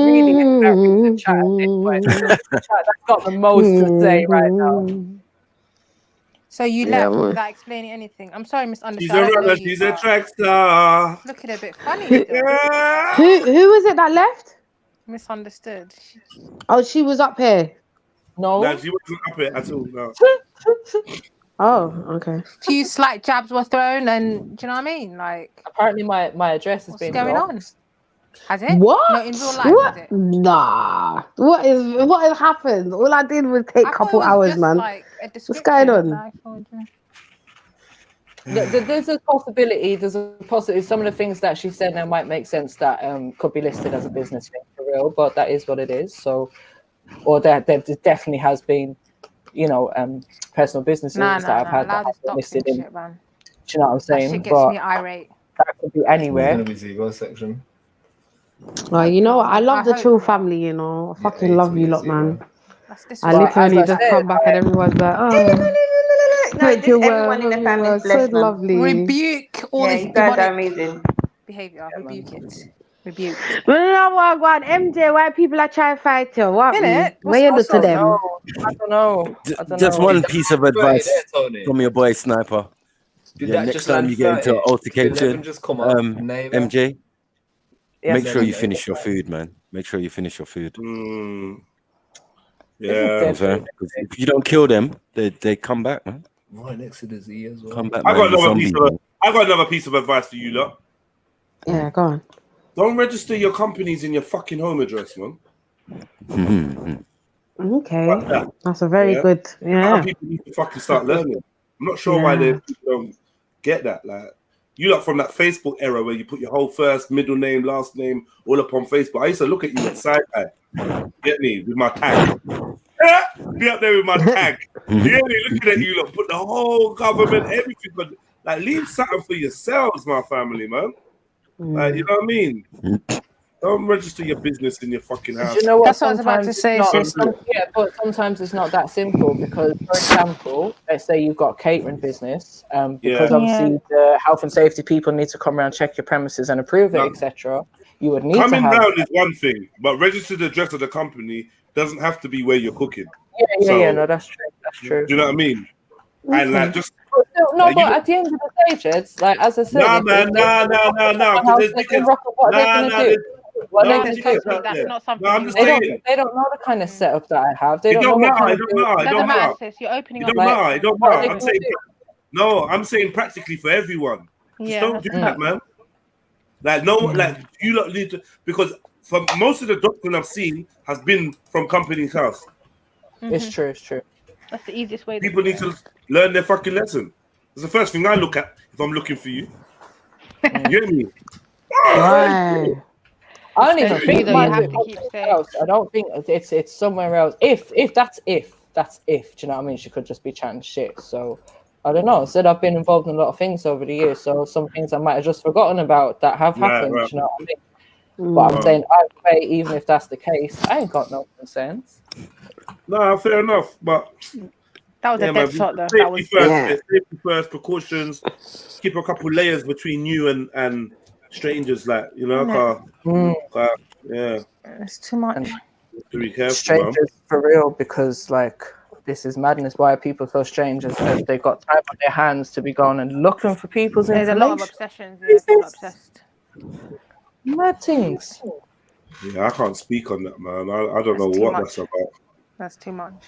Really, the chat. That's got the most to say right now. So you left without explaining anything. I'm sorry, misunderstood. She's a track star. Looking a bit funny. Who was it that left? Misunderstood. Oh, she was up here. No, she wasn't up here at all. No. Oh, okay. A few slight jabs were thrown, and do you know what I mean? Like, apparently my address has been going blocked. on. Has it? What? No, in real life, what? has it? Nah. What has happened? All I did was take a couple hours, man. What's going on? There's a possibility. Some of the things that she said now might make sense that could be listed as a business thing for real, but that is what it is. So, or that there definitely has been, personal businesses that I've had that Allow this listed doxing in. shit, man. Do you know what I'm That saying? shit gets But me irate. that could be anywhere. section. Well, you know what? I love the hope Trill not. family, you know. I fucking love you lot, man. That's I disrespectful. literally just come back and everyone's like, oh, No, hope just you're everyone in well. the family is So blessed, man. lovely. Rebuke all Yeah, this you guys are demonic amazing. behavior. Rebuke it. Rebuke. Well, you know what, God, MJ, why people are trying to fight you? What? Innit? What you do to them? I don't know. Just one piece of advice from your boy Sniper. Did Yeah, that next just time land you get into an 30? altercation, Did 11 just come off, neighbour? MJ, Yes, make sure you MJ. finish your food, man. Make sure you finish your food. Yeah. If you don't kill them, they come back, man. Right next to the Z as well. Come back, I man. got You another zombies, piece of I got another piece of advice for you lot. Yeah, go on. Don't register your companies in your fucking home address, man. Okay. That's a very good, yeah. People need to fucking start learning. I'm not sure why they don't get that. Like, you lot from that Facebook era where you put your whole first, middle name, last name all up on Facebook. I used to look at you at side eye. Get me with my tag. Be up there with my tag. You get me looking at you lot, put the whole government, everything. But like, leave something for yourselves, my family, man. Like, you know what I mean? Don't register your business in your fucking house. Do you know what? That's what I was about to say, sis. Yeah, but sometimes it's not that simple because, for example, let's say you've got a catering business, because obviously the health and safety people need to come around, check your premises and approve it, etc. You would need Coming to have... round is one thing, but registered address of the company doesn't have to be where you're cooking. Yeah, no, that's true. That's true. Do you know what I mean? And like, just but at the end of the day, Jeds, like as I said, nah. Because there's what are they gonna do? That's not something I'm just saying. They don't know the kind of setup that I have. They It don't know. It don't matter. Sis. You're opening It up. don't matter. It don't matter. I'm saying I'm saying practically for everyone. Just don't do that, man. Like like you lot need to, because for most of the doctrine I've seen has been from company's house. It's true. It's true. That's the easiest way. People need to learn their fucking lesson. It's the first thing I look at if I'm looking for you. You get me? Right. I don't even think else. I don't think it's somewhere else. If that's if. Do you know what I mean? She could just be chatting shit. So I don't know. I said I've been involved in a lot of things over the years. So some things I might have just forgotten about that have happened. Right. Do you know what I mean? But I'm saying either way, even if that's the case, I ain't got no concerns. No, fair enough. But that was a dead shot, though. Safety first, precautions. Keep a couple layers between you and strangers, like, you know. Yeah, it's too much. To be careful, strangers, man. For real, because like this is madness. Why are people so strange as they've got time on their hands to be going and looking for people's information? There's a lot of obsessions. Yeah, people are obsessed. Mad things. Yeah, I can't speak on that, man. I don't know what that's about. That's too much.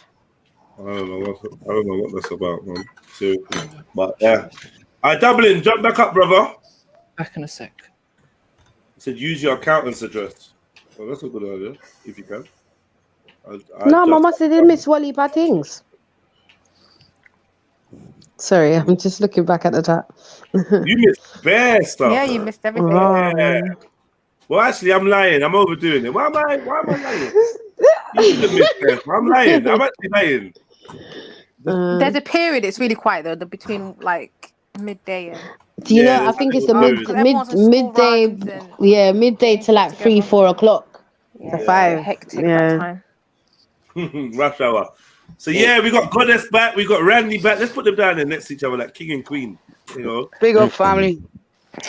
I don't know what that's about, man. Seriously. But yeah. Dublin, jump back up, brother. Back in a sec. I said use your accountant's address. Well, that's a good idea, if you can. No, Mama said they miss Wally bad things. Sorry, I'm just looking back at the chat. You missed bare stuff. Yeah, you missed everything. Yeah. Well, actually, I'm lying. I'm overdoing it. Why am I lying? You should have missed bare. I'm lying. I'm actually lying. There's a period. It's really quiet though, between like midday and. Do you know? I think it's the midday. Yeah, midday to like 3-4 o'clock. Yeah, 5. Hectic that time. Rush hour. So yeah, we got Goddess back. We got Randy back. Let's put them down there next to each other, like king and queen. You know. Big up, family.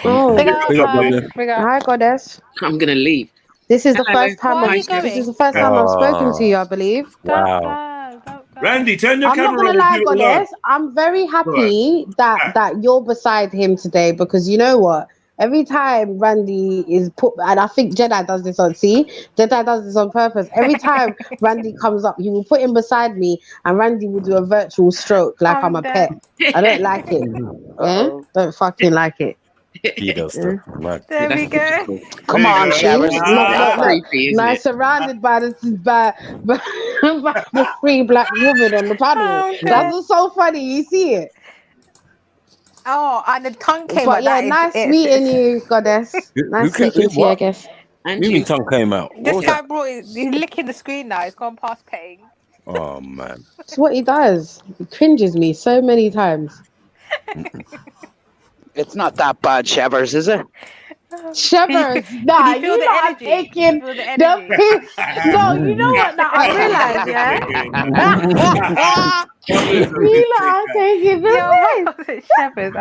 Oh, big up. Hi, Goddess. I'm gonna leave. This is the first time. This is the first time I've spoken to you, I believe. Wow. Randy, turn your camera on. I'm not gonna lie, Goddess. I'm very happy that you're beside him today, because you know what? Every time Randy is put, and I think Jedi does this on purpose. Every time Randy comes up, he will put him beside me, and Randy will do a virtual stroke like I'm a pet. I don't like it. Don't fucking like it. He does stuff. There we go. Come on, Sharon. Now surrounded by the 3 black women on the panel. That was so funny. You see it. Oh, and the tongue came out. Yeah, nice meeting you, Goddess. Nice speaking to you, I guess. Even tongue came out. This guy he's licking the screen now. He's gone past paying. Oh man. That's what he does. He cringes me so many times. It's not that bad, Shevers, is it? Shivers, nah, Can you feel you the lot are energy? taking Can you feel the energy? No, you know what? Now I realize, yeah. You lot are taking the piss. Shepherds,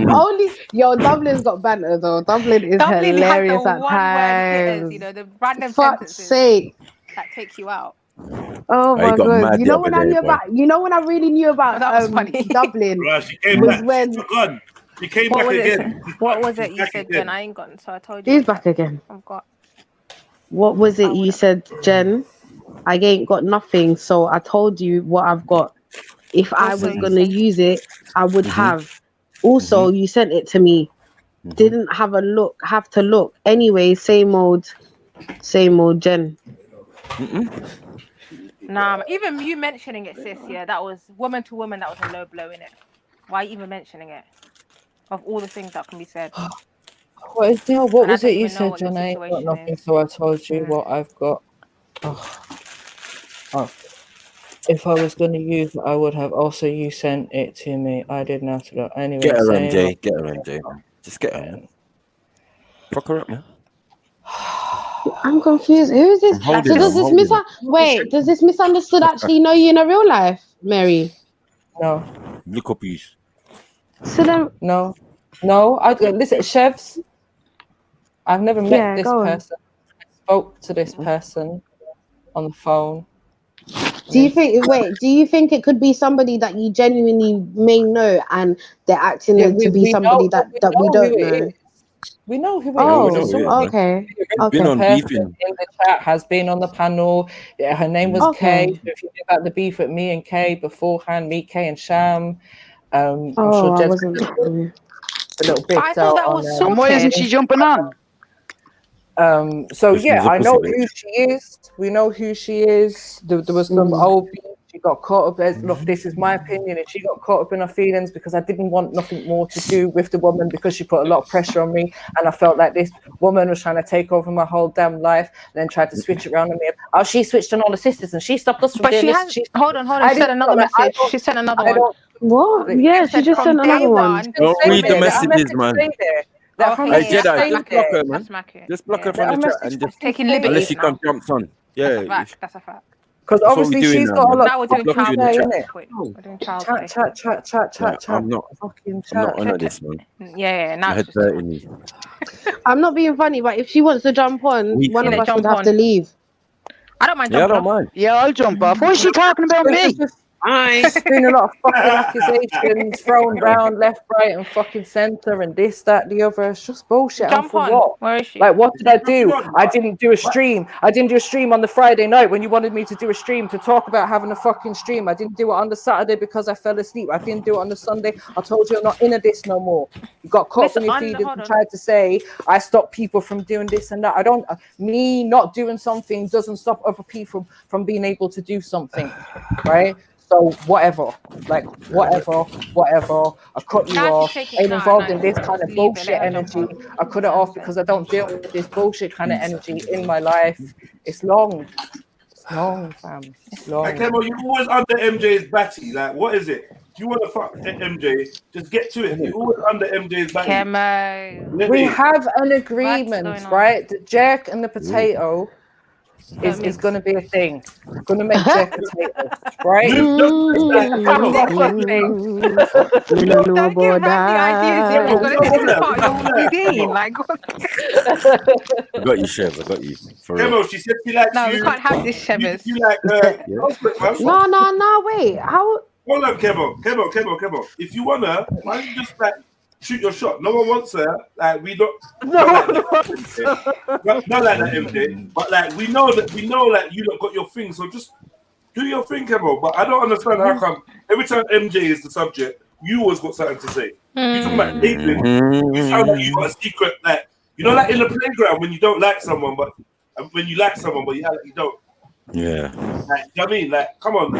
Only Dublin's got banter though. Dublin is Dublin had the hilarious at one-word hitters, times. you know, the random Fuck's sentences sake. that take you out. Oh I my got god! mad You the know other when I day, knew boy. about? You know when I really knew about That was funny. Dublin Right, she came was back. when She's gone. She came What back was it? again. What was it you back said, again. Jen? I ain't gotten, so I told you. he's back again. I've got. What was it you said, Jen? I ain't got nothing, so I told you what I've got. If I Also, was you gonna said. use it, I would have. Also, you sent it to me. Didn't have to look. Anyway, same old Jen. Nah, even you mentioning it, sis. Yeah, that was woman to woman. That was a low blow, innit? Why even mentioning it? Of all the things that can be said. What was And I it don't you even know said, what your Jen? I ain't got situation nothing, is. so I told you what I've got. Oh. If I was going to use it, I would have. Also, you sent it to me. I didn't have to look. Anyway, Get her, same. MJ. Get her, MJ. Just get her, man. Fuck her up, man. I'm confused. Who is this? I'm holding So her. does I'm this holding her. wait? Does this misunderstood actually know you in a real life, Mary? No. Look up, please. So then, No. I listen, Chefs. I've never met this person. I spoke to this person on the phone. Do you think it could be somebody that you genuinely may know, and they're acting to be somebody that we don't know? We know who it Oh, is. okay. Been on person beefing. in the chat has been on the panel. Yeah, her name was Kay. So if you knew about the beef with me and Kay beforehand, meet Kay and Sham. I'm sure I Jed's wasn't. a little bit I thought that was sorted. And why isn't she jumping on? So This yeah, is a I pussy know bitch. who she is. We know who she is. There was some old beef. She got caught up as, look, this is my opinion, and she got caught up in her feelings because I didn't want nothing more to do with the woman because she put a lot of pressure on me, and I felt like this woman was trying to take over my whole damn life, and then tried to switch it around on me. Oh, she switched on all the sisters, and she stopped us from But doing she this. has. Hold on. She sent another message. She sent another one. What? Yeah, she just sent another one. Don't read the messages, man. Hey, Okay, Jedi, just block her, man. Just block her from the chat and just taking liberties unless she now. comes jumps on. Yeah, That's a fact. Because that's what obviously we're doing she's now, got a man. lot. Now we're doing Block you in the child chat. play. We're doing child play. Chat. I'm not. Fucking I'm not chat. on this, man. Yeah. Now My head's hurting me. I'm not being funny, but if she wants to jump on, one of us would have to leave. I don't mind Yeah, I jumping don't off. mind. Yeah, I'll jump off. Why is she talking about me? There's been a lot of fucking accusations thrown around left, right, and fucking centre, and this, that, the other. It's just bullshit. Jump and for on. what? Where is she? Like, what did I do? I didn't do a stream. I didn't do a stream on the Friday night when you wanted me to do a stream to talk about having a fucking stream. I didn't do it on the Saturday because I fell asleep. I didn't do it on the Sunday. I told you I'm not into this no more. You got caught in your feelings and tried to say I stopped people from doing this and that. I don't. Me not doing something doesn't stop other people from being able to do something, right? So whatever, whatever. I cut you off. I'm involved in this kind of bullshit energy. I cut it off because I don't deal with this bullshit kind of energy in my life. It's long. It's long, fam. It's long. Like, Kemo, you're always under MJ's batty. Like, what is it? If you want to fuck MJ, just get to it. You're always under MJ's batty. Kemo. We have an agreement, right? The jerk and the potato is going to be a thing. Going to make jerk potatoes, right? Don't give Randy ideas here. We're gonna take this part of your routine. Like, I got you, Chev. I got you. For real. Kemo, she said she likes no, you. we can't have this, Shevers. You like No, wait. How? Hold on, Kemo. If you wanna, why don't you just like shoot your shot? No one wants her. Like we don't. No one wants her. Not like that, MJ. But like we know that you lot got your thing. So just do your thing, Kemo. But I don't understand how come every time MJ is the subject, you always got something to say. You talking about dating? You sound like you got a secret. Like you know, like in the playground when you don't like someone, but when you like someone, but you act like you don't. Yeah. Like, you know what I mean? Like, come on.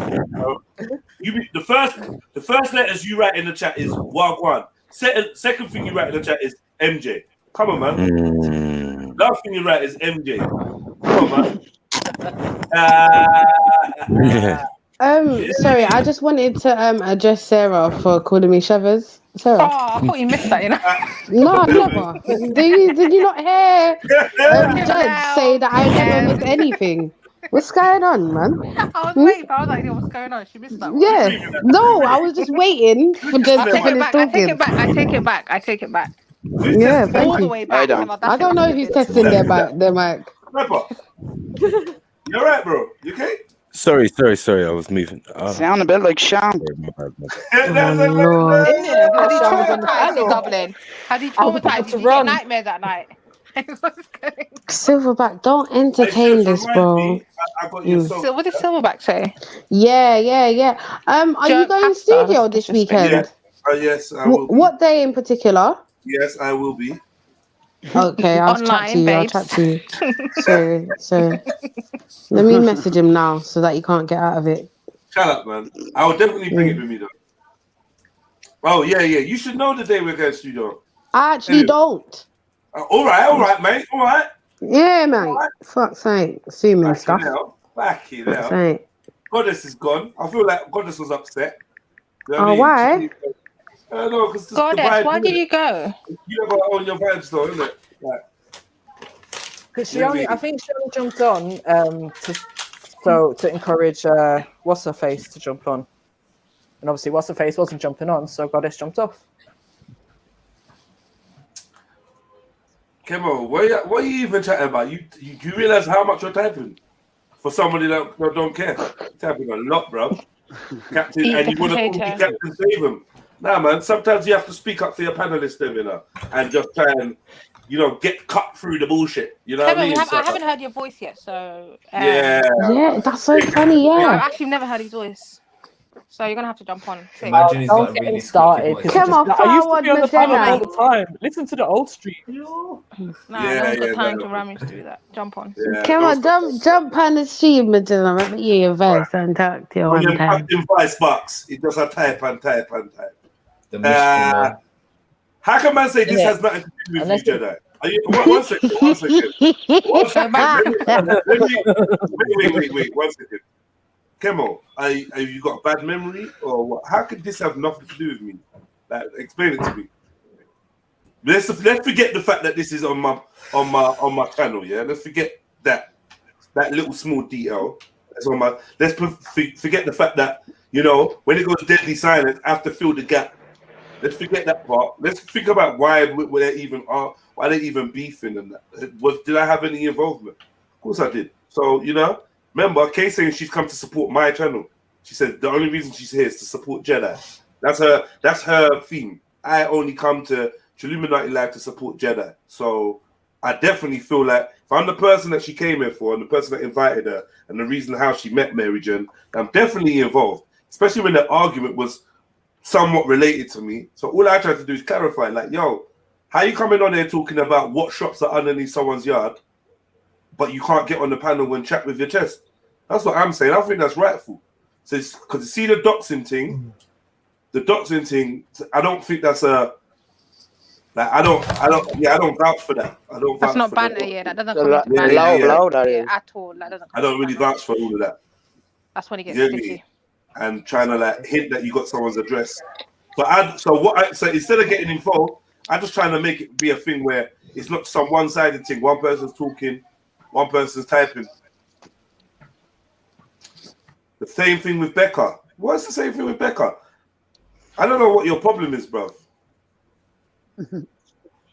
The first letters you write in the chat is Wagwan. Second thing you write in the chat is MJ. Come on, man. Last thing you write is MJ. Come on, man. Yeah. Sorry, I just wanted to address Sarah for calling me Shevers. Sarah. Oh, I thought you missed that, you know. No, never. Did you not hear Jed say that I never miss anything? What's going on, man? I was waiting, but I was like, yeah, what's going on? She missed that one. Yeah. No, I was just waiting for Jed to finish talking. I take it back. Yeah, thank All you. the way back. I don't know who's testing their mic. You're right, bro. You okay? Sorry. I was moving. Sound a bit like Sean. Oh, Lord. How do you traumatize you, Dublin? How do you traumatize you? You get nightmares at night. Silverback, don't entertain this, bro. So what did Silverback say? Yeah. Are you going studio this weekend? Yes, I will be. What day in particular? Yes, I will be. Okay, I'll chat to you. Sorry. Let me message him now so that you can't get out of it. Shut up, man. I will definitely bring it with me, though. Oh, yeah. You should know the day we're going studio. I actually don't. All right, mate. All right. Yeah, mate. Fuck's sake. Assuming stuff. Back it now. Goddess is gone. I feel like Goddess was upset. You know why? No, because Goddess, why did you go? You have on your vibes, though, isn't it? Because I think she only jumped on to encourage what's her face to jump on, and obviously what's her face wasn't jumping on, so Goddess jumped off. Kemo, what are you even chatting about? You realize how much you're typing for somebody that don't care? You're typing a lot, bro. Captain, and you want to call me Captain Save him. Nah, man. Sometimes you have to speak up for your panelists, them, you know, and just try and get cut through the bullshit. You know what I mean? I haven't heard your voice yet, so yeah, that's so funny. Yeah, I've actually never heard his voice. So you're gonna have to jump on. Imagine he's got really started. Come on, I used to be on the panel Jedi. all the time. Listen to the old stream. No one's got time to Ramish to do that. Jump on. Come on, jump on the stream, Madonna. Let me hear your voice and talk to you when one time. In $5, it does a type. The mystery, man. How can man say this has nothing to do with you, Jedi? Are you, one second. Wait, 1 second. Kemo, have you got a bad memory or what? How could this have nothing to do with me? Like, explain it to me. Let's forget the fact that this is on my channel. Yeah, let's forget that little small detail. That's on my. Let's forget the fact that when it goes deadly silent, I have to fill the gap. Let's forget that part. Let's think about why they even beefing and that. Did I have any involvement? Of course I did. So remember, Kay saying she's come to support my channel. She said the only reason she's here is to support Jedi. That's her theme. I only come to Trilluminati Live to support Jedi. So I definitely feel like if I'm the person that she came here for and the person that invited her and the reason how she met Mary Jen, I'm definitely involved. Especially when the argument was somewhat related to me. So all I tried to do is clarify, like, yo, how you coming on there talking about what shops are underneath someone's yard, but you can't get on the panel and chat with your chest? That's what I'm saying. I think that's rightful. So because you see the doxing thing, I don't think that's a I don't vouch for that. That's not banter, yeah. That doesn't come into banter at all. That doesn't. I don't really vouch for all of that. That's when it gets sticky. And trying to hint that you got someone's address. So instead of getting involved, I'm just trying to make it be a thing where it's not some one-sided thing. One person's talking, one person's typing. The same thing with Becca. What's the same thing with Becca? I don't know what your problem is, bro.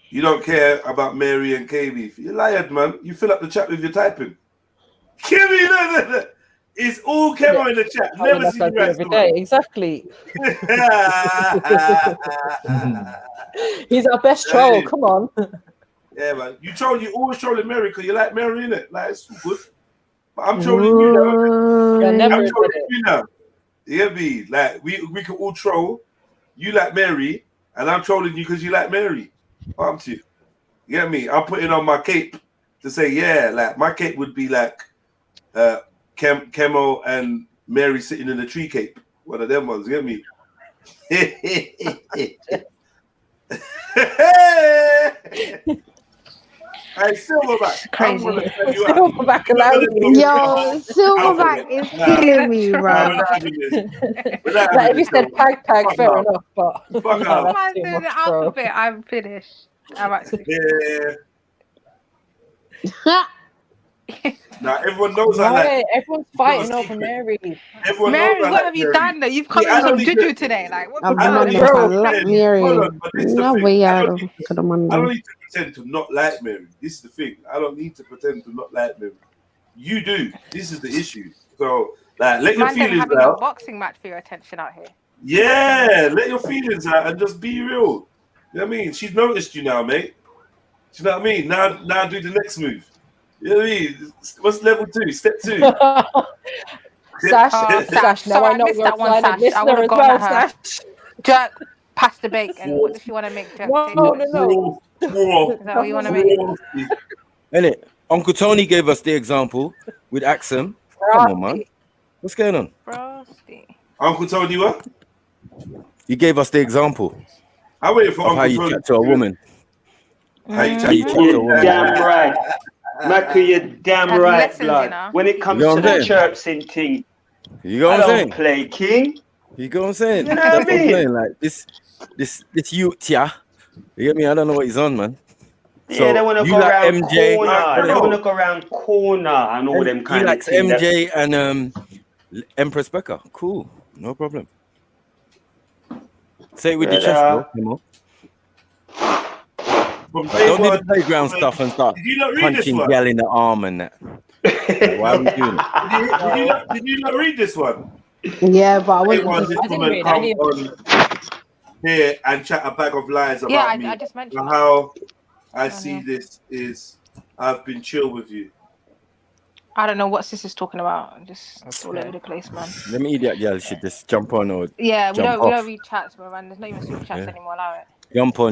You don't care about Mary and KB. You're lied, man. You fill up the chat with your typing. Kimmy, no. It's all Kemo in the chat. Never seen you every day. Exactly. He's our best troll. Come on. Yeah, man. You always trolling Mary because you like Mary, innit? Like, it's good. But I'm trolling you now. Yeah, never I'm trolling you now. Yeah, me. Like, we can all troll. You like Mary, and I'm trolling you because you like Mary. Aren't you? You get me? I'm putting on my cape to say, yeah, like, my cape would be like, Kemo and Mary sitting in a tree cape. One of them ones, you get me? Hey, Silverback. I'm gonna Crazy. send you out. Silverback allowed me. Yo, Silverback is killing me, bro. Like if you said pag, fair enough, but fuck no, out. that's too Doing much, the bro. alphabet. I'm finished. I'm actually. Yeah. Now everyone knows I like. Everyone's fighting over Mary. Everyone Mary, knows I what like have you Mary. done? That you've come Yeah, I in some don't need juju to. today. Like, what's A going I on? don't need man to that like pretend. Mary. Hold on, but this is the No thing. way I out don't need of the man. I don't need to pretend to not like Mary. This is the thing. I don't need to pretend to not like Mary. You do. This is the issue. So, like, let your Man, then feelings having a out. boxing match for your attention out here. Yeah, let your feelings out and just be real. You know what I mean? She's noticed you now, mate. Do you know what I mean? Now do the next move. You know what I mean? What's level 2? Step 2. Sash, Sash. Now Sorry, I know missed you're that a one, silent Sash. I would listener have as gone well, at her. Sash. Jerk, pass the bacon. What does she want to make jerk? No. Is that what you want to make? Innit? Uncle Tony gave us the example with Axum. Come on, man. What's going on? Frosty. Uncle Tony, what? He gave us the example. I waited for of Uncle how you Tony. chat to a woman. How you chat to a You're woman. damn right. Macca, you're damn Had right, lessons, blood. you know. When it comes You know to what I'm the saying? chirpsing thing, You know I what I'm don't saying? play king. You know what I'm saying? You know That's what I what I'm saying. mean? Like this youth, yeah. You get me? I don't know what he's on, man. Yeah, they So want to you go like around MJ? corner. They want to go around corner and all them He kind of likes things. MJ and Empress Becca. Cool, no problem. Say it with your chest, bro. Come on. But don't do the playground stuff and start Did you not read this punching one? gal in the arm and that. Like, why are we doing it? Did you not read this one? Yeah, but I Hey, wouldn't. one, this woman come on here and chat a bag of lies about Yeah, me. I just mentioned And it. how I see this is I've been chill with you. I don't know what sis is talking about. Just all over the place, man. Let me that girl should just jump on or Yeah, we jump don't off. read chats, bro, man. There's not even super chats Yeah. anymore. Allow it.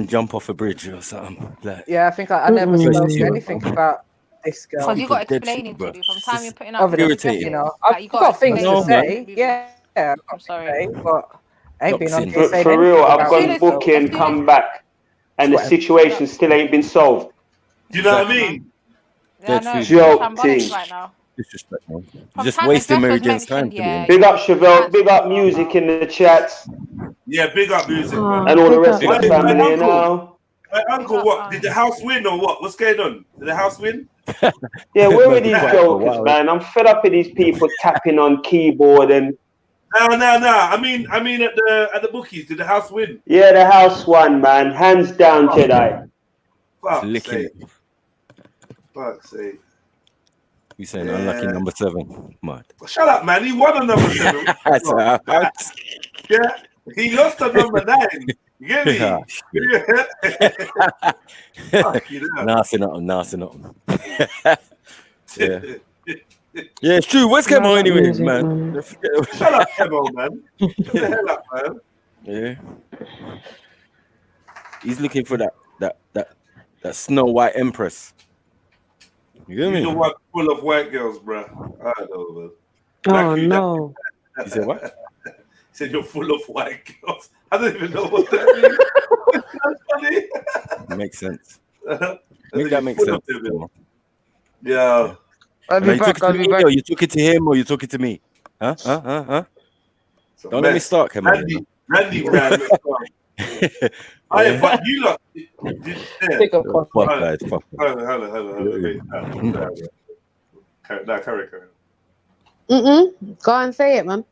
Jump off a bridge or something. Like, Yeah, I think I never spoke anything about this girl. Because you got Dead explaining people, to do from time you're putting Other out than, suggestions. you know, Like, I've you got things to explain say. to Yeah, I've got I'm sorry. to say, but I ain't been on Doxing. here saying For real, anything I've about gone it, booking, come back, and the situation still ain't been solved. Do you know what I mean? Yeah, no, it's Joke shambolic thing. right now. Disrespect, man. You're From just time wasting Address Mary was Jane's time. mentioned, yeah. Big up Chevelle, big up music in the chats, Yeah, big up music, man. and all the big rest up of the Hey, family, you uncle, know. hey, uncle, what? Did the house win or what? What's going on? Did the house win? Yeah, where are Must be these quiet for a jokers, while. man? I'm fed up with these people tapping on keyboard and No. I mean at the bookies, did the house win? yeah, the house won, man. Hands down, Jedi. Fuck's Licking sake. it. Fuck's sake. You saying unlucky number 7? Mad. Shut up, man. He won a number 7. That's all right. Yeah, he lost a number 9. You get me? Nasty nothing. Yeah. Yeah, it's true. Where's Kemo anyway, man? Shut up, Kemo, man. Shut the hell up, man. Yeah. He's looking for that Snow White Empress. You get me? You're the one full of white girls, bro. I don't know, man. Oh no. You said what? He said you're full of white girls. I don't even know what that means. That's funny. Makes sense. Make that make sense. Yeah. You took it to me, or you took it to him, or you took it to me? Huh? So don't let me start, come on. Randy Brand. But you lot. Fuck guys, fuck. Hold on. Carry. Go and say it, man.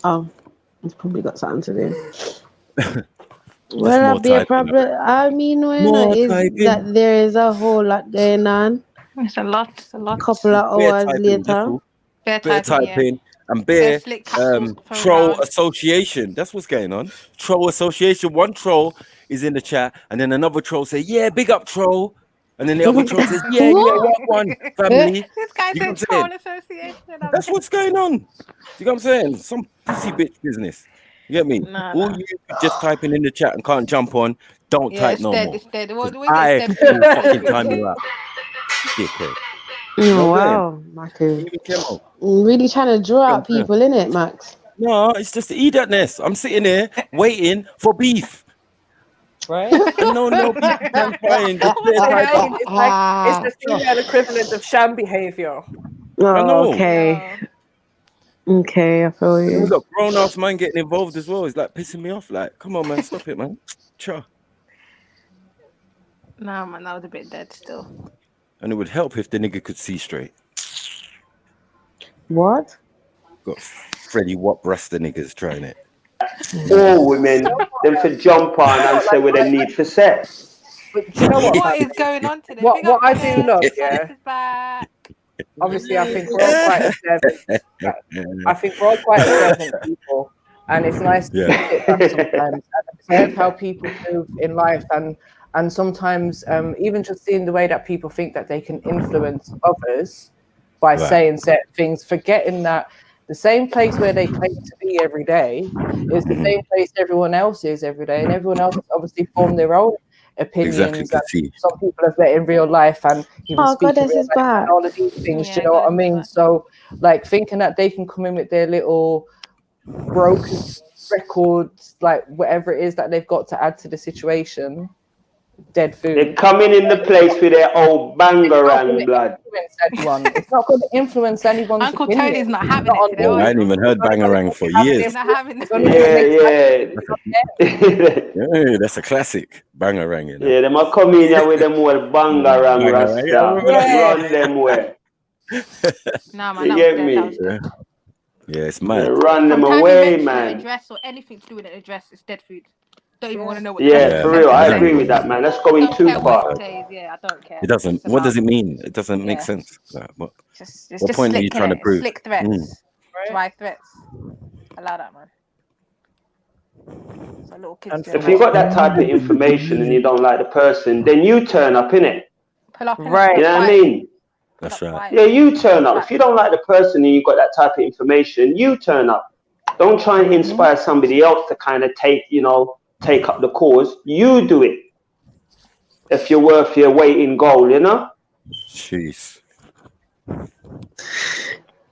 Oh, he's probably got something to do. Will that be a problem? I mean, no, is that there is a whole lot going on. It's a lot. Couple of hours later. Bare typing and bare troll association. That's what's going on. Troll association. One troll is in the chat, and then another troll say, "Yeah, big up troll," and then the other troll says, "Yeah, what one family." This guy said troll association. That's what's going on. You know what I'm saying? Some pussy bitch business. You get me? All you just typing in the chat and can't jump on, don't type no more. I will fucking time you out. Dickhead. Oh, wow, Max. Really trying to draw out people, innit, Max? No, it's just the idiotness. I'm sitting there waiting for beef. right? No, people can find just It's like it's the female equivalent of sham behavior. I know. Okay. Okay, I feel And then we you. got grown ass man getting involved as well. It's like pissing me off. Like, come on, man, stop it, man. Sure. No, man, that was a bit dead still. And it would help if the nigga could see straight. What? Got Freddie Wap Rasta niggas trying it. All women, them for jump on and say what they need for sex. But do you know what? What is going on today? What I do love, yeah. Obviously, I think we're all quite observant. I think we're all quite observant people, and it's nice to sit back sometimes and observe how people move in life, and sometimes even just seeing the way that people think that they can influence others by saying certain things, forgetting that the same place where they claim to be every day is the same place everyone else is every day, and everyone else has obviously formed their own opinions. Exactly. And some people have met in real life and even speak in real life and all of these things. Yeah, do you know what I mean? So, like, thinking that they can come in with their little broken records, like whatever it is that they've got to add to the situation. Dead food. They're coming in the place with their old bangarang blood. It's not going to influence anyone. Uncle Tony's not having it today. I ain't even heard bangarang for years. Not having it. Yeah. That's a classic bangarang. You know? Yeah, they might come in here with them old bangarang rasta. Run them way. Nah, man, you that get was me? dead, that was dead. Yeah, it's mad. They run them From time away, you mention man. an address or anything to do with an address, it's dead food. Don't even want to know what. Yeah, for real. I agree with that, man. That's going too far. Yeah, I don't care. It doesn't. What does it mean? It doesn't make sense. Like, what point are you trying to prove? Slick threats, dry threats. Allow that, man. So little kids. If you got that type of information and you don't like the person, then you turn up, innit? Pull up. Right. You know what I mean? That's right. Yeah, you turn up. If you don't like the person and you got that type of information, you turn up. Don't try and inspire somebody else to kind of take up the cause. You do it. If you're worth your weight in gold, you know? Jeez.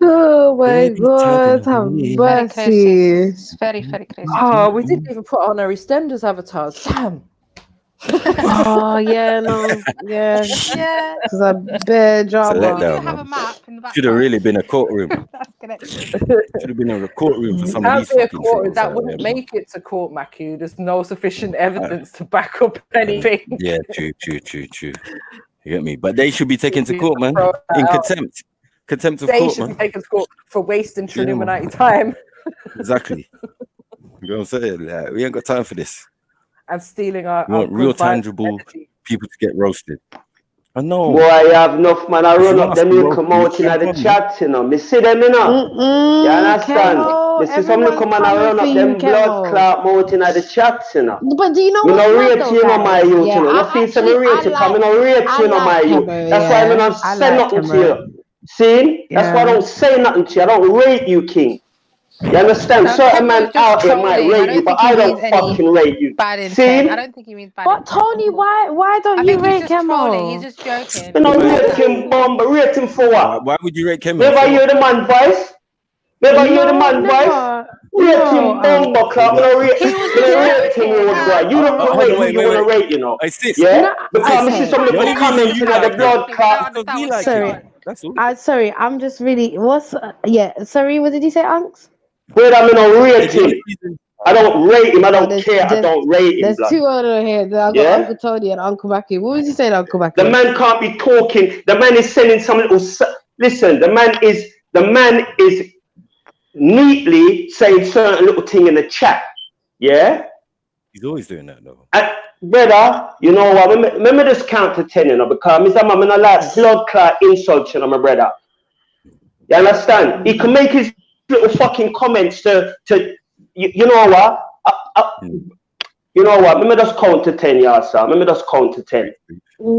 Oh my God, have mercy. It's very, very crazy. Oh, we didn't even put on our EastEnders avatars. Damn. Oh yeah, no, yeah. Because I bear drama. Should have really been a courtroom. Should have been in a courtroom for some of these fucking things. That wouldn't make it to court, Macu. There's no sufficient evidence to back up anything. Yeah, true. You get me? But they should be taken to court, man. In contempt. Contempt of court, man. They should be taken to court for wasting Trilluminati time. Exactly. You know what I'm saying? Like, we ain't got time for this. And stealing our we want real tangible people to get roasted. I know. Boy, I have enough, man. I run up them, you come out in the chat, you know. Me see them, you know. You understand? This is something come and I run up them blood clot out in the chat, you know. But do you know what? I rate you on my youth, you know. You feel some rate you come, you rate you on my youth. That's why I don't say nothing to you. See? That's why I don't say nothing to you. I don't rate you, King. You understand? Certain man out there might rate you, but I don't fucking rate you. See? I don't think he means bad. But Tony, why don't you rate Kemo? He's just joking. You know, rate him, bomb, but rate him for what? Why would you rate Kemo? Never hear the man voice. Never hear the man voice. Rate him, bomb, club. You rate him, old boy. You don't rate who you want to rate, you know. Yeah? Because this is some little comments in the blood clot. Sorry, I'm just really. Sorry, what did he say, Unks? But I don't rate him. I don't rate him. I don't care. I don't rate him. There's two over here. I got Uncle Tony and Uncle Mackie. What was you saying, Uncle Mackie? The man can't be talking. The man is sending some little. Listen, the man is neatly saying certain little thing in the chat. Yeah. He's always doing that though. Brother, you know what? Remember this count to 10, you know, because I'm not like blood clot insults, you know, my brother. You understand? He can make his little fucking comments to you know what? You know what? Let me just count to 10, y'all, sir. Let me just count to 10.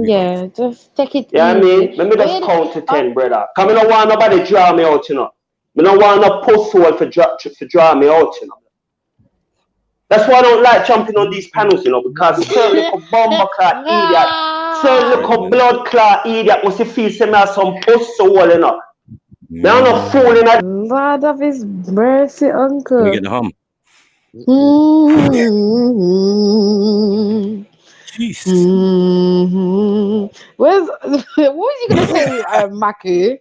Yeah, just take it. Yeah, I mean, let me just count to 10, brother. Come, I don't want nobody draw me out, you know. I don't want no post hole for draw me out, you know. That's why I don't like jumping on these panels, you know, because certain little bomber clot idiot, certain little blood clot idiot must feel some post hole, you know. Now I'm not fooling at Lord of his mercy, Uncle. Let me get the hum. Jeez. What was you gonna say, Maku?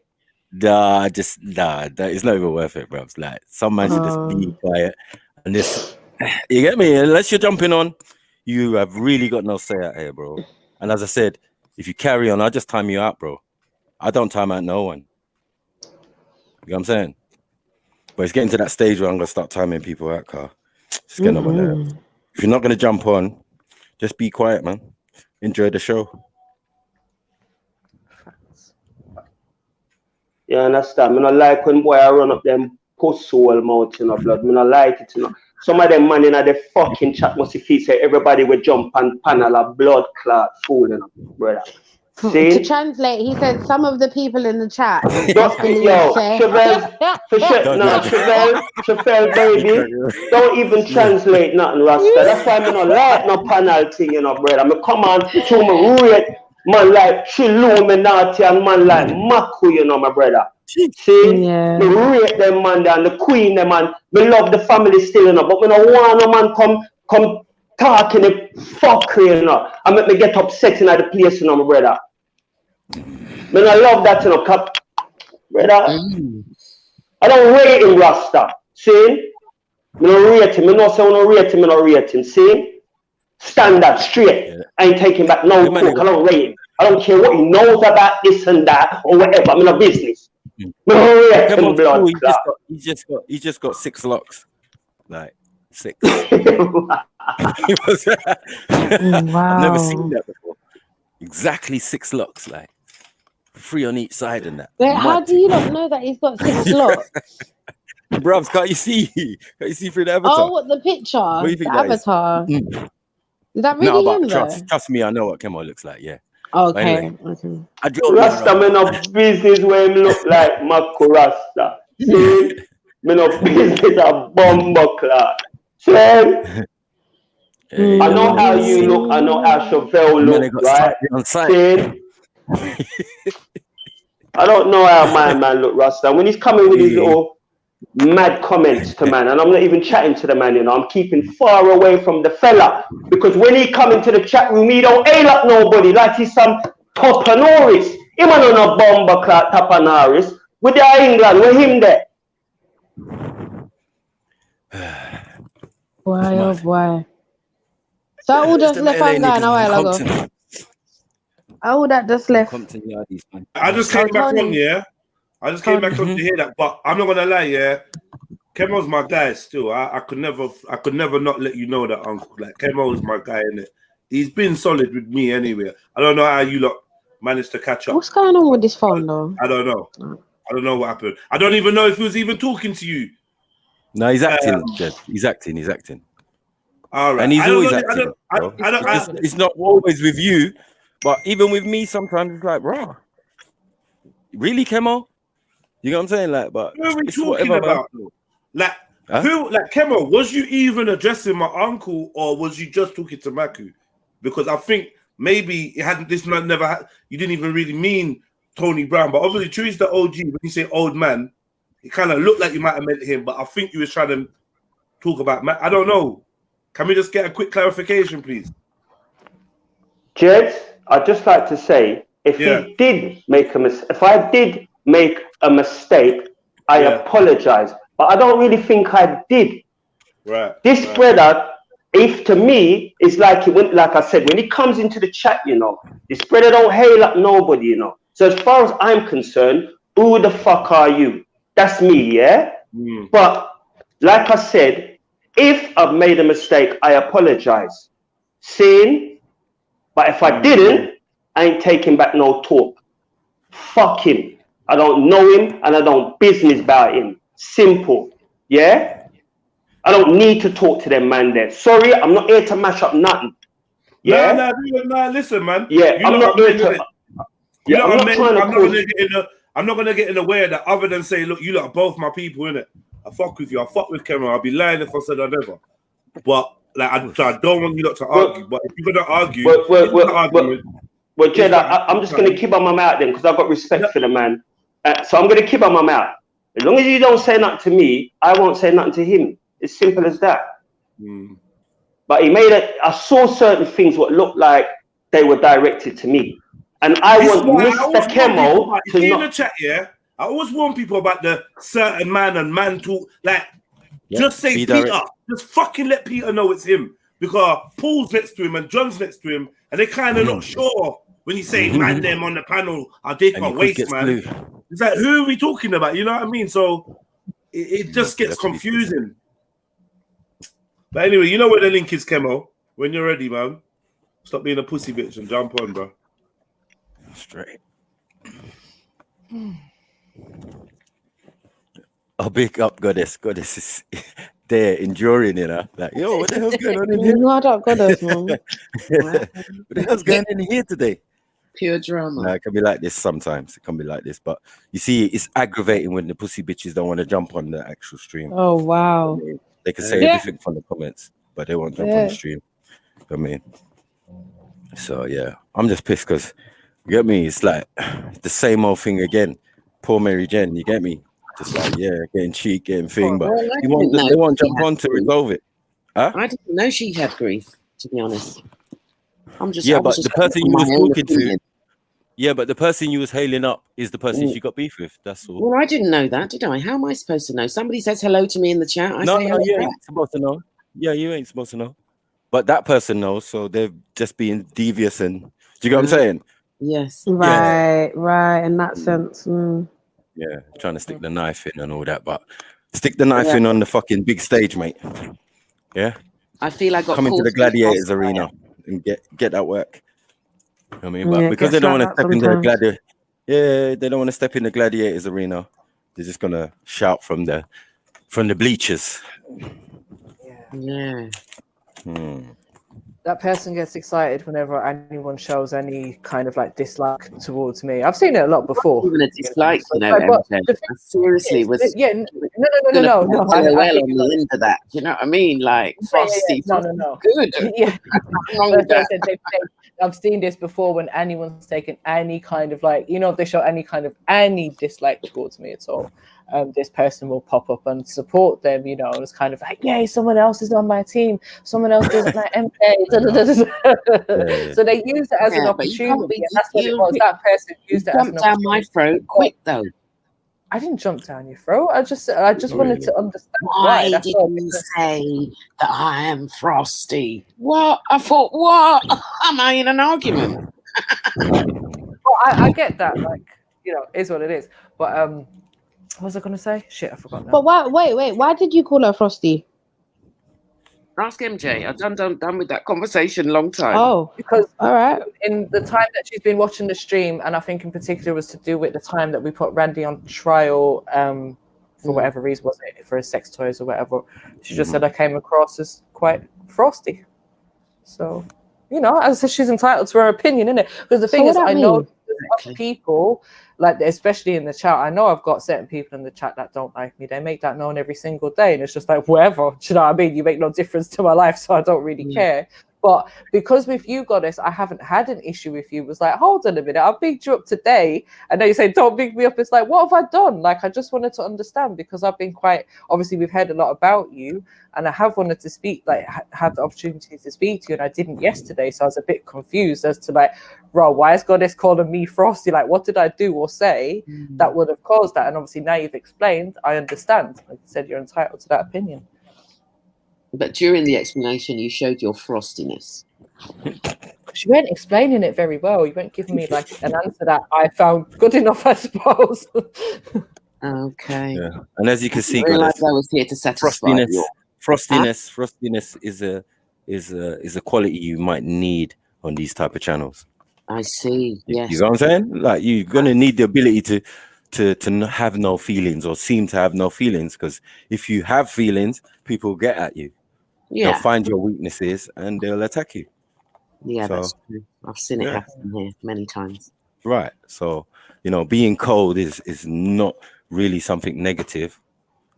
Nah, that is not even worth it, bro. It's like some man should just be quiet and this. You get me? Unless you're jumping on, you have really got no say out here, bro. And as I said, if you carry on, I'll just time you out, bro. I don't time out no one. You know what I'm saying? But it's getting to that stage where I'm gonna start timing people out, car. Just getting on my nerves. If you're not gonna jump on, just be quiet, man. Enjoy the show. You understand? Me not like when boy I run up them post soul mouth, you know, blood. Me not like it, you know. Some of them man in the fucking chat must feel say everybody will jump on panel of blood clot fool, you know, brother. To translate, he said some of the people in the chat. Chevelle, baby, don't even translate nothing, Rasta. That's why I don't like no panel thing, you know, brother. I come on to my rate man like Trilluminati and man like Maku, you know, my brother. See, we rate them man and the queen, them man. We love the family still, you know, but we don't want no man come talking the fuckery, you know, and make me get upset in the place, you know, my brother. Me I love that, you know, brother. I don't rate him, Rasta. See? Me don't rate him. Me no say I don't rate him, me don't rate him. See? Standard, straight. I ain't taking back no talk. I don't rate him. I don't care what he knows about this and that or whatever. I'm in a business. Me don't rate him, blood. He just got 6 locks. Like 6. Wow. I've never seen that before. Exactly 6 locks, like 3 on each side and that. Wait, how do you not know that he's got 6 locks? Bruvs, can't you see? Can't you see through the avatar? Oh, what the picture? What do you think the avatar. Is that no, really but him though? trust me, I know what Kemo looks like. Yeah. Okay. Anyway, Rasta, me no business where him look like Mako Rasta. See? Me no business a bumbuckler. See? I know how you look. I know how Chevelle look, right? See? I don't know how my man look, Rasta. When he's coming with his little mad comments to man, and I'm not even chatting to the man, you know, I'm keeping far away from the fella, because when he come into the chat room, he don't ail up nobody like he's some Topanoris. He man on a bomber clock Topanoris. With the England, with him there. Boy, oh boy. So all just left and gone a while ago. Oh, that just left. I just came back on, yeah. I just came back on to hear that, but I'm not gonna lie, yeah. Kemo's my guy still. I could never not let you know that, uncle. Like Kemo is my guy, innit? He's been solid with me anyway. I don't know how you lot managed to catch up. What's going on with this phone though? I don't know. I don't know what happened. I don't even know if he was even talking to you. No, he's acting, Jed. He's acting. All right. And he's always acting. It's not always with you, but even with me, sometimes it's like, bro, really, Kemo? You know what I'm saying? Like, but who are we talking about? Like, who? Like, Kemo, was you even addressing my uncle, or was you just talking to Maku? Because I think maybe it hadn't. This man never had. You didn't even really mean Tony Brown, but obviously, True's the OG. When you say old man, it kind of looked like you might have meant him, but I think you was trying to talk about Matt. I don't know. Can we just get a quick clarification, please? Jed, I'd just like to say, if he did make a mistake, if I did make a mistake, I apologize. But I don't really think I did. Right. This brother, if to me, it's like like I said, when he comes into the chat, you know, this brother don't hail up nobody, you know. So as far as I'm concerned, who the fuck are you? That's me, yeah? But like I said, if I've made a mistake, I apologize. Sin, but if I didn't, I ain't taking back no talk. Fuck him. I don't know him and I don't business about him. Simple. Yeah? I don't need to talk to them, man, there. Sorry, I'm not here to mash up nothing. Yeah? No, listen, man. Yeah, I'm not here to... Yeah, I'm not gonna get in the way of that, other than say, look, you lot are both my people, innit? I fuck with you. I fuck with Cameron. I'll be lying if I said I never. But like, I don't want you lot to argue. But if you're gonna argue, well, Jed, I'm just gonna keep on my mouth then, because I've got respect for the man. So I'm gonna keep on my mouth. As long as you don't say nothing to me, I won't say nothing to him. It's simple as that. but I saw certain things what looked like they were directed to me. And I want Mr. Kemo to in the chat, yeah? I always warn people about the certain man and man talk. Like, just say Peter. Direct. Just fucking let Peter know it's him. Because Paul's next to him and John's next to him, and they're kind of not sure when you say man them on the panel, they can't waste, man. It's like, who are we talking about? You know what I mean? So it just gets confusing. But anyway, you know where the link is, Kemo. When you're ready, man. Stop being a pussy bitch and jump on, bro. Straight. Oh, big up, goddess. Goddess is there enduring, you know. Like, yo, what the hell's going on in here? No, I don't goddess, man. What the hell's going on in here today? Pure drama. No, it can be like this sometimes. It can be like this. But you see, it's aggravating when the pussy bitches don't want to jump on the actual stream. Oh, wow. They can say everything from the comments, but they won't jump on the stream. I mean, so yeah, I'm just pissed because, you get me? It's like the same old thing again. Poor Mary Jen, you get me? Just like, getting cheek, getting thing, but they won't jump on to resolve it. Huh? I didn't know she had grief, to be honest. But the person you was talking to, but the person you was hailing up is the person she got beef with. That's all. Well, I didn't know that, did I? How am I supposed to know? Somebody says hello to me in the chat. I say hello. You ain't supposed to know. Yeah, you ain't supposed to know. But that person knows, so they're just being devious and, do you get what I'm saying? Yes. Right, in that sense. Yeah, trying to stick the knife in and all that, but stick the knife in on the fucking big stage, mate. Yeah. I feel I got come into the Gladiators arena and get that work. I mean, but because they don't want to step into the they don't want to step in the Gladiators arena. They're just gonna shout from the bleachers. Yeah. That person gets excited whenever anyone shows any kind of like dislike towards me. I've seen it a lot before. Even a dislike, seriously, was no. Well on the end of that. Do you know what I mean? Like Frosty. No. Good. Yeah. I've seen this before when anyone's taken any kind of like, if they show any dislike towards me at all. This person will pop up and support them, it's kind of like, yay, someone else is on my team, someone else doesn't like MK. So they use it as an opportunity, and that's what it was. That person used it as an opportunity. Down my throat quick though. I didn't jump down your throat. I just wanted to understand why did you say that I am Frosty? What? I thought, what? Am I in an argument? Well, I get that, is what it is. But what was I going to say? Shit, I forgot now. But wait, why did you call her Frosty? Ask MJ. I've done with that conversation long time. Oh, because all right. In the time that she's been watching the stream, and I think in particular was to do with the time that we put Randy on trial for whatever reason, was it for his sex toys or whatever. She just said I came across as quite frosty. So, as I said, she's entitled to her opinion, innit? Because the thing is, I know people, like especially in the chat, I know I've got certain people in the chat that don't like me. They make that known every single day, and it's just like, whatever. Do you know what I mean? You make no difference to my life, so I don't really care. But because with you, Goddess, I haven't had an issue with you. It was like, hold on a minute, I've bigged you up today, and then you say, don't big me up. It's like, what have I done? Like, I just wanted to understand, because I've been obviously we've heard a lot about you, and I have wanted to speak, have the opportunity to speak to you, and I didn't yesterday, so I was a bit confused as to bro, why is Goddess calling me Frosty? Like, what did I do or say that would have caused that? And obviously now you've explained, I understand. Like you said, you're entitled to that opinion. But during the explanation, you showed your frostiness. You weren't explaining it very well. You weren't giving me an answer that I found good enough, I suppose. Okay. Yeah. And as you can see, I was here to satisfy frostiness is a quality you might need on these type of channels. I see. Yes. You know what I'm saying? Like, you're gonna need the ability to have no feelings, or seem to have no feelings, because if you have feelings, people will get at you. They'll find your weaknesses and they'll attack you. Yeah, that's true. I've seen it happen here many times. Right. So, being cold is not really something negative.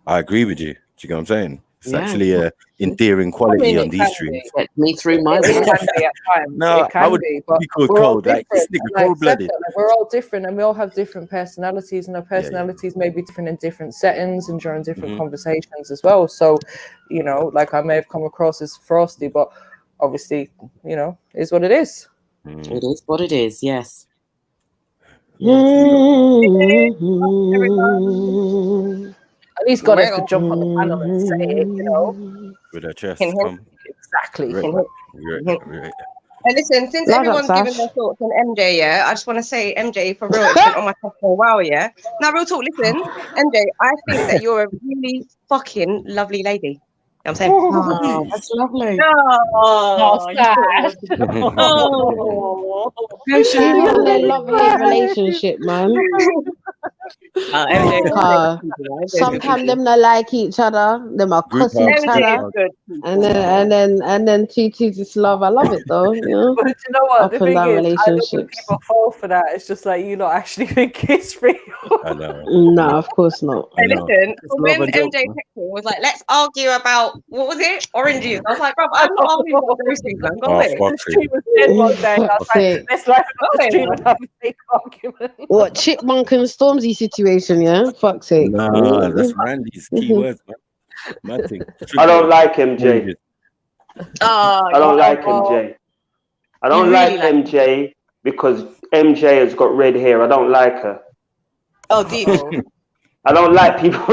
I agree with you. Do you get what I'm saying? It's actually a endearing quality on these streams. Get me through my It work. can be at times. No, It can I would be, but be called we're all cold. Like this different. nigga Like, cold-blooded. like, we're all different, and we all have different personalities, and our personalities may be different in different settings and during different conversations as well. So, you know, like I may have come across as frosty, but obviously, you know, is what it is. It is what it is. Yes. At least Goddess could jump on the panel and say it, you know. With her chest, come. Exactly. Right. Hey, listen, since Love everyone's that, giving Sash. their thoughts on MJ, yeah, I just want to say, MJ, for real, it's been on my top for a while, yeah. Now, real talk, listen, MJ, I think that you're a really fucking lovely lady. You know what I'm saying? Oh, that's lovely. Oh, Sash. Oh. On their love-hate relationship, man. Sometimes them not like each other, them are cuss each other, and then TT just love. I love it though, you know. But you know what? Up The and thing down is, I love when relationships. people fall for that. It's just like you don't actually think it's real. I know. No, of course not. Hey, listen, when MJ texted was like, let's argue about, what was it? Oranges. I was like, bro, I'm not arguing about those things, man. Go away. She was dead one day. I was like, let's live on the stream and have a fake argument. What, Chipmunk and Stormzy situation, yeah? Fuck's sake. Nah, that's Randy's keywords, man. Mad thing. I don't like MJ. I don't like MJ. I don't like MJ because MJ has got red hair. I don't like her. Oh, deep. I don't like people.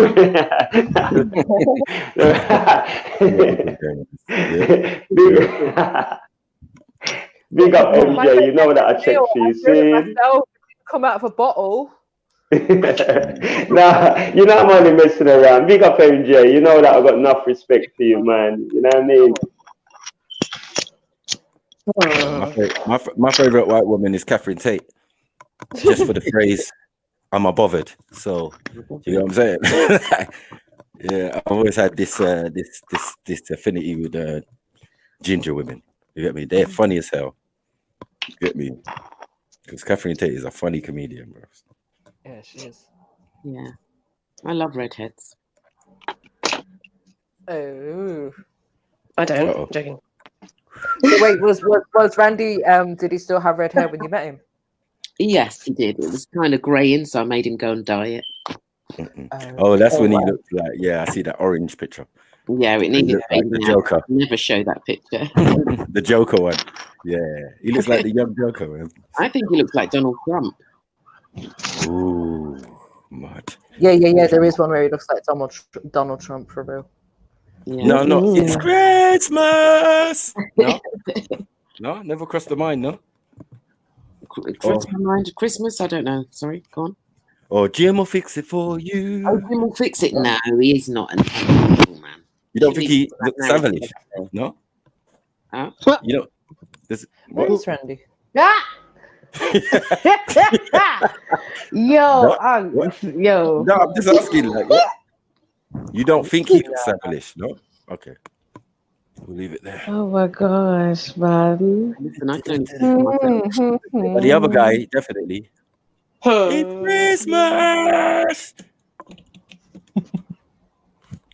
Big up MJ. You know that I check for you. See? Come out of a bottle. Nah, you know I'm only messing around. Big up MJ. You know that I got enough respect for you, man. You know what I mean? My favorite white woman is Catherine Tate. Just for the phrase, I'm not bothered. So you know what I'm saying? Yeah, I've always had this affinity with ginger women. You get me? They're funny as hell. You get me? Because Catherine Tate is a funny comedian, bro. Yeah, she is. Yeah, I love redheads. Oh, I don't. Uh-oh. Joking. So wait, was Randy? Did he still have red hair when you met him? Yes, he did. It was kind of greying, so I made him go and dye it. Oh, that's when he looked like. Yeah, I see that orange picture. Yeah, it needed like the Joker. Never show that picture. The Joker one. Yeah, he looks like the young Joker, man. I think he looks like Donald Trump. Ooh, mad. Yeah. There is one where he looks like Donald Trump for real. Yeah. No, it's Christmas. No, never crossed the mind. No. Christmas? I don't know. Sorry, go on. Or Jim will fix it for you. Oh, Jim will fix it. No, he is not an animal man. You don't think he looks savage? No. Huh? You know. Where's Randy? Yo. No, I'm just asking. Like, what? You don't think he looks savage? No. Okay. We'll leave it there. Oh my gosh, man. Listen, I don't But the other guy, definitely. It's Christmas.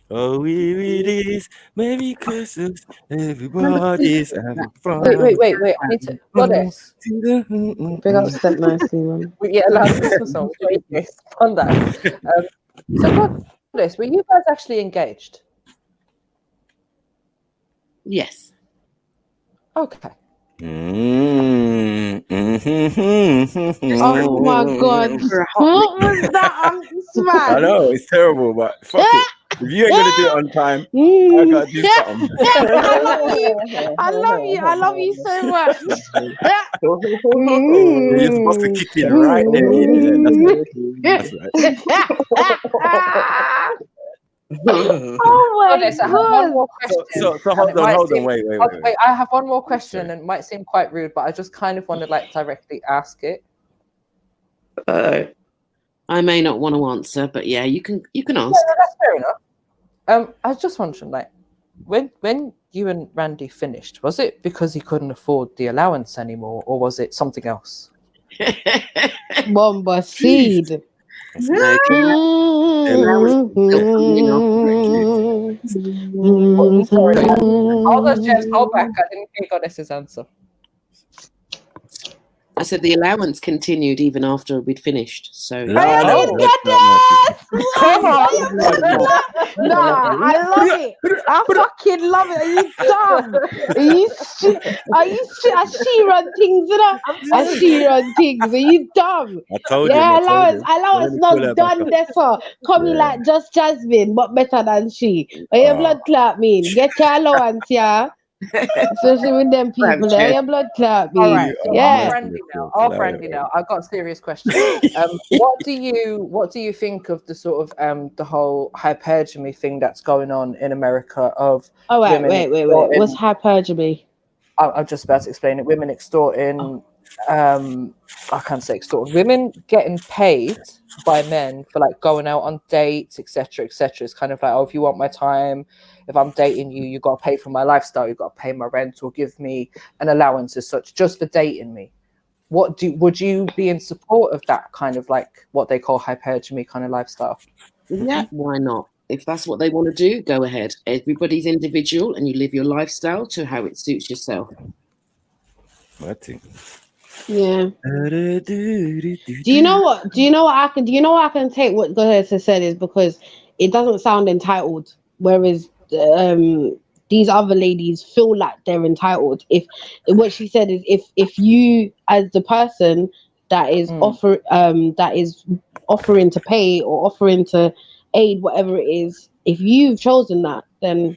Oh, here it is. Merry Christmas. Everybody's having fun. Wait. I need to. Goddess. Big up Step Nicely, man. Yeah, last Christmas song. Wait, on that. So, Goddess, were you guys actually engaged? Yes. Okay. Oh my god. What was that? I'm smacked. I know, it's terrible, but fuck it. If you ain't gonna do it on time, I gotta do something. I love you so much. You're supposed to kick in right there. Yeah, that's right. Oh my I have one more question. So hold on, wait. I have one more question, and it might seem quite rude, but I just kind of want to directly ask it. I may not want to answer, but yeah, you can ask. Yeah, that's fair enough. I was just wondering, when you and Randy finished, was it because he couldn't afford the allowance anymore, or was it something else? Bomba seed. Sorry. Hold on, Jess, hold back. I didn't hear Goddess's answer. I said the allowance continued even after we'd finished. So Come on. No, I love it. I fucking love it. Are you dumb? She run things, you know? She run things. Are you dumb? I told you. Yeah, Let allowance me pull her not back done up. there for. Coming like just Jasmine, but better than she. What your blood clot mean? Get your allowance, yeah? Especially with them people there. Your blood clot mean. All right, so Yeah. our friendly now. I've got a serious question. What do you think of the sort of the whole hypergamy thing that's going on in America of wait. What's hypergamy? I'm just about to explain it. Women extorting I can't say extorting. Women getting paid by men for like going out on dates, etc., etc. It's kind of like, oh, if you want my time, if I'm dating you, you got to pay for my lifestyle, you got to pay my rent, or give me an allowance as such, just for dating me. Would you be in support of that kind of like what they call hypergamy kind of lifestyle? Yeah, why not? If that's what they want to do, go ahead. Everybody's individual, and you live your lifestyle to how it suits yourself. I think. Yeah. Do you know what I can take what Goddess has said is because it doesn't sound entitled, whereas these other ladies feel like they're entitled. If what she said is if you as the person that is offering to pay or offering to aid, whatever it is, if you've chosen that, then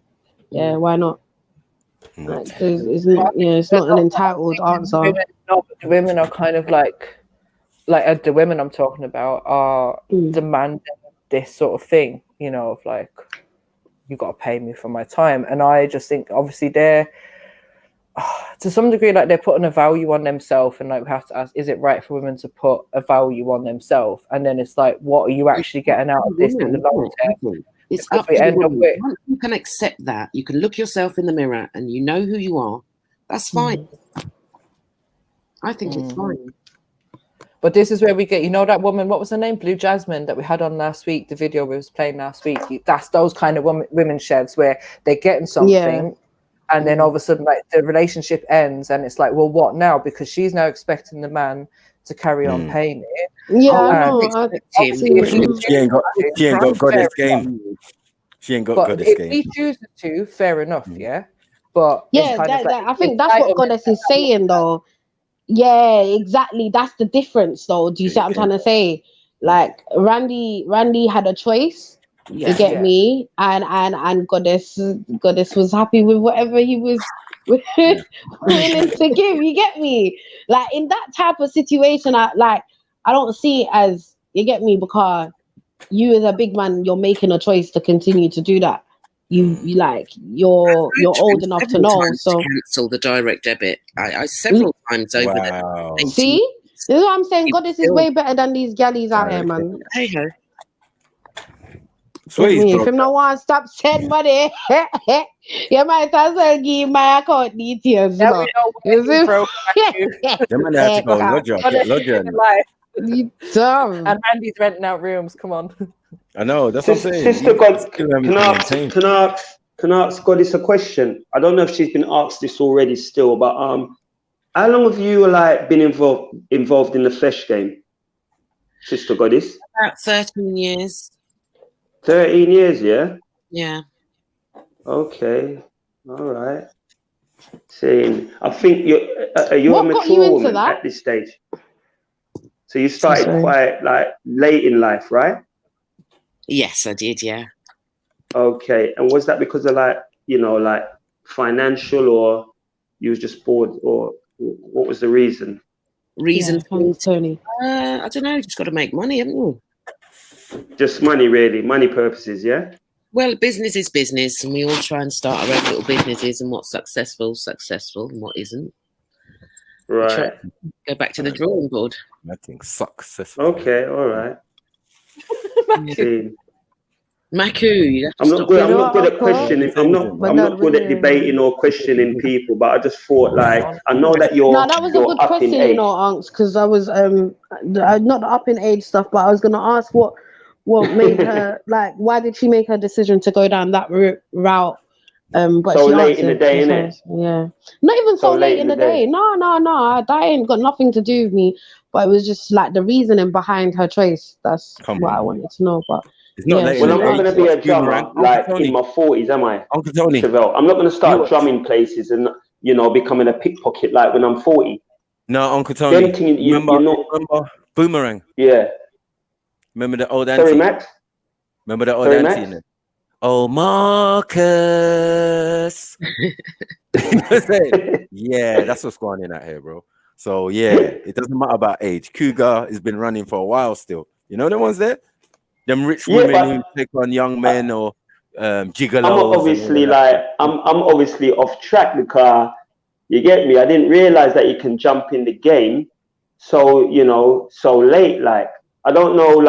yeah, why not? Like, it's not an entitled answer. Women are kind of like the women I'm talking about are demanding this sort of thing, you know, of like, you got to pay me for my time. And I just think obviously they're to some degree like they're putting a value on themselves, and like we have to ask, is it right for women to put a value on themselves? And then it's like, what are you actually getting out of this in the long term? It's up to the woman. Once you can accept that, you can look yourself in the mirror and you know who you are. That's fine. I think it's fine. But this is where we get, you know, that woman, what was her name? Blue Jasmine, that we had on last week, the video we was playing last week. That's those kind of women sheds where they're getting something and then all of a sudden like the relationship ends and it's like, well, what now? Because she's now expecting the man to carry on paying it. Yeah, she ain't got Goddess game. She ain't got Goddess game. If he chooses to, fair enough, yeah. But yeah, I think that's what Goddess is saying though. Yeah, exactly. That's the difference though. Do you see what I'm trying to say? Like Randy had a choice. You get me? And Goddess was happy with whatever he was willing to give. You get me? Like in that type of situation, I don't see it as, you get me, because you as a big man, you're making a choice to continue to do that. You're old enough to know. So cancel the direct debit. I several times over there. See, this is what I'm saying. Goddess is way better than these galleys out here, man. Hey ho. If him no want stop send money, you might as well give my account details. You know. The man had to go lodger. You dumb. And Andy's renting out rooms. Come on. I know, that's what I'm saying. Sister God, can I ask Goddess a question? I don't know if she's been asked this already still, but how long have you been involved in the flesh game, Sister Goddess? About 13 years. 13 years, yeah? Yeah. Okay. All right. See, I think you're a mature woman at this stage. So you started quite late in life, right? Yes, I did, yeah. Okay. And was that because of financial, or you was just bored, or what was the reason? Tony. I don't know, just got to make money, haven't you? Just money, really. Money purposes, yeah? Well, business is business, and we all try and start our own little businesses, and what's successful, and what isn't. Right. Go back to the drawing board. Nothing successful. Okay, all right. Maku, I'm not good at questioning. I'm not good at debating or questioning people, but I just thought, I know that you're. No, that was a good question, Unks, because I was not up in age stuff, but I was gonna ask what what made her like? Why did she make her decision to go down that route? But so she late in the day, innit? Yeah, not even so late in the day. No, that ain't got nothing to do with me. But it was just like the reasoning behind her choice. That's what I wanted to know. But it's not late. Well, I'm not going to be a drummer like in my 40s, am I? Uncle Tony, Chevelle. I'm not going to start drumming places and becoming a pickpocket like when I'm 40. No, Uncle Tony. Remember Boomerang? Yeah. Remember the old auntie? Sorry, Max. Remember the old auntie? In it? Oh, Marcus. Yeah, that's what's going in out here, bro. So yeah, it doesn't matter about age. Cougar has been running for a while still. You know the ones there? Them rich women who take on young men or gigolos. I'm obviously off track because you get me. I didn't realize that you can jump in the game so late. Like I don't know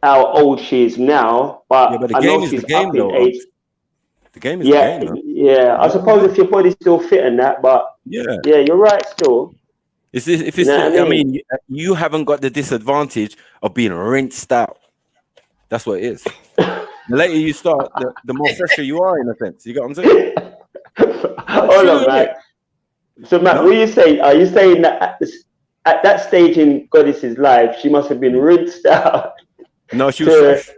how old she is now, but the I game know is she's the game, up in though, age. The game is the game, man. Yeah. I suppose if your body's still fit in that, but yeah, you're right. Still, I mean, you haven't got the disadvantage of being rinsed out. That's what it is. The later you start, the more fresher you are, in a sense. You get what I'm saying? Hold on, Matt. So, Matt, what are you saying? Are you saying that at that stage in Goddess's life, she must have been rinsed out? No, she was fresh.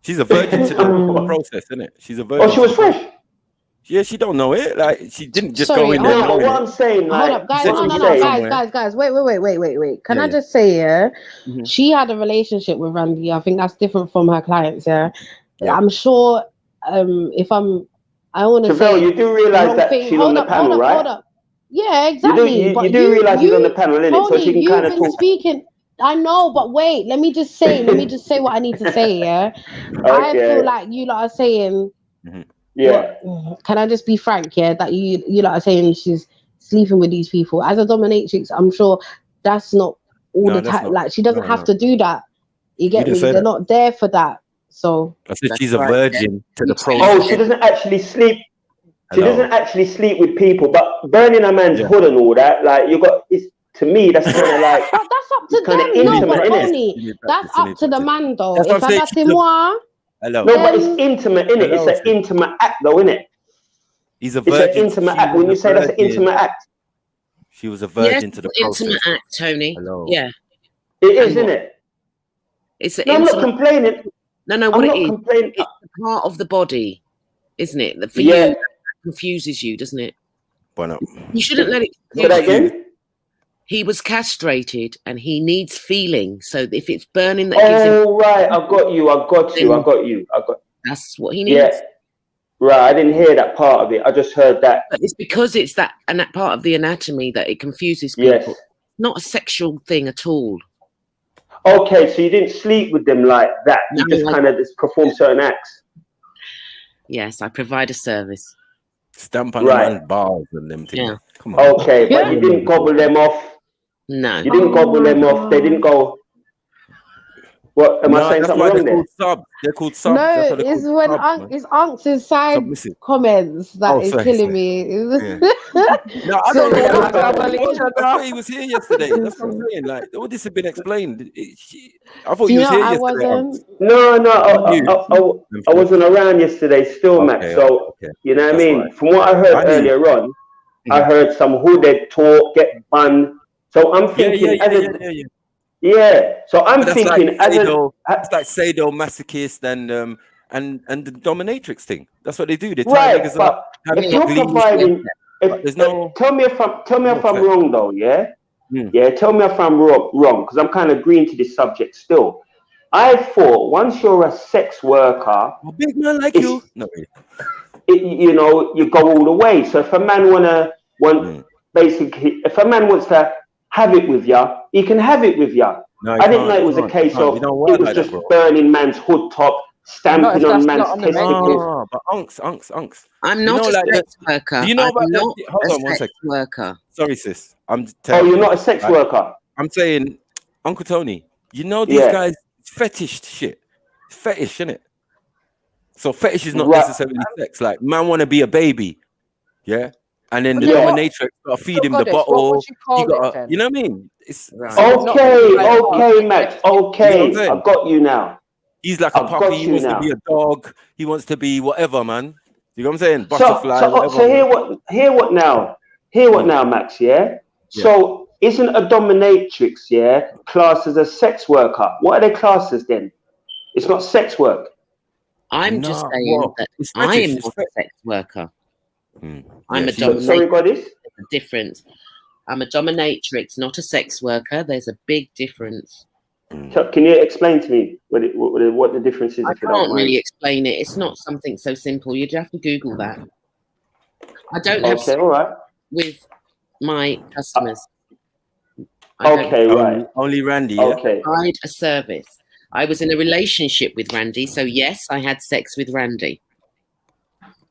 She's a virgin to the process, isn't it? She's a virgin. Oh, she was fresh. Yeah, she don't know it. Like she didn't just Sorry, go in there. No, but what I'm saying, hold up, guys. Guys. Wait. Can I just say, she had a relationship with Randy. I think that's different from her clients. Yeah. I'm sure. I want to say. You do realize that she's on the panel, right? Hold up. Yeah, exactly. You do realize she's on the panel, innit? So she can kind of talk. Speaking. I know, but wait. Let me just say what I need to say. Yeah. I feel like you lot are saying. Yeah. Can I just be frank? Yeah, that you lot are saying she's sleeping with these people as a dominatrix. I'm sure that's not all the time. Like she doesn't have to do that. You get me? They're not there for that. So I said she's a virgin to the process. Oh, she doesn't actually sleep. She doesn't actually sleep with people, but burning a man's hood and all that. Like to me, that's kind of like. But that's up to them. No, but Tony, that's up to the man though. If that's moi. Hello. No, but it's intimate, innit? It's an intimate act, though, innit? He's a virgin. It's an intimate act. When you say that's an intimate act, she was a virgin to the process. Intimate act, Tony. Hello. Yeah, it is, isn't it? It's an I'm not complaining. No, what it is? It's a part of the body, isn't it? That for you, that confuses you, doesn't it? Why not? You shouldn't let it. Say that again. He was castrated and he needs feeling. So if it's burning that gives him... Oh, right. I got you. That's what he needs. Yeah. Right. I didn't hear that part of it. I just heard that. But it's because it's that part of the anatomy that it confuses people. Yes. Not a sexual thing at all. Okay. So you didn't sleep with them like that. You just kind of perform certain acts. Yes. I provide a service. Stamp on them bars and them things. Yeah. Come on. Okay. But you didn't gobble them off. No. You didn't gobble them off. They didn't go. What am I saying? Something wrong there? They're called subs. No, it's when it's Unks' side comments that is killing me. No, I don't know. I thought he was here yesterday. That's what I'm saying. Like all this had been explained. I thought he was here yesterday. No, I wasn't around yesterday. Still, Max. So you know what I mean. From what I heard earlier on, I heard some hooded talk get banned. So I'm thinking, so I'm thinking, it's like sadomasochist and the dominatrix thing. That's what they do. They tie niggas up. If you're providing, tell me if I'm wrong though. Yeah, tell me if I'm wrong because I'm kind of green to this subject still. I thought once you're a sex worker, a big man like you, you go all the way. So if a man basically, if a man wants to have it with you, he can have it with you. No, I didn't know it was a case of it was just burning man's hood top, stamping on man's testicles. But unks. I'm not a sex worker. Do you know about hold on one second. Worker. Sorry, sis. You're not a sex worker. I'm saying, Uncle Tony, you know these guys fetish shit. Fetish, isn't it? So fetish is not necessarily sex. Like man want to be a baby, yeah. And then the Yeah. dominatrix got to feed him the Goddess, what bottle. would you call You got, it then? you know what I mean? It's Okay, Max. You know what Okay, I'm saying? I got you now. He's like a I've puppy. got He you wants to now. be a dog. He wants to be whatever, man. You know what I'm saying? So, Butterfly, so, whatever. so hear what now? Hear what now, Max? Yeah. So, isn't a dominatrix, classed as a sex worker? What are they classed as then? It's not sex work. I'm just saying that I am not a sex worker. I'm a dominatrix. Sorry, Goddess? There's a difference. I'm a dominatrix, not a sex worker. There's a big difference. So can you explain to me what the difference is? I if you don't can't mind? really explain it. It's not something so simple. You'd have to Google that. I don't have sex with my customers. Only Randy, yeah? Okay. I provide a service. I was in a relationship with Randy, so yes, I had sex with Randy.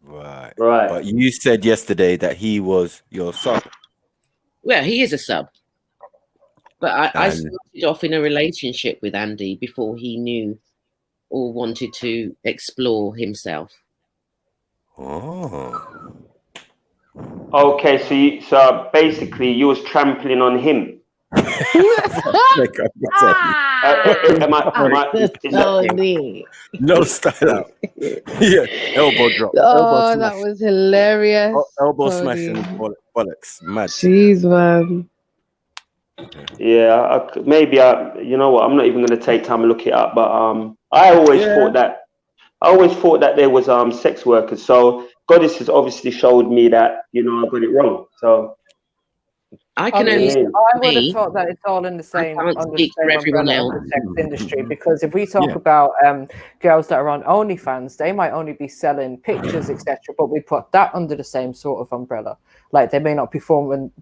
Right. Right. But you said yesterday that he was your sub. Well, he is a sub. But I started off in a relationship with Andy before he knew or wanted to explore himself. Oh. Okay, so basically you was trampling on him. No style out. Yeah, elbow drop. Oh, that was hilarious. Elbow smash and bollocks. Mad. Jeez, man. Yeah, maybe you know what? I'm not even going to take time to look it up, but I always thought that there was sex workers. So Goddess has obviously showed me that I got it wrong. So I can only. I would have thought that it's all in the same umbrella of the sex industry, because if we talk about girls that are on OnlyFans, they might only be selling pictures, etc. But we put that under the same sort of umbrella. Like they may not be performing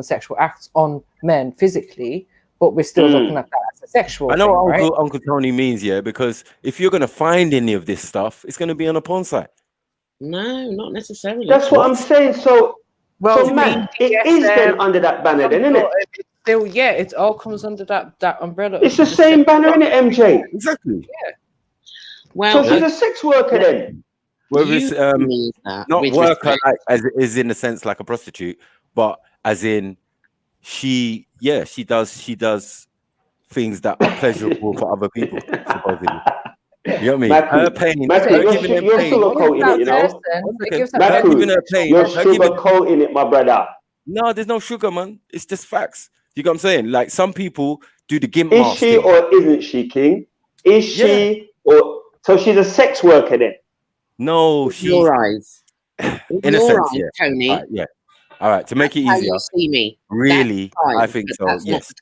sexual acts on men physically, but we're still looking at that as a sexual. I know thing, what Uncle Tony means, because if you're gonna find any of this stuff, it's gonna be on a porn site. No, not necessarily. That's what I'm saying. So. Well, so, man, it is then under that banner, then, isn't it? Still, yeah, it all comes under that umbrella. It's the same banner, isn't it, MJ? Exactly. Yeah. Well, so she's a sex worker then. Well, it's not worker like as is in a sense like a prostitute, but as in she does things that are pleasurable for other people, supposedly. You know what I mean? Her pain. You're sugarcoating it, you know? You're sugarcoating it, my brother. No, there's no sugar, man. It's just facts. You know what I'm saying? Like some people do the gimp mask. Is she or isn't she, King? Is she or so she's a sex worker then? No, she's your eyes. In a sense, yeah. Tony. Yeah. All right. To make it How easier. you see me. Really, I think so. Yes.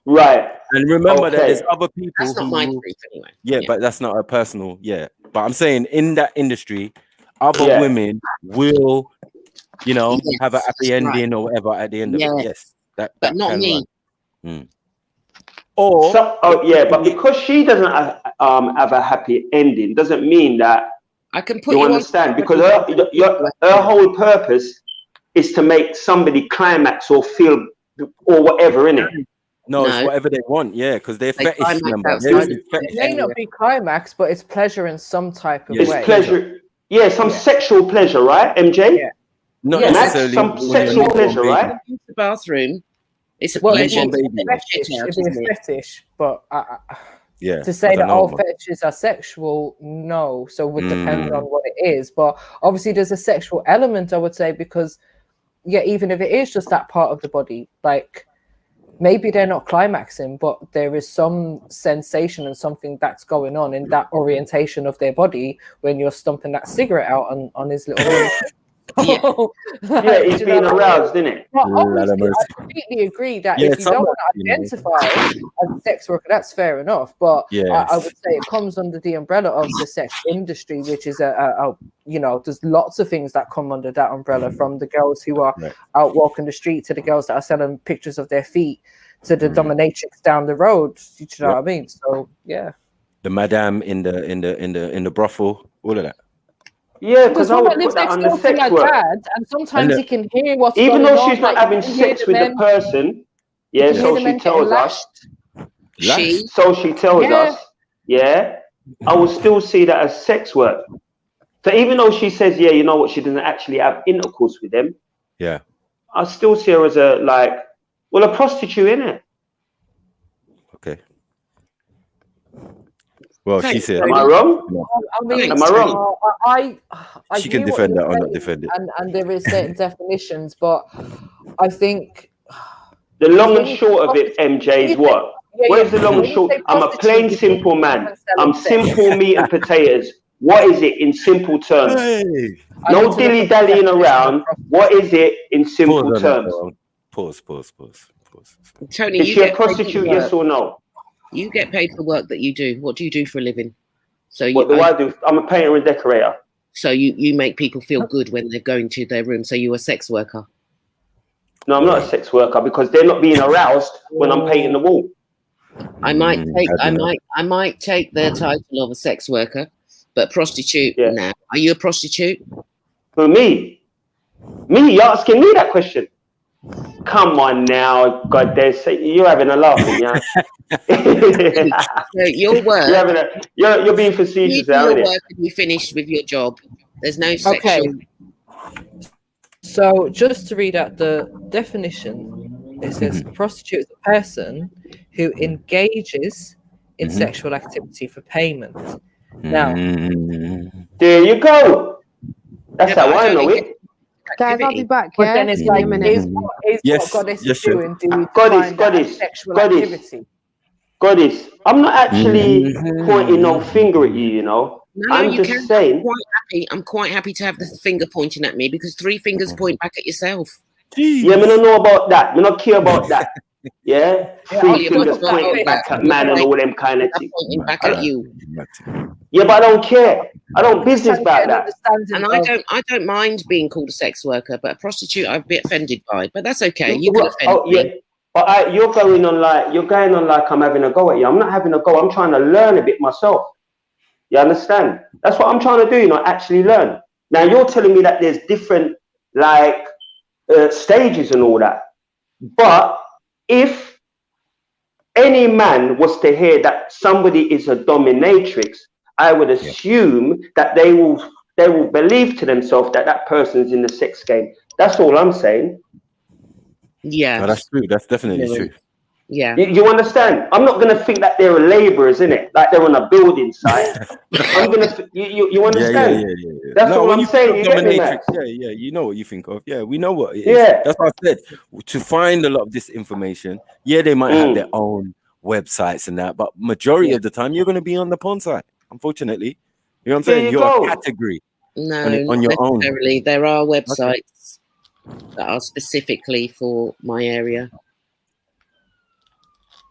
Right. And remember that there's other people. That's not my truth anyway. Yeah, but that's not a personal. Yeah. But I'm saying in that industry, other women will, have a happy ending or whatever at the end of it. Yes. But not me. Or but because she doesn't have a happy ending, doesn't mean that I can put you understand. Because her whole purpose is to make somebody climax or feel or whatever, innit? No, it's whatever they want, because they're fetish members. It may not be climax, but it's pleasure in some type of way. It's pleasure, some sexual pleasure, right, MJ? Yeah. Not necessarily some sexual pleasure, right? The bathroom. It's a pleasure. It's a fetish, but to say I that don't know, all man. fetishes are sexual, no. So it would depend on what it is. But obviously there's a sexual element, I would say, because even if it is just that part of the body, like maybe they're not climaxing, but there is some sensation and something that's going on in that orientation of their body when you're stumping that cigarette out on his little he's being aroused, isn't it? Well, obviously, I completely agree that if you don't want to identify as a sex worker, that's fair enough. But I would say it comes under the umbrella of the sex industry, which is there's lots of things that come under that umbrella, from the girls who are out walking the street to the girls that are selling pictures of their feet to the dominatrix down the road. You know what I mean? So the madam in the brothel, all of that. Yeah, because I would put that on the sex work. And sometimes you can hear what's even going though on, she's not having sex with the person, so she tells us. So she tells us, I will still see that as sex work. So even though she says, yeah, you know what, she doesn't actually have intercourse with them. Yeah. I still see her as a a prostitute, innit? Okay. Well, she said. Am I wrong? I mean, am I wrong? I she can defend that or not defend it. And there is certain definitions, but I think the long and short of it, MJ, is what? Where's the long and short? I'm a plain, simple man. I'm simple meat and potatoes. What is it in simple terms? Hey. No dilly-dallying around. What is it in simple terms? Pause. Tony, is she a prostitute, yes or no? You get paid for work that you do. What do you do for a living? So what do I do? I'm a painter and decorator. So you make people feel good when they're going to their room. So you're a sex worker. No, I'm not a sex worker because they're not being aroused when I'm painting the wall. I might take their title of a sex worker, but prostitute. Yeah. Now, are you a prostitute? For me? Me? You're asking me that question? Come on now, God, you're having a laugh, yeah. So your work. You're being facetious, aren't you? You finished with your job. There's no sexual. Okay. So just to read out the definition, it says a prostitute is a person who engages in sexual activity for payment. Now, there you go. That's how I know it. Guys, I'll be back. But Yeah, then it's like, is what goddess is doing? Do we define that as sexual activity? Goddess, I'm not actually pointing no finger at you, you know. No, I'm you just saying. I'm quite happy to have the finger pointing at me because 3 fingers point back at yourself. Yeah, me don't know about that. Me not care about that. Yeah, 3 fingers pointing back at man and all them kind of things. Pointing back at you. Yeah, but I don't care. I don't business about that. And I don't mind being called a sex worker, but a prostitute I'd be offended by. But that's okay. You can offend me. Yeah. But you're going on like I'm having a go at you. I'm not having a go. I'm trying to learn a bit myself. You understand? That's what I'm trying to do, you know, actually learn. Now you're telling me that there's different stages and all that. But if any man was to hear that somebody is a dominatrix, I would assume that they will believe to themselves that that person's in the sex game. That's all I'm saying. Yeah, no, that's true. That's definitely true. Yeah, you understand? I'm not gonna think that they're laborers, innit? Like they're on a building site. I'm gonna. You understand? Yeah. That's all I'm saying. You get me, Max? Yeah. You know what you think of. Yeah, we know what it is. Yeah. That's what I said. To find a lot of this information, they might have their own websites and that, but majority of the time, you're gonna be on the porn site. Unfortunately, you know what I'm saying? You're a category. No, on your own. There are websites that are specifically for my area.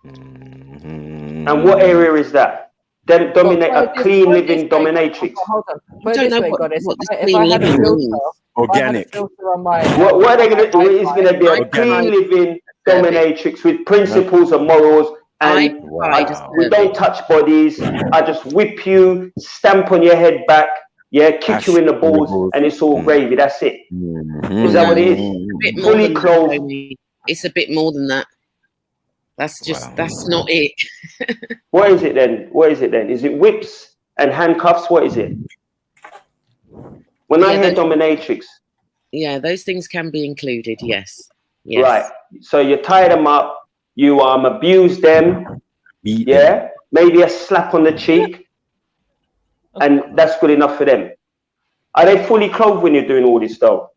And what area is that? Them dominate a clean living dominatrix. Hold on. I don't know what this clean living means. Organic. What are they going to do? It's going to be a clean living dominatrix with principles and morals. And we don't touch bodies. I just whip you, stamp on your head back, kick you in the balls, and it's all gravy. That's it. Is that what it is? Fully clothed. It's a bit more than that. That's not it. What is it then? Is it whips and handcuffs? What is it? When I hear dominatrix. Yeah, those things can be included, yes. Right. So you tie them up, you abuse them, maybe a slap on the cheek, and that's good enough for them. Are they fully clothed when you're doing all this stuff?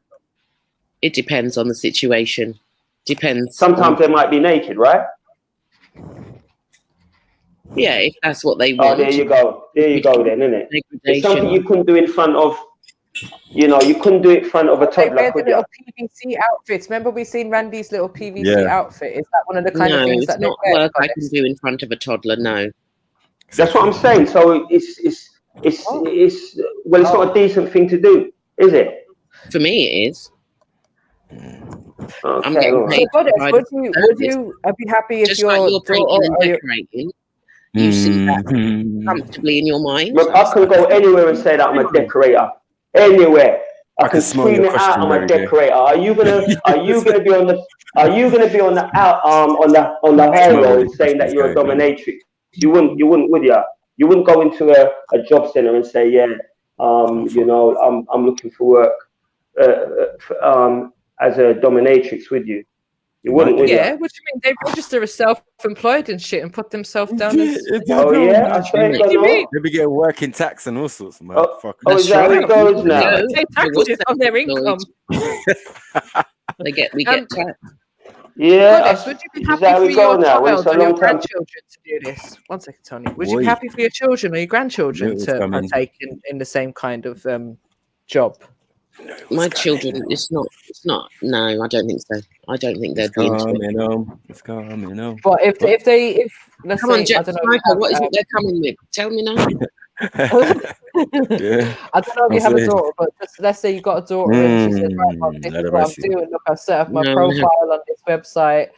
It depends on the situation. Depends. Sometimes they might be naked, right? Yeah, if that's what they want. Oh, there you go then, isn't it? It's something you couldn't do in front of, you couldn't do it in front of a toddler, could you? PVC outfits. Remember we seen Randy's little PVC outfit? Is that one of the kind of things that not work I can do in front of a toddler, no. That's what I'm saying. So it's not a decent thing to do, is it? For me it is. Okay, I'm getting paid. Would you be happy if you're painting and decorating? You see that comfortably in your mind? Look, I can go anywhere and say that I'm a decorator. Anywhere. I can scream it out, I'm a decorator. Are you gonna be on the high road saying that you're a dominatrix? You wouldn't, would you? You wouldn't go into a job center and say, You know, I'm looking for work as a dominatrix with you. You wouldn't, would Yeah, you? what do you mean? They register as self-employed and shit and put themselves down as. Oh yeah, I say What do you mean? They be getting working tax and all sorts, man. Oh, is that how it goes now? They pay taxes on their income. We get taxed. Yeah. Goddess, would you be Is happy that how for we go your now? When child it's a or your long time. grandchildren to do this? One second, Tony. Would you Boy. be happy for your children or your grandchildren Knew it was to coming. partake in the same kind of job? My children, it's not. No, I don't think so. I don't think they'd be into it. It's coming home. But if let's Come say on, Jack I don't know, Sniper, what is it they're coming with? Tell me now. Yeah. I don't know if you have a daughter, but just, let's say you got a daughter and she says, right, Mom, this is what I'm doing. Look, I've set up my profile on this website.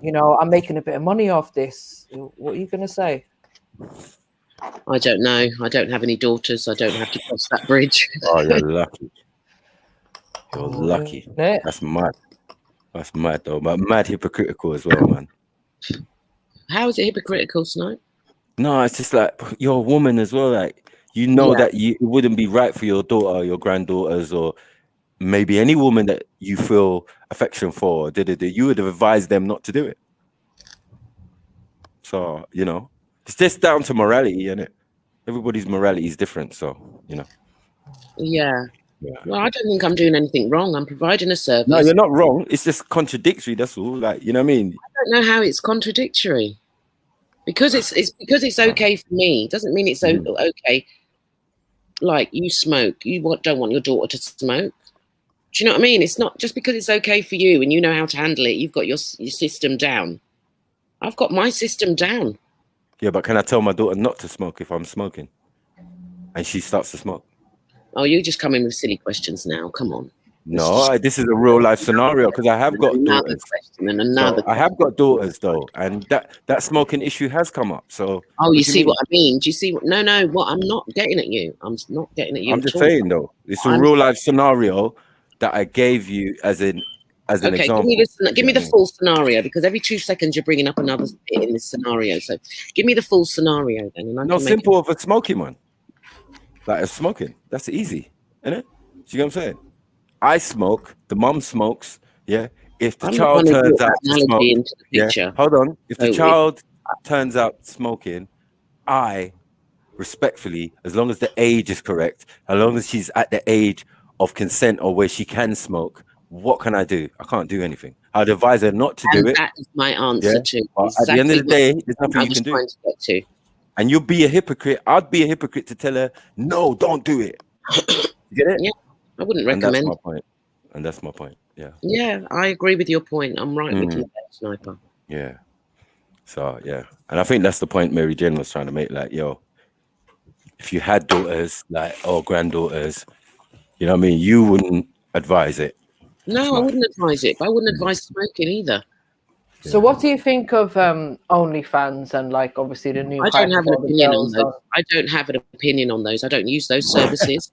You know, I'm making a bit of money off this. What are you going to say? I don't know. I don't have any daughters. I don't have to cross that bridge. Oh, you're lucky. You're lucky. That's mad. That's mad, though. But mad hypocritical as well, man. How is it hypocritical, Snipe? No, it's just like you're a woman as well. Like, you know that it wouldn't be right for your daughter, or your granddaughters, or maybe any woman that you feel affection for. You would have advised them not to do it. So, you know, it's just down to morality, isn't it? Everybody's morality is different. So, you know. Yeah. Well, I don't think I'm doing anything wrong. I'm providing a service. No, you're not wrong. It's just contradictory. That's all. Like, you know what I mean? I don't know how it's contradictory. Because it's okay for me doesn't mean it's okay. Like, you smoke, don't want your daughter to smoke. Do you know what I mean? It's not just because it's okay for you and you know how to handle it. You've got your system down. I've got my system down. Yeah, but can I tell my daughter not to smoke if I'm smoking, and she starts to smoke? Oh, you're just coming with silly questions now. Come on. No, this is a real life scenario because I have got daughters. I have got daughters though, and that smoking issue has come up. So you see what I mean? Do you see what? No. What I'm not getting at you. I'm not getting at you. I'm just saying though, it's a real life scenario that I gave you as an example. Give me the full scenario, because every 2 seconds you're bringing up another bit in this scenario. So give me the full scenario then. And I no, simple of a smoking one. Like a smoking, that's easy, isn't it? See what I'm saying? I smoke, the mom smokes, yeah. If the child turns out to smoke, hold on. If the child turns out smoking, I respectfully, as long as the age is correct, as long as she's at the age of consent or where she can smoke, what can I do? I can't do anything. I'd advise her not to do it. That is my answer to exactly. At the end of the day, there's nothing you can do. And you'll be a hypocrite. I'd be a hypocrite to tell her, no, don't do it. You get it? Yeah, I wouldn't recommend. And that's my point. Yeah. Yeah, I agree with your point. I'm right with you, Sniper. Yeah. So, yeah. And I think that's the point Mary Jane was trying to make. Like, yo, if you had daughters, like, or granddaughters, you know what I mean? You wouldn't advise it. No, I wouldn't advise it. But I wouldn't advise smoking either. So what do you think of OnlyFans and, like, obviously the new? I don't have an opinion on those. I don't have an opinion on those. I don't use those services.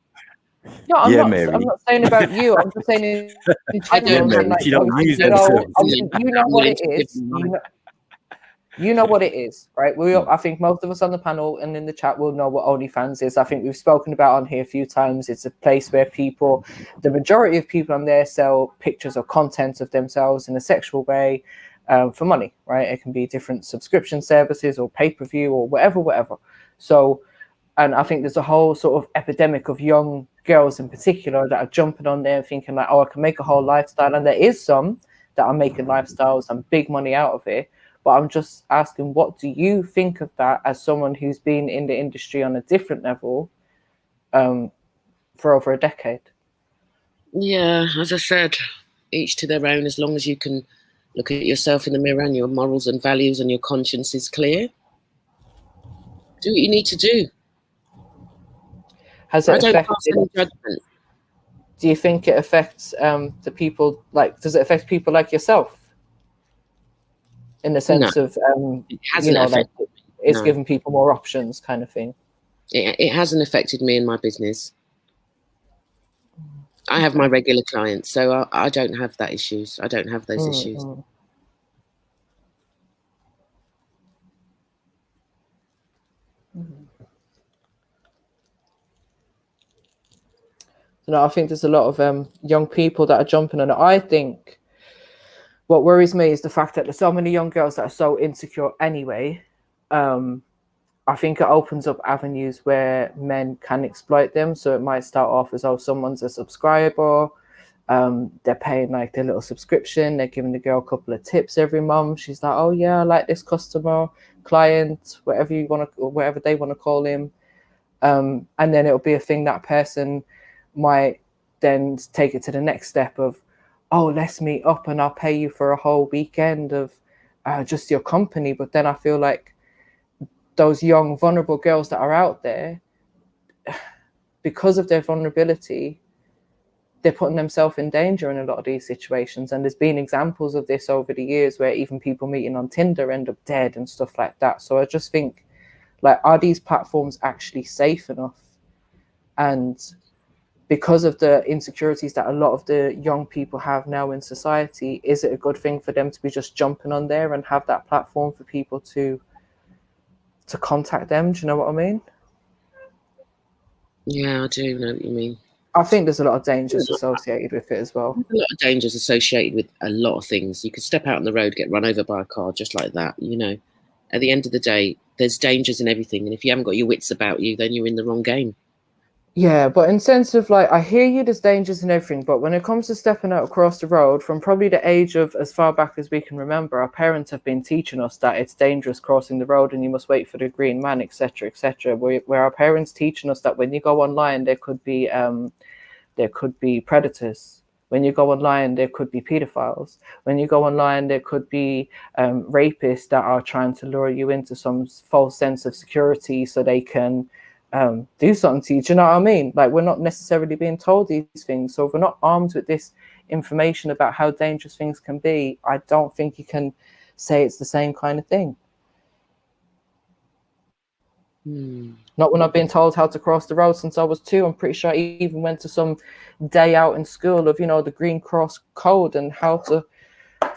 No, I'm not saying about you. I'm just saying in general. Like, you don't use them services. You know what it is. You know what it is, right? I think most of us on the panel and in the chat will know what OnlyFans is. I think we've spoken about on here a few times. It's a place where the majority of people on there sell pictures or content of themselves in a sexual way for money, right? It can be different subscription services or pay-per-view or whatever. So, and I think there's a whole sort of epidemic of young girls in particular that are jumping on there thinking like, oh, I can make a whole lifestyle. And there is some that are making lifestyles and big money out of it. But I'm just asking, what do you think of that as someone who's been in the industry on a different level for over a decade? Yeah, as I said, each to their own, as long as you can look at yourself in the mirror and your morals and values and your conscience is clear. Do what you need to do. Has it affected? Do you think it affects the people? Like, does it affect people like yourself? In the sense of, you know, like it's giving people more options, kind of thing. It hasn't affected me in my business. I have my regular clients, so I don't have that issues. I don't have those issues. You know, I think there's a lot of young people that are jumping on it. I think what worries me is the fact that there's so many young girls that are so insecure anyway. I think it opens up avenues where men can exploit them. So it might start off as, oh, someone's a subscriber. They're paying like their little subscription. They're giving the girl a couple of tips every month. She's like, oh yeah, I like this customer, client, whatever you want to, whatever they want to call him. And then it'll be a thing that person might then take it to the next step of, oh, let's meet up and I'll pay you for a whole weekend of just your company. But then I feel like those young, vulnerable girls that are out there, because of their vulnerability, they're putting themselves in danger in a lot of these situations. And there's been examples of this over the years where even people meeting on Tinder end up dead and stuff like that. So I just think, like, are these platforms actually safe enough? And because of the insecurities that a lot of the young people have now in society, is it a good thing for them to be just jumping on there and have that platform for people to contact them? Do you know what I mean? Yeah, I do know what you mean. I think there's a lot of dangers associated with it as well. There's a lot of dangers associated with a lot of things. You could step out on the road, get run over by a car just like that, you know. At the end of the day, there's dangers in everything. And if you haven't got your wits about you, then you're in the wrong game. Yeah, but in sense of like, I hear you, there's dangers in everything, but when it comes to stepping out across the road, from probably the age of as far back as we can remember, our parents have been teaching us that it's dangerous crossing the road and you must wait for the green man, etc., etc. Where our parents teaching us that when you go online, there could be predators. When you go online, there could be pedophiles. When you go online, there could be rapists that are trying to lure you into some false sense of security so they can do something to you. Do you know what I mean? Like, we're not necessarily being told these things. So if we're not armed with this information about how dangerous things can be, I don't think you can say it's the same kind of thing. Not when I've been told how to cross the road since I was 2. I'm pretty sure I even went to some day out in school of, you know, the Green Cross code and how to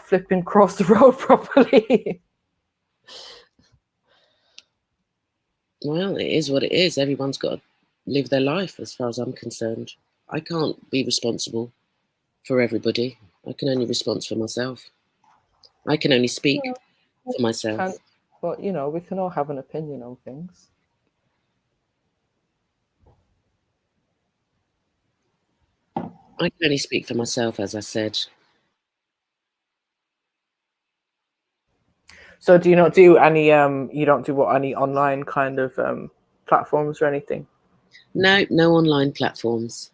flipping cross the road properly. Well, it is what it is. Everyone's got to live their life as far as I'm concerned. I can't be responsible for everybody. I can only respond for myself. I can only speak for myself. But, you know, we can all have an opinion on things. I can only speak for myself, as I said. So do you not do any, you don't do any online kind of platforms or anything? No, no online platforms.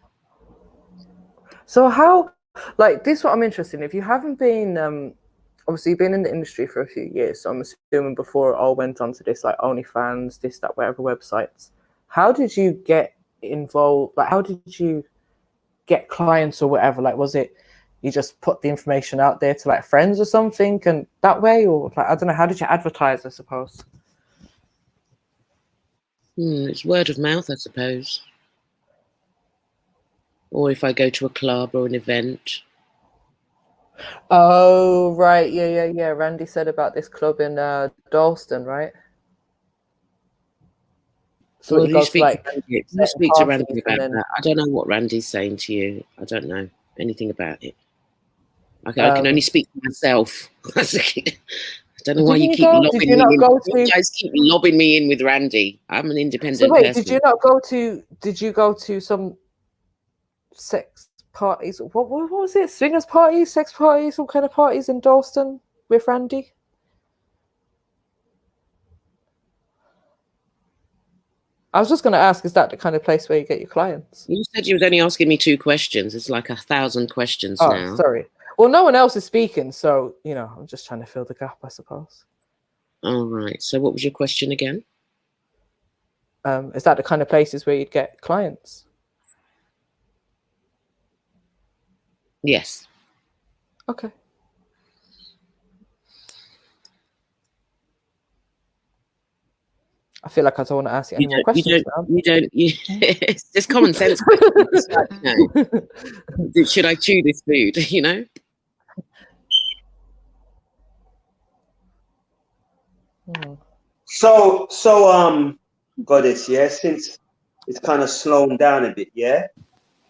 So how, like, this is what I'm interested in. If you haven't been, obviously you've been in the industry for a few years, so I'm assuming before it all went onto this, like, OnlyFans, this, that, whatever websites, how did you get involved? Like, how did you get clients or whatever? Like, was it you just put the information out there to like friends or something and that way, or like, I don't know, how did you advertise, I suppose? It's word of mouth, I suppose. Or if I go to a club or an event. Oh, right. Yeah. Randy said about this club in Dalston, right? So well, you speak to Randy about that. I don't know what Randy's saying to you. I don't know anything about it. I can only speak for myself. I don't know why you keep lobbing me in. You guys keep lobbing me in with Randy. I'm an independent person. Did you go to some sex parties? What was it? Swingers parties, sex parties, what kind of parties in Dalston with Randy? I was just going to ask, is that the kind of place where you get your clients? You said you was only asking me 2 questions. It's like 1,000 questions now. Oh, sorry. Well, no one else is speaking, so, you know, I'm just trying to fill the gap, I suppose. All right. So what was your question again? Is that the kind of places where you'd get clients? Yes. Okay. I feel like I don't want to ask you any more questions. It's just common sense. Should I chew this food, you know? So, Goddess, yeah, since it's kind of slowing down a bit, yeah?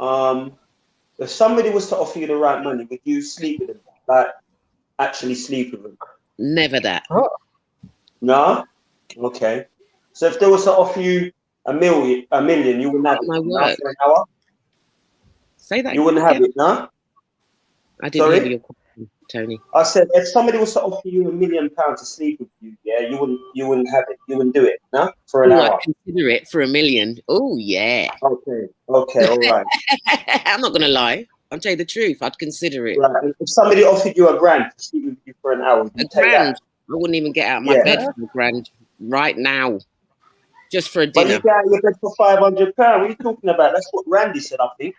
If somebody was to offer you the right money, would you sleep with them? Like, actually sleep with them? Never that. Oh. No? Okay. So if they was to offer you a million, you wouldn't have it My now work. for an hour? Say that You wouldn't have it, no? I didn't hear Sorry? your question, Tony. I said if somebody was to offer you £1 million to sleep with you, yeah, you wouldn't have it. You wouldn't do it, no? For an Oh, I'd hour. consider it for $1 million. Oh, yeah. Okay, all right. I'm not going to lie. I'll tell you the truth. I'd consider it. Right. If somebody offered you £1,000 to sleep with you for an hour, would you take £1,000. that? I wouldn't even get out of my bed for £1,000 right now. Just for a But dinner. you get out of your bed for £500. What are you talking about? That's what Randy said, I think.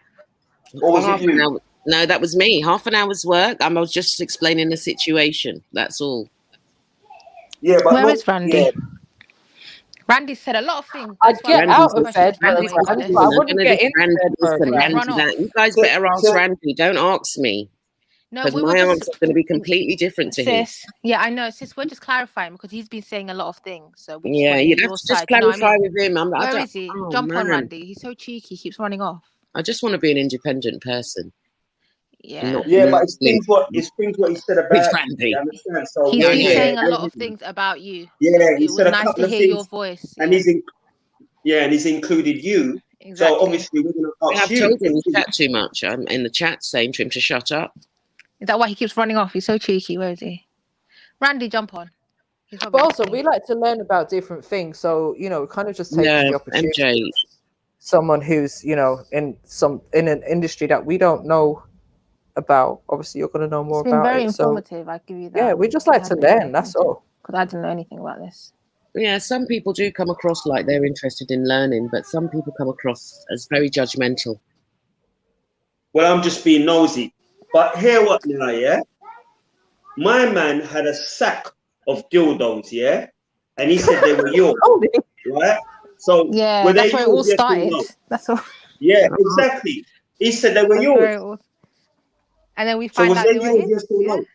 Or was it you? No, that was me. Half an hour's work. I was just explaining the situation. That's all. Yeah, but where is Randy? Yeah. Randy said a lot of things. I'd get out of bed, but I wouldn't get into bed for a Randy, you guys better ask Randy. Don't ask me. No, because we were my just answer's going to be completely different to his. sis. Yeah, I know. Sis, we're just clarifying because he's been saying a lot of things. So we just Yeah, want to you'd hear have your to just side. You know what I clarify mean? with him. Where is he? Oh, Jump on, man. Randy. He's so cheeky. He keeps running off. I just want to be an independent person. Yeah. Yeah, but it's things what he said about with Randy. You understand? So He's been saying a lot yeah. of things about you. Yeah, So he it was said a nice couple to of hear things, your voice. and he's included you. Exactly. So obviously we're going to ask I've you. told him he chat too much. I'm in the chat saying to him to shut up. Is that why he keeps running off? He's so cheeky. Where is he? Randy, jump on. But also, we like to learn about different things. So, kind of just taking Yeah, the opportunity. MJ. Someone who's, in an industry that we don't know about. Obviously, you're going to know more It's been about very it. informative. I give you that. Yeah, we just like to learn. That's all. Because I didn't know anything about this. Yeah, some people do come across like they're interested in learning, but some people come across as very judgmental. Well, I'm just being nosy. But hear what now, yeah? My man had a sack of dildos, yeah? And he said they were yours, right? So yeah, were that's they where it all yours, yes or started. no? That's all. Yeah, exactly. He said they were yours. And then we So find was out they they were yours, his. yes or no?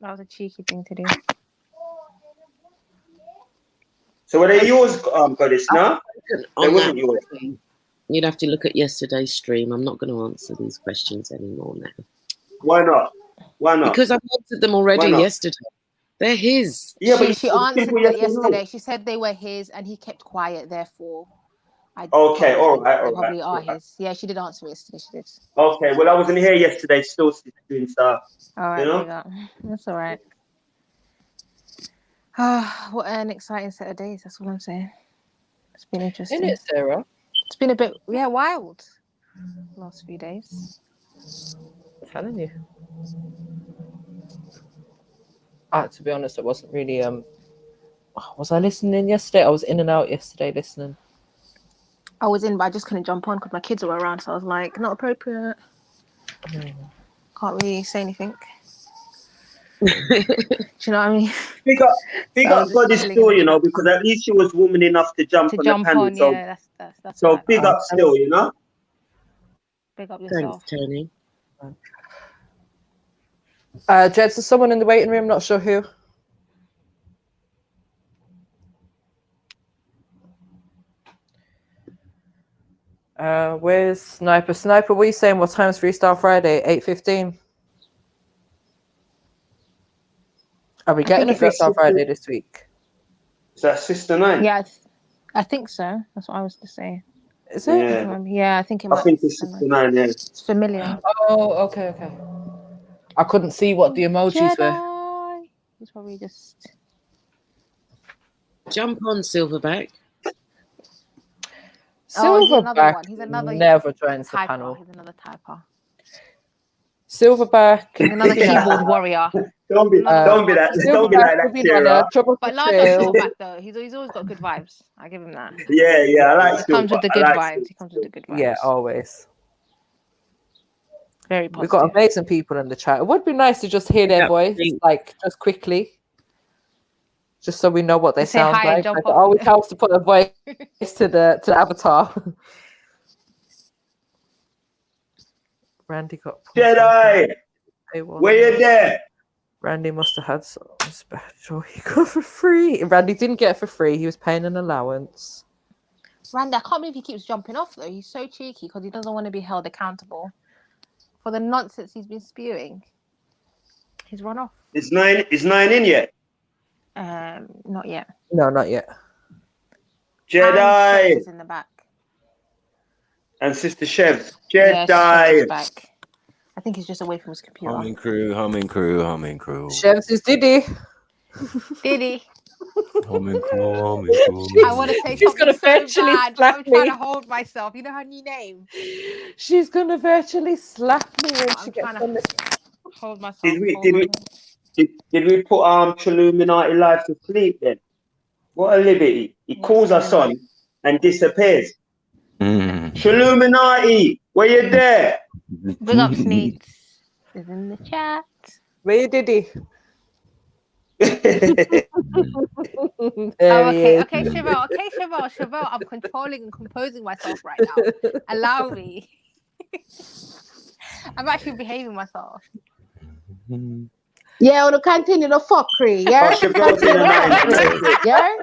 That was a cheeky thing to do. So were they yours, Goddess, no? They wasn't yours. You'd have to look at yesterday's stream. I'm not going to answer these questions anymore now. Why not? Why not? Because I've answered them already yesterday. They're his. Yeah, She answered that yesterday. She said they were his and he kept quiet, therefore. Okay, all right. They probably are his. Yeah, she did answer me yesterday. She did. Okay, well, I wasn't here yesterday, still doing stuff. All right, you know? there you go. That's all right. What an exciting set of days. That's all I'm saying. It's been interesting. Isn't it, Sarah? It's been a bit, wild last few days. I'm telling you. To be honest, it wasn't really. Was I listening yesterday? I was in and out yesterday listening. I was in, but I just couldn't jump on because my kids were around. So I was like, not appropriate. Can't really say anything. Do you know what I mean? Big up for this still, because at least she was woman enough to jump on the panel. So, yeah, that's so right. big up still, Big up yourself. Thanks, Tony. Jeds, there's someone in the waiting room, not sure who. Where's Sniper? Sniper, what are you saying? What time's Freestyle Friday? 8:15. Are we getting a Freestyle Friday this week? Is that Sister 9? Yeah, I think so. That's what I was to say. Is it? Yeah, I think it might. I think it's Sister 9, yeah. It's familiar. Oh, okay. I couldn't see what the emojis were. He's probably just... Jump on, Silverback. Silverback he's another never joins the panel. He's another typer. Silverback. He's another keyboard warrior. Don't be like that, Sarah. But love Silverback though. He's always got good vibes. I give him that. Yeah, I like. He comes with the good vibes. He comes with the good vibes. Yeah, always. Very positive. We've got amazing people in the chat. It would be nice to just hear their voice, like just quickly, just so we know what they sound like. It always helps to put a voice to the avatar. Randy got Jedi. Where you there? Randy must have had something special he got for free. Randy didn't get it for free. He was paying an allowance. Randy, I can't believe he keeps jumping off though. He's so cheeky because he doesn't want to be held accountable for the nonsense he's been spewing. He's run off. Is nine in yet? Not yet. No, not yet. Jedi is in the back. And Sister Chev. Yeah, Jedi. Chev's back. I think he's just away from his computer. Humming crew, humming crew, humming crew. Chev's is Diddy. Diddy. Humming crew, humming crew. I want to say something so bad, but I'm trying to hold myself. You know her new name? She's gonna virtually slap me when she gets on this. Hold myself. Did we put Trilluminati life to sleep then? What a liberty. He calls us on and disappears. Trilluminati, where you there? Big up Sneaks. Is in the chat. Where did he? Okay, Chevelle, I'm controlling and composing myself right now. Allow me. I'm actually behaving myself. Yeah, we'll continue the fuckery, yeah? Yeah?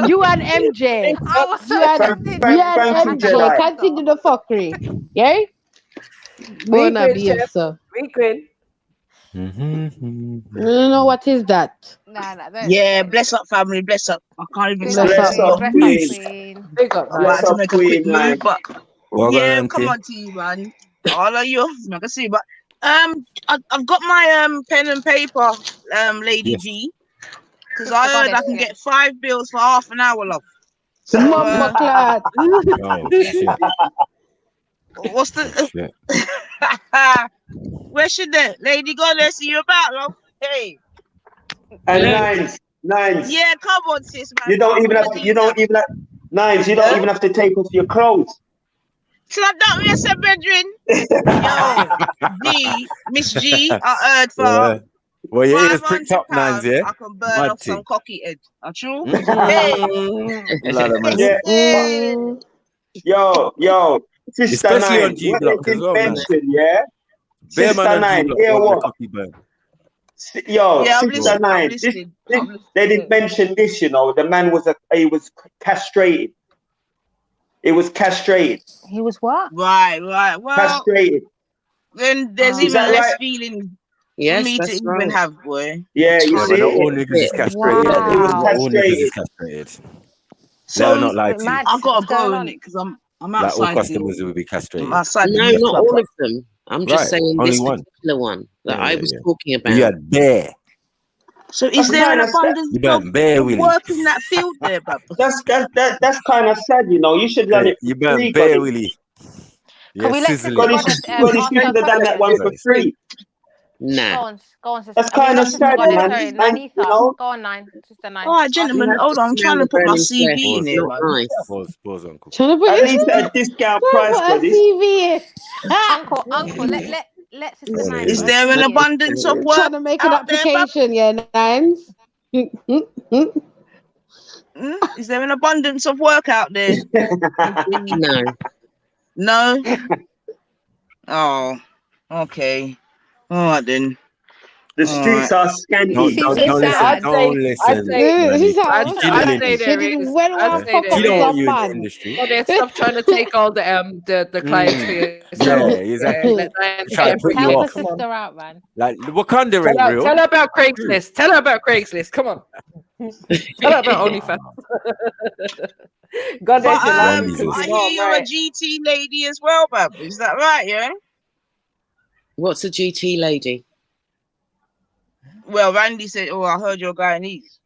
You and MJ. You and MJ, continue the fuckery, yeah? Wanna be so. I don't know what is that. Yeah, bless up, family, bless up. I can't even Bless up, queen. Big up, I'm about to make a quick move, but Well, come on to you, man. All of you, I can see, but I've got my pen and paper, Lady G, because I heard I can get 5 bills for half an hour, love. So, Mama clad. What's the? Where should the Lady Goddess see you about, love? Hey. And nines. Yeah, come on, sis, man. You don't even have nines. You don't even have to take off your clothes. Slap that me, say, brethren. Yo, Miss G, I heard for. Well, your ears pricked up, nines, yeah? I can burn off some cocky head. Are true? Yo, Sister especially Nine, on G Block as well, man. Yeah? Sister Nine, hear what? Yo, Sister Nine, they didn't mention this, you know. The man was castrated. It was castrated. He was what? Right. Well, castrated. Then there's even less feeling for me to even have, boy. Yeah, you see? Not all niggas is castrated. It was All niggas is castrated. So not like you. I've got to go on it because I'm outside. Like all customers will be castrated. No, not all of them. I'm just saying only this one. particular one that I was talking about. You had bear. So is there an abundance of work in that field there, Bob? That's kind of sad, you know. You should run it for you free, bear, God. Willie. Can we let God, you should have done that one for free. Nah. Go on, sister. That's kind of sad, man. Sorry, Nanitha. Go on, Sister Nine. All right, gentlemen, hold on. I'm trying to put my CV in here. Pause, uncle. Trying to put at least at a discount price for this. CV in. Uncle, let Sister Nine. Is there an abundance of work? Trying to make an application, Nines. Is there an abundance of work out there? No. Oh, okay. All right then. The streets are scanty. Don't listen. Stop trying to take all the clients for yourself. Yeah, exactly. Try to put you off. Sister out, man. Like Wakanda ain't real. Tell her about Craigslist. Come on. Tell her about OnlyFans. God, I hear you're a GT lady as well, Bab. Is that right? Yeah. What's a GT lady? Well, Randy said, "Oh, I heard you're Guyanese."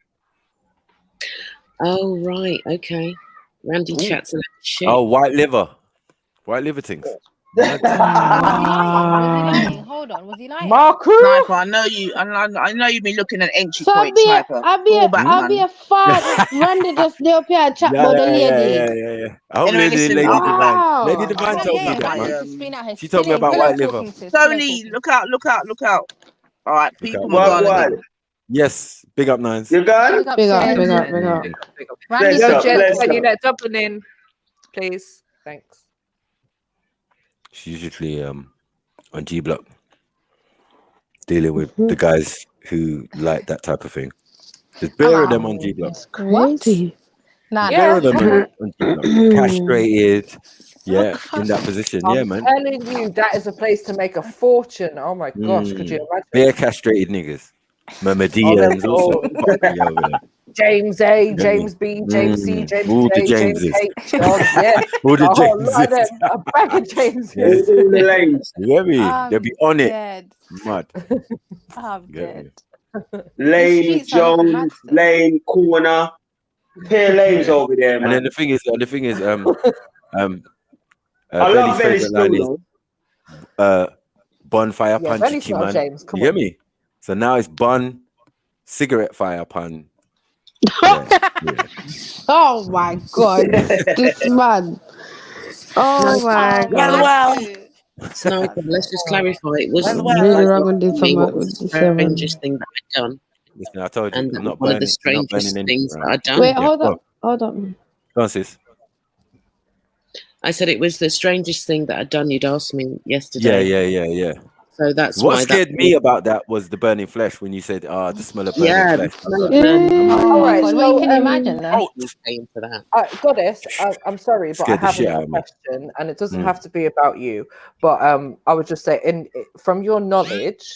Oh, right. Okay. Randy chats a lot of shit. Oh, white liver things. Was he lying? Hold on, was he lying? Sniper, I know you've been looking at entry points, Sniper. I'll be a fart. Randy just stay up here and chat about the lady. Yeah. I hope Lady Divine. Lady Divine told me that, man. She told me about white liver. Tony, look out. All right, people. Yes, big up, Nines. You gone? Big up. Randy, can you let Dublin in, please? Thanks. She's usually on G Block dealing with the guys who like that type of thing. There's better of them on G Block. Crazy. Nah, There are them castrated. Yeah, in that position. Yeah, I'm man. telling you, that is a place to make a fortune. Oh my gosh, could you imagine? Bare castrated niggas. Myrmidons, all sorts of fuckery over there. James A, James B, James C, James all the J, James Jameses. H. Oh, yeah. All the A whole lot of Jameses. them. A bag of Jameses. Yeah. All the lanes. You get me? They'll be on it. Dead. Mad. I'm Get dead. me? Lane, streets are mad Jones, still. Lane, corner. Pair lanes over there, And man. then the thing is, I love Belly's Belly favorite line still, is though. bonfire Yeah, pan Belly's chicken not man. James. Come You on. get me? So now it's bun, cigarette fire pan. Yeah. Oh my god, this man. Oh my god. Sniper, let's just clarify. It wasn't I'm really wrong on this. me I'm what with was the this man. strangest thing that I'd done. Listen, I told you, And that I'm was not one of the burning. I'm not strangest burning things anything that around. I'd done. Wait, Yeah, hold go up, hold on. Go on, sis. I said it was the strangest thing that I'd done. You'd asked me yesterday. Yeah. So that's What why scared me about that was the burning flesh when you said, the smell of burning Yeah, flesh. the smell of burning. Oh my Alright, god, so, well, you can imagine that. Paying for that. Goddess, I'm sorry, but I Scared the have shit another out of me. question, and it doesn't have to be about you. But I would just say, from your knowledge,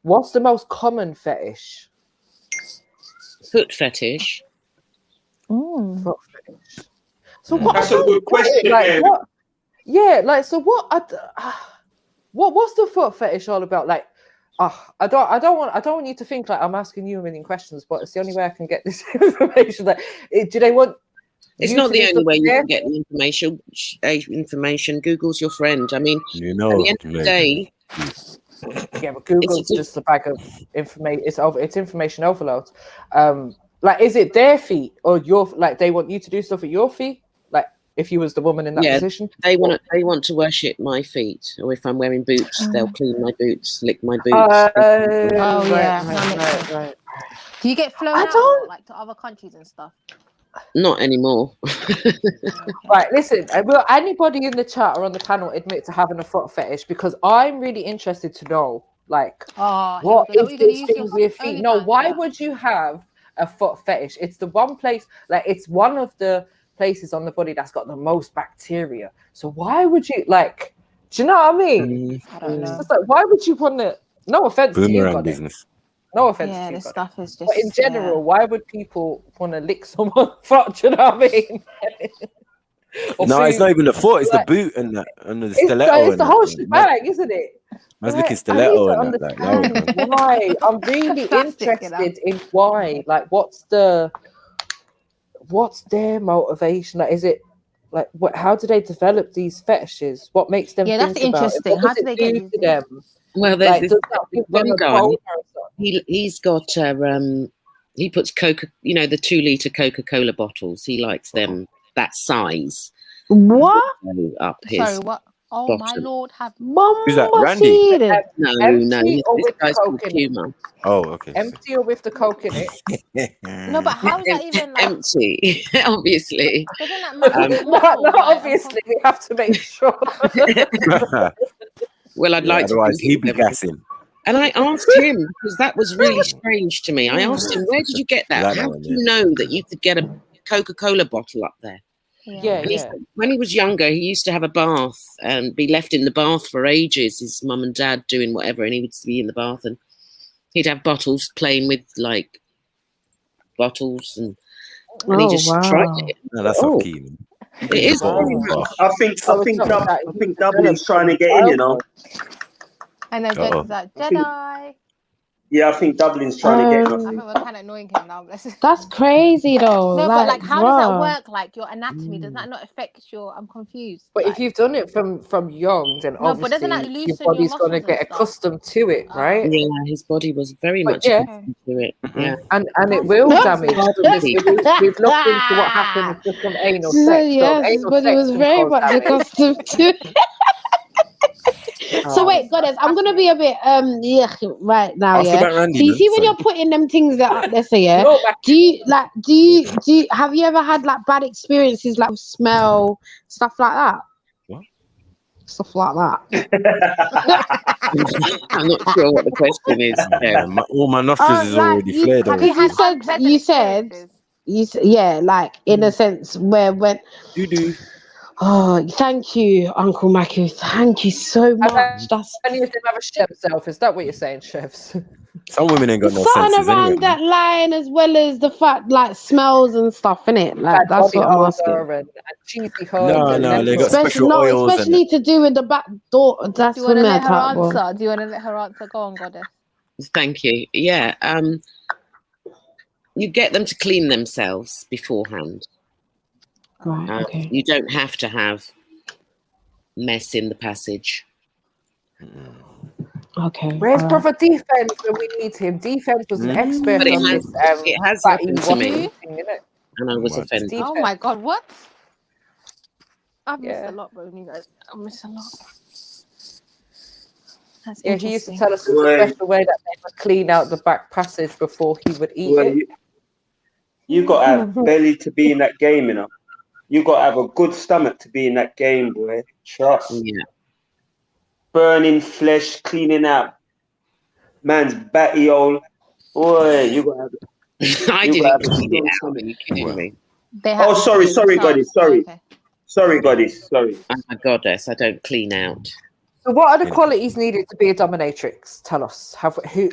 what's the most common fetish? Foot fetish. Foot fetish. So what? That's I a don't good get question, it, like, Em. what? Yeah, like so. What's the foot fetish all about? Like, I don't want you to think like I'm asking you a million questions, but it's the only way I can get this information. Like, do they want? It's you not to the do only way something you there? can get the information. Google's your friend. I mean, You at know, the end of the day, Yeah, but Google's just a bag of information. It's information overload. Like, is it their feet or your? Like, they want you to do stuff at your feet? Like, if you was the woman in that position? they want to worship my feet, or if I'm wearing boots, they'll clean my boots, lick my boots. Oh Right, yeah, that makes sense. Do you get flown out a lot, like to other countries and stuff? Not anymore. Right, listen. Will anybody in the chat or on the panel admit to having a foot fetish? Because I'm really interested to know, like, what here we is go. this Use thing your with feet? No, OnlyFans why for that. would you have a foot fetish? It's the one place, like, it's one of the places on the body that's got the most bacteria. So why would you, like, do you know what I mean? I don't know. It's like, why would you want to? No offense to you, boomerang Goddess. business. No offense Yeah, to you, this Goddess. stuff is just. But in general, why would people want to lick someone's foot? Do you know what I mean? Or No, it's food. not even the foot. It's Like, the boot and the it's stiletto. the whole shebang, isn't it? Man's Like, looking I need stiletto to and that. Like, that understand why. I'm really interested in why. Like, what's their motivation? Like, is it like how do they develop these fetishes? What makes them? Yeah, think that's about interesting. It? What How does do it they get do these to them? Well, there's Like, this, does that give them one a guy. boner or something? He's got he puts Coca, the 2-liter Coca-Cola bottles. He likes them that size. What? Up his Sorry, what? Oh my bottom. lord, have Who's that? Randy? No, Empty or this with guy's called coke in it? Puma. Oh, okay. Empty or with the coke in it? No, but how is that even like? Empty, obviously. Doesn't that matter? No, obviously we have to make sure. Well, I'd like to. Otherwise, think he'd be it was. gassing. And I asked him, because that was really strange to me. I asked him, where did you get that? Like that How one, do you know that you could get a Coca-Cola bottle up there? Yeah, And he said, when he was younger, he used to have a bath and be left in the bath for ages, his mum and dad doing whatever, and he would be in the bath and he'd have bottles, playing with like bottles, and he just tried it. No, that's off key. Man. It is. I think Dublin's trying to get in, you know. And then Jake's like, Jedi. Yeah, I think Dublin's trying to get I in. think we're kind of annoying him now. That's crazy though. No, but like, how does that work? Like your anatomy, does that not affect your? I'm confused. But if you've done it from young, then No, but doesn't that obviously your loosen your body's going to muscles get and stuff? accustomed to it, right? Yeah, his body was very much yeah. accustomed to it. Yeah, And it will damage. We've looked into what happens just from anal She sex. said yes, his anal body sex was can very cause much damage. accustomed to it. So wait, Goddess, I'm gonna be a bit right now. Ask Yeah. about Randy, So you man. see when Sorry. you're putting them things that up there, say yeah. Do you have you ever had like bad experiences like with smell stuff like that? What? Stuff like that. I'm not sure what the question is. All my nostrils is Like already flared you already. said yeah, like in a sense where when you do. Oh, thank you, Uncle Matthew. Thank you so much. That's any of them have a chef self. Is that what you're saying, chefs? Some women ain't got no something senses around anyway. that line, as well as the fact, like smells and stuff, innit? Like that's what I'm asking. And cheesy hugs. No, they got Especially, special oils especially to do with the back door. That's Do you for want to me. let her Type boy. answer? Do you want to let her answer? Go on, goddess. Thank you. Yeah. You get them to clean themselves beforehand. Right. Okay. You don't have to have mess in the passage. Okay. Where's brother Defense when we need him? Defense was an expert But on this. it has happened to me, and I was What? offended. Oh my god, what? I've missed a lot, bro. You guys, I've missed a lot. That's Yeah, he used to interesting. tell us it's a special way that they would clean out the back passage before he would eat it. You got to have belly to be in that game, you know. You got to have a good stomach to be in that game, boy. Trust. Yeah. Burning flesh, cleaning out man's batty hole. Boy, you got to have it. I didn't clean it out. Are you kidding me? Oh, sorry, goddess. Sorry. Okay. Sorry, goddess. Sorry. I'm a goddess. I don't clean out. So what are the qualities needed to be a dominatrix? Tell us.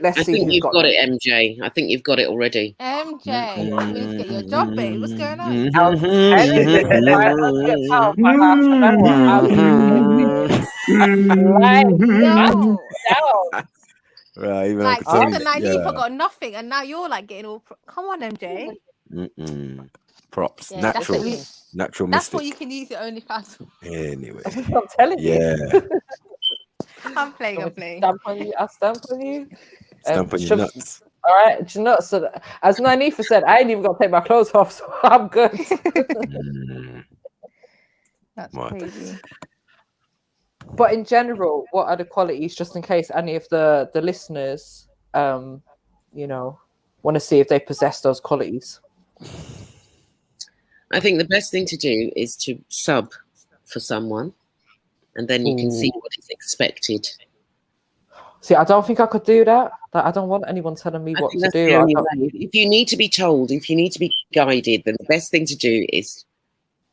Let's I see think who's you've got them. it, MJ. I think you've got it already. MJ, we need to get your job, babe. What's going on? I'll tell you, I'll get out by half an hour. Right, even Like, I Jeff can and tell you, Nyneefa got nothing, and now you're like getting all. Come on, MJ. Props, Yeah, natural that's mystic. what you can use your OnlyFans. Anyway, I'm telling you. yeah, I'm playing. I'm playing. Stamp on you. I'll stamp on you. stamp on your nuts. All right, do you know? So as Nyneefa said, I ain't even gonna take my clothes off, so I'm good. That's crazy. But in general, what are the qualities, just in case any of the listeners, want to see if they possess those qualities? I think the best thing to do is to sub for someone, and then you can see what is expected. See, I don't think I could do that. Like, I don't want anyone telling me what to do. If you need to be told, if you need to be guided, then the best thing to do is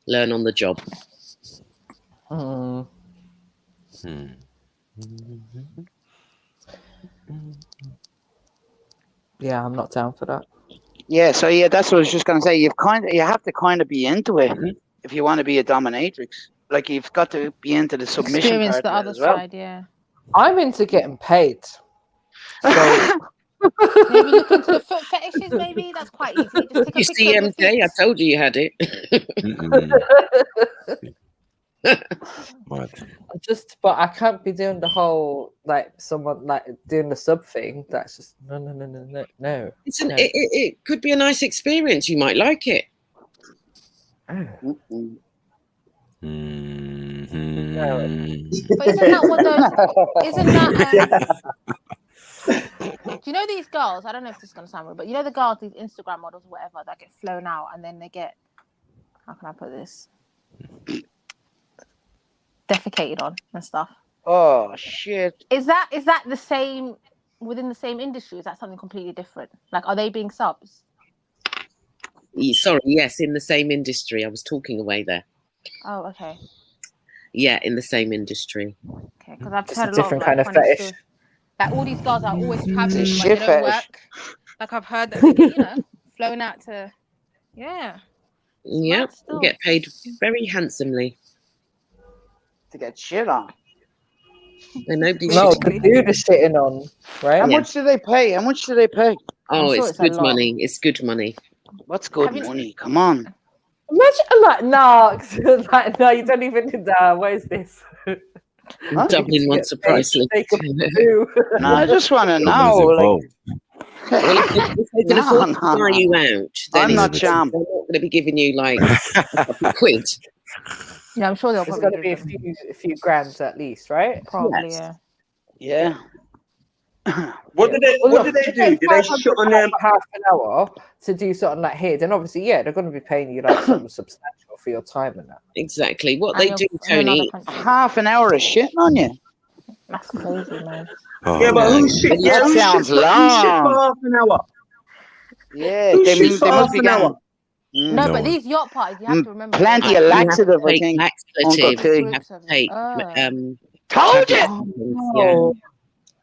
learn on the job. Yeah, I'm not down for that. Yeah, so that's what I was just gonna say. You have to kind of be into it if you want to be a dominatrix. Like, you've got to be into the submission Experience part the of it other as well. side, yeah. I'm into getting paid. So maybe look into the foot fetishes. Maybe that's quite easy. Just take a You see, MJ, I told you had it. But I can't be doing the whole someone doing the sub thing. That's just no. Listen, it could be a nice experience. You might like it. But isn't that one of those? Isn't that? Do you know these girls? I don't know if this is gonna sound weird, but you know the girls, these Instagram models, or whatever, that get flown out and then they get, how can I put this? Defecated on and stuff. Oh shit! Is that the same within the same industry? Is that something completely different? Like, are they being subs? Sorry, yes, in the same industry. I was talking away there. Oh, okay. Yeah, in the same industry. Okay, because I've Just heard a a lot different of kind of funny fetish. stories. Like, all these girls are always traveling, but shit they don't fetish. work. Like, I've heard that they get, flown out to, yeah. Yeah, Still. get paid very handsomely. To get shit on. And nobody's to do the shitting on, right? How much do they pay? Oh, sure it's it's a good lot. money. It's good money. What's good money? Come on. Imagine no, you don't even. What is this? Huh? Dublin wants a price list. No, I just want to know. Well, if they can afford to fly you out, then I'm not jam. they're not going to be giving you like a quid. Yeah, I'm sure they'll There's probably going to be a few grand at least, right? Probably, Yes. Yeah. What do they do? Do they shut on them? Half an hour to do something like here? Then obviously, they're going to be paying you like something substantial for your time and that. Exactly. What they do, Tony. Half an hour of shitting on you. That's crazy, man. Yeah, but who's shit? Yeah, That who's sounds shit for half long. an hour? Yeah, Who's they shit for must half be an getting. hour? No, but these yacht parties, you have to remember. Plenty of laxative, I think. Laxative. You have to take. Told you.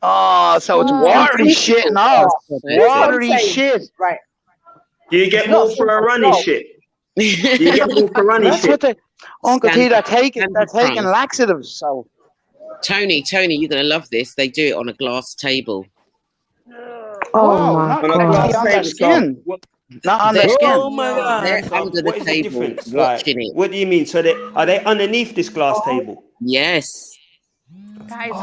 Oh, so it's watery shit and all. Watery shit. Right. Do you get more for a runny shit? Do you get more for runny That's shit? what they, Uncle T, they're taking laxatives. So, Tony, you're gonna love this. They do it on a glass table. Oh my not god. on their skin. Not on their skin. Oh my god! They're under What the is the table difference? watching Like, it. what do you mean? So are they underneath this glass table? Yes.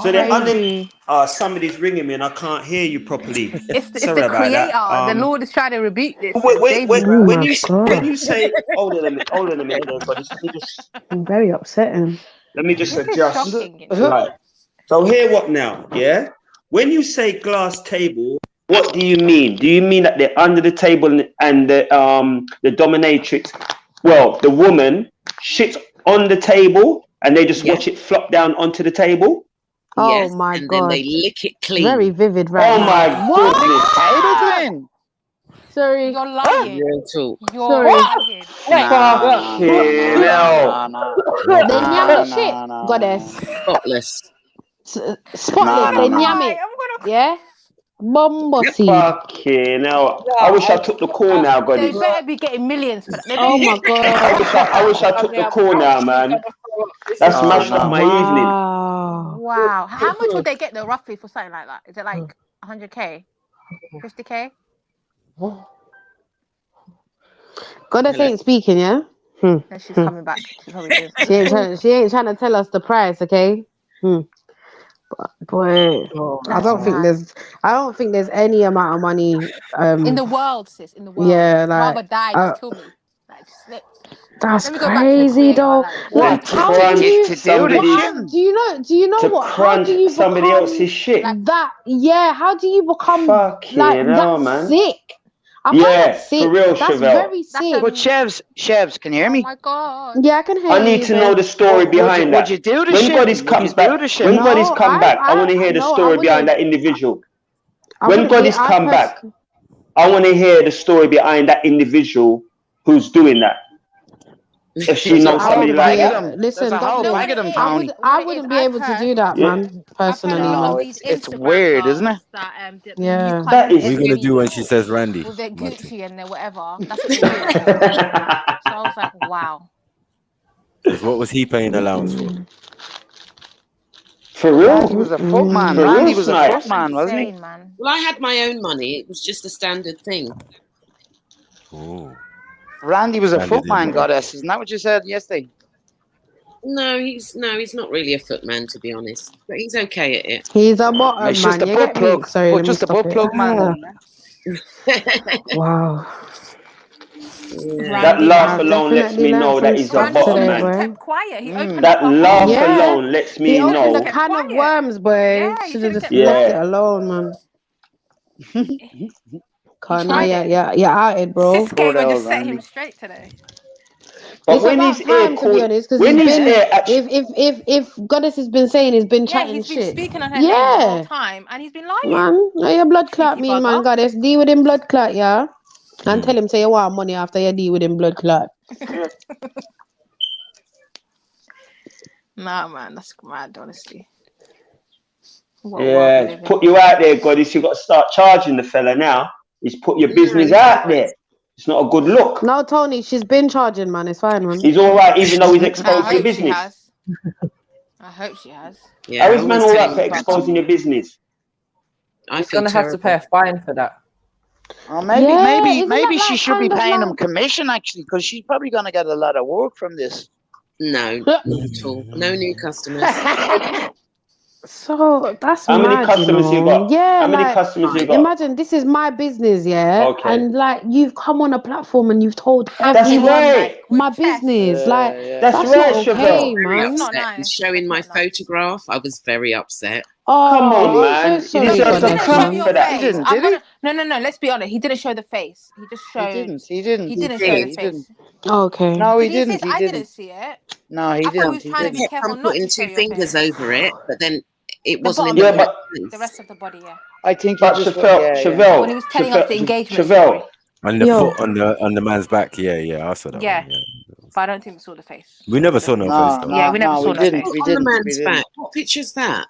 So they're under. Somebody's ringing me and I can't hear you properly. It's Sorry the about creator. that. The Lord is trying to rebuke this. When you say, hold on a minute, there, but I'm very upsetting. let me just This is adjust. shocking. Right. So hear what now? Yeah. When you say glass table, what do you mean? Do you mean that they're under the table and the dominatrix? Well, the woman shits on the table and they just watch it flop down onto the table. Oh my and god. then they lick it clean. Very vivid right Oh now. my goodness. Sorry. You're lying. Real talk. You're Sorry. lying. Fucking hell. They nyam the shit, goddess. Spotless. Spotless, they nyam it. Yeah? Bumbo seed. Fucking hell. I wish I took the call now, They goddess. better be getting millions for that. Oh my god. I wish I took the call now, man. That's smashed up my evening. Wow. How much would they get though, roughly, for something like that? Is it like 100k? 50k? Goddess ain't speaking, yeah? No, she's coming back. She's probably doing She ain't trying to tell us the price, okay? But boy, I don't think there's any amount of money in the world, sis. In the world. Yeah, I'd like rather die, just kill me. Like, just that's let me go back to the crazy creator, though. like, How do you do you know to what? How do you somebody become else's shit? that? Yeah, how do you become like hell, that man. sick? I find Yeah, that sick. for real, That's Chevelle. very sick. But Chevs, can you hear me? Oh my god. Yeah, I can hear I you. need to know the story behind that. Would you do the when shit? Goddess comes back, when Goddess come back, I want to hear the story behind that individual. When Goddess come back, I want to hear the story behind that individual who's doing that. If she knows somebody like that. Listen, Tony. I wouldn't be able to do that, man. Personally, no, it's weird, isn't it? Yeah. That is. What are you gonna do when she says Randy? With their Gucci and their whatever. That's what they do. So I was like, wow. What was he paying allowance for? For real? He was a footman. Randy was a footman, wasn't he? Man. Well, I had my own money. It was just a standard thing. Oh. Randy was a footman, goddess. Isn't that what you said yesterday? No, he's not really a footman, to be honest. But he's okay at it. He's a bottom man. It's just a you butt get me? plug. Sorry, But just a butt plug man. Wow. That laugh alone lets me know that he's a bottom man. Quiet. He opened that laugh alone lets me know. He opened a can of worms, boy. Should have just left it alone, man. You're outed, bro. This game will just set him straight today. But it's when about he's time, to be honest, because if Goddess has been saying he's been chatting he's been shit. speaking on her name the whole time, and he's been lying. Man, your blood clot mean, man, Goddess. Deal with him blood clot, yeah? And tell him say you want money after you deal with him blood clot. Nah, man, that's mad, honestly. Put you out there, Goddess. You got to start charging the fella now. He's put your business out there. It's not a good look. No, Tony, she's been charging, man. It's fine, man. He's all right, even though he's exposed your business. I hope she has. Yeah, how is man all right for exposing your business? I'm gonna have to pay a fine for that. Or maybe she should be paying him commission actually, because she's probably gonna get a lot of work from this. No, not at all. No new customers. So that's how many customers you got? Yeah, how many customers you got? Imagine this is my business, yeah. Okay. And like you've come on a platform and you've told everyone like, my business, that's right, not okay, Man. man. Nice. Showing my photograph, I was very upset. Oh, come on, man! So You deserve some clap for that. He didn't, did he? No. Let's be honest. He didn't show the face. He just showed. He didn't. He didn't show the face. Okay. No, he Did didn't. I didn't see it. No, he I thought he didn't. was trying to be careful I'm not putting to show two your fingers face. over it, but then it The wasn't in bottom, the the rest of the body, yeah. I think But he just Chevelle, When he was telling us the engagement Chevelle, And the foot on the man's back. Yeah, I saw that. Yeah. One, yeah. But I don't think we saw the face. We never saw no face though. Yeah, we never saw no face. On the man's back. What picture's that?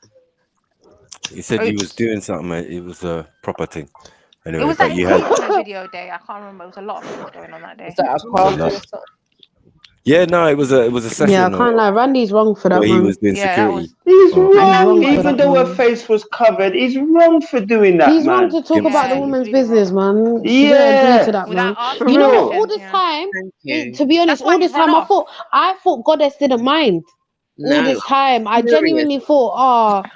He said he was doing something. It was a proper thing. Anyway, It was but that you had. video day. I can't remember. It was a lot of things going on that day. Yeah, no, it was a session. Yeah, I can't lie. Randy's wrong for that where one. he was doing security. He's Oh. wrong, even though her face was covered. He's wrong for doing that, He's man. wrong to talk about the woman's business, man. She didn't agree to that, man. for You know real. what? All this time, to be honest, all this time, I thought Goddess didn't mind. All this time, I genuinely thought,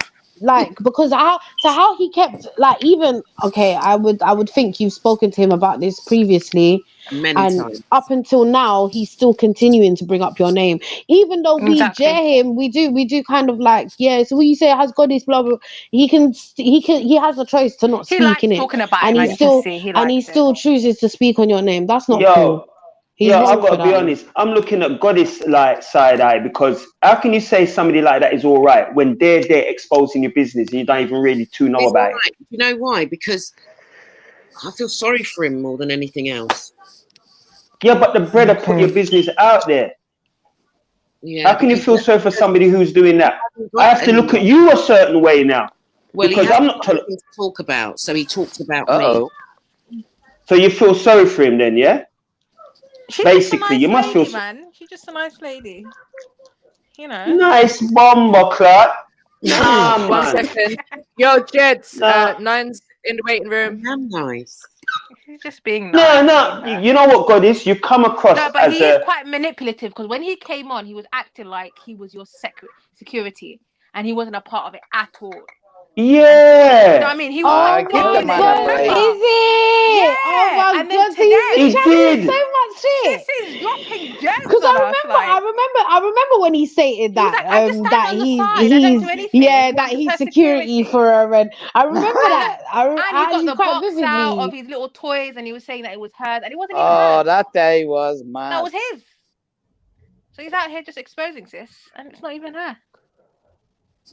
like, because how he kept, like, even okay, I would think you've spoken to him about this previously, many times. Up until now, he's still continuing to bring up your name, even though we jeer him. We do kind of like, yeah. So when you say has Goddess blah blah, he has a choice to not speak in it, talking about and it, he man, still you can see he still chooses to speak on your name. That's not cool. I've got to be honest. I'm looking at Goddess like side eye, because how can you say somebody like that is all right when they're exposing your business and you don't even really know about it? You know why? Because I feel sorry for him more than anything else. Yeah, but the brother put your business out there. Yeah, how can you feel sorry for somebody who's doing that? I have to look at you a certain way now. Well, because he I'm not to talk about, so he talks about me. So you feel sorry for him then, yeah? She's Basically, you must feel. Man, she's just a nice lady. You know. Nice bomber clot. Nah, One man. second. Yo, Jets, Nine's in the waiting room. I'm nice. She's just being nice. No. You know what, Goddess? You come across No, but as he is quite manipulative, because when he came on, he was acting like he was your security, and he wasn't a part of it at all. Yeah. You know what I mean? He was. Is it? Yeah. Oh my And God, then he's been did. chatting so much shit. This is dropping gems. Because I remember when he stated that that he's security for her, and I remember that. And he got the box out of his little toys, and he was saying that it was hers, and it wasn't even hers. That day was mad. That was his. So he's out here just exposing sis, and it's not even her.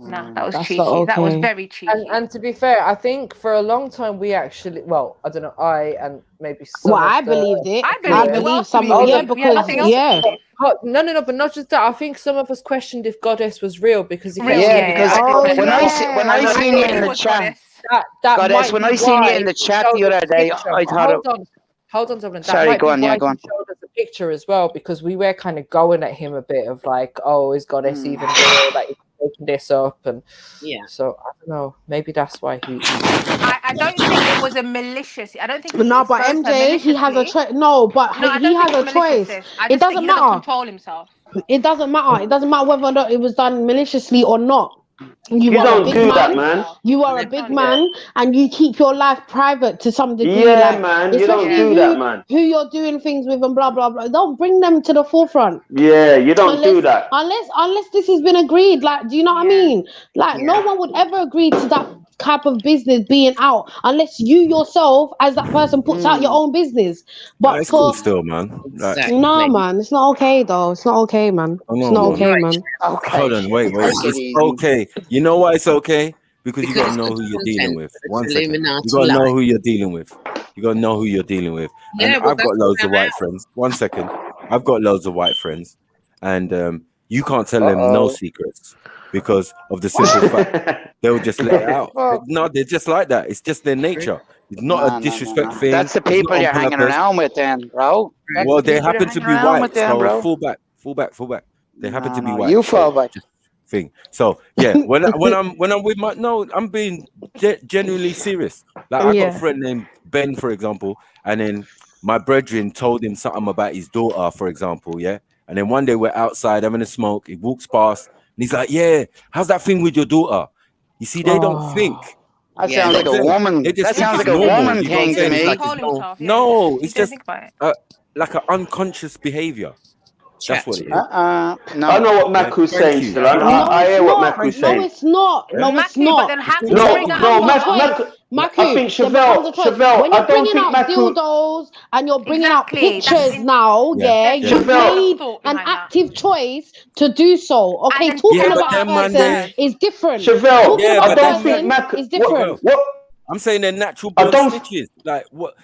No, that was cheeky. Okay. That was very cheeky. And to be fair, I think for a long time we actually, well, I don't know, and maybe some. Well, I believed it. I believe somebody. Yeah, because No, but not just that. I think some of us questioned if Goddess was real because when I seen it in the chat, Goddess, when I seen it in the chat the other day, I thought. Hold on, Dublin. Sorry, go on. He showed us a picture as well, because we were kind of going at him a bit of like, oh, is Goddess even real? Like, making this up, and so I don't know. Maybe that's why he. I don't think it was a malicious. I don't think. No, but MJ, he has a choice. No, but he has a choice. It doesn't matter. Control himself. It doesn't matter. It doesn't matter whether or not it was done maliciously or not. You don't do that, man. You are a big man, and you keep your life private to some degree. Yeah, man. You don't do that, man. Who you're doing things with and blah blah blah. Don't bring them to the forefront. Yeah, you don't do that. Unless this has been agreed. Like, do you know what I mean? Like, no one would ever agree to that type of business being out unless you yourself, as that person, puts out your own business. But it's cool still, man. No, man, it's not okay though. It's not okay, man. It's not okay, man. Hold on, wait. It's okay. You know why it's okay? Because you gotta know who you're dealing with. One second. You gotta know who you're dealing with. You gotta know who you're dealing with. And I've got loads of white friends. 1 second. I've got loads of white friends, and you can't tell them no secrets because of the simple fact they'll just let it out. No, they're just like that. It's just their nature. It's not a disrespect thing. That's the people you're hanging around with, then, bro. Well, they happen to be white, so fall back. They happen to be white. You fall back. Thing. So yeah, when I'm with my I'm being genuinely serious. Like I got a friend named Ben, for example, and then my brethren told him something about his daughter, for example, yeah. And then one day we're outside having a smoke. He walks past and he's like, "Yeah, how's that thing with your daughter?" You see, they don't think. That sounds like a woman. That sounds like a woman thing to me. No, it's just like an unconscious behavior. That's what it is. No. I know what Maku's saying still. I hear what Maku's saying. No, it's not. No, it's not. Maku, I think Chevelle, when you're bringing out dildos and you're bringing out pictures now, you've made an active choice to do so. Okay, talking about a person is different. Chevelle, I don't think Maku is different. I'm saying they're natural born snitches. Like what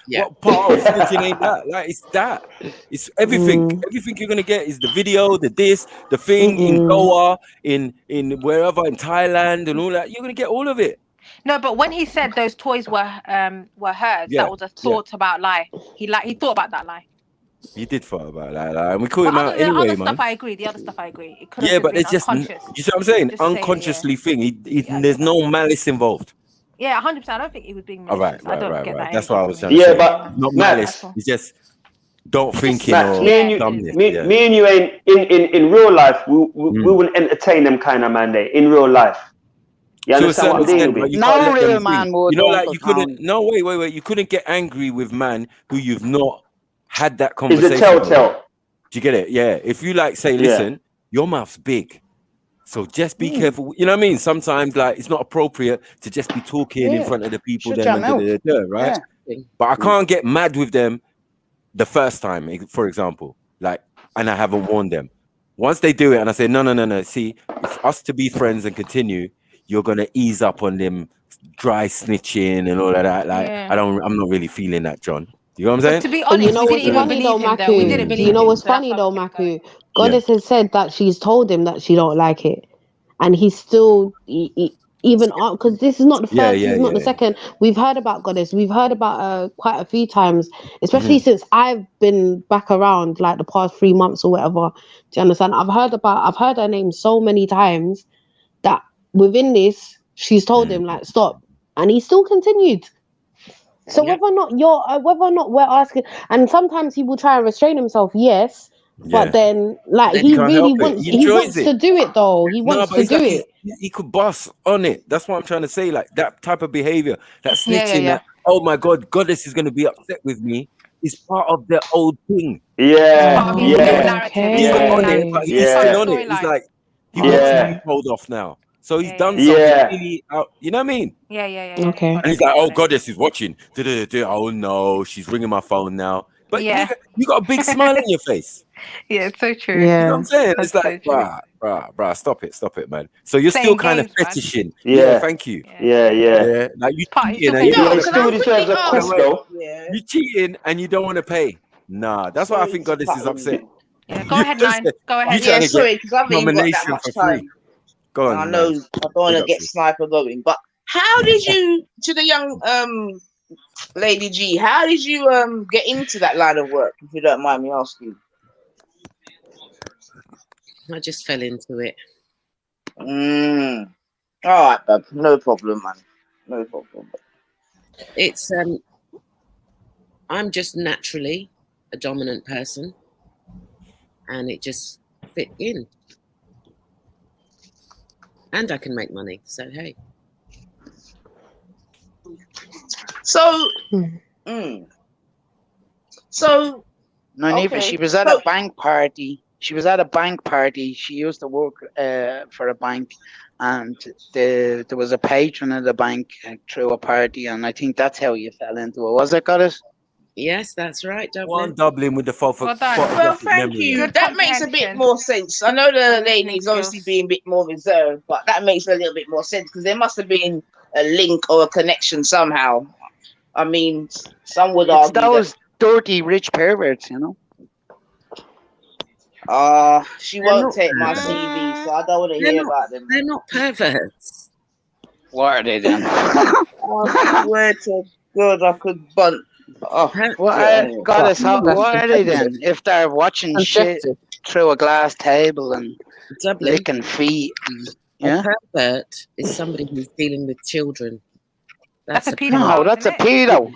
part of snitching ain't that? Like it's that. It's everything. Everything you're gonna get is the video, the this, the thing in Goa, in wherever in Thailand and all that. You're gonna get all of it. No, but when he said those toys were hers, that was a thought about lie. He thought about that lie. He did thought about that, and we caught him out The anyway, other man. stuff I agree. The other stuff I agree. It could Yeah, have but been it's just unconscious. you see what I'm saying? Just saying, Unconsciously thing. There's no malice involved. Yeah, 100%. I don't think he was being All malicious. right, I don't get that. That's what I was energy trying to say. Yeah, but not Matt, malice. It's just don't thinking Matt, or me and you, dumbness. me and you ain't in real life. We wouldn't entertain them kind of man there in real life. You To a understand certain what I'm dealing extent, but with? you can't No let them real think. man would. You know, like Uncle you couldn't. Tony. No, wait. You couldn't get angry with man who you've not had that Is conversation. a telltale. Do you get it? Yeah. If you like say, listen, your mouth's big, so just be careful. You know what I mean? Sometimes like it's not appropriate to just be talking in front of the people. Shut Them your and mouth. right? But I can't get mad with them the first time, for example, like, and I haven't warned them. Once they do it, and I say, no. See, if us to be friends and continue, you're gonna ease up on them dry snitching and all of that. Like, I'm not really feeling that, John. You know what I'm saying? To be But honest, you know we what's didn't even funny though, believe him. Though. We didn't Maku? believe Do you know him, what's so that's funny why though, we kept going. Maku? Goddess has said that she's told him that she don't like it, and he's still even because this is not the first, this is not the second. We've heard about Goddess. We've heard about her quite a few times, especially since I've been back around like the past 3 months or whatever. Do you understand? I've heard her name so many times that within this, she's told him like stop, and he still continued. So whether or not we're asking, and sometimes he will try and restrain himself, yes, but then like he really wants, he wants to do it though. He wants to do it. He could bust on it. That's what I'm trying to say. Like that type of behavior, that snitching, that oh my God, Goddess is going to be upset with me, is part of the old thing. He's on it, but he's still on it. He's like he wants to be told off now. So he's done something really out, you know what I mean? Yeah. Okay. And he's like, oh, Goddess is watching. Oh no, she's ringing my phone now. But nigga, you got a big smile on your face. Yeah, it's so true. You know what I'm saying? That's It's like, bruh, stop it, man. So you're Playing still kind of games, fetishing. man. Yeah, thank you. Yeah. Like you Party cheating, still and you playing don't games. want to still deserves a quiz though. You cheating and you don't want to pay. Nah, that's why I think Goddess is upset. Yeah, go ahead, Nine. Go ahead. You trying to sorry, get because I haven't even got that nomination much for time. free. Go on, I know Nine. I don't want Big to up, get sis. Sniper going, but how did you, to the young Lady G, how did you get into that line of work, if you don't mind me asking? I just fell into it. All right, bub. No problem, man. No problem. It's I'm just naturally a dominant person, and it just fit in. And I can make money, so hey. So, so No, Nifa, she was at a bank party. She used to work for a bank, and there was a patron of the bank threw a party, and I think that's how you fell into it. Was it, Goddess? Yes, that's right, One Dublin with the well, thank you. That makes a bit more sense. I know the lady is obviously being a bit more reserved, but that makes a little bit more sense because there must have been a link or a connection somehow. I mean, some would argue those dirty rich perverts, you know. She won't take my CV, so I don't want to hear about them. They're not perverts. What are they then? I swear to God, I could bunt. What are they then? If they're watching shit through a glass table and licking feet, A pervert is somebody who's dealing with children. That's a pedophile. No, that's a pedo.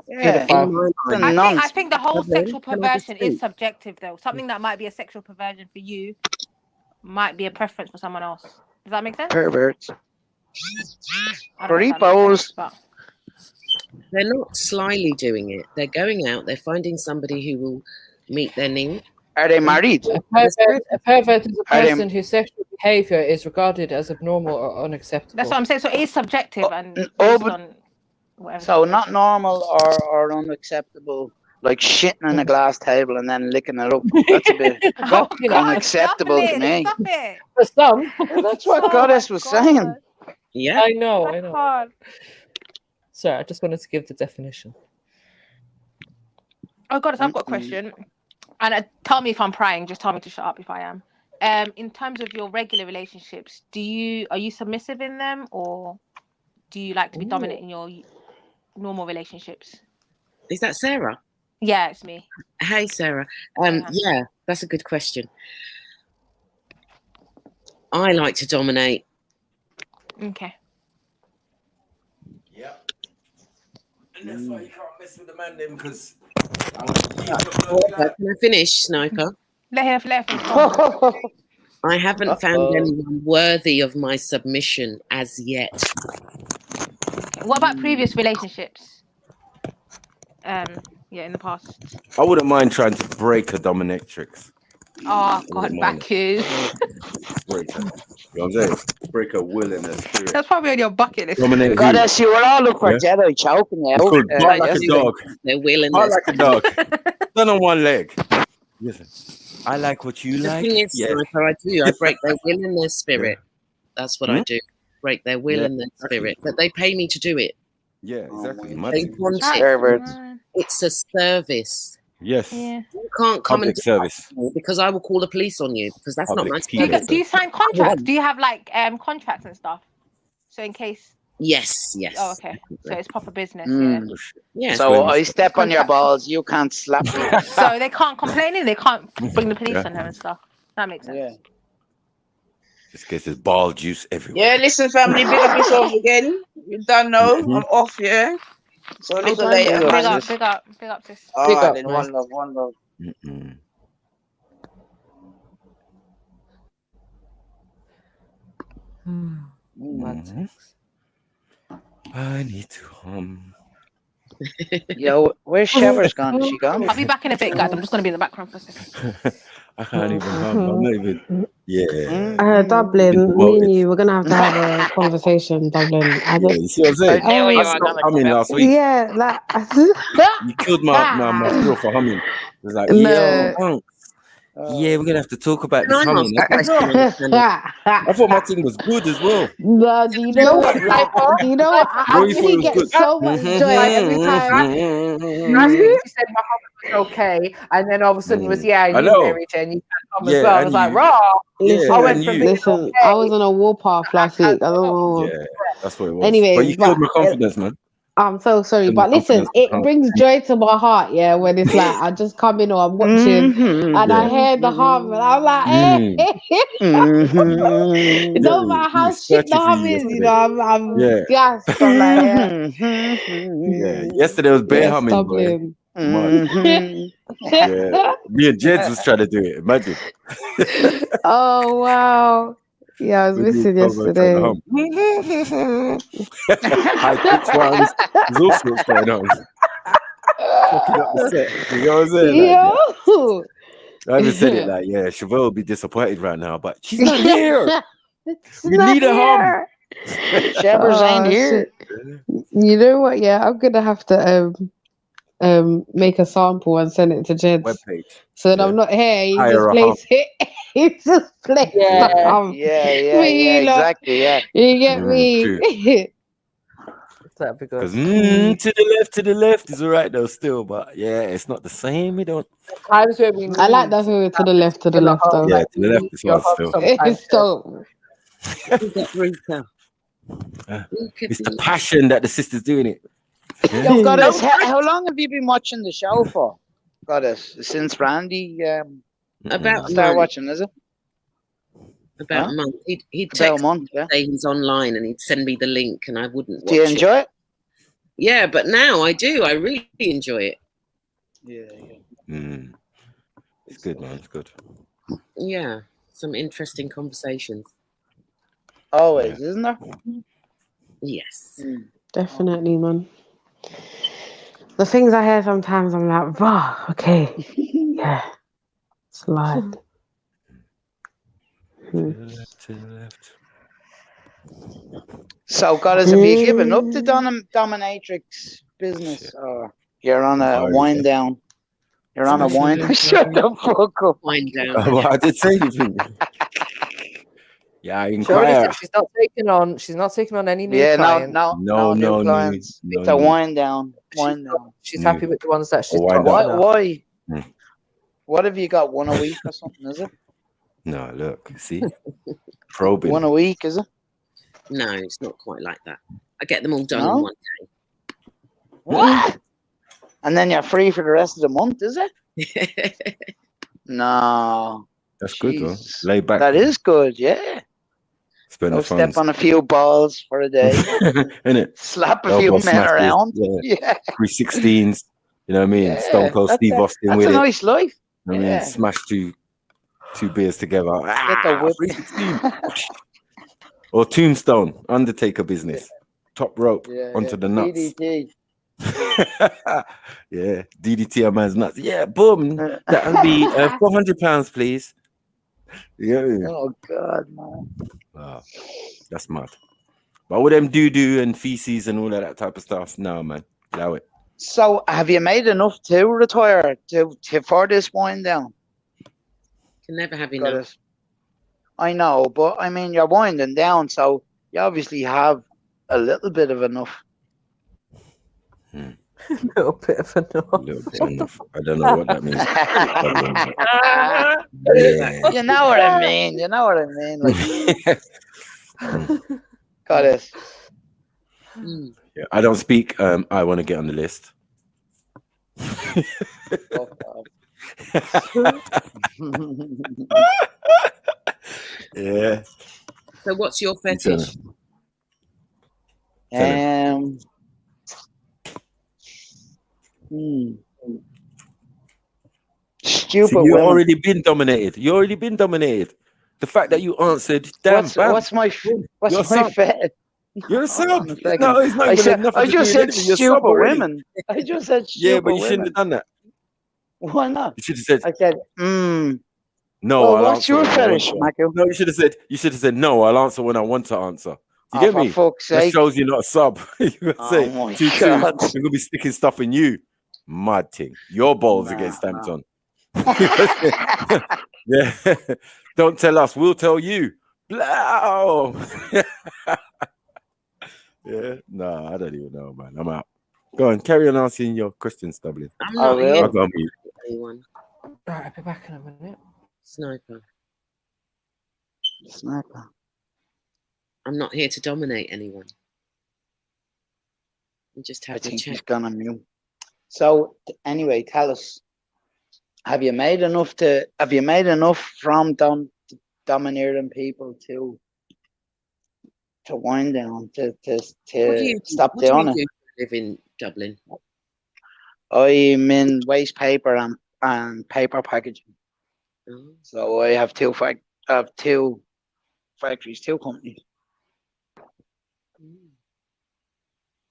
I think the whole sexual perversion is subjective, though. Something that might be a sexual perversion for you might be a preference for someone else. Does that make sense? Perverts. Creepos. They're not slyly doing it. They're going out, they're finding somebody who will meet their need. Are they married? A pervert is a person whose sexual behavior is regarded as abnormal or unacceptable. That's what I'm saying. So it is subjective and based on whatever. So not normal or unacceptable, like shitting on a glass table and then licking it up. That's a bit unacceptable to me. Stop it. For some. That's what Goddess was saying. Yeah, I know. Sorry, I just wanted to give the definition. Oh, Goddess, I've got a question. And tell me if I'm prying. Just tell me to shut up if I am. In terms of your regular relationships, are you submissive in them, or do you like to be dominant in your normal relationships? Is that Sarah? Yeah, it's me. Hey, Sarah. Yeah, that's a good question. I like to dominate. Okay. Yeah. And that's why you can't mess with the man then, because Can I finish, Sniper? Let her I haven't found anyone worthy of my submission as yet. What about previous relationships? Yeah, in the past. I wouldn't mind trying to break a dominatrix. Oh God, Baku. Break her. You know what I'm saying? Break her will and her spirit. That's probably on your bucket list. Dominate Goddess, you will all look for Jedi choking out. It's called bark like a dog. Their will and Bark like a dog. Stand on one leg. Listen, I like what you the like. thing is, Yes. Sniper, I do. I break their will and their spirit. That's what I do. Break their will and their spirit. But they pay me to do it. Yeah, exactly. They want it. It's a service. Yes. Yeah. You can't come Public and service. because I will call the police on you because that's Public not my Do you sign contracts? Do you have like contracts and stuff? So in case. Yes. Oh, okay. So it's proper business. Yeah. So I step on your balls, you can't slap me. So they can't complain and they can't bring the police on them and stuff. That makes sense. Yeah. Just gets his ball juice everywhere. Yeah, listen, family, big up yourself again. You don't know, I'm off, yeah. So a little later. Big up, sis. All right, then, one love. I need to hum. Yo, where's Shevers gone? Is she gone? I'll be back in a bit, guys. I'm just going to be in the background for a second. I can't even hum. I'm not even. Yeah. Dublin, me and you, we're gonna have a conversation, Dublin. You see what I'm saying? I stopped humming last week. Yeah, like You killed my feel for humming. It was like, No. yo, yeah, we're gonna have to talk about this Can I humming. I thought my thing was good as well. No, do you know what? Like, do you know what? I actually get so much joy every time. You said my hum was okay, and then all of a sudden it was I knew Mary Jane. You can't hum as well. I was like, raw. Listen, I went from listen. I was on a warpath last week. I don't know. Yeah, that's what it was. Anyways, but you killed my confidence, man. I'm so sorry, but listen, it brings joy to my heart, when it's like I just come in or I'm watching and I hear the hum and I'm like, it don't matter how shit the hum is, I'm gassed. I'm like, yeah. Yesterday was bare humming, boy. Yeah, me and Jeds was trying to do it. Imagine. Oh wow. Yeah, I was missing yesterday. High pitch ones. There's all sorts going on. Fucking up the set. You know what I'm saying? Yo. I even said it like, Chevelle will be disappointed right now, but she's not here. We need a hum. Shevers ain't here. You know what? Yeah, I'm gonna have to make a sample and send it to Jed. Webpage. So that I'm not here. He Hire just a plays it. He just plays the hum. Exactly. Yeah. You get me? That'd be good. Because to the left is all right though, still, but it's not the same. We don't. I like that to the left though. Yeah, to the left is what still. It's so. It's the passion that the sister's doing it. Yo, Goddess, how long have you been watching the show for? Goddess, since Randy started watching, is it? About a month. He'd text me say he's online and he'd send me the link and I wouldn't watch it. Do you enjoy it? Yeah, but now I do. I really enjoy it. Yeah. It's good, man. It's good. Yeah, some interesting conversations. Always, isn't there? Yes. Definitely, man. The things I hear sometimes, I'm like, wow, okay. Yeah. Slide. To the left. So, Goddess, have you given up the dominatrix business? Or you're on a wind down? You're on a wind. Shut the fuck up. Wind down. I did say anything. Yeah, She already inquire. said she's not taking on any new Yeah, clients. no new clients. It's a wind down. Wind down. She's happy with the ones that she's got. Why? Hmm. What have you got? One a week or something, is it? No, look, see? Probing. One a week, is it? No, it's not quite like that. I get them all done No? in one What? And then you're free for the rest of the month, is it? No. That's good, though. Jeez. Lay back. That is good, yeah. Spend Go the funds. step on a few balls for a day. Innit? Slap a Elbow few men smashes, around. Yeah. Yeah. 316s. You know what I mean? Yeah, Stone Cold Steve Austin that's with a it. nice life. I mean, Yeah. smash two beers together. Get the whip. 316. Or Tombstone, Undertaker business. Top rope onto the nuts. DDT. Yeah, DDT a man's nuts. Yeah, boom. That'll be £400, please. Yeah. Oh God, man. Wow, that's mad. But all them doo-doo and feces and all of that type of stuff, no, man. Allow it. So, have you made enough to retire for this wind down? Can never have Got enough. it. I know, but I mean, you're winding down, so you obviously have a little bit of enough. A little bit of enough. I don't know what that means. Yeah. You know what I mean. You know what I mean. Like, got it. Yeah, I don't speak. I want to get on the list. Yeah. So what's your fetish? Stupid. See, you've already been dominated. You already been dominated. The fact that you answered, damn, what's my fetish? You're a sub. No, it's not even enough. I just said stupid women. I just said stupid Yeah, but you shouldn't have done that. Why not? You should have said. I said, No. Well, I'll what's answer your when I fetish, want to. Michael? No, you should have said. You should have said no. I'll answer when I want to answer. You Oh, get for me? fuck's That sake. shows you're not a sub. You gotta Oh say my 2-2. God. We're gonna be sticking stuff in you. Mad thing. Your balls get stamped on. Yeah. Don't tell us. We'll tell you. Blow. Yeah. No, I don't even know, man. I'm out. Go on, carry on asking your questions, Dublin. I'm not here I'll go to on mute. anyone. Right, I'll be back in a minute. Sniper. Sniper. I'm not here to dominate anyone. I'm just I having a think chat. he's gone on mute. So anyway, tell us, have you made enough from domineering people to wind down to stop doing it? Do you live in Dublin? I'm in waste paper and paper packaging. Oh. So I have two factories, two companies.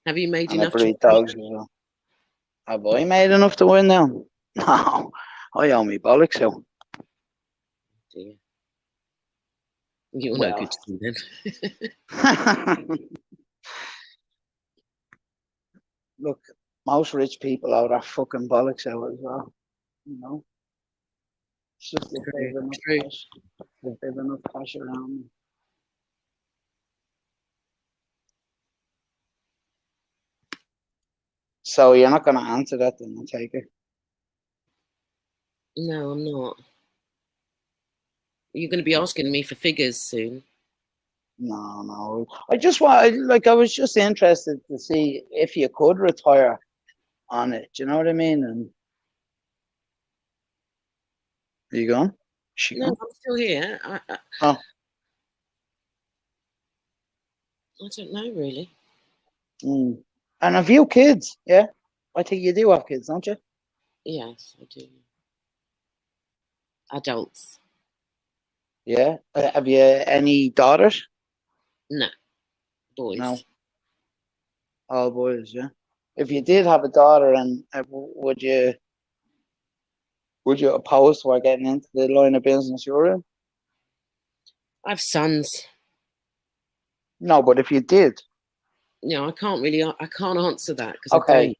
Have you made And I enough? breed dogs as well. Have I made enough to wind down? No, I owe me bollocks out. Dear. You're no good to me then. Look, most rich people owe their fucking bollocks out as well. You know? It's just if they've enough cash around me. So you're not going to answer that then, I take it? No, I'm not. You're going to be asking me for figures soon. No. I was just interested to see if you could retire on it. Do you know what I mean? And are you gone? No, I'm still here. I don't know really. And have you kids? Yeah, I think you do have kids, don't you? Yes, I do. Adults. Yeah. Have you any daughters? No. Boys. No. All boys, yeah. If you did have a daughter, and would you oppose to her getting into the line of business you're in? I have sons. No, but if you did. No, I can't answer that because okay.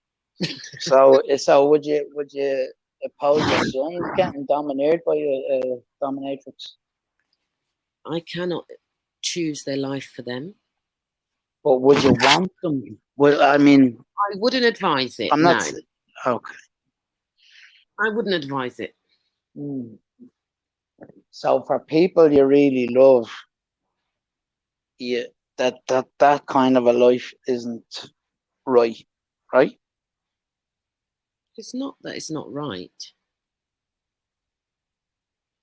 So would you oppose your son getting dominated by a dominatrix? I cannot choose their life for them. But would you want them? Well, I mean, I wouldn't advise it. I'm not. No. Okay. I wouldn't advise it. So for people you really love, that kind of a life isn't right, right? It's not that it's not right.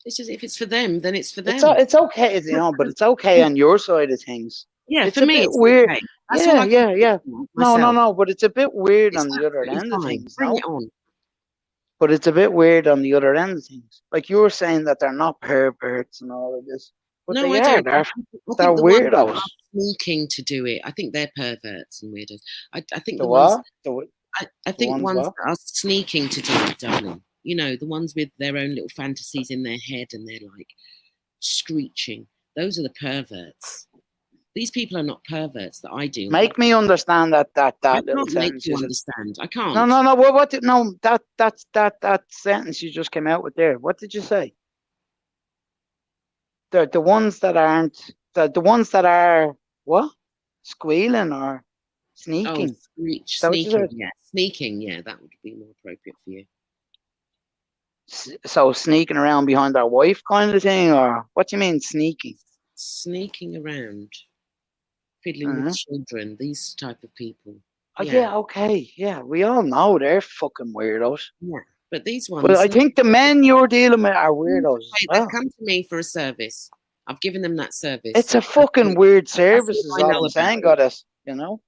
It's just if it's for them, then it's for them. It's okay, but it's okay on your side of things. Yeah, it's for a me, bit it's weird. Okay. That's all I can do myself. No, but it's a bit weird It's on the other absolutely end of fine. things. Bring it on. But it's a bit weird on the other end of things. Like you were saying that they're not perverts and all of this. But No, they I are. don't. They're I think the weirdos. ones that are sneaking to do it, I think they're perverts and weirdos. I think The ones. what? I think ones ones what? that are sneaking to do it, darling. You know, the ones with their own little fantasies in their head and they're like screeching. Those are the perverts. These people are not perverts that I deal with. Make me understand that I little can't make sentence. you understand. I can't. No. That sentence you just came out with there. What did you say? The ones that aren't the ones that are what? Squealing or sneaking? Sneaking, yeah. Sneaking, yeah, that would be more appropriate for you. So sneaking around behind our wife kind of thing, or what do you mean sneaking? Sneaking around, fiddling with children, these type of people. Oh, yeah, okay. Yeah, we all know they're fucking weirdos. Yeah, but these ones... But I think the men you're dealing with are weirdos. They've come to me for a service. I've given them that service. It's a fucking weird service is all I'm saying, Goddess, you know?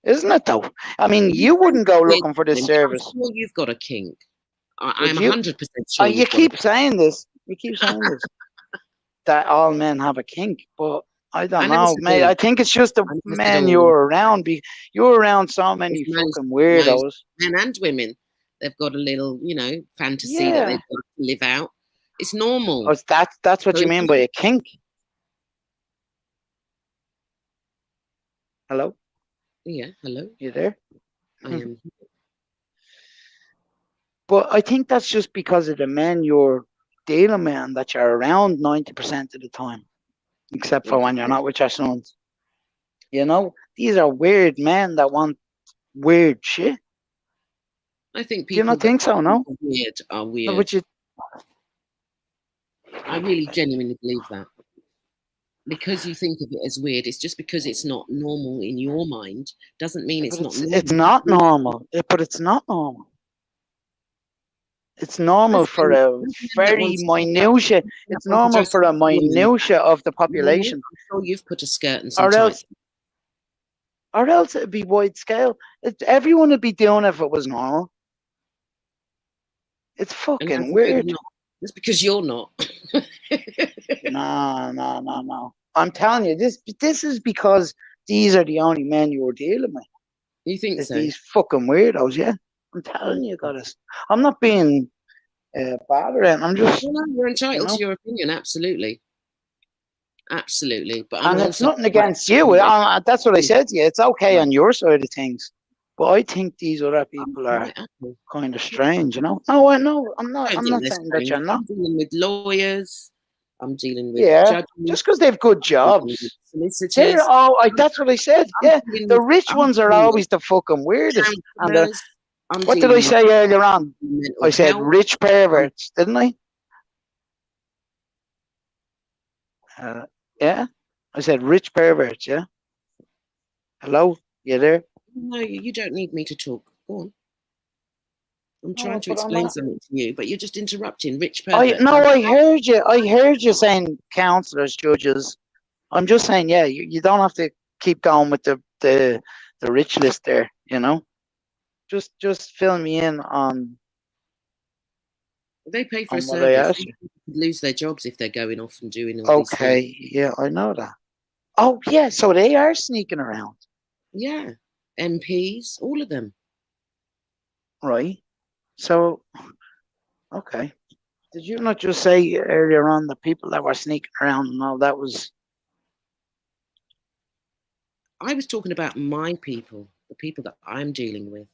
Isn't it, though? I mean, you wouldn't go looking for this service. I'm sure you've got a kink. I'm 100% sure you keep saying this. You keep saying this. That all men have a kink, but I don't know, mate. I think it's just the men you're around. You're around so many fucking weirdos. Men and women. They've got a little, you know, fantasy that they've got to live out. It's normal. Oh, that's what you mean by a kink. Hello? Yeah, hello. You there? I am. But I think that's just because of the men you're dealing with and that you're around 90% of the time. Except for when you're not with your sons. You know? These are weird men that want weird shit. I think people... Do you not think so, no? Weird are weird. No, but I really genuinely believe that. Because you think of it as weird, it's just because it's not normal in your mind doesn't mean it's not normal. It's not normal, but it's not normal. It's normal for a very minutiae. It's normal for a minutiae of the population. I'm sure you've put a skirt and some tights. Or else it'd be wide scale. Everyone would be doing it if it was normal. It's fucking weird. Just because you're not. No. I'm telling you, this is because these are the only men you're dealing with. You think so? These fucking weirdos, yeah. I'm telling you, Goddess. I'm not being bad or anything. I'm just... You're entitled to your opinion, absolutely. Absolutely. But and it's nothing against you. That's what I said to you. It's okay on your side of things. But I think these other people are kind of strange, you know? No, I'm not saying that you're not. I'm dealing with lawyers. I'm dealing with judges. Just because they've good jobs. Solicitors. That's what I said. Yeah, the rich ones are always the fucking weirdest. And what did I say earlier on? I said rich perverts, didn't I? Yeah, I said rich perverts, yeah? Hello? You there? No, you don't need me to talk. Go on. I'm trying to explain something to you, but you're just interrupting. Rich perverts. I heard you. I heard you saying counsellors, judges. I'm just saying, yeah, you don't have to keep going with the rich list there, you know? Just fill me in on... They pay for a service. People could lose their jobs if they're going off and doing all these things. Okay, yeah, I know that. Oh, yeah, so they are sneaking around. Yeah, MPs, all of them. Right. So, okay. Did you not just say earlier on the people that were sneaking around and all that was... I was talking about my people, the people that I'm dealing with.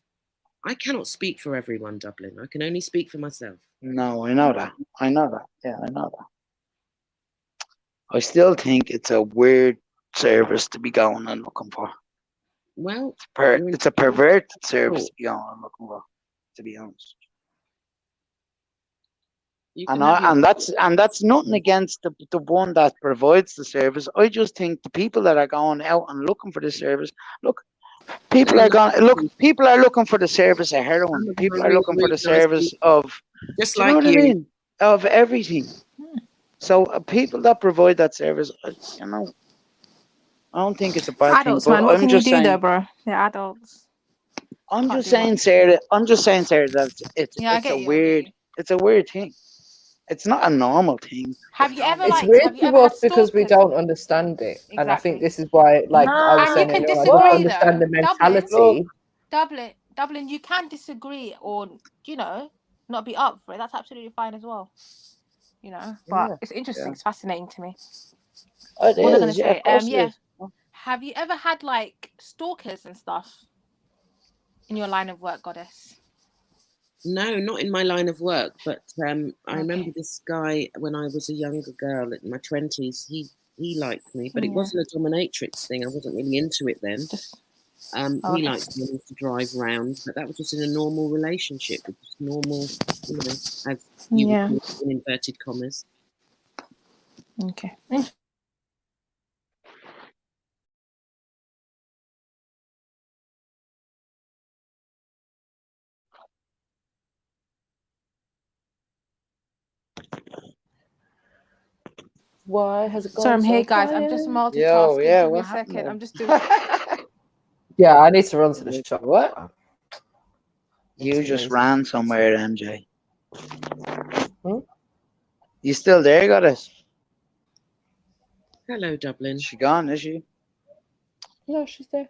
I cannot speak for everyone, Dublin. I can only speak for myself. No, I know that. Yeah, I know that. I still think it's a weird service to be going and looking for. Well, it's a perverted service to be going and looking for, to be honest. And that's nothing against the one that provides the service. I just think the people that are going out and looking for the service, people are looking for the service of heroin. People are looking for the service of, just like, you know what I mean? Of everything. So people that provide that service, you know, I don't think it's a bad Adults, thing. man, what can you do there, bro? They're adults. I'm just saying, Sarah, that it's Yeah, I get you, it's a weird thing. It's not a normal thing. Have you ever It's weird to us because we don't understand it, and I think this is why, like I was saying, and you can I disagree, don't understand the mentality. Dublin, you can disagree or not be up for it. That's absolutely fine as well. But it's interesting. It's fascinating to me. What was I going to say? Yeah. Have you ever had like stalkers and stuff in your line of work, Goddess? No, not in my line of work, but I remember this guy when I was a younger girl in my 20s. He liked me, but it wasn't a dominatrix thing. I wasn't really into it then. He liked me to drive around, but that was just in a normal relationship, with just normal, as you would call it, in inverted commas. Okay. Why has it gone? Sorry, I'm here, guys. quiet? I'm just multitasking. Give me a second. I'm just doing. Yeah, I need to run to the shop. What? You just ran somewhere, MJ. You still there, Goddess? Hello, Dublin. She gone, is she? No, she's there.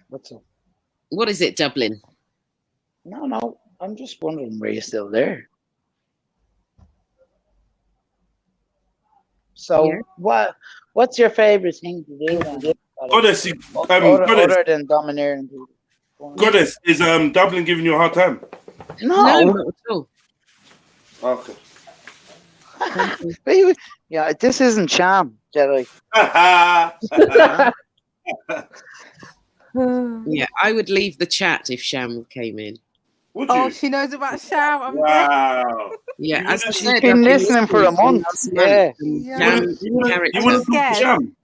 What's up? What is it, Dublin? No. I'm just wondering where you're still there. So what's your favorite thing to do then? Goddess, other than domineering people. Goddess, is Dublin giving you a hard time? No, not at all. Okay. Yeah, this isn't sham, Jerry. Yeah, I would leave the chat if Sham came in. Would you? Oh, she knows about Sham. Wow. Yeah, as I She's said, been listening for a month. Yeah. Sham, You want to talk to Sham?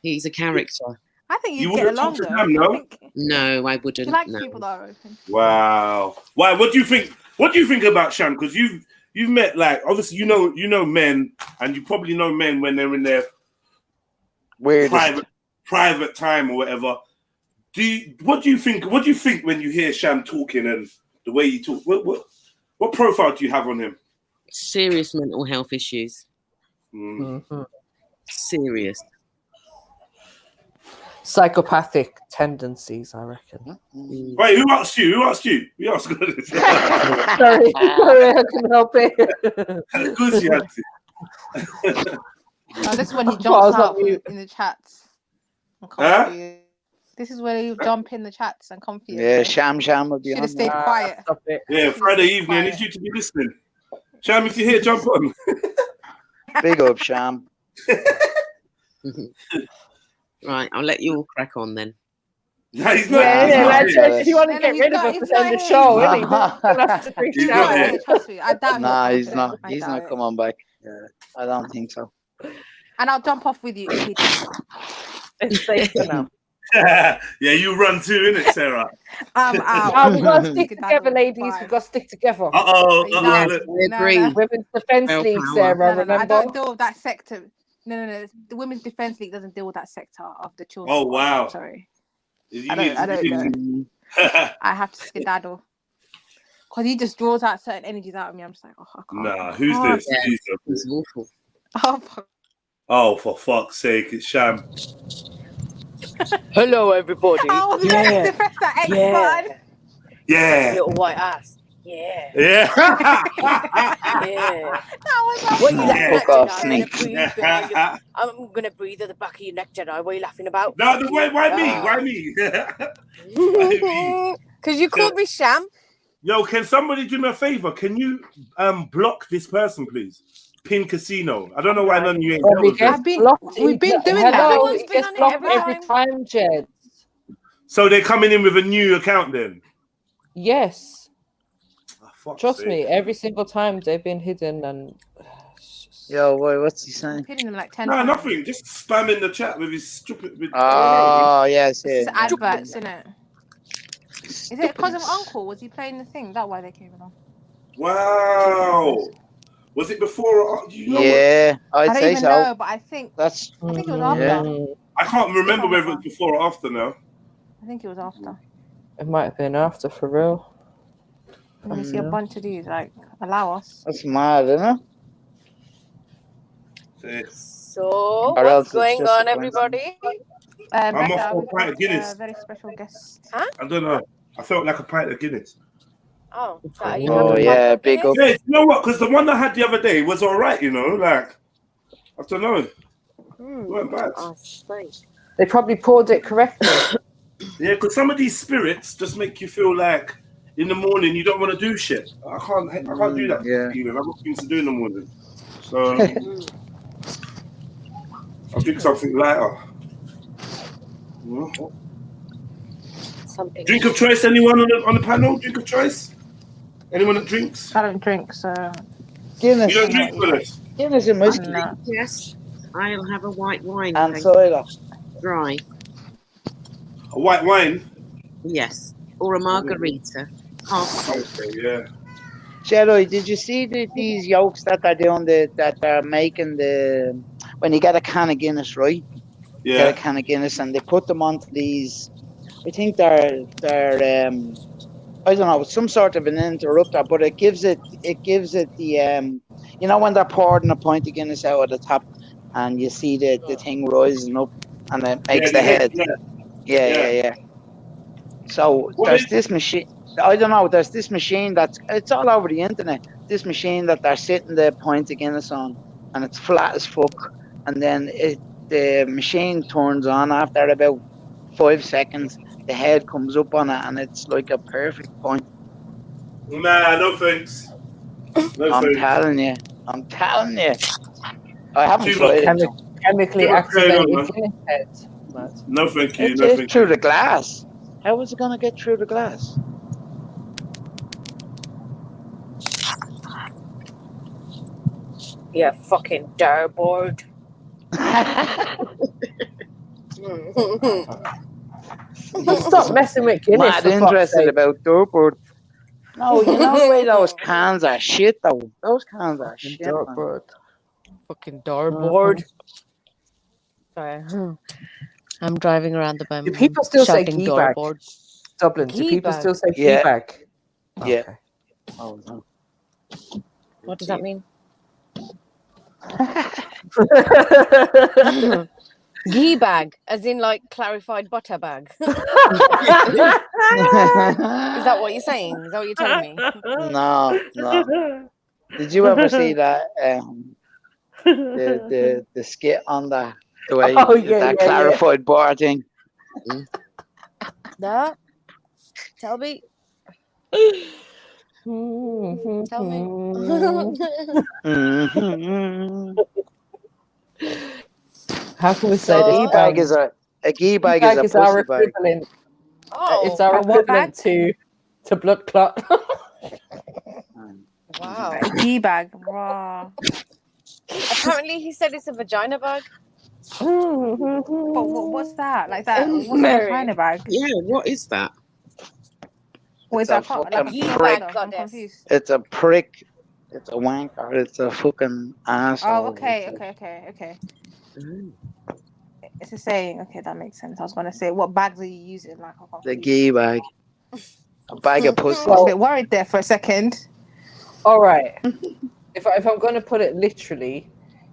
He's a character. I think you'd get along though. No, I wouldn't. You like people that are open. Wow. Why? What do you think? What do you think about Sham? Because you've met, like, obviously you know men, and you probably know men when they're in their private time or whatever. What do you think? What do you think when you hear Sham talking and the way he talks? What profile do you have on him? Serious mental health issues. Serious. Psychopathic tendencies, I reckon. Wait, who asked you? Who asked you? We asked. Sorry, I couldn't help it. Of course you had to. This is when he jumps out in the chats. This is where you jump in the chats and come for you. Yeah, Sham would be should on. have stayed quiet. Yeah, Friday evening. I need you to be listening. Sham, if you're here, jump on. Big up, Sham. Right, I'll let you all crack on then. No, he's not. If you want to get rid of us to end the show, I doubt Nah, he's not. He's not coming back. Yeah, I don't think so. And I'll jump off with you if he does. It's safe for now. Yeah, you run too, innit, Sarah? I'm out. We've got to stick together, ladies. We've got to stick together. I agree. Women's Defence League, Sarah, remember? I don't deal with that sector. No. The Women's Defence League doesn't deal with that sector of the children. Oh, wow. Sorry. I don't know. I have to skedaddle. Because he just draws out certain energies out of me. I'm just like, oh, I can't. Nah, who's this? Yeah, it's awful. Oh, for fuck's sake, it's Sham. Hello, everybody. Oh, yeah. Press that X button. Yeah. Little white ass. Yeah. Yeah. Yeah. What are you laughing at? I'm gonna breathe at the back of your neck, Jedi. What are you laughing about? No, why me? Why me? Because you called me Sham. Yo, can somebody do me a favor? Can you block this person, please? Pin Casino. I don't know why none of you ain't Well, dealt with this. we've been doing that. Hello, it gets blocked every time, Jed. So they're coming in with a new account then? Yes. Trust sake. me, every single time they've been hidden and. Yo, what's he saying? Hitting them like 10 No, times. nothing. Just spamming the chat with his stupid. Oh, yes, It's yeah. adverts, isn't it? Is it because of Uncle? Was he playing the thing? That's why they came along. Wow. Was it before or after? You know Yeah, what? I'd I don't say even so. know, but I think I think it was after. I can't remember whether it was before or after now. I think it was after. It might have been after, for real. I want to see a bunch of these. Like, allow us. That's mad, isn't it? So, Or what's else it's going just on, a everybody? I'm Becca, off for a we've pint of got Guinness. a very special guest. Huh? I don't know. I felt like a pint of Guinness. Oh, so are you Oh, having yeah, one big up. Yeah, you know what? Because the one I had the other day was all right, you know? Like, I don't know. Weren't bad. Oh, sweet. They probably poured it correctly. Yeah, because some of these spirits just make you feel like in the morning you don't want to do shit. I can't do that. Even I've got things to do in the morning. So I'll drink something lighter. Something. Drink of choice, anyone on the panel? Drink of choice? Anyone that drinks? I don't drink, so. Guinness. You don't drink for this? Guinness and whiskey. No. Yes, I'll have a white wine. And thank cider. you. Dry. A white wine? Yes, or a margarita. Half. Okay, yeah. Jerry, did you see these yolks that they're doing that they're making when you get a can of Guinness, right? You get a can of Guinness and they put them onto these. I think they're I don't know, some sort of an interrupter, but it gives it the you know when they're pouring a pint of Guinness out of the top and you see the thing rising up and it makes the head. Yeah. So there's this machine. I don't know. There's this machine it's all over the internet. This machine that they're sitting the pint of Guinness on, and it's flat as fuck. And then the machine turns on after about 5 seconds. The head comes up on it, and it's like a perfect point. Nah, no thanks. I'm telling you. I haven't tried it. Chemically activated Guinness head. No, thank you. It's through the glass. How was it going to get through the glass? Yeah, fucking darboard. Stop messing with Guinness. Mad interested about darboard. No, you know the way those cans are shit though. Those cans are shit. Darboard. Fucking darboard. Sorry. I'm driving around the Do people still say shouting key bag? darboard. Dublin. Do people Key still say key Yeah. bag? Yeah. Okay. Oh no. What does that mean? Ghee bag, as in like clarified butter bag. Is that what you're saying? Is that what you're telling me? No. Did you ever see that the skit on the way that clarified bar thing? That? Tell me. Tell me. How can we say A this? ghee bag is a ghee bag is a our pussy bag. equivalent. Oh, It's our a what bag? equivalent to blood clot. Wow. A ghee bag. Raw. Apparently, he said it's a vagina bag. But what's that? Like that? What's a Mary. vagina bag? Yeah, what is that? What is that? Like a ghee prick? bag, I'm goddess. confused. It's a prick. It's a wanker. It's a fucking asshole. Oh, okay. It's a saying. Okay, that makes sense. I was gonna say, what bags are you using? Like, I'm The confused. ghee bag. A bag of pussy. I was a bit worried there for a second. All right. If I'm going to put it literally,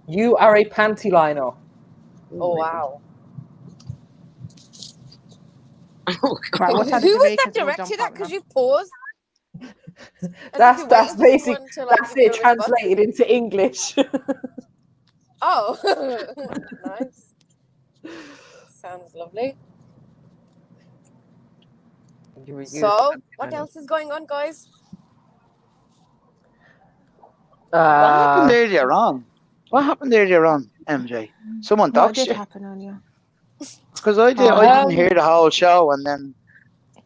you are a panty liner. Oh, wow. Right, what type Who of was that Jamaicans will directed jump at? up Because now? you paused. That's waiting for basic. someone to, like, That's give you it a response. translated into English. Oh, nice. Sounds lovely. So, what else is going on, guys? What happened earlier on? What happened earlier on, MJ? Someone What doxed did you? happen earlier? Because I didn't hear the whole show, and then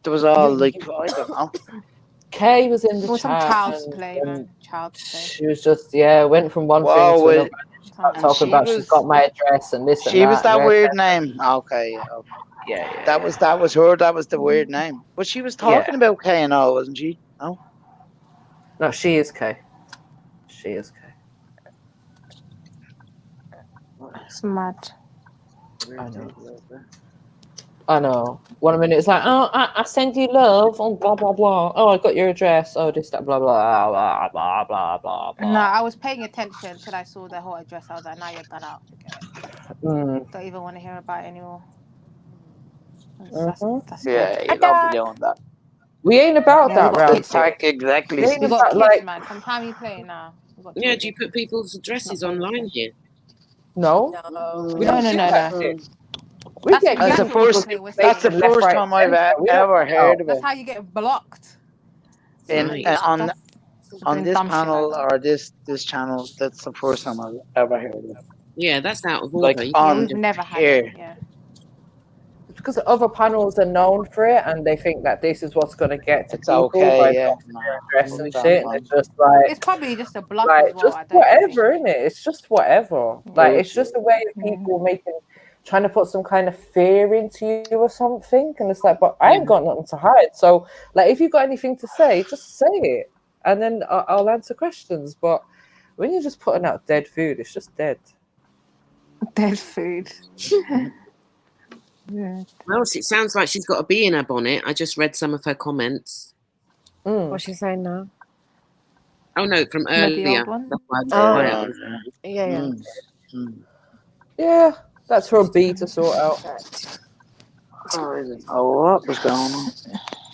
there was all like, I don't know. Kay was in the Well, some chat. child's and, play, and man. Child's play. She was just went from one thing to another. She started talking about she's got my address and this and She that. was that and weird name. Okay, okay. Yeah. That was her. That was the weird name. But she was talking about K and O, wasn't she? No. No, she is Kay. She is Kay. It's mad. I know. 1 minute it's like, oh, I send you love on blah blah blah. Oh, I got your address. Oh, this that blah blah blah blah blah blah blah. No, I was paying attention until I saw the whole address. I was like, now you're gone out. Forget it. Don't even want to hear about it anymore. That's Yeah, you don't be doing that. We ain't about Yeah, that, we got round. kids now. Exactly. We ain't We got about, kids, like, man. From time you play now. We got Yeah, do children. you put people's addresses online here? No. We No. We That's get That's the exactly what first. we're That's the saying. first time I've ever heard of That's it. how you get blocked. On this dumb shit panel like or this channel. That's the first time I've ever heard of it. Yeah, that's out of Like order. on we've never had here. it. Yeah. It's because other panels are known for it, and they think that this is what's going to get to It's people okay, by yeah. dropping their address and Done, shit. And man. it's just like, It's probably just a bluff like as well. just whatever, isn't it? It's just whatever. Like it's just a way of people trying to put some kind of fear into you or something. And it's like, but I ain't got nothing to hide. So, like, if you got anything to say, just say it, and then I'll answer questions. But when you're just putting out dead food, it's just dead. Dead food. Yeah. Well, it sounds like she's got a bee in her bonnet. I just read some of her comments. What's she saying now? Oh no, from The earlier. old one? That's why I was Yeah. Yeah, that's for a bee to sort out. Oh, what was going on?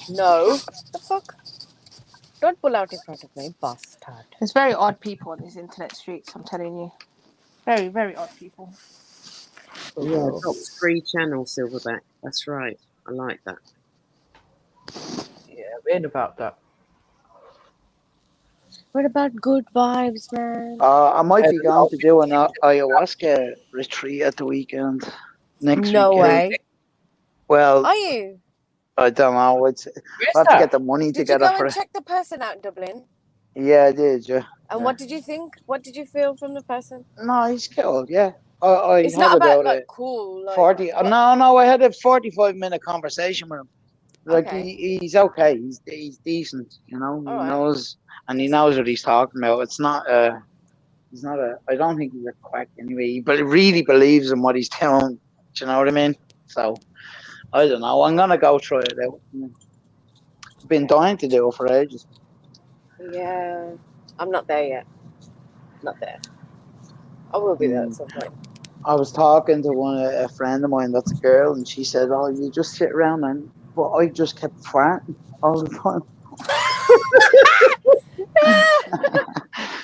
No. The fuck? Don't pull out in front of me, bastard. There's very odd people on these internet streets, I'm telling you. Very, very odd people. Yeah, Doc's free channel, Silverback. That's right. I like that. Yeah, we ain't about that. What about good vibes, man? I might be going to do an ayahuasca retreat at the weekend. Next No weekend. way. Well, Are you? I don't know. I have to get the money Did together you go for and it. check the person out in Dublin? Yeah, I did. Yeah. And what did you think? What did you feel from the person? No, he's cool. Yeah. I It's had not about about cool. Like, 40. No, I had a 45-minute conversation with him. Like okay. he's okay. He's decent. You know, he knows, and he knows what he's talking about. It's not he's not a. I don't think he's a quack anyway. But he really believes in what he's telling. Do you know what I mean? So I don't know. I'm gonna go try it out. I've been dying to do it for ages. Yeah, I'm not there yet. Not there. I will be there at some point. I was talking to a friend of mine that's a girl, and she said, "Oh, you just sit around," but I just kept farting all the time.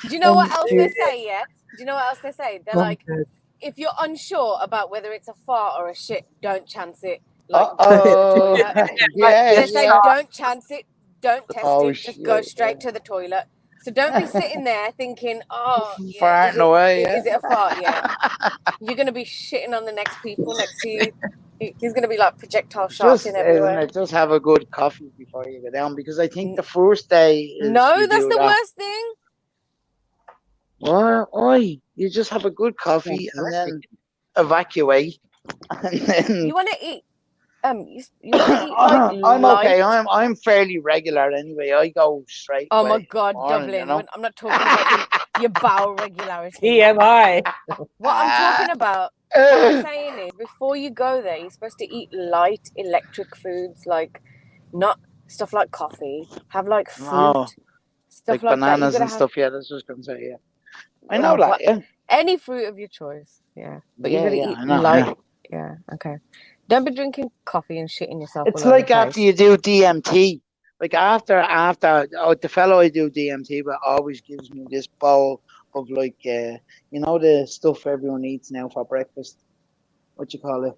Do you know what else they say? Yeah. Do you know what else they say? They're like, if you're unsure about whether it's a fart or a shit, don't chance it. Like, they say, don't chance it, don't test it, just go straight to the toilet. So don't be sitting there thinking, oh, yeah, is it a fart? Yeah. You're going to be shitting on the next people next to you. He's going to be like projectile shots everywhere. Just have a good coffee before you go down, because I think the first day is that's the worst thing. Well, you just have a good coffee and then evacuate. And then you want to eat. You want to eat like I'm okay. light? I'm fairly regular anyway. I go straight. Oh my God, morning, Dublin! you know? I'm not talking about your bowel regularity. TMI. What I'm talking about, what I'm saying is, before you go there, you're supposed to eat light electric foods, like not stuff like coffee. Have like fruit, stuff like bananas that. and stuff. Yeah, that's just gonna say. Yeah, I know that. Yeah, any fruit of your choice. Yeah, but you gotta eat light. Yeah, okay. Don't be drinking coffee and shitting yourself. It's like after you do DMT. Like after the fellow I do DMT, but always gives me this bowl of like you know the stuff everyone eats now for breakfast. What you call it?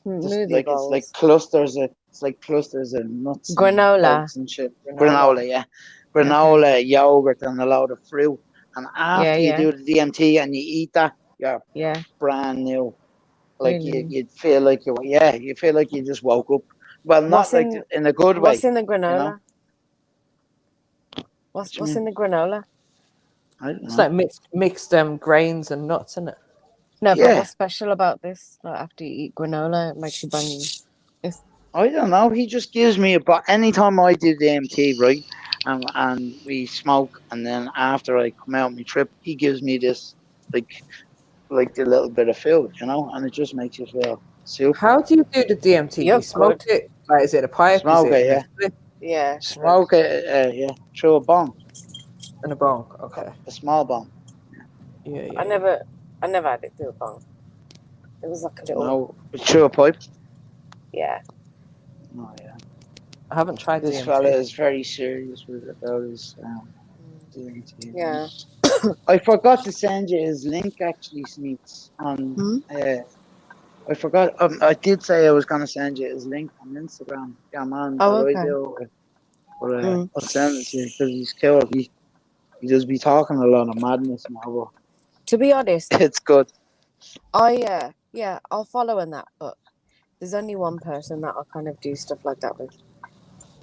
Smoothie bowls. It's like clusters of nuts, granola and shit. Granola, yeah. Granola, yogurt, and a load of fruit. and after you do the DMT and you eat that, you're brand new. Like you'd feel like you feel like you just woke up. Well, not like in a good way. What's in the granola? You know? What's in the granola? I don't know. It's like mixed grains and nuts, isn't it? No, but what's special about this? Like after you eat granola, it makes you bang. I don't know. He just gives me anytime I do DMT, right, and we smoke, and then after I come out my trip, he gives me this like a little bit of food, you know, and it just makes you feel super. How do you do the DMT? You smoke it? Like, is it a pipe? Smoke it, yeah. Yeah. Smoke it, yeah, through a bong. In a bong, okay. A small bong. Yeah. I never had it through a bong. It was like a little. No, through a pipe. Yeah. Oh yeah. I haven't tried this DMT. fella is very serious about his DMT. Yeah. I forgot to send you his link actually, Sneaks. On I forgot. I did say I was gonna send you his link on Instagram. Yeah, man. Oh, okay. I do. But I'll send it to you because he's cool. He just be talking a lot of madness now. But to be honest, it's good. I'll follow in that, but there's only one person that I'll kind of do stuff like that with.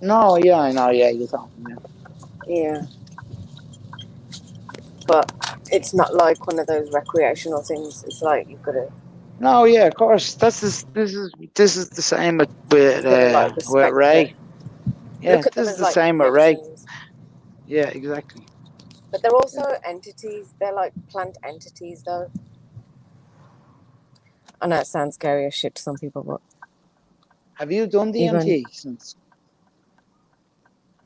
No, yeah, I know. Yeah, you're talking. Yeah. But it's not like one of those recreational things. It's like you've got to. No, yeah, of course. This is the same with Ray. Yeah, this is the same with Ray. Yeah, exactly. But they're also entities. They're like plant entities, though. I know it sounds scary as shit to some people, but have you done DMT since?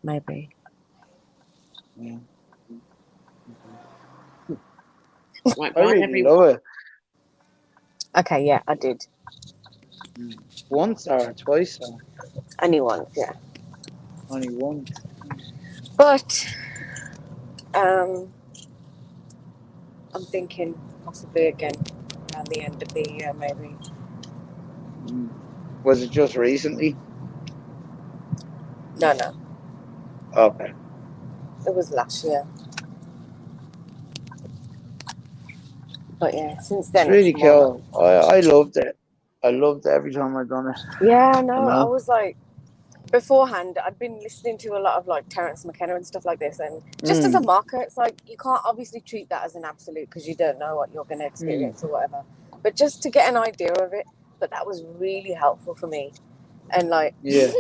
Maybe. Yeah. Like, I really love it. Okay, yeah, I did. Once or twice? Or? Only once, yeah. Only once. But I'm thinking possibly again around the end of the year, maybe. Was it just recently? No. Okay. It was last year. But yeah, since then it's really cool. I loved it. I loved it every time I've done it. Yeah, no, I was like, beforehand, I'd been listening to a lot of like Terence McKenna and stuff like this, and just as a marker, it's like you can't obviously treat that as an absolute because you don't know what you're going to experience or whatever. But just to get an idea of it, but that was really helpful for me. And like, yeah.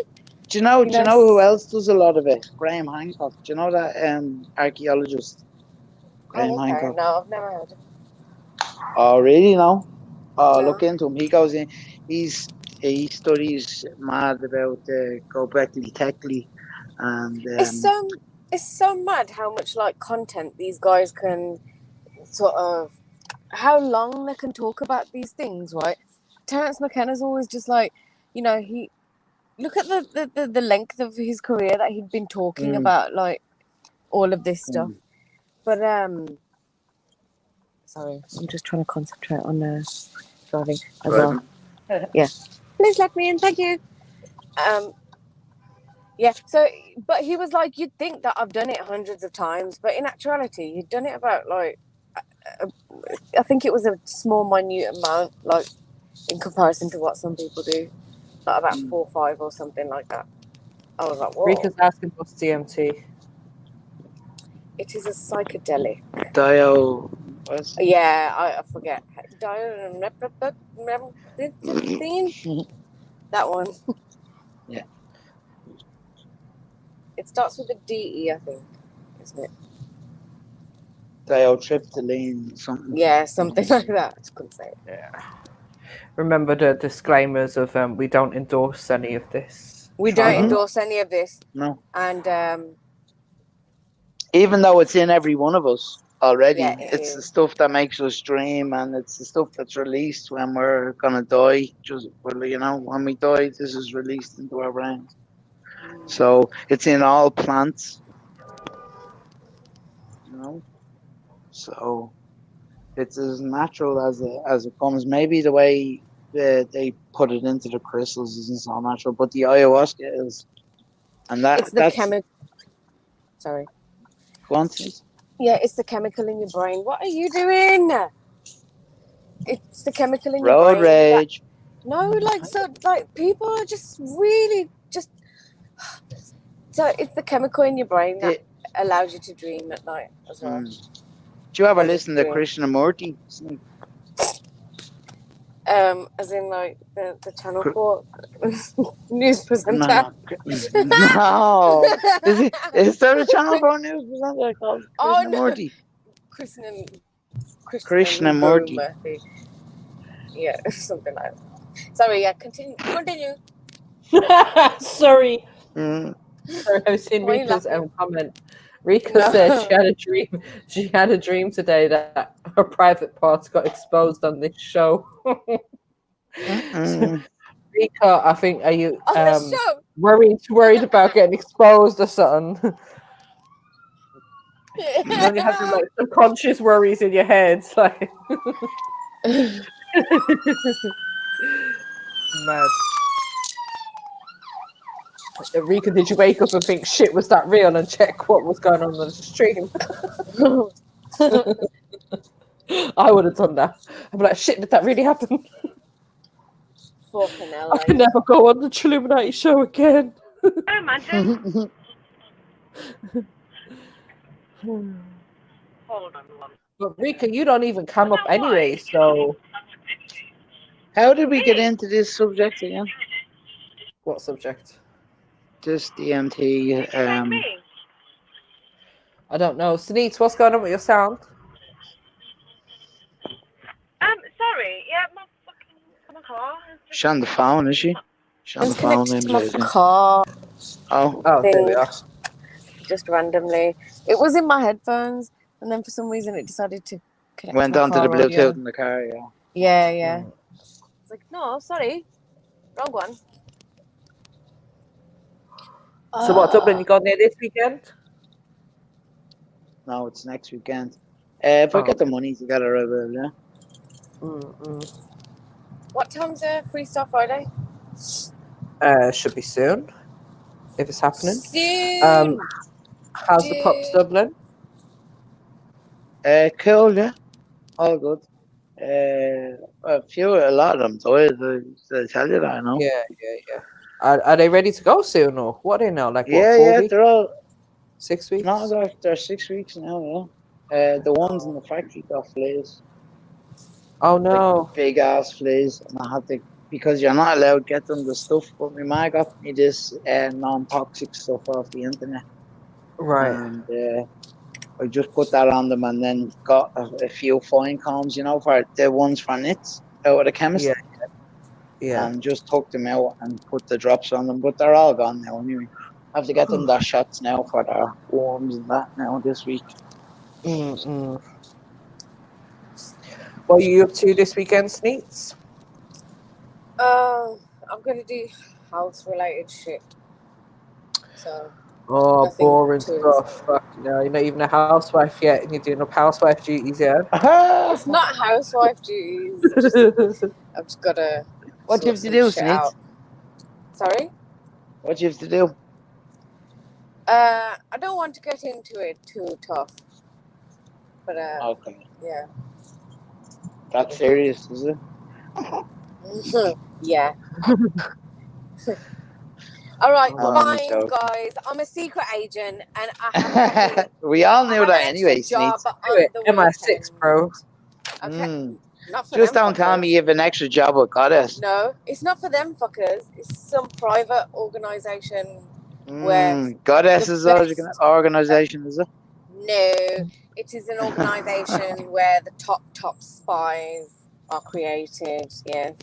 Do you know who else does a lot of it? Graham Hancock. Do you know that archaeologist? Graham Hancock. No, I've never heard of him. Oh, really? No. Oh, look into him. He goes in. He studies mad about Göbekli Tekli, and it's so mad how much like content these guys can sort of, how long they can talk about these things, right? Terence McKenna's always just like, you know, he look at the length of his career that he'd been talking about like all of this stuff. But sorry, I'm just trying to concentrate on driving as well. Yeah. Please let me in, thank you. Yeah, so, but he was like, you'd think that I've done it hundreds of times, but in actuality, you'd done it about like, I think it was a small, minute amount, like, in comparison to what some people do, like about 4 or 5 or something like that. I was like, whoa. Rika's asking what's DMT. It is a psychedelic. Yeah, I forget. That one. Yeah. It starts with a D-E, I think, isn't it? Diotryptyline, something. Yeah, something like that. I couldn't say it. Yeah. Remember the disclaimers of we don't endorse any of this. We don't endorse any of this. No. And even though it's in every one of us already, it's the the stuff that makes us dream, and it's the stuff that's released when we're gonna die. When we die, this is released into our brains. So it's in all plants, So it's as natural as it comes. Maybe the way they put it into the crystals isn't so natural, but the ayahuasca is, and that's chemical. Sorry. Quantities. Yeah, it's the chemical in your brain. What are you doing? It's the chemical in your Road brain. rage. No, like people are just really just. So it's the chemical in your brain that allows you to dream at night as well. Do you ever listen to Krishnamurti? As in like the Channel 4 news presenter. No. Is there a Channel 4 news presenter called Krishnamurti? Krishnamurti. Krishnamurti. Yeah, something like that. Sorry, yeah, continue. Sorry. Mm. Sorry, I've seen Why are you Rika's laughing? comment. Rika said she had a dream. She had a dream today that her private parts got exposed on this show. So, Rika, I think, are you worried about getting exposed or something? Then you have the like subconscious worries in your head, like mad. Rika, did you wake up and think shit was that real and check what was going on the stream? I would have done that. I'd be like, shit, did that really happen? Fucking hell, I can never go on the Trilluminati show again. Imagine. Hold on. But Rika, you don't even come up anyway, so. How did we get into this subject again? What subject? Just DMT. I don't know. Sneets, what's going on with your sound? Sorry. Yeah, my car. She's on the phone, is she? She's on the phone. To my car. Oh, there we are. Just randomly. It was in my headphones, and then for some reason it decided to connect went to my on to the car Bluetooth audio. in the car, yeah. Yeah. It's like, no, sorry. Wrong one. So what, Dublin, you going there this weekend? No, it's next weekend. If I get the money together, I will, yeah. What time's Freestyle Friday? Should be soon, if it's happening. Soon. How's the pups, Dublin? Cool, yeah. All good. A lot of them died. I tell you that, I know. Yeah. Are they ready to go soon, or what are they now? Like, what, 4 weeks? They're all 6 weeks? No, they're 6 weeks now, yeah. The ones in the factory got fleas. Oh no. Like, big ass fleas. And I had to, because you're not allowed to get them the stuff, but my ma got me this non-toxic stuff off the internet. Right. And I just put that on them and then got a few fine combs, for the ones for nits out of the chemist. Yeah. And just took them out and put the drops on them, but they're all gone now anyway. I have to get them their shots now for their worms and that now this week. What are you up to this weekend, Sneets? I'm gonna do house-related shit. So. Oh, boring stuff. Fuck, you're not even a housewife yet, and you're doing up housewife duties, yeah? It's not housewife duties. I've just gotta. What do you have to do, Sneets? Sorry? What do you have to do? I don't want to get into it too tough. But okay. Yeah. That's serious, is it? Yeah. All right, I'm fine, guys. I'm a secret agent, and I have we all knew that anyway, job Sneets. on the MI6, bro. Okay. Not for Just them don't tell fuckers. me you have an extra job with Goddess. No, it's not for them fuckers. It's some private organization where Goddess's organization, is it? No, it is an organization where the top spies are created. Yes,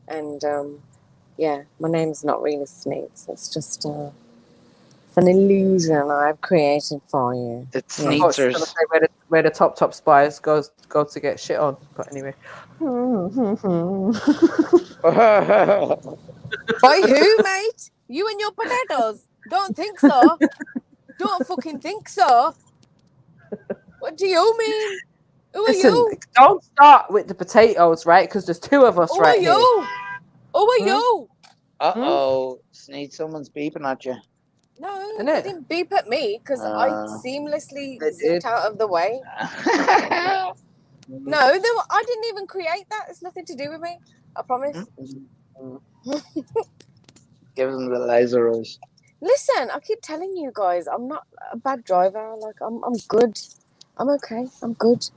and yeah, my name's not really Sneets. It's just it's an illusion I've created for you. It's I was gonna say where the top spies go to get shit on, but anyway. By who, mate? You and your potatoes? Don't think so. Don't fucking think so. What do you mean? Who are you? Don't start with the potatoes, right? Because there's two of us Who right are here. you? Who are you? Uh-oh. Sneed, someone's beeping at you. No, Isn't they it? didn't beep at me because I seamlessly They zipped did. out of the way. No, I didn't even create that. It's nothing to do with me. I promise. Give them the laser eyes. Listen, I keep telling you guys, I'm not a bad driver. Like I'm good. I'm okay. I'm good.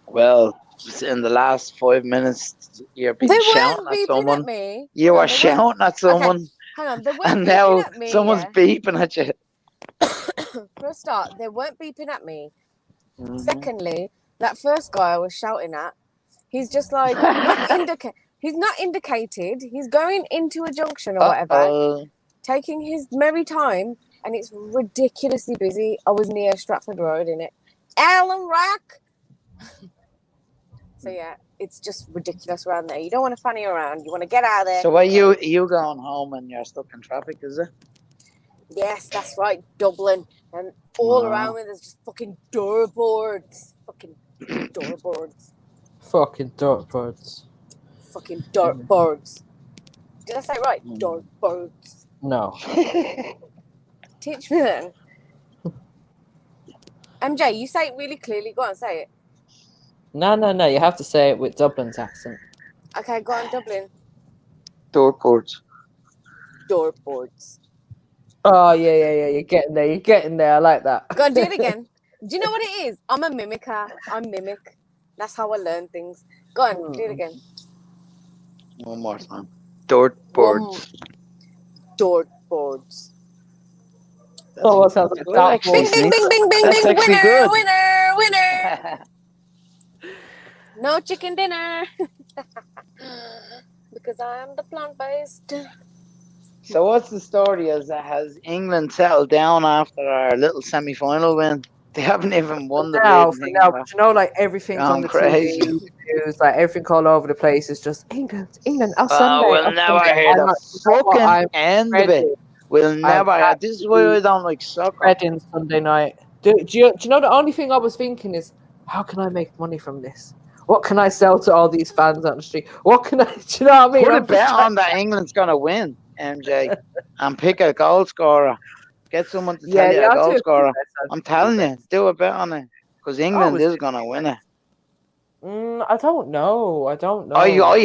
Well, in the last 5 minutes, you've been They shouting weren't at beeping someone. at me. You Hang were on, they weren't. shouting at someone, Okay, hang on. They weren't and beeping now at me. someone's Yeah. beeping at you. For a start, they weren't beeping at me. Secondly, that first guy I was shouting at, he's just like he's not indicated. He's going into a junction or whatever, taking his merry time, and it's ridiculously busy. I was near Stratford Road, innit? Allen Rock. So yeah, it's just ridiculous around there. You don't want to fanny around. You want to get out of there. So are you going home and you're stuck in traffic, is it? Yes, that's right, Dublin. And all around me, there's just fucking doorboards. Fucking doorboards. Fucking dartboards. Fucking dartboards. Did I say it right? Dartboards. No. Teach me then. MJ, you say it really clearly. Go on, say it. No. You have to say it with Dublin's accent. Okay, go on, Dublin. Doorboards. Doorboards. Oh, yeah. You're getting there. I like that. Go on, do it again. Do you know what it is? I'm a mimicker. I mimic. That's how I learn things. Go on, do it again. One more time. Doorboards. Doorboards. Oh, that sounds like that. Bing, bing, bing, bing, bing, That's bing. actually Winner, good. winner. No chicken dinner. Because I am the plant-based. So what's the story? Has England settled down after our little semi-final win? They haven't even won the bleeding thing. Now, but you know, like everything on the crazy. TV news, like everything all over the place is just England. Oh, Sunday. We'll never hear the fucking end of it. We'll never. This is why I don't like soccer. Reading Sunday night. Do you know the only thing I was thinking is, how can I make money from this? What can I sell to all these fans on the street? What can I? Do you know what I mean? Put a bet on that England's gonna win, MJ, and pick a goal scorer. Get someone to tell you a goal scorer. I'm telling you, do a bet on it because England is gonna win it. I don't know. I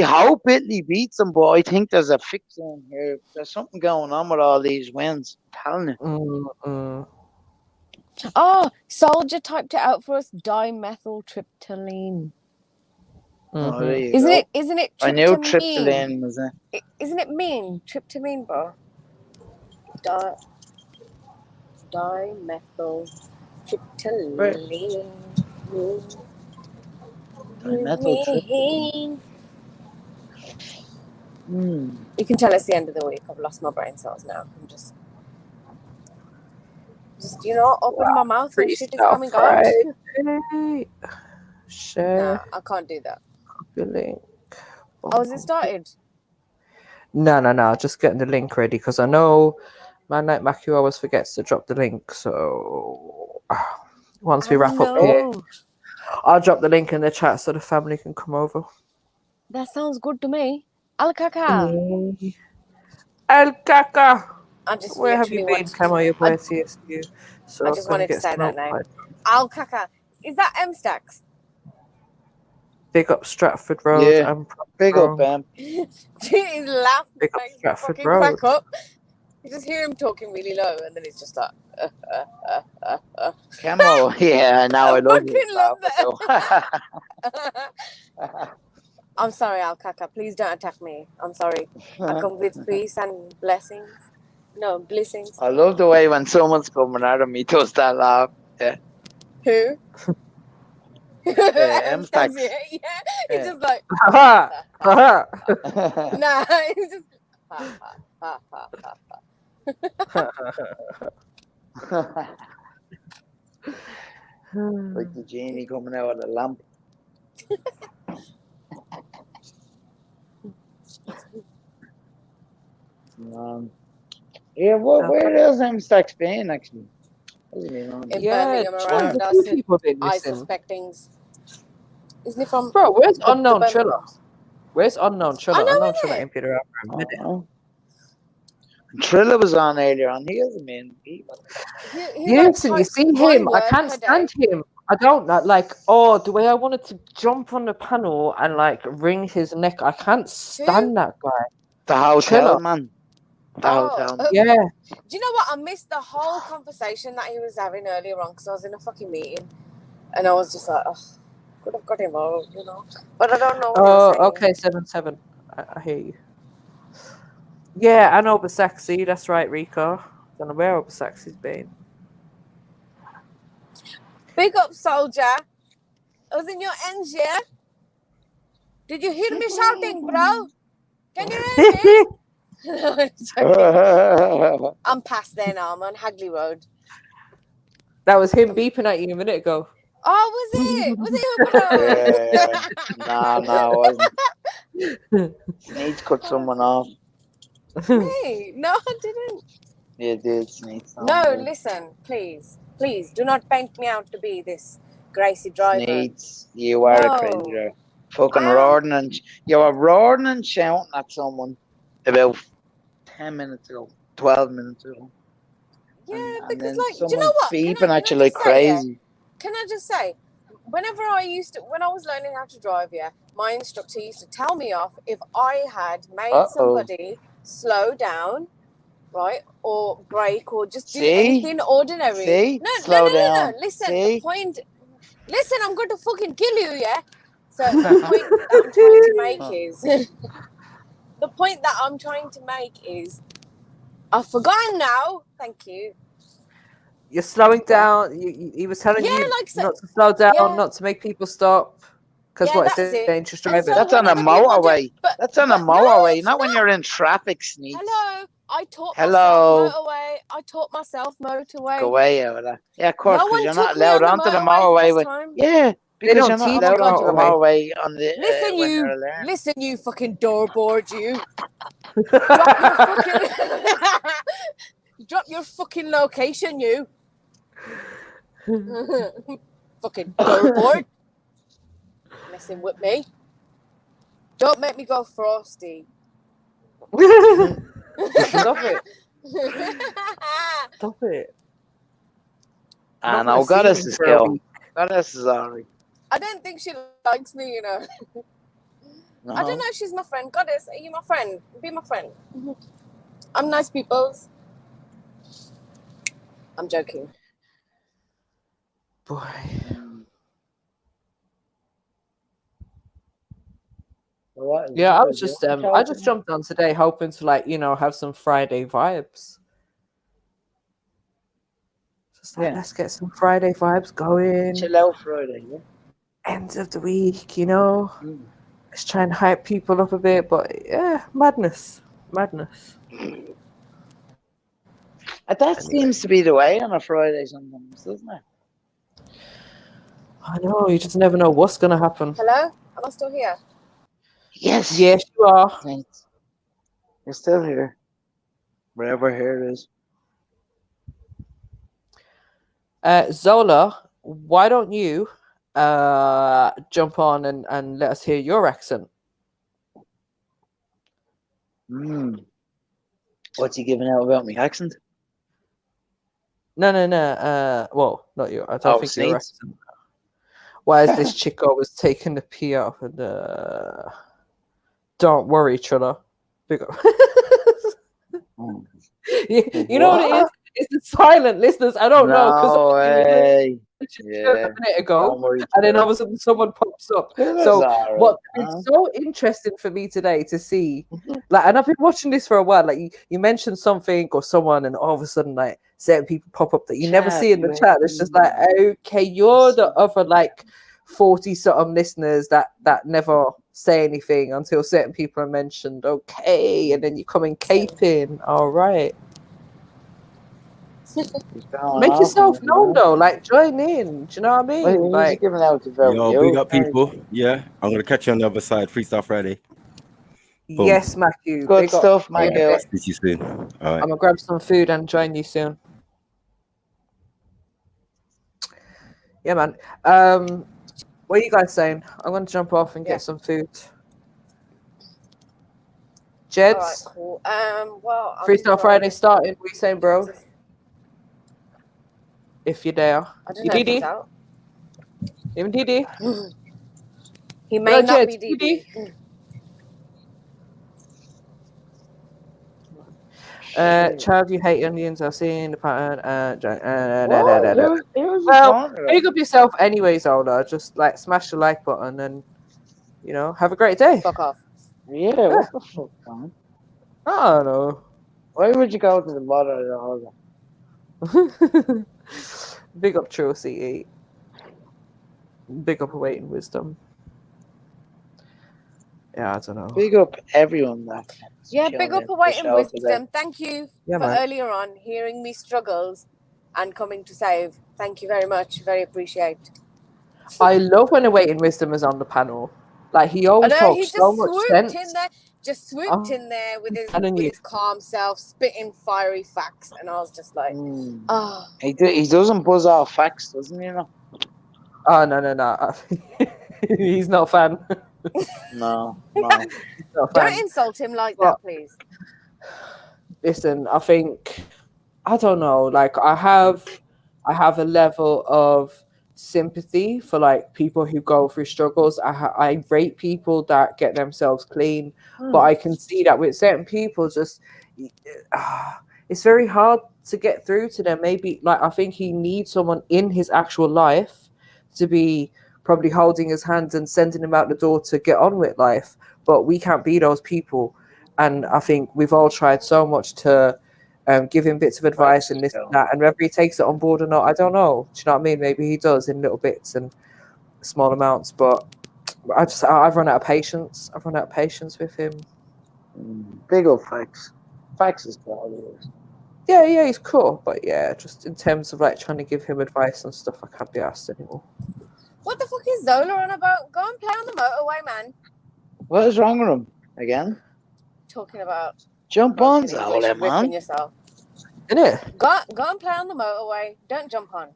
hope Italy beats them, but I think there's a fix in here. There's something going on with all these wins. I'm telling you. Oh, Soldier typed it out for us. Dimethyltryptamine. Isn't it? Isn't it? I knew tryptamine was it. Isn't it mean? Tryptamine, bro. Dimethyltryptamine. You can tell it's the end of the week. I've lost my brain cells now. I'm just open my mouth and shit is coming out. Share. No, I can't do that. The link. Oh, has it started? No. Just getting the link ready because I know Man Night Macu always forgets to drop the link. So once we wrap up here, I'll drop the link in the chat so the family can come over. That sounds good to me. Al Caca. Al Caca. Where have you been? Come on, your boy CSU. So I just wanted to say that name. Al Caca. Is that M Stacks? Big up Stratford Road. Yeah. Big up, Bam. He's laughing. Big up Stratford fucking Road. Crack up. You just hear him talking really low, and then he's just like. Come on, yeah. Now I love fucking love that. I'm sorry, Al Caca. Please don't attack me. I'm sorry. I come with peace and blessings. No, blessings. I love the way when someone's coming out of me does that laugh. Yeah. Who? M Stacks. Yeah. He's just like. Nah, he's just. Like the genie coming out of the lamp. Yeah, where is M Stacks been actually? In Birmingham around I suspect things. Isn't it from? Bro, where's Unknown Triller? Where's Unknown Triller? I know, Unknown Triller ain't been around for a minute. Triller was on earlier on. He was a main. Like You see him? I can't stand him. I don't like. Oh, the way I wanted to jump on the panel and like wring his neck. I can't stand that guy. The hotel Triller. man. Yeah. Do you know what? I missed the whole conversation that he was having earlier on because I was in a fucking meeting, and I was just like, oh, could have got involved, you know. But I don't know what he was saying. Okay, 7-7. I hear you. Yeah, I know Obasaxi. That's right, Rico. Don't know where Obasaxi's been. Big up, soldier. I was in your ends, yeah? Did you hear me shouting, bro? Can you hear me? I'm past there now. I'm on Hagley Road. That was him beeping at you a minute ago. Oh, was it? Was it you, bro? No, it wasn't. Sneeds cut someone off. Me? No, I didn't. You did, Sneeds. No, listen, please. Please, do not paint me out to be this Gracie driver. Sneeds, you are a crazy driver. Fucking roaring and you were roaring and shouting at someone about 10 minutes ago, 12 minutes ago. Yeah, and because then like, do you know what? beeping at you like crazy. Can I just say, when I was learning how to drive, my instructor used to tell me off if I had made somebody slow down, right, or brake, or just do anything ordinary. No. Listen, the point. Listen, I'm going to fucking kill you, yeah. So the point that I'm trying to make is, I've forgotten now. Thank you. You're slowing down. He was telling you like not to slow down, not to make people stop. Because it's dangerous driving. So that's on a motorway. That's on a motorway, not when you're in traffic, Sneaks. Hello, I taught myself motorway. I taught myself motorway. Go away over there. Yeah, of course, because you're not allowed onto the motorway. Yeah, because you're not allowed onto the motorway on the. Listen, you fucking doorboard, you. Drop your fucking location, you. Fucking doorboard. Messing with me. Don't make me go frosty. Stop it. Stop it. I know, Goddess is kill. Goddess is alright. I don't think she likes me, you know. No. I don't know if she's my friend. Goddess, are you my friend? Be my friend. I'm nice peoples. I'm joking. Boy. Yeah, I was just I just jumped on today hoping to like, you know, have some Friday vibes. Just like, let's get some Friday vibes going. Chill out Friday, yeah. End of the week, you know. Let's try and hype people up a bit, but yeah, madness. That seems to be the way on a Friday sometimes, doesn't it? I know, you just never know what's gonna happen. Hello? Am I still here? Yes. Yes, you are. You're still here. Wherever here it is. Zola, why don't you jump on and let us hear your accent? What's he giving out about me accent? No. Well, not you. I don't think your accent. Why is this chick always taking the pee off? And don't worry, Trilla. Big up. You know what it is? It's the silent listeners. I don't know because a minute ago, and then all of a sudden someone pops up. So what is so interesting for me today to see, like, and I've been watching this for a while. Like you mentioned something or someone, and all of a sudden, like certain people pop up that you never see in the chat. It's just like, okay, you're the other like 40-something listeners that never say anything until certain people are mentioned. Okay, and then you come in caping. All right. Make yourself known though, like join in. Do you know what I mean? Like giving out to yo, big up people. Yeah, I'm gonna catch you on the other side. Freestyle Friday. Boom. Yes, Matthew. Good stuff, Matthew. Right, speak to you soon. All right. I'm gonna grab some food and join you soon. Yeah, man. What are you guys saying? I'm gonna jump off and get some food. All right, Jeds, cool. Well, Freestyle Friday starting. What are you saying, bro? If you're there. I don't You know if he's DD? out. Even DD? He may not be Jeds, DD. Child, you hate Indians. I've seen the pattern. Who's Well, big up yourself, anyways, Ola. Just like smash the like button and have a great day. Fuck off. Yeah, what the fuck, man? I don't know. Why would you go to the bottom of the order? Big up True CE. Big up Awaiting Wisdom. Yeah, I don't know. Big up everyone that. Yeah, big up Awaiting Wisdom. Thank you for man. earlier on hearing me struggles and coming to save. Thank you very much. Very appreciate. I love when Awaiting Wisdom is on the panel. Like he always I know, he talks just so much swooped sense. in there, in there with his calm self, spitting fiery facts, and I was just like, oh. He doesn't buzz off facts, doesn't he? Oh no. He's not a fan. No. Don't insult him like that, please. Listen, I think I don't know. Like I have a level of sympathy for like people who go through struggles. I rate people that get themselves clean, but I can see that with certain people, just it's very hard to get through to them. Maybe like I think he needs someone in his actual life to be probably holding his hand and sending him out the door to get on with life. But we can't be those people, and I think we've all tried so much to give him bits of advice and this and that, and whether he takes it on board or not, I don't know. Do you know what I mean? Maybe he does in little bits and small amounts, but I've run out of patience. I've run out of patience with him. Big up Fax. Fax is cool. Yeah, he's cool, but yeah, just in terms of like trying to give him advice and stuff, I can't be asked anymore. What the fuck is Zola on about? Go and play on the motorway, man. What is wrong with him again? Talking about jump on, Zola, man. Yourself. Isn't it? Go and play on the motorway. Don't jump on.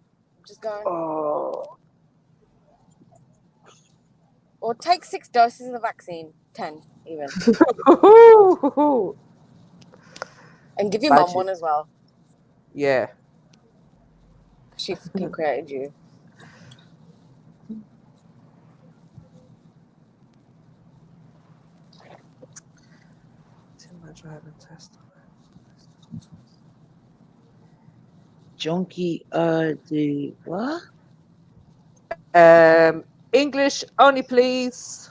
Just go. Oh. Or take 6 doses of the vaccine. 10 even. And give your mum one as well. Yeah. She fucking created you. Driving test. Junkie, the what? English only, please.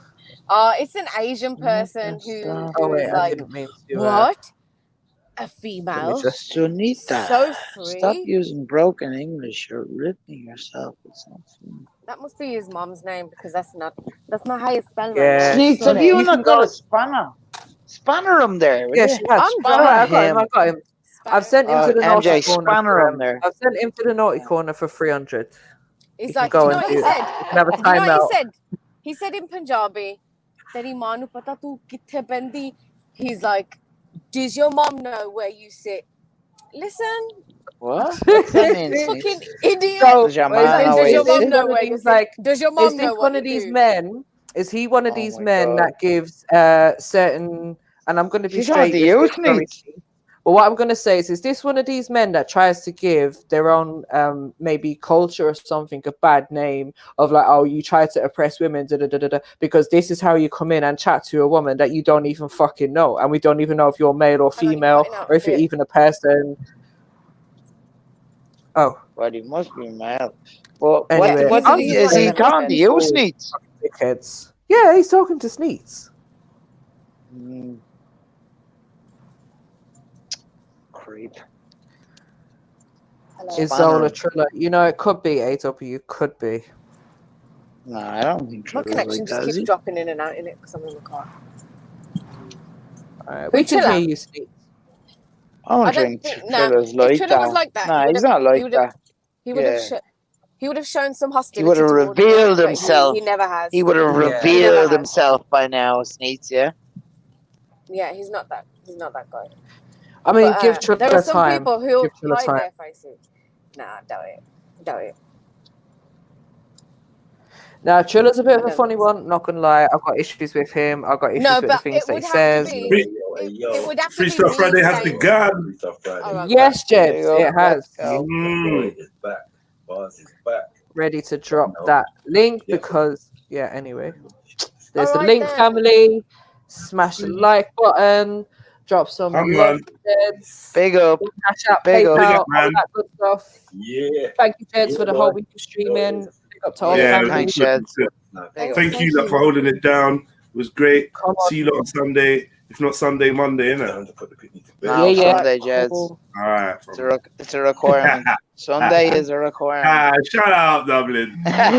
It's an Asian person who's I like, didn't mean to, what? A female? Sunita, so free. Stop using broken English. You're ripping yourself. It's not funny. That must be his mom's name because that's not how you spell yeah. it. Sneaks, have you not got a spanner? Spanner him there. Yeah, she has. I got him. I've sent him to the naughty corner. Spanner him there. I've sent him to the naughty corner for 300. He's like, you know what he said? Have a You know timeout. what he said? He said in Punjabi, "Teri maa nu pata tu kithe pendi." He's like, does your mom know where you sit? Listen. What? What's that mean? Fucking idiot. So, does your mom know where you sit? Like, does your mom know one of these men? Is he one of these men that gives certain? And I'm going to be straight. But what I'm going to say is this one of these men that tries to give their own maybe culture or something a bad name of like, oh, you try to oppress women, because this is how you come in and chat to a woman that you don't even fucking know, and we don't even know if you're male or female or if you're even a person. Oh, well, he must be male. Well, anyway, what is he talking to you, Sneets? Dickheads. Yeah, he's talking to Sneets. Creep. Is Zola Triller? You know, it could be AW, could be. No, I don't think my connection just keeps dropping in and out in it because I'm in the car. Alright, we can hear you, Sneets. I don't think Triller's like that. Was like that. No, he's not like that. He would have shown some hostility. He would have revealed himself. He never has. He would have revealed himself by now, Sneets. Yeah. Yeah, he's not that. He's not that guy. I mean, give Triller time. There are some people who hide their faces. Nah, doubt it. Now, Triller's a bit of a funny one, not gonna lie. I've got issues with him. I've got issues with the things that he says. It would have to be Freestyle Friday has saying, begun. Yes, Jebs, it has. It's back. Bars is back. Ready to drop that link because, yeah, anyway. There's the Alright link, then. family. Smash the like button. Drop some Come love. on. Jeds. Big up. Cash out, Big up. PayPal, Big up, all man. that good stuff. Yeah. Thank you, Jeds, for the whole boy. week of streaming. Big up to all Yeah, the family. Thanks, Jeds. Thank you lot for holding it down. It was great. Come on. See you lot on Sunday. If not Sunday, Monday, innit? No, Yeah. Sunday, Jeds. Cool. All right. It's a requirement. Sunday is a requirement. Shut up, Dublin.